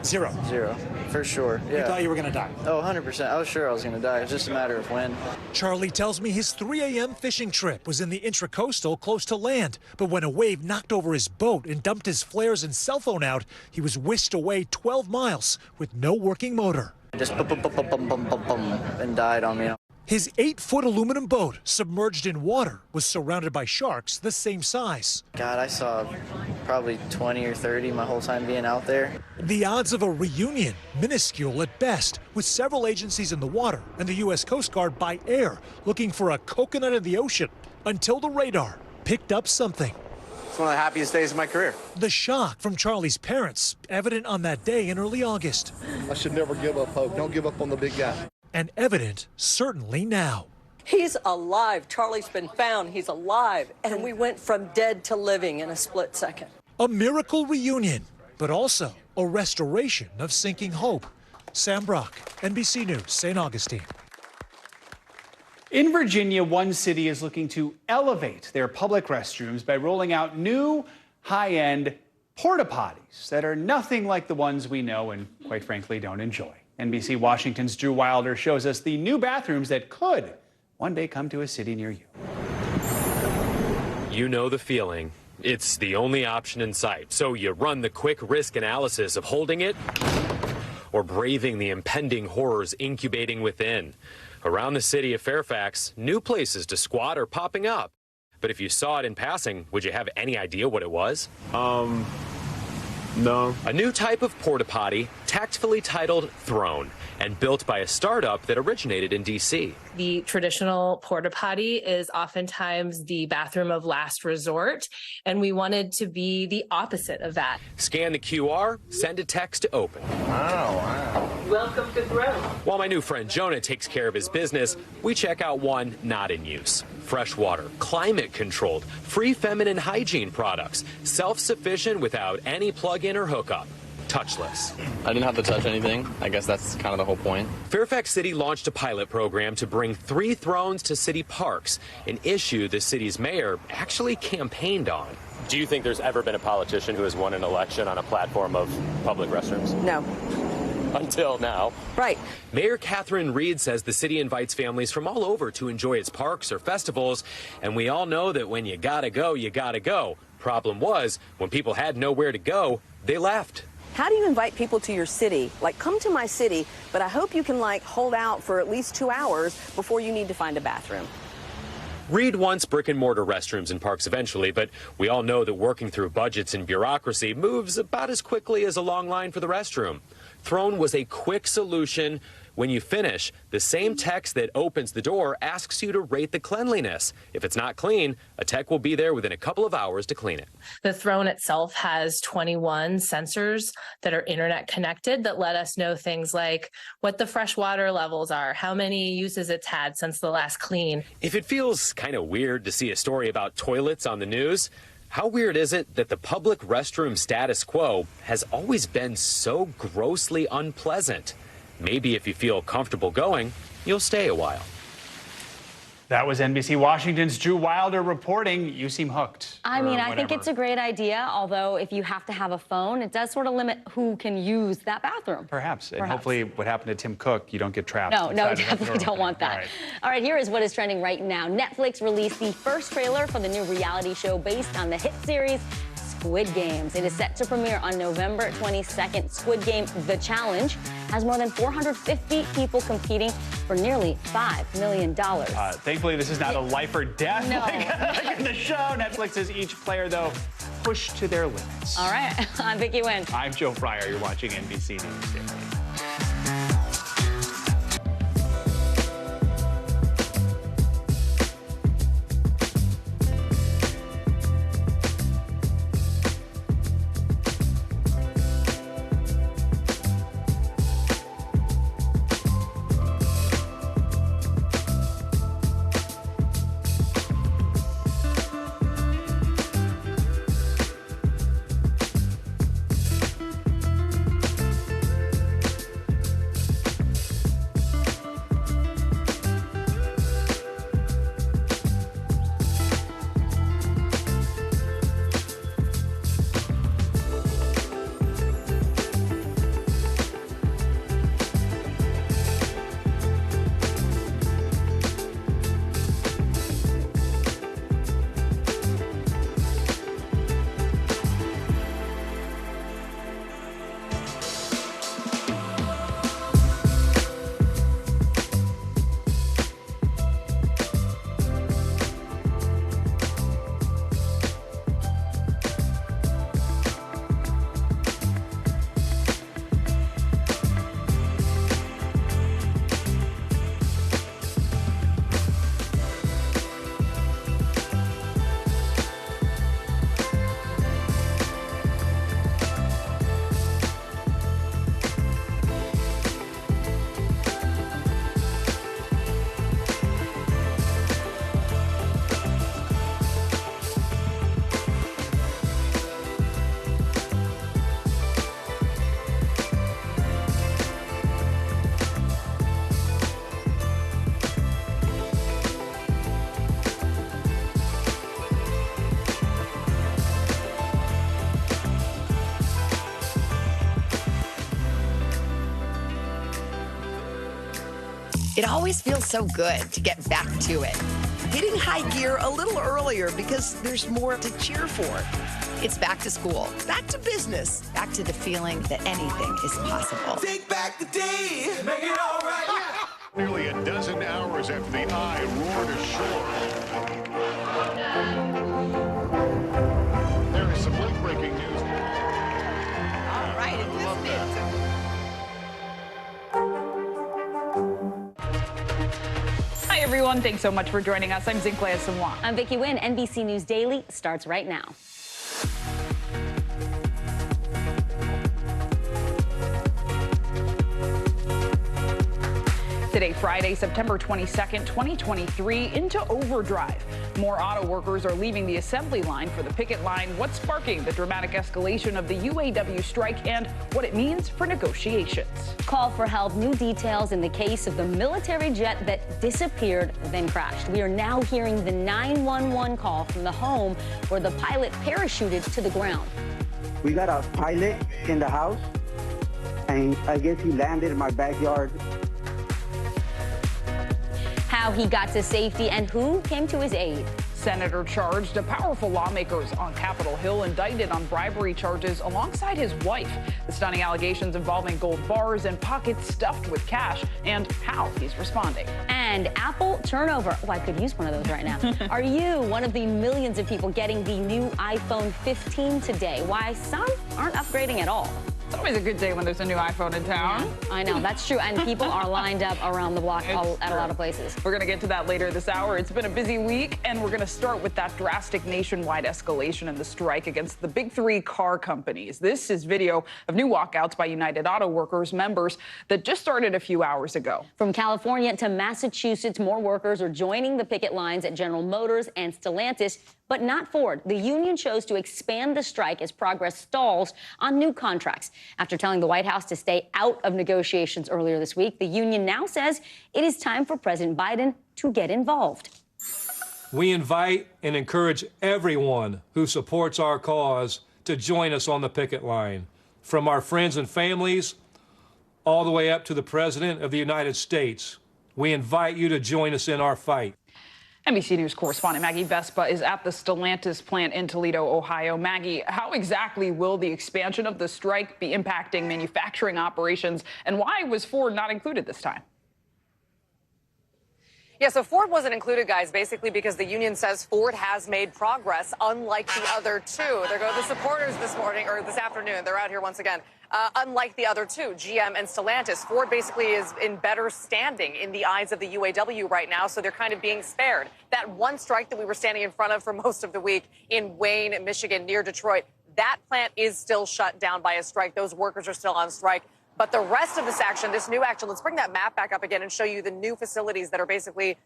Zero. Zero, for sure. Yeah. You thought you were going to die? Oh, 100%. I was sure I was going to die. It was just a matter of when. Charlie tells me his 3 a.m. fishing trip was in the intracoastal close to land. But when a wave knocked over his boat and dumped his flares and cell phone out, he was whisked away 12 miles with no working motor. Just and died on me. His 8-foot aluminum boat, submerged in water, was surrounded by sharks the same size. God, I saw probably 20 or 30 my whole time being out there. The odds of a reunion, minuscule at best, with several agencies in the water and the U.S. Coast Guard by air looking for a coconut in the ocean, until the radar picked up something. It's one of the happiest days of my career. The shock from Charlie's parents, evident on that day in early August. I should never give up hope. Don't give up on the big guy. And evident certainly now. He's alive. Charlie's been found. He's alive. And we went from dead to living in a split second. A miracle reunion, but also a restoration of sinking hope. Sam Brock, NBC News, St. Augustine. In Virginia, one city is looking to elevate their public restrooms by rolling out new, high-end porta potties that are nothing like the ones we know and, quite frankly, don't enjoy. NBC Washington's Drew Wilder shows us the new bathrooms that could one day come to a city near you. You know the feeling. It's the only option in sight. So you run the quick risk analysis of holding it or braving the impending horrors incubating within. Around the city of Fairfax, new places to squat are popping up. But if you saw it in passing, would you have any idea what it was? No. A new type of porta potty, tactfully titled Throne, and built by a startup that originated in D.C. The traditional porta potty is oftentimes the bathroom of last resort, and we wanted to be the opposite of that. Scan the QR, send a text to open. Wow. Welcome to Throne. While my new friend Jonah takes care of his business, we check out one not in use. Freshwater, climate-controlled, free feminine hygiene products, self-sufficient without any plug-in or hookup. Touchless. I didn't have to touch anything. I guess that's kind of the whole point. Fairfax City launched a pilot program to bring 3 thrones to city parks, an issue the city's mayor actually campaigned on. Do you think there's ever been a politician who has won an election on a platform of public restrooms? No. Until now. Right. Mayor Catherine Reed says the city invites families from all over to enjoy its parks or festivals, and we all know that when you gotta go, you gotta go. Problem was, when people had nowhere to go, they left. How do you invite people to your city? Like, come to my city, but I hope you can, like, hold out for at least 2 hours before you need to find a bathroom. Reed wants brick and mortar restrooms in parks eventually, but we all know that working through budgets and bureaucracy moves about as quickly as a long line for the restroom. Throne was a quick solution. When you finish, the same text that opens the door asks you to rate the cleanliness. If it's not clean, a tech will be there within a couple of hours to clean it. The Throne itself has 21 sensors that are internet connected that let us know things like what the fresh water levels are, how many uses it's had since the last clean. If it feels kind of weird to see a story about toilets on the news, how weird is it that the public restroom status quo has always been so grossly unpleasant? Maybe if you feel comfortable going, you'll stay a while. That was NBC Washington's Drew Wilder reporting. You seem hooked. I mean, I think it's a great idea, although if you have to have a phone, it does sort of limit who can use that bathroom. Perhaps. And hopefully what happened to Tim Cook, you don't get trapped. No, definitely don't want that. All right, here is what is trending right now. Netflix released the first trailer for the new reality show based on the hit series Squid Games. It is set to premiere on November 22nd. Squid Game The Challenge has more than 450 people competing for nearly $5 million. Thankfully, this is not a life or death like in the show. Netflix says each player, though, pushed to their limits. All right, I'm Vicki Wynn. I'm Joe Fryer. You're watching NBC News Daily. It always feels so good to get back to it. Hitting high gear a little earlier because there's more to cheer for. It's back to school, back to business, back to the feeling that anything is possible. Take back the day, make it all right. Nearly a dozen hours after the eye roared ashore. There is some late-breaking news. All right, it is it. Hi, everyone. Thanks so much for joining us. I'm Zinklea Simwa. I'm Vicki Wynn. NBC News Daily starts right now. Today, Friday, September 22nd, 2023, into overdrive. More auto workers are leaving the assembly line for the picket line. What's sparking the dramatic escalation of the UAW strike and what it means for negotiations? Call for help. New details in the case of the military jet that disappeared, then crashed. We are now hearing the 911 call from the home where the pilot parachuted to the ground. We got a pilot in the house, and I guess he landed in my backyard. How he got to safety and who came to his aid. Senator charged, a powerful lawmakers on Capitol Hill indicted on bribery charges alongside his wife. The stunning allegations involving gold bars and pockets stuffed with cash and how he's responding. And Apple turnover. Oh, I could use one of those right now. Are you one of the millions of people getting the new iPhone 15 today? Why some aren't upgrading at all? It's always a good day when there's a new iPhone in town. Yeah, I know, that's true. And people are lined up around the block at a lot of places. We're going to get to that later this hour. It's been a busy week, and we're going to start with that drastic nationwide escalation in the strike against the big three car companies. This is video of new walkouts by United Auto Workers members that just started a few hours ago. From California to Massachusetts, more workers are joining the picket lines at General Motors and Stellantis, but not Ford. The union chose to expand the strike as progress stalls on new contracts. After telling the White House to stay out of negotiations earlier this week, the union now says it is time for President Biden to get involved. We invite and encourage everyone who supports our cause to join us on the picket line, from our friends and families all the way up to the President of the United States. We invite you to join us in our fight. NBC News correspondent Maggie Vespa is at the Stellantis plant in Toledo, Ohio. Maggie, how exactly will the expansion of the strike be impacting manufacturing operations, and why was Ford not included this time? Yeah, so Ford wasn't included, guys, basically because the union says Ford has made progress, unlike the other two. There go the supporters this morning, or this afternoon. They're out here once again. Unlike the other two, GM and Stellantis, Ford basically is in better standing in the eyes of the UAW right now, so they're kind of being spared. That one strike that we were standing in front of for most of the week in Wayne, Michigan, near Detroit, that plant is still shut down by a strike. Those workers are still on strike. But the rest of this action, this new action, let's bring that map back up again and show you the new facilities that are basically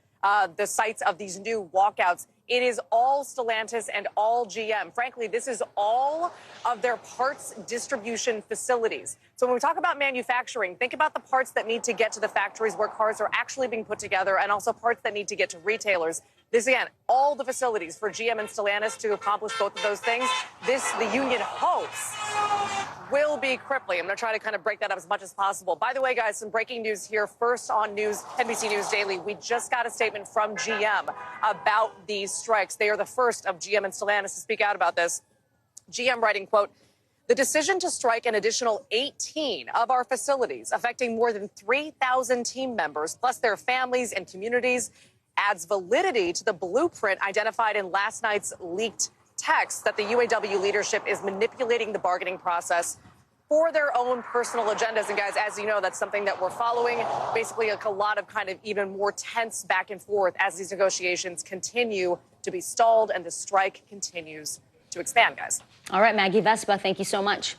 the sites of these new walkouts. It is all Stellantis and all GM. Frankly, this is all of their parts distribution facilities. So when we talk about manufacturing, think about the parts that need to get to the factories where cars are actually being put together, and also parts that need to get to retailers. This, again, all the facilities for GM and Stellantis to accomplish both of those things. This, the union hopes, will be crippling. I'm going to try to kind of break that up as much as possible. By the way, guys, some breaking news here. First on NBC News Daily, we just got a statement from GM about these strikes. They are the first of GM and Stellantis to speak out about this. GM writing, quote, "The decision to strike an additional 18 of our facilities, affecting more than 3,000 team members, plus their families and communities, adds validity to the blueprint identified in last night's leaked text that the UAW leadership is manipulating the bargaining process for their own personal agendas." And guys, as you know, that's something that we're following. Basically, a lot of kind of even more tense back and forth as these negotiations continue to be stalled and the strike continues to expand, guys. All right, Maggie Vespa, thank you so much.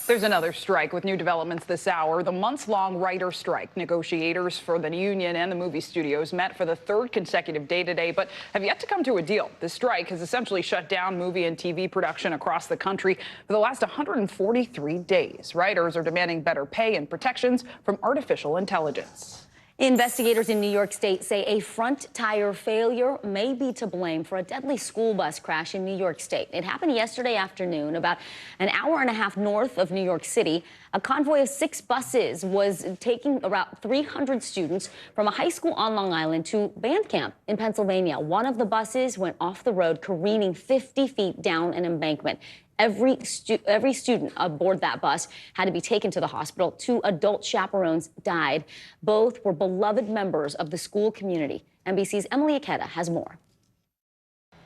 There's another strike with new developments this hour. The months-long writer strike. Negotiators for the union and the movie studios met for the third consecutive day today, but have yet to come to a deal. The strike has essentially shut down movie and TV production across the country for the last 143 days. Writers are demanding better pay and protections from artificial intelligence. Investigators in New York State say a front tire failure may be to blame for a deadly school bus crash in New York State. It happened yesterday afternoon, about an hour and a half north of New York City. A convoy of 6 buses was taking about 300 students from a high school on Long Island to band camp in Pennsylvania. One of the buses went off the road, careening 50 feet down an embankment. Every student aboard that bus had to be taken to the hospital. 2 adult chaperones died. Both were beloved members of the school community. NBC's Emily Ikeda has more.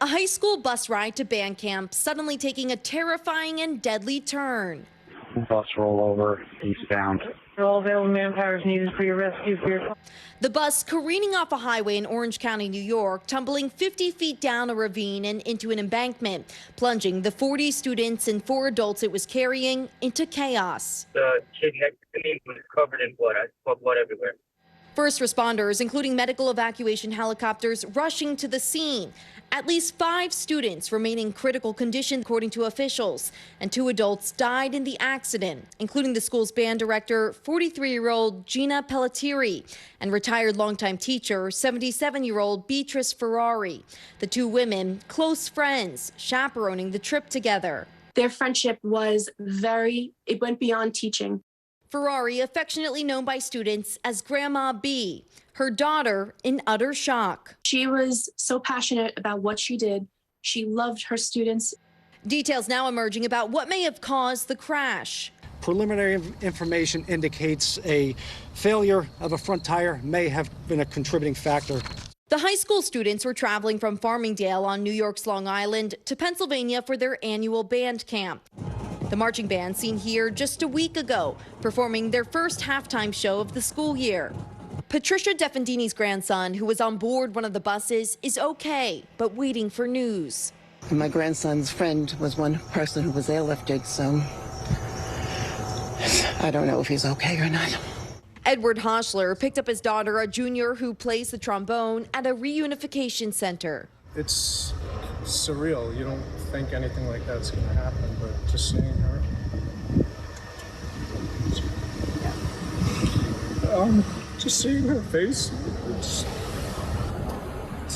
A high school bus ride to band camp suddenly taking a terrifying and deadly turn. Bus rollover eastbound. All available manpower is needed for your rescue. The bus careening off a highway in Orange County, New York, tumbling 50 feet down a ravine and into an embankment, plunging the 40 students and 4 adults it was carrying into chaos. The kid next to me was covered in blood. I saw blood everywhere. First responders, including medical evacuation helicopters, rushing to the scene. At least 5 students remain in critical condition, according to officials, and 2 adults died in the accident, including the school's band director, 43-year-old Gina Pelletieri, and retired longtime teacher, 77-year-old Beatrice Ferrari. The 2 women, close friends, chaperoning the trip together. Their friendship was it went beyond teaching. Ferrari, affectionately known by students as Grandma B, her daughter in utter shock. She was so passionate about what she did. She loved her students. Details now emerging about what may have caused the crash. Preliminary information indicates a failure of a front tire may have been a contributing factor. The high school students were traveling from Farmingdale on New York's Long Island to Pennsylvania for their annual band camp. The marching band seen here just a week ago, performing their first halftime show of the school year. Patricia Defendini's grandson, who was on board one of the buses, is okay, but waiting for news. My grandson's friend was one person who was airlifted, so I don't know if he's okay or not. Edward Hoschler picked up his daughter, a junior who plays the trombone, at a reunification center. It's surreal. You don't think anything like that's going to happen, but just seeing her. Just seeing her face, it's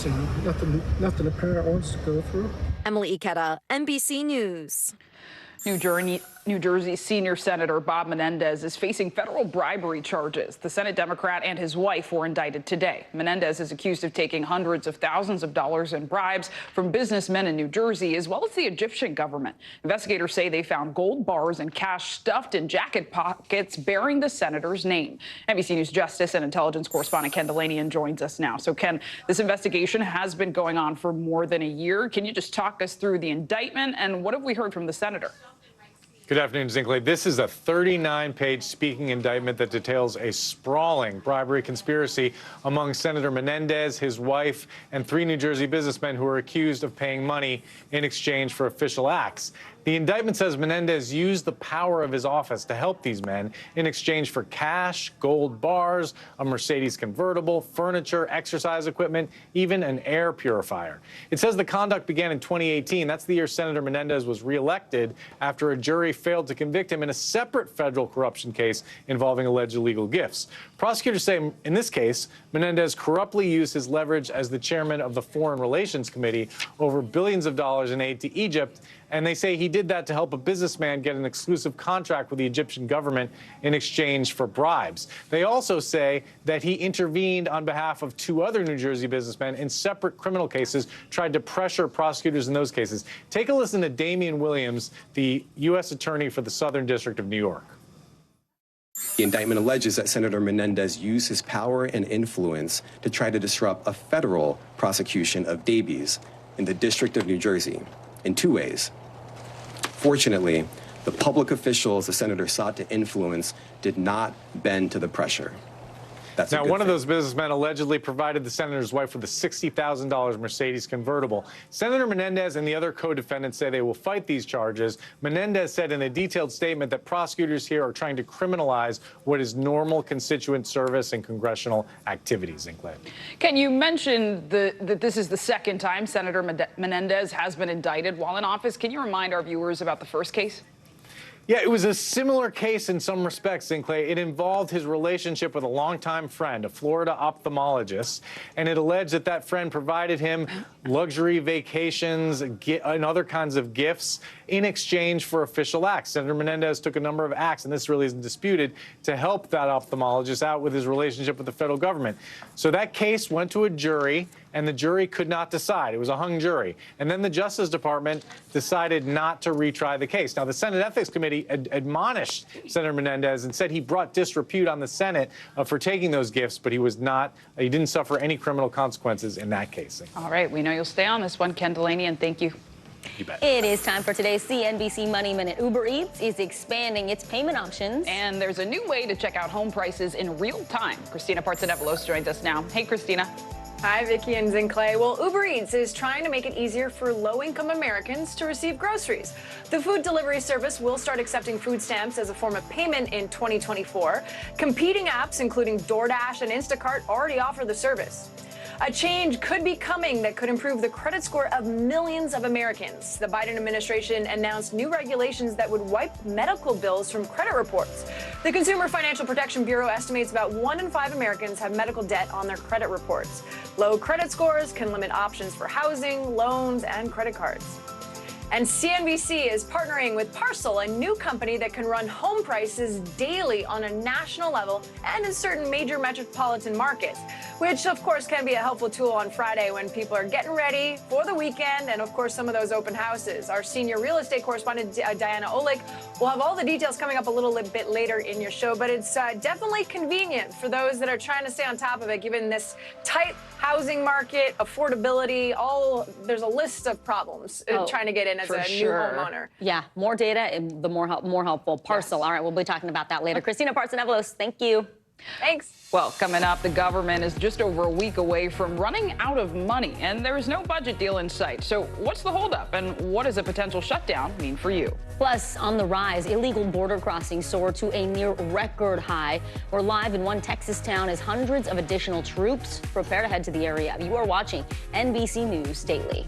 and nothing a parent wants to go through. Emily Ikeda, NBC News. New Jersey senior Senator Bob Menendez is facing federal bribery charges. The Senate Democrat and his wife were indicted today. Menendez is accused of taking hundreds of thousands of dollars in bribes from businessmen in New Jersey, as well as the Egyptian government. Investigators say they found gold bars and cash stuffed in jacket pockets bearing the senator's name. NBC News Justice and Intelligence correspondent Ken Delaney joins us now. So, Ken, this investigation has been going on for more than a year. Can you just talk us through the indictment and what have we heard from the senator? Good afternoon, Zinkley. This is a 39-page speaking indictment that details a sprawling bribery conspiracy among Senator Menendez, his wife, and 3 New Jersey businessmen who are accused of paying money in exchange for official acts. The indictment says Menendez used the power of his office to help these men in exchange for cash, gold bars, a Mercedes convertible, furniture, exercise equipment, even an air purifier. It says the conduct began in 2018. That's the year Senator Menendez was reelected after a jury failed to convict him in a separate federal corruption case involving alleged illegal gifts. Prosecutors say in this case, Menendez corruptly used his leverage as the chairman of the Foreign Relations Committee over billions of dollars in aid to Egypt. And they say he did that to help a businessman get an exclusive contract with the Egyptian government in exchange for bribes. They also say that he intervened on behalf of 2 other New Jersey businessmen in separate criminal cases, tried to pressure prosecutors in those cases. Take a listen to Damian Williams, the U.S. Attorney for the Southern District of New York. The indictment alleges that Senator Menendez used his power and influence to try to disrupt a federal prosecution of Davies in the District of New Jersey in 2 ways. Fortunately, the public officials the senator sought to influence did not bend to the pressure. Now, one of those businessmen allegedly provided the senator's wife with a $60,000 Mercedes convertible. Senator Menendez and the other co-defendants say they will fight these charges. Menendez said in a detailed statement that prosecutors here are trying to criminalize what is normal constituent service and congressional activities. Can you mention that this is the second time Senator Menendez has been indicted while in office? Can you remind our viewers about the first case? Yeah, it was a similar case in some respects, Sinclair. It involved his relationship with a longtime friend, a Florida ophthalmologist, and it alleged that that friend provided him luxury vacations and other kinds of gifts in exchange for official acts. Senator Menendez took a number of acts, and this really isn't disputed, to help that ophthalmologist out with his relationship with the federal government. So that case went to a jury, and the jury could not decide. It was a hung jury. And then the Justice Department decided not to retry the case. Now, the Senate Ethics Committee admonished Senator Menendez and said he brought disrepute on the Senate for taking those gifts, but he didn't suffer any criminal consequences in that case. All right, we know you'll stay on this one, Ken Delaney, and thank you. You bet. It is time for today's CNBC Money Minute. Uber Eats is expanding its payment options. And there's a new way to check out home prices in real time. Christina Partsinevelos joins us now. Hey, Christina. Hi, Vicki and Zinkley. Well, Uber Eats is trying to make it easier for low-income Americans to receive groceries. The food delivery service will start accepting food stamps as a form of payment in 2024. Competing apps, including DoorDash and Instacart, already offer the service. A change could be coming that could improve the credit score of millions of Americans. The Biden administration announced new regulations that would wipe medical bills from credit reports. The Consumer Financial Protection Bureau estimates about 1 in 5 Americans have medical debt on their credit reports. Low credit scores can limit options for housing, loans, and credit cards. And CNBC is partnering with Parcel, a new company that can run home prices daily on a national level and in certain major metropolitan markets, which of course can be a helpful tool on Friday when people are getting ready for the weekend and of course some of those open houses. Our senior real estate correspondent, Diana Olick, will have all the details coming up a little bit later in your show, but it's definitely convenient for those that are trying to stay on top of it, given this tight housing market, affordability, there's a list of problems trying to get in as a new homeowner. Yeah, more data and the more helpful. Parcel. Yes. All right, we'll be talking about that later. Christina Partsinevelos, thank you. Thanks. Well, coming up, the government is just over a week away from running out of money, and there is no budget deal in sight. So what's the holdup, and what does a potential shutdown mean for you? Plus, on the rise, illegal border crossings soar to a near record high. We're live in one Texas town as hundreds of additional troops prepare to head to the area. You are watching NBC News Daily.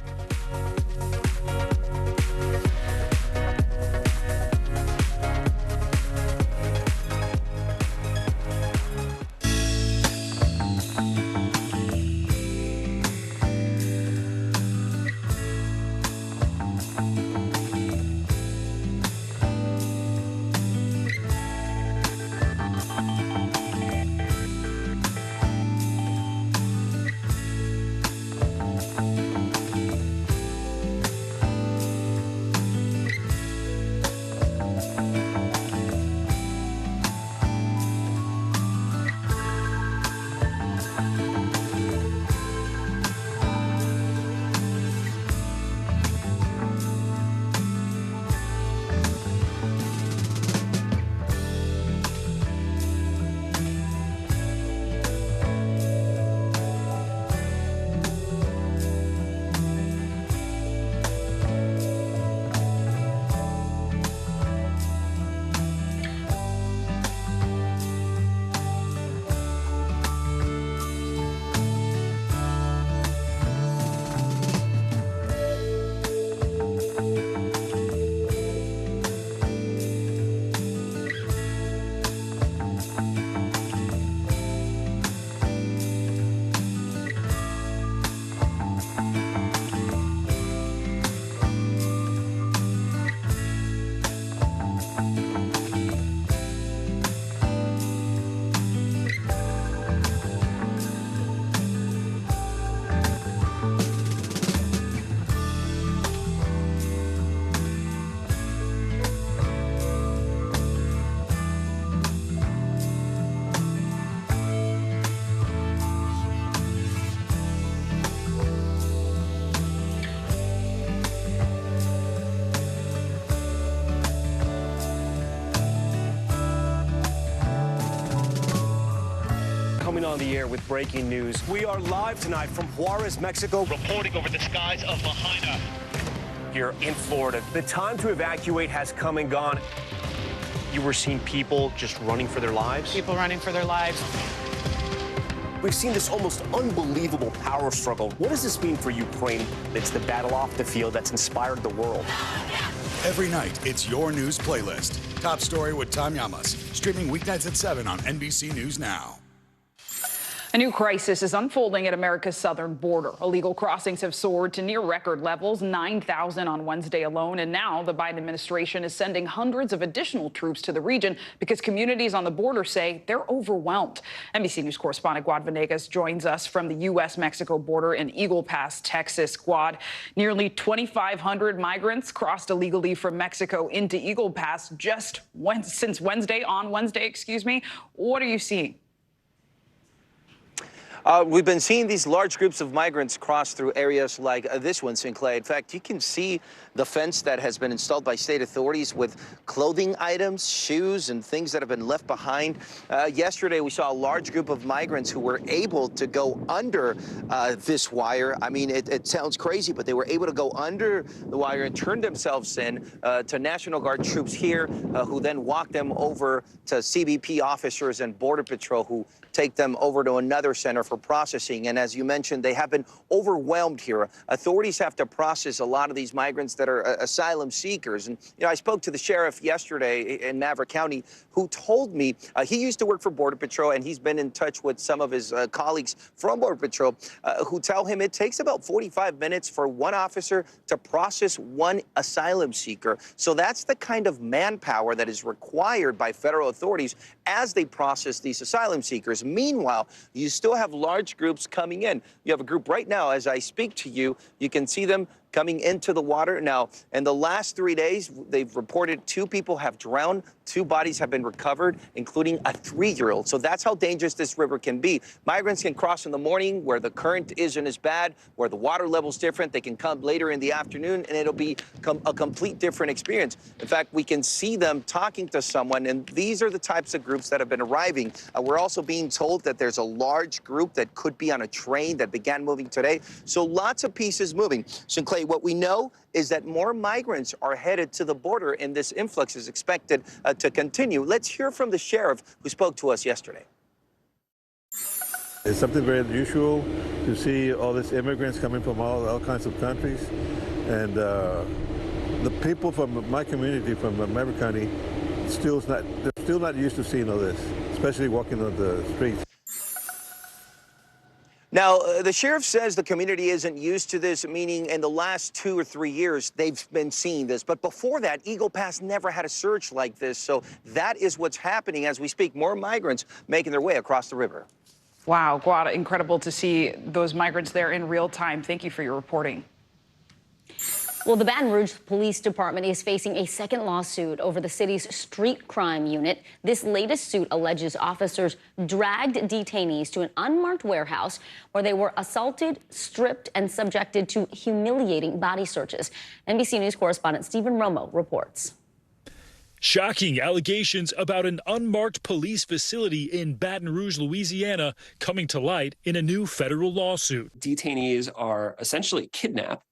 on the air with breaking news. We are live tonight from Juarez, Mexico. Reporting over the skies of Lahaina. Here in Florida, the time to evacuate has come and gone. You were seeing people just running for their lives? People running for their lives. We've seen this almost unbelievable power struggle. What does this mean for Ukraine? It's the battle off the field that's inspired the world. Every night, it's your news playlist. Top Story with Tom Llamas, streaming weeknights at 7 on NBC News Now. A new crisis is unfolding at America's southern border. Illegal crossings have soared to near record levels, 9,000 on Wednesday alone. And now the Biden administration is sending hundreds of additional troops to the region because communities on the border say they're overwhelmed. NBC News correspondent Guad Venegas joins us from the U.S.-Mexico border in Eagle Pass, Texas. Guad, nearly 2,500 migrants crossed illegally from Mexico into Eagle Pass just since Wednesday. What are you seeing? We've been seeing these large groups of migrants cross through areas like this one, Sinclair. In fact, you can see the fence that has been installed by state authorities with clothing items, shoes, and things that have been left behind. Yesterday, we saw a large group of migrants who were able to go under this wire. I mean, it sounds crazy, but they were able to go under the wire and turn themselves in to National Guard troops here, who then walked them over to CBP officers and Border Patrol, who take them over to another center for processing. And as you mentioned, they have been overwhelmed here. Authorities have to process a lot of these migrants that are asylum seekers. And, you know, I spoke to the sheriff yesterday in Maverick County, who told me he used to work for Border Patrol, and he's been in touch with some of his colleagues from Border Patrol who tell him it takes about 45 minutes for one officer to process one asylum seeker. So that's the kind of manpower that is required by federal authorities as they process these asylum seekers. Meanwhile, you still have large groups coming in. You have a group right now, as I speak to you, you can see them coming into the water. Now, in the last 3 days, they've reported 2 people have drowned, 2 bodies have been recovered, including a 3-year-old. So that's how dangerous this river can be. Migrants can cross in the morning where the current isn't as bad, where the water level's different. They can come later in the afternoon, and it'll be a complete different experience. In fact, we can see them talking to someone, and these are the types of groups that have been arriving. We're also being told that there's a large group that could be on a train that began moving today. So lots of pieces moving. Sinclair, what we know is that more migrants are headed to the border, and this influx is expected to continue. Let's hear from the sheriff who spoke to us yesterday. It's something very unusual to see all these immigrants coming from all kinds of countries. And the people from my community, from Maverick County, they're still not used to seeing all this, especially walking on the streets. Now, the sheriff says the community isn't used to this, meaning in the last 2 or 3 years, they've been seeing this. But before that, Eagle Pass never had a surge like this. So that is what's happening as we speak. More migrants making their way across the river. Wow, Guada, incredible to see those migrants there in real time. Thank you for your reporting. Well, the Baton Rouge Police Department is facing a second lawsuit over the city's street crime unit. This latest suit alleges officers dragged detainees to an unmarked warehouse where they were assaulted, stripped, and subjected to humiliating body searches. NBC News correspondent Stephen Romo reports. Shocking allegations about an unmarked police facility in Baton Rouge, Louisiana, coming to light in a new federal lawsuit. Detainees are essentially kidnapped,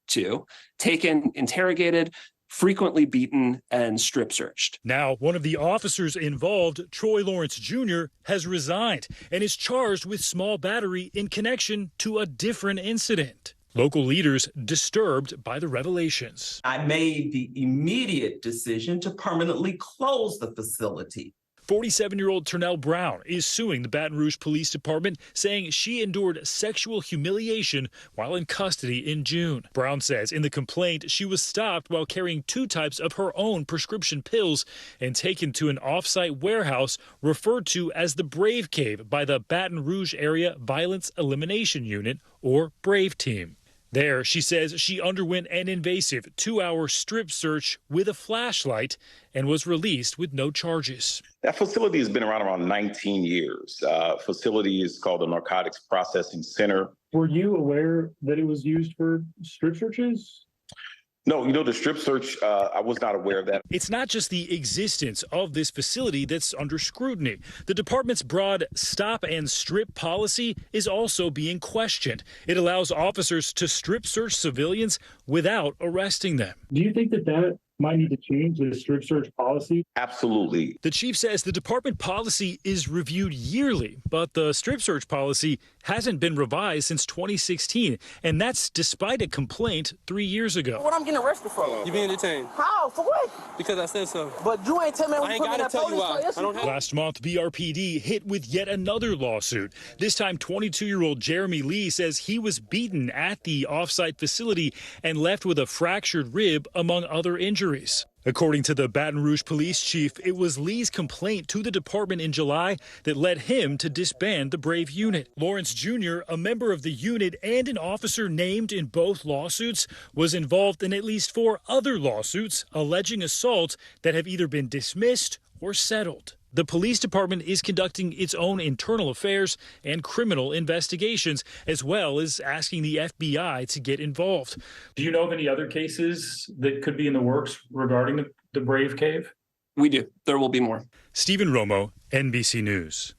taken, interrogated, frequently beaten, and strip searched. Now, one of the officers involved, Troy Lawrence Jr., has resigned and is charged with small battery in connection to a different incident. Local leaders disturbed by the revelations. I made the immediate decision to permanently close the facility. 47-year-old Ternell Brown is suing the Baton Rouge Police Department, saying she endured sexual humiliation while in custody in June. Brown says in the complaint she was stopped while carrying 2 types of her own prescription pills and taken to an off-site warehouse referred to as the Brave Cave by the Baton Rouge Area Violence Elimination Unit, or Brave Team. There, she says she underwent an invasive 2-hour strip search with a flashlight and was released with no charges. That facility has been around 19 years. Facility is called the Narcotics Processing Center. Were you aware that it was used for strip searches? No, the strip search, I was not aware of that. It's not just the existence of this facility that's under scrutiny. The department's broad stop and strip policy is also being questioned. It allows officers to strip search civilians without arresting them. Do you think that might need to change the strip search policy? Absolutely. The chief says the department policy is reviewed yearly, but the strip search policy hasn't been revised since 2016, and that's despite a complaint 3 years ago. What I'm getting arrested for? You being detained. How? For what? Because I said so. But you ain't tell me I ain't got to tell you why. I don't have. Last month, BRPD hit with yet another lawsuit. This time, 22-year-old Jeremy Lee says he was beaten at the off-site facility and left with a fractured rib, among other injuries. According to the Baton Rouge police chief, it was Lee's complaint to the department in July that led him to disband the Brave unit. Lawrence Jr., a member of the unit and an officer named in both lawsuits, was involved in at least 4 other lawsuits alleging assault that have either been dismissed or settled. The police department is conducting its own internal affairs and criminal investigations, as well as asking the FBI to get involved. Do you know of any other cases that could be in the works regarding the Brave Cave? We do. There will be more. Stephen Romo, NBC News.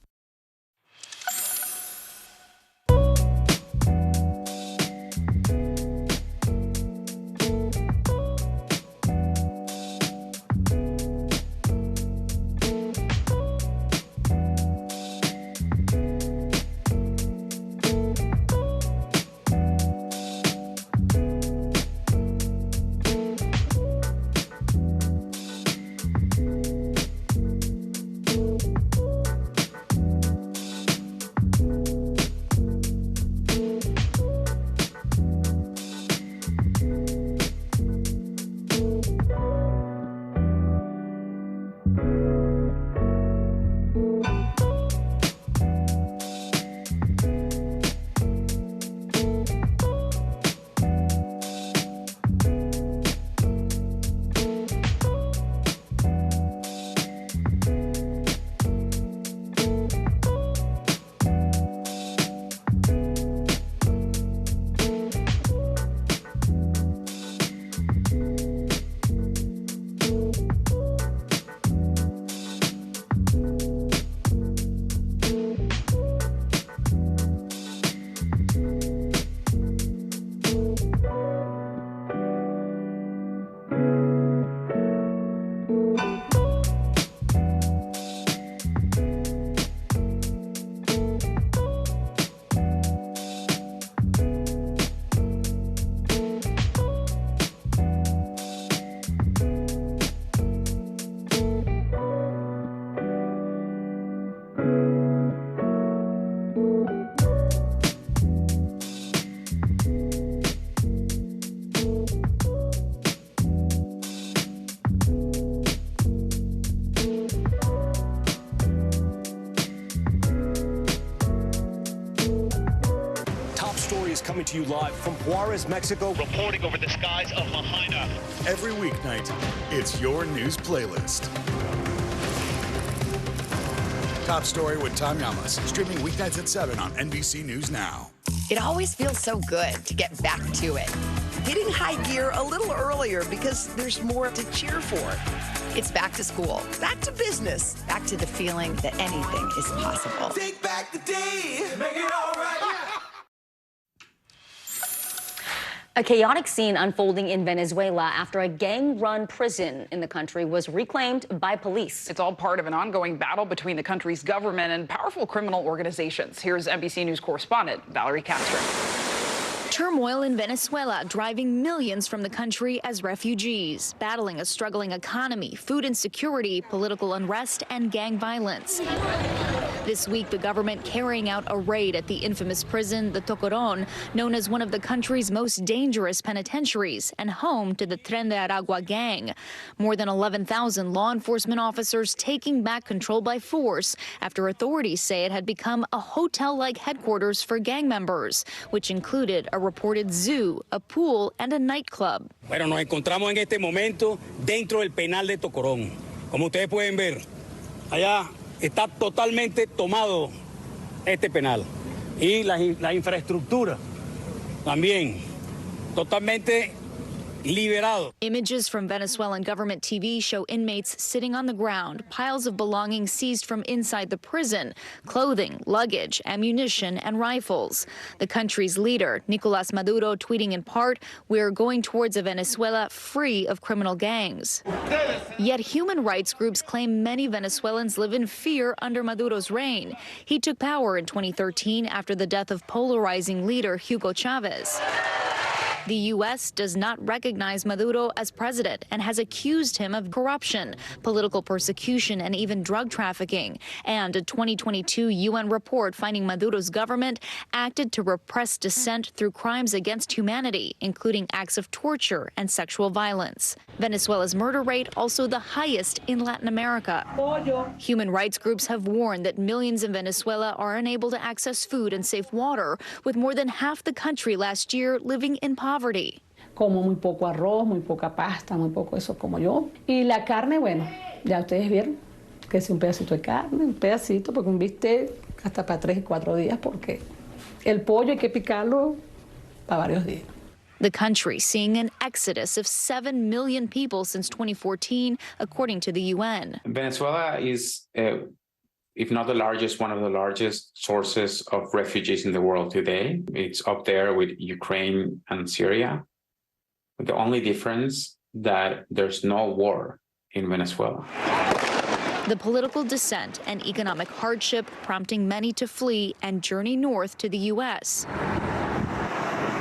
Coming to you live from Juarez, Mexico. Reporting over the skies of Lahaina. Every weeknight, it's your news playlist. Top Story with Tom Llamas, streaming weeknights at 7 on NBC News Now. It always feels so good to get back to it. Hitting high gear a little earlier because there's more to cheer for. It's back to school, back to business, back to the feeling that anything is possible. Take back the day, make it all right. A chaotic scene unfolding in Venezuela after a gang-run prison in the country was reclaimed by police. It's all part of an ongoing battle between the country's government and powerful criminal organizations. Here's NBC News correspondent Valerie Castro. Turmoil in Venezuela driving millions from the country as refugees, battling a struggling economy, food insecurity, political unrest, and gang violence. This week, the government carrying out a raid at the infamous prison, the Tocorón, known as one of the country's most dangerous penitentiaries and home to the Tren de Aragua gang. More than 11,000 law enforcement officers taking back control by force after authorities say it had become a hotel-like headquarters for gang members, which included a reported zoo, a pool, and a nightclub. Bueno, nos encontramos en este momento dentro del penal de Tocorón. Como ustedes pueden ver, allá está totalmente tomado este penal. Y la infraestructura también totalmente liberado. Images from Venezuelan government TV show inmates sitting on the ground, piles of belongings seized from inside the prison, clothing, luggage, ammunition, and rifles. The country's leader, Nicolás Maduro, tweeting in part, "We're going towards a Venezuela free of criminal gangs." Yet human rights groups claim many Venezuelans live in fear under Maduro's reign. He took power in 2013 after the death of polarizing leader Hugo Chavez. The U.S. does not recognize Maduro as president and has accused him of corruption, political persecution, and even drug trafficking. And a 2022 UN report finding Maduro's government acted to repress dissent through crimes against humanity, including acts of torture and sexual violence. Venezuela's murder rate also the highest in Latin America. Human rights groups have warned that millions in Venezuela are unable to access food and safe water, with more than half the country last year living in poverty. Como muy poco arroz, muy poca pasta, muy poco eso como yo. Y la carne, bueno, ya ustedes vieron que es un pedacito de carne, un pedacito, porque un bistec hasta para 3 y 4 días, porque el pollo hay que picarlo para varios días. The country seeing an exodus of 7 million people since 2014, according to the UN. Venezuela is, if not the largest, one of the largest sources of refugees in the world today. It's up there with Ukraine and Syria. The only difference that there's no war in Venezuela. The political dissent and economic hardship prompting many to flee and journey north to the U.S.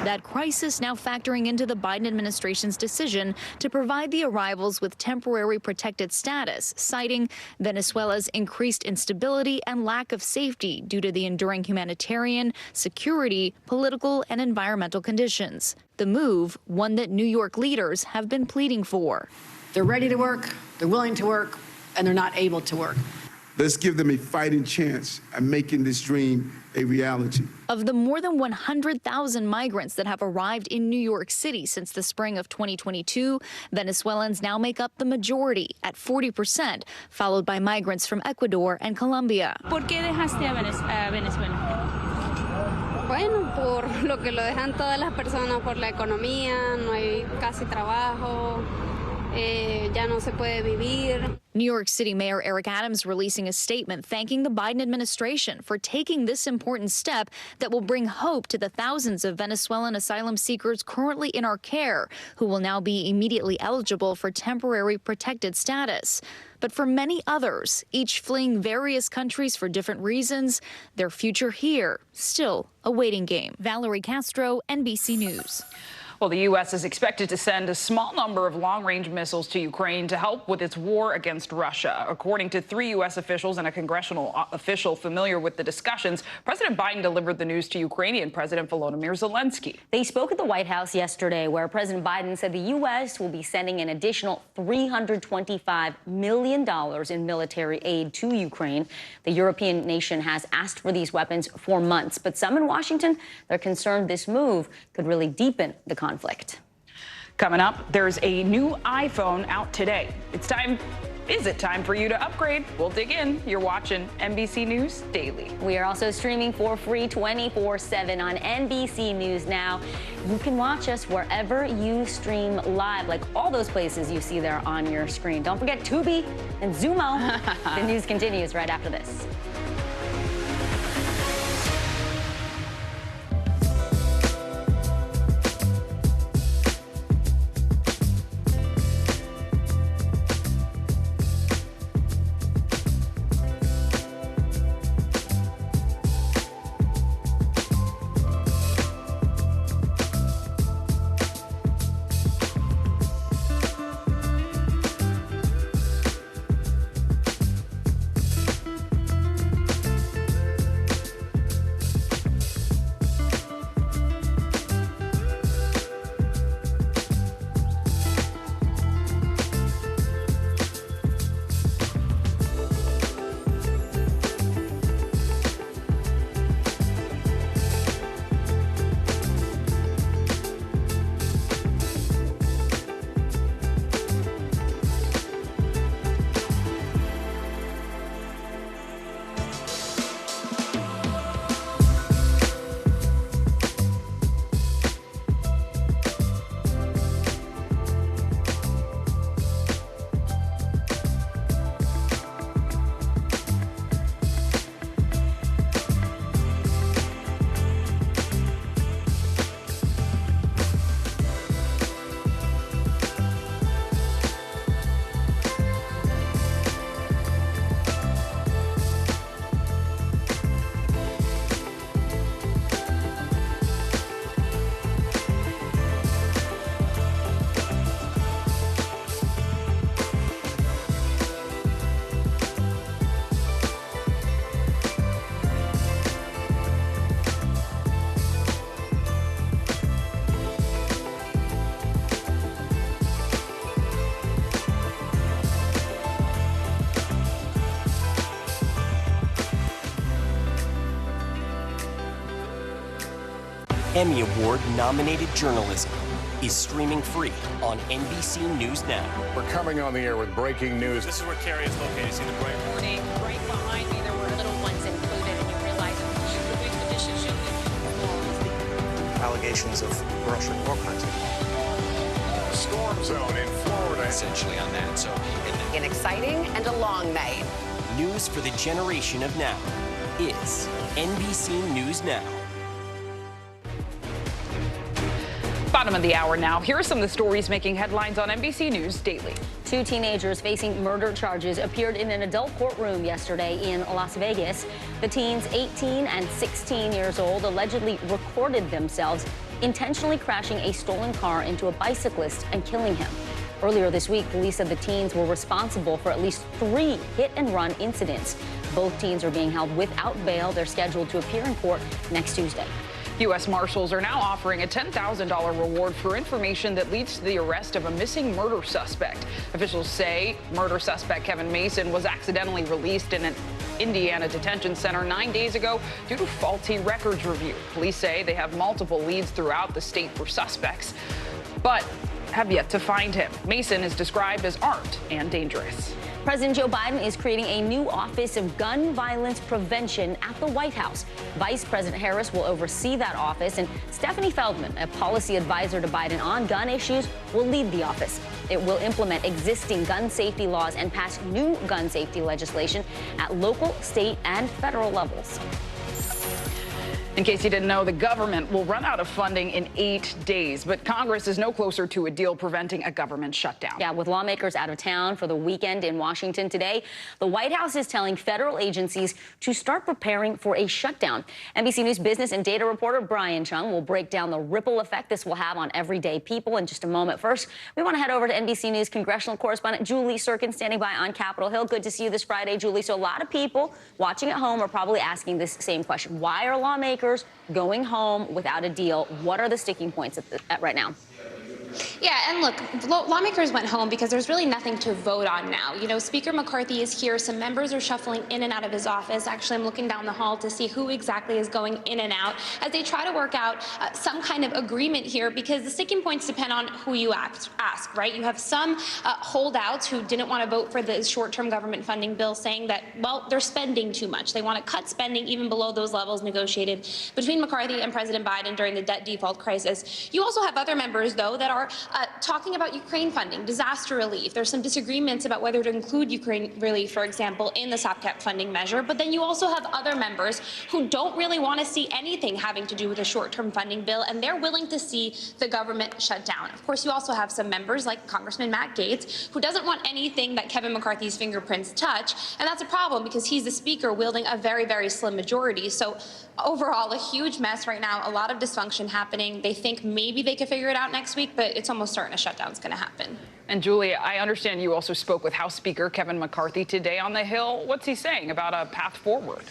That crisis now factoring into the Biden administration's decision to provide the arrivals with temporary protected status, citing Venezuela's increased instability and lack of safety due to the enduring humanitarian, security, political, and environmental conditions. The move, one that New York leaders have been pleading for. They're ready to work, they're willing to work, and they're not able to work. Let's give them a fighting chance at making this dream a reality. Of the more than 100,000 migrants that have arrived in New York City since the spring of 2022, Venezuelans now make up the majority at 40%, followed by migrants from Ecuador and Colombia. ¿Por qué dejaste a Venezuela? Bueno, por lo que lo dejan todas las personas, por la economía, no hay casi trabajo. Ya no se puede vivir. New York City Mayor Eric Adams releasing a statement thanking the Biden administration for taking this important step that will bring hope to the thousands of Venezuelan asylum seekers currently in our care, who will now be immediately eligible for temporary protected status. But for many others, each fleeing various countries for different reasons, their future here still a waiting game. Valerie Castro, NBC News. Well, the U.S. is expected to send a small number of long-range missiles to Ukraine to help with its war against Russia. According to 3 U.S. officials and a congressional official familiar with the discussions, President Biden delivered the news to Ukrainian President Volodymyr Zelensky. They spoke at the White House yesterday, where President Biden said the U.S. will be sending an additional $325 million in military aid to Ukraine. The European nation has asked for these weapons for months, but some in Washington, they're concerned this move could really deepen the conflict. Coming up, there's a new iPhone out today. Is it time for you to upgrade? We'll dig in. You're watching NBC News Daily. We are also streaming for free 24/7 on NBC News Now. You can watch us wherever you stream live, like all those places you see there on your screen. Don't forget Tubi and Zumo. The news continues right after this. Emmy Award-nominated journalism is streaming free on NBC News Now. We're coming on the air with breaking news. This is where Carrie is located. See the break? Morning. Right behind me, there were little ones included, and you realize she's doing the dishes. Allegations of grocery pork hunting. Storm zone in Florida. Essentially on that. So An exciting and a long night. News for the generation of now is NBC News Now. Bottom of the hour now. Here are some of the stories making headlines on NBC News Daily. 2 teenagers facing murder charges appeared in an adult courtroom yesterday in Las Vegas. The teens, 18 and 16 years old, allegedly recorded themselves intentionally crashing a stolen car into a bicyclist and killing him. Earlier this week, police said the teens were responsible for at least 3 hit-and-run incidents. Both teens are being held without bail. They're scheduled to appear in court next Tuesday. U.S. Marshals are now offering a $10,000 reward for information that leads to the arrest of a missing murder suspect. Officials say murder suspect Kevin Mason was accidentally released in an Indiana detention center 9 days ago due to faulty records review. Police say they have multiple leads throughout the state for suspects, but have yet to find him. Mason is described as armed and dangerous. President Joe Biden is creating a new Office of Gun Violence Prevention at the White House. Vice President Harris will oversee that office, and Stephanie Feldman, a policy advisor to Biden on gun issues, will lead the office. It will implement existing gun safety laws and pass new gun safety legislation at local, state, and federal levels. In case you didn't know, the government will run out of funding in 8 days, but Congress is no closer to a deal preventing a government shutdown. Yeah, with lawmakers out of town for the weekend in Washington today, the White House is telling federal agencies to start preparing for a shutdown. NBC News business and data reporter Brian Chung will break down the ripple effect this will have on everyday people in just a moment. First, we want to head over to NBC News congressional correspondent Julie Sirkin standing by on Capitol Hill. Good to see you this Friday, Julie. So a lot of people watching at home are probably asking this same question. Why are lawmakers going home without a deal? What are the sticking points at right now? Yeah, and look, lawmakers went home because there's really nothing to vote on now. You know, Speaker McCarthy is here. Some members are shuffling in and out of his office. Actually, I'm looking down the hall to see who exactly is going in and out as they try to work out some kind of agreement here, because the sticking points depend on who you ask, right? You have some holdouts who didn't want to vote for the short-term government funding bill, saying that, well, they're spending too much. They want to cut spending even below those levels negotiated between McCarthy and President Biden during the debt default crisis. You also have other members, though, that are talking about Ukraine funding, disaster relief. There's some disagreements about whether to include Ukraine relief, for example, in the stopgap funding measure. But then you also have other members who don't really want to see anything having to do with a short-term funding bill, and they're willing to see the government shut down. Of course, you also have some members like Congressman Matt Gaetz, who doesn't want anything that Kevin McCarthy's fingerprints touch, and that's a problem because he's the speaker wielding a very, very slim majority. So overall, a huge mess right now, a lot of dysfunction happening. They think maybe they could figure it out next week, but it's almost certain a shutdown's going to happen. And Julia, I understand you also spoke with House Speaker Kevin McCarthy today on the Hill. What's he saying about a path forward?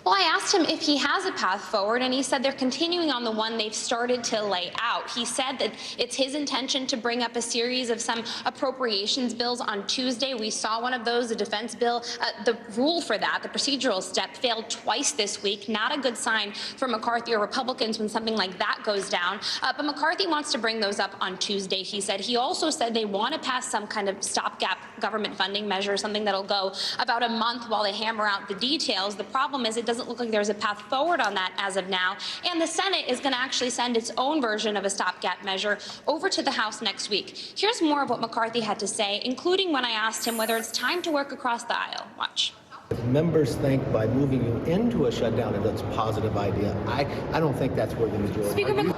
Well, I asked him if he has a path forward, and he said they're continuing on the one they've started to lay out. He said that it's his intention to bring up a series of some appropriations bills on Tuesday. We saw one of those, the defense bill. The rule for that, the procedural step, failed twice this week. Not a good sign for McCarthy or Republicans when something like that goes down. But McCarthy wants to bring those up on Tuesday, he said. He also said they want to pass some kind of stopgap government funding measure, something that'll go about a month while they hammer out the details. The problem is it doesn't look like there's a path forward on that as of now. And the Senate is going to actually send its own version of a stopgap measure over to the House next week. Here's more of what McCarthy had to say, including when I asked him whether it's time to work across the aisle. Watch. If members think by moving you into a shutdown that that's a positive idea, I don't think that's where the majority is.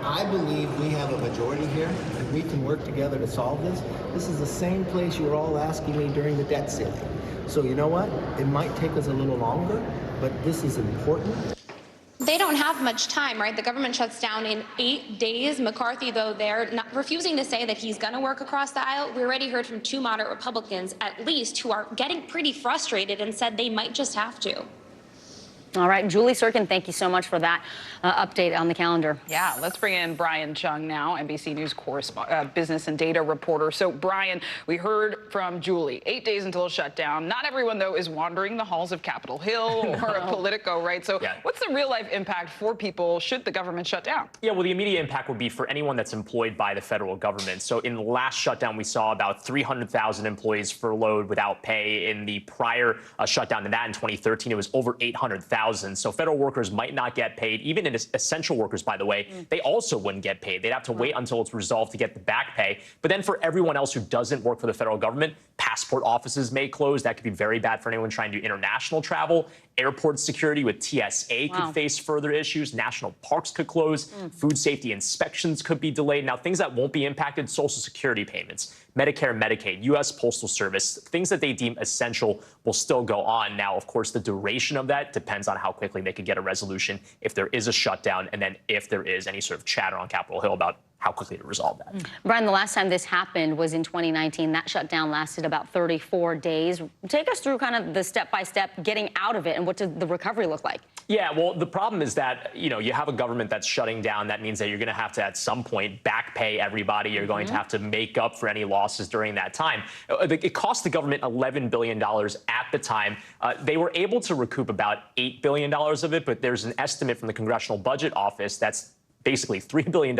I believe we have a majority here, and we can work together to solve this. This is the same place you were all asking me during the debt ceiling. So you know what? It might take us a little longer, but this is important. They don't have much time, right? The government shuts down in 8 days. McCarthy, though, they're refusing to say that he's going to work across the aisle. We already heard from 2 moderate Republicans, at least, who are getting pretty frustrated and said they might just have to. All right, Julie Sirkin, thank you so much for that update on the calendar. Yeah, let's bring in Brian Chung now, NBC News business and data reporter. So, Brian, we heard from Julie, 8 days until a shutdown. Not everyone, though, is wandering the halls of Capitol Hill or Politico, right? So what's the real-life impact for people should the government shut down? Yeah, well, the immediate impact would be for anyone that's employed by the federal government. So in the last shutdown, we saw about 300,000 employees furloughed without pay. In the prior shutdown to that in 2013, it was over 800,000. So federal workers might not get paid. Even in essential workers, by the way, they also wouldn't get paid. They'd have to wait until it's resolved to get the back pay. But then for everyone else who doesn't work for the federal government, passport offices may close. That could be very bad for anyone trying to do international travel. Airport security with TSA could face further issues. National parks could close. Food safety inspections could be delayed. Now, things that won't be impacted, Social Security payments, Medicare and Medicaid, U.S. Postal Service, things that they deem essential will still go on. Now, of course, the duration of that depends on how quickly they could get a resolution if there is a shutdown, and then if there is any sort of chatter on Capitol Hill about how quickly to resolve that. Brian, the last time this happened was in 2019. That shutdown lasted about 34 days. Take us through kind of the step-by-step getting out of it, and what did the recovery look like? Yeah, well, the problem is that, you have a government that's shutting down. That means that you're going to have to, at some point, back pay everybody. You're going to have to make up for any losses during that time. It cost the government $11 billion at the time. They were able to recoup about $8 billion of it, but there's an estimate from the Congressional Budget Office that's basically $3 billion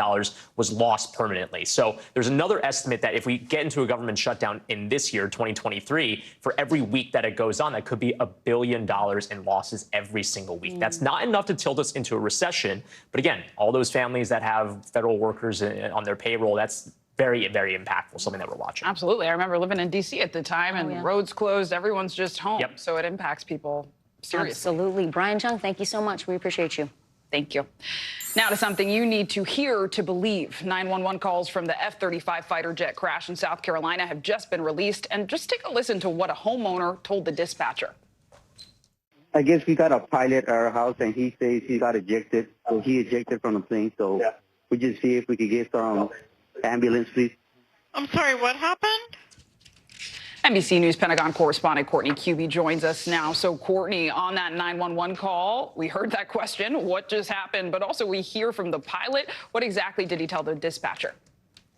was lost permanently. So there's another estimate that if we get into a government shutdown in this year, 2023, for every week that it goes on, that could be $1 billion in losses every single week. That's not enough to tilt us into a recession. But again, all those families that have federal workers on their payroll, that's very, very impactful, something that we're watching. Absolutely. I remember living in D.C. at the time, and roads closed. Everyone's just home. So it impacts people seriously. Absolutely. Brian Chung, thank you so much. We appreciate you. Thank you. Now to something you need to hear to believe. 911 calls from the F-35 fighter jet crash in South Carolina have just been released. And just take a listen to what a homeowner told the dispatcher. I guess we got a pilot at our house, and he says he got ejected. So he ejected from the plane. So we just see if we could get some ambulance, please. I'm sorry, what happened? NBC News Pentagon correspondent Courtney Kuby joins us now. So, Courtney, on that 911 call, we heard that question, what just happened? But also we hear from the pilot. What exactly did he tell the dispatcher?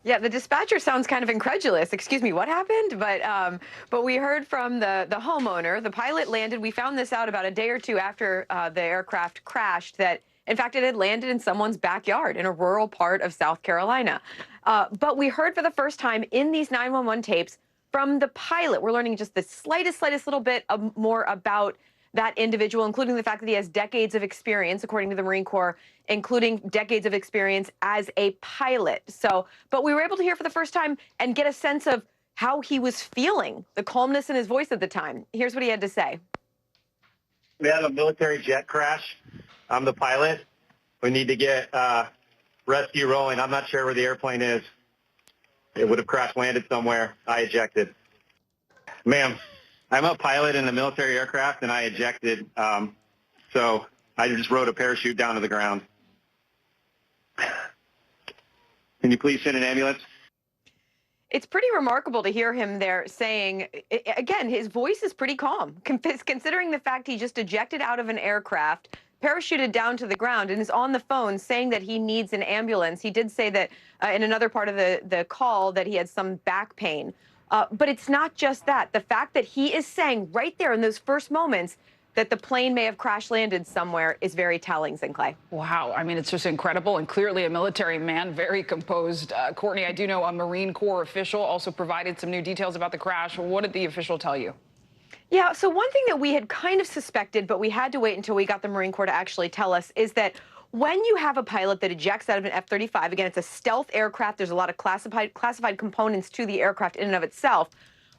Yeah, the dispatcher sounds kind of incredulous. Excuse me, what happened? But we heard from the homeowner. The pilot landed. We found this out about a day or two after the aircraft crashed, that in fact, it had landed in someone's backyard in a rural part of South Carolina. But we heard for the first time in these 911 tapes from the pilot. We're learning just the slightest little bit more about that individual, including the fact that he has decades of experience, according to the Marine Corps, including decades of experience as a pilot. So, but we were able to hear for the first time and get a sense of how he was feeling, the calmness in his voice at the time. Here's what he had to say. We had a military jet crash. I'm the pilot. We need to get rescue rolling. I'm not sure where the airplane is. It would have crash landed somewhere. I ejected. Ma'am, I'm a pilot in a military aircraft, and I ejected. So I just rode a parachute down to the ground. Can you please send an ambulance? It's pretty remarkable to hear him there saying, again, his voice is pretty calm, considering the fact he just ejected out of an aircraft, parachuted down to the ground, and is on the phone saying that he needs an ambulance. He did say that in another part of the call that he had some back pain. But it's not just that. The fact that he is saying right there in those first moments that the plane may have crash landed somewhere is very telling, Sinclair. Wow. I mean, it's just incredible, and clearly a military man, very composed. Courtney, I do know a Marine Corps official also provided some new details about the crash. What did the official tell you? Yeah, so one thing that we had kind of suspected, but we had to wait until we got the Marine Corps to actually tell us, is that when you have a pilot that ejects out of an F-35, again, it's a stealth aircraft. There's a lot of classified components to the aircraft in and of itself.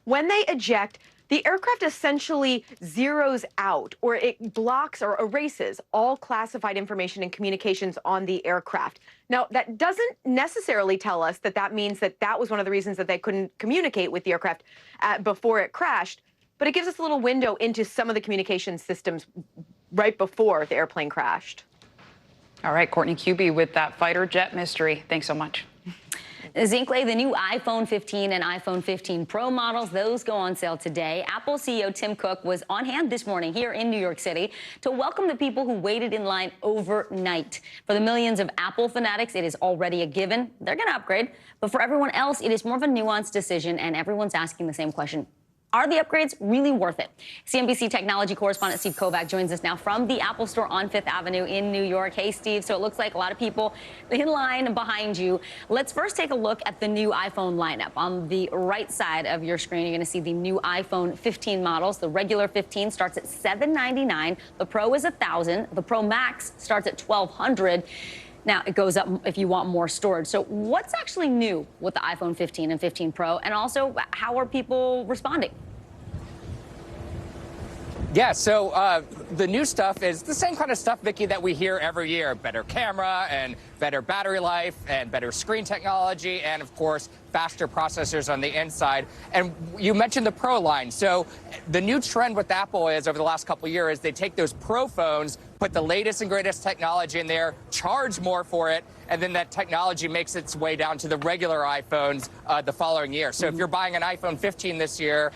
When they eject, the aircraft essentially zeroes out, or it blocks or erases all classified information and communications on the aircraft. Now, that doesn't necessarily tell us that that means that that was one of the reasons that they couldn't communicate with the aircraft before it crashed. But it gives us a little window into some of the communication systems right before the airplane crashed. All right, Courtney Kuby with that fighter jet mystery. Thanks so much. Zinkley, the new iPhone 15 and iPhone 15 Pro models, those go on sale today. Apple CEO Tim Cook was on hand this morning here in New York City to welcome the people who waited in line overnight. For the millions of Apple fanatics, it is already a given. They're going to upgrade. But for everyone else, it is more of a nuanced decision, and everyone's asking the same question. Are the upgrades really worth it? CNBC technology correspondent Steve Kovac joins us now from the Apple Store on Fifth Avenue in New York. Hey, Steve. So it looks like a lot of people in line behind you. Let's first take a look at the new iPhone lineup. On the right side of your screen, you're going to see the new iPhone 15 models. The regular 15 starts at $799. The Pro is $1,000. The Pro Max starts at $1,200. Now, it goes up if you want more storage. So what's actually new with the iPhone 15 and 15 Pro? And also, how are people responding? Yeah, so the new stuff is the same kind of stuff, Vicki, that we hear every year. Better camera and better battery life and better screen technology and, of course, faster processors on the inside. And you mentioned the Pro line. So the new trend with Apple is over the last couple of years, they take those Pro phones, put the latest and greatest technology in there, charge more for it, and then that technology makes its way down to the regular iPhones the following year. So if you're buying an iPhone 15 this year,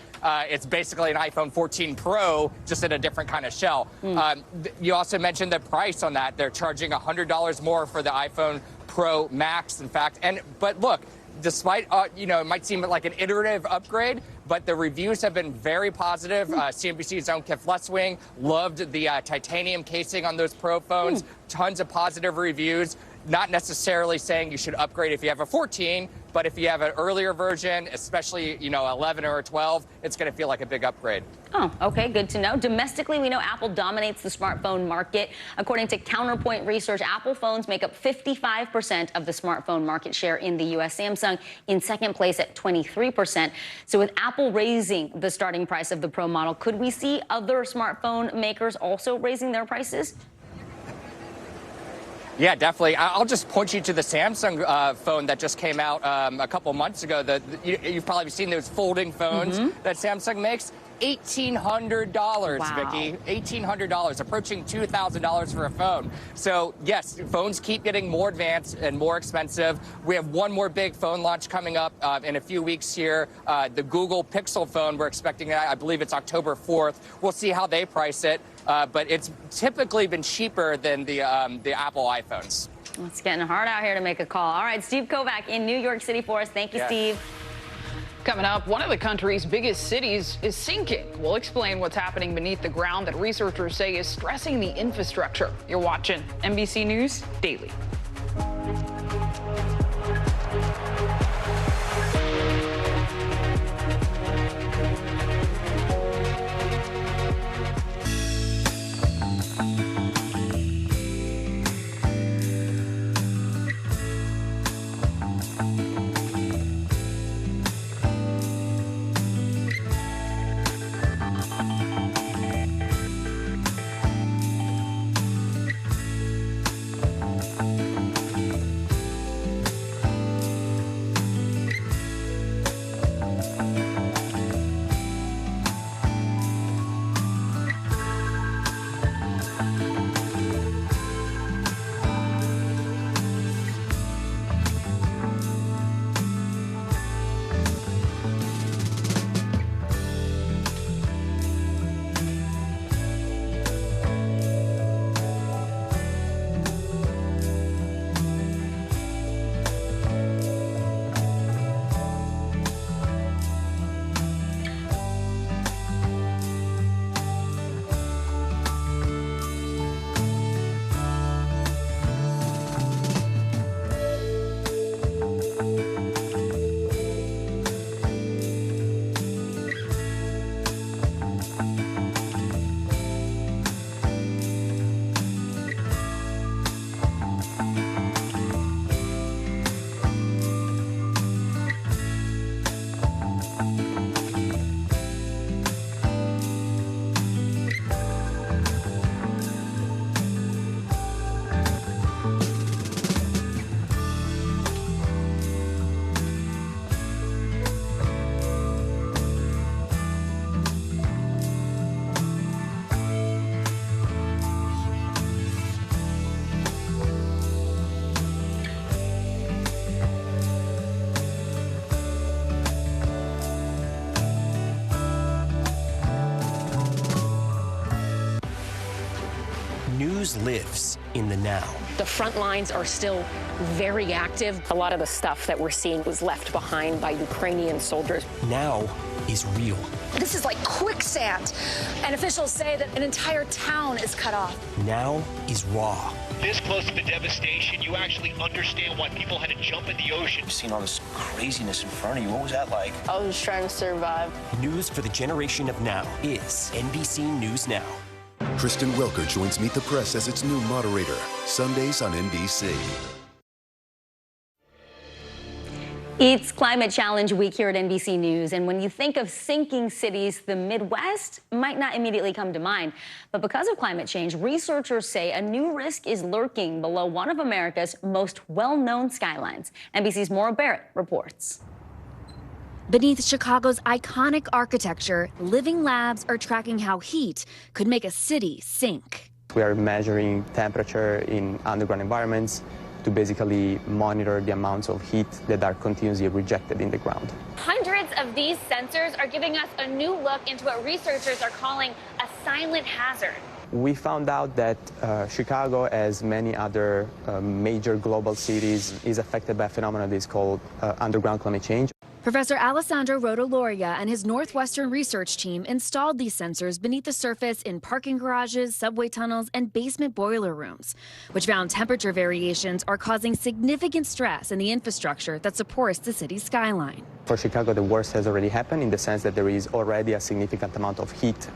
it's basically an iPhone 14 Pro, just in a different kind of shell. You also mentioned the price on that. They're charging $100 more for the iPhone Pro Max, in fact. But look, despite, it might seem like an iterative upgrade, but the reviews have been very positive. CNBC's own Kif Lesswing loved the titanium casing on those Pro phones. Tons of positive reviews. Not necessarily saying you should upgrade if you have a 14, but if you have an earlier version, especially, 11 or 12, it's going to feel like a big upgrade. Oh, okay, good to know. Domestically, we know Apple dominates the smartphone market. According to Counterpoint Research, Apple phones make up 55% of the smartphone market share in the U.S. Samsung in second place at 23%. So with Apple raising the starting price of the Pro model, could we see other smartphone makers also raising their prices? Yeah, definitely. I'll just point you to the Samsung phone that just came out a couple months ago. You've probably seen those folding phones that Samsung makes. $1,800, wow. Vicki. $1,800, approaching $2,000 for a phone. So, yes, phones keep getting more advanced and more expensive. We have one more big phone launch coming up in a few weeks here. The Google Pixel phone, we're expecting that. I believe it's October 4th. We'll see how they price it. But it's typically been cheaper than the Apple iPhones. It's getting hard out here to make a call. All right, Steve Kovac in New York City for us. Thank you, Steve. Coming up, one of the country's biggest cities is sinking. We'll explain what's happening beneath the ground that researchers say is stressing the infrastructure. You're watching NBC News Daily. news lives in the now. The front lines are still very active. A lot of the stuff that we're seeing was left behind by Ukrainian soldiers. Now is real. This is like quicksand, and officials say that an entire town is cut off. Now is raw. This close to the devastation, you actually understand why people had to jump in the ocean. You've seen all this craziness in front of you. What was that like? I was trying to survive. News for the generation of now is NBC News Now. Kristen Welker joins Meet the Press as its new moderator, Sundays on NBC. It's Climate Challenge Week here at NBC News, and when you think of sinking cities, the Midwest might not immediately come to mind. But because of climate change, researchers say a new risk is lurking below one of America's most well-known skylines. NBC's Maura Barrett reports. Beneath Chicago's iconic architecture, living labs are tracking how heat could make a city sink. We are measuring temperature in underground environments to basically monitor the amounts of heat that are continuously rejected in the ground. Hundreds of these sensors are giving us a new look into what researchers are calling a silent hazard. We found out that Chicago, as many other major global cities, is affected by a phenomenon that is called underground climate change. Professor Alessandro Rodoloria and his Northwestern research team installed these sensors beneath the surface in parking garages, subway tunnels, and basement boiler rooms, which found temperature variations are causing significant stress in the infrastructure that supports the city's skyline. For Chicago, the worst has already happened in the sense that there is already a significant amount of heat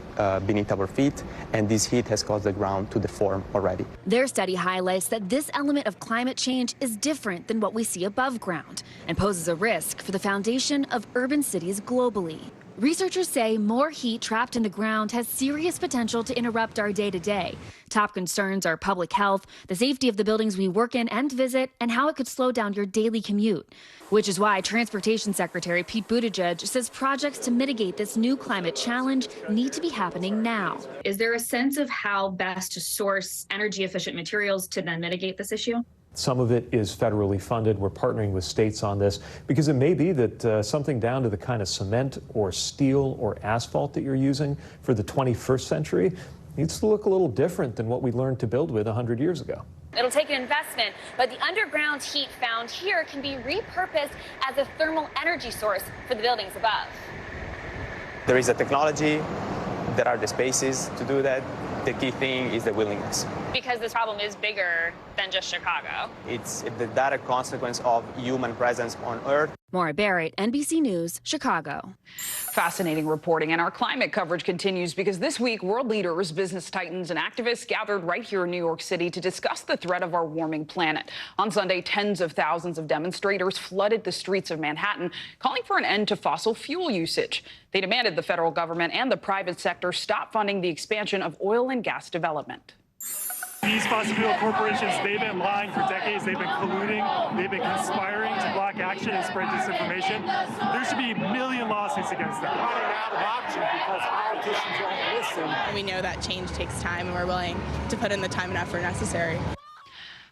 beneath our feet, and this heat has caused the ground to deform already. Their study highlights that this element of climate change is different than what we see above ground and poses a risk for the foundation of urban cities globally. Researchers say more heat trapped in the ground has serious potential to interrupt our day-to-day. Top concerns are public health, the safety of the buildings we work in and visit, and how it could slow down your daily commute. Which is why Transportation Secretary Pete Buttigieg says projects to mitigate this new climate challenge need to be happening now. Is there a sense of how best to source energy-efficient materials to then mitigate this issue? Some of it is federally funded. We're partnering with states on this because it may be that something down to the kind of cement or steel or asphalt that you're using for the 21st century needs to look a little different than what we learned to build with 100 years ago. It'll take an investment, but the underground heat found here can be repurposed as a thermal energy source for the buildings above. There is a technology, there are the spaces to do that. The key thing is the willingness. Because this problem is bigger than just Chicago. It's the direct consequence of human presence on Earth. Maura Barrett, NBC News, Chicago. Fascinating reporting, and our climate coverage continues because this week, world leaders, business titans, and activists gathered right here in New York City to discuss the threat of our warming planet. On Sunday, tens of thousands of demonstrators flooded the streets of Manhattan, calling for an end to fossil fuel usage. They demanded the federal government and the private sector stop funding the expansion of oil and gas development. These fossil fuel corporations, they've been lying for decades. They've been colluding. They've been conspiring to block action and spread disinformation. There should be a million lawsuits against them. Running out of options because politicians won't listen. We know that change takes time, and we're willing to put in the time and effort necessary.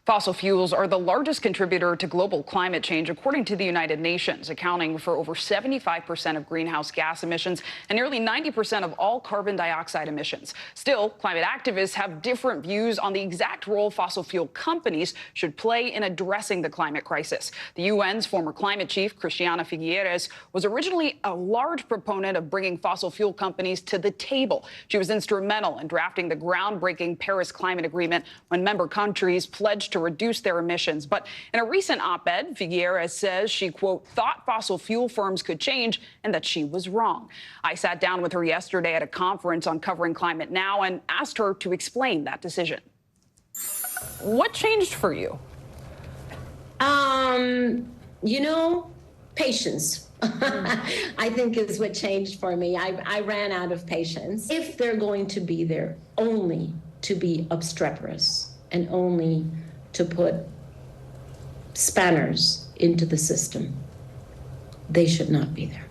Fossil fuels are the largest contributor to global climate change, according to the United Nations, accounting for over 75% of greenhouse gas emissions and nearly 90% of all carbon dioxide emissions. Still, climate activists have different views on the exact role fossil fuel companies should play in addressing the climate crisis. The UN's former climate chief, Christiana Figueres, was originally a large proponent of bringing fossil fuel companies to the table. She was instrumental in drafting the groundbreaking Paris Climate Agreement when member countries pledged to reduce their emissions. But in a recent op-ed, Figueres says she, quote, thought fossil fuel firms could change and that she was wrong. I sat down with her yesterday at a conference on Covering Climate Now and asked her to explain that decision. What changed for you? You know, patience. I think is what changed for me. I ran out of patience. If they're going to be there only to be obstreperous and only to put spanners into the system, they should not be there.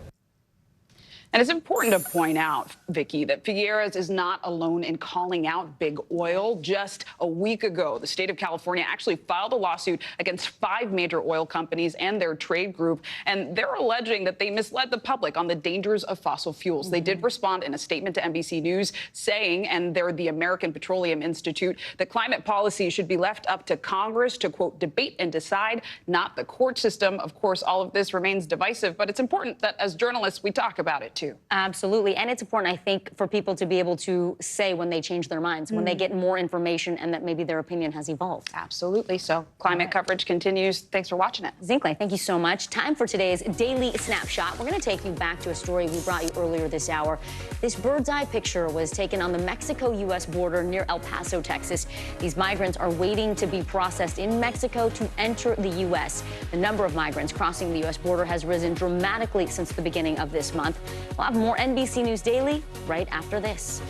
And it's important to point out, Vicky, that Figueres is not alone in calling out big oil. Just a week ago, the state of California actually filed a lawsuit against 5 major oil companies and their trade group, and they're alleging that they misled the public on the dangers of fossil fuels. They did respond in a statement to NBC News saying, and they're the American Petroleum Institute, that climate policy should be left up to Congress to, quote, debate and decide, not the court system. Of course, all of this remains divisive, but it's important that as journalists we talk about it too. Absolutely. And it's important, I think, for people to be able to say when they change their minds, when they get more information and that maybe their opinion has evolved. Absolutely. So climate coverage continues. Thanks for watching it. Zinkley, thank you so much. Time for today's Daily Snapshot. We're going to take you back to a story we brought you earlier this hour. This bird's eye picture was taken on the Mexico-U.S. border near El Paso, Texas. These migrants are waiting to be processed in Mexico to enter the U.S. The number of migrants crossing the U.S. border has risen dramatically since the beginning of this month. We'll have more NBC News Daily right after this.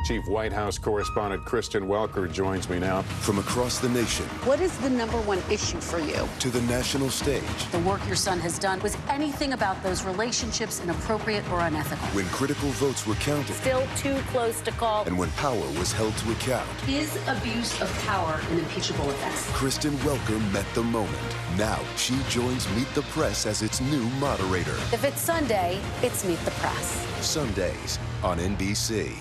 Chief White House correspondent Kristen Welker joins me now. From across the nation. What is the #1 issue for you? To the national stage. The work your son has done. Was anything about those relationships inappropriate or unethical? When critical votes were counted. Still too close to call. And when power was held to account. Is abuse of power an impeachable offense? Kristen Welker met the moment. Now she joins Meet the Press as its new moderator. If it's Sunday, it's Meet the Press. Sundays on NBC.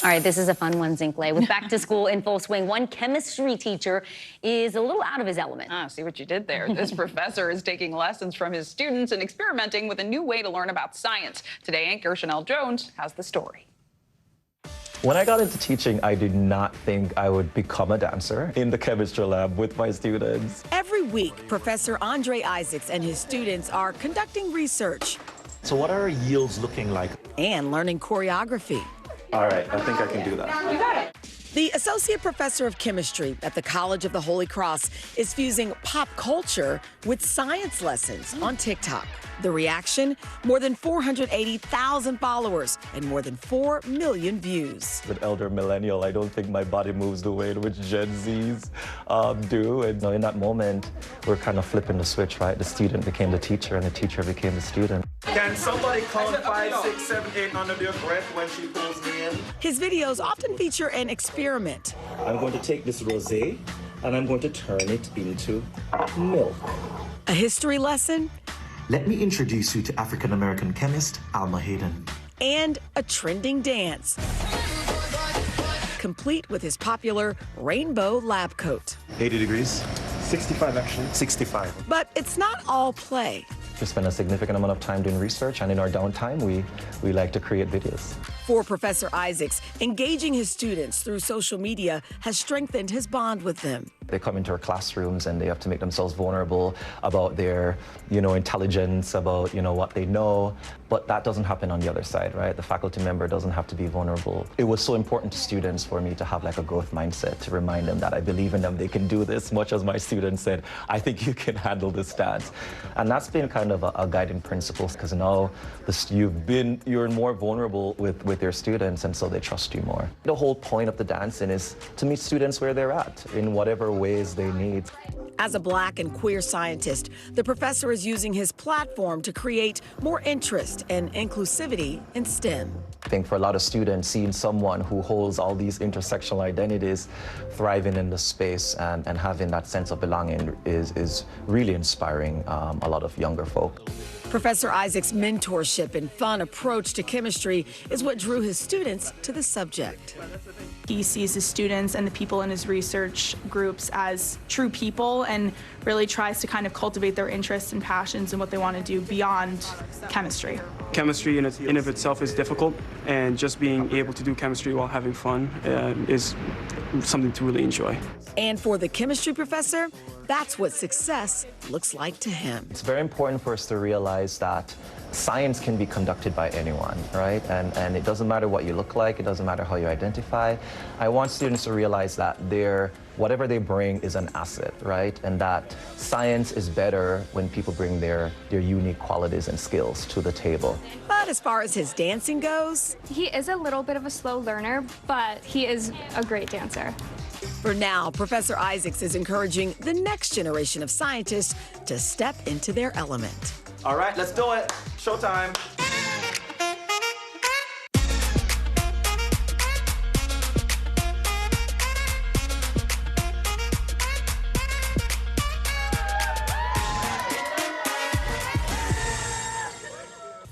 All right, this is a fun one, Zinkley. With back to school in full swing, one chemistry teacher is a little out of his element. See what you did there. This professor is taking lessons from his students and experimenting with a new way to learn about science. Today, anchor Chanel Jones has the story. When I got into teaching, I did not think I would become a dancer in the chemistry lab with my students. Every week, Professor Andre Isaacs and his students are conducting research. So what are our yields looking like? And learning choreography. All right, I think I can do that. You got it. The Associate Professor of Chemistry at the College of the Holy Cross is fusing pop culture with science lessons on TikTok. The reaction? More than 480,000 followers and more than 4 million views. As an elder millennial, I don't think my body moves the way in which Gen Zs do. And in that moment, we're kind of flipping the switch, right? The student became the teacher and the teacher became the student. Can somebody count 5, 6, 7, 8 under their breath when she pulls me in? His videos often feature an experiment. I'm going to take this rosé and I'm going to turn it into milk. A history lesson. Let me introduce you to African-American chemist Alma Hayden. And a trending dance. complete with his popular rainbow lab coat. 80 degrees. 65 actually. 65. But it's not all play. We spend a significant amount of time doing research, and in our downtime, we like to create videos. For Professor Isaacs, engaging his students through social media has strengthened his bond with them. They come into our classrooms and they have to make themselves vulnerable about their, intelligence, about, what they know. But that doesn't happen on the other side, right? The faculty member doesn't have to be vulnerable. It was so important to students for me to have like a growth mindset, to remind them that I believe in them, they can do this, much as my students said, I think you can handle this dance. And that's been kind of a guiding principle, because now you're more vulnerable with your students, and so they trust you more. The whole point of the dancing is to meet students where they're at, in whatever ways they need. As a Black and queer scientist, the professor is using his platform to create more interest and inclusivity in STEM. I think for a lot of students, seeing someone who holds all these intersectional identities thriving in the space and having that sense of belonging is really inspiring a lot of younger folk. Professor Isaac's mentorship and fun approach to chemistry is what drew his students to the subject. He sees his students and the people in his research groups as true people and really tries to kind of cultivate their interests and passions and what they want to do beyond chemistry. Chemistry in of itself is difficult, and just being able to do chemistry while having fun is something to really enjoy. And for the chemistry professor, that's what success looks like to him. It's very important for us to realize that science can be conducted by anyone, right? And it doesn't matter what you look like, it doesn't matter how you identify. I want students to realize that whatever they bring is an asset, right? And that science is better when people bring their unique qualities and skills to the table. But as far as his dancing goes, he is a little bit of a slow learner, but he is a great dancer. For now, Professor Isaacs is encouraging the next generation of scientists to step into their element. All right, let's do it. Showtime.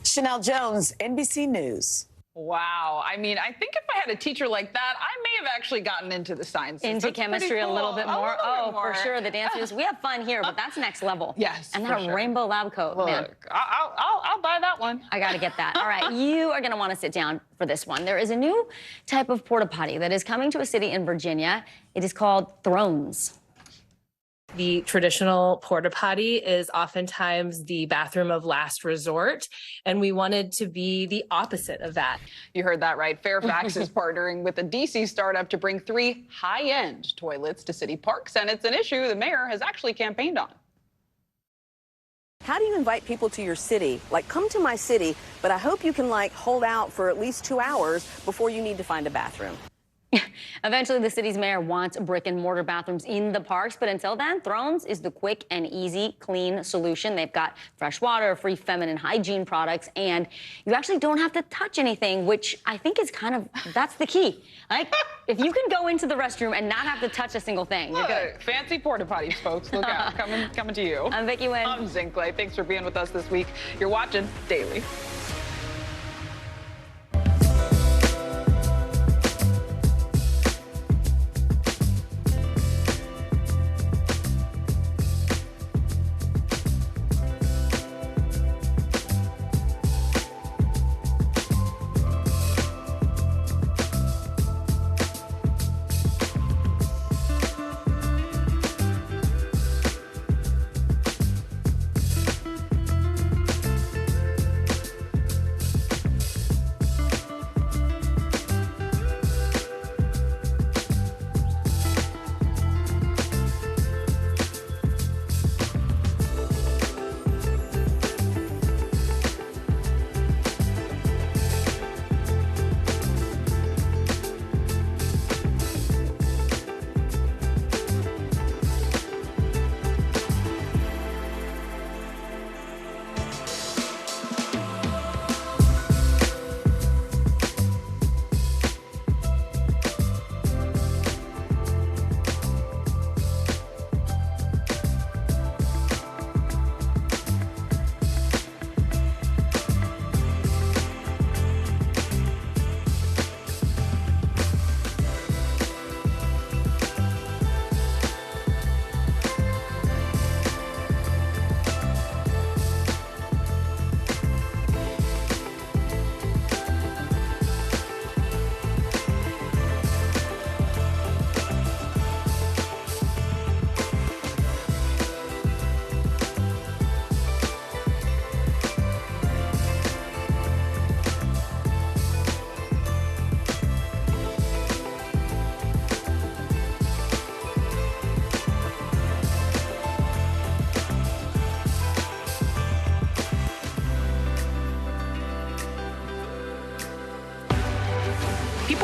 Chanel Jones, NBC News. Wow. I mean, I think if I had a teacher like that, I may have actually gotten into the sciences. Into That's chemistry cool. a little bit more. more. For sure. The dancers, we have fun here, but that's next level. Yes. And that rainbow lab coat, man. I'll buy that one. I got to get that. All right. You are going to want to sit down for this one. There is a new type of porta potty that is coming to a city in Virginia. It is called Thrones. The traditional porta potty is oftentimes the bathroom of last resort, and we wanted to be the opposite of that. You heard that right. Fairfax is partnering with a DC startup to bring 3 high-end toilets to city parks, and it's an issue the mayor has actually campaigned on. How do you invite people to your city? Like, come to my city, but I hope you can, hold out for at least 2 hours before you need to find a bathroom. Eventually, the city's mayor wants brick and mortar bathrooms in the parks, but until then, Thrones is the quick and easy, clean solution. They've got fresh water, free feminine hygiene products, and you actually don't have to touch anything, which I think is that's the key. Like, if you can go into the restroom and not have to touch a single thing, you're good. Fancy porta potties, folks. Look out. Coming to you. I'm Vicki Wynn. I'm Zink Clay. Thanks for being with us this week. You're watching Daily.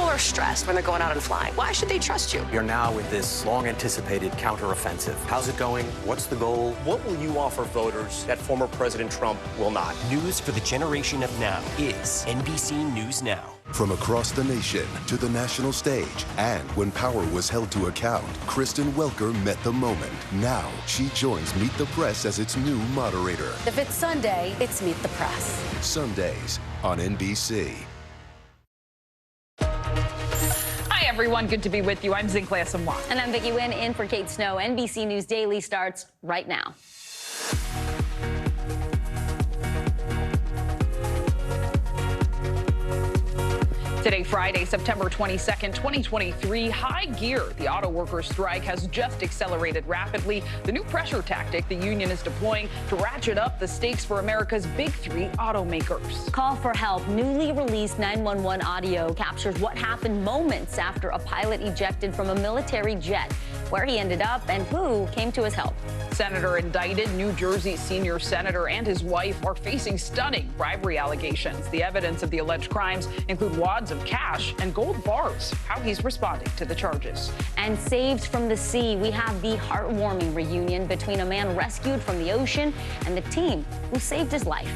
are stressed when they're going out and flying. Why should they trust you? You're now with this long-anticipated counteroffensive. How's it going? What's the goal? What will you offer voters that former President Trump will not? News for the generation of now is NBC News Now. From across the nation to the national stage, and when power was held to account, Kristen Welker met the moment. Now she joins Meet the Press as its new moderator. If it's Sunday, it's Meet the Press. Sundays on NBC. Hi, everyone. Good to be with you. I'm Zinklea Samwa. And I'm Vicki Wynn in for Kate Snow. NBC News Daily starts right now. Today, Friday, September 22nd, 2023, high gear. The auto workers' strike has just accelerated rapidly. The new pressure tactic the union is deploying to ratchet up the stakes for America's big three automakers. Call for help. Newly released 911 audio captures what happened moments after a pilot ejected from a military jet, where he ended up and who came to his help. Senator indicted. New Jersey senior senator and his wife are facing stunning bribery allegations. The evidence of the alleged crimes include wads of cash and gold bars. How he's responding to the charges. And saved from the sea, we have the heartwarming reunion between a man rescued from the ocean and the team who saved his life.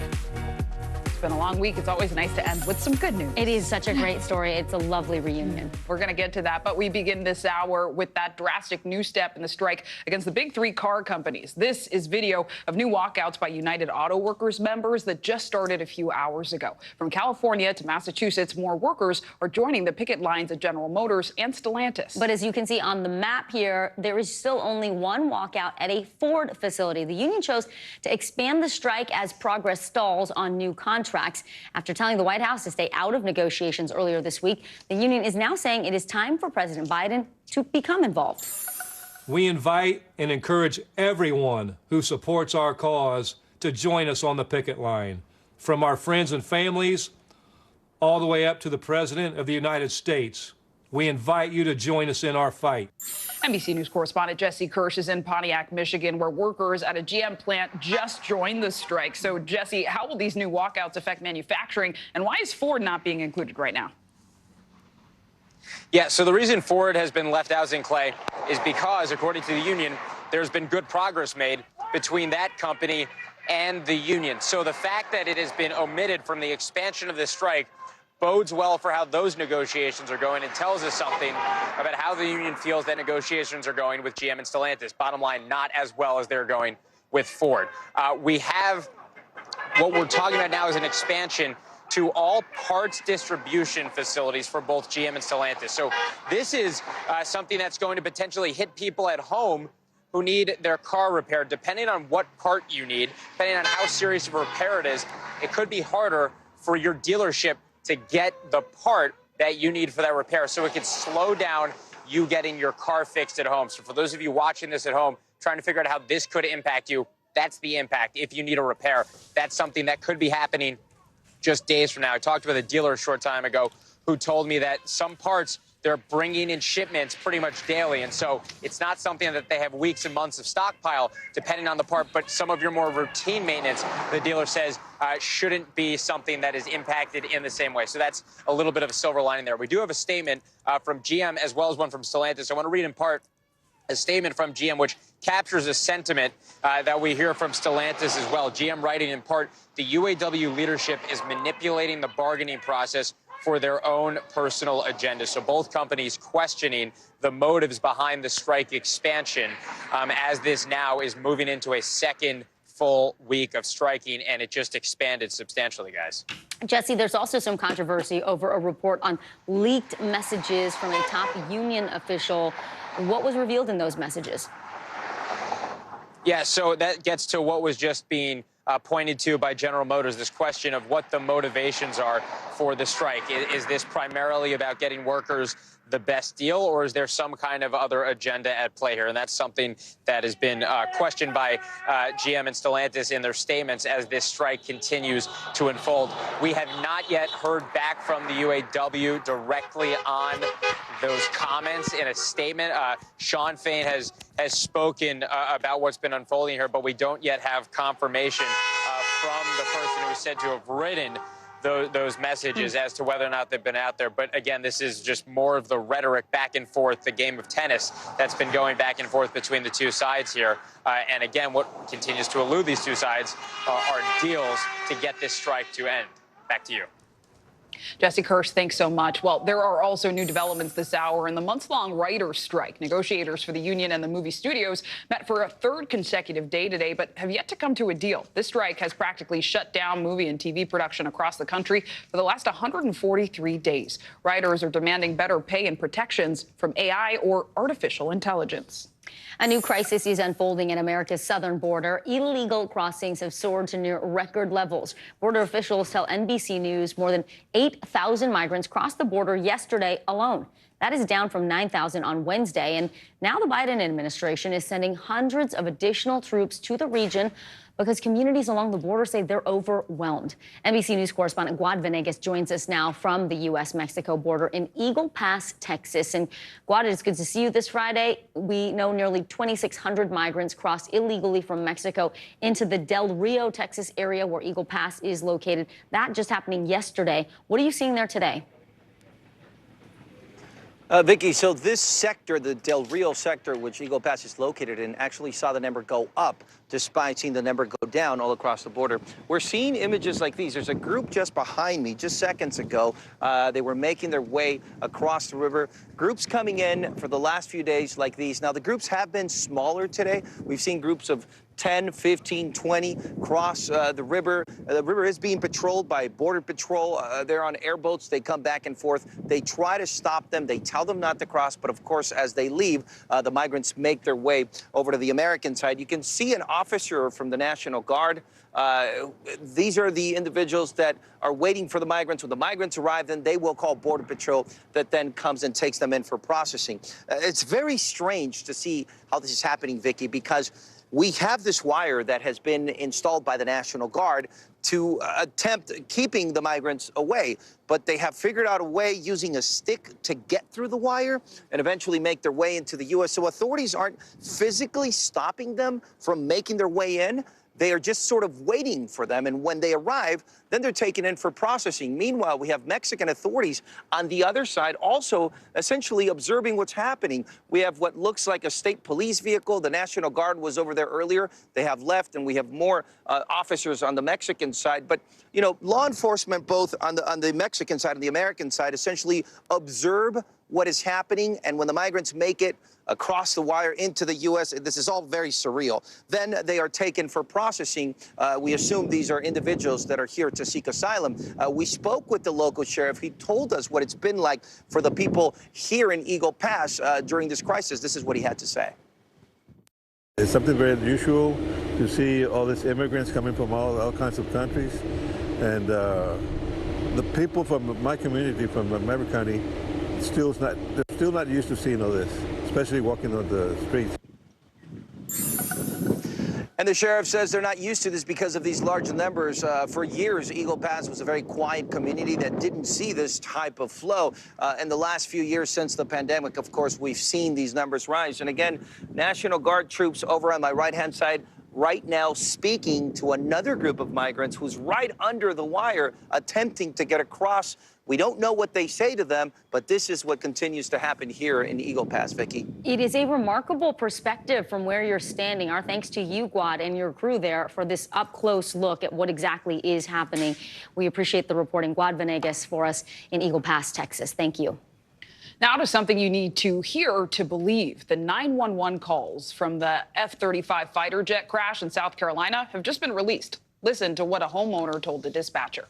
It's been a long week. It's always nice to end with some good news. It is such a great story. It's a lovely reunion. We're going to get to that, but we begin this hour with that drastic new step in the strike against the big three car companies. This is video of new walkouts by United Auto Workers members that just started a few hours ago. From California to Massachusetts, more workers are joining the picket lines at General Motors and Stellantis. But as you can see on the map here, there is still only one walkout at a Ford facility. The union chose to expand the strike as progress stalls on new contracts. After telling the White House to stay out of negotiations earlier this week, the union is now saying it is time for President Biden to become involved. We invite and encourage everyone who supports our cause to join us on the picket line, from our friends and families all the way up to the President of the United States. We invite you to join us in our fight. NBC News correspondent Jesse Kirsch is in Pontiac, Michigan, where workers at a GM plant just joined the strike. So, Jesse, how will these new walkouts affect manufacturing, and why is Ford not being included right now? Yeah, so the reason Ford has been left out, Zinklea, is because, according to the union, there's been good progress made between that company and the union. So the fact that it has been omitted from the expansion of this strike bodes well for how those negotiations are going and tells us something about how the union feels that negotiations are going with GM and Stellantis. Bottom line, not as well as they're going with Ford. We have what we're talking about now is an expansion to all parts distribution facilities for both GM and Stellantis. So this is something that's going to potentially hit people at home who need their car repaired. Depending on what part you need, depending on how serious of a repair it is, it could be harder for your dealership to get the part that you need for that repair. So it could slow down you getting your car fixed at home. So for those of you watching this at home, trying to figure out how this could impact you, that's the impact. If you need a repair, that's something that could be happening just days from now. I talked with a dealer a short time ago who told me that some parts they're bringing in shipments pretty much daily. And so it's not something that they have weeks and months of stockpile, depending on the part. But some of your more routine maintenance, the dealer says, shouldn't be something that is impacted in the same way. So that's a little bit of a silver lining there. We do have a statement from GM as well as one from Stellantis. I want to read in part a statement from GM, which captures a sentiment that we hear from Stellantis as well. GM writing in part, the UAW leadership is manipulating the bargaining process for their own personal agenda. So both companies questioning the motives behind the strike expansion as this now is moving into a second full week of striking, and it just expanded substantially, guys. Jesse, there's also some controversy over a report on leaked messages from a top union official. What was revealed in those messages? Yeah, so that gets to what was just being pointed to by General Motors, this question of what the motivations are for the strike. Is this primarily about getting workers the best deal, or is there some kind of other agenda at play here? And that's something that has been questioned by GM and Stellantis in their statements as this strike continues to unfold. We have not yet heard back from the UAW directly on those comments in a statement. Sean Fain has spoken about what's been unfolding here, but we don't yet have confirmation from the person who is said to have written those messages as to whether or not they've been out there. But again, this is just more of the rhetoric back and forth, the game of tennis that's been going back and forth between the two sides here. And again, what continues to elude these two sides are deals to get this strike to end. Back to you. Jesse Kirsch, thanks so much. Well, there are also new developments this hour in the months-long writers' strike. Negotiators for the union and the movie studios met for a third consecutive day today, but have yet to come to a deal. This strike has practically shut down movie and TV production across the country for the last 143 days. Writers are demanding better pay and protections from AI or artificial intelligence. A new crisis is unfolding at America's southern border. Illegal crossings have soared to near record levels. Border officials tell NBC News more than 8,000 migrants crossed the border yesterday alone. That is down from 9,000 on Wednesday. And now the Biden administration is sending hundreds of additional troops to the region because communities along the border say they're overwhelmed. NBC News correspondent Guad Venegas joins us now from the U.S.-Mexico border in Eagle Pass, Texas. And Guad, it's good to see you this Friday. We know nearly 2,600 migrants crossed illegally from Mexico into the Del Rio, Texas area where Eagle Pass is located. That just happening yesterday. What are you seeing there today? Vicki, so this sector, the Del Rio sector, which Eagle Pass is located in, actually saw the number go up despite seeing the number go down all across the border. We're seeing images like these. There's a group just behind me just seconds ago. They were making their way across the river. Groups coming in for the last few days like these. Now, the groups have been smaller today. We've seen groups of 10, 15, 20 cross the river. The river is being patrolled by Border Patrol. They're on airboats. They come back and forth. They try to stop them. They tell them not to cross. But, of course, as they leave, the migrants make their way over to the American side. You can see an officer from the National Guard. These are the individuals that are waiting for the migrants. When the migrants arrive, then they will call Border Patrol that then comes and takes them in for processing. It's very strange to see how this is happening, Vicki, because we have this wire that has been installed by the National Guard to attempt keeping the migrants away. But they have figured out a way using a stick to get through the wire and eventually make their way into the U.S. So authorities aren't physically stopping them from making their way in. They are just sort of waiting for them. And when they arrive, then they're taken in for processing. Meanwhile, we have Mexican authorities on the other side also essentially observing what's happening. We have what looks like a state police vehicle. The National Guard was over there earlier. They have left, and we have more officers on the Mexican side. But, you know, law enforcement, both on the Mexican side and the American side, essentially observe what is happening. And when the migrants make it across the wire into the U.S., this is all very surreal. Then they are taken for processing. We assume these are individuals that are here to seek asylum. We spoke with the local sheriff. He told us what it's been like for the people here in Eagle Pass during this crisis. This is what he had to say. It's something very unusual to see all these immigrants coming from all kinds of countries. And the people from my community, from Maverick County, they're still not used to seeing all this, especially walking on the streets. And the sheriff says they're not used to this because of these large numbers. For years, Eagle Pass was a very quiet community that didn't see this type of flow. In the last few years since the pandemic, of course, we've seen these numbers rise. And again, National Guard troops over on my right-hand side right now speaking to another group of migrants who's right under the wire attempting to get across. We don't know what they say to them, but this is what continues to happen here in Eagle Pass, Vicki. It is a remarkable perspective from where you're standing. Our thanks to you, Guad, and your crew there for this up-close look at what exactly is happening. We appreciate the reporting. Guad Venegas for us in Eagle Pass, Texas. Thank you. Now to something you need to hear to believe. The 911 calls from the F-35 fighter jet crash in South Carolina have just been released. Listen to what a homeowner told the dispatcher.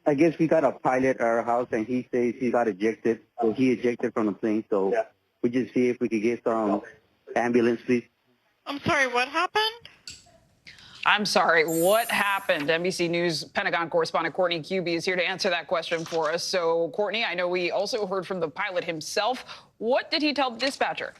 I guess we got a pilot at our house, and he says he got ejected. So he ejected from the plane. So we just see if we could get some ambulance, please. I'm sorry, what happened? I'm sorry, what happened? NBC News Pentagon correspondent Courtney Cubie is here to answer that question for us. So, Courtney, I know we also heard from the pilot himself. What did he tell the dispatcher?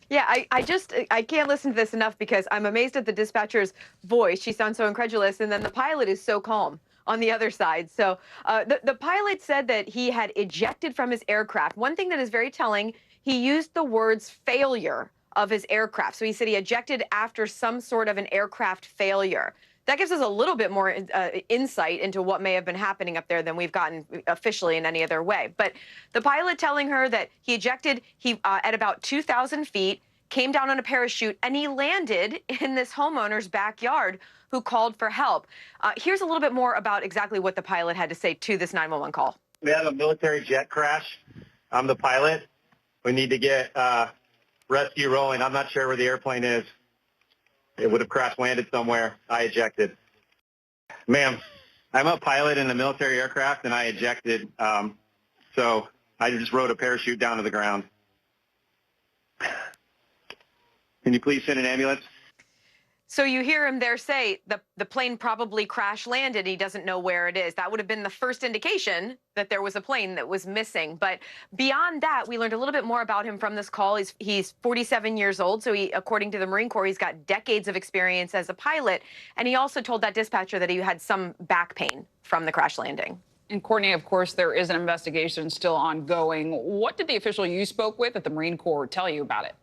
Yeah, I can't listen to this enough because I'm amazed at the dispatcher's voice. She sounds so incredulous, and then the pilot is so calm on the other side. So the pilot said that he had ejected from his aircraft. One thing that is very telling, he used the words failure of his aircraft. So he said he ejected after some sort of an aircraft failure. that gives us a little bit more insight into what may have been happening up there than we've gotten officially in any other way. But the pilot telling her that he ejected at about 2,000 feet, came down on a parachute, and he landed in this homeowner's backyard who called for help. Here's a little bit more about exactly what the pilot had to say to this 911 call. We have a military jet crash. I'm the pilot. We need to get rescue rolling. I'm not sure where the airplane is. It would have crash landed somewhere. I ejected. Ma'am, I'm a pilot in a military aircraft, and I ejected. So I just rode a parachute down to the ground. Can you please send an ambulance? So you hear him there say the plane probably crash landed. He doesn't know where it is. That would have been the first indication that there was a plane that was missing. But beyond that, we learned a little bit more about him from this call. He's 47 years old. So according to the Marine Corps, he's got decades of experience as a pilot. And he also told that dispatcher that he had some back pain from the crash landing. And Courtney, of course, there is an investigation still ongoing. What did the official you spoke with at the Marine Corps tell you about it?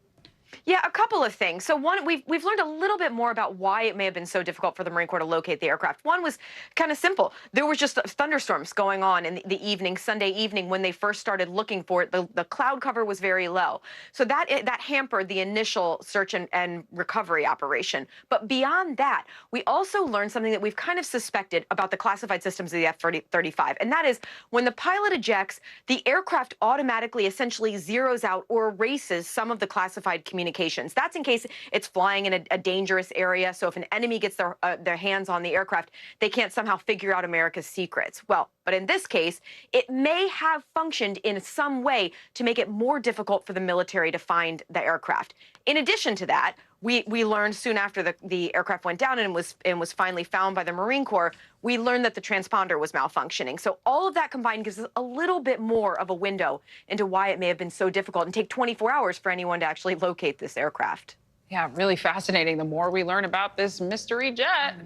Yeah, a couple of things. So one, we've learned a little bit more about why it may have been so difficult for the Marine Corps to locate the aircraft. One was kind of simple. There was just thunderstorms going on in the evening, Sunday evening, when they first started looking for it. The cloud cover was very low. So that hampered the initial search and recovery operation. But beyond that, we also learned something that we've kind of suspected about the classified systems of the F-35. And that is when the pilot ejects, the aircraft automatically essentially zeroes out or erases some of the classified communications. That's in case it's flying in a dangerous area. So if an enemy gets their hands on the aircraft, they can't somehow figure out America's secrets. Well, but in this case, it may have functioned in some way to make it more difficult for the military to find the aircraft. In addition to that, we learned soon after the aircraft went down and was finally found by the Marine Corps, we learned that the transponder was malfunctioning. So all of that combined gives us a little bit more of a window into why it may have been so difficult and take 24 hours for anyone to actually locate this aircraft. Yeah, really fascinating. The more we learn about this mystery jet,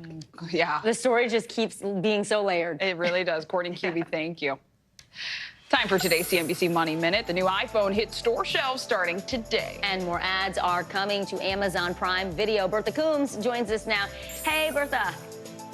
yeah. The story just keeps being so layered. It really does. Courtney Cubey, thank you. Time for today's CNBC Money Minute. The new iPhone hits store shelves starting today. And more ads are coming to Amazon Prime Video. Bertha Coombs joins us now. Hey, Bertha.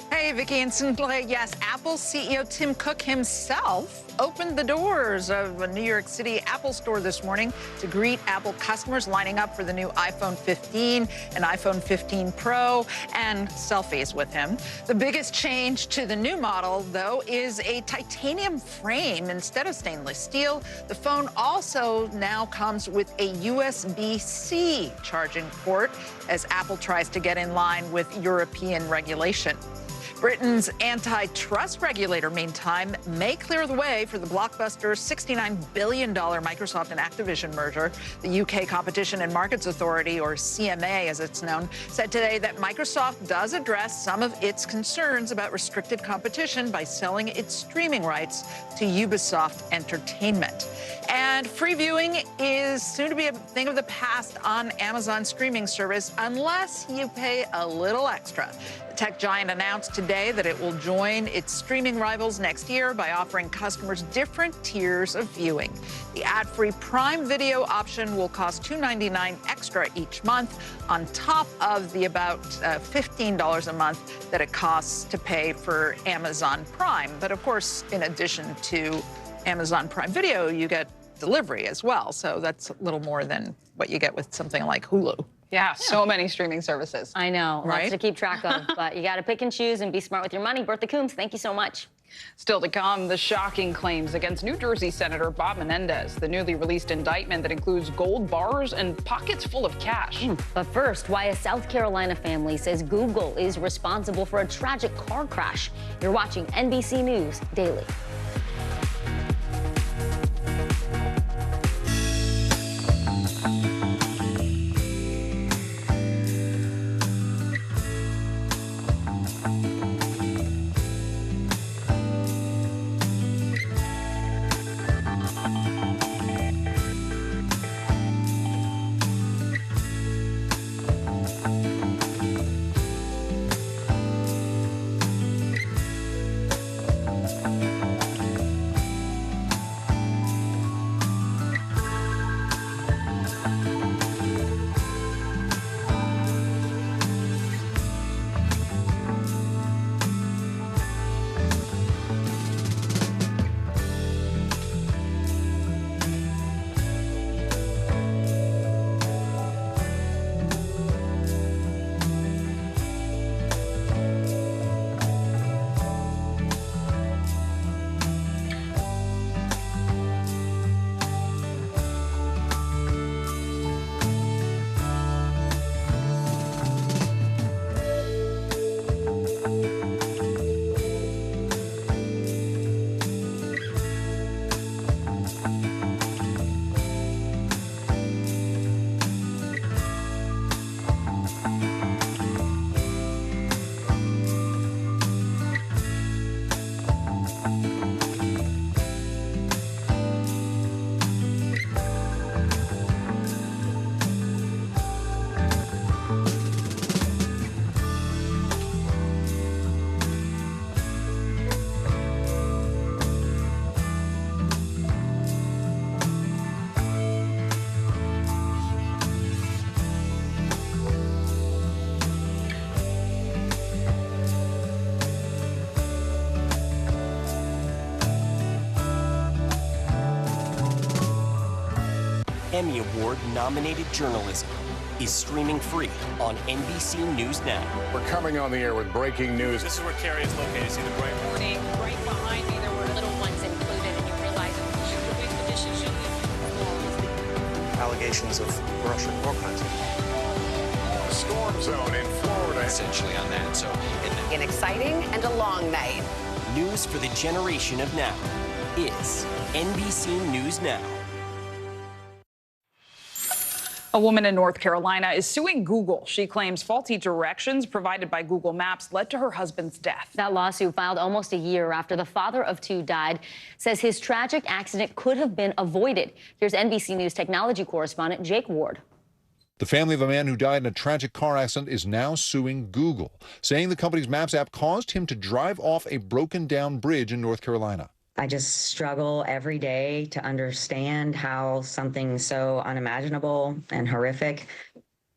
Hey, Vicki and Cindy. Yes, Apple CEO Tim Cook himself opened the doors of a New York City Apple store this morning to greet Apple customers lining up for the new iPhone 15 and iPhone 15 Pro and selfies with him. The biggest change to the new model, though, is a titanium frame instead of stainless steel. The phone also now comes with a USB-C charging port as Apple tries to get in line with European regulation. Britain's antitrust regulator, meantime, may clear the way for the blockbuster $69 billion Microsoft and Activision merger. The UK Competition and Markets Authority, or CMA as it's known, said today that Microsoft does address some of its concerns about restricted competition by selling its streaming rights to Ubisoft Entertainment. And free viewing is soon to be a thing of the past on Amazon streaming service unless you pay a little extra. The tech giant announced today that it will join its streaming rivals next year by offering customers different tiers of viewing. The ad-free Prime Video option will cost $2.99 extra each month on top of the about $15 a month that it costs to pay for Amazon Prime. But of course, in addition to Amazon Prime Video, you get delivery as well. So that's a little more than what you get with something like Hulu. Yeah, so many streaming services. I know, right? Lots to keep track of, but you got to pick and choose and be smart with your money. Bertha Coombs, thank you so much. Still to come, the shocking claims against New Jersey Senator Bob Menendez, the newly released indictment that includes gold bars and pockets full of cash. But first, why a South Carolina family says Google is responsible for a tragic car crash. You're watching NBC News Daily. Emmy Award-nominated journalism, is streaming free on NBC News Now. We're coming on the air with breaking news. This is where Carrie is located. See the bright morning. Right behind me, there were little ones included, and you realize allegations of Russian war crimes. A storm zone in Florida. Essentially on that, so... An exciting and a long night. News for the generation of now is NBC News Now. A woman in North Carolina is suing Google. She claims faulty directions provided by Google Maps led to her husband's death. That lawsuit, filed almost a year after the father of two died, says his tragic accident could have been avoided. Here's NBC News technology correspondent Jake Ward. The family of a man who died in a tragic car accident is now suing Google, saying the company's Maps app caused him to drive off a broken-down bridge in North Carolina. I just struggle every day to understand how something so unimaginable and horrific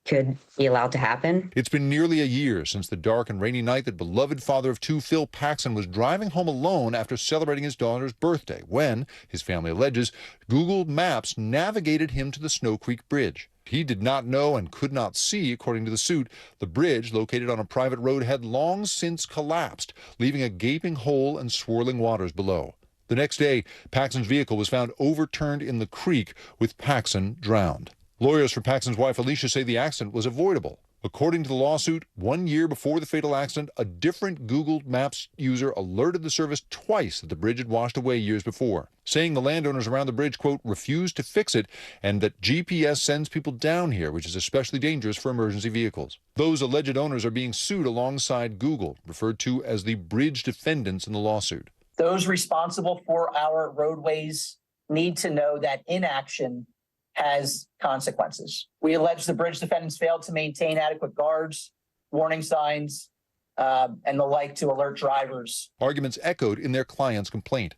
could be allowed to happen. It's been nearly a year since the dark and rainy night that beloved father of two, Phil Paxson, was driving home alone after celebrating his daughter's birthday when, his family alleges, Google Maps navigated him to the Snow Creek Bridge. He did not know and could not see, according to the suit. The bridge, located on a private road, had long since collapsed, leaving a gaping hole and swirling waters below. The next day, Paxson's vehicle was found overturned in the creek, with Paxson drowned. Lawyers for Paxson's wife, Alicia, say the accident was avoidable. According to the lawsuit, 1 year before the fatal accident, a different Google Maps user alerted the service twice that the bridge had washed away years before, saying the landowners around the bridge, quote, refused to fix it, and that GPS sends people down here, which is especially dangerous for emergency vehicles. Those alleged owners are being sued alongside Google, referred to as the bridge defendants in the lawsuit. Those responsible for our roadways need to know that inaction has consequences. We allege the bridge defendants failed to maintain adequate guards, warning signs, and the like to alert drivers. Arguments echoed in their client's complaint.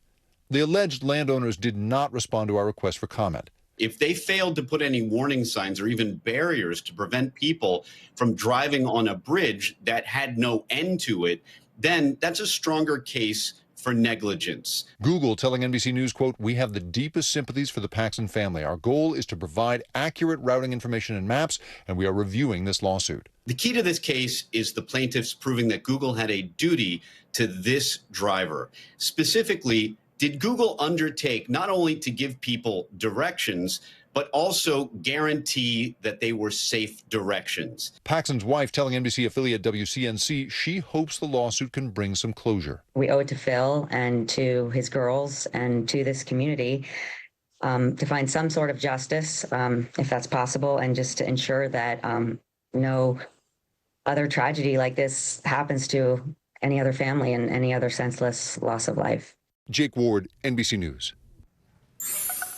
The alleged landowners did not respond to our request for comment. If they failed to put any warning signs or even barriers to prevent people from driving on a bridge that had no end to it, then that's a stronger case for negligence. Google telling NBC News, quote, we have the deepest sympathies for the Paxson family. Our goal is to provide accurate routing information and maps, and we are reviewing this lawsuit. The key to this case is the plaintiffs proving that Google had a duty to this driver. Specifically, did Google undertake not only to give people directions, but also guarantee that they were safe directions? Paxson's wife telling NBC affiliate WCNC she hopes the lawsuit can bring some closure. We owe it to Phil and to his girls and to this community to find some sort of justice, if that's possible, and just to ensure that no other tragedy like this happens to any other family and any other senseless loss of life. Jake Ward, NBC News.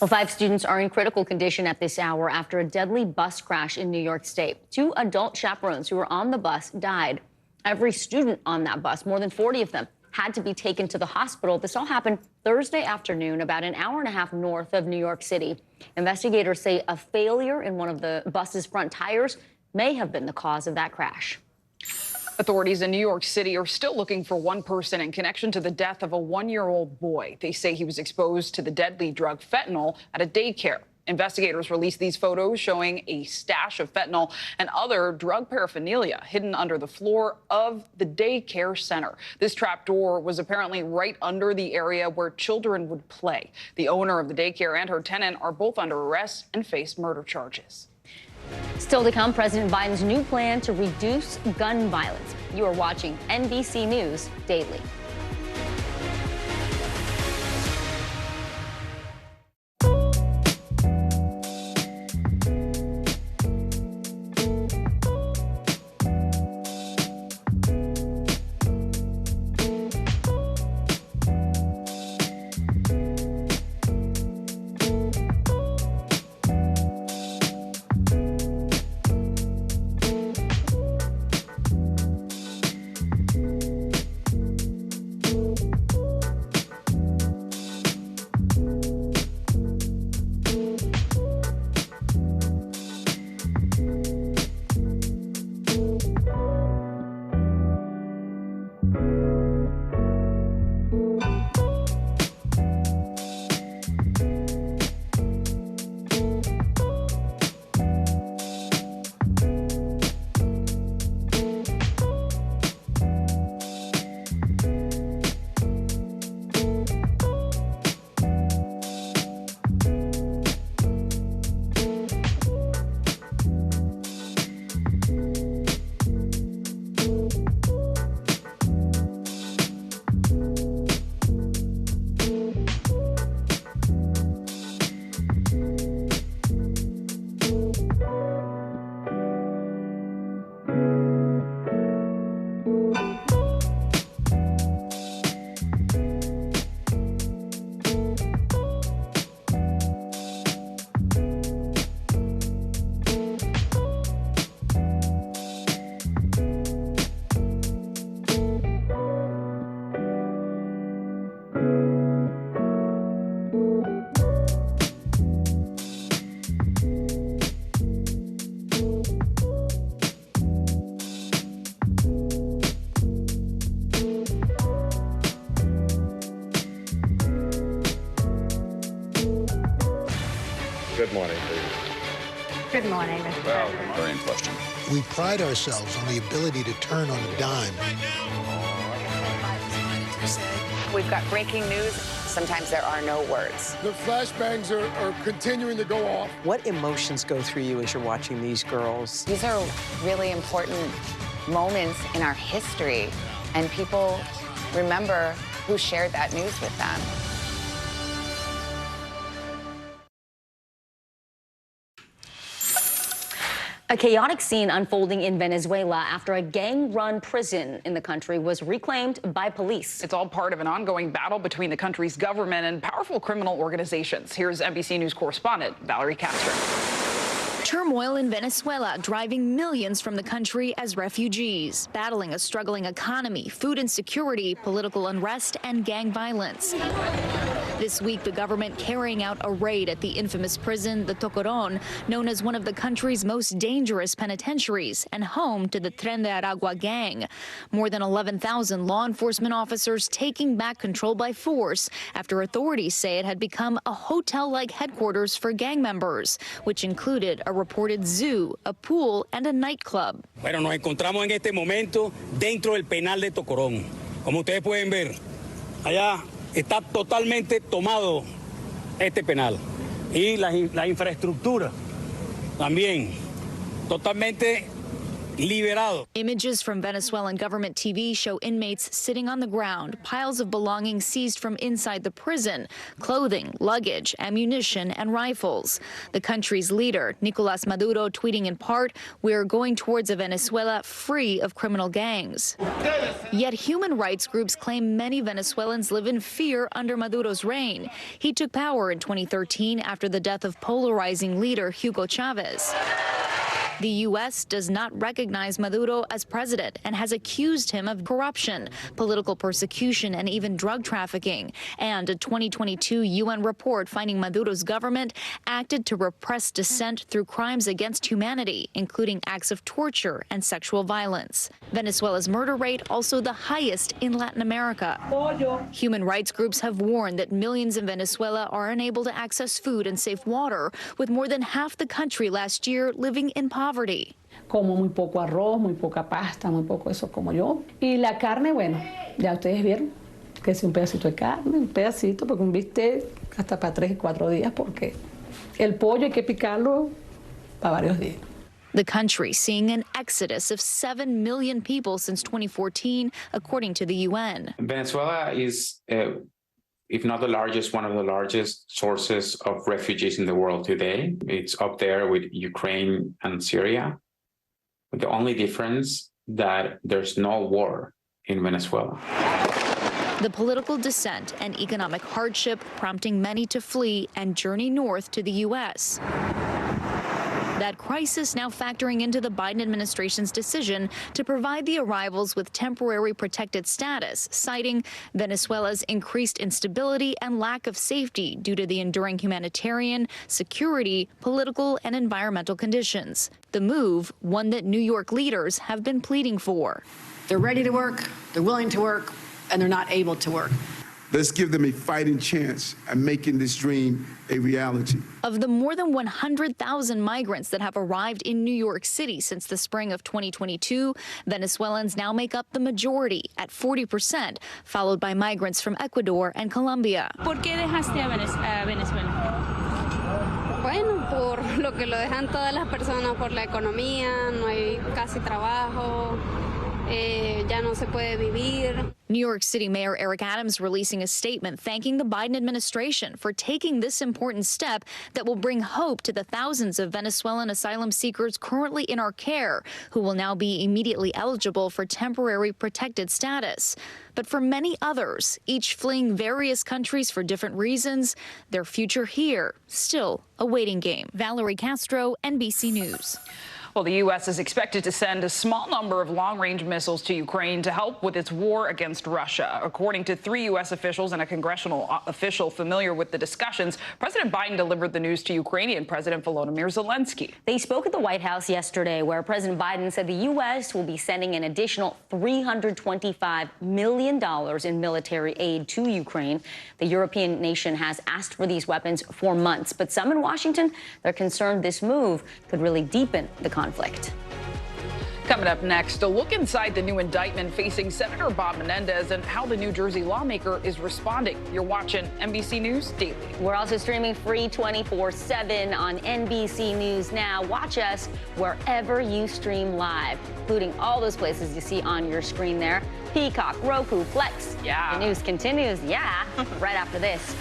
Well, 5 students are in critical condition at this hour after a deadly bus crash in New York State. 2 adult chaperones who were on the bus died. Every student on that bus, more than 40 of them, had to be taken to the hospital. This all happened Thursday afternoon, about an hour and a half north of New York City. Investigators say a failure in one of the bus's front tires may have been the cause of that crash. Authorities in New York City are still looking for one person in connection to the death of a 1-year-old boy. They say he was exposed to the deadly drug fentanyl at a daycare. Investigators released these photos showing a stash of fentanyl and other drug paraphernalia hidden under the floor of the daycare center. This trapdoor was apparently right under the area where children would play. The owner of the daycare and her tenant are both under arrest and face murder charges. Still to come, President Biden's new plan to reduce gun violence. You are watching NBC News Daily. Good morning, please. Good morning, Mr. President. Very in question. We pride ourselves on the ability to turn on a dime. We've got breaking news. Sometimes there are no words. The flashbangs are continuing to go off. What emotions go through you as you're watching these girls? These are really important moments in our history, and people remember who shared that news with them. A chaotic scene unfolding in Venezuela after a gang-run prison in the country was reclaimed by police. It's all part of an ongoing battle between the country's government and powerful criminal organizations. Here's NBC News correspondent Valerie Castro. Turmoil in Venezuela driving millions from the country as refugees, battling a struggling economy, food insecurity, political unrest, and gang violence. This week, the government carrying out a raid at the infamous prison, the Tocorón, known as one of the country's most dangerous penitentiaries and home to the Tren de Aragua gang. More than 11,000 law enforcement officers taking back control by force after authorities say it had become a hotel-like headquarters for gang members, which included a reported zoo, a pool, and a nightclub. Bueno, nos encontramos en este momento dentro del penal de Tocorón. Como ustedes pueden ver, allá está totalmente tomado este penal y la infraestructura también totalmente liberado. Images from Venezuelan government TV show inmates sitting on the ground, piles of belongings seized from inside the prison, clothing, luggage, ammunition, and rifles. The country's leader, Nicolás Maduro, tweeting in part, "We're going towards a Venezuela free of criminal gangs." Yet human rights groups claim many Venezuelans live in fear under Maduro's reign. He took power in 2013 after the death of polarizing leader Hugo Chavez. The U.S. does not recognize Maduro as president and has accused him of corruption, political persecution, and even drug trafficking. And a 2022 UN report finding Maduro's government acted to repress dissent through crimes against humanity, including acts of torture and sexual violence. Venezuela's murder rate also the highest in Latin America. Human rights groups have warned that millions in Venezuela are unable to access food and safe water, with more than half the country last year living in poverty. Como muy poco arroz, muy poca pasta, muy poco eso como yo. Y la carne, bueno, ya ustedes vieron que es un pedacito de carne, un pedacito, porque un bistec hasta para 3 y 4 días, porque el pollo hay que picarlo para varios días. The country seeing an exodus of 7 million people since 2014, according to the UN. Venezuela is, if not the largest, one of the largest sources of refugees in the world today. It's up there with Ukraine and Syria. But the only difference that there's no war in Venezuela. The political dissent and economic hardship prompting many to flee and journey north to the U.S. That crisis now factoring into the Biden administration's decision to provide the arrivals with temporary protected status, citing Venezuela's increased instability and lack of safety due to the enduring humanitarian, security, political, and environmental conditions. The move, one that New York leaders have been pleading for. They're ready to work, they're willing to work, and they're not able to work. Let's give them a fighting chance at making this dream a reality. Of the more than 100,000 migrants that have arrived in New York City since the spring of 2022, Venezuelans now make up the majority at 40%, followed by migrants from Ecuador and Colombia. ¿Por qué dejaste a Venezuela? Bueno, por lo que lo dejan todas las personas, por la economía, no hay casi trabajo. Ya no se puede vivir. New York City Mayor Eric Adams releasing a statement thanking the Biden administration for taking this important step that will bring hope to the thousands of Venezuelan asylum seekers currently in our care, who will now be immediately eligible for temporary protected status. But for many others, each fleeing various countries for different reasons, their future here still a waiting game. Valerie Castro, NBC News. Well, the U.S. is expected to send a small number of long-range missiles to Ukraine to help with its war against Russia. According to 3 U.S. officials and a congressional official familiar with the discussions, President Biden delivered the news to Ukrainian President Volodymyr Zelensky. They spoke at the White House yesterday, where President Biden said the U.S. will be sending an additional $325 million in military aid to Ukraine. The European nation has asked for these weapons for months, but some in Washington, they're concerned this move could really deepen the conflict. Coming up next, a look inside the new indictment facing Senator Bob Menendez and how the New Jersey lawmaker is responding. You're watching NBC News Daily. We're also streaming free 24/7 on NBC News Now. Watch us wherever you stream live, including all those places you see on your screen there. Peacock, Roku, Flex. Yeah. The news continues. Yeah. Right after this.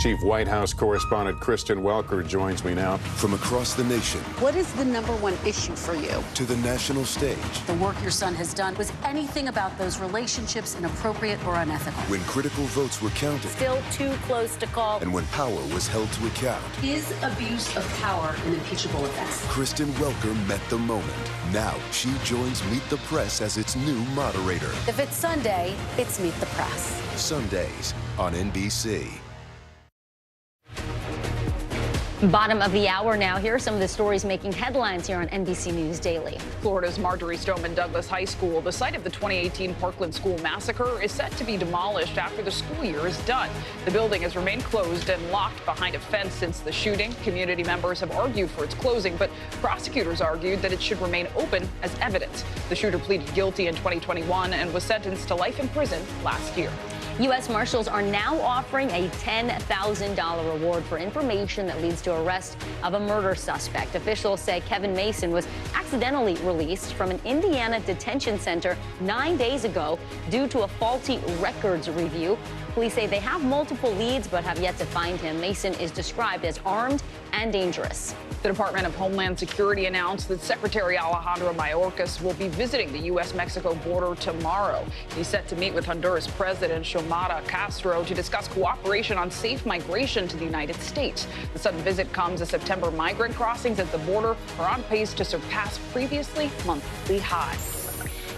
Chief White House correspondent Kristen Welker joins me now. From across the nation. What is the #1 issue for you? To the national stage. The work your son has done. Was anything about those relationships inappropriate or unethical? When critical votes were counted. Still too close to call. And when power was held to account. Is abuse of power an impeachable offense? Kristen Welker met the moment. Now she joins Meet the Press as its new moderator. If it's Sunday, it's Meet the Press. Sundays on NBC. Bottom of the hour now. Here are some of the stories making headlines here on NBC News Daily. Florida's Marjorie Stoneman Douglas High School, the site of the 2018 Parkland school massacre, is set to be demolished after the school year is done. The building has remained closed and locked behind a fence since the shooting. Community members have argued for its closing, but prosecutors argued that it should remain open as evidence. The shooter pleaded guilty in 2021 and was sentenced to life in prison last year. U.S. Marshals are now offering a $10,000 reward for information that leads to arrest of a murder suspect. Officials say Kevin Mason was accidentally released from an Indiana detention center 9 days ago due to a faulty records review. Police say they have multiple leads but have yet to find him. Mason is described as armed and dangerous. The Department of Homeland Security announced that Secretary Alejandro Mayorkas will be visiting the U.S.-Mexico border tomorrow. He's set to meet with Honduras President Xiomara Castro to discuss cooperation on safe migration to the United States. The sudden visit comes as September migrant crossings at the border are on pace to surpass previously monthly highs.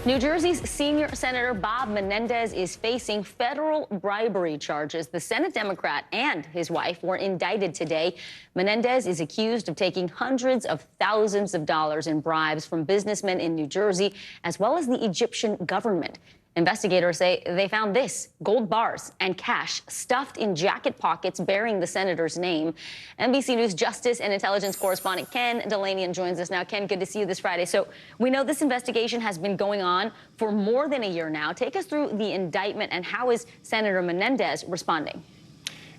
New Jersey's senior Senator Bob Menendez is facing federal bribery charges. The Senate Democrat and his wife were indicted today. Menendez is accused of taking hundreds of thousands of dollars in bribes from businessmen in New Jersey, as well as the Egyptian government. Investigators say they found this: gold bars and cash stuffed in jacket pockets bearing the senator's name. NBC News Justice and Intelligence correspondent Ken Delaney joins us now. Ken, good to see you this Friday. So we know this investigation has been going on for more than a year now. Take us through the indictment and how is Senator Menendez responding?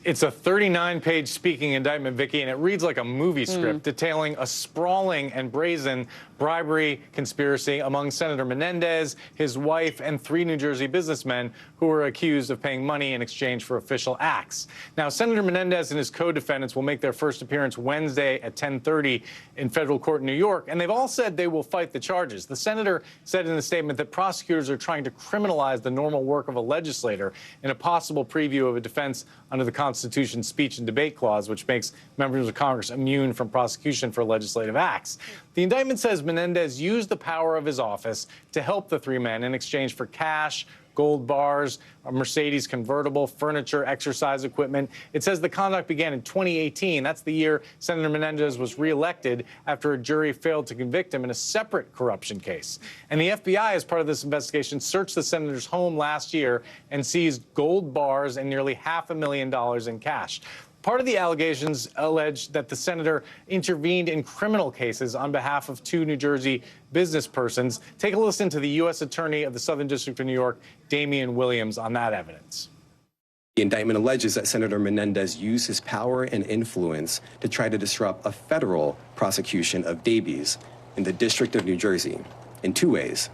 It's a 39-page speaking indictment, Vicki, and it reads like a movie script detailing a sprawling and brazen bribery conspiracy among Senator Menendez, his wife, and 3 New Jersey businessmen who were accused of paying money in exchange for official acts. Now, Senator Menendez and his co-defendants will make their first appearance Wednesday at 10:30 in federal court in New York, and they've all said they will fight the charges. The senator said in a statement that prosecutors are trying to criminalize the normal work of a legislator in a possible preview of a defense under the Constitution's speech and debate clause, which makes members of Congress immune from prosecution for legislative acts. The indictment says Menendez used the power of his office to help the 3 men in exchange for cash, gold bars, a Mercedes convertible, furniture, exercise equipment. It says the conduct began in 2018. That's the year Senator Menendez was reelected after a jury failed to convict him in a separate corruption case. And the FBI, as part of this investigation, searched the senator's home last year and seized gold bars and nearly $500,000 in cash. Part of the allegations allege that the senator intervened in criminal cases on behalf of 2 New Jersey business persons. Take a listen to the U.S. Attorney of the Southern District of New York, Damian Williams, on that evidence. The indictment alleges that Senator Menendez used his power and influence to try to disrupt a federal prosecution of Davies in the District of New Jersey in 2 ways.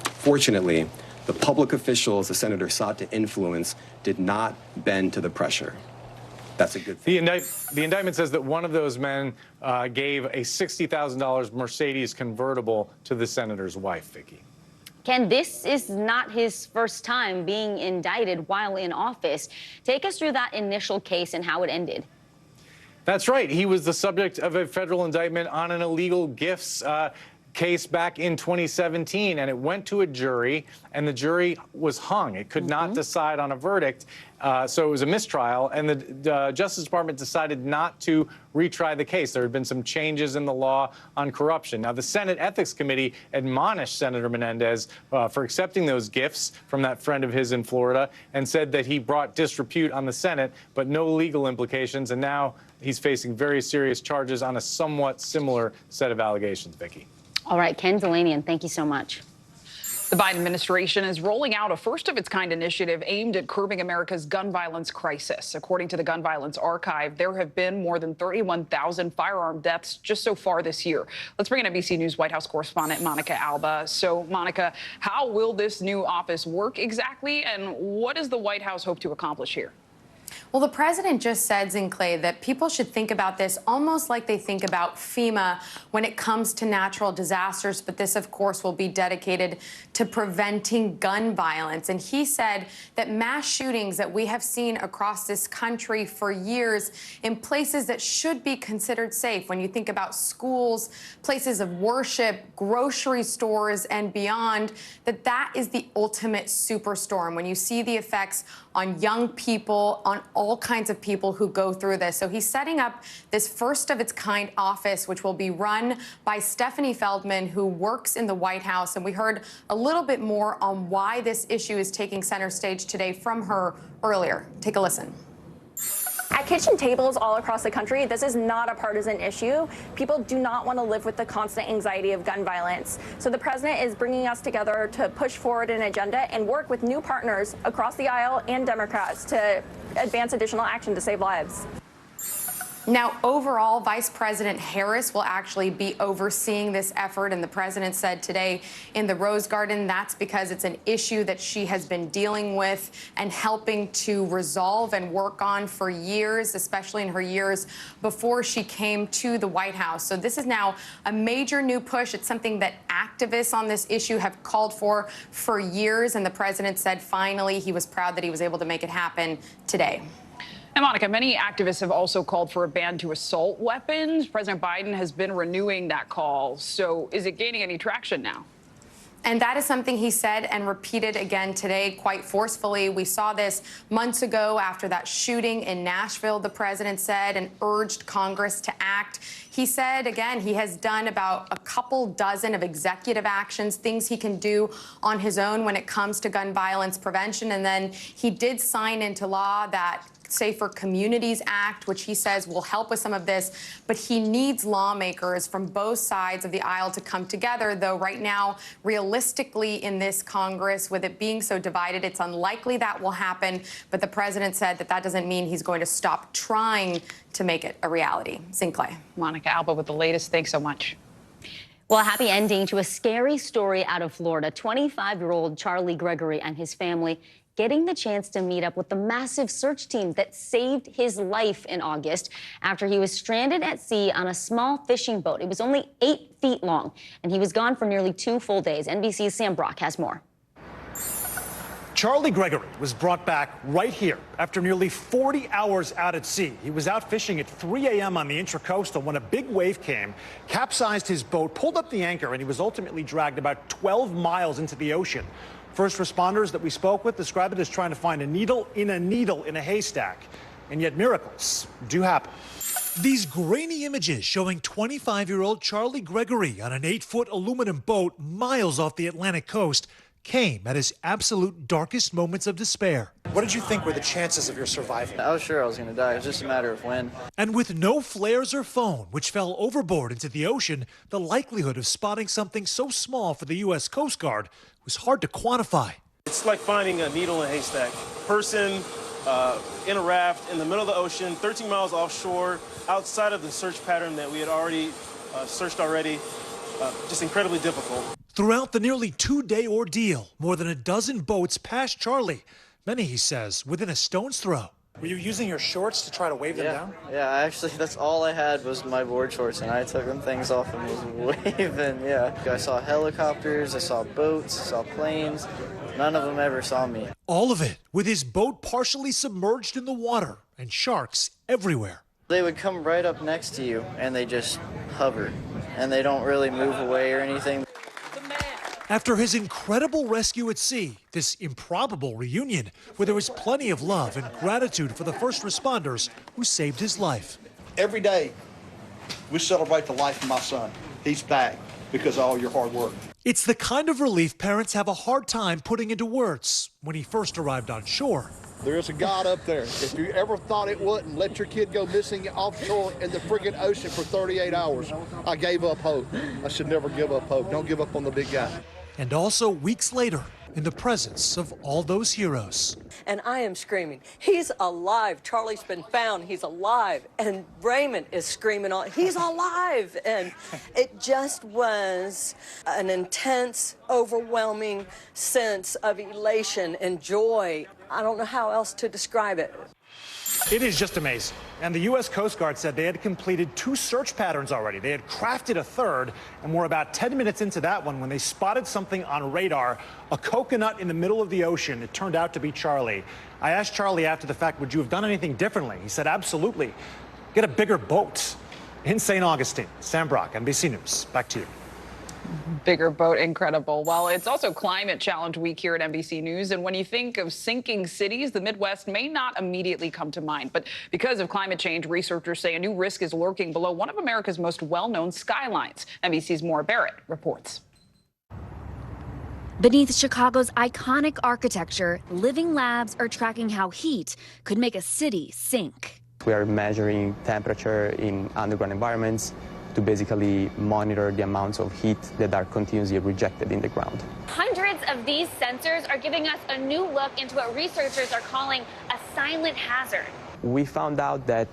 Fortunately, the public officials the senator sought to influence did not bend to the pressure. That's a good thing. The indictment says that one of those men gave a $60,000 Mercedes convertible to the senator's wife, Vicki. Ken, this is not his first time being indicted while in office. Take us through that initial case and how it ended. That's right. He was the subject of a federal indictment on an illegal gifts case back in 2017, and it went to a jury, and the jury was hung. It could not decide on a verdict, so it was a mistrial, and the Justice Department decided not to retry the case. There had been some changes in the law on corruption. Now, the Senate Ethics Committee admonished Senator Menendez for accepting those gifts from that friend of his in Florida and said that he brought disrepute on the Senate, but no legal implications, and now he's facing very serious charges on a somewhat similar set of allegations, Vicki. All right, Ken Delaney, thank you so much. The Biden administration is rolling out a first-of-its-kind initiative aimed at curbing America's gun violence crisis. According to the Gun Violence Archive, there have been more than 31,000 firearm deaths just so far this year. Let's bring in NBC News White House correspondent Monica Alba. So, Monica, how will this new office work exactly, and what does the White House hope to accomplish here? Well, the president just said, Zinclay, that people should think about this almost like they think about FEMA when it comes to natural disasters. But this, of course, will be dedicated to preventing gun violence. And he said that mass shootings that we have seen across this country for years in places that should be considered safe, when you think about schools, places of worship, grocery stores, and beyond, that is the ultimate superstorm. When you see the effects on young people, on all kinds of people who go through this. So he's setting up this first-of-its-kind office, which will be run by Stephanie Feldman, who works in the White House. And we heard a little bit more on why this issue is taking center stage today from her earlier. Take a listen. At kitchen tables all across the country, this is not a partisan issue. People do not want to live with the constant anxiety of gun violence. So the president is bringing us together to push forward an agenda and work with new partners across the aisle and Democrats to advance additional action to save lives. Now, overall, Vice President Harris will actually be overseeing this effort. And the president said today in the Rose Garden that's because it's an issue that she has been dealing with and helping to resolve and work on for years, especially in her years before she came to the White House. So this is now a major new push. It's something that activists on this issue have called for years. And the president said finally he was proud that he was able to make it happen today. And Monica, many activists have also called for a ban to assault weapons. President Biden has been renewing that call. So is it gaining any traction now? And that is something he said and repeated again today quite forcefully. We saw this months ago after that shooting in Nashville, the president said, and urged Congress to act. He said, again, he has done about a couple dozen of executive actions, things he can do on his own when it comes to gun violence prevention. And then he did sign into law that Safer Communities Act, which he says will help with some of this, but he needs lawmakers from both sides of the aisle to come together, though right now, realistically in this Congress, with it being so divided, it's unlikely that will happen, but the president said that that doesn't mean he's going to stop trying to make it a reality. Sinclair. Monica Alba with the latest. Thanks so much. Well, a happy ending to a scary story out of Florida. 25-year-old Charlie Gregory and his family getting the chance to meet up with the massive search team that saved his life in August after he was stranded at sea on a small fishing boat. It was only 8 feet long, and he was gone for nearly 2 full days. NBC's Sam Brock has more. Charlie Gregory was brought back right here after nearly 40 hours out at sea. He was out fishing at 3 a.m. on the Intracoastal when a big wave came, capsized his boat, pulled up the anchor, and he was ultimately dragged about 12 miles into the ocean. First responders that we spoke with described it as trying to find a needle in a haystack. And yet miracles do happen. These grainy images showing 25-year-old Charlie Gregory on an 8-foot aluminum boat miles off the Atlantic coast came at his absolute darkest moments of despair. What did you think were the chances of your survival? I was sure I was going to die. It was just a matter of when. And with no flares or phone, which fell overboard into the ocean, the likelihood of spotting something so small for the U.S. Coast Guard was hard to quantify. It's like finding a needle in a haystack. Person in a raft in the middle of the ocean, 13 miles offshore, outside of the search pattern that we had already searched already. Just incredibly difficult. Throughout the nearly 2-day ordeal, more than a dozen boats passed Charlie, many, he says, within a stone's throw. Were you using your shorts to try to wave them down? Yeah, actually, that's all I had was my board shorts, and I took them things off and was waving, yeah. I saw helicopters, I saw boats, I saw planes. None of them ever saw me. All of it with his boat partially submerged in the water and sharks everywhere. They would come right up next to you, and they just hover, and they don't really move away or anything. After his incredible rescue at sea, this improbable reunion where there was plenty of love and gratitude for the first responders who saved his life. Every day, we celebrate the life of my son. He's back because of all your hard work. It's the kind of relief parents have a hard time putting into words. When he first arrived on shore, There is a God up there. If you ever thought it wouldn't, let your kid go missing offshore in the friggin' ocean for 38 hours. I gave up hope. I should never give up hope. Don't give up on the big guy. And also weeks later, in the presence of all those heroes. And I am screaming, he's alive. Charlie's been found, he's alive. And Raymond is screaming on, he's alive. And it just was an intense, overwhelming sense of elation and joy. I don't know how else to describe it. It is just amazing. And the U.S. Coast Guard said they had completed 2 search patterns already. They had crafted a third, and were about 10 minutes into that one when they spotted something on radar, a coconut in the middle of the ocean. It turned out to be Charlie. I asked Charlie after the fact, would you have done anything differently? He said, absolutely. Get a bigger boat. In St. Augustine, Sam Brock, NBC News. Back to you. Bigger boat, incredible. Well, it's also Climate Challenge Week here at NBC News, and when you think of sinking cities, the Midwest may not immediately come to mind. But because of climate change, researchers say a new risk is lurking below one of America's most well-known skylines. NBC's Maura Barrett reports. Beneath Chicago's iconic architecture, living labs are tracking how heat could make a city sink. We are measuring temperature in underground environments to basically monitor the amounts of heat that are continuously rejected in the ground. Hundreds of these sensors are giving us a new look into what researchers are calling a silent hazard. We found out that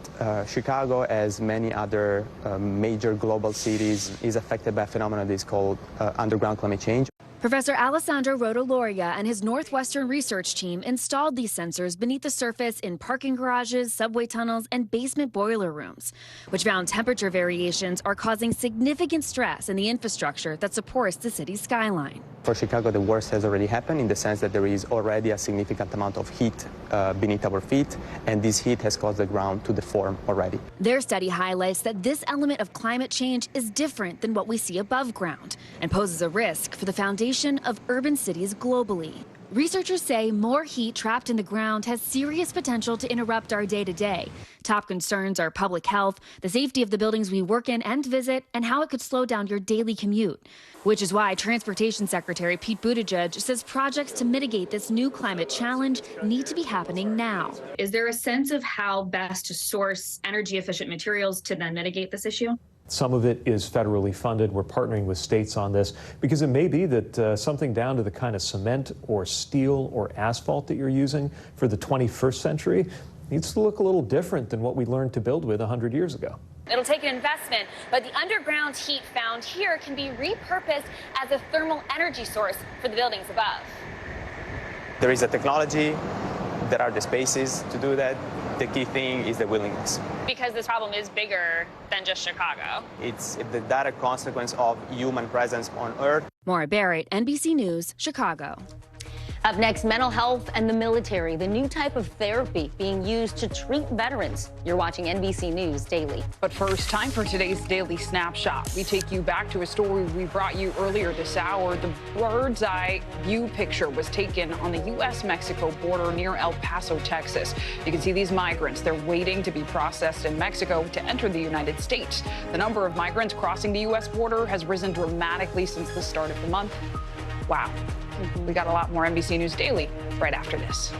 Chicago, as many other major global cities, is affected by a phenomenon that is called underground climate change. Professor Alessandro Rodoloria and his Northwestern research team installed these sensors beneath the surface in parking garages, subway tunnels, and basement boiler rooms, which found temperature variations are causing significant stress in the infrastructure that supports the city's skyline. For Chicago, the worst has already happened in the sense that there is already a significant amount of heat beneath our feet, and this heat has caused the ground to deform already. Their study highlights that this element of climate change is different than what we see above ground and poses a risk for the foundation transformation of urban cities globally. Researchers say more heat trapped in the ground has serious potential to interrupt our day-to-day. Top concerns are public health, the safety of the buildings we work in and visit, and how it could slow down your daily commute. Which is why Transportation Secretary Pete Buttigieg says projects to mitigate this new climate challenge need to be happening now. Is there a sense of how best to source energy-efficient materials to then mitigate this issue? Some of it is federally funded. We're partnering with states on this because it may be that something down to the kind of cement or steel or asphalt that you're using for the 21st century needs to look a little different than what we learned to build with 100 years ago. It'll take an investment, but the underground heat found here can be repurposed as a thermal energy source for the buildings above. There is a technology, there are the spaces to do that. The key thing is the willingness. Because this problem is bigger than just Chicago. It's the direct consequence of human presence on Earth. Maura Barrett, NBC News, Chicago. Up next, mental health and the military, the new type of therapy being used to treat veterans. You're watching NBC News Daily. But first, time for today's Daily Snapshot. We take you back to a story we brought you earlier this hour. The bird's eye view picture was taken on the U.S.-Mexico border near El Paso, Texas. You can see these migrants. They're waiting to be processed in Mexico to enter the United States. The number of migrants crossing the U.S. border has risen dramatically since the start of the month. Wow. We got a lot more NBC News Daily right after this.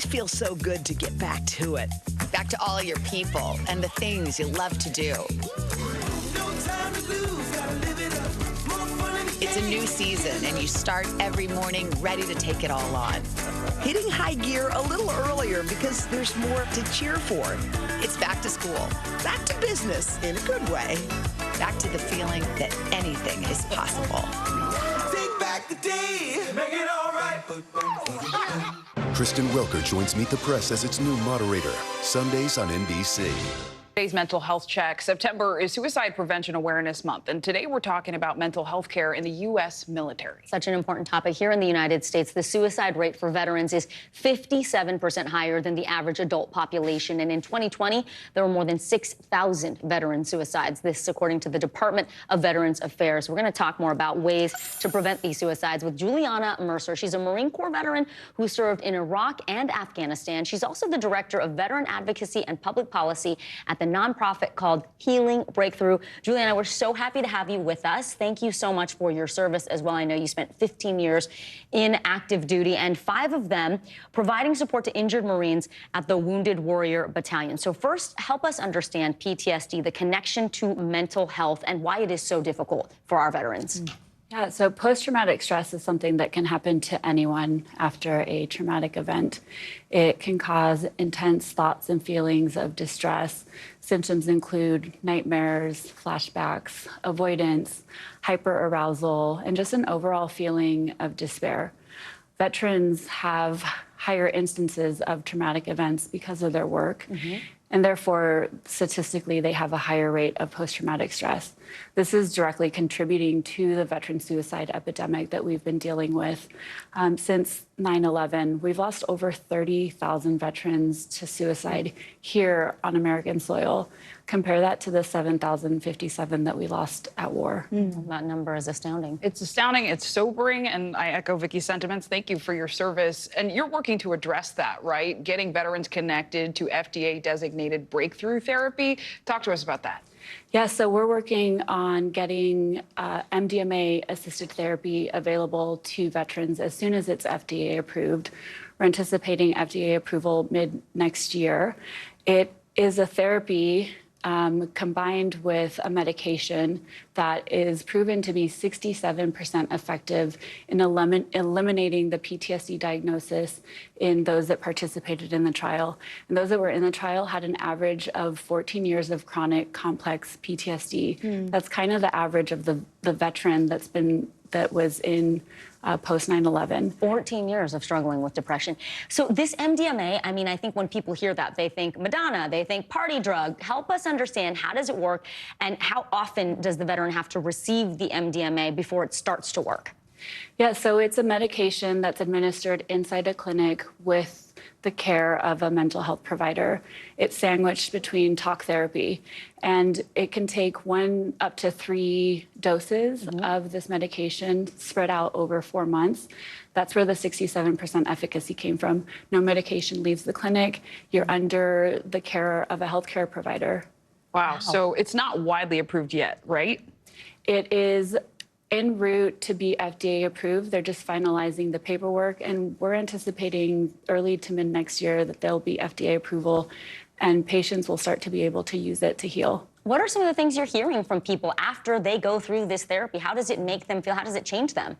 Feels so good to get back to it. Back to all your people and the things you love to do. It's a new season and you start every morning ready to take it all on. Hitting high gear a little earlier because there's more to cheer for. It's back to school, back to business in a good way. Back to the feeling that anything is possible. Take back the day, make it all right. Kristen Welker joins Meet the Press as its new moderator, Sundays on NBC. Today's mental health check. September is Suicide Prevention Awareness Month, and today we're talking about mental health care in the U.S. military. Such an important topic. Here in the United States, the suicide rate for veterans is 57% higher than the average adult population. And in 2020, there were more than 6,000 veteran suicides. This, according to the Department of Veterans Affairs. We're going to talk more about ways to prevent these suicides with Juliana Mercer. She's a Marine Corps veteran who served in Iraq and Afghanistan. She's also the director of veteran advocacy and public policy at at the nonprofit called Healing Breakthrough. Juliana, we're so happy to have you with us. Thank you so much for your service as well. I know you spent 15 years in active duty and 5 of them providing support to injured Marines at the Wounded Warrior Battalion. So first, help us understand PTSD, the connection to mental health, and why it is so difficult for our veterans. Yeah, so post-traumatic stress is something that can happen to anyone after a traumatic event. It can cause intense thoughts and feelings of distress. Symptoms include nightmares, flashbacks, avoidance, hyperarousal, and just an overall feeling of despair. Veterans have higher instances of traumatic events because of their work. And therefore, statistically, they have a higher rate of post-traumatic stress. This is directly contributing to the veteran suicide epidemic that we've been dealing with. Since 9/11, we've lost over 30,000 veterans to suicide here on American soil. Compare that to the 7,057 that we lost at war. That number is astounding. It's astounding, it's sobering, and I echo Vicki's sentiments. Thank you for your service. And you're working to address that, right? Getting veterans connected to FDA-designated breakthrough therapy. Talk to us about that. Yeah, so we're working on getting MDMA-assisted therapy available to veterans as soon as it's FDA approved. We're anticipating FDA approval mid-next year. It is a therapy combined with a medication that is proven to be 67% effective in eliminating the PTSD diagnosis in those that participated in the trial. And those that were in the trial had an average of 14 years of chronic complex PTSD. That's kind of the average of the veteran that was in post 9/11. 14 years of struggling with depression. So this MDMA, I mean, I think when people hear that, they think Madonna, they think party drug. Help us understand, how does it work, and how often does the veteran have to receive the MDMA before it starts to work? Yeah, so it's a medication that's administered inside a clinic with the care of a mental health provider. It's sandwiched between talk therapy, and it can take 1 up to 3 doses of this medication spread out over 4 months. That's where the 67% efficacy came from. No medication leaves the clinic. You're under the care of a healthcare provider. Wow. So it's not widely approved yet, right? It is en route to be FDA approved. They're just finalizing the paperwork, and we're anticipating early to mid next year that there'll be FDA approval and patients will start to be able to use it to heal. What are some of the things you're hearing from people after they go through this therapy? How does it make them feel? How does it change them?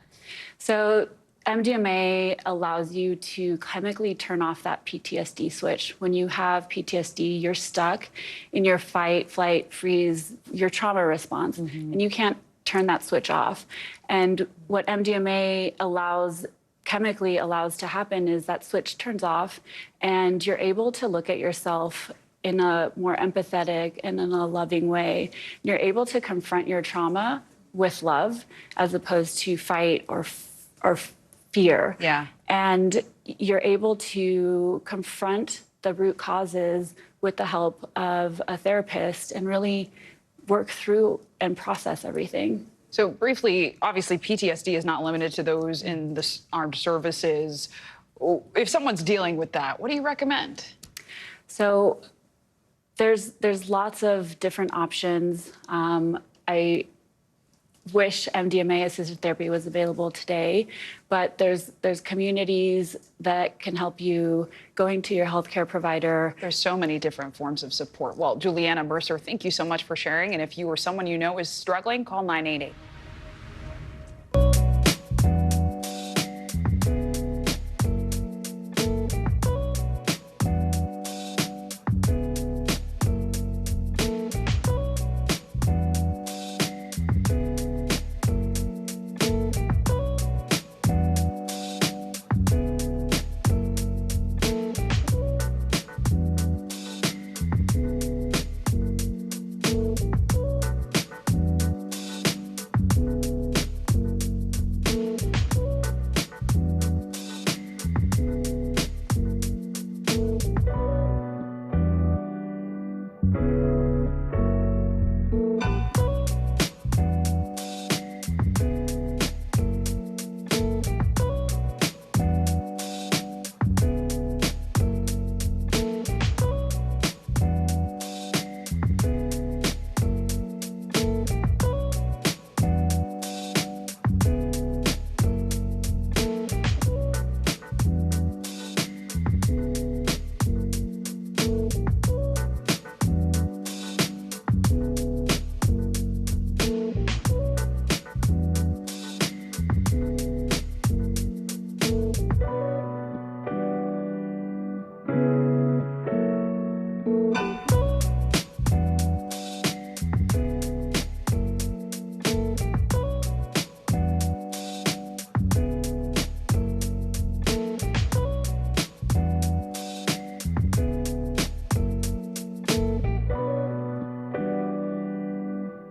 So MDMA allows you to chemically turn off that PTSD switch. When you have PTSD, you're stuck in your fight, flight, freeze, your trauma response, and you can't turn that switch off. And what MDMA chemically allows to happen is that switch turns off, and you're able to look at yourself in a more empathetic and in a loving way. You're able to confront your trauma with love as opposed to fight or fear. Yeah. And you're able to confront the root causes with the help of a therapist and really work through and process everything. So briefly, obviously PTSD is not limited to those in the armed services. If someone's dealing with that, what do you recommend? So there's lots of different options. I wish MDMA-assisted therapy was available today, but there's communities that can help you going to your healthcare provider. There's so many different forms of support. Well, Juliana Mercer, thank you so much for sharing. And if you or someone you know is struggling, call 988.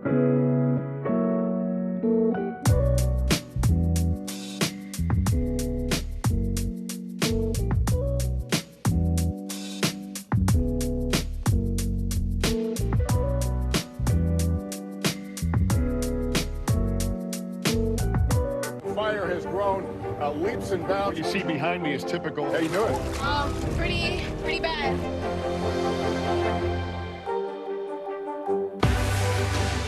Fire has grown leaps and bounds. What you see behind me is typical. How you doing? Pretty bad.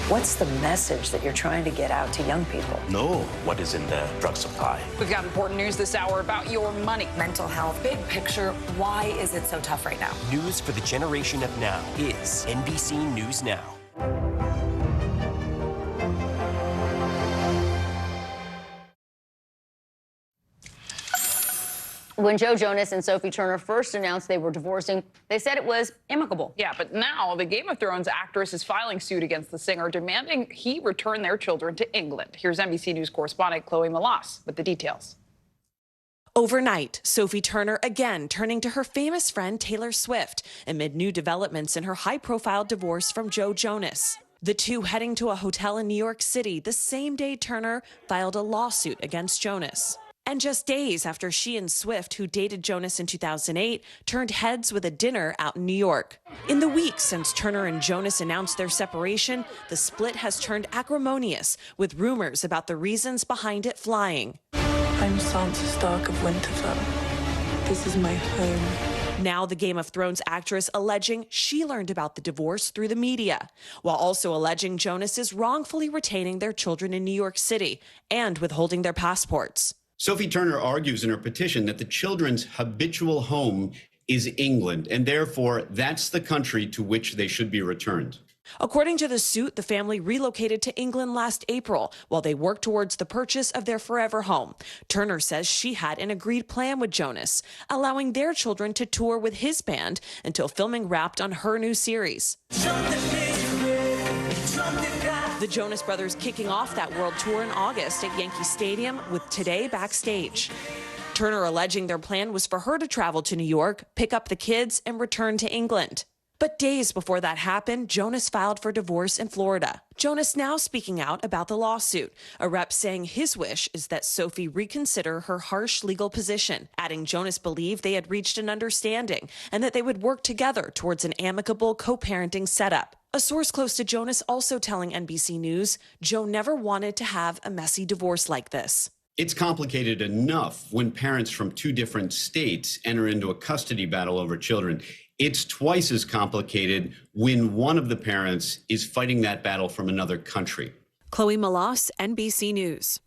What's the message that you're trying to get out to young people? Know what is in the drug supply. We've got important news this hour about your money. Mental health, big picture, why is it so tough right now? News for the generation of now is NBC News Now. When Joe Jonas and Sophie Turner first announced they were divorcing, they said it was amicable. Yeah, but now the Game of Thrones actress is filing suit against the singer, demanding he return their children to England. Here's NBC News correspondent Chloe Malas with the details. Overnight, Sophie Turner again turning to her famous friend Taylor Swift amid new developments in her high-profile divorce from Joe Jonas. The two heading to a hotel in New York City the same day Turner filed a lawsuit against Jonas. And just days after she and Swift, who dated Jonas in 2008, turned heads with a dinner out in New York. In the weeks since Turner and Jonas announced their separation, the split has turned acrimonious, with rumors about the reasons behind it flying. I'm Sansa Stark of Winterfell. This is my home. Now the Game of Thrones actress alleging she learned about the divorce through the media, while also alleging Jonas is wrongfully retaining their children in New York City and withholding their passports. Sophie Turner argues in her petition that the children's habitual home is England, and therefore that's the country to which they should be returned. According to the suit, the family relocated to England last April while they worked towards the purchase of their forever home. Turner says she had an agreed plan with Jonas, allowing their children to tour with his band until filming wrapped on her new series. The Jonas Brothers kicking off that world tour in August at Yankee Stadium with Today backstage. Turner alleging their plan was for her to travel to New York, pick up the kids, and return to England. But days before that happened, Jonas filed for divorce in Florida. Jonas now speaking out about the lawsuit, a rep saying his wish is that Sophie reconsider her harsh legal position, adding Jonas believed they had reached an understanding and that they would work together towards an amicable co-parenting setup. A source close to Jonas also telling NBC News Joe never wanted to have a messy divorce like this. It's complicated enough when parents from two different states enter into a custody battle over children. It's twice as complicated when one of the parents is fighting that battle from another country. Chloe Malas, NBC News.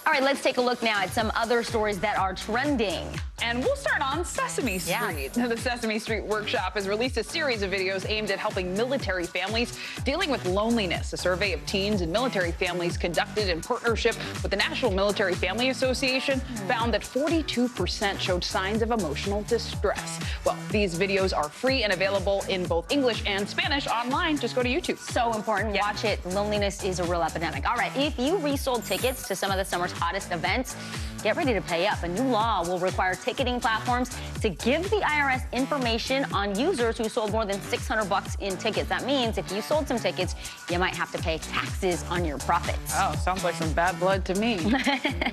All right, let's take a look now at some other stories that are trending. And we'll start on Sesame Street. Yeah. The Sesame Street Workshop has released a series of videos aimed at helping military families dealing with loneliness. A survey of teens and military families conducted in partnership with the National Military Family Association found that 42% showed signs of emotional distress. Well, these videos are free and available in both English and Spanish online. Just go to YouTube. So important. Yeah. Watch it. Loneliness is a real epidemic. All right, if you resold tickets to some of the summer's hottest events, get ready to pay up. A new law will require ticketing platforms to give the IRS information on users who sold more than $600 in tickets. That means if you sold some tickets, you might have to pay taxes on your profits. Oh, sounds like some bad blood to me.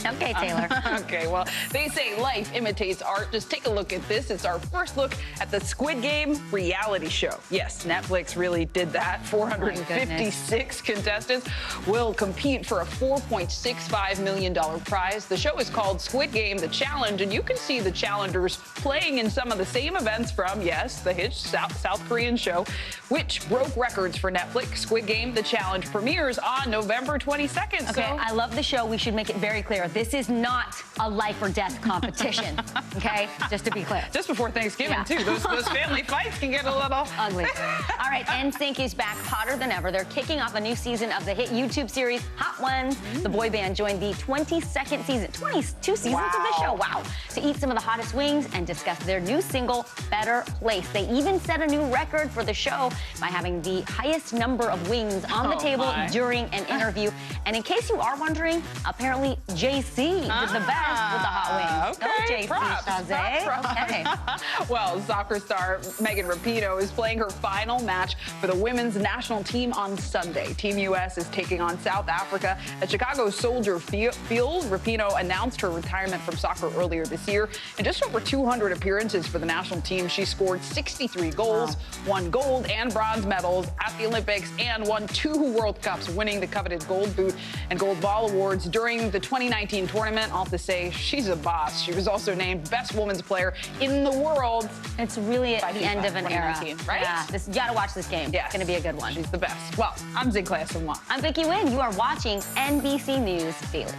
Okay, Taylor. Okay, well, they say life imitates art. Just take a look at this. It's our first look at the Squid Game reality show. Yes, Netflix really did that. 456 contestants will compete for a $4.65 million prize. The show is called Squid Game: The Challenge, and you can see the challengers playing in some of the same events from, yes, the hit South Korean show, which broke records for Netflix. Squid Game: The Challenge premieres on November 22nd. Okay, I love the show. We should make it very clear. This is not a life or death competition, okay? Just to be clear. Just before Thanksgiving, too. Those family fights can get a little ugly. All right, NSYNC is back hotter than ever. They're kicking off a new season of the hit YouTube series Hot Ones. The boy band joined the 20 22nd season, 22 seasons of the show, wow, to eat some of the hottest wings and discuss their new single, Better Place. They even set a new record for the show by having the highest number of wings on the table during an interview. And in case you are wondering, apparently JC did the best with the hot wings. Okay, Go JC, Chazé. Okay. Well, soccer star Megan Rapinoe is playing her final match for the women's national team on Sunday. Team US is taking on South Africa at Chicago Soldier Field. Rapinoe announced her retirement from soccer earlier this year. In just over 200 appearances for the national team, she scored 63 goals, won gold and bronze medals at the Olympics, and won 2 World Cups, winning the coveted Gold Boot and Gold Ball awards during the 2019 tournament. I'll have to say, she's a boss. She was also named Best Women's Player in the world. It's really at the end of an era, right? Yeah, you gotta watch this game. Yeah, it's gonna be a good one. She's the best. Well, I'm Zig Class-One. I'm Vicky Nguyen. You are watching NBC News Daily.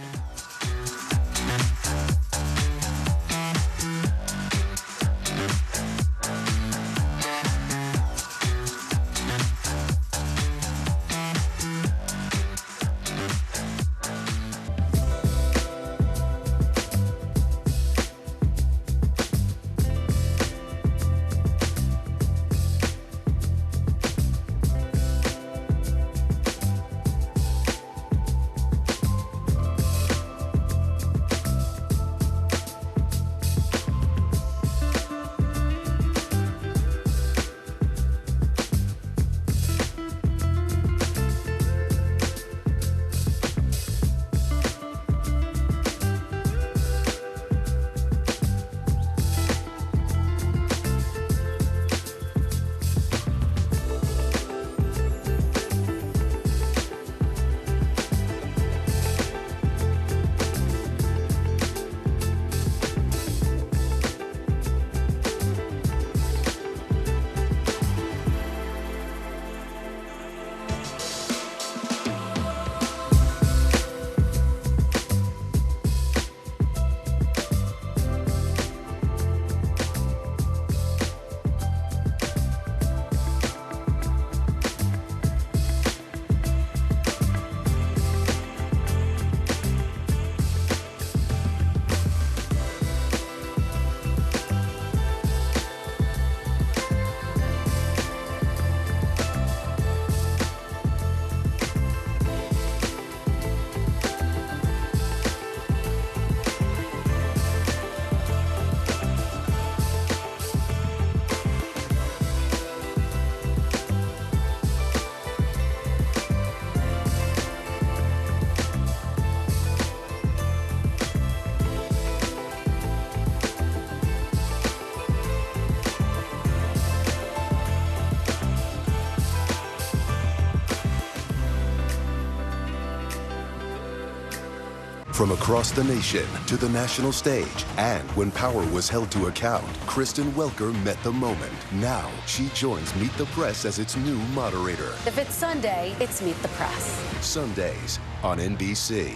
From across the nation to the national stage, and when power was held to account, Kristen Welker met the moment. Now she joins Meet the Press as its new moderator. If it's Sunday, it's Meet the Press. Sundays on NBC.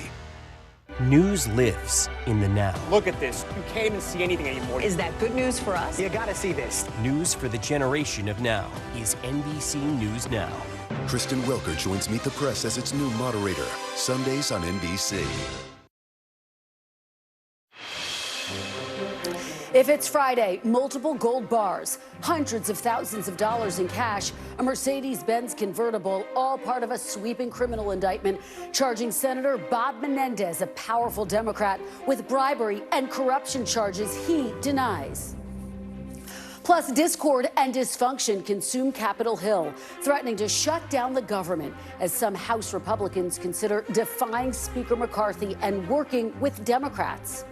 News lives in the now. Look at this. You can't even see anything anymore. Is that good news for us? You gotta see this. News for the generation of now is NBC News Now. Kristen Welker joins Meet the Press as its new moderator. Sundays on NBC. If it's Friday, multiple gold bars, hundreds of thousands of dollars in cash, a Mercedes-Benz convertible, all part of a sweeping criminal indictment charging Senator Bob Menendez, a powerful Democrat, with bribery and corruption charges he denies. Plus, discord and dysfunction consume Capitol Hill, threatening to shut down the government as some House Republicans consider defying Speaker McCarthy and working with Democrats.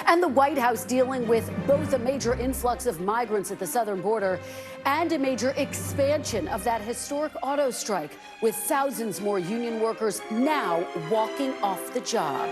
And the White House dealing with both a major influx of migrants at the southern border and a major expansion of that historic auto strike, with thousands more union workers now walking off the job.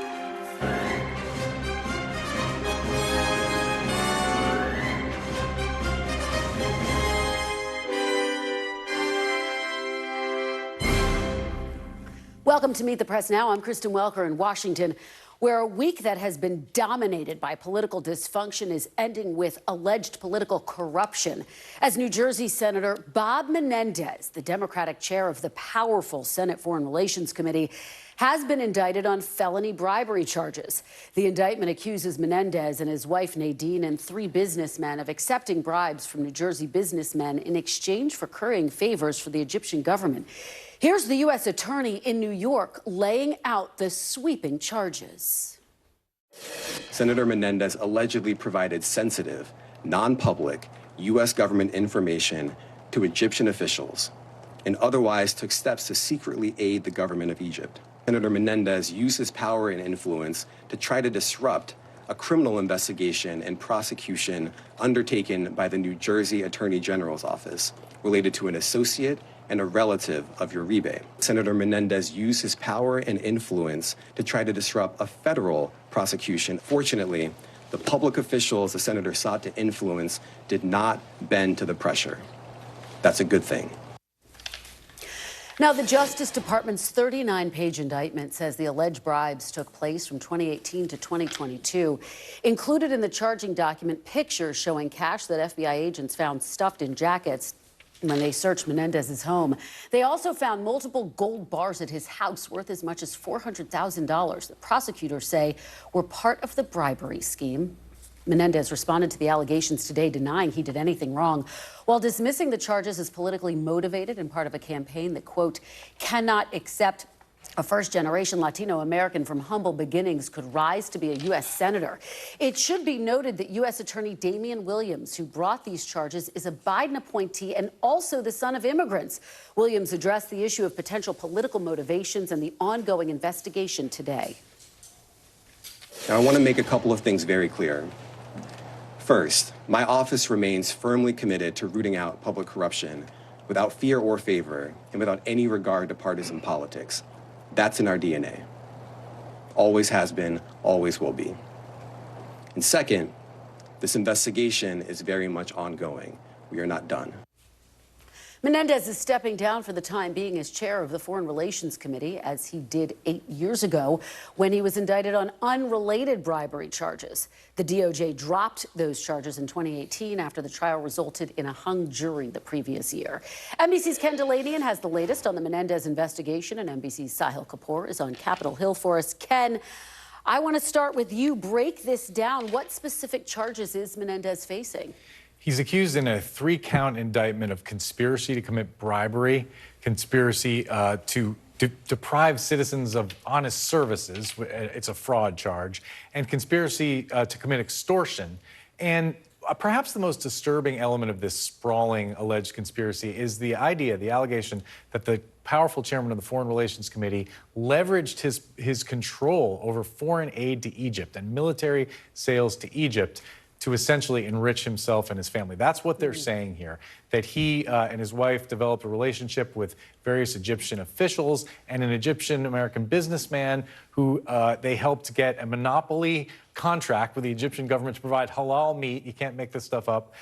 Welcome to Meet the Press Now. I'm Kristen Welker in Washington. where a week that has been dominated by political dysfunction is ending with alleged political corruption, as New Jersey Senator Bob Menendez, the Democratic chair of the powerful Senate Foreign Relations Committee, has been indicted on felony bribery charges. The indictment accuses Menendez and his wife Nadine and 3 businessmen of accepting bribes from New Jersey businessmen in exchange for currying favors for the Egyptian government. Here's the U.S. attorney in New York laying out the sweeping charges. Senator Menendez allegedly provided sensitive, non-public U.S. government information to Egyptian officials and otherwise took steps to secretly aid the government of Egypt. Senator Menendez used his power and influence to try to disrupt a criminal investigation and prosecution undertaken by the New Jersey Attorney General's office related to an associate and a relative of Uribe. Senator Menendez used his power and influence to try to disrupt a federal prosecution. Fortunately, the public officials the senator sought to influence did not bend to the pressure. That's a good thing. Now, the Justice Department's 39-page indictment says the alleged bribes took place from 2018 to 2022. Included in the charging document, pictures showing cash that FBI agents found stuffed in jackets when they searched Menendez's home. They also found multiple gold bars at his house worth as much as $400,000 that prosecutors say were part of the bribery scheme. Menendez responded to the allegations today, denying he did anything wrong, while dismissing the charges as politically motivated and part of a campaign that, quote, cannot accept a first-generation Latino American from humble beginnings could rise to be a U.S. senator. It should be noted that U.S. Attorney Damian Williams, who brought these charges, is a Biden appointee and also the son of immigrants. Williams addressed the issue of potential political motivations and the ongoing investigation today. Now, I want to make a couple of things very clear. First, my office remains firmly committed to rooting out public corruption without fear or favor and without any regard to partisan politics. That's in our DNA. Always has been, always will be. And second, this investigation is very much ongoing. We are not done. Menendez is stepping down for the time being as chair of the Foreign Relations Committee, as he did 8 years ago when he was indicted on unrelated bribery charges. The DOJ dropped those charges in 2018 after the trial resulted in a hung jury the previous year. NBC's Ken Delanian has the latest on the Menendez investigation, and NBC's Sahil Kapoor is on Capitol Hill for us. Ken, I want to start with you. Break this down. What specific charges is Menendez facing? He's accused in a 3-count indictment of conspiracy to commit bribery, conspiracy to deprive citizens of honest services, it's a fraud charge, and conspiracy to commit extortion. And perhaps the most disturbing element of this sprawling alleged conspiracy is the allegation that the powerful chairman of the Foreign Relations Committee leveraged his control over foreign aid to Egypt and military sales to Egypt to essentially enrich himself and his family. That's what they're saying here, that he and his wife developed a relationship with various Egyptian officials and an Egyptian-American businessman who they helped get a monopoly contract with the Egyptian government to provide halal meat, you can't make this stuff up,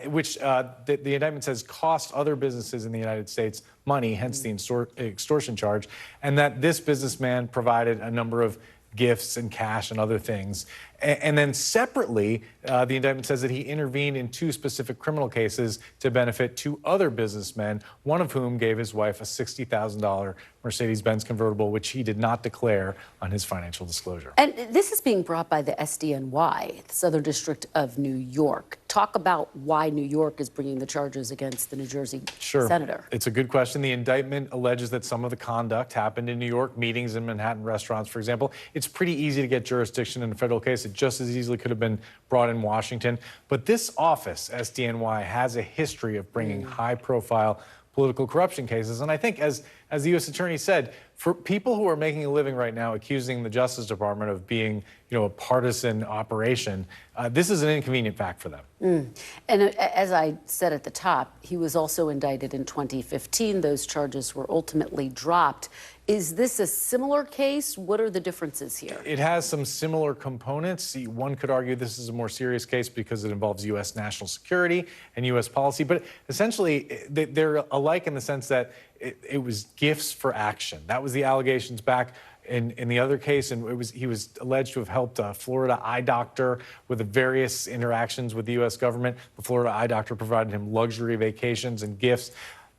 which the indictment says cost other businesses in the United States money, hence the extortion charge, and that this businessman provided a number of gifts and cash and other things. And then separately, the indictment says that he intervened in 2 specific criminal cases to benefit 2 other businessmen, one of whom gave his wife a $60,000 Mercedes-Benz convertible, which he did not declare on his financial disclosure. And this is being brought by the SDNY, the Southern District of New York. Talk about why New York is bringing the charges against the New Jersey senator. It's a good question. The indictment alleges that some of the conduct happened in New York, meetings in Manhattan restaurants, for example. It's pretty easy to get jurisdiction in a federal case. It just as easily could have been brought in Washington. But this office, SDNY, has a history of bringing high-profile political corruption cases. And I think, as the U.S. Attorney said, for people who are making a living right now accusing the Justice Department of being, a partisan operation, this is an inconvenient fact for them. And as I said at the top, he was also indicted in 2015. Those charges were ultimately dropped. Is this a similar case? What are the differences here? It has some similar components. One could argue this is a more serious case because it involves U.S. national security and U.S. policy. But essentially, they're alike in the sense that it was gifts for action. That was the allegations back in the other case, and he was alleged to have helped a Florida eye doctor with the various interactions with the U.S. government. The Florida eye doctor provided him luxury vacations and gifts.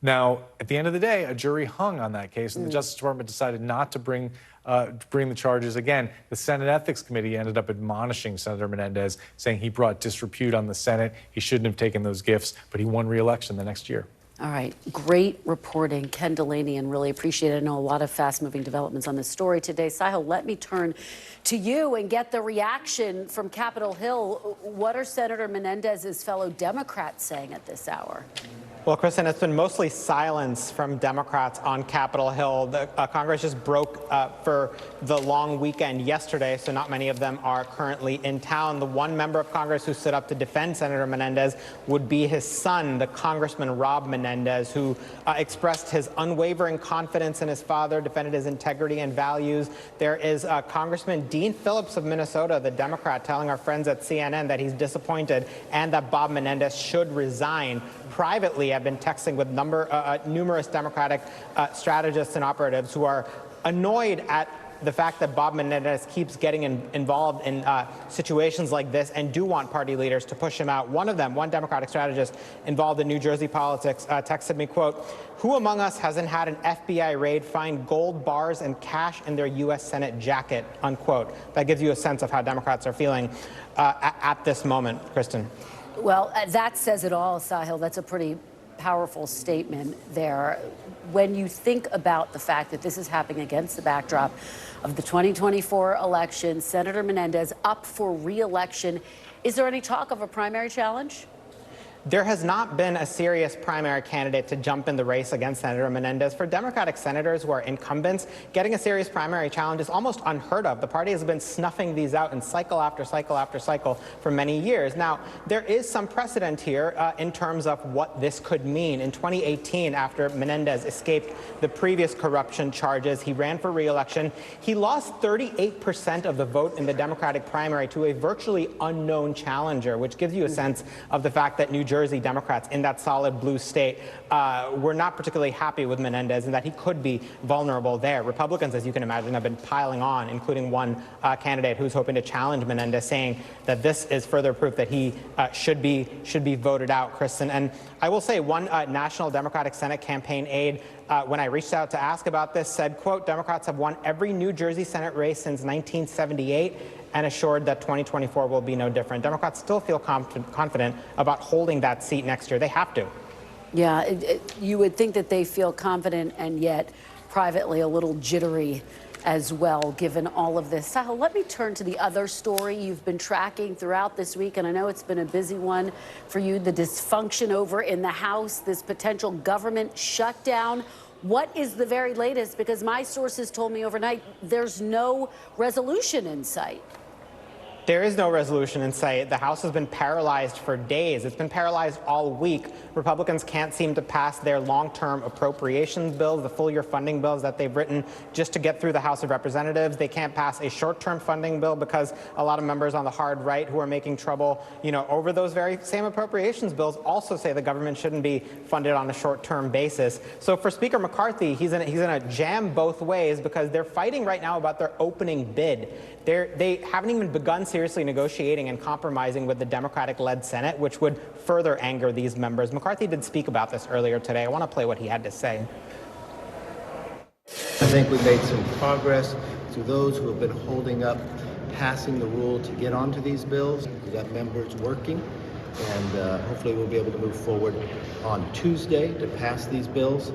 Now, at the end of the day, a jury hung on that case, and the Justice Department decided not to bring the charges again. The Senate Ethics Committee ended up admonishing Senator Menendez, saying he brought disrepute on the Senate. He shouldn't have taken those gifts, but he won re-election the next year. All right, great reporting, Ken Delaney, and really appreciate it. I know a lot of fast-moving developments on this story today. Sahil, let me turn to you and get the reaction from Capitol Hill. What are Senator Menendez's fellow Democrats saying at this hour? Well, Kristen, it's been mostly silence from Democrats on Capitol Hill. The Congress just broke for the long weekend yesterday, so not many of them are currently in town. The one member of Congress who stood up to defend Senator Menendez would be his son, the Congressman Rob Menendez, who expressed his unwavering confidence in his father, defended his integrity and values. There is Congressman Dean Phillips of Minnesota, the Democrat, telling our friends at CNN that he's disappointed and that Bob Menendez should resign. Privately, I've been texting with numerous Democratic strategists and operatives who are annoyed at the fact that Bob Menendez keeps getting involved in situations like this and do want party leaders to push him out. One of them, one Democratic strategist involved in New Jersey politics, texted me, quote, "Who among us hasn't had an FBI raid find gold bars and cash in their U.S. Senate jacket," unquote. That gives you a sense of how Democrats are feeling at this moment. Kristen. Well, that says it all, Sahil. That's a pretty powerful statement there. When you think about the fact that this is happening against the backdrop of the 2024 election, Senator Menendez up for re-election, is there any talk of a primary challenge? There has not been a serious primary candidate to jump in the race against Senator Menendez. For Democratic senators who are incumbents, getting a serious primary challenge is almost unheard of. The party has been snuffing these out in cycle after cycle after cycle for many years. Now, there is some precedent here in terms of what this could mean. In 2018, after Menendez escaped the previous corruption charges, he ran for re-election. He lost 38% of the vote in the Democratic primary to a virtually unknown challenger, which gives you a sense of the fact that New Jersey Democrats in that solid blue state were not particularly happy with Menendez and that he could be vulnerable there. Republicans, as you can imagine, have been piling on, including one candidate who's hoping to challenge Menendez, saying that this is further proof that he should be voted out, Kristen. And I will say one National Democratic Senate campaign aide, when I reached out to ask about this, said, quote, "Democrats have won every New Jersey Senate race since 1978. And assured that 2024 will be no different." Democrats still feel confident about holding that seat next year. They have to. Yeah, you would think that they feel confident and yet privately a little jittery as well, given all of this. Sahil, let me turn to the other story you've been tracking throughout this week, and I know it's been a busy one for you, the dysfunction over in the House, this potential government shutdown. What is the very latest? Because my sources told me overnight there's no resolution in sight. There is no resolution in sight. The House has been paralyzed for days. It's been paralyzed all week. Republicans can't seem to pass their long-term appropriations bills, the full-year funding bills that they've written just to get through the House of Representatives. They can't pass a short-term funding bill because a lot of members on the hard right who are making trouble, over those very same appropriations bills also say the government shouldn't be funded on a short-term basis. So for Speaker McCarthy, he's in a jam both ways because they're fighting right now about their opening bid. They haven't even begun seriously negotiating and compromising with the Democratic-led Senate, which would further anger these members. McCarthy did speak about this earlier today. I want to play what he had to say. I think we made some progress to those who have been holding up passing the rule to get onto these bills. We've got members working, and hopefully we'll be able to move forward on Tuesday to pass these bills.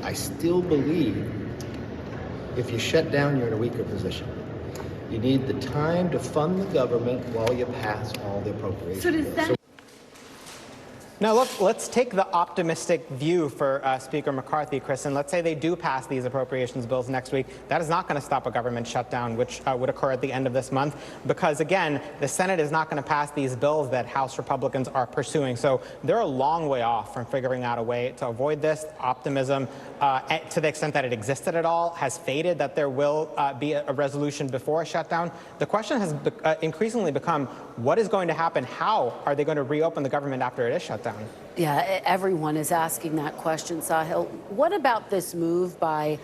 I still believe if you shut down, you're in a weaker position. You need the time to fund the government while you pass all the appropriations bills. Now, look, let's take the optimistic view for Speaker McCarthy, Kristen. Let's say they do pass these appropriations bills next week. That is not going to stop a government shutdown, which would occur at the end of this month, because, again, the Senate is not going to pass these bills that House Republicans are pursuing. So they're a long way off from figuring out a way to avoid this. Optimism, to the extent that it existed at all, has faded, that there will be a resolution before a shutdown. The question has increasingly become, what is going to happen? How are they going to reopen the government after it is shut down? Yeah, everyone is asking that question, Sahil. What about this move by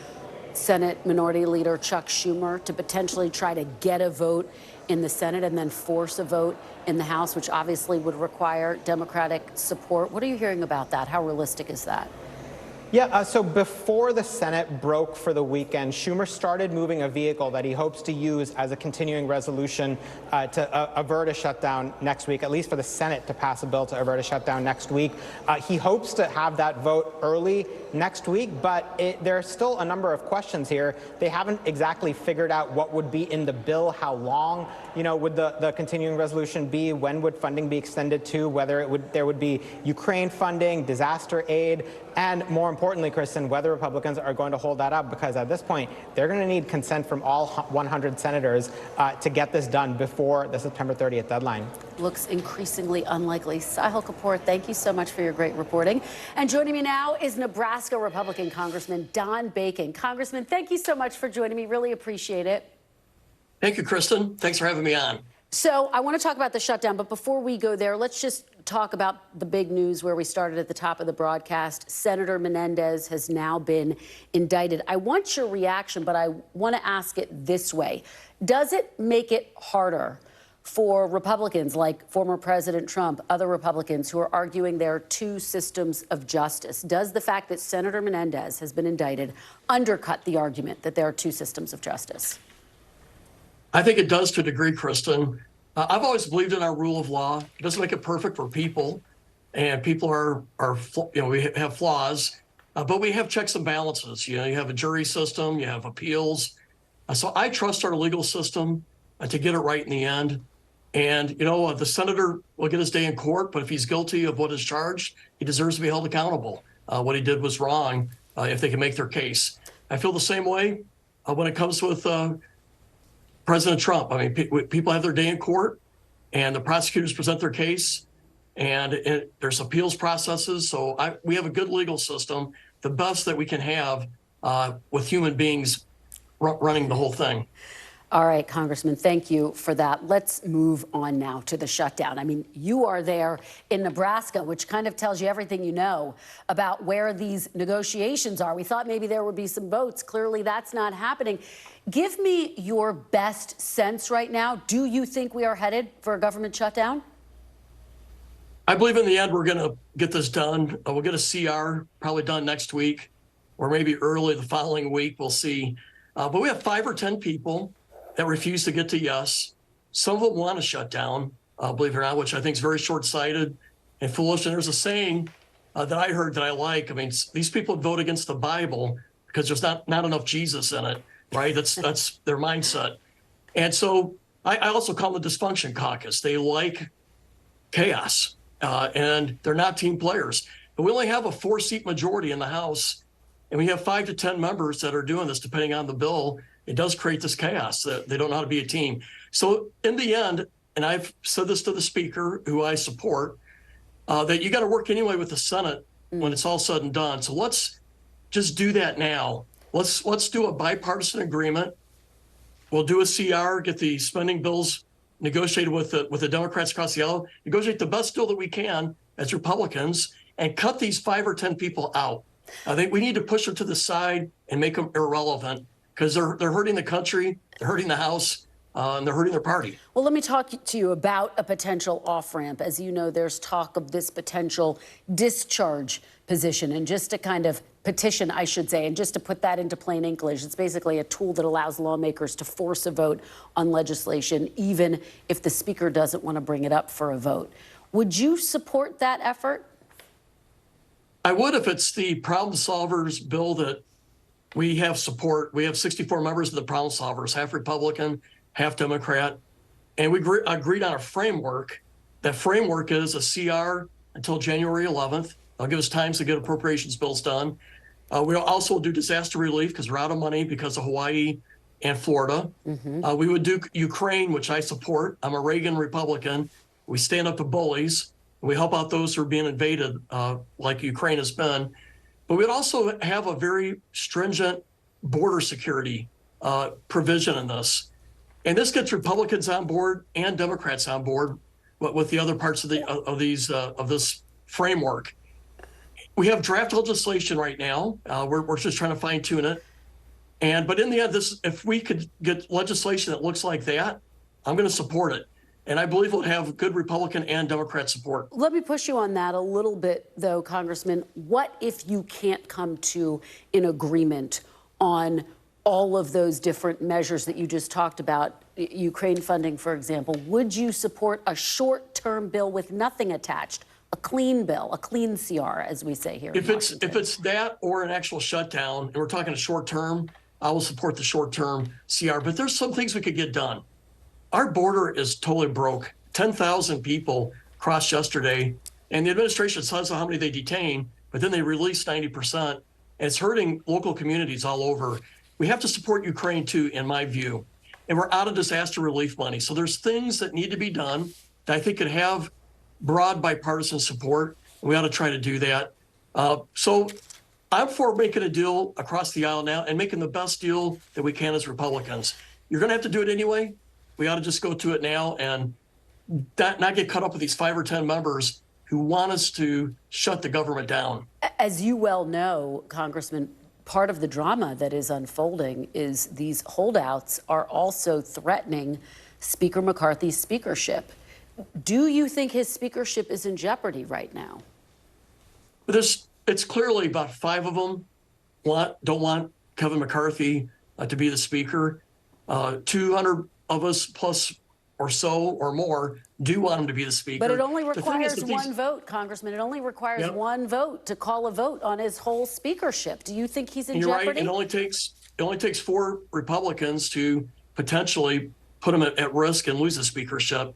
Senate Minority Leader Chuck Schumer to potentially try to get a vote in the Senate and then force a vote in the House, which obviously would require Democratic support? What are you hearing about that? How realistic is that? Yeah, so before the Senate broke for the weekend, Schumer started moving a vehicle that he hopes to use as a continuing resolution to avert a shutdown next week, at least for the Senate to pass a bill to avert a shutdown next week. He hopes to have that vote early next week, but there are still a number of questions here. They haven't exactly figured out what would be in the bill, how long, would the continuing resolution be, when would funding be extended to, whether there would be Ukraine funding, disaster aid, and more importantly, Kristen, whether Republicans are going to hold that up, because at this point, they're going to need consent from all 100 senators to get this done before the September 30th deadline. Looks increasingly unlikely. Sahil Kapoor, thank you so much for your great reporting. And joining me now is Nebraska Republican Congressman Don Bacon. Congressman, thank you so much for joining me. Really appreciate it. Thank you, Kristen. Thanks for having me on. So I want to talk about the shutdown, but before we go there, let's just talk about the big news where we started at the top of the broadcast. Senator Menendez has now been indicted. I want your reaction, but I want to ask it this way. Does it make it harder for Republicans like former President Trump, other Republicans who are arguing there are two systems of justice? Does the fact that Senator Menendez has been indicted undercut the argument that there are two systems of justice? I think it does to a degree, Kristen. I've always believed in our rule of law. It doesn't make it perfect for people, and people are we have flaws, but we have checks and balances. You have a jury system, you have appeals. So I trust our legal system to get it right in the end. And, the senator will get his day in court, but if he's guilty of what is charged, he deserves to be held accountable. What he did was wrong if they can make their case. I feel the same way when it comes with President Trump. I mean, people have their day in court, and the prosecutors present their case, and there's appeals processes. So we have a good legal system, the best that we can have with human beings running the whole thing. All right, Congressman, thank you for that. Let's move on now to the shutdown. I mean, you are there in Nebraska, which kind of tells you everything you know about where these negotiations are. We thought maybe there would be some votes. Clearly, that's not happening. Give me your best sense right now. Do you think we are headed for a government shutdown? I believe in the end we're going to get this done. We'll get a CR probably done next week, or maybe early the following week. We'll see. But we have 5 or 10 people that refuse to get to yes. Some of them want to shut down, believe it or not, which I think is very short-sighted and foolish. And there's a saying that I heard that I like. I mean, these people vote against the Bible because there's not enough Jesus in it, right? That's their mindset. And so I also call them the dysfunction caucus. They like chaos, and they're not team players. But we only have a 4-seat majority in the House, and we have 5 to 10 members that are doing this, depending on the bill. It does create this chaos that they don't know how to be a team. So in the end, and I've said this to the speaker, who I support, that you got to work anyway with the Senate when it's all said and done. So let's just do that now. Let's do a bipartisan agreement. We'll do a CR, get the spending bills negotiated with the Democrats across the aisle, negotiate the best deal that we can as Republicans, and cut these 5 or 10 people out. I think we need to push them to the side and make them irrelevant, because they're hurting the country, they're hurting the House, and they're hurting their party. Well, let me talk to you about a potential off-ramp. As you know, there's talk of this potential discharge position, and just to kind of petition, I should say, and just to put that into plain English, it's basically a tool that allows lawmakers to force a vote on legislation, even if the speaker doesn't want to bring it up for a vote. Would you support that effort? I would, if it's the problem solvers bill that we have support. We have 64 members of the problem solvers, half Republican, half Democrat. And we agreed on a framework. That framework is a CR until January 11th. That'll give us time to get appropriations bills done. We'll also do disaster relief because we're out of money because of Hawaii and Florida. We would do Ukraine, which I support. I'm a Reagan Republican. We stand up to bullies. We help out those who are being invaded, like Ukraine has been. But we'd also have a very stringent border security provision in this. And this gets Republicans on board and Democrats on board with the other parts of this framework. we have draft legislation right now. We're just trying to fine tune it. But in the end, if we could get legislation that looks like that, I'm going to support it. And I believe it'll have good Republican and Democrat support. Let me push you on that a little bit, though, Congressman. What if you can't come to an agreement on all of those different measures that you just talked about, Ukraine funding, for example? Would you support a short-term bill with nothing attached, a clean bill, a clean CR, as we say here? If it's that or an actual shutdown, and we're talking a short term, I will support the short-term CR. But there's some things we could get done. Our border is totally broke. 10,000 people crossed yesterday, and the administration says how many they detain, but then they release 90%, and it's hurting local communities all over. We have to support Ukraine too, in my view, and we're out of disaster relief money. So there's things that need to be done that I think could have broad bipartisan support. We ought to try to do that. So I'm for making a deal across the aisle now and making the best deal that we can as Republicans. You're going to have to do it anyway. We ought to just go to it now and not get caught up with these 5 or 10 members who want us to shut the government down. As you well know, Congressman, part of the drama that is unfolding is these holdouts are also threatening Speaker McCarthy's speakership. Do you think his speakership is in jeopardy right now? It's clearly about 5 of them don't want Kevin McCarthy to be the speaker. 200 of us plus or so or more do want him to be the speaker. But it only requires one vote, Congressman. It only requires one vote to call a vote on his whole speakership. Do you think he's in jeopardy? You're right. It only takes 4 Republicans to potentially put him at risk and lose the speakership.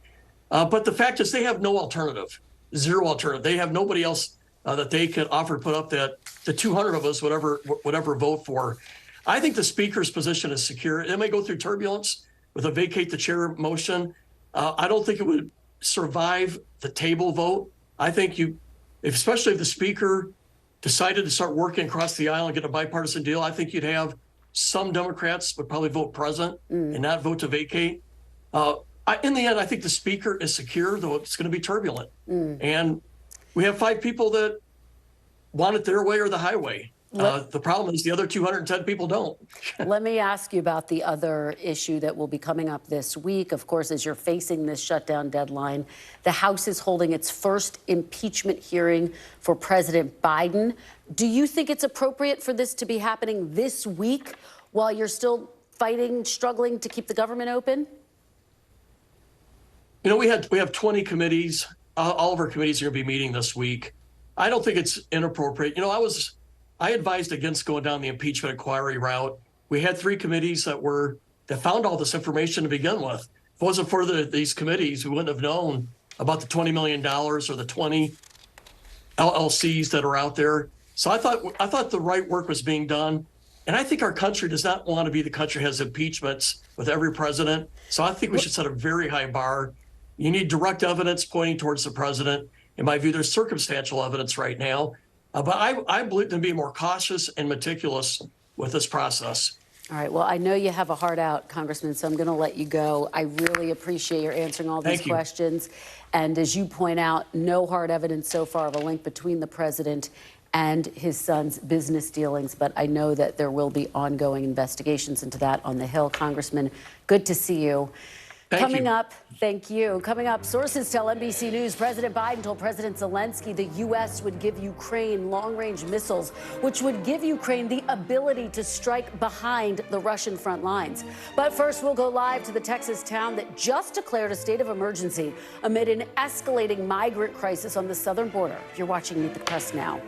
But the fact is they have no alternative, zero alternative. They have nobody else that they could offer to put up that the 200 of us whatever vote for. I think the speaker's position is secure. It may go through turbulence with a vacate the chair motion. I don't think it would survive the table vote. I think especially if the speaker decided to start working across the aisle and get a bipartisan deal, I think you'd have some Democrats would probably vote present and not vote to vacate. In the end, I think the speaker is secure, though it's going to be turbulent. And we have 5 people that want it their way or the highway. The problem is the other 210 people don't. Let me ask you about the other issue that will be coming up this week. Of course, as you're facing this shutdown deadline, the House is holding its first impeachment hearing for President Biden. Do you think it's appropriate for this to be happening this week while you're still struggling to keep the government open? You know, we have 20 committees. All of our committees are going to be meeting this week. I don't think it's inappropriate. You know, I advised against going down the impeachment inquiry route. We had 3 committees that found all this information to begin with. If it wasn't for these committees, we wouldn't have known about the $20 million or the 20 LLCs that are out there. So I thought the right work was being done. And I think our country does not want to be the country that has impeachments with every president. So I think we should set a very high bar. You need direct evidence pointing towards the president. In my view, there's circumstantial evidence right now. But I believe to be more cautious and meticulous with this process. All right. Well, I know you have a heart out, Congressman, so I'm going to let you go. I really appreciate your answering all these questions. And as you point out, no hard evidence so far of a link between the president and his son's business dealings. But I know that there will be ongoing investigations into that on the Hill. Congressman, good to see you. Coming up, thank you. Coming up, sources tell NBC News President Biden told President Zelensky the U.S. would give Ukraine long-range missiles, which would give Ukraine the ability to strike behind the Russian front lines. But first, we'll go live to the Texas town that just declared a state of emergency amid an escalating migrant crisis on the southern border. You're watching Meet the Press now.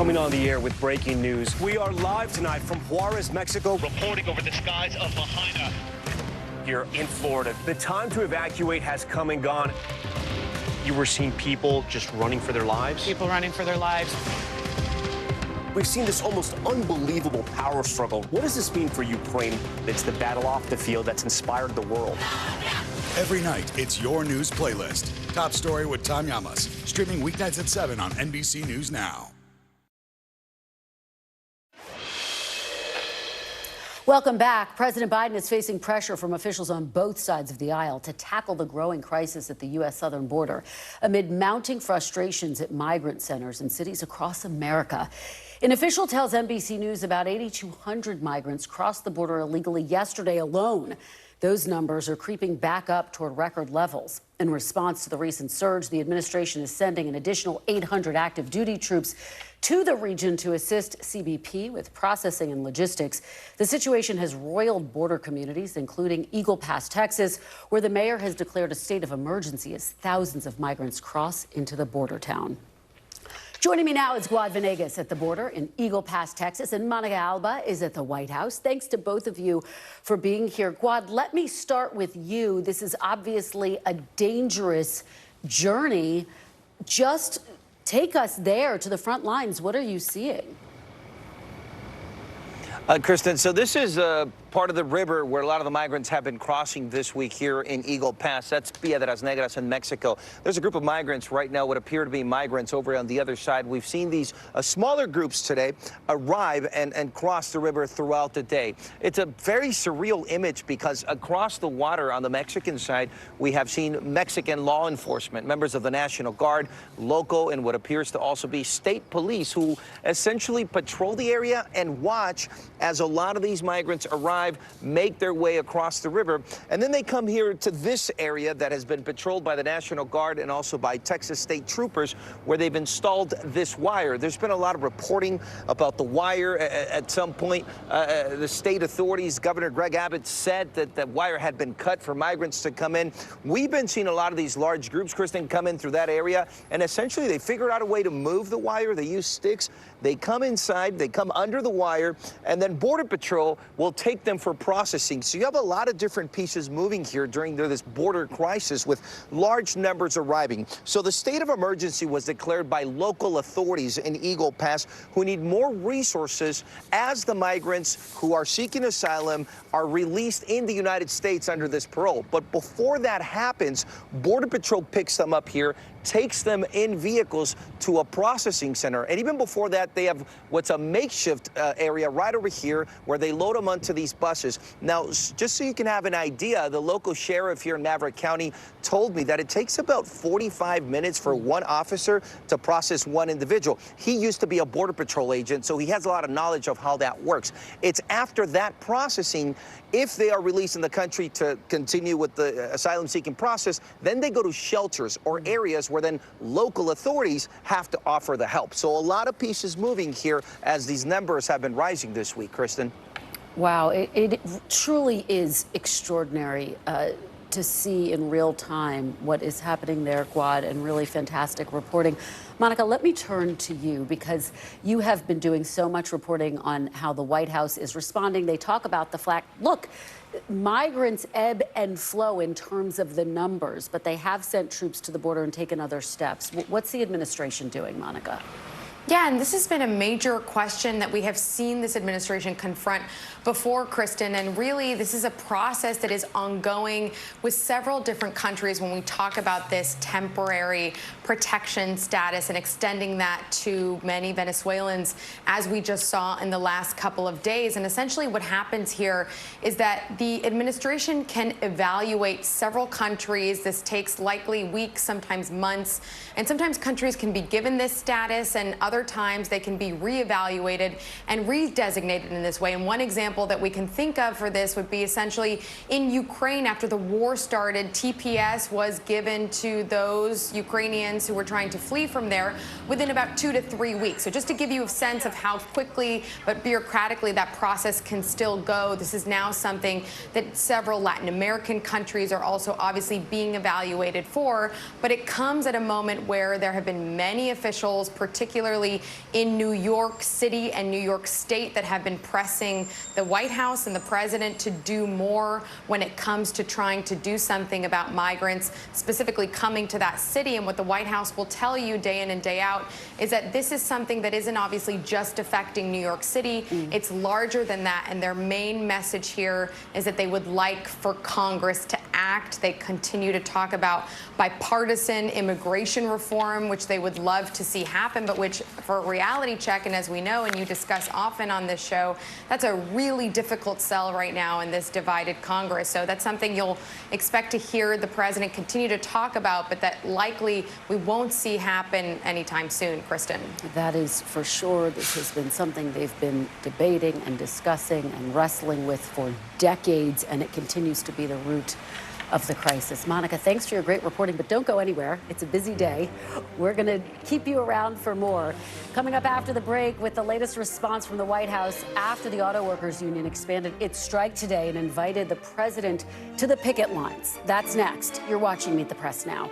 coming on the air with breaking news. We are live tonight from Juarez, Mexico, reporting over the skies of Lahaina here in Florida. The time to evacuate has come and gone. You were seeing people just running for their lives? People running for their lives. We've seen this almost unbelievable power struggle. What does this mean for Ukraine? It's the battle off the field that's inspired the world. Every night, it's your news playlist. Top Story with Tom Llamas. Streaming weeknights at 7 on NBC News Now. Welcome back. President Biden is facing pressure from officials on both sides of the aisle to tackle the growing crisis at the U.S. southern border amid mounting frustrations at migrant centers in cities across America. An official tells NBC News about 8,200 migrants crossed the border illegally yesterday alone. Those numbers are creeping back up toward record levels. In response to the recent surge, the administration is sending an additional 800 active duty troops to the region to assist CBP with processing and logistics. The situation has roiled border communities, including Eagle Pass, Texas, where the mayor has declared a state of emergency as thousands of migrants cross into the border town. Joining me now is Guad Venegas at the border in Eagle Pass, Texas, and Monica Alba is at the White House. Thanks to both of you for being here. Guad, let me start with you. This is obviously a dangerous journey. Just take us there to the front lines. What are you seeing? Kristen, so this is part of the river where a lot of the migrants have been crossing this week here in Eagle Pass. That's Piedras Negras in Mexico. There's a group of migrants right now, what appear to be migrants over on the other side. We've seen these smaller groups today arrive and cross the river throughout the day. It's a very surreal image because across the water on the Mexican side, we have seen Mexican law enforcement, members of the National Guard, local and what appears to also be state police who essentially patrol the area and watch as a lot of these migrants arrive, make their way across the river, and then they come here to this area that has been patrolled by the National Guard and also by Texas State Troopers, where they've installed this wire. There's been a lot of reporting about the wire. At some point, the state authorities, Governor Greg Abbott, said that the wire had been cut for migrants to come in. We've been seeing a lot of these large groups, Kristen, come in through that area, and essentially they figured out a way to move the wire. They use sticks. They come inside, they come under the wire, and then Border Patrol will take them for processing. So you have a lot of different pieces moving here during this border crisis with large numbers arriving. So the state of emergency was declared by local authorities in Eagle Pass, who need more resources as the migrants who are seeking asylum are released in the United States under this parole. But before that happens, Border Patrol picks them up here, takes them in vehicles to a processing center. And even before that, they have what's a makeshift area right over here where they load them onto these buses. Now, just so you can have an idea, the local sheriff here in Maverick County told me that it takes about 45 minutes for one officer to process one individual. He used to be a Border Patrol agent, so he has a lot of knowledge of how that works. It's after that processing, if they are released in the country to continue with the asylum-seeking process, then they go to shelters or areas where then local authorities have to offer the help. So a lot of pieces moving here as these numbers have been rising this week, Kristen. Wow, it truly is extraordinary to see in real time what is happening there, Guad, and really fantastic reporting. Monica, let me turn to you because you have been doing so much reporting on how the White House is responding. They talk about the fact, look, migrants ebb and flow in terms of the numbers, but they have sent troops to the border and taken other steps. What's the administration doing, Monica? Yeah, and this has been a major question that we have seen this administration confront before, Kristen, and really this is a process that is ongoing with several different countries when we talk about this temporary protection status and extending that to many Venezuelans, as we just saw in the last couple of days. And essentially what happens here is that the administration can evaluate several countries. This takes likely weeks, sometimes months, and sometimes countries can be given this status and other times they can be reevaluated and redesignated in this way. And one example that we can think of for this would be essentially in Ukraine after the war started, TPS was given to those Ukrainians who were trying to flee from there within about 2 to 3 weeks. So just to give you a sense of how quickly but bureaucratically that process can still go, this is now something that several Latin American countries are also obviously being evaluated for, but it comes at a moment where there have been many officials, particularly particularly in New York City and New York State, that have been pressing the White House and the president to do more when it comes to trying to do something about migrants, specifically coming to that city. And what the White House will tell you day in and day out is that this is something that isn't obviously just affecting New York City. It's larger than that. And their main message here is that they would like for Congress to act. They continue to talk about bipartisan immigration reform, which they would love to see happen, but which, for a reality check, and as we know and you discuss often on this show, that's a really difficult sell right now in this divided Congress. So that's something you'll expect to hear the president continue to talk about, but that likely we won't see happen anytime soon. Kristen. That is for sure. This has been something they've been debating and discussing and wrestling with for decades, and it continues to be the root of the crisis. Monica, thanks for your great reporting, but don't go anywhere. It's a busy day. We're going to keep you around for more. Coming up after the break with the latest response from the White House after the Auto Workers Union expanded its strike today and invited the president to the picket lines. That's next. You're watching Meet the Press now.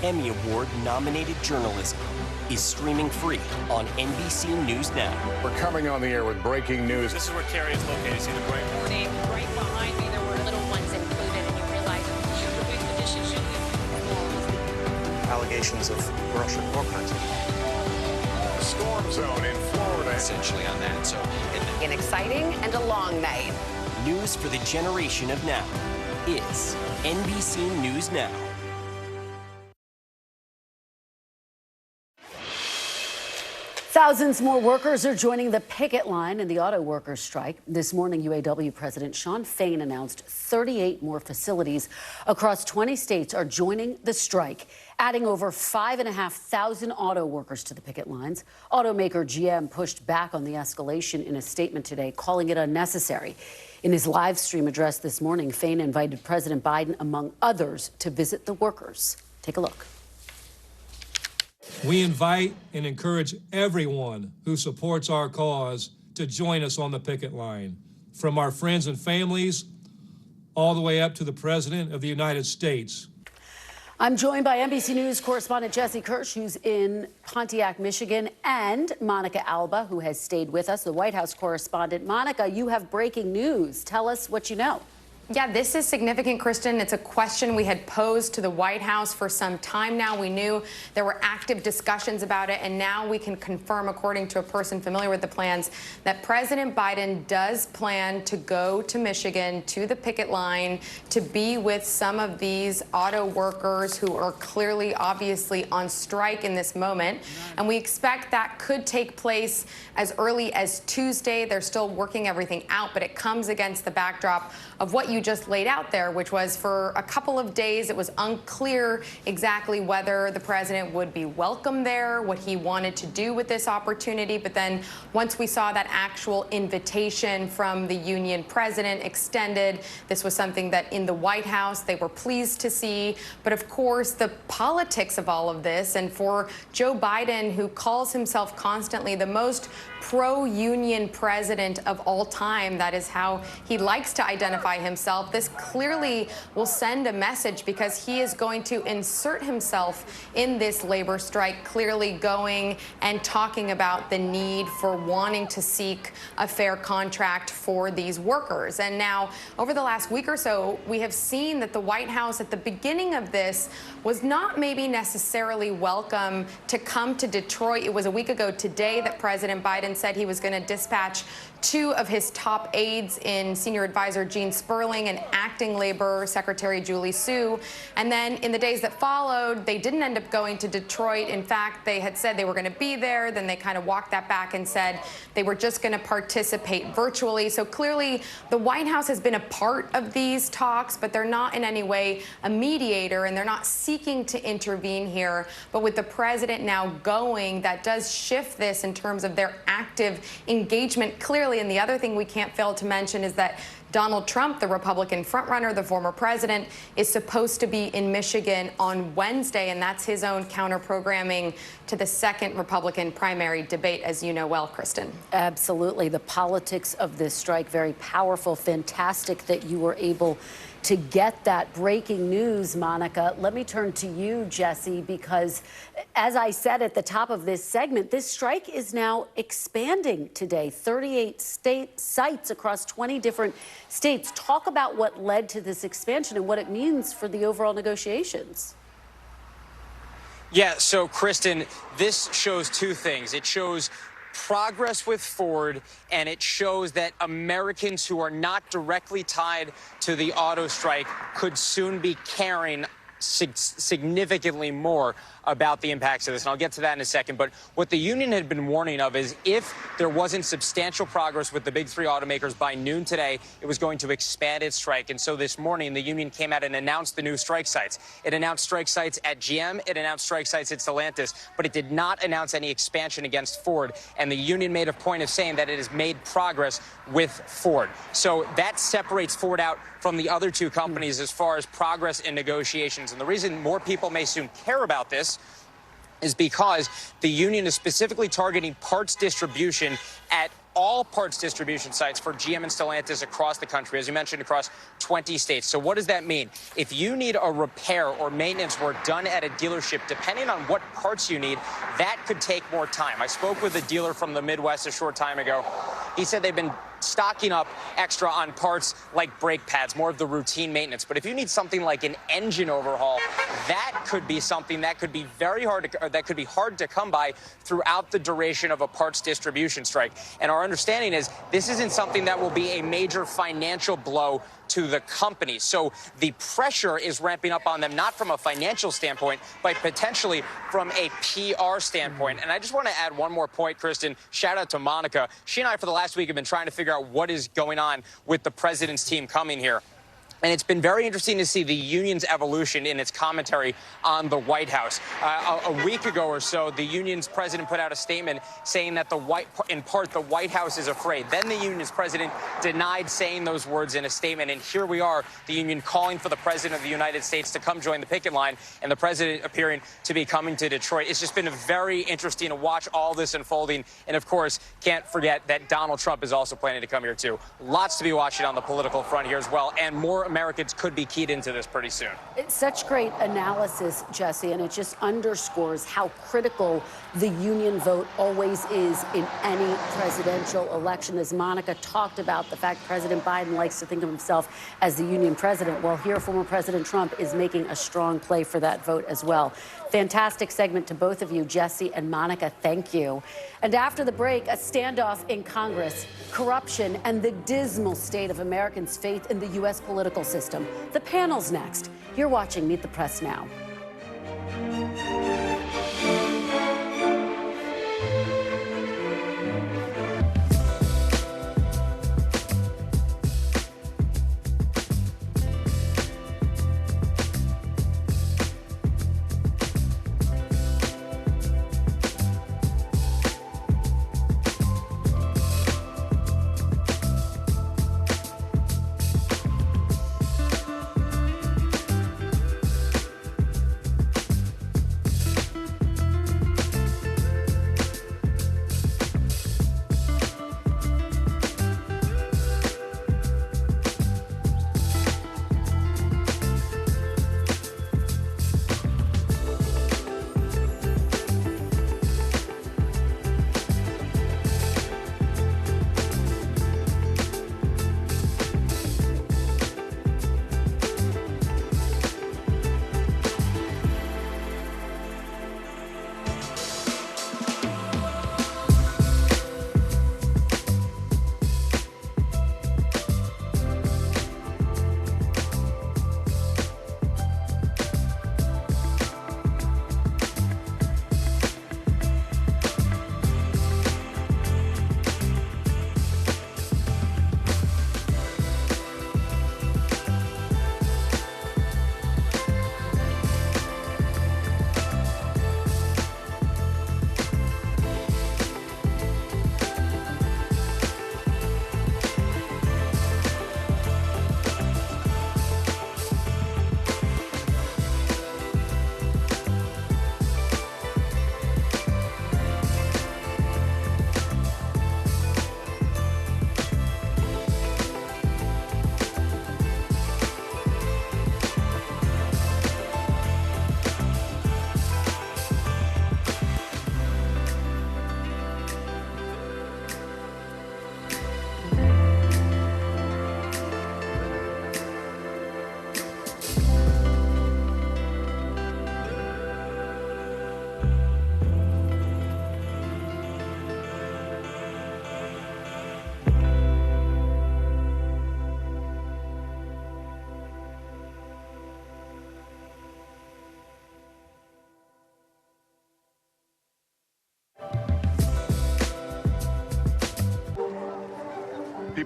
Emmy Award-nominated journalism is streaming free on NBC News Now. We're coming on the air with breaking news. This is where Carrie is located. See the break? Morning, right behind me, there were little ones included, and you realize you're doing the dishes. Allegations of Russian war crimes. A storm zone in Florida. Essentially on that. So, an exciting and a long night. News for the generation of now is NBC News Now. Thousands more workers are joining the picket line in the auto workers strike. This morning, UAW President Shawn Fain announced 38 more facilities across 20 states are joining the strike, adding over 5,500 auto workers to the picket lines. Automaker GM pushed back on the escalation in a statement today, calling it unnecessary. In his live stream address this morning, Fain invited President Biden, among others, to visit the workers. Take a look. We invite and encourage everyone who supports our cause to join us on the picket line, from our friends and families all the way up to the President of the United States. I'm joined by NBC News correspondent Jesse Kirsch, who's in Pontiac, Michigan, and Monica Alba, who has stayed with us, the White House correspondent. Monica, you have breaking news. Tell us what you know. Yeah, this is significant, Kristen. It's a question we had posed to the White House for some time now. We knew there were active discussions about it, and now we can confirm, according to a person familiar with the plans, that President Biden does plan to go to Michigan, to the picket line, to be with some of these auto workers who are clearly, obviously, on strike in this moment. And we expect that could take place as early as Tuesday. They're still working everything out, but it comes against the backdrop of what you you just laid out there, which was for a couple of days, it was unclear exactly whether the president would be welcome there, what he wanted to do with this opportunity. But then once we saw that actual invitation from the union president extended, this was something that in the White House they were pleased to see. But of course, the politics of all of this, and for Joe Biden, who calls himself constantly the most pro-union president of all time, that is how he likes to identify himself, this clearly will send a message because he is going to insert himself in this labor strike, clearly going and talking about the need for wanting to seek a fair contract for these workers. And now, over the last week or so, we have seen that the White House at the beginning of this was not maybe necessarily welcome to come to Detroit. It was a week ago today that President Biden said he was going to dispatch 2 of his top aides in Senior Advisor Gene Sperling and Acting Labor Secretary Julie Su. And then in the days that followed, they didn't end up going to Detroit. In fact, they had said they were going to be there. Then they kind of walked that back and said they were just going to participate virtually. So clearly, the White House has been a part of these talks, but they're not in any way a mediator, and they're not seeking to intervene here. But with the president now going, that does shift this in terms of their active engagement clearly. And the other thing we can't fail to mention is that Donald Trump, the Republican frontrunner, the former president, is supposed to be in Michigan on Wednesday, and that's his own counter-programming to the second Republican primary debate, as you know well, Kristen. Absolutely. The politics of this strike, very powerful. Fantastic that you were able to get that breaking news, Monica. Let me turn to you, Jesse, because as I said at the top of this segment, this strike is now expanding today. 38 state sites across 20 different states. Talk about what led to this expansion and what it means for the overall negotiations. Yeah, so Kristen, this shows 2 things. It shows progress with Ford, and it shows that Americans who are not directly tied to the auto strike could soon be caring significantly more about the impacts of this, and I'll get to that in a second. But what the union had been warning of is if there wasn't substantial progress with the big 3 automakers by noon today, it was going to expand its strike. And so this morning, the union came out and announced the new strike sites. It announced strike sites at GM, it announced strike sites at Stellantis, but it did not announce any expansion against Ford. And the union made a point of saying that it has made progress with Ford. So that separates Ford out from the other 2 companies as far as progress in negotiations. And the reason more people may soon care about this is because the union is specifically targeting parts distribution at all parts distribution sites for GM and Stellantis across the country, as you mentioned, across 20 states. So what does that mean? If you need a repair or maintenance work done at a dealership, depending on what parts you need, that could take more time. I spoke with a dealer from the Midwest a short time ago. He said they've been stocking up extra on parts like brake pads, more of the routine maintenance. But if you need something like an engine overhaul, that could be something that could be very hard to, that could be hard to come by throughout the duration of a parts distribution strike. And our understanding is this isn't something that will be a major financial blow to the company. So the pressure is ramping up on them, not from a financial standpoint, but potentially from a PR standpoint. And I just want to add one more point, Kristen. Shout out to Monica. She and I, for the last week, have been trying to figure out what is going on with the president's team coming here. And it's been very interesting to see the union's evolution in its commentary on the White House. A week ago or so, the union's president put out a statement saying that in part, the White House is afraid. Then the union's president denied saying those words in a statement. And here we are, the union calling for the president of the United States to come join the picket line, and the president appearing to be coming to Detroit. It's just been very interesting to watch all this unfolding. And of course, can't forget that Donald Trump is also planning to come here too. Lots to be watching on the political front here as well, and more Americans could be keyed into this pretty soon. It's such great analysis, Jesse, and it just underscores how critical the union vote always is in any presidential election. As Monica talked about, the fact President Biden likes to think of himself as the union president, well, here former President Trump is making a strong play for that vote as well. Fantastic segment to both of you, Jesse and Monica. Thank you. And after the break, a standoff in Congress, corruption, and the dismal state of Americans' faith in the U.S. political system. The panel's next. You're watching Meet the Press Now.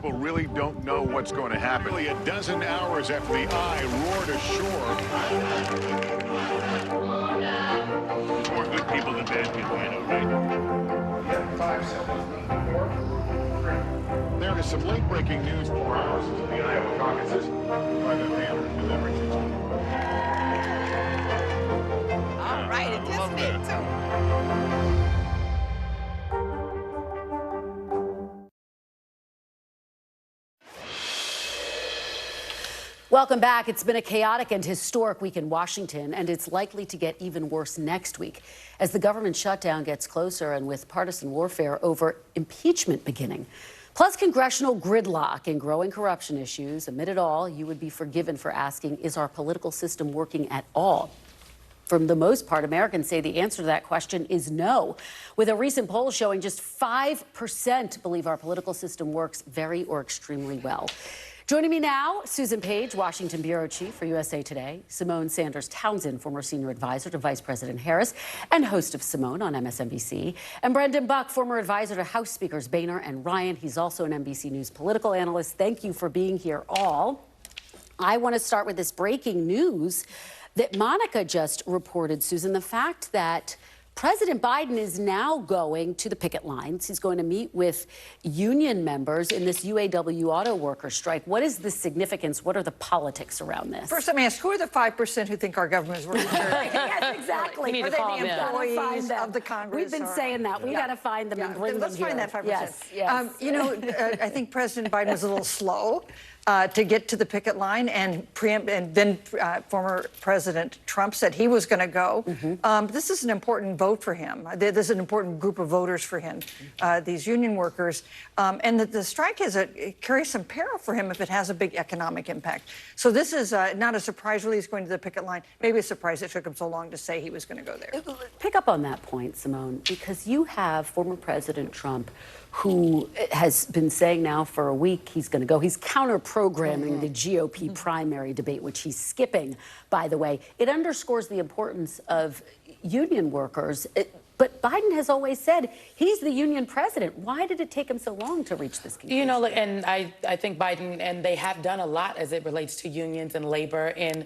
people really don't know what's going to happen. Nearly a dozen hours after the eye roared ashore. More good people than bad people, I know, right? Yeah, 5 seconds. 4, 3. There is some late-breaking news 4 hours into the Iowa caucuses by the mail delivery system. All right, it just me too. Welcome back. It's been a chaotic and historic week in Washington, and it's likely to get even worse next week as the government shutdown gets closer and with partisan warfare over impeachment beginning. Plus congressional gridlock and growing corruption issues. Amid it all, you would be forgiven for asking, is our political system working at all? For the most part, Americans say the answer to that question is no, with a recent poll showing just 5% believe our political system works very or extremely well. Joining me now, Susan Page, Washington Bureau Chief for USA Today, Simone Sanders Townsend, former senior advisor to Vice President Harris and host of Simone on MSNBC, and Brendan Buck, former advisor to House Speakers Boehner and Ryan. He's also an NBC News political analyst. Thank you for being here all. I want to start with this breaking news that Monica just reported, Susan, the fact that President Biden is now going to the picket lines. He's going to meet with union members in this UAW auto worker strike. What is the significance? What are the politics around this? First, let me ask, who are the 5% who think our government is working very Yes, exactly. Are they the employees of the Congress? We've been saying that. We got to find them and bring them Let's here. find that 5%. Yes. You know, I think President Biden was a little slow to get to the picket line, and then former President Trump said he was going to go. This is an important vote for him. This is an important group of voters for him, these union workers. And the strike it carries some peril for him if it has a big economic impact. So this is not a surprise, really, he's going to the picket line. Maybe a surprise it took him so long to say he was going to go there. Pick up on that point, Simone, because you have former President Trump who has been saying now for a week he's going to go. He's counter-programming the GOP primary debate, which he's skipping, by the way. It underscores the importance of union workers. But Biden has always said he's the union president. Why did it take him so long to reach this conclusion? You know, and I think Biden, and they have done a lot as it relates to unions and labor in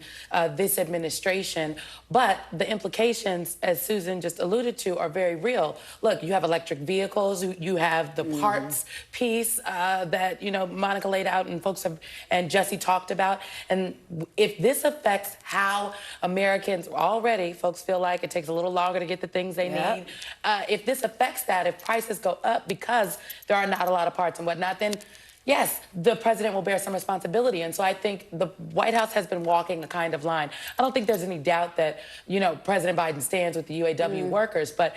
this administration. But the implications, as Susan just alluded to, are very real. Look, you have electric vehicles. You have the parts piece that, you know, Monica laid out and and Jesse talked about. And if this affects how Americans already, folks feel like it takes a little longer to get the things they need. If this affects that, if prices go up because there are not a lot of parts and whatnot, then yes, the president will bear some responsibility. And so I think the White House has been walking a kind of line. I don't think there's any doubt that, you know, President Biden stands with the UAW workers, but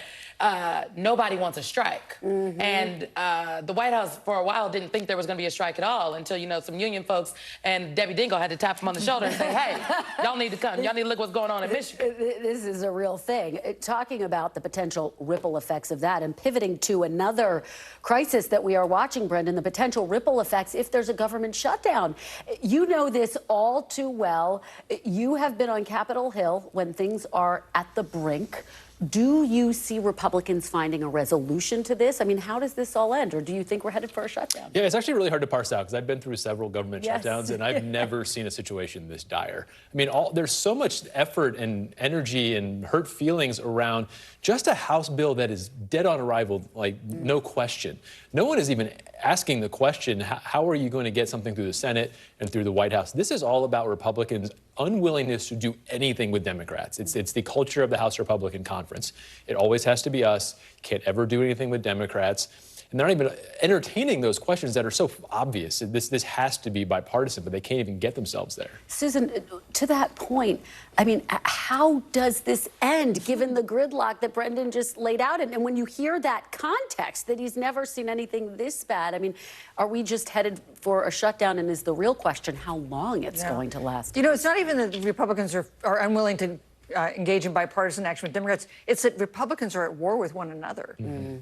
nobody wants a strike. And the White House, for a while, didn't think there was going to be a strike at all until, you know, some union folks and Debbie Dingell had to tap him on the shoulder and say, hey, y'all need to come. Y'all need to look what's going on in Michigan. This is a real thing. Talking about the potential ripple effects of that and pivoting to another crisis that we are watching, Brendan, the potential ripple effects if there's a government shutdown. You know this all too well. You have been on Capitol Hill when things are at the brink. Do you see Republicans finding a resolution to this? I mean, how does this all end? Or do you think we're headed for a shutdown? Yeah, it's actually really hard to parse out because I've been through several government shutdowns and I've never seen a situation this dire. I mean, there's so much effort and energy and hurt feelings around just a House bill that is dead on arrival, like no question. No one is even asking the question, how are you going to get something through the Senate and through the White House? This is all about Republicans' unwillingness to do anything with Democrats. It's the culture of the House Republican Conference. It always has to be us. Can't ever do anything with Democrats. And they're not even entertaining those questions that are so obvious. This has to be bipartisan, but they can't even get themselves there. Susan, to that point, I mean, how does this end, given the gridlock that Brendan just laid out? And when you hear that context, that he's never seen anything this bad, I mean, are we just headed for a shutdown? And is the real question how long it's going to last? You know, it's not even that the Republicans are unwilling to engage in bipartisan action with Democrats. It's that Republicans are at war with one another.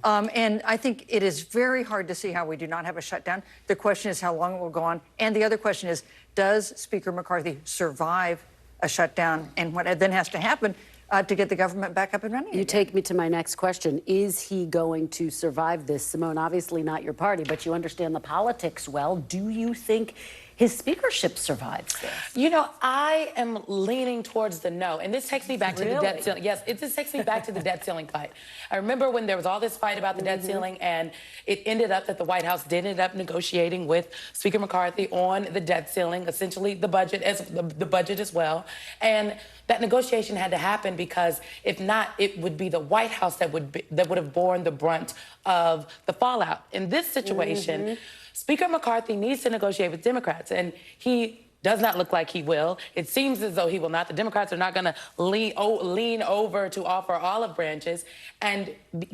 And I think it is very hard to see how we do not have a shutdown. The question is how long it will go on. And the other question is, does Speaker McCarthy survive a shutdown? And what then has to happen, to get the government back up and running. You take me to my next question. Is he going to survive this? Simone, obviously not your party, but you understand the politics well. Do you think his speakership survives this? You know, I am leaning towards the no. And this takes me back to the debt ceiling. Yes, this takes me back to the debt ceiling fight. I remember when there was all this fight about the debt ceiling, and it ended up that the White House did end up negotiating with Speaker McCarthy on the debt ceiling, essentially the budget as well. And that negotiation had to happen because if not, it would be the White House that would have borne the brunt of the fallout. In this situation, Speaker McCarthy needs to negotiate with Democrats, and he does not look like he will. It seems as though he will not. The Democrats are not going to lean over to offer olive branches. And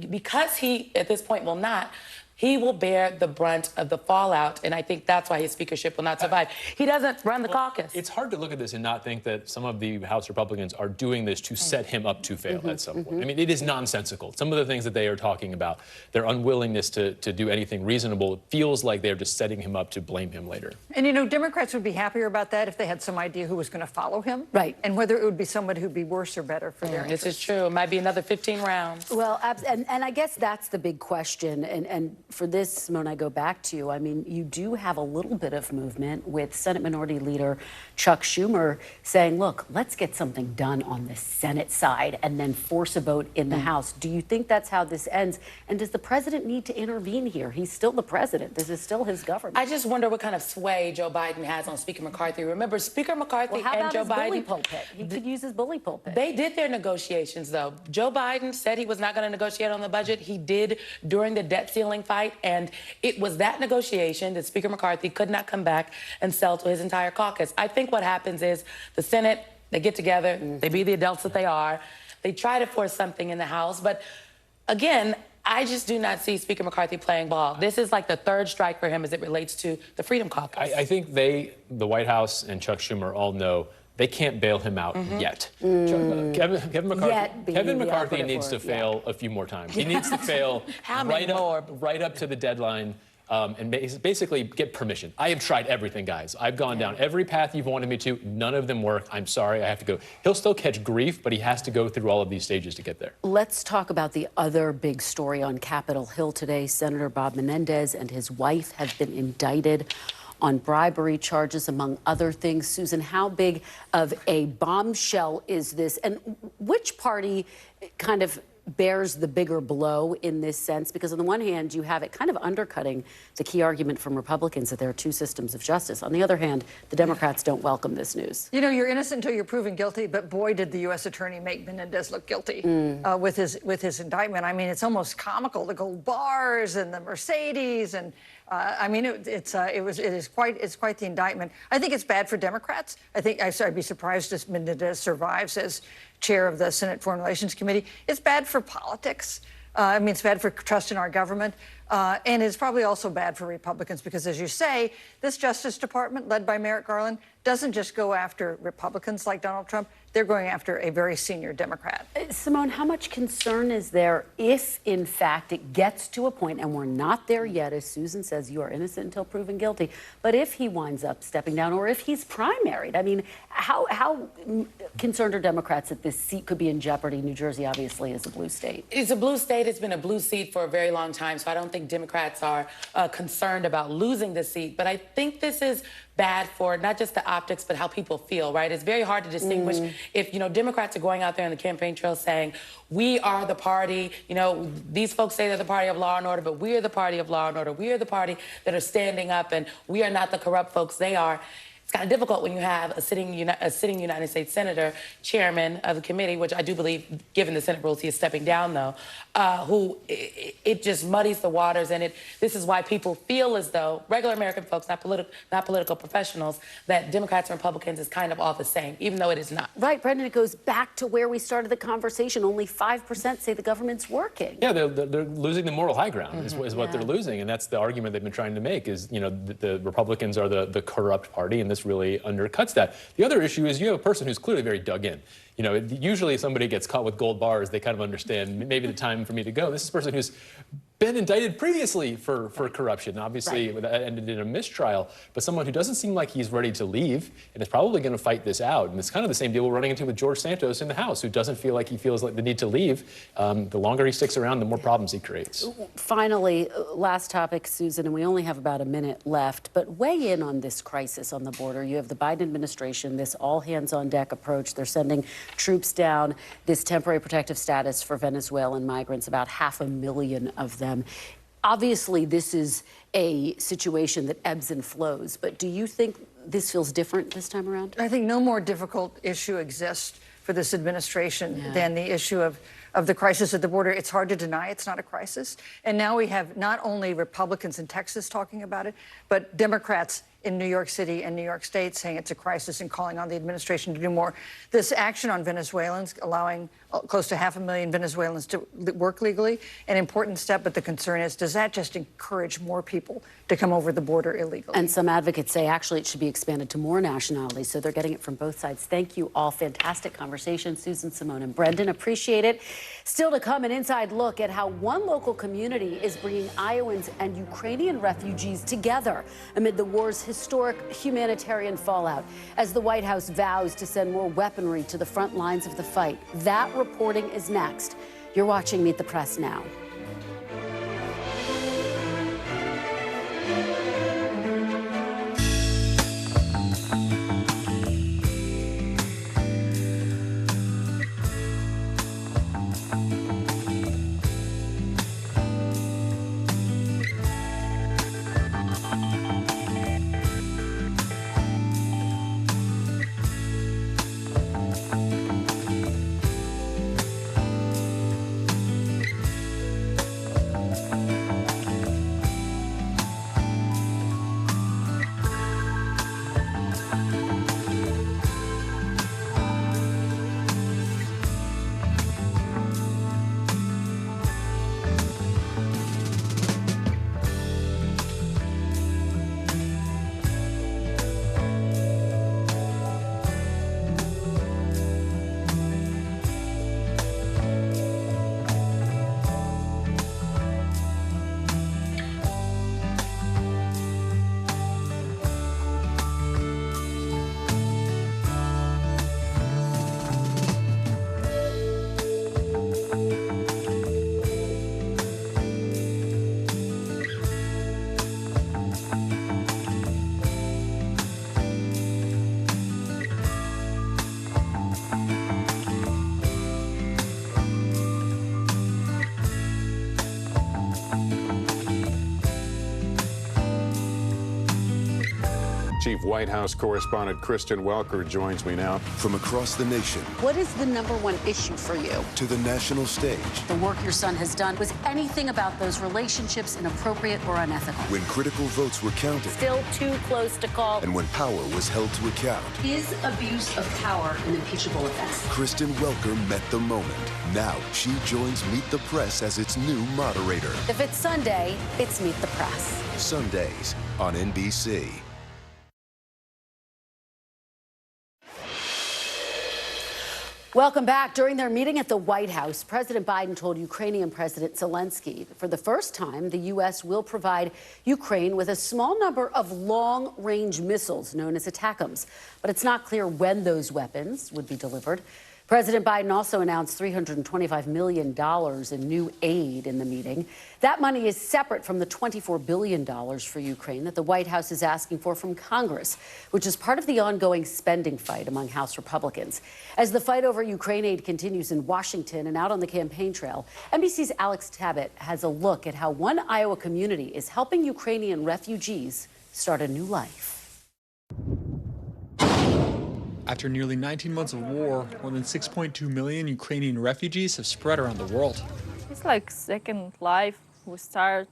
because he, at this point, will not, he will bear the brunt of the fallout, and I think that's why his speakership will not survive. He doesn't run the caucus. It's hard to look at this and not think that some of the House Republicans are doing this to set him up to fail at some point. I mean, it is nonsensical. Some of the things that they are talking about, their unwillingness to do anything reasonable, feels like they're just setting him up to blame him later. And, you know, Democrats would be happier about that if they had some idea who was going to follow him. Right. And whether it would be somebody who'd be worse or better for their This is true. It might be another 15 rounds. Well, and I guess that's the big question. And for this, Simone, I go back to you. I mean, you do have a little bit of movement with Senate Minority Leader Chuck Schumer saying, look, let's get something done on the Senate side and then force a vote in the House. Do you think that's how this ends? And does the president need to intervene here? He's still the president. This is still his government. I just wonder what kind of sway Joe Biden has on Speaker McCarthy. Remember, Speaker McCarthy and Joe Biden. Bully pulpit? He could use his bully pulpit. They did their negotiations, though. Joe Biden said he was not going to negotiate on the budget. He did during the debt ceiling fight, and it was that negotiation that Speaker McCarthy could not come back and sell to his entire caucus. I think what happens is the Senate, they get together, they be the adults that they are, they try to force something in the House, but again, I just do not see Speaker McCarthy playing ball. This is like the third strike for him as it relates to the Freedom Caucus. I think the White House and Chuck Schumer all know they can't bail him out yet. Kevin McCarthy needs to fail a few more times. He needs to fail right up to the deadline and basically get permission. I have tried everything, guys. I've gone down every path you've wanted me to. None of them work. I'm sorry, I have to go. He'll still catch grief, but he has to go through all of these stages to get there. Let's talk about the other big story on Capitol Hill today. Senator Bob Menendez and his wife have been indicted on bribery charges, among other things. Susan, how big of a bombshell is this? And which party kind of bears the bigger blow in this sense? Because on the one hand, you have it kind of undercutting the key argument from Republicans that there are two systems of justice. On the other hand, the Democrats don't welcome this news. You know, you're innocent until you're proven guilty, but boy, did the U.S. attorney make Menendez look guilty with his indictment. I mean, it's almost comical, the gold bars and the Mercedes, and I mean, it's quite the indictment. I think it's bad for Democrats. I'd be surprised if Menendez survives as chair of the Senate Foreign Relations Committee. It's bad for politics. I mean, it's bad for trust in our government. And it's probably also bad for Republicans because, as you say, this Justice Department, led by Merrick Garland, doesn't just go after Republicans like Donald Trump. They're going after a very senior Democrat. Simone, how much concern is there if, in fact, it gets to a point, and we're not there yet, as Susan says, you are innocent until proven guilty, but if he winds up stepping down or if he's primaried? I mean, how concerned are Democrats that this seat could be in jeopardy? New Jersey, obviously, is a blue state. It's a blue state. It's been a blue seat for a very long time, so I don't think Democrats are concerned about losing the seat. But I think this is bad for not just the optics, but how people feel, right? It's very hard to distinguish if, you know, Democrats are going out there on the campaign trail saying, we are the party, you know, these folks say they're the party of law and order, but we are the party of law and order. We are the party that are standing up, and we are not the corrupt folks they are. It's kind of difficult when you have a sitting United States Senator, chairman of the committee, which I do believe, given the Senate rules, he is stepping down, though, who it just muddies the waters. And this is why people feel as though, regular American folks, not political professionals, that Democrats and Republicans is kind of all the same, even though it is not. Right, Brendan, it goes back to where we started the conversation. Only 5% say the government's working. Yeah, they're losing the moral high ground is what they're losing. And that's the argument they've been trying to make is, you know, the Republicans are the corrupt party, and this really undercuts that. The other issue is you have a person who's clearly very dug in. You know, usually if somebody gets caught with gold bars, they kind of understand maybe the time for me to go. This is a person who's been indicted previously for corruption. Obviously, that ended in a mistrial, but someone who doesn't seem like he's ready to leave and is probably going to fight this out. And it's kind of the same deal we're running into with George Santos in the House, who doesn't feel like he feels like the need to leave. The longer he sticks around, the more problems he creates. Finally, last topic, Susan, and we only have about a minute left, but weigh in on this crisis on the border. You have the Biden administration, this all-hands-on-deck approach. They're sending troops down, this temporary protective status for Venezuelan migrants, about 500,000 of them. Obviously, this is a situation that ebbs and flows, but do you think this feels different this time around? I think no more difficult issue exists for this administration than the issue of the crisis at the border. It's hard to deny it's not a crisis. And now we have not only Republicans in Texas talking about it, but Democrats in New York City and New York State saying it's a crisis and calling on the administration to do more. This action on Venezuelans, allowing close to 500,000 Venezuelans to work legally, an important step, but the concern is, does that just encourage more people to come over the border illegally? And some advocates say actually it should be expanded to more nationalities, so they're getting it from both sides. Thank you all. Fantastic conversation. Susan, Simone, and Brendan, appreciate it. Still to come, an inside look at how one local community is bringing Iowans and Ukrainian refugees together amid the war's historic humanitarian fallout, as the White House vows to send more weaponry to the front lines of the fight. That reporting is next. You're watching Meet the Press now. Chief White House correspondent Kristen Welker joins me now. From across the nation. What is the #1 issue for you? To the national stage. The work your son has done. Was anything about those relationships inappropriate or unethical? When critical votes were counted. Still too close to call. And when power was held to account. Is abuse of power an impeachable offense? Kristen Welker met the moment. Now she joins Meet the Press as its new moderator. If it's Sunday, it's Meet the Press. Sundays on NBC. Welcome back. During their meeting at the White House, President Biden told Ukrainian President Zelensky that for the first time, the U.S. will provide Ukraine with a small number of long-range missiles known as ATACMS. But it's not clear when those weapons would be delivered. President Biden also announced $325 million in new aid in the meeting. That money is separate from the $24 billion for Ukraine that the White House is asking for from Congress, which is part of the ongoing spending fight among House Republicans. As the fight over Ukraine aid continues in Washington and out on the campaign trail, NBC's Alex Tabbitt has a look at how one Iowa community is helping Ukrainian refugees start a new life. After nearly 19 months of war, more than 6.2 million Ukrainian refugees have spread around the world. It's like second life. We start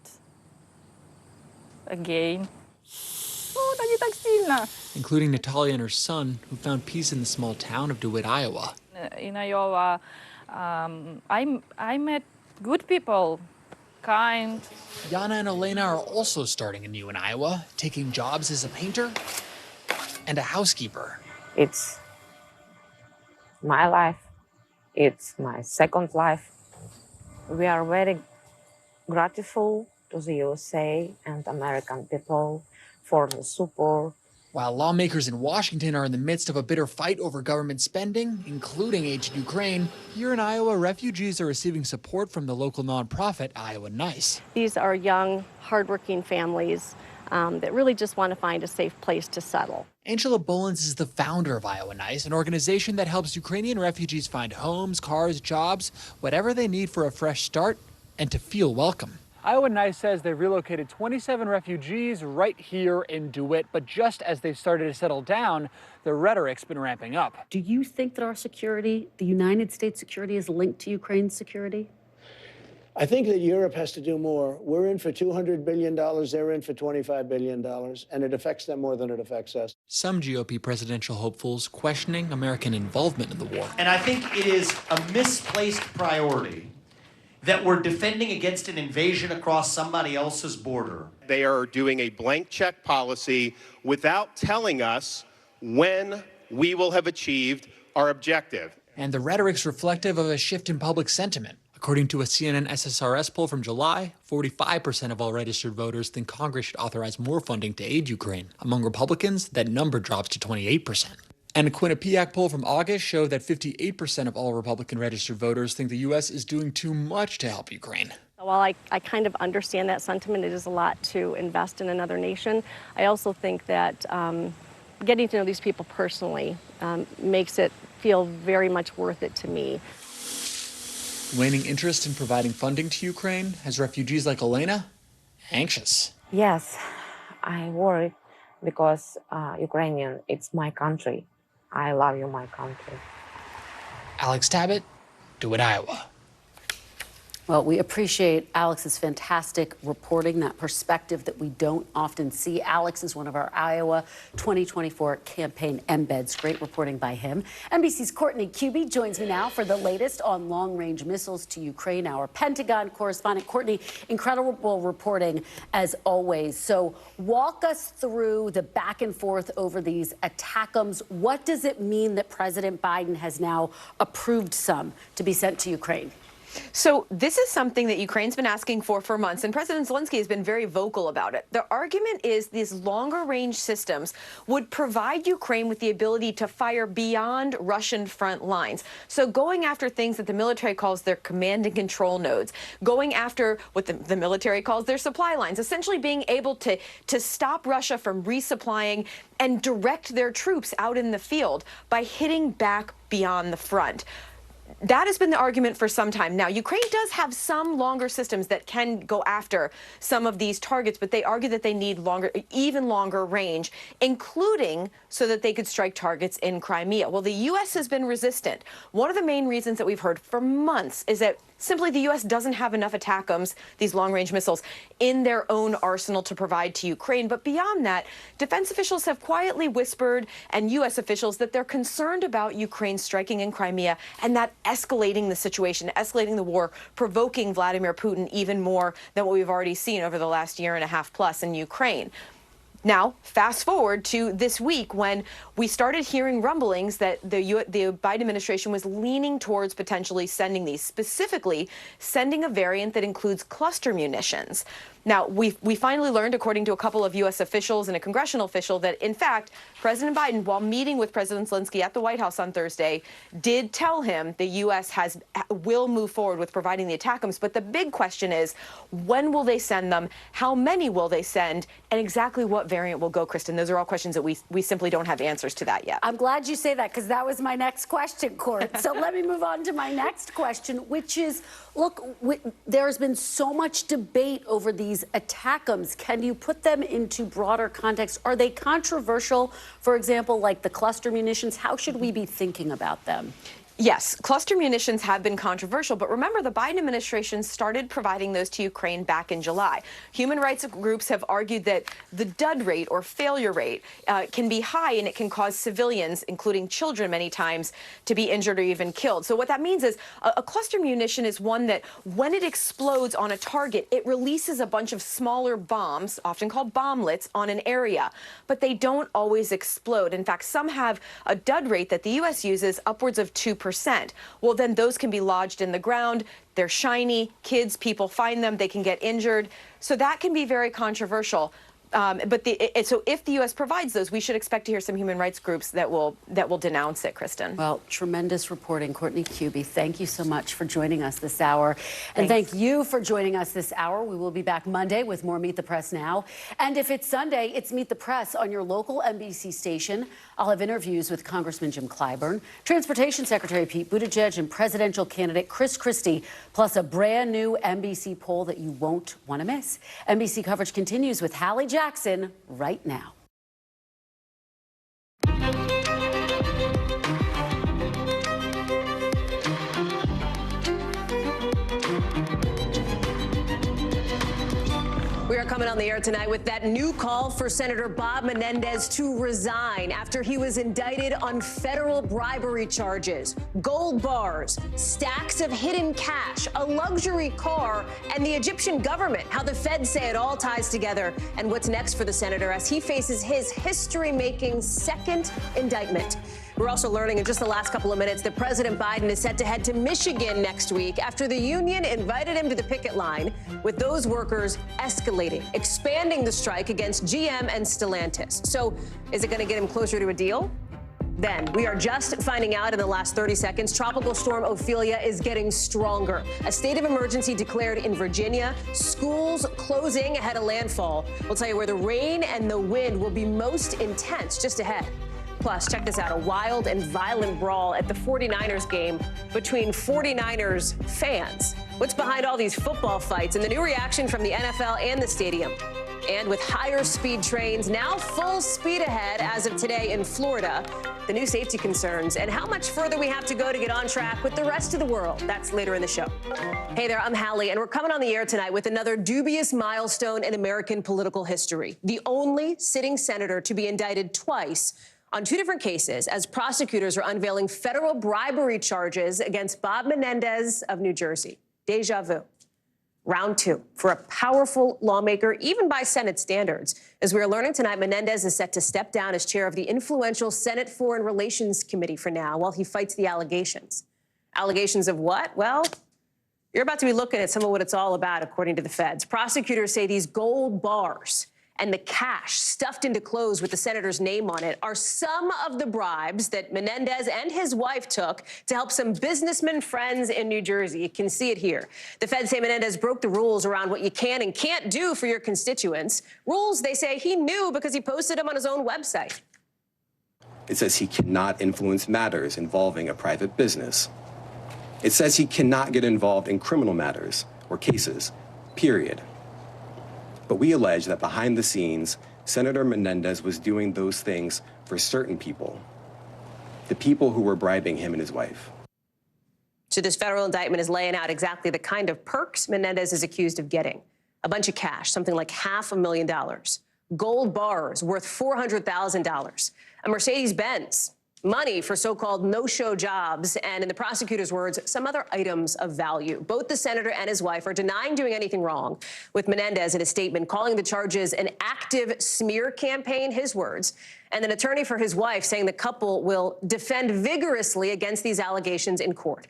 again. Including Natalia and her son, who found peace in the small town of DeWitt, Iowa. In Iowa, I met good people, kind. Yana and Elena are also starting anew in Iowa, taking jobs as a painter and a housekeeper. It's my life. It's my second life. We are very grateful to the USA and American people for the support. While lawmakers in Washington are in the midst of a bitter fight over government spending, including aid to Ukraine, here in Iowa, refugees are receiving support from the local nonprofit Iowa Nice. These are young, hardworking families that really just want to find a safe place to settle. Angela Bolins is the founder of Iowa Nice, an organization that helps Ukrainian refugees find homes, cars, jobs, whatever they need for a fresh start and to feel welcome. Iowa Nice says they've relocated 27 refugees right here in DeWitt, but just as they've started to settle down, the rhetoric's been ramping up. Do you think that our security, the United States security, is linked to Ukraine's security? I think that Europe has to do more. We're in for $200 billion. They're in for $25 billion, and it affects them more than it affects us. Some GOP presidential hopefuls questioning American involvement in the war. And I think it is a misplaced priority that we're defending against an invasion across somebody else's border. They are doing a blank check policy without telling us when we will have achieved our objective. And the rhetoric's reflective of a shift in public sentiment. According to a CNN SSRS poll from July, 45% of all registered voters think Congress should authorize more funding to aid Ukraine. Among Republicans, that number drops to 28%. And a Quinnipiac poll from August showed that 58% of all Republican registered voters think the U.S. is doing too much to help Ukraine. While I kind of understand that sentiment, it is a lot to invest in another nation. I also think that getting to know these people personally makes it feel very much worth it to me. Waning interest in providing funding to Ukraine has refugees like Elena anxious. Yes, I worry because Ukrainian, it's my country. I love you, my country. Alex Tabbitt, DeWitt, Iowa. Well, we appreciate Alex's fantastic reporting, that perspective that we don't often see. Alex is one of our Iowa 2024 campaign embeds. Great reporting by him. NBC's Courtney Cubey joins me now for the latest on long-range missiles to Ukraine. Our Pentagon correspondent. Courtney, incredible reporting as always. So walk us through the back and forth over these ATACMS. What does it mean that President Biden has now approved some to be sent to Ukraine? So this is something that Ukraine's been asking for months, and President Zelensky has been very vocal about it. The argument is these longer-range systems would provide Ukraine with the ability to fire beyond Russian front lines. So going after things that the military calls their command and control nodes, going after what the military calls their supply lines, essentially being able to stop Russia from resupplying and direct their troops out in the field by hitting back beyond the front. That has been the argument for some time. Now, Ukraine does have some longer systems that can go after some of these targets, but they argue that they need even longer range, including so that they could strike targets in Crimea. Well, the U.S. has been resistant. One of the main reasons that we've heard for months is that simply the U.S. doesn't have enough ATACMS, these long-range missiles, in their own arsenal to provide to Ukraine. But beyond that, defense officials have quietly whispered, and U.S. officials, that they're concerned about Ukraine striking in Crimea and that escalating the situation, escalating the war, provoking Vladimir Putin even more than what we've already seen over the last year and a half plus in Ukraine. Now, fast forward to this week when we started hearing rumblings that the Biden administration was leaning towards potentially sending these, specifically sending a variant that includes cluster munitions. Now, we finally learned, according to a couple of U.S. officials and a congressional official, that, in fact, President Biden, while meeting with President Zelensky at the White House on Thursday, did tell him the U.S. will move forward with providing the ATACMS. But the big question is, when will they send them? How many will they send? And exactly what variant will go, Kristen? Those are all questions that we simply don't have answers to that yet. I'm glad you say that, because that was my next question, Court. So let me move on to my next question, which is, look, there's been so much debate over these ATACMS. Can you put them into broader context? Are they controversial, for example, like the cluster munitions? How should we be thinking about them? Yes, cluster munitions have been controversial, but remember, the Biden administration started providing those to Ukraine back in July. Human rights groups have argued that the dud rate or failure rate can be high, and it can cause civilians, including children many times, to be injured or even killed. So what that means is a cluster munition is one that when it explodes on a target, it releases a bunch of smaller bombs, often called bomblets, on an area, but they don't always explode. In fact, some have a dud rate that the U.S. uses upwards of 2%. Well, then those can be lodged in the ground. They're shiny. Kids, people find them. They can get injured. So that can be very controversial. So if the U.S. provides those, we should expect to hear some human rights groups that will denounce it, Kristen. Well, tremendous reporting. Courtney Kube, thank you so much for joining us this hour. And thank you for joining us this hour. We will be back Monday with more Meet the Press Now. And if it's Sunday, it's Meet the Press on your local NBC station. I'll have interviews with Congressman Jim Clyburn, Transportation Secretary Pete Buttigieg, and presidential candidate Chris Christie, plus a brand new NBC poll that you won't want to miss. NBC coverage continues with Hallie Jackson right now. We are coming on the air tonight with that new call for Senator Bob Menendez to resign after he was indicted on federal bribery charges, gold bars, stacks of hidden cash, a luxury car, and the Egyptian government. How the feds say it all ties together, and what's next for the senator as he faces his history-making second indictment. We're also learning in just the last couple of minutes that President Biden is set to head to Michigan next week after the union invited him to the picket line, with those workers escalating, expanding the strike against GM and Stellantis. So is it going to get him closer to a deal? Then, we are just finding out in the last 30 seconds, Tropical Storm Ophelia is getting stronger. A state of emergency declared in Virginia, schools closing ahead of landfall. We'll tell you where the rain and the wind will be most intense just ahead. Plus, check this out, a wild and violent brawl at the 49ers game between 49ers fans. What's behind all these football fights and the new reaction from the NFL and the stadium? And with higher speed trains now full speed ahead as of today in Florida, the new safety concerns and how much further we have to go to get on track with the rest of the world. That's later in the show. Hey there, I'm Hallie, and we're coming on the air tonight with another dubious milestone in American political history. The only sitting senator to be indicted twice on two different cases as prosecutors are unveiling federal bribery charges against Bob Menendez of New Jersey. Deja vu. Round two for a powerful lawmaker, even by Senate standards. As we're learning tonight, Menendez is set to step down as chair of the influential Senate Foreign Relations Committee for now while he fights the allegations. Allegations of what? Well, you're about to be looking at some of what it's all about, according to the feds. Prosecutors say these gold bars and the cash stuffed into clothes with the senator's name on it are some of the bribes that Menendez and his wife took to help some businessmen friends in New Jersey. You can see it here. The feds say Menendez broke the rules around what you can and can't do for your constituents. Rules they say he knew because he posted them on his own website. It says he cannot influence matters involving a private business. It says he cannot get involved in criminal matters or cases, period. But we allege that behind the scenes, Senator Menendez was doing those things for certain people, the people who were bribing him and his wife. So this federal indictment is laying out exactly the kind of perks Menendez is accused of getting. A bunch of cash, something like $500,000. Gold bars worth $400,000. A Mercedes-Benz. Money for so-called no-show jobs, and in the prosecutor's words, some other items of value. Both the senator and his wife are denying doing anything wrong, with Menendez in a statement calling the charges an active smear campaign, his words, and an attorney for his wife saying the couple will defend vigorously against these allegations in court.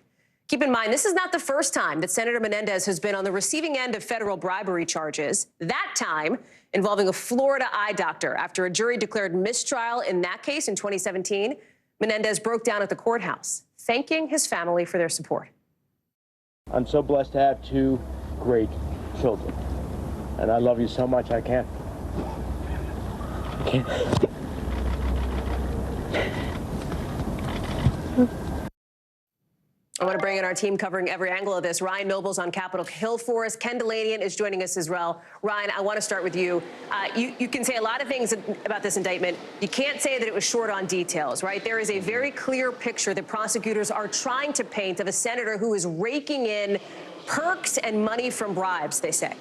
Keep in mind, this is not the first time that Senator Menendez has been on the receiving end of federal bribery charges, that time involving a Florida eye doctor. After a jury declared mistrial in that case in 2017, Menendez broke down at the courthouse, thanking his family for their support. I'm so blessed to have two great children, and I love you so much I can't. I want to bring in our team covering every angle of this. Ryan Noble's on Capitol Hill for us. Ken Delanian is joining us as well. Ryan, I want to start with you. You can say a lot of things about this indictment. You can't say that it was short on details, right? There is a very clear picture that prosecutors are trying to paint of a senator who is raking in perks and money from bribes, they say.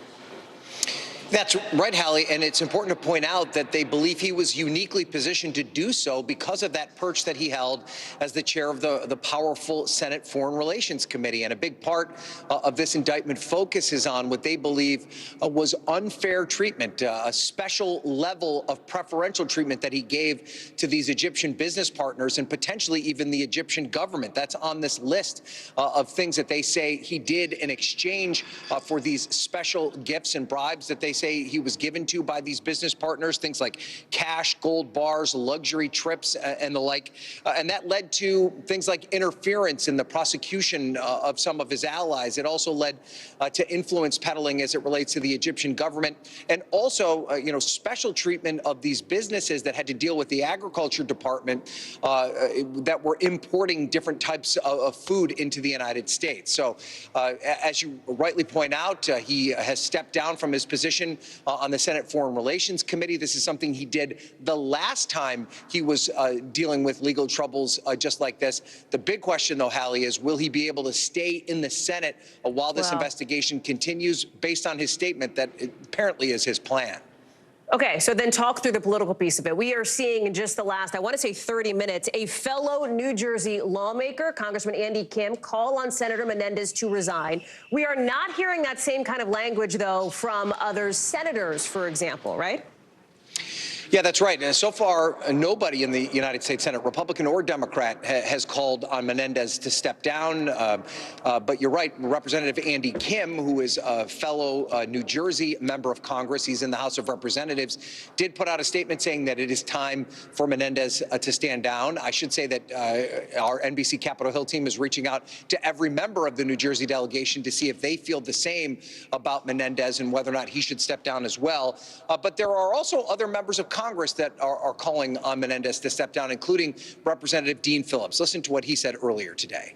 That's right, Hallie, and it's important to point out that they believe he was uniquely positioned to do so because of that perch that he held as the chair of the powerful Senate Foreign Relations Committee. And a big part of this indictment focuses on what they believe was unfair treatment, a special level of preferential treatment that he gave to these Egyptian business partners and potentially even the Egyptian government. That's on this list of things that they say he did in exchange for these special gifts and bribes that they say he was given to by these business partners, things like cash, gold bars, luxury trips, and the like. And that led to things like interference in the prosecution of some of his allies. It also led to influence peddling as it relates to the Egyptian government, and also, special treatment of these businesses that had to deal with the agriculture department that were importing different types of food into the United States. So, as you rightly point out, he has stepped down from his position on the Senate Foreign Relations Committee. This is something he did the last time he was dealing with legal troubles just like this. The big question, though, Hallie, is will he be able to stay in the Senate while this investigation continues, based on his statement that it apparently is his plan? Okay, so then talk through the political piece of it. We are seeing in just the last, I want to say 30 minutes, a fellow New Jersey lawmaker, Congressman Andy Kim, call on Senator Menendez to resign. We are not hearing that same kind of language, though, from other senators, for example, right? Yeah, that's right. And so far, nobody in the United States Senate, Republican or Democrat, has called on Menendez to step down. But you're right, Representative Andy Kim, who is a fellow New Jersey member of Congress, he's in the House of Representatives, did put out a statement saying that it is time for Menendez to stand down. I should say that our NBC Capitol Hill team is reaching out to every member of the New Jersey delegation to see if they feel the same about Menendez and whether or not he should step down as well. But there are also other members of Congress that are calling on Menendez to step down, including Representative Dean Phillips. Listen to what he said earlier today.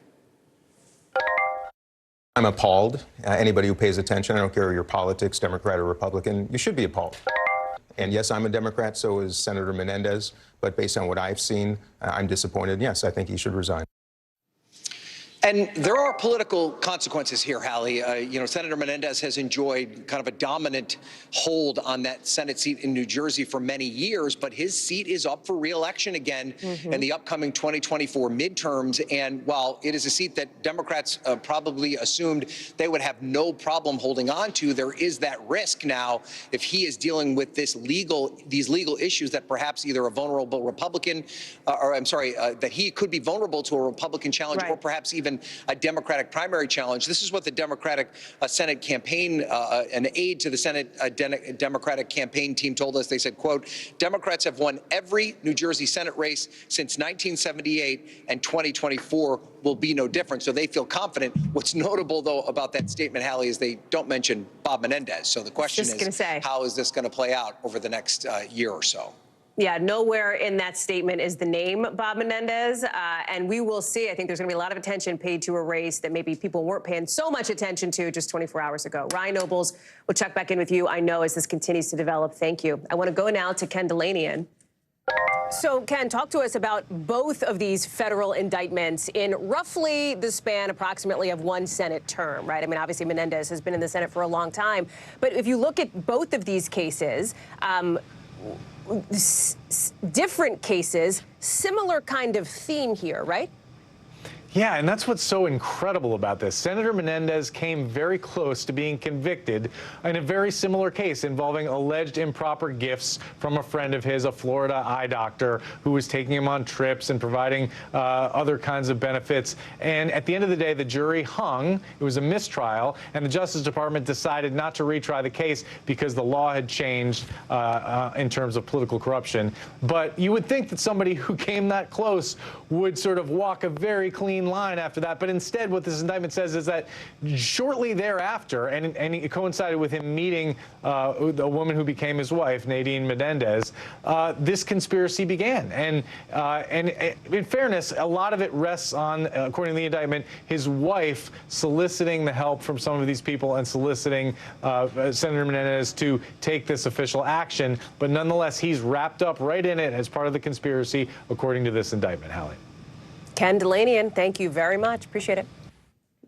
I'm appalled. Anybody who pays attention, I don't care your politics, Democrat or Republican, you should be appalled. And yes, I'm a Democrat, so is Senator Menendez. But based on what I've seen, I'm disappointed. Yes, I think he should resign. And there are political consequences here, Hallie. Senator Menendez has enjoyed kind of a dominant hold on that Senate seat in New Jersey for many years, but his seat is up for re-election again in the upcoming 2024 midterms. And while it is a seat that Democrats probably assumed they would have no problem holding on to, there is that risk now if he is dealing with these legal issues that perhaps either a vulnerable Republican, that he could be vulnerable to a Republican challenge, or perhaps even a Democratic primary challenge. This is what the Democratic Senate campaign, an aide to the Senate Democratic campaign team told us. They said, quote, Democrats have won every New Jersey Senate race since 1978, and 2024 will be no different. So they feel confident. What's notable, though, about that statement, Hallie, is they don't mention Bob Menendez. So the question is, how is this going to play out over the next year or so? Yeah, nowhere in that statement is the name Bob Menendez, and we will see. I think there's going to be a lot of attention paid to a race that maybe people weren't paying so much attention to just 24 hours ago. Ryan Nobles, we'll check back in with you, I know, as this continues to develop. Thank you. I want to go now to Ken Delanian. So, Ken, talk to us about both of these federal indictments in roughly the span approximately of one Senate term, right? I mean, obviously, Menendez has been in the Senate for a long time. But if you look at both of these cases, different cases, similar kind of theme here, right? Yeah, and that's what's so incredible about this. Senator Menendez came very close to being convicted in a very similar case involving alleged improper gifts from a friend of his, a Florida eye doctor, who was taking him on trips and providing other kinds of benefits. And at the end of the day, the jury hung. It was a mistrial, and the Justice Department decided not to retry the case because the law had changed in terms of political corruption. But you would think that somebody who came that close would sort of walk a very clean clean line after that. But instead, what this indictment says is that shortly thereafter, and it coincided with him meeting the woman who became his wife, Nadine Menendez, this conspiracy began. And in fairness, a lot of it rests on, according to the indictment, his wife soliciting the help from some of these people and soliciting Senator Menendez to take this official action. But nonetheless, he's wrapped up right in it as part of the conspiracy, according to this indictment. Hallie. Ken Delanian, thank you very much. Appreciate it.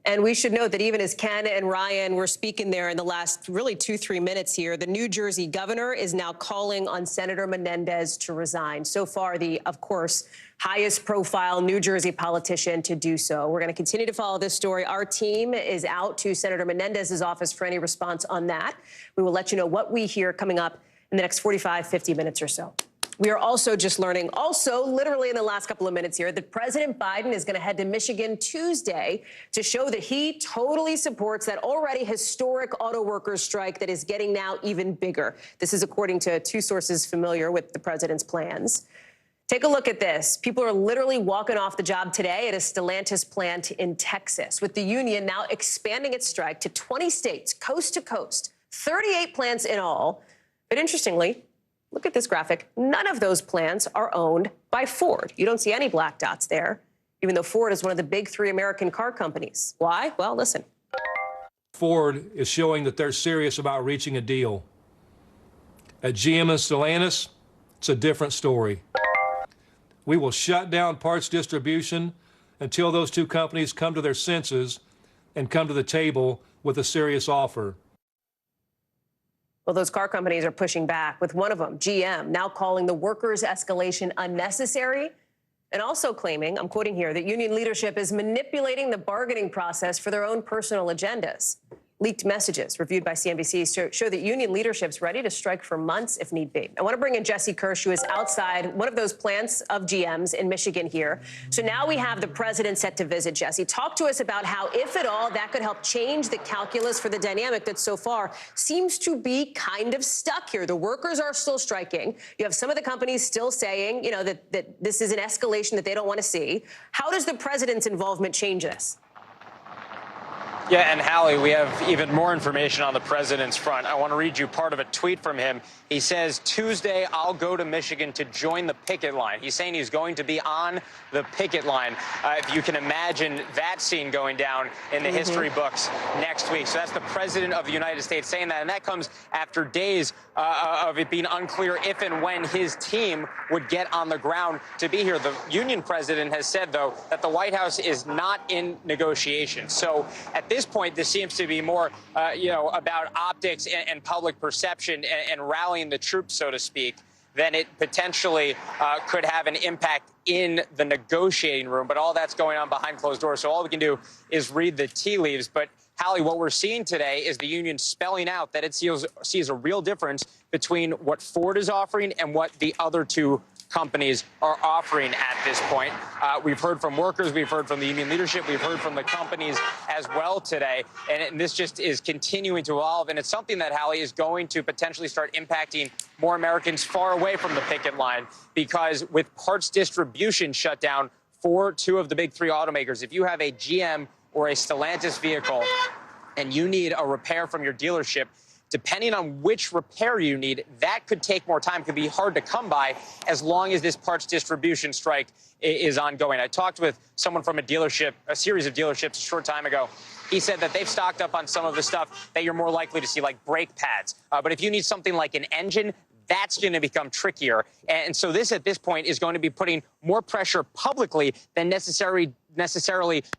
And we should note that even as Ken and Ryan were speaking there in the last really 2-3 minutes here, the New Jersey governor is now calling on Senator Menendez to resign. So far, the, of course, highest profile New Jersey politician to do so. We're going to continue to follow this story. Our team is out to Senator Menendez's office for any response on that. We will let you know what we hear coming up in the next 45-50 minutes or so. We are also just learning, literally in the last couple of minutes here, that President Biden is going to head to Michigan Tuesday to show that he totally supports that already historic auto workers strike that is getting now even bigger. This is according to 2 sources familiar with the president's plans. Take a look at this. People are literally walking off the job today at a Stellantis plant in Texas, with the union now expanding its strike to 20 states, coast to coast, 38 plants in all. But interestingly, look at this graphic. None of those plants are owned by Ford. You don't see any black dots there, even though Ford is one of the big 3 American car companies. Why? Well, listen. Ford is showing that they're serious about reaching a deal. At GM and Stellantis, it's a different story. We will shut down parts distribution until those 2 companies come to their senses and come to the table with a serious offer. Well, those car companies are pushing back, with one of them, GM, now calling the workers' escalation unnecessary and also claiming, I'm quoting here, that union leadership is manipulating the bargaining process for their own personal agendas. Leaked messages reviewed by CNBC show that union leadership's ready to strike for months if need be. I want to bring in Jesse Kirsch, who is outside one of those plants of GM's in Michigan here. So now we have the president set to visit. Jesse, talk to us about how, if at all, that could help change the calculus for the dynamic that so far seems to be kind of stuck here. The workers are still striking. You have some of the companies still saying, you know, that this is an escalation that they don't want to see. How does the president's involvement change this? Yeah, and Hallie, we have even more information on the president's front. I want to read you part of a tweet from him. He says, Tuesday, I'll go to Michigan to join the picket line. He's saying he's going to be on the picket line. If you can imagine that scene going down in the history books next week. So that's the president of the United States saying that. And that comes after days of it being unclear if and when his team would get on the ground to be here. The union president has said, though, that the White House is not in negotiations. So at this point, this seems to be more, about optics and public perception and rallying the troops, so to speak, than it potentially could have an impact in the negotiating room. But all that's going on behind closed doors. So all we can do is read the tea leaves. But Hallie, what we're seeing today is the union spelling out that it sees a real difference between what Ford is offering and what the other 2 companies are offering at this point. We've heard from workers, we've heard from the union leadership, we've heard from the companies as well today, and this just is continuing to evolve, and it's something that, Hallie, is going to potentially start impacting more Americans far away from the picket line, because with parts distribution shut down for 2 of the big 3 automakers, if you have a GM or a Stellantis vehicle and you need a repair from your dealership, depending on which repair you need, that could take more time, could be hard to come by as long as this parts distribution strike is ongoing. I talked with someone from a series of dealerships a short time ago. He said that they've stocked up on some of the stuff that you're more likely to see, like brake pads. But if you need something like an engine, that's going to become trickier. And so this, at this point, is going to be putting more pressure publicly than necessarily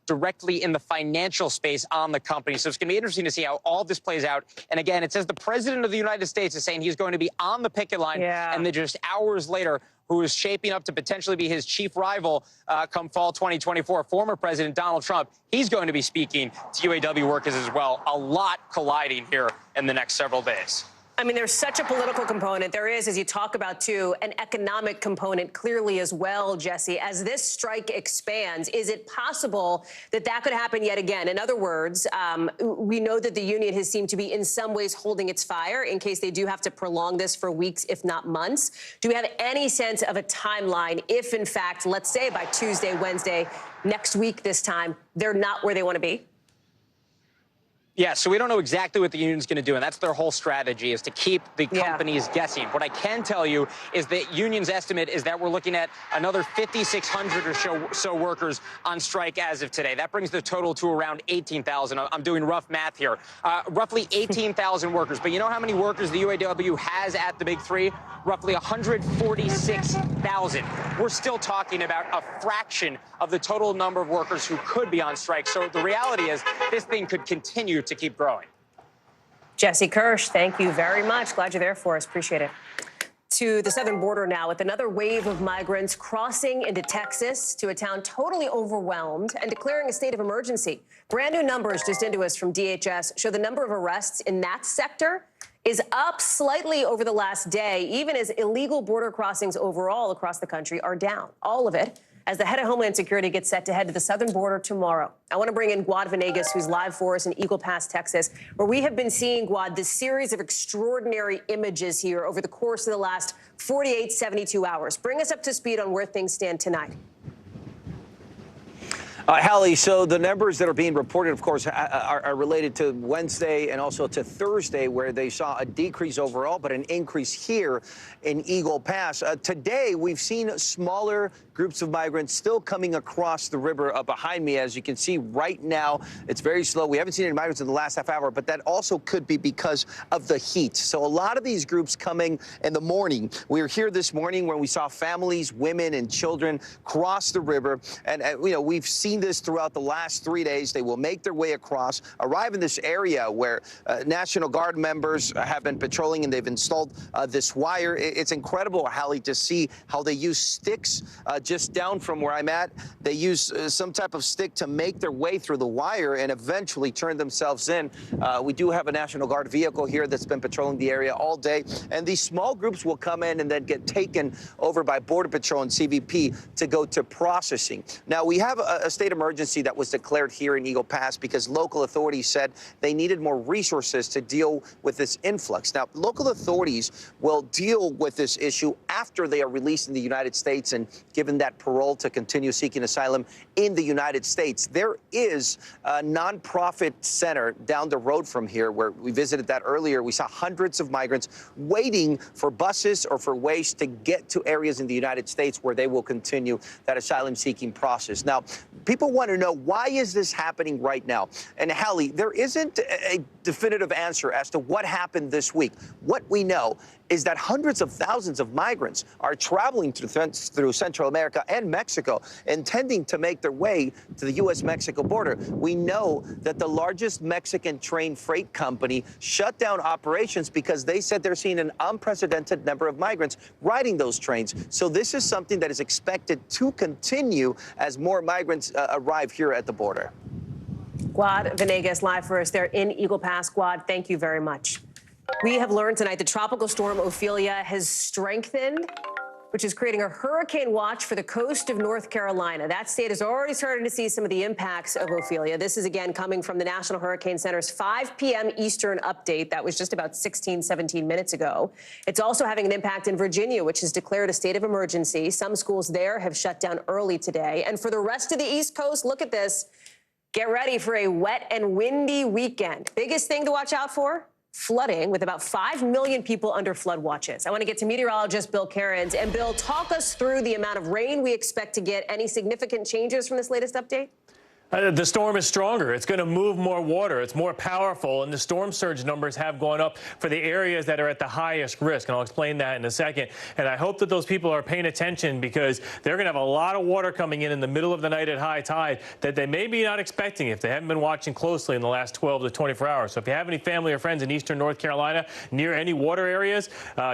directly in the financial space on the company. So it's going to be interesting to see how all this plays out. And again, it says the president of the United States is saying he's going to be on the picket line. And then just hours later, who is shaping up to potentially be his chief rival come fall 2024, former President Donald Trump, he's going to be speaking to UAW workers as well. A lot colliding here in the next several days. I mean, there's such a political component. There is, as you talk about, too, an economic component clearly as well, Jesse. As this strike expands, is it possible that that could happen yet again? In other words, we know that the union has seemed to be in some ways holding its fire in case they do have to prolong this for weeks, if not months. Do we have any sense of a timeline if, in fact, let's say by Tuesday, Wednesday, next week this time, they're not where they want to be? Yeah, so we don't know exactly what the union's going to do, and that's their whole strategy, is to keep the companies guessing. What I can tell you is that union's estimate is that we're looking at another 5,600 or so workers on strike as of today. That brings the total to around 18,000. I'm doing rough math here. Roughly 18,000 workers. But you know how many workers the UAW has at the Big Three? Roughly 146,000. We're still talking about a fraction of the total number of workers who could be on strike. So the reality is this thing could continue to keep growing. Jesse Kirsch, thank you very much. Glad you're there for us. Appreciate it. To the southern border now, with another wave of migrants crossing into Texas, to a town totally overwhelmed and declaring a state of emergency. Brand new numbers just into us from DHS show the number of arrests in that sector is up slightly over the last day, even as illegal border crossings overall across the country are down. All of it as the head of Homeland Security gets set to head to the southern border tomorrow. I want to bring in Guad Venegas, who's live for us in Eagle Pass, Texas, where we have been seeing, Guad, this series of extraordinary images here over the course of the last 48, 72 hours. Bring us up to speed on where things stand tonight. Hallie, so the numbers that are being reported, of course, are related to Wednesday and also to Thursday, where they saw a decrease overall, but an increase here in Eagle Pass. Today, we've seen smaller groups of migrants still coming across the river behind me. As you can see right now, it's very slow. We haven't seen any migrants in the last half hour, but that also could be because of the heat. So a lot of these groups coming in the morning. We were here this morning when we saw families, women, and children cross the river. And, you know, we've seen this throughout the last 3 days. They will make their way across, arrive in this area where National Guard members have been patrolling, and they've installed this wire. It's incredible, Hallie, to see how they use sticks just down from where I'm at. They use some type of stick to make their way through the wire and eventually turn themselves in. We do have a National Guard vehicle here that's been patrolling the area all day. And these small groups will come in and then get taken over by Border Patrol and CBP to go to processing. Now, we have a state emergency that was declared here in Eagle Pass because local authorities said they needed more resources to deal with this influx. Now, local authorities will deal with this issue after they are released in the United States and given that parole to continue seeking asylum in the United States. There is a nonprofit center down the road from here where we visited that earlier. We saw hundreds of migrants waiting for buses or for ways to get to areas in the United States where they will continue that asylum seeking process. Now, people want to know, why is this happening right now? And Hallie, there isn't a definitive answer as to what happened this week. What we know is that hundreds of thousands of migrants are traveling through Central America and Mexico, intending to make their way to the U.S.-Mexico border. We know that the largest Mexican train freight company shut down operations because they said they're seeing an unprecedented number of migrants riding those trains. So this is something that is expected to continue as more migrants arrive here at the border. Guad Venegas live for us there in Eagle Pass. Guad, thank you very much. We have learned tonight the tropical storm Ophelia has strengthened, which is creating a hurricane watch for the coast of North Carolina. That state has already started to see some of the impacts of Ophelia. This is again coming from the National Hurricane Center's 5 p.m. Eastern update. That was just about 16, 17 minutes ago. It's also having an impact in Virginia, which has declared a state of emergency. Some schools there have shut down early today. And for the rest of the East Coast, look at this. Get ready for a wet and windy weekend. Biggest thing to watch out for? Flooding, with about 5 million people under flood watches. I want to get to meteorologist Bill Cairns. And Bill, talk us through the amount of rain we expect to get. Any significant changes from this latest update? The storm is stronger. It's going to move more water. It's more powerful, and the storm surge numbers have gone up for the areas that are at the highest risk, and I'll explain that in a second. And I hope that those people are paying attention because they're going to have a lot of water coming in the middle of the night at high tide that they may be not expecting if they haven't been watching closely in the last 12 to 24 hours. So if you have any family or friends in eastern North Carolina near any water areas,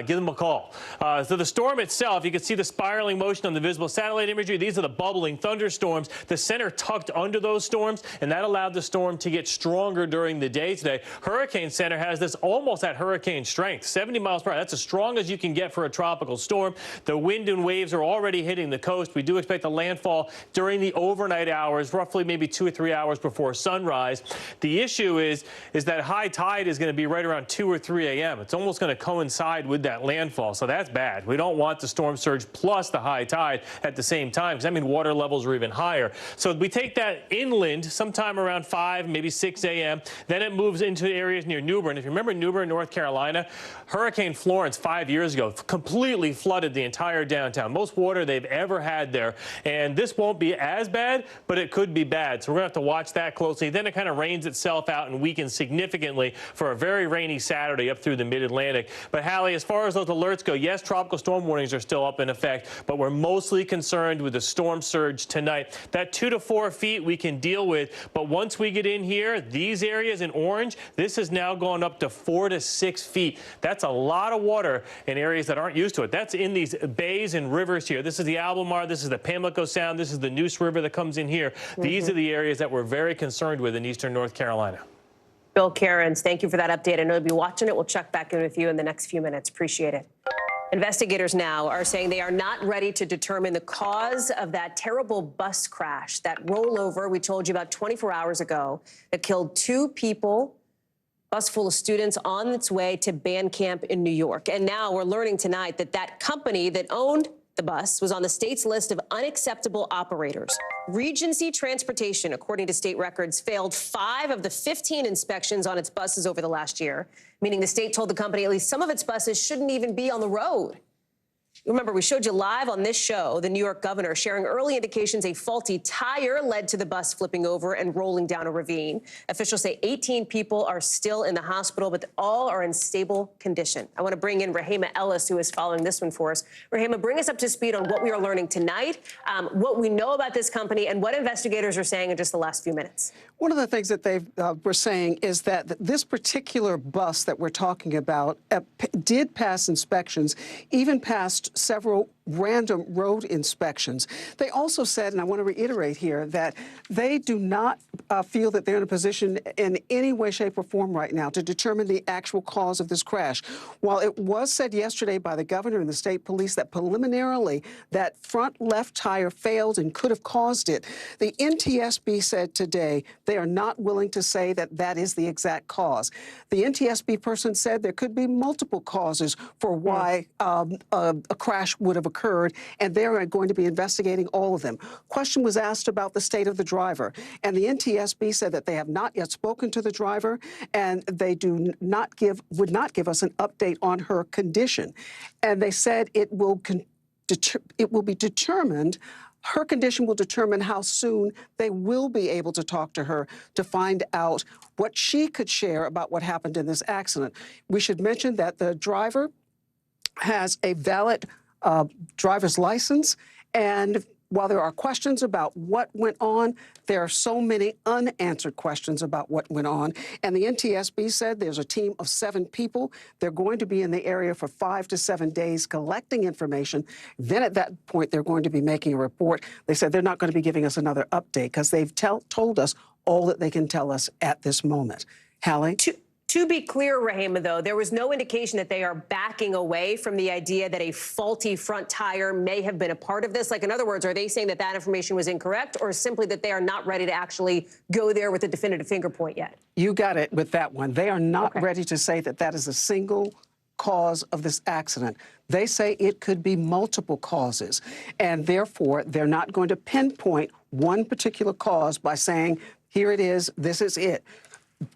give them a call. So the storm itself, you can see the spiraling motion on the visible satellite imagery. These are the bubbling thunderstorms. The center tucked under those storms, and that allowed the storm to get stronger during the day today. Hurricane Center has this almost at hurricane strength, 70 miles per hour. That's as strong as you can get for a tropical storm. The wind and waves are already hitting the coast. We do expect a landfall during the overnight hours, roughly maybe 2 or 3 hours before sunrise. The issue is that high tide is going to be right around 2 or 3 a.m. It's almost going to coincide with that landfall, so that's bad. We don't want the storm surge plus the high tide at the same time, because that means water levels are even higher. So we take that inland sometime around 5, maybe 6 a.m. Then it moves into areas near New Bern. If you remember New Bern, North Carolina, Hurricane Florence 5 years ago completely flooded the entire downtown. Most water they've ever had there. And this won't be as bad, but it could be bad. So we're going to have to watch that closely. Then it kind of rains itself out and weakens significantly for a very rainy Saturday up through the mid-Atlantic. But Hallie, as far as those alerts go, yes, tropical storm warnings are still up in effect, but we're mostly concerned with the storm surge tonight. That 2 to 4 feet we can deal with, but once we get in here, these areas in orange, this has now gone up to 4 to 6 feet. That's a lot of water in areas that aren't used to it. That's in these bays and rivers here. This is the Albemarle, this is the Pamlico Sound, this is the Neuse River that comes in here. These are the areas that we're very concerned with in eastern North Carolina. Bill Cairns, thank you for that update. I know you'll be watching it. We'll check back in with you in the next few minutes. Appreciate it. Investigators now are saying they are not ready to determine the cause of that terrible bus crash, that rollover we told you about 24 hours ago that killed 2 people, bus full of students on its way to band camp in New York. And now we're learning tonight that that company that owned the bus was on the state's list of unacceptable operators. Regency Transportation, according to state records, failed 5 of the 15 inspections on its buses over the last year, meaning the state told the company at least some of its buses shouldn't even be on the road. Remember, we showed you live on this show the New York governor sharing early indications a faulty tire led to the bus flipping over and rolling down a ravine. Officials say 18 people are still in the hospital, but all are in stable condition. I want to bring in Rahema Ellis, who is following this one for us. Rahema, bring us up to speed on what we are learning tonight, what we know about this company, and what investigators are saying in just the last few minutes. One of the things that they were saying is that this particular bus that we're talking about did pass inspections, even passed several random road inspections. They also said, and I want to reiterate here, that they do not feel that they're in a position in any way, shape, or form right now to determine the actual cause of this crash. While it was said yesterday by the governor and the state police that preliminarily that front left tire failed and could have caused it, the NTSB said today they are not willing to say that that is the exact cause. The NTSB person said there could be multiple causes for why a crash would have occurred, and they're going to be investigating all of them. Question was asked about the state of the driver, and the NTSB said that they have not yet spoken to the driver, and they would not give us an update on her condition. And they said it will be determined. Her condition will determine how soon they will be able to talk to her to find out what she could share about what happened in this accident. We should mention that the driver has a valid driver's license, and while there are questions about what went on, there are so many unanswered questions about what went on. And the NTSB said there's a team of 7 people. They're going to be in the area for 5 to 7 days collecting information. Then at that point, they're going to be making a report. They said they're not going to be giving us another update because they've told us all that they can tell us at this moment. Hallie? To be clear, Rahema, though, there was no indication that they are backing away from the idea that a faulty front tire may have been a part of this. Like, in other words, are they saying that that information was incorrect, or simply that they are not ready to actually go there with a definitive finger point yet? You got it with that one. They are not ready to say that that is a single cause of this accident. They say it could be multiple causes, and therefore they're not going to pinpoint one particular cause by saying, here it is, this is it.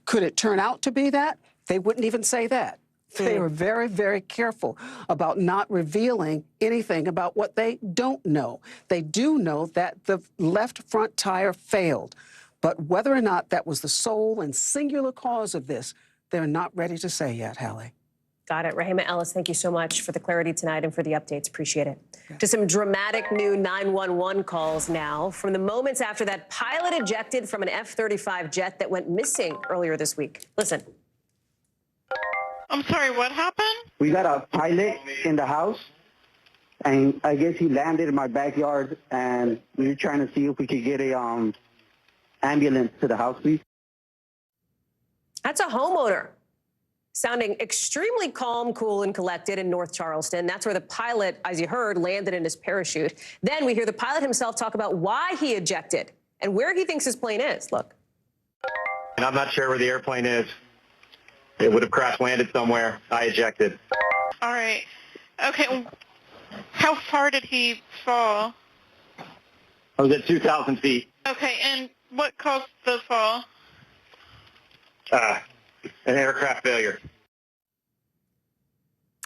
Could it turn out to be that? They wouldn't even say that. They were very, very careful about not revealing anything about what they don't know. They do know that the left front tire failed, but whether or not that was the sole and singular cause of this, they're not ready to say yet, Hallie. Got it. Rahema Ellis, thank you so much for the clarity tonight and for the updates. Appreciate it. To some dramatic new 911 calls now from the moments after that pilot ejected from an F-35 jet that went missing earlier this week. Listen. I'm sorry, what happened? We got a pilot in the house, and I guess he landed in my backyard, and we were trying to see if we could get an ambulance to the house, please. That's a homeowner sounding extremely calm, cool, and collected in North Charleston. That's where the pilot, as you heard, landed in his parachute. Then we hear the pilot himself talk about why he ejected and where he thinks his plane is. Look. And I'm not sure where the airplane is. It would have crash landed somewhere. I ejected. All right. Okay. How far did he fall? I was at 2,000 feet. Okay, and what caused the fall? An aircraft failure.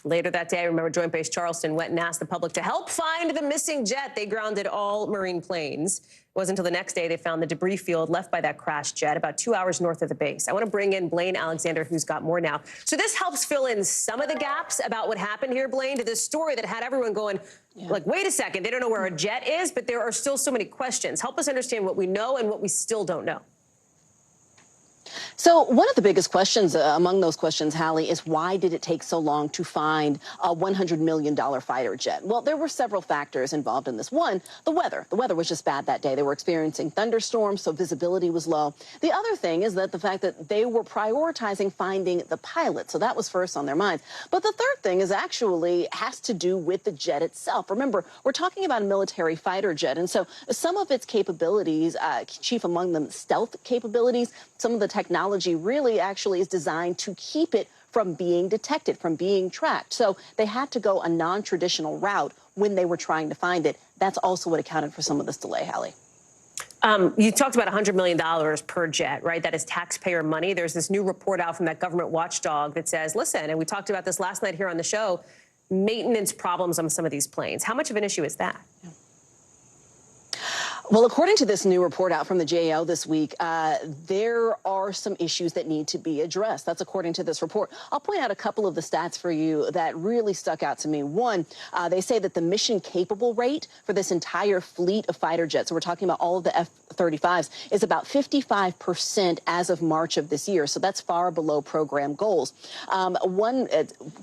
Later that day, remember, Joint Base Charleston went and asked the public to help find the missing jet. They grounded all Marine planes. It wasn't until the next day they found the debris field left by that crashed jet about 2 hours north of the base. I want to bring in Blaine Alexander, who's got more now. So this helps fill in some of the gaps about what happened here, Blaine, to this story that had everyone going, like, wait a second, they don't know where a jet is, but there are still so many questions. Help us understand what we know and what we still don't know. So one of the biggest questions among those questions, Hallie, is why did it take so long to find a $100 million fighter jet? Well, there were several factors involved in this. One, the weather. The weather was just bad that day. They were experiencing thunderstorms, so visibility was low. The other thing is that the fact that they were prioritizing finding the pilot. So that was first on their minds. But the third thing is actually has to do with the jet itself. Remember, we're talking about a military fighter jet. And so some of its capabilities, chief among them stealth capabilities, some of the technology really actually is designed to keep it from being detected, from being tracked. So they had to go a non-traditional route when they were trying to find it. That's also what accounted for some of this delay, Hallie. You talked about $100 million per jet, right? That is taxpayer money. There's this new report out from that government watchdog that says, listen, and we talked about this last night here on the show, maintenance problems on some of these planes. How much of an issue is that? Well, according to this new report out from the GAO this week, there are some issues that need to be addressed. That's according to this report. I'll point out a couple of the stats for you that really stuck out to me. One, they say that the mission capable rate for this entire fleet of fighter jets, so we're talking about all of the F-35s, is about 55% as of March of this year. So that's far below program goals. One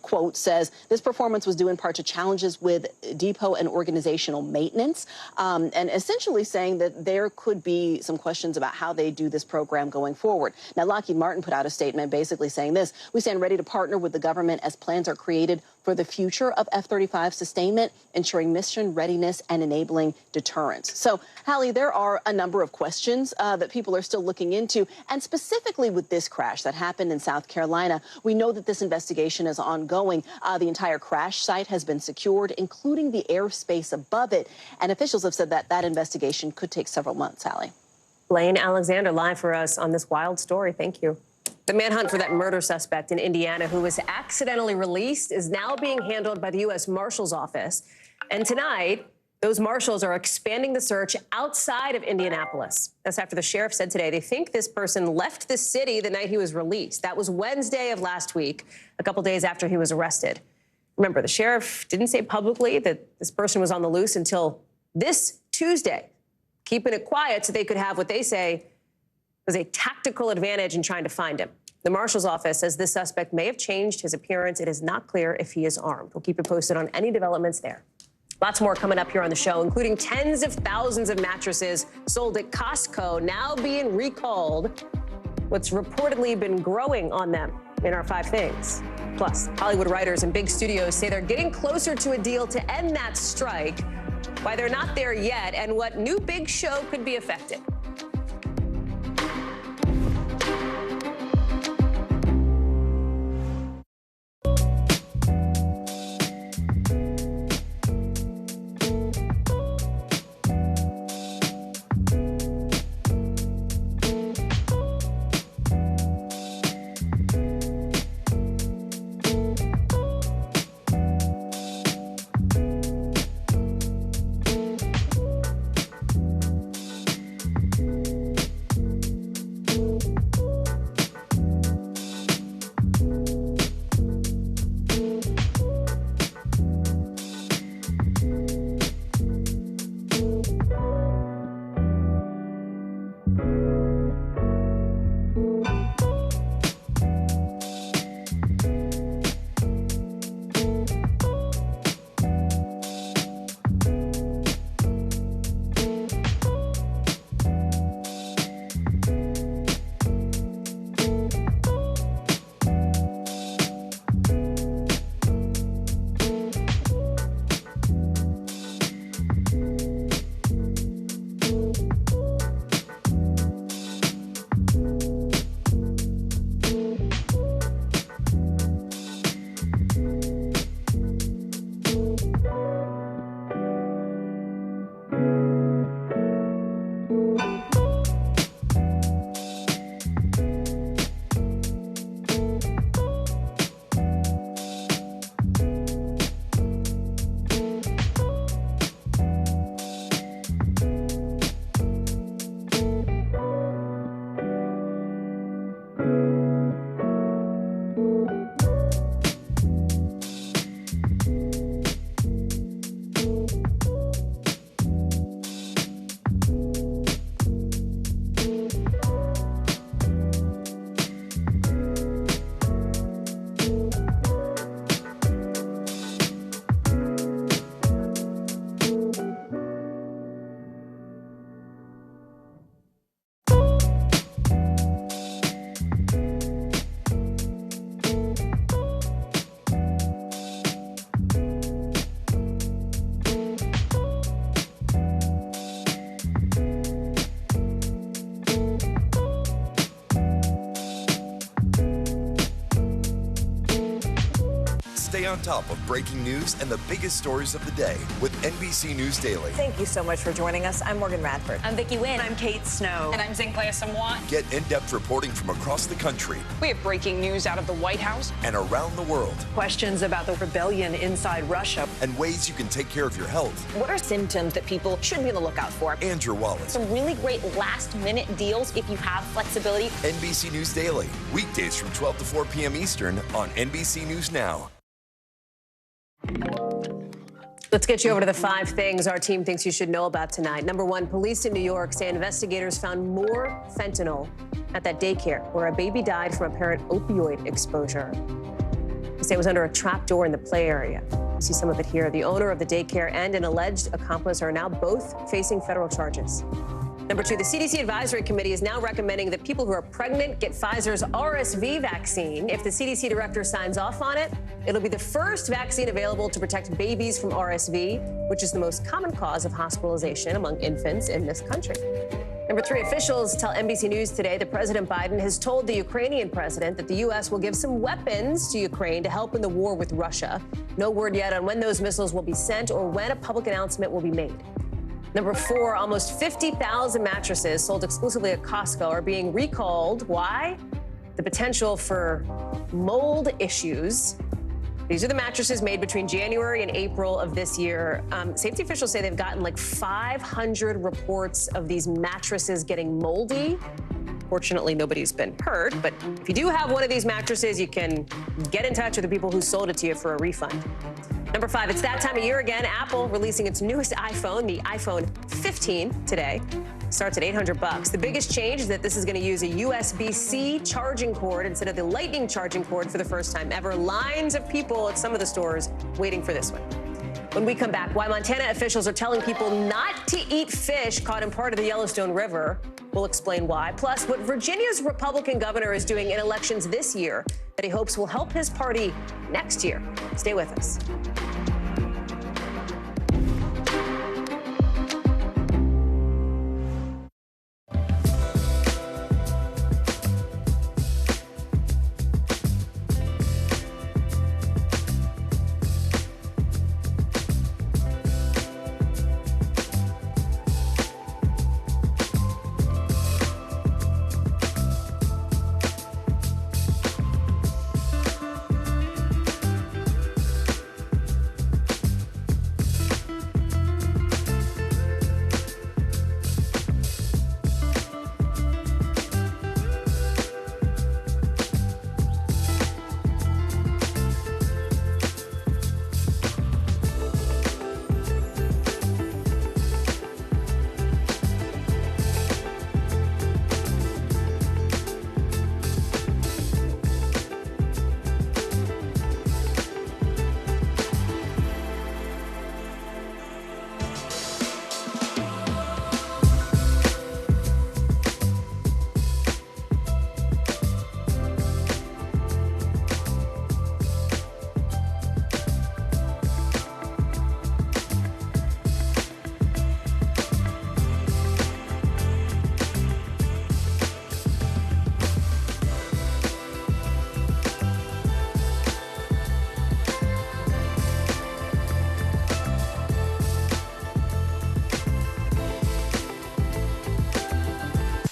quote says, this performance was due in part to challenges with depot and organizational maintenance, and essentially saying that there could be some questions about how they do this program going forward. Now, Lockheed Martin put out a statement basically saying this: we stand ready to partner with the government as plans are created for the future of F-35 sustainment, ensuring mission readiness and enabling deterrence. So, Hallie, there are a number of questions that people are still looking into, and specifically with this crash that happened in South Carolina, we know that this investigation is ongoing. The entire crash site has been secured, including the airspace above it, and officials have said that that investigation could take several months, Hallie. Blaine Alexander live for us on this wild story. Thank you. The manhunt for that murder suspect in Indiana who was accidentally released is now being handled by the U.S. Marshal's Office. And tonight, those marshals are expanding the search outside of Indianapolis. That's after the sheriff said today they think this person left the city the night he was released. That was Wednesday of last week, a couple days after he was arrested. Remember, the sheriff didn't say publicly that this person was on the loose until this Tuesday, keeping it quiet so they could have what they say was a tactical advantage in trying to find him. The marshal's office says this suspect may have changed his appearance. It is not clear if he is armed. We'll keep you posted on any developments there. Lots more coming up here on the show, including tens of thousands of mattresses sold at Costco now being recalled. What's reportedly been growing on them in our 5 things. Plus, Hollywood writers and big studios say they're getting closer to a deal to end that strike, why they're not there yet, and what new big show could be affected. Stay on top of breaking news and the biggest stories of the day with NBC News Daily. Thank you so much for joining us. I'm Morgan Radford. I'm Vicki Wynn. I'm Kate Snow. And I'm Zinklea Samwa. Get in-depth reporting from across the country. We have breaking news out of the White House and around the world. Questions about the rebellion inside Russia. And ways you can take care of your health. What are symptoms that people should be on the lookout for? And your wallet. Some really great last-minute deals if you have flexibility. NBC News Daily. Weekdays from 12 to 4 p.m. Eastern on NBC News Now. Let's get you over to the 5 things our team thinks you should know about tonight. Number 1, police in New York say investigators found more fentanyl at that daycare where a baby died from apparent opioid exposure. They say it was under a trap door in the play area. You see some of it here. The owner of the daycare and an alleged accomplice are now both facing federal charges. Number 2, the CDC Advisory Committee is now recommending that people who are pregnant get Pfizer's RSV vaccine. If the CDC director signs off on it, it'll be the first vaccine available to protect babies from RSV, which is the most common cause of hospitalization among infants in this country. Number 3, officials tell NBC News today that President Biden has told the Ukrainian president that the U.S. will give some weapons to Ukraine to help in the war with Russia. No word yet on when those missiles will be sent or when a public announcement will be made. Number 4, almost 50,000 mattresses sold exclusively at Costco are being recalled. Why? The potential for mold issues. These are the mattresses made between January and April of this year. Safety officials say they've gotten like 500 reports of these mattresses getting moldy. Fortunately, nobody's been hurt, but if you do have one of these mattresses, you can get in touch with the people who sold it to you for a refund. Number 5, it's that time of year again. Apple releasing its newest iPhone, the iPhone 15 today. Starts at $800. The biggest change is that this is going to use a USB-C charging cord instead of the Lightning charging cord for the first time ever. Lines of people at some of the stores waiting for this one. When we come back, why Montana officials are telling people not to eat fish caught in part of the Yellowstone River. We'll explain why. Plus, what Virginia's Republican governor is doing in elections this year that he hopes will help his party next year. Stay with us.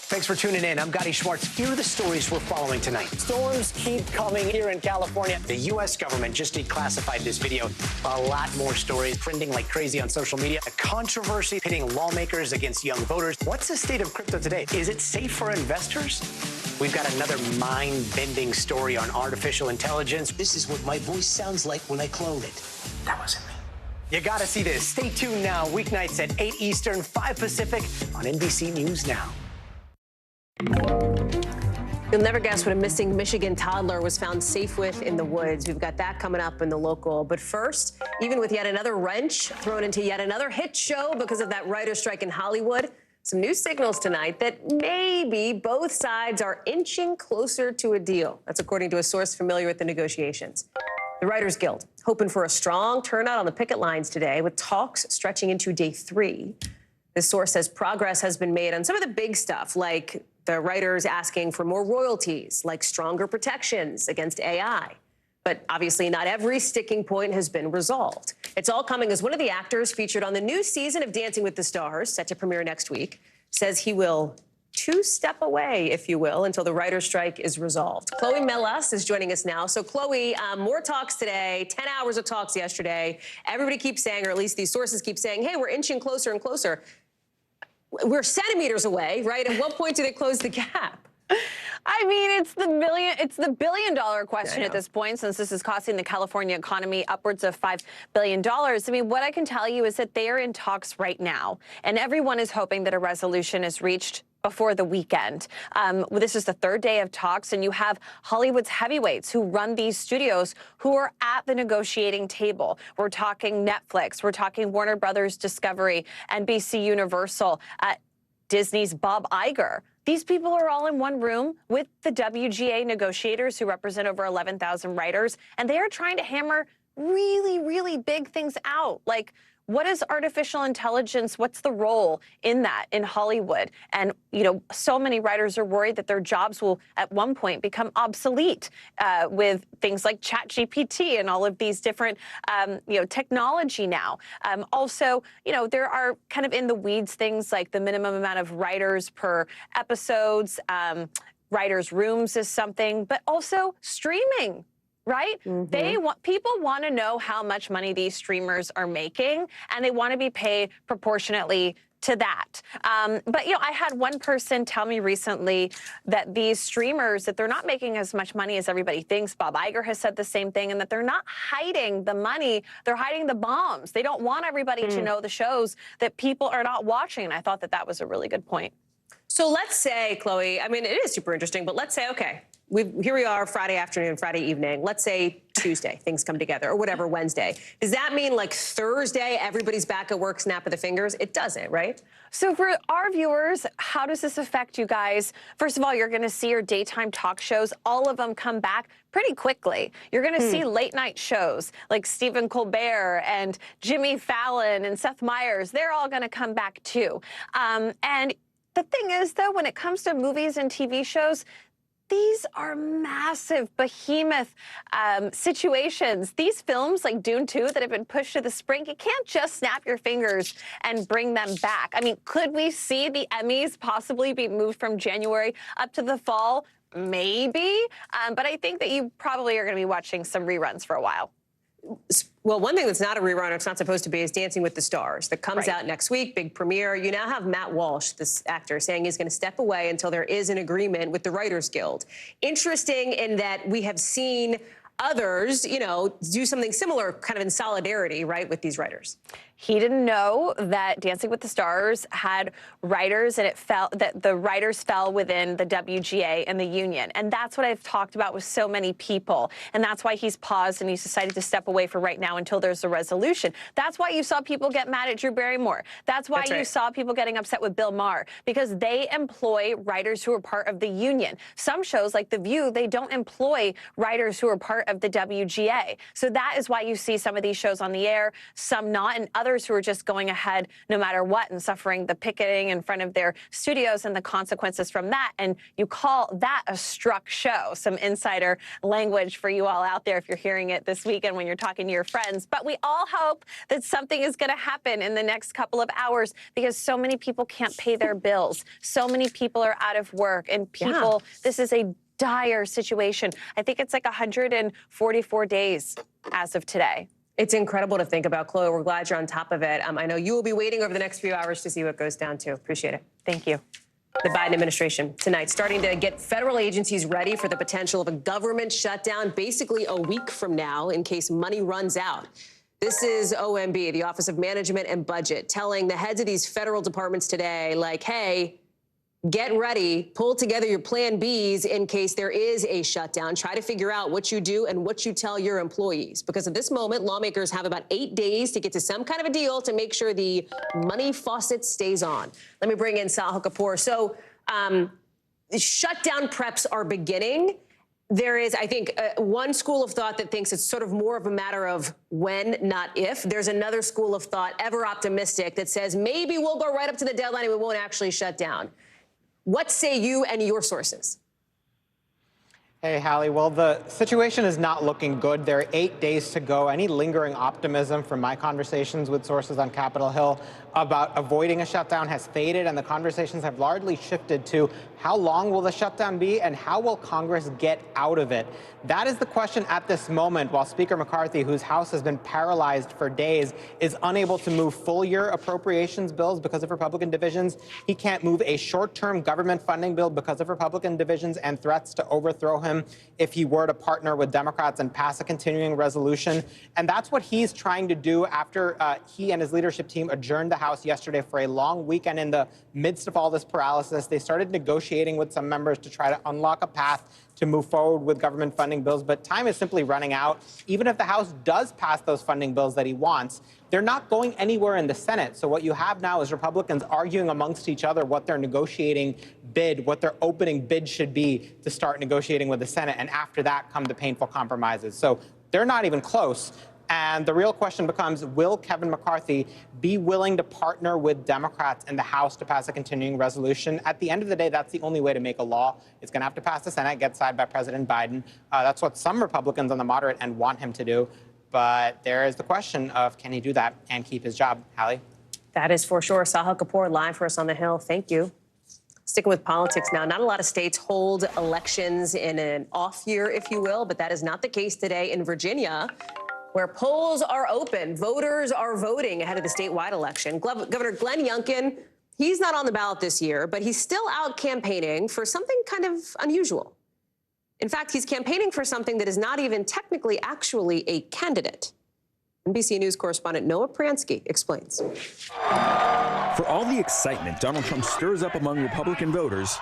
Thanks for tuning in. I'm Gotti Schwartz. Here are the stories we're following tonight. Storms keep coming here in California. The U.S. government just declassified this video. A lot more stories trending like crazy on social media. A controversy pitting lawmakers against young voters. What's the state of crypto today? Is it safe for investors? We've got another mind-bending story on artificial intelligence. This is what my voice sounds like when I clone it. That wasn't me. You gotta see this. Stay tuned now. Weeknights at 8 Eastern, 5 Pacific on NBC News Now. You'll never guess what a missing Michigan toddler was found safe with in the woods. We've got that coming up in the local. But first, even with yet another wrench thrown into yet another hit show because of that writer's strike in Hollywood, some new signals tonight that maybe both sides are inching closer to a deal. That's according to a source familiar with the negotiations. The Writers Guild hoping for a strong turnout on the picket lines today with talks stretching into day 3. This source says progress has been made on some of the big stuff, like the writers asking for more royalties, like stronger protections against AI. But obviously not every sticking point has been resolved. It's all coming as one of the actors featured on the new season of Dancing with the Stars, set to premiere next week, says he will two-step away, if you will, until the writer's strike is resolved. Chloe Melas is joining us now. So, Chloe, more talks today, 10 hours of talks yesterday. Everybody keeps saying, or at least these sources keep saying, hey, we're inching closer and closer. We're centimeters away, right? At what point do they close the gap? I mean, it's the billion-dollar question at this point, since this is costing the California economy upwards of $5 billion. I mean, what I can tell you is that they are in talks right now, and everyone is hoping that a resolution is reached before the weekend. This is the third day of talks, and you have Hollywood's heavyweights who run these studios who are at the negotiating table. We're talking Netflix, we're talking Warner Brothers Discovery, NBC Universal, Disney's Bob Iger. These people are all in one room with the WGA negotiators who represent over 11,000 writers, and they are trying to hammer really, really big things out. Like, what is artificial intelligence? What's the role in that in Hollywood? And, you know, so many writers are worried that their jobs will at one point become obsolete with things like ChatGPT and all of these different, you know, technology now. Also, you know, there are kind of in the weeds things like the minimum amount of writers per episodes, writers' rooms is something, but also streaming. Right? People want to know how much money these streamers are making, and they want to be paid proportionately to that. But, you know, I had one person tell me recently that these streamers, that they're not making as much money as everybody thinks. Bob Iger has said the same thing, and that they're not hiding the money. They're hiding the bombs. They don't want everybody to know the shows that people are not watching. And I thought that that was a really good point. So let's say, Chloe, I mean, it is super interesting, but let's say, okay, here we are Friday afternoon, Friday evening. Let's say Tuesday, things come together, or whatever, Wednesday. Does that mean like Thursday, everybody's back at work, snap of the fingers? It doesn't, right? So for our viewers, how does this affect you guys? First of all, you're going to see your daytime talk shows, all of them come back pretty quickly. You're going to see late night shows like Stephen Colbert and Jimmy Fallon and Seth Meyers. They're all going to come back too. And the thing is, though, when it comes to movies and TV shows, these are massive, behemoth situations. These films like Dune 2 that have been pushed to the spring, you can't just snap your fingers and bring them back. I mean, could we see the Emmys possibly be moved from January up to the fall? Maybe. But I think that you probably are going to be watching some reruns for a while. Well, one thing that's not a rerun, it's not supposed to be, is Dancing with the Stars. That comes out next week, big premiere. You now have Matt Walsh, this actor, saying he's going to step away until there is an agreement with the Writers Guild. Interesting in that we have seen others, you know, do something similar, kind of in solidarity, right, with these writers. He didn't know that Dancing with the Stars had writers, and that the writers fell within the WGA and the union. And that's what I've talked about with so many people. And that's why he's paused and he's decided to step away for right now until there's a resolution. That's why you saw people get mad at Drew Barrymore. That's why you saw people getting upset with Bill Maher, because they employ writers who are part of the union. Some shows like The View, they don't employ writers who are part of the WGA. So that is why you see some of these shows on the air, some not, and others who are just going ahead no matter what and suffering the picketing in front of their studios and the consequences from that. And you call that a struck show. Some insider language for you all out there if you're hearing it this weekend when you're talking to your friends. But we all hope that something is going to happen in the next couple of hours, because so many people can't pay their bills. So many people are out of work, and people, this is a dire situation. I think it's like 144 days as of today. It's incredible to think about, Chloe. We're glad you're on top of it. I know you will be waiting over the next few hours to see what goes down, too. Appreciate it. Thank you. The Biden administration tonight starting to get federal agencies ready for the potential of a government shutdown basically a week from now in case money runs out. This is OMB, the Office of Management and Budget, telling the heads of these federal departments today, like, hey, get ready, pull together your plan Bs in case there is a shutdown. Try to figure out what you do and what you tell your employees. Because at this moment, lawmakers have about 8 days to get to some kind of a deal to make sure the money faucet stays on. Let me bring in Sahil Kapoor. So the shutdown preps are beginning. There is, I think, one school of thought that thinks it's sort of more of a matter of when, not if. There's another school of thought, ever optimistic, that says maybe we'll go right up to the deadline and we won't actually shut down. What say you and your sources? Hey, Hallie. Well, the situation is not looking good. There are 8 days to go. Any lingering optimism from my conversations with sources on Capitol Hill about avoiding a shutdown has faded, and the conversations have largely shifted to how long will the shutdown be and how will Congress get out of it? That is the question at this moment, while Speaker McCarthy, whose House has been paralyzed for days, is unable to move full-year appropriations bills because of Republican divisions. He can't move a short-term government funding bill because of Republican divisions and threats to overthrow him if he were to partner with Democrats and pass a continuing resolution. And that's what he's trying to do after he and his leadership team adjourned the House yesterday for a long weekend. In the midst of all this paralysis, they started negotiating with some members to try to unlock a path to move forward with government funding bills, but time is simply running out. Even if the House does pass those funding bills that he wants, they're not going anywhere in the Senate. So what you have now is Republicans arguing amongst each other what their negotiating bid, what their opening bid should be to start negotiating with the Senate. And after that come the painful compromises. So they're not even close. And the real question becomes, will Kevin McCarthy be willing to partner with Democrats in the House to pass a continuing resolution? At the end of the day, that's the only way to make a law. It's going to have to pass the Senate, get signed by President Biden. That's what some Republicans on the moderate end want him to do. But there is the question of, can he do that and keep his job? Hallie? That is for sure. Sahil Kapoor live for us on the Hill. Thank you. Sticking with politics now, not a lot of states hold elections in an off year, if you will, but that is not the case today in Virginia, where polls are open. Voters are voting ahead of the statewide election. Governor Glenn Youngkin, he's not on the ballot this year, but he's still out campaigning for something kind of unusual. In fact, he's campaigning for something that is not even technically actually a candidate. NBC News correspondent Noah Pransky explains. For all the excitement Donald Trump stirs up among Republican voters,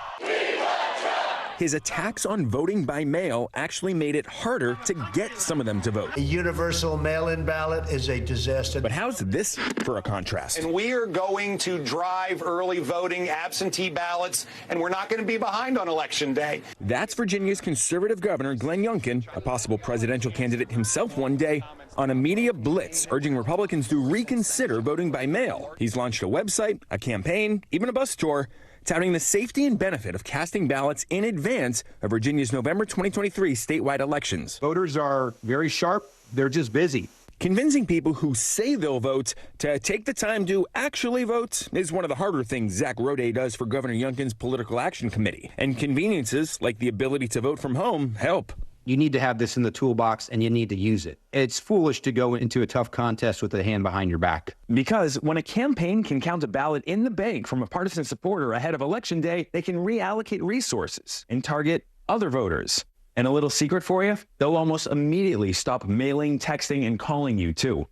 his attacks on voting by mail actually made it harder to get some of them to vote. A universal mail-in ballot is a disaster. But how's this for a contrast? And we are going to drive early voting, absentee ballots, and we're not going to be behind on Election Day. That's Virginia's conservative governor, Glenn Youngkin, a possible presidential candidate himself one day, on a media blitz urging Republicans to reconsider voting by mail. He's launched a website, a campaign, even a bus tour, touting the safety and benefit of casting ballots in advance of Virginia's November 2023 statewide elections. Voters are very sharp. They're just busy. Convincing people who say they'll vote to take the time to actually vote is one of the harder things Zach Roday does for Governor Youngkin's Political Action Committee. And conveniences like the ability to vote from home help. You need to have this in the toolbox, and you need to use it. It's foolish to go into a tough contest with a hand behind your back. Because when a campaign can count a ballot in the bank from a partisan supporter ahead of Election Day, they can reallocate resources and target other voters. And a little secret for you, they'll almost immediately stop mailing, texting, and calling you, too.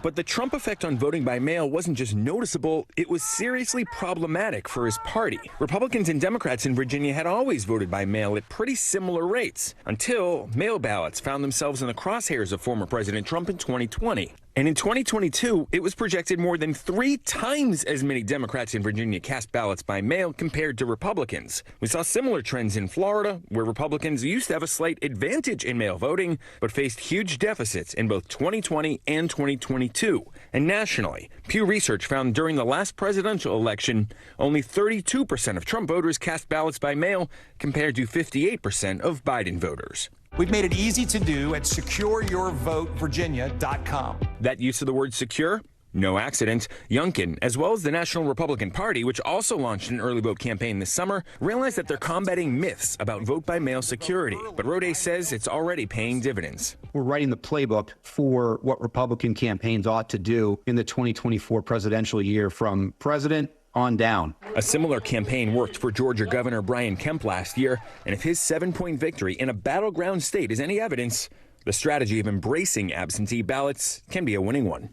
But the Trump effect on voting by mail wasn't just noticeable, it was seriously problematic for his party. Republicans and Democrats in Virginia had always voted by mail at pretty similar rates, until mail ballots found themselves in the crosshairs of former President Trump in 2020. And in 2022, it was projected more than 3 times as many Democrats in Virginia cast ballots by mail compared to Republicans. We saw similar trends in Florida, where Republicans used to have a slight advantage in mail voting, but faced huge deficits in both 2020 and 2022. And nationally, Pew Research found during the last presidential election, only 32% of Trump voters cast ballots by mail, compared to 58% of Biden voters. We've made it easy to do at secureyourvotevirginia.com. That use of the word secure? No accident. Youngkin, as well as the National Republican Party, which also launched an early vote campaign this summer, realized that they're combating myths about vote-by-mail security. But Roday says it's already paying dividends. We're writing the playbook for what Republican campaigns ought to do in the 2024 presidential year, from president on down. A similar campaign worked for Georgia Governor Brian Kemp last year, and if his 7-point victory in a battleground state is any evidence, the strategy of embracing absentee ballots can be a winning one.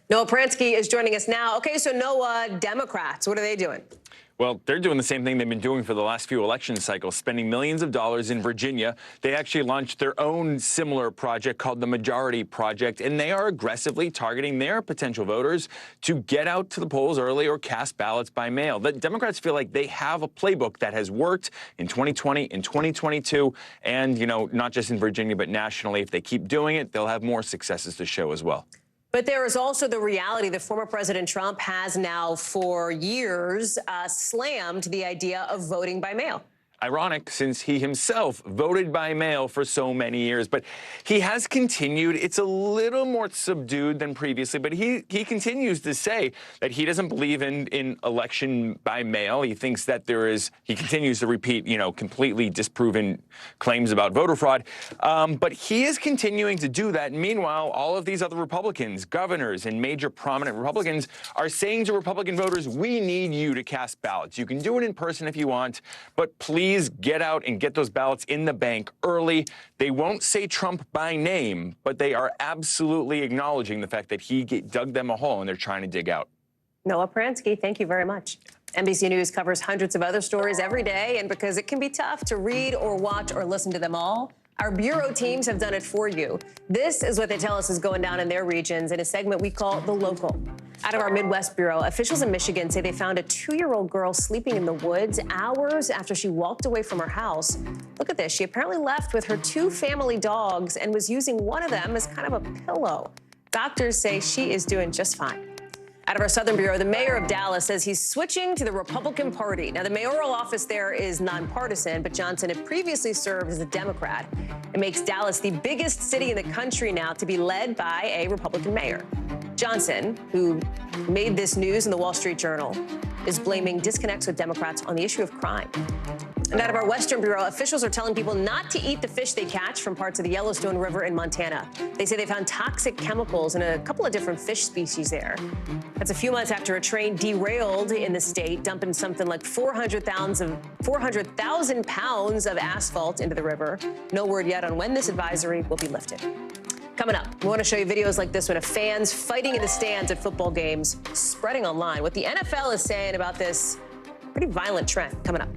Noah Pransky is joining us now. Okay, so Noah, Democrats, what are they doing? Well, they're doing the same thing they've been doing for the last few election cycles, spending millions of dollars in Virginia. They actually launched their own similar project called the Majority Project, and they are aggressively targeting their potential voters to get out to the polls early or cast ballots by mail. The Democrats feel like they have a playbook that has worked in 2020 and 2022, and, not just in Virginia, but nationally. If they keep doing it, they'll have more successes to show as well. But there is also the reality that former President Trump has now for years slammed the idea of voting by mail. Ironic, since he himself voted by mail for so many years. But he has continued. It's a little more subdued than previously, but he continues to say that he doesn't believe in election by mail. He thinks that he continues to repeat, completely disproven claims about voter fraud. But he is continuing to do that. Meanwhile, all of these other Republicans, governors and major prominent Republicans are saying to Republican voters, we need you to cast ballots. You can do it in person if you want, but please get out and get those ballots in the bank early. They won't say Trump by name, but they are absolutely acknowledging the fact that he dug them a hole and they're trying to dig out. Noah Pransky, thank you very much. NBC News covers hundreds of other stories every day, and because it can be tough to read or watch or listen to them all, our bureau teams have done it for you. This is what they tell us is going down in their regions in a segment we call The Local. Out of our Midwest Bureau, officials in Michigan say they found a 2-year-old girl sleeping in the woods hours after she walked away from her house. Look at this. She apparently left with her 2 family dogs and was using one of them as kind of a pillow. Doctors say she is doing just fine. Out of our Southern Bureau, the mayor of Dallas says he's switching to the Republican Party. Now, the mayoral office there is nonpartisan, but Johnson had previously served as a Democrat. It makes Dallas the biggest city in the country now to be led by a Republican mayor. Johnson, who made this news in the Wall Street Journal, is blaming disconnects with Democrats on the issue of crime. And out of our Western Bureau, officials are telling people not to eat the fish they catch from parts of the Yellowstone River in Montana. They say they found toxic chemicals in a couple of different fish species there. That's a few months after a train derailed in the state, dumping something like 400,000 pounds of asphalt into the river. No word yet on when this advisory will be lifted. Coming up, we want to show you videos like this one of fans fighting in the stands at football games, spreading online. What the NFL is saying about this pretty violent trend. Coming up.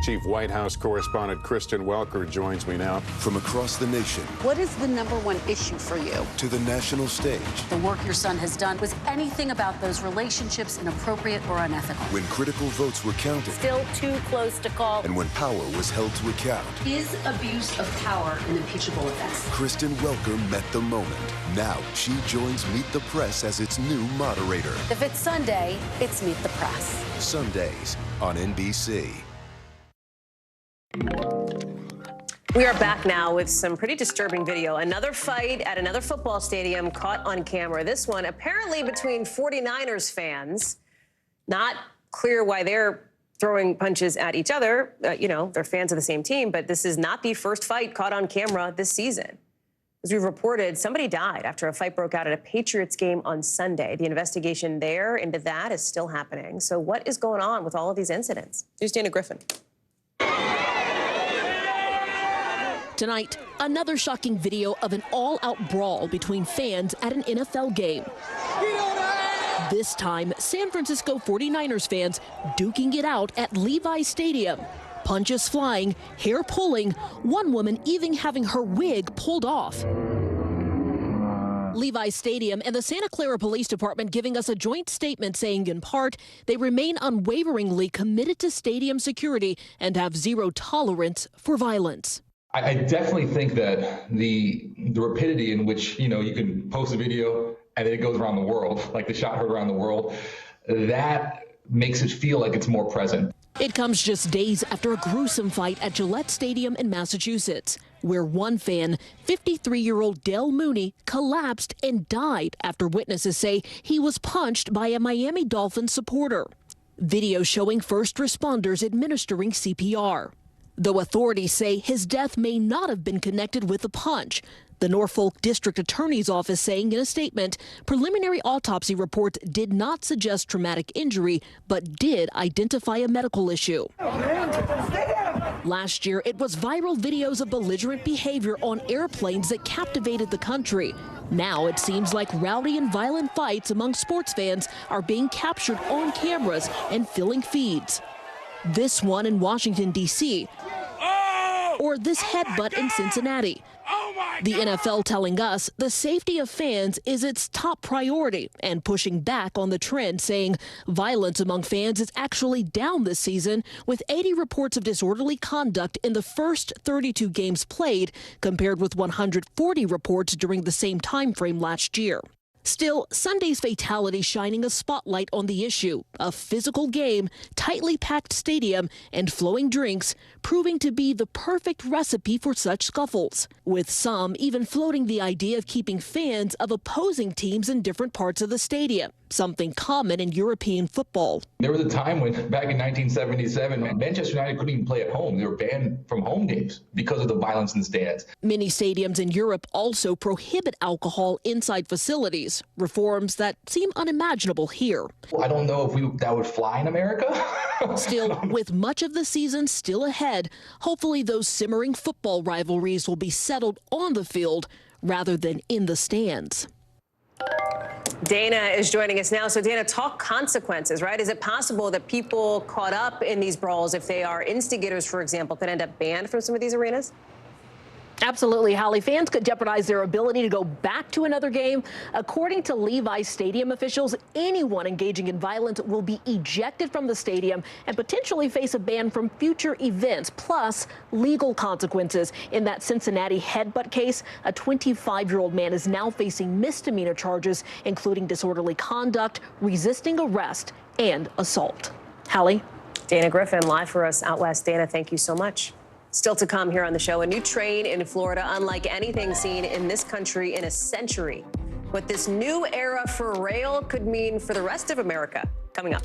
Chief White House correspondent Kristen Welker joins me now. From across the nation. What is the #1 issue for you? To the national stage. The work your son has done. Was anything about those relationships inappropriate or unethical? When critical votes were counted. Still too close to call. And when power was held to account. Is abuse of power an impeachable offense? Kristen Welker met the moment. Now she joins Meet the Press as its new moderator. If it's Sunday, it's Meet the Press. Sundays on NBC. We are back now with some pretty disturbing video. Another fight at another football stadium caught on camera. This one apparently between 49ers fans. Not clear why they're throwing punches at each other. They're fans of the same team, but this is not the first fight caught on camera this season. As we've reported, somebody died after a fight broke out at a Patriots game on Sunday. The investigation there into that is still happening. So what is going on with all of these incidents? Here's Dana Griffin. Tonight, another shocking video of an all-out brawl between fans at an NFL game. This time, San Francisco 49ers fans duking it out at Levi's Stadium. Punches flying, hair pulling, one woman even having her wig pulled off. Levi's Stadium and the Santa Clara Police Department giving us a joint statement saying, in part, they remain unwaveringly committed to stadium security and have zero tolerance for violence. I definitely think that the rapidity in which, you can post a video and then it goes around the world, like the shot heard around the world, that makes it feel like it's more present. It comes just days after a gruesome fight at Gillette Stadium in Massachusetts, where one fan, 53-year-old Dale Mooney, collapsed and died after witnesses say he was punched by a Miami Dolphins supporter. Video showing first responders administering CPR. Though authorities say his death may not have been connected with the punch. The Norfolk District Attorney's Office saying in a statement, preliminary autopsy reports did not suggest traumatic injury, but did identify a medical issue. Last year, it was viral videos of belligerent behavior on airplanes that captivated the country. Now it seems like rowdy and violent fights among sports fans are being captured on cameras and filling feeds. This one in Washington, D.C., or this headbutt in Cincinnati. The NFL telling us the safety of fans is its top priority and pushing back on the trend, saying violence among fans is actually down this season, with 80 reports of disorderly conduct in the first 32 games played, compared with 140 reports during the same time frame last year. Still, Sunday's fatality shining a spotlight on the issue. A physical game, tightly packed stadium, and flowing drinks proving to be the perfect recipe for such scuffles, with some even floating the idea of keeping fans of opposing teams in different parts of the stadium, something common in European football. There was a time when, back in 1977, Manchester United couldn't even play at home. They were banned from home games because of the violence in the stands. Many stadiums in Europe also prohibit alcohol inside facilities, reforms that seem unimaginable here. I don't know if that would fly in America. Still, with much of the season still ahead, hopefully those simmering football rivalries will be settled on the field rather than in the stands. Dana is joining us now. So, Dana, talk consequences, right? Is it possible that people caught up in these brawls, if they are instigators, for example, could end up banned from some of these arenas? Absolutely, Holly. Fans could jeopardize their ability to go back to another game. According to Levi's Stadium officials, anyone engaging in violence will be ejected from the stadium and potentially face a ban from future events, plus legal consequences. In that Cincinnati headbutt case, a 25-year-old man is now facing misdemeanor charges, including disorderly conduct, resisting arrest, and assault. Holly? Dana Griffin, live for us out west. Dana, thank you so much. Still to come here on the show, a new train in Florida unlike anything seen in this country in a century. What this new era for rail could mean for the rest of America, coming up.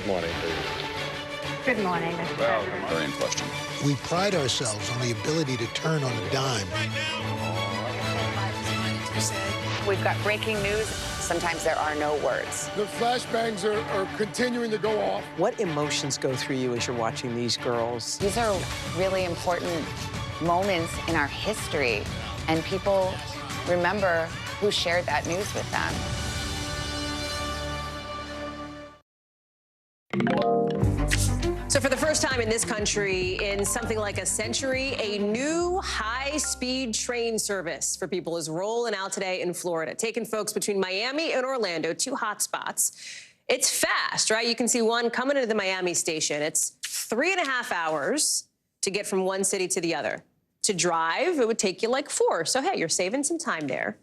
Good morning to you. Good morning, Mr. President. Very in question. We pride ourselves on the ability to turn on a dime. We've got breaking news. Sometimes there are no words. The flashbangs are continuing to go off. What emotions go through you as you're watching these girls? These are really important moments in our history, and people remember who shared that news with them. So for the first time in this country in something like a century, a new high-speed train service for people is rolling out today in Florida, taking folks between Miami and Orlando, two hot spots. It's fast, right? You can see one coming into the Miami station. It's 3.5 hours to get from one city to the other. To drive, it would take you like 4. So, hey, you're saving some time there.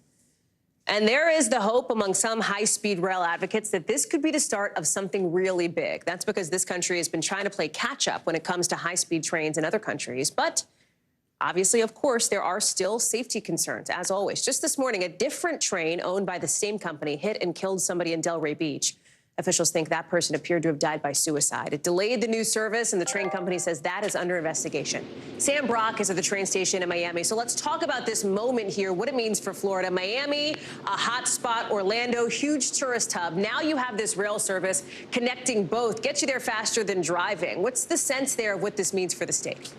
And there is the hope among some high-speed rail advocates that this could be the start of something really big. That's because this country has been trying to play catch-up when it comes to high-speed trains in other countries. But obviously, of course, there are still safety concerns, as always. Just this morning, a different train owned by the same company hit and killed somebody in Delray Beach. Officials think that person appeared to have died by suicide. It delayed the new service, and the train company says that is under investigation. Sam Brock is at the train station in Miami. So let's talk about this moment here, what it means for Florida. Miami, a hot spot, Orlando, huge tourist hub. Now you have this rail service connecting both, gets you there faster than driving. What's the sense there of what this means for the state?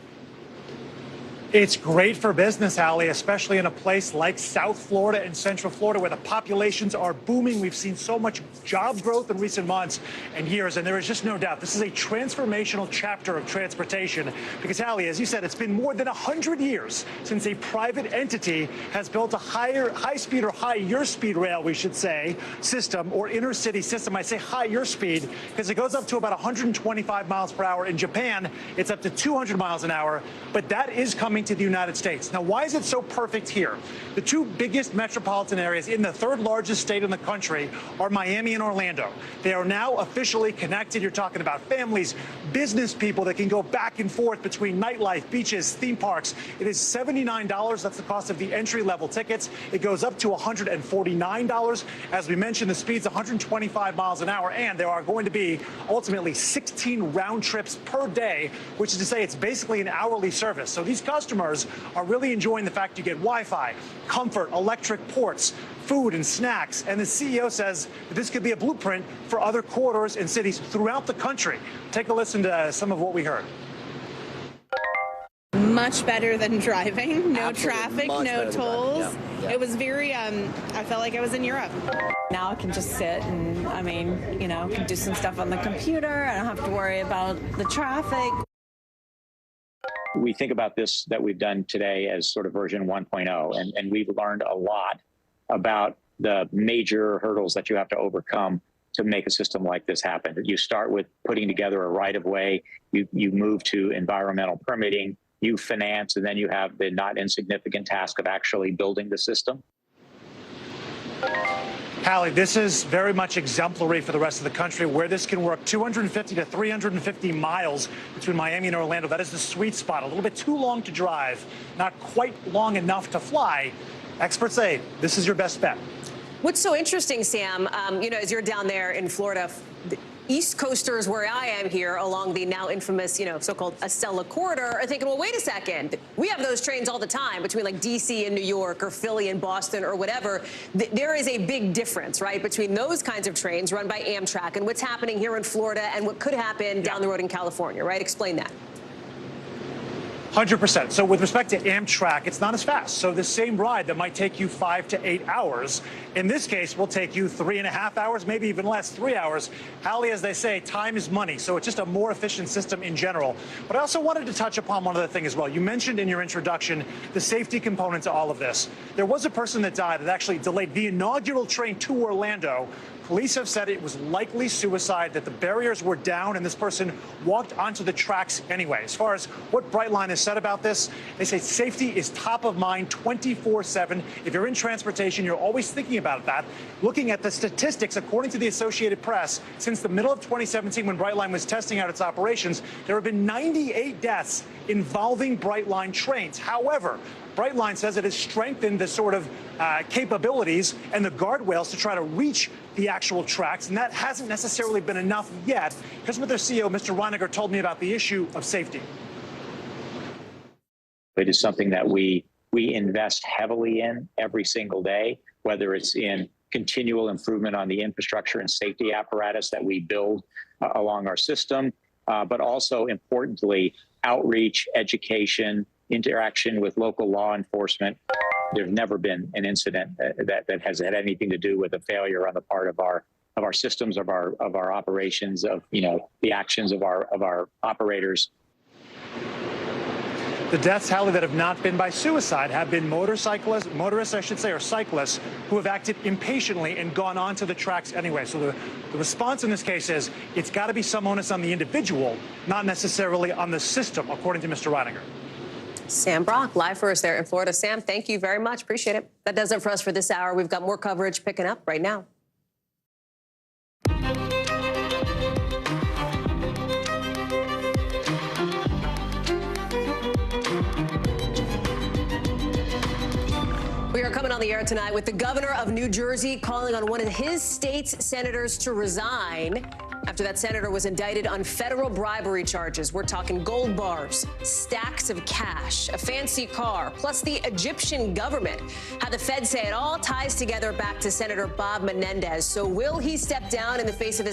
It's great for business, Hallie, especially in a place like South Florida and Central Florida where the populations are booming. We've seen so much job growth in recent months and years, and there is just no doubt this is a transformational chapter of transportation because, Hallie, as you said, it's been more than 100 years since a private entity has built a high-speed or higher speed rail, we should say, system or inner-city system. I say higher speed because it goes up to about 125 miles per hour. In Japan, it's up to 200 miles an hour, but that is coming to the United States. Now, why is it so perfect here? The two biggest metropolitan areas in the third largest state in the country are Miami and Orlando. They are now officially connected. You're talking about families, business people that can go back and forth between nightlife, beaches, theme parks. It is $79. That's the cost of the entry-level tickets. It goes up to $149. As we mentioned, the speed's 125 miles an hour, and there are going to be ultimately 16 round trips per day, which is to say it's basically an hourly service. So these customers are really enjoying the fact you get Wi-Fi, comfort, electric ports, food and snacks. And the CEO says this could be a blueprint for other corridors and cities throughout the country. Take a listen to some of what we heard. Much better than driving. No Absolutely. traffic, no tolls. Yeah. It was very, I felt like I was in Europe. Now I can just sit and, can do some stuff on the computer. I don't have to worry about the traffic. We think about this that we've done today as sort of version 1.0, and we've learned a lot about the major hurdles that you have to overcome to make a system like this happen. You start with putting together a right-of-way, you move to environmental permitting, you finance, and then you have the not insignificant task of actually building the system. Hallie, this is very much exemplary for the rest of the country where this can work 250 to 350 miles between Miami and Orlando. That is the sweet spot. A little bit too long to drive, not quite long enough to fly. Experts say this is your best bet. What's so interesting, Sam, as you're down there in Florida, the East Coasters where I am here along the now infamous, so-called Acela corridor are thinking, well, wait a second. We have those trains all the time between like D.C. and New York or Philly and Boston or whatever. There is a big difference, right, between those kinds of trains run by Amtrak and what's happening here in Florida and what could happen down the road in California, right? Explain that. 100%. So with respect to Amtrak, it's not as fast. So the same ride that might take you 5 to 8 hours, in this case, will take you 3.5 hours, maybe even less, 3 hours. Hallie, as they say, time is money. So it's just a more efficient system in general. But I also wanted to touch upon one other thing as well. You mentioned in your introduction the safety component to all of this. There was a person that died that actually delayed the inaugural train to Orlando. Police have said it was likely suicide, that the barriers were down, and this person walked onto the tracks anyway. As far as what Brightline has said about this, they say safety is top of mind 24/7. If you're in transportation, you're always thinking about that. Looking at the statistics, according to the Associated Press, since the middle of 2017 when Brightline was testing out its operations, there have been 98 deaths involving Brightline trains. However, Brightline says it has strengthened the sort of capabilities and the guardrails to try to reach the actual tracks, and that hasn't necessarily been enough yet. Here's what their CEO, Mr. Reiniger, told me about the issue of safety. It is something that we invest heavily in every single day, whether it's in continual improvement on the infrastructure and safety apparatus that we build along our system, but also importantly, outreach, education, interaction with local law enforcement. There's never been an incident that has had anything to do with a failure on the part of our systems, of our operations, of the actions of our operators. The deaths, Hallie, that have not been by suicide have been motorists, I should say, or cyclists who have acted impatiently and gone onto the tracks anyway. So the response in this case is it's got to be some onus on the individual, not necessarily on the system, according to Mr. Reiniger. Sam Brock, live for us there in Florida. Sam, thank you very much. Appreciate it. That does it for us for this hour. We've got more coverage picking up right now. We are coming on the air tonight with the governor of New Jersey calling on one of his state's senators to resign after that senator was indicted on federal bribery charges. We're talking gold bars, stacks of cash, a fancy car, plus the Egyptian government. How the feds say it all ties together back to Senator Bob Menendez. So will he step down in the face of his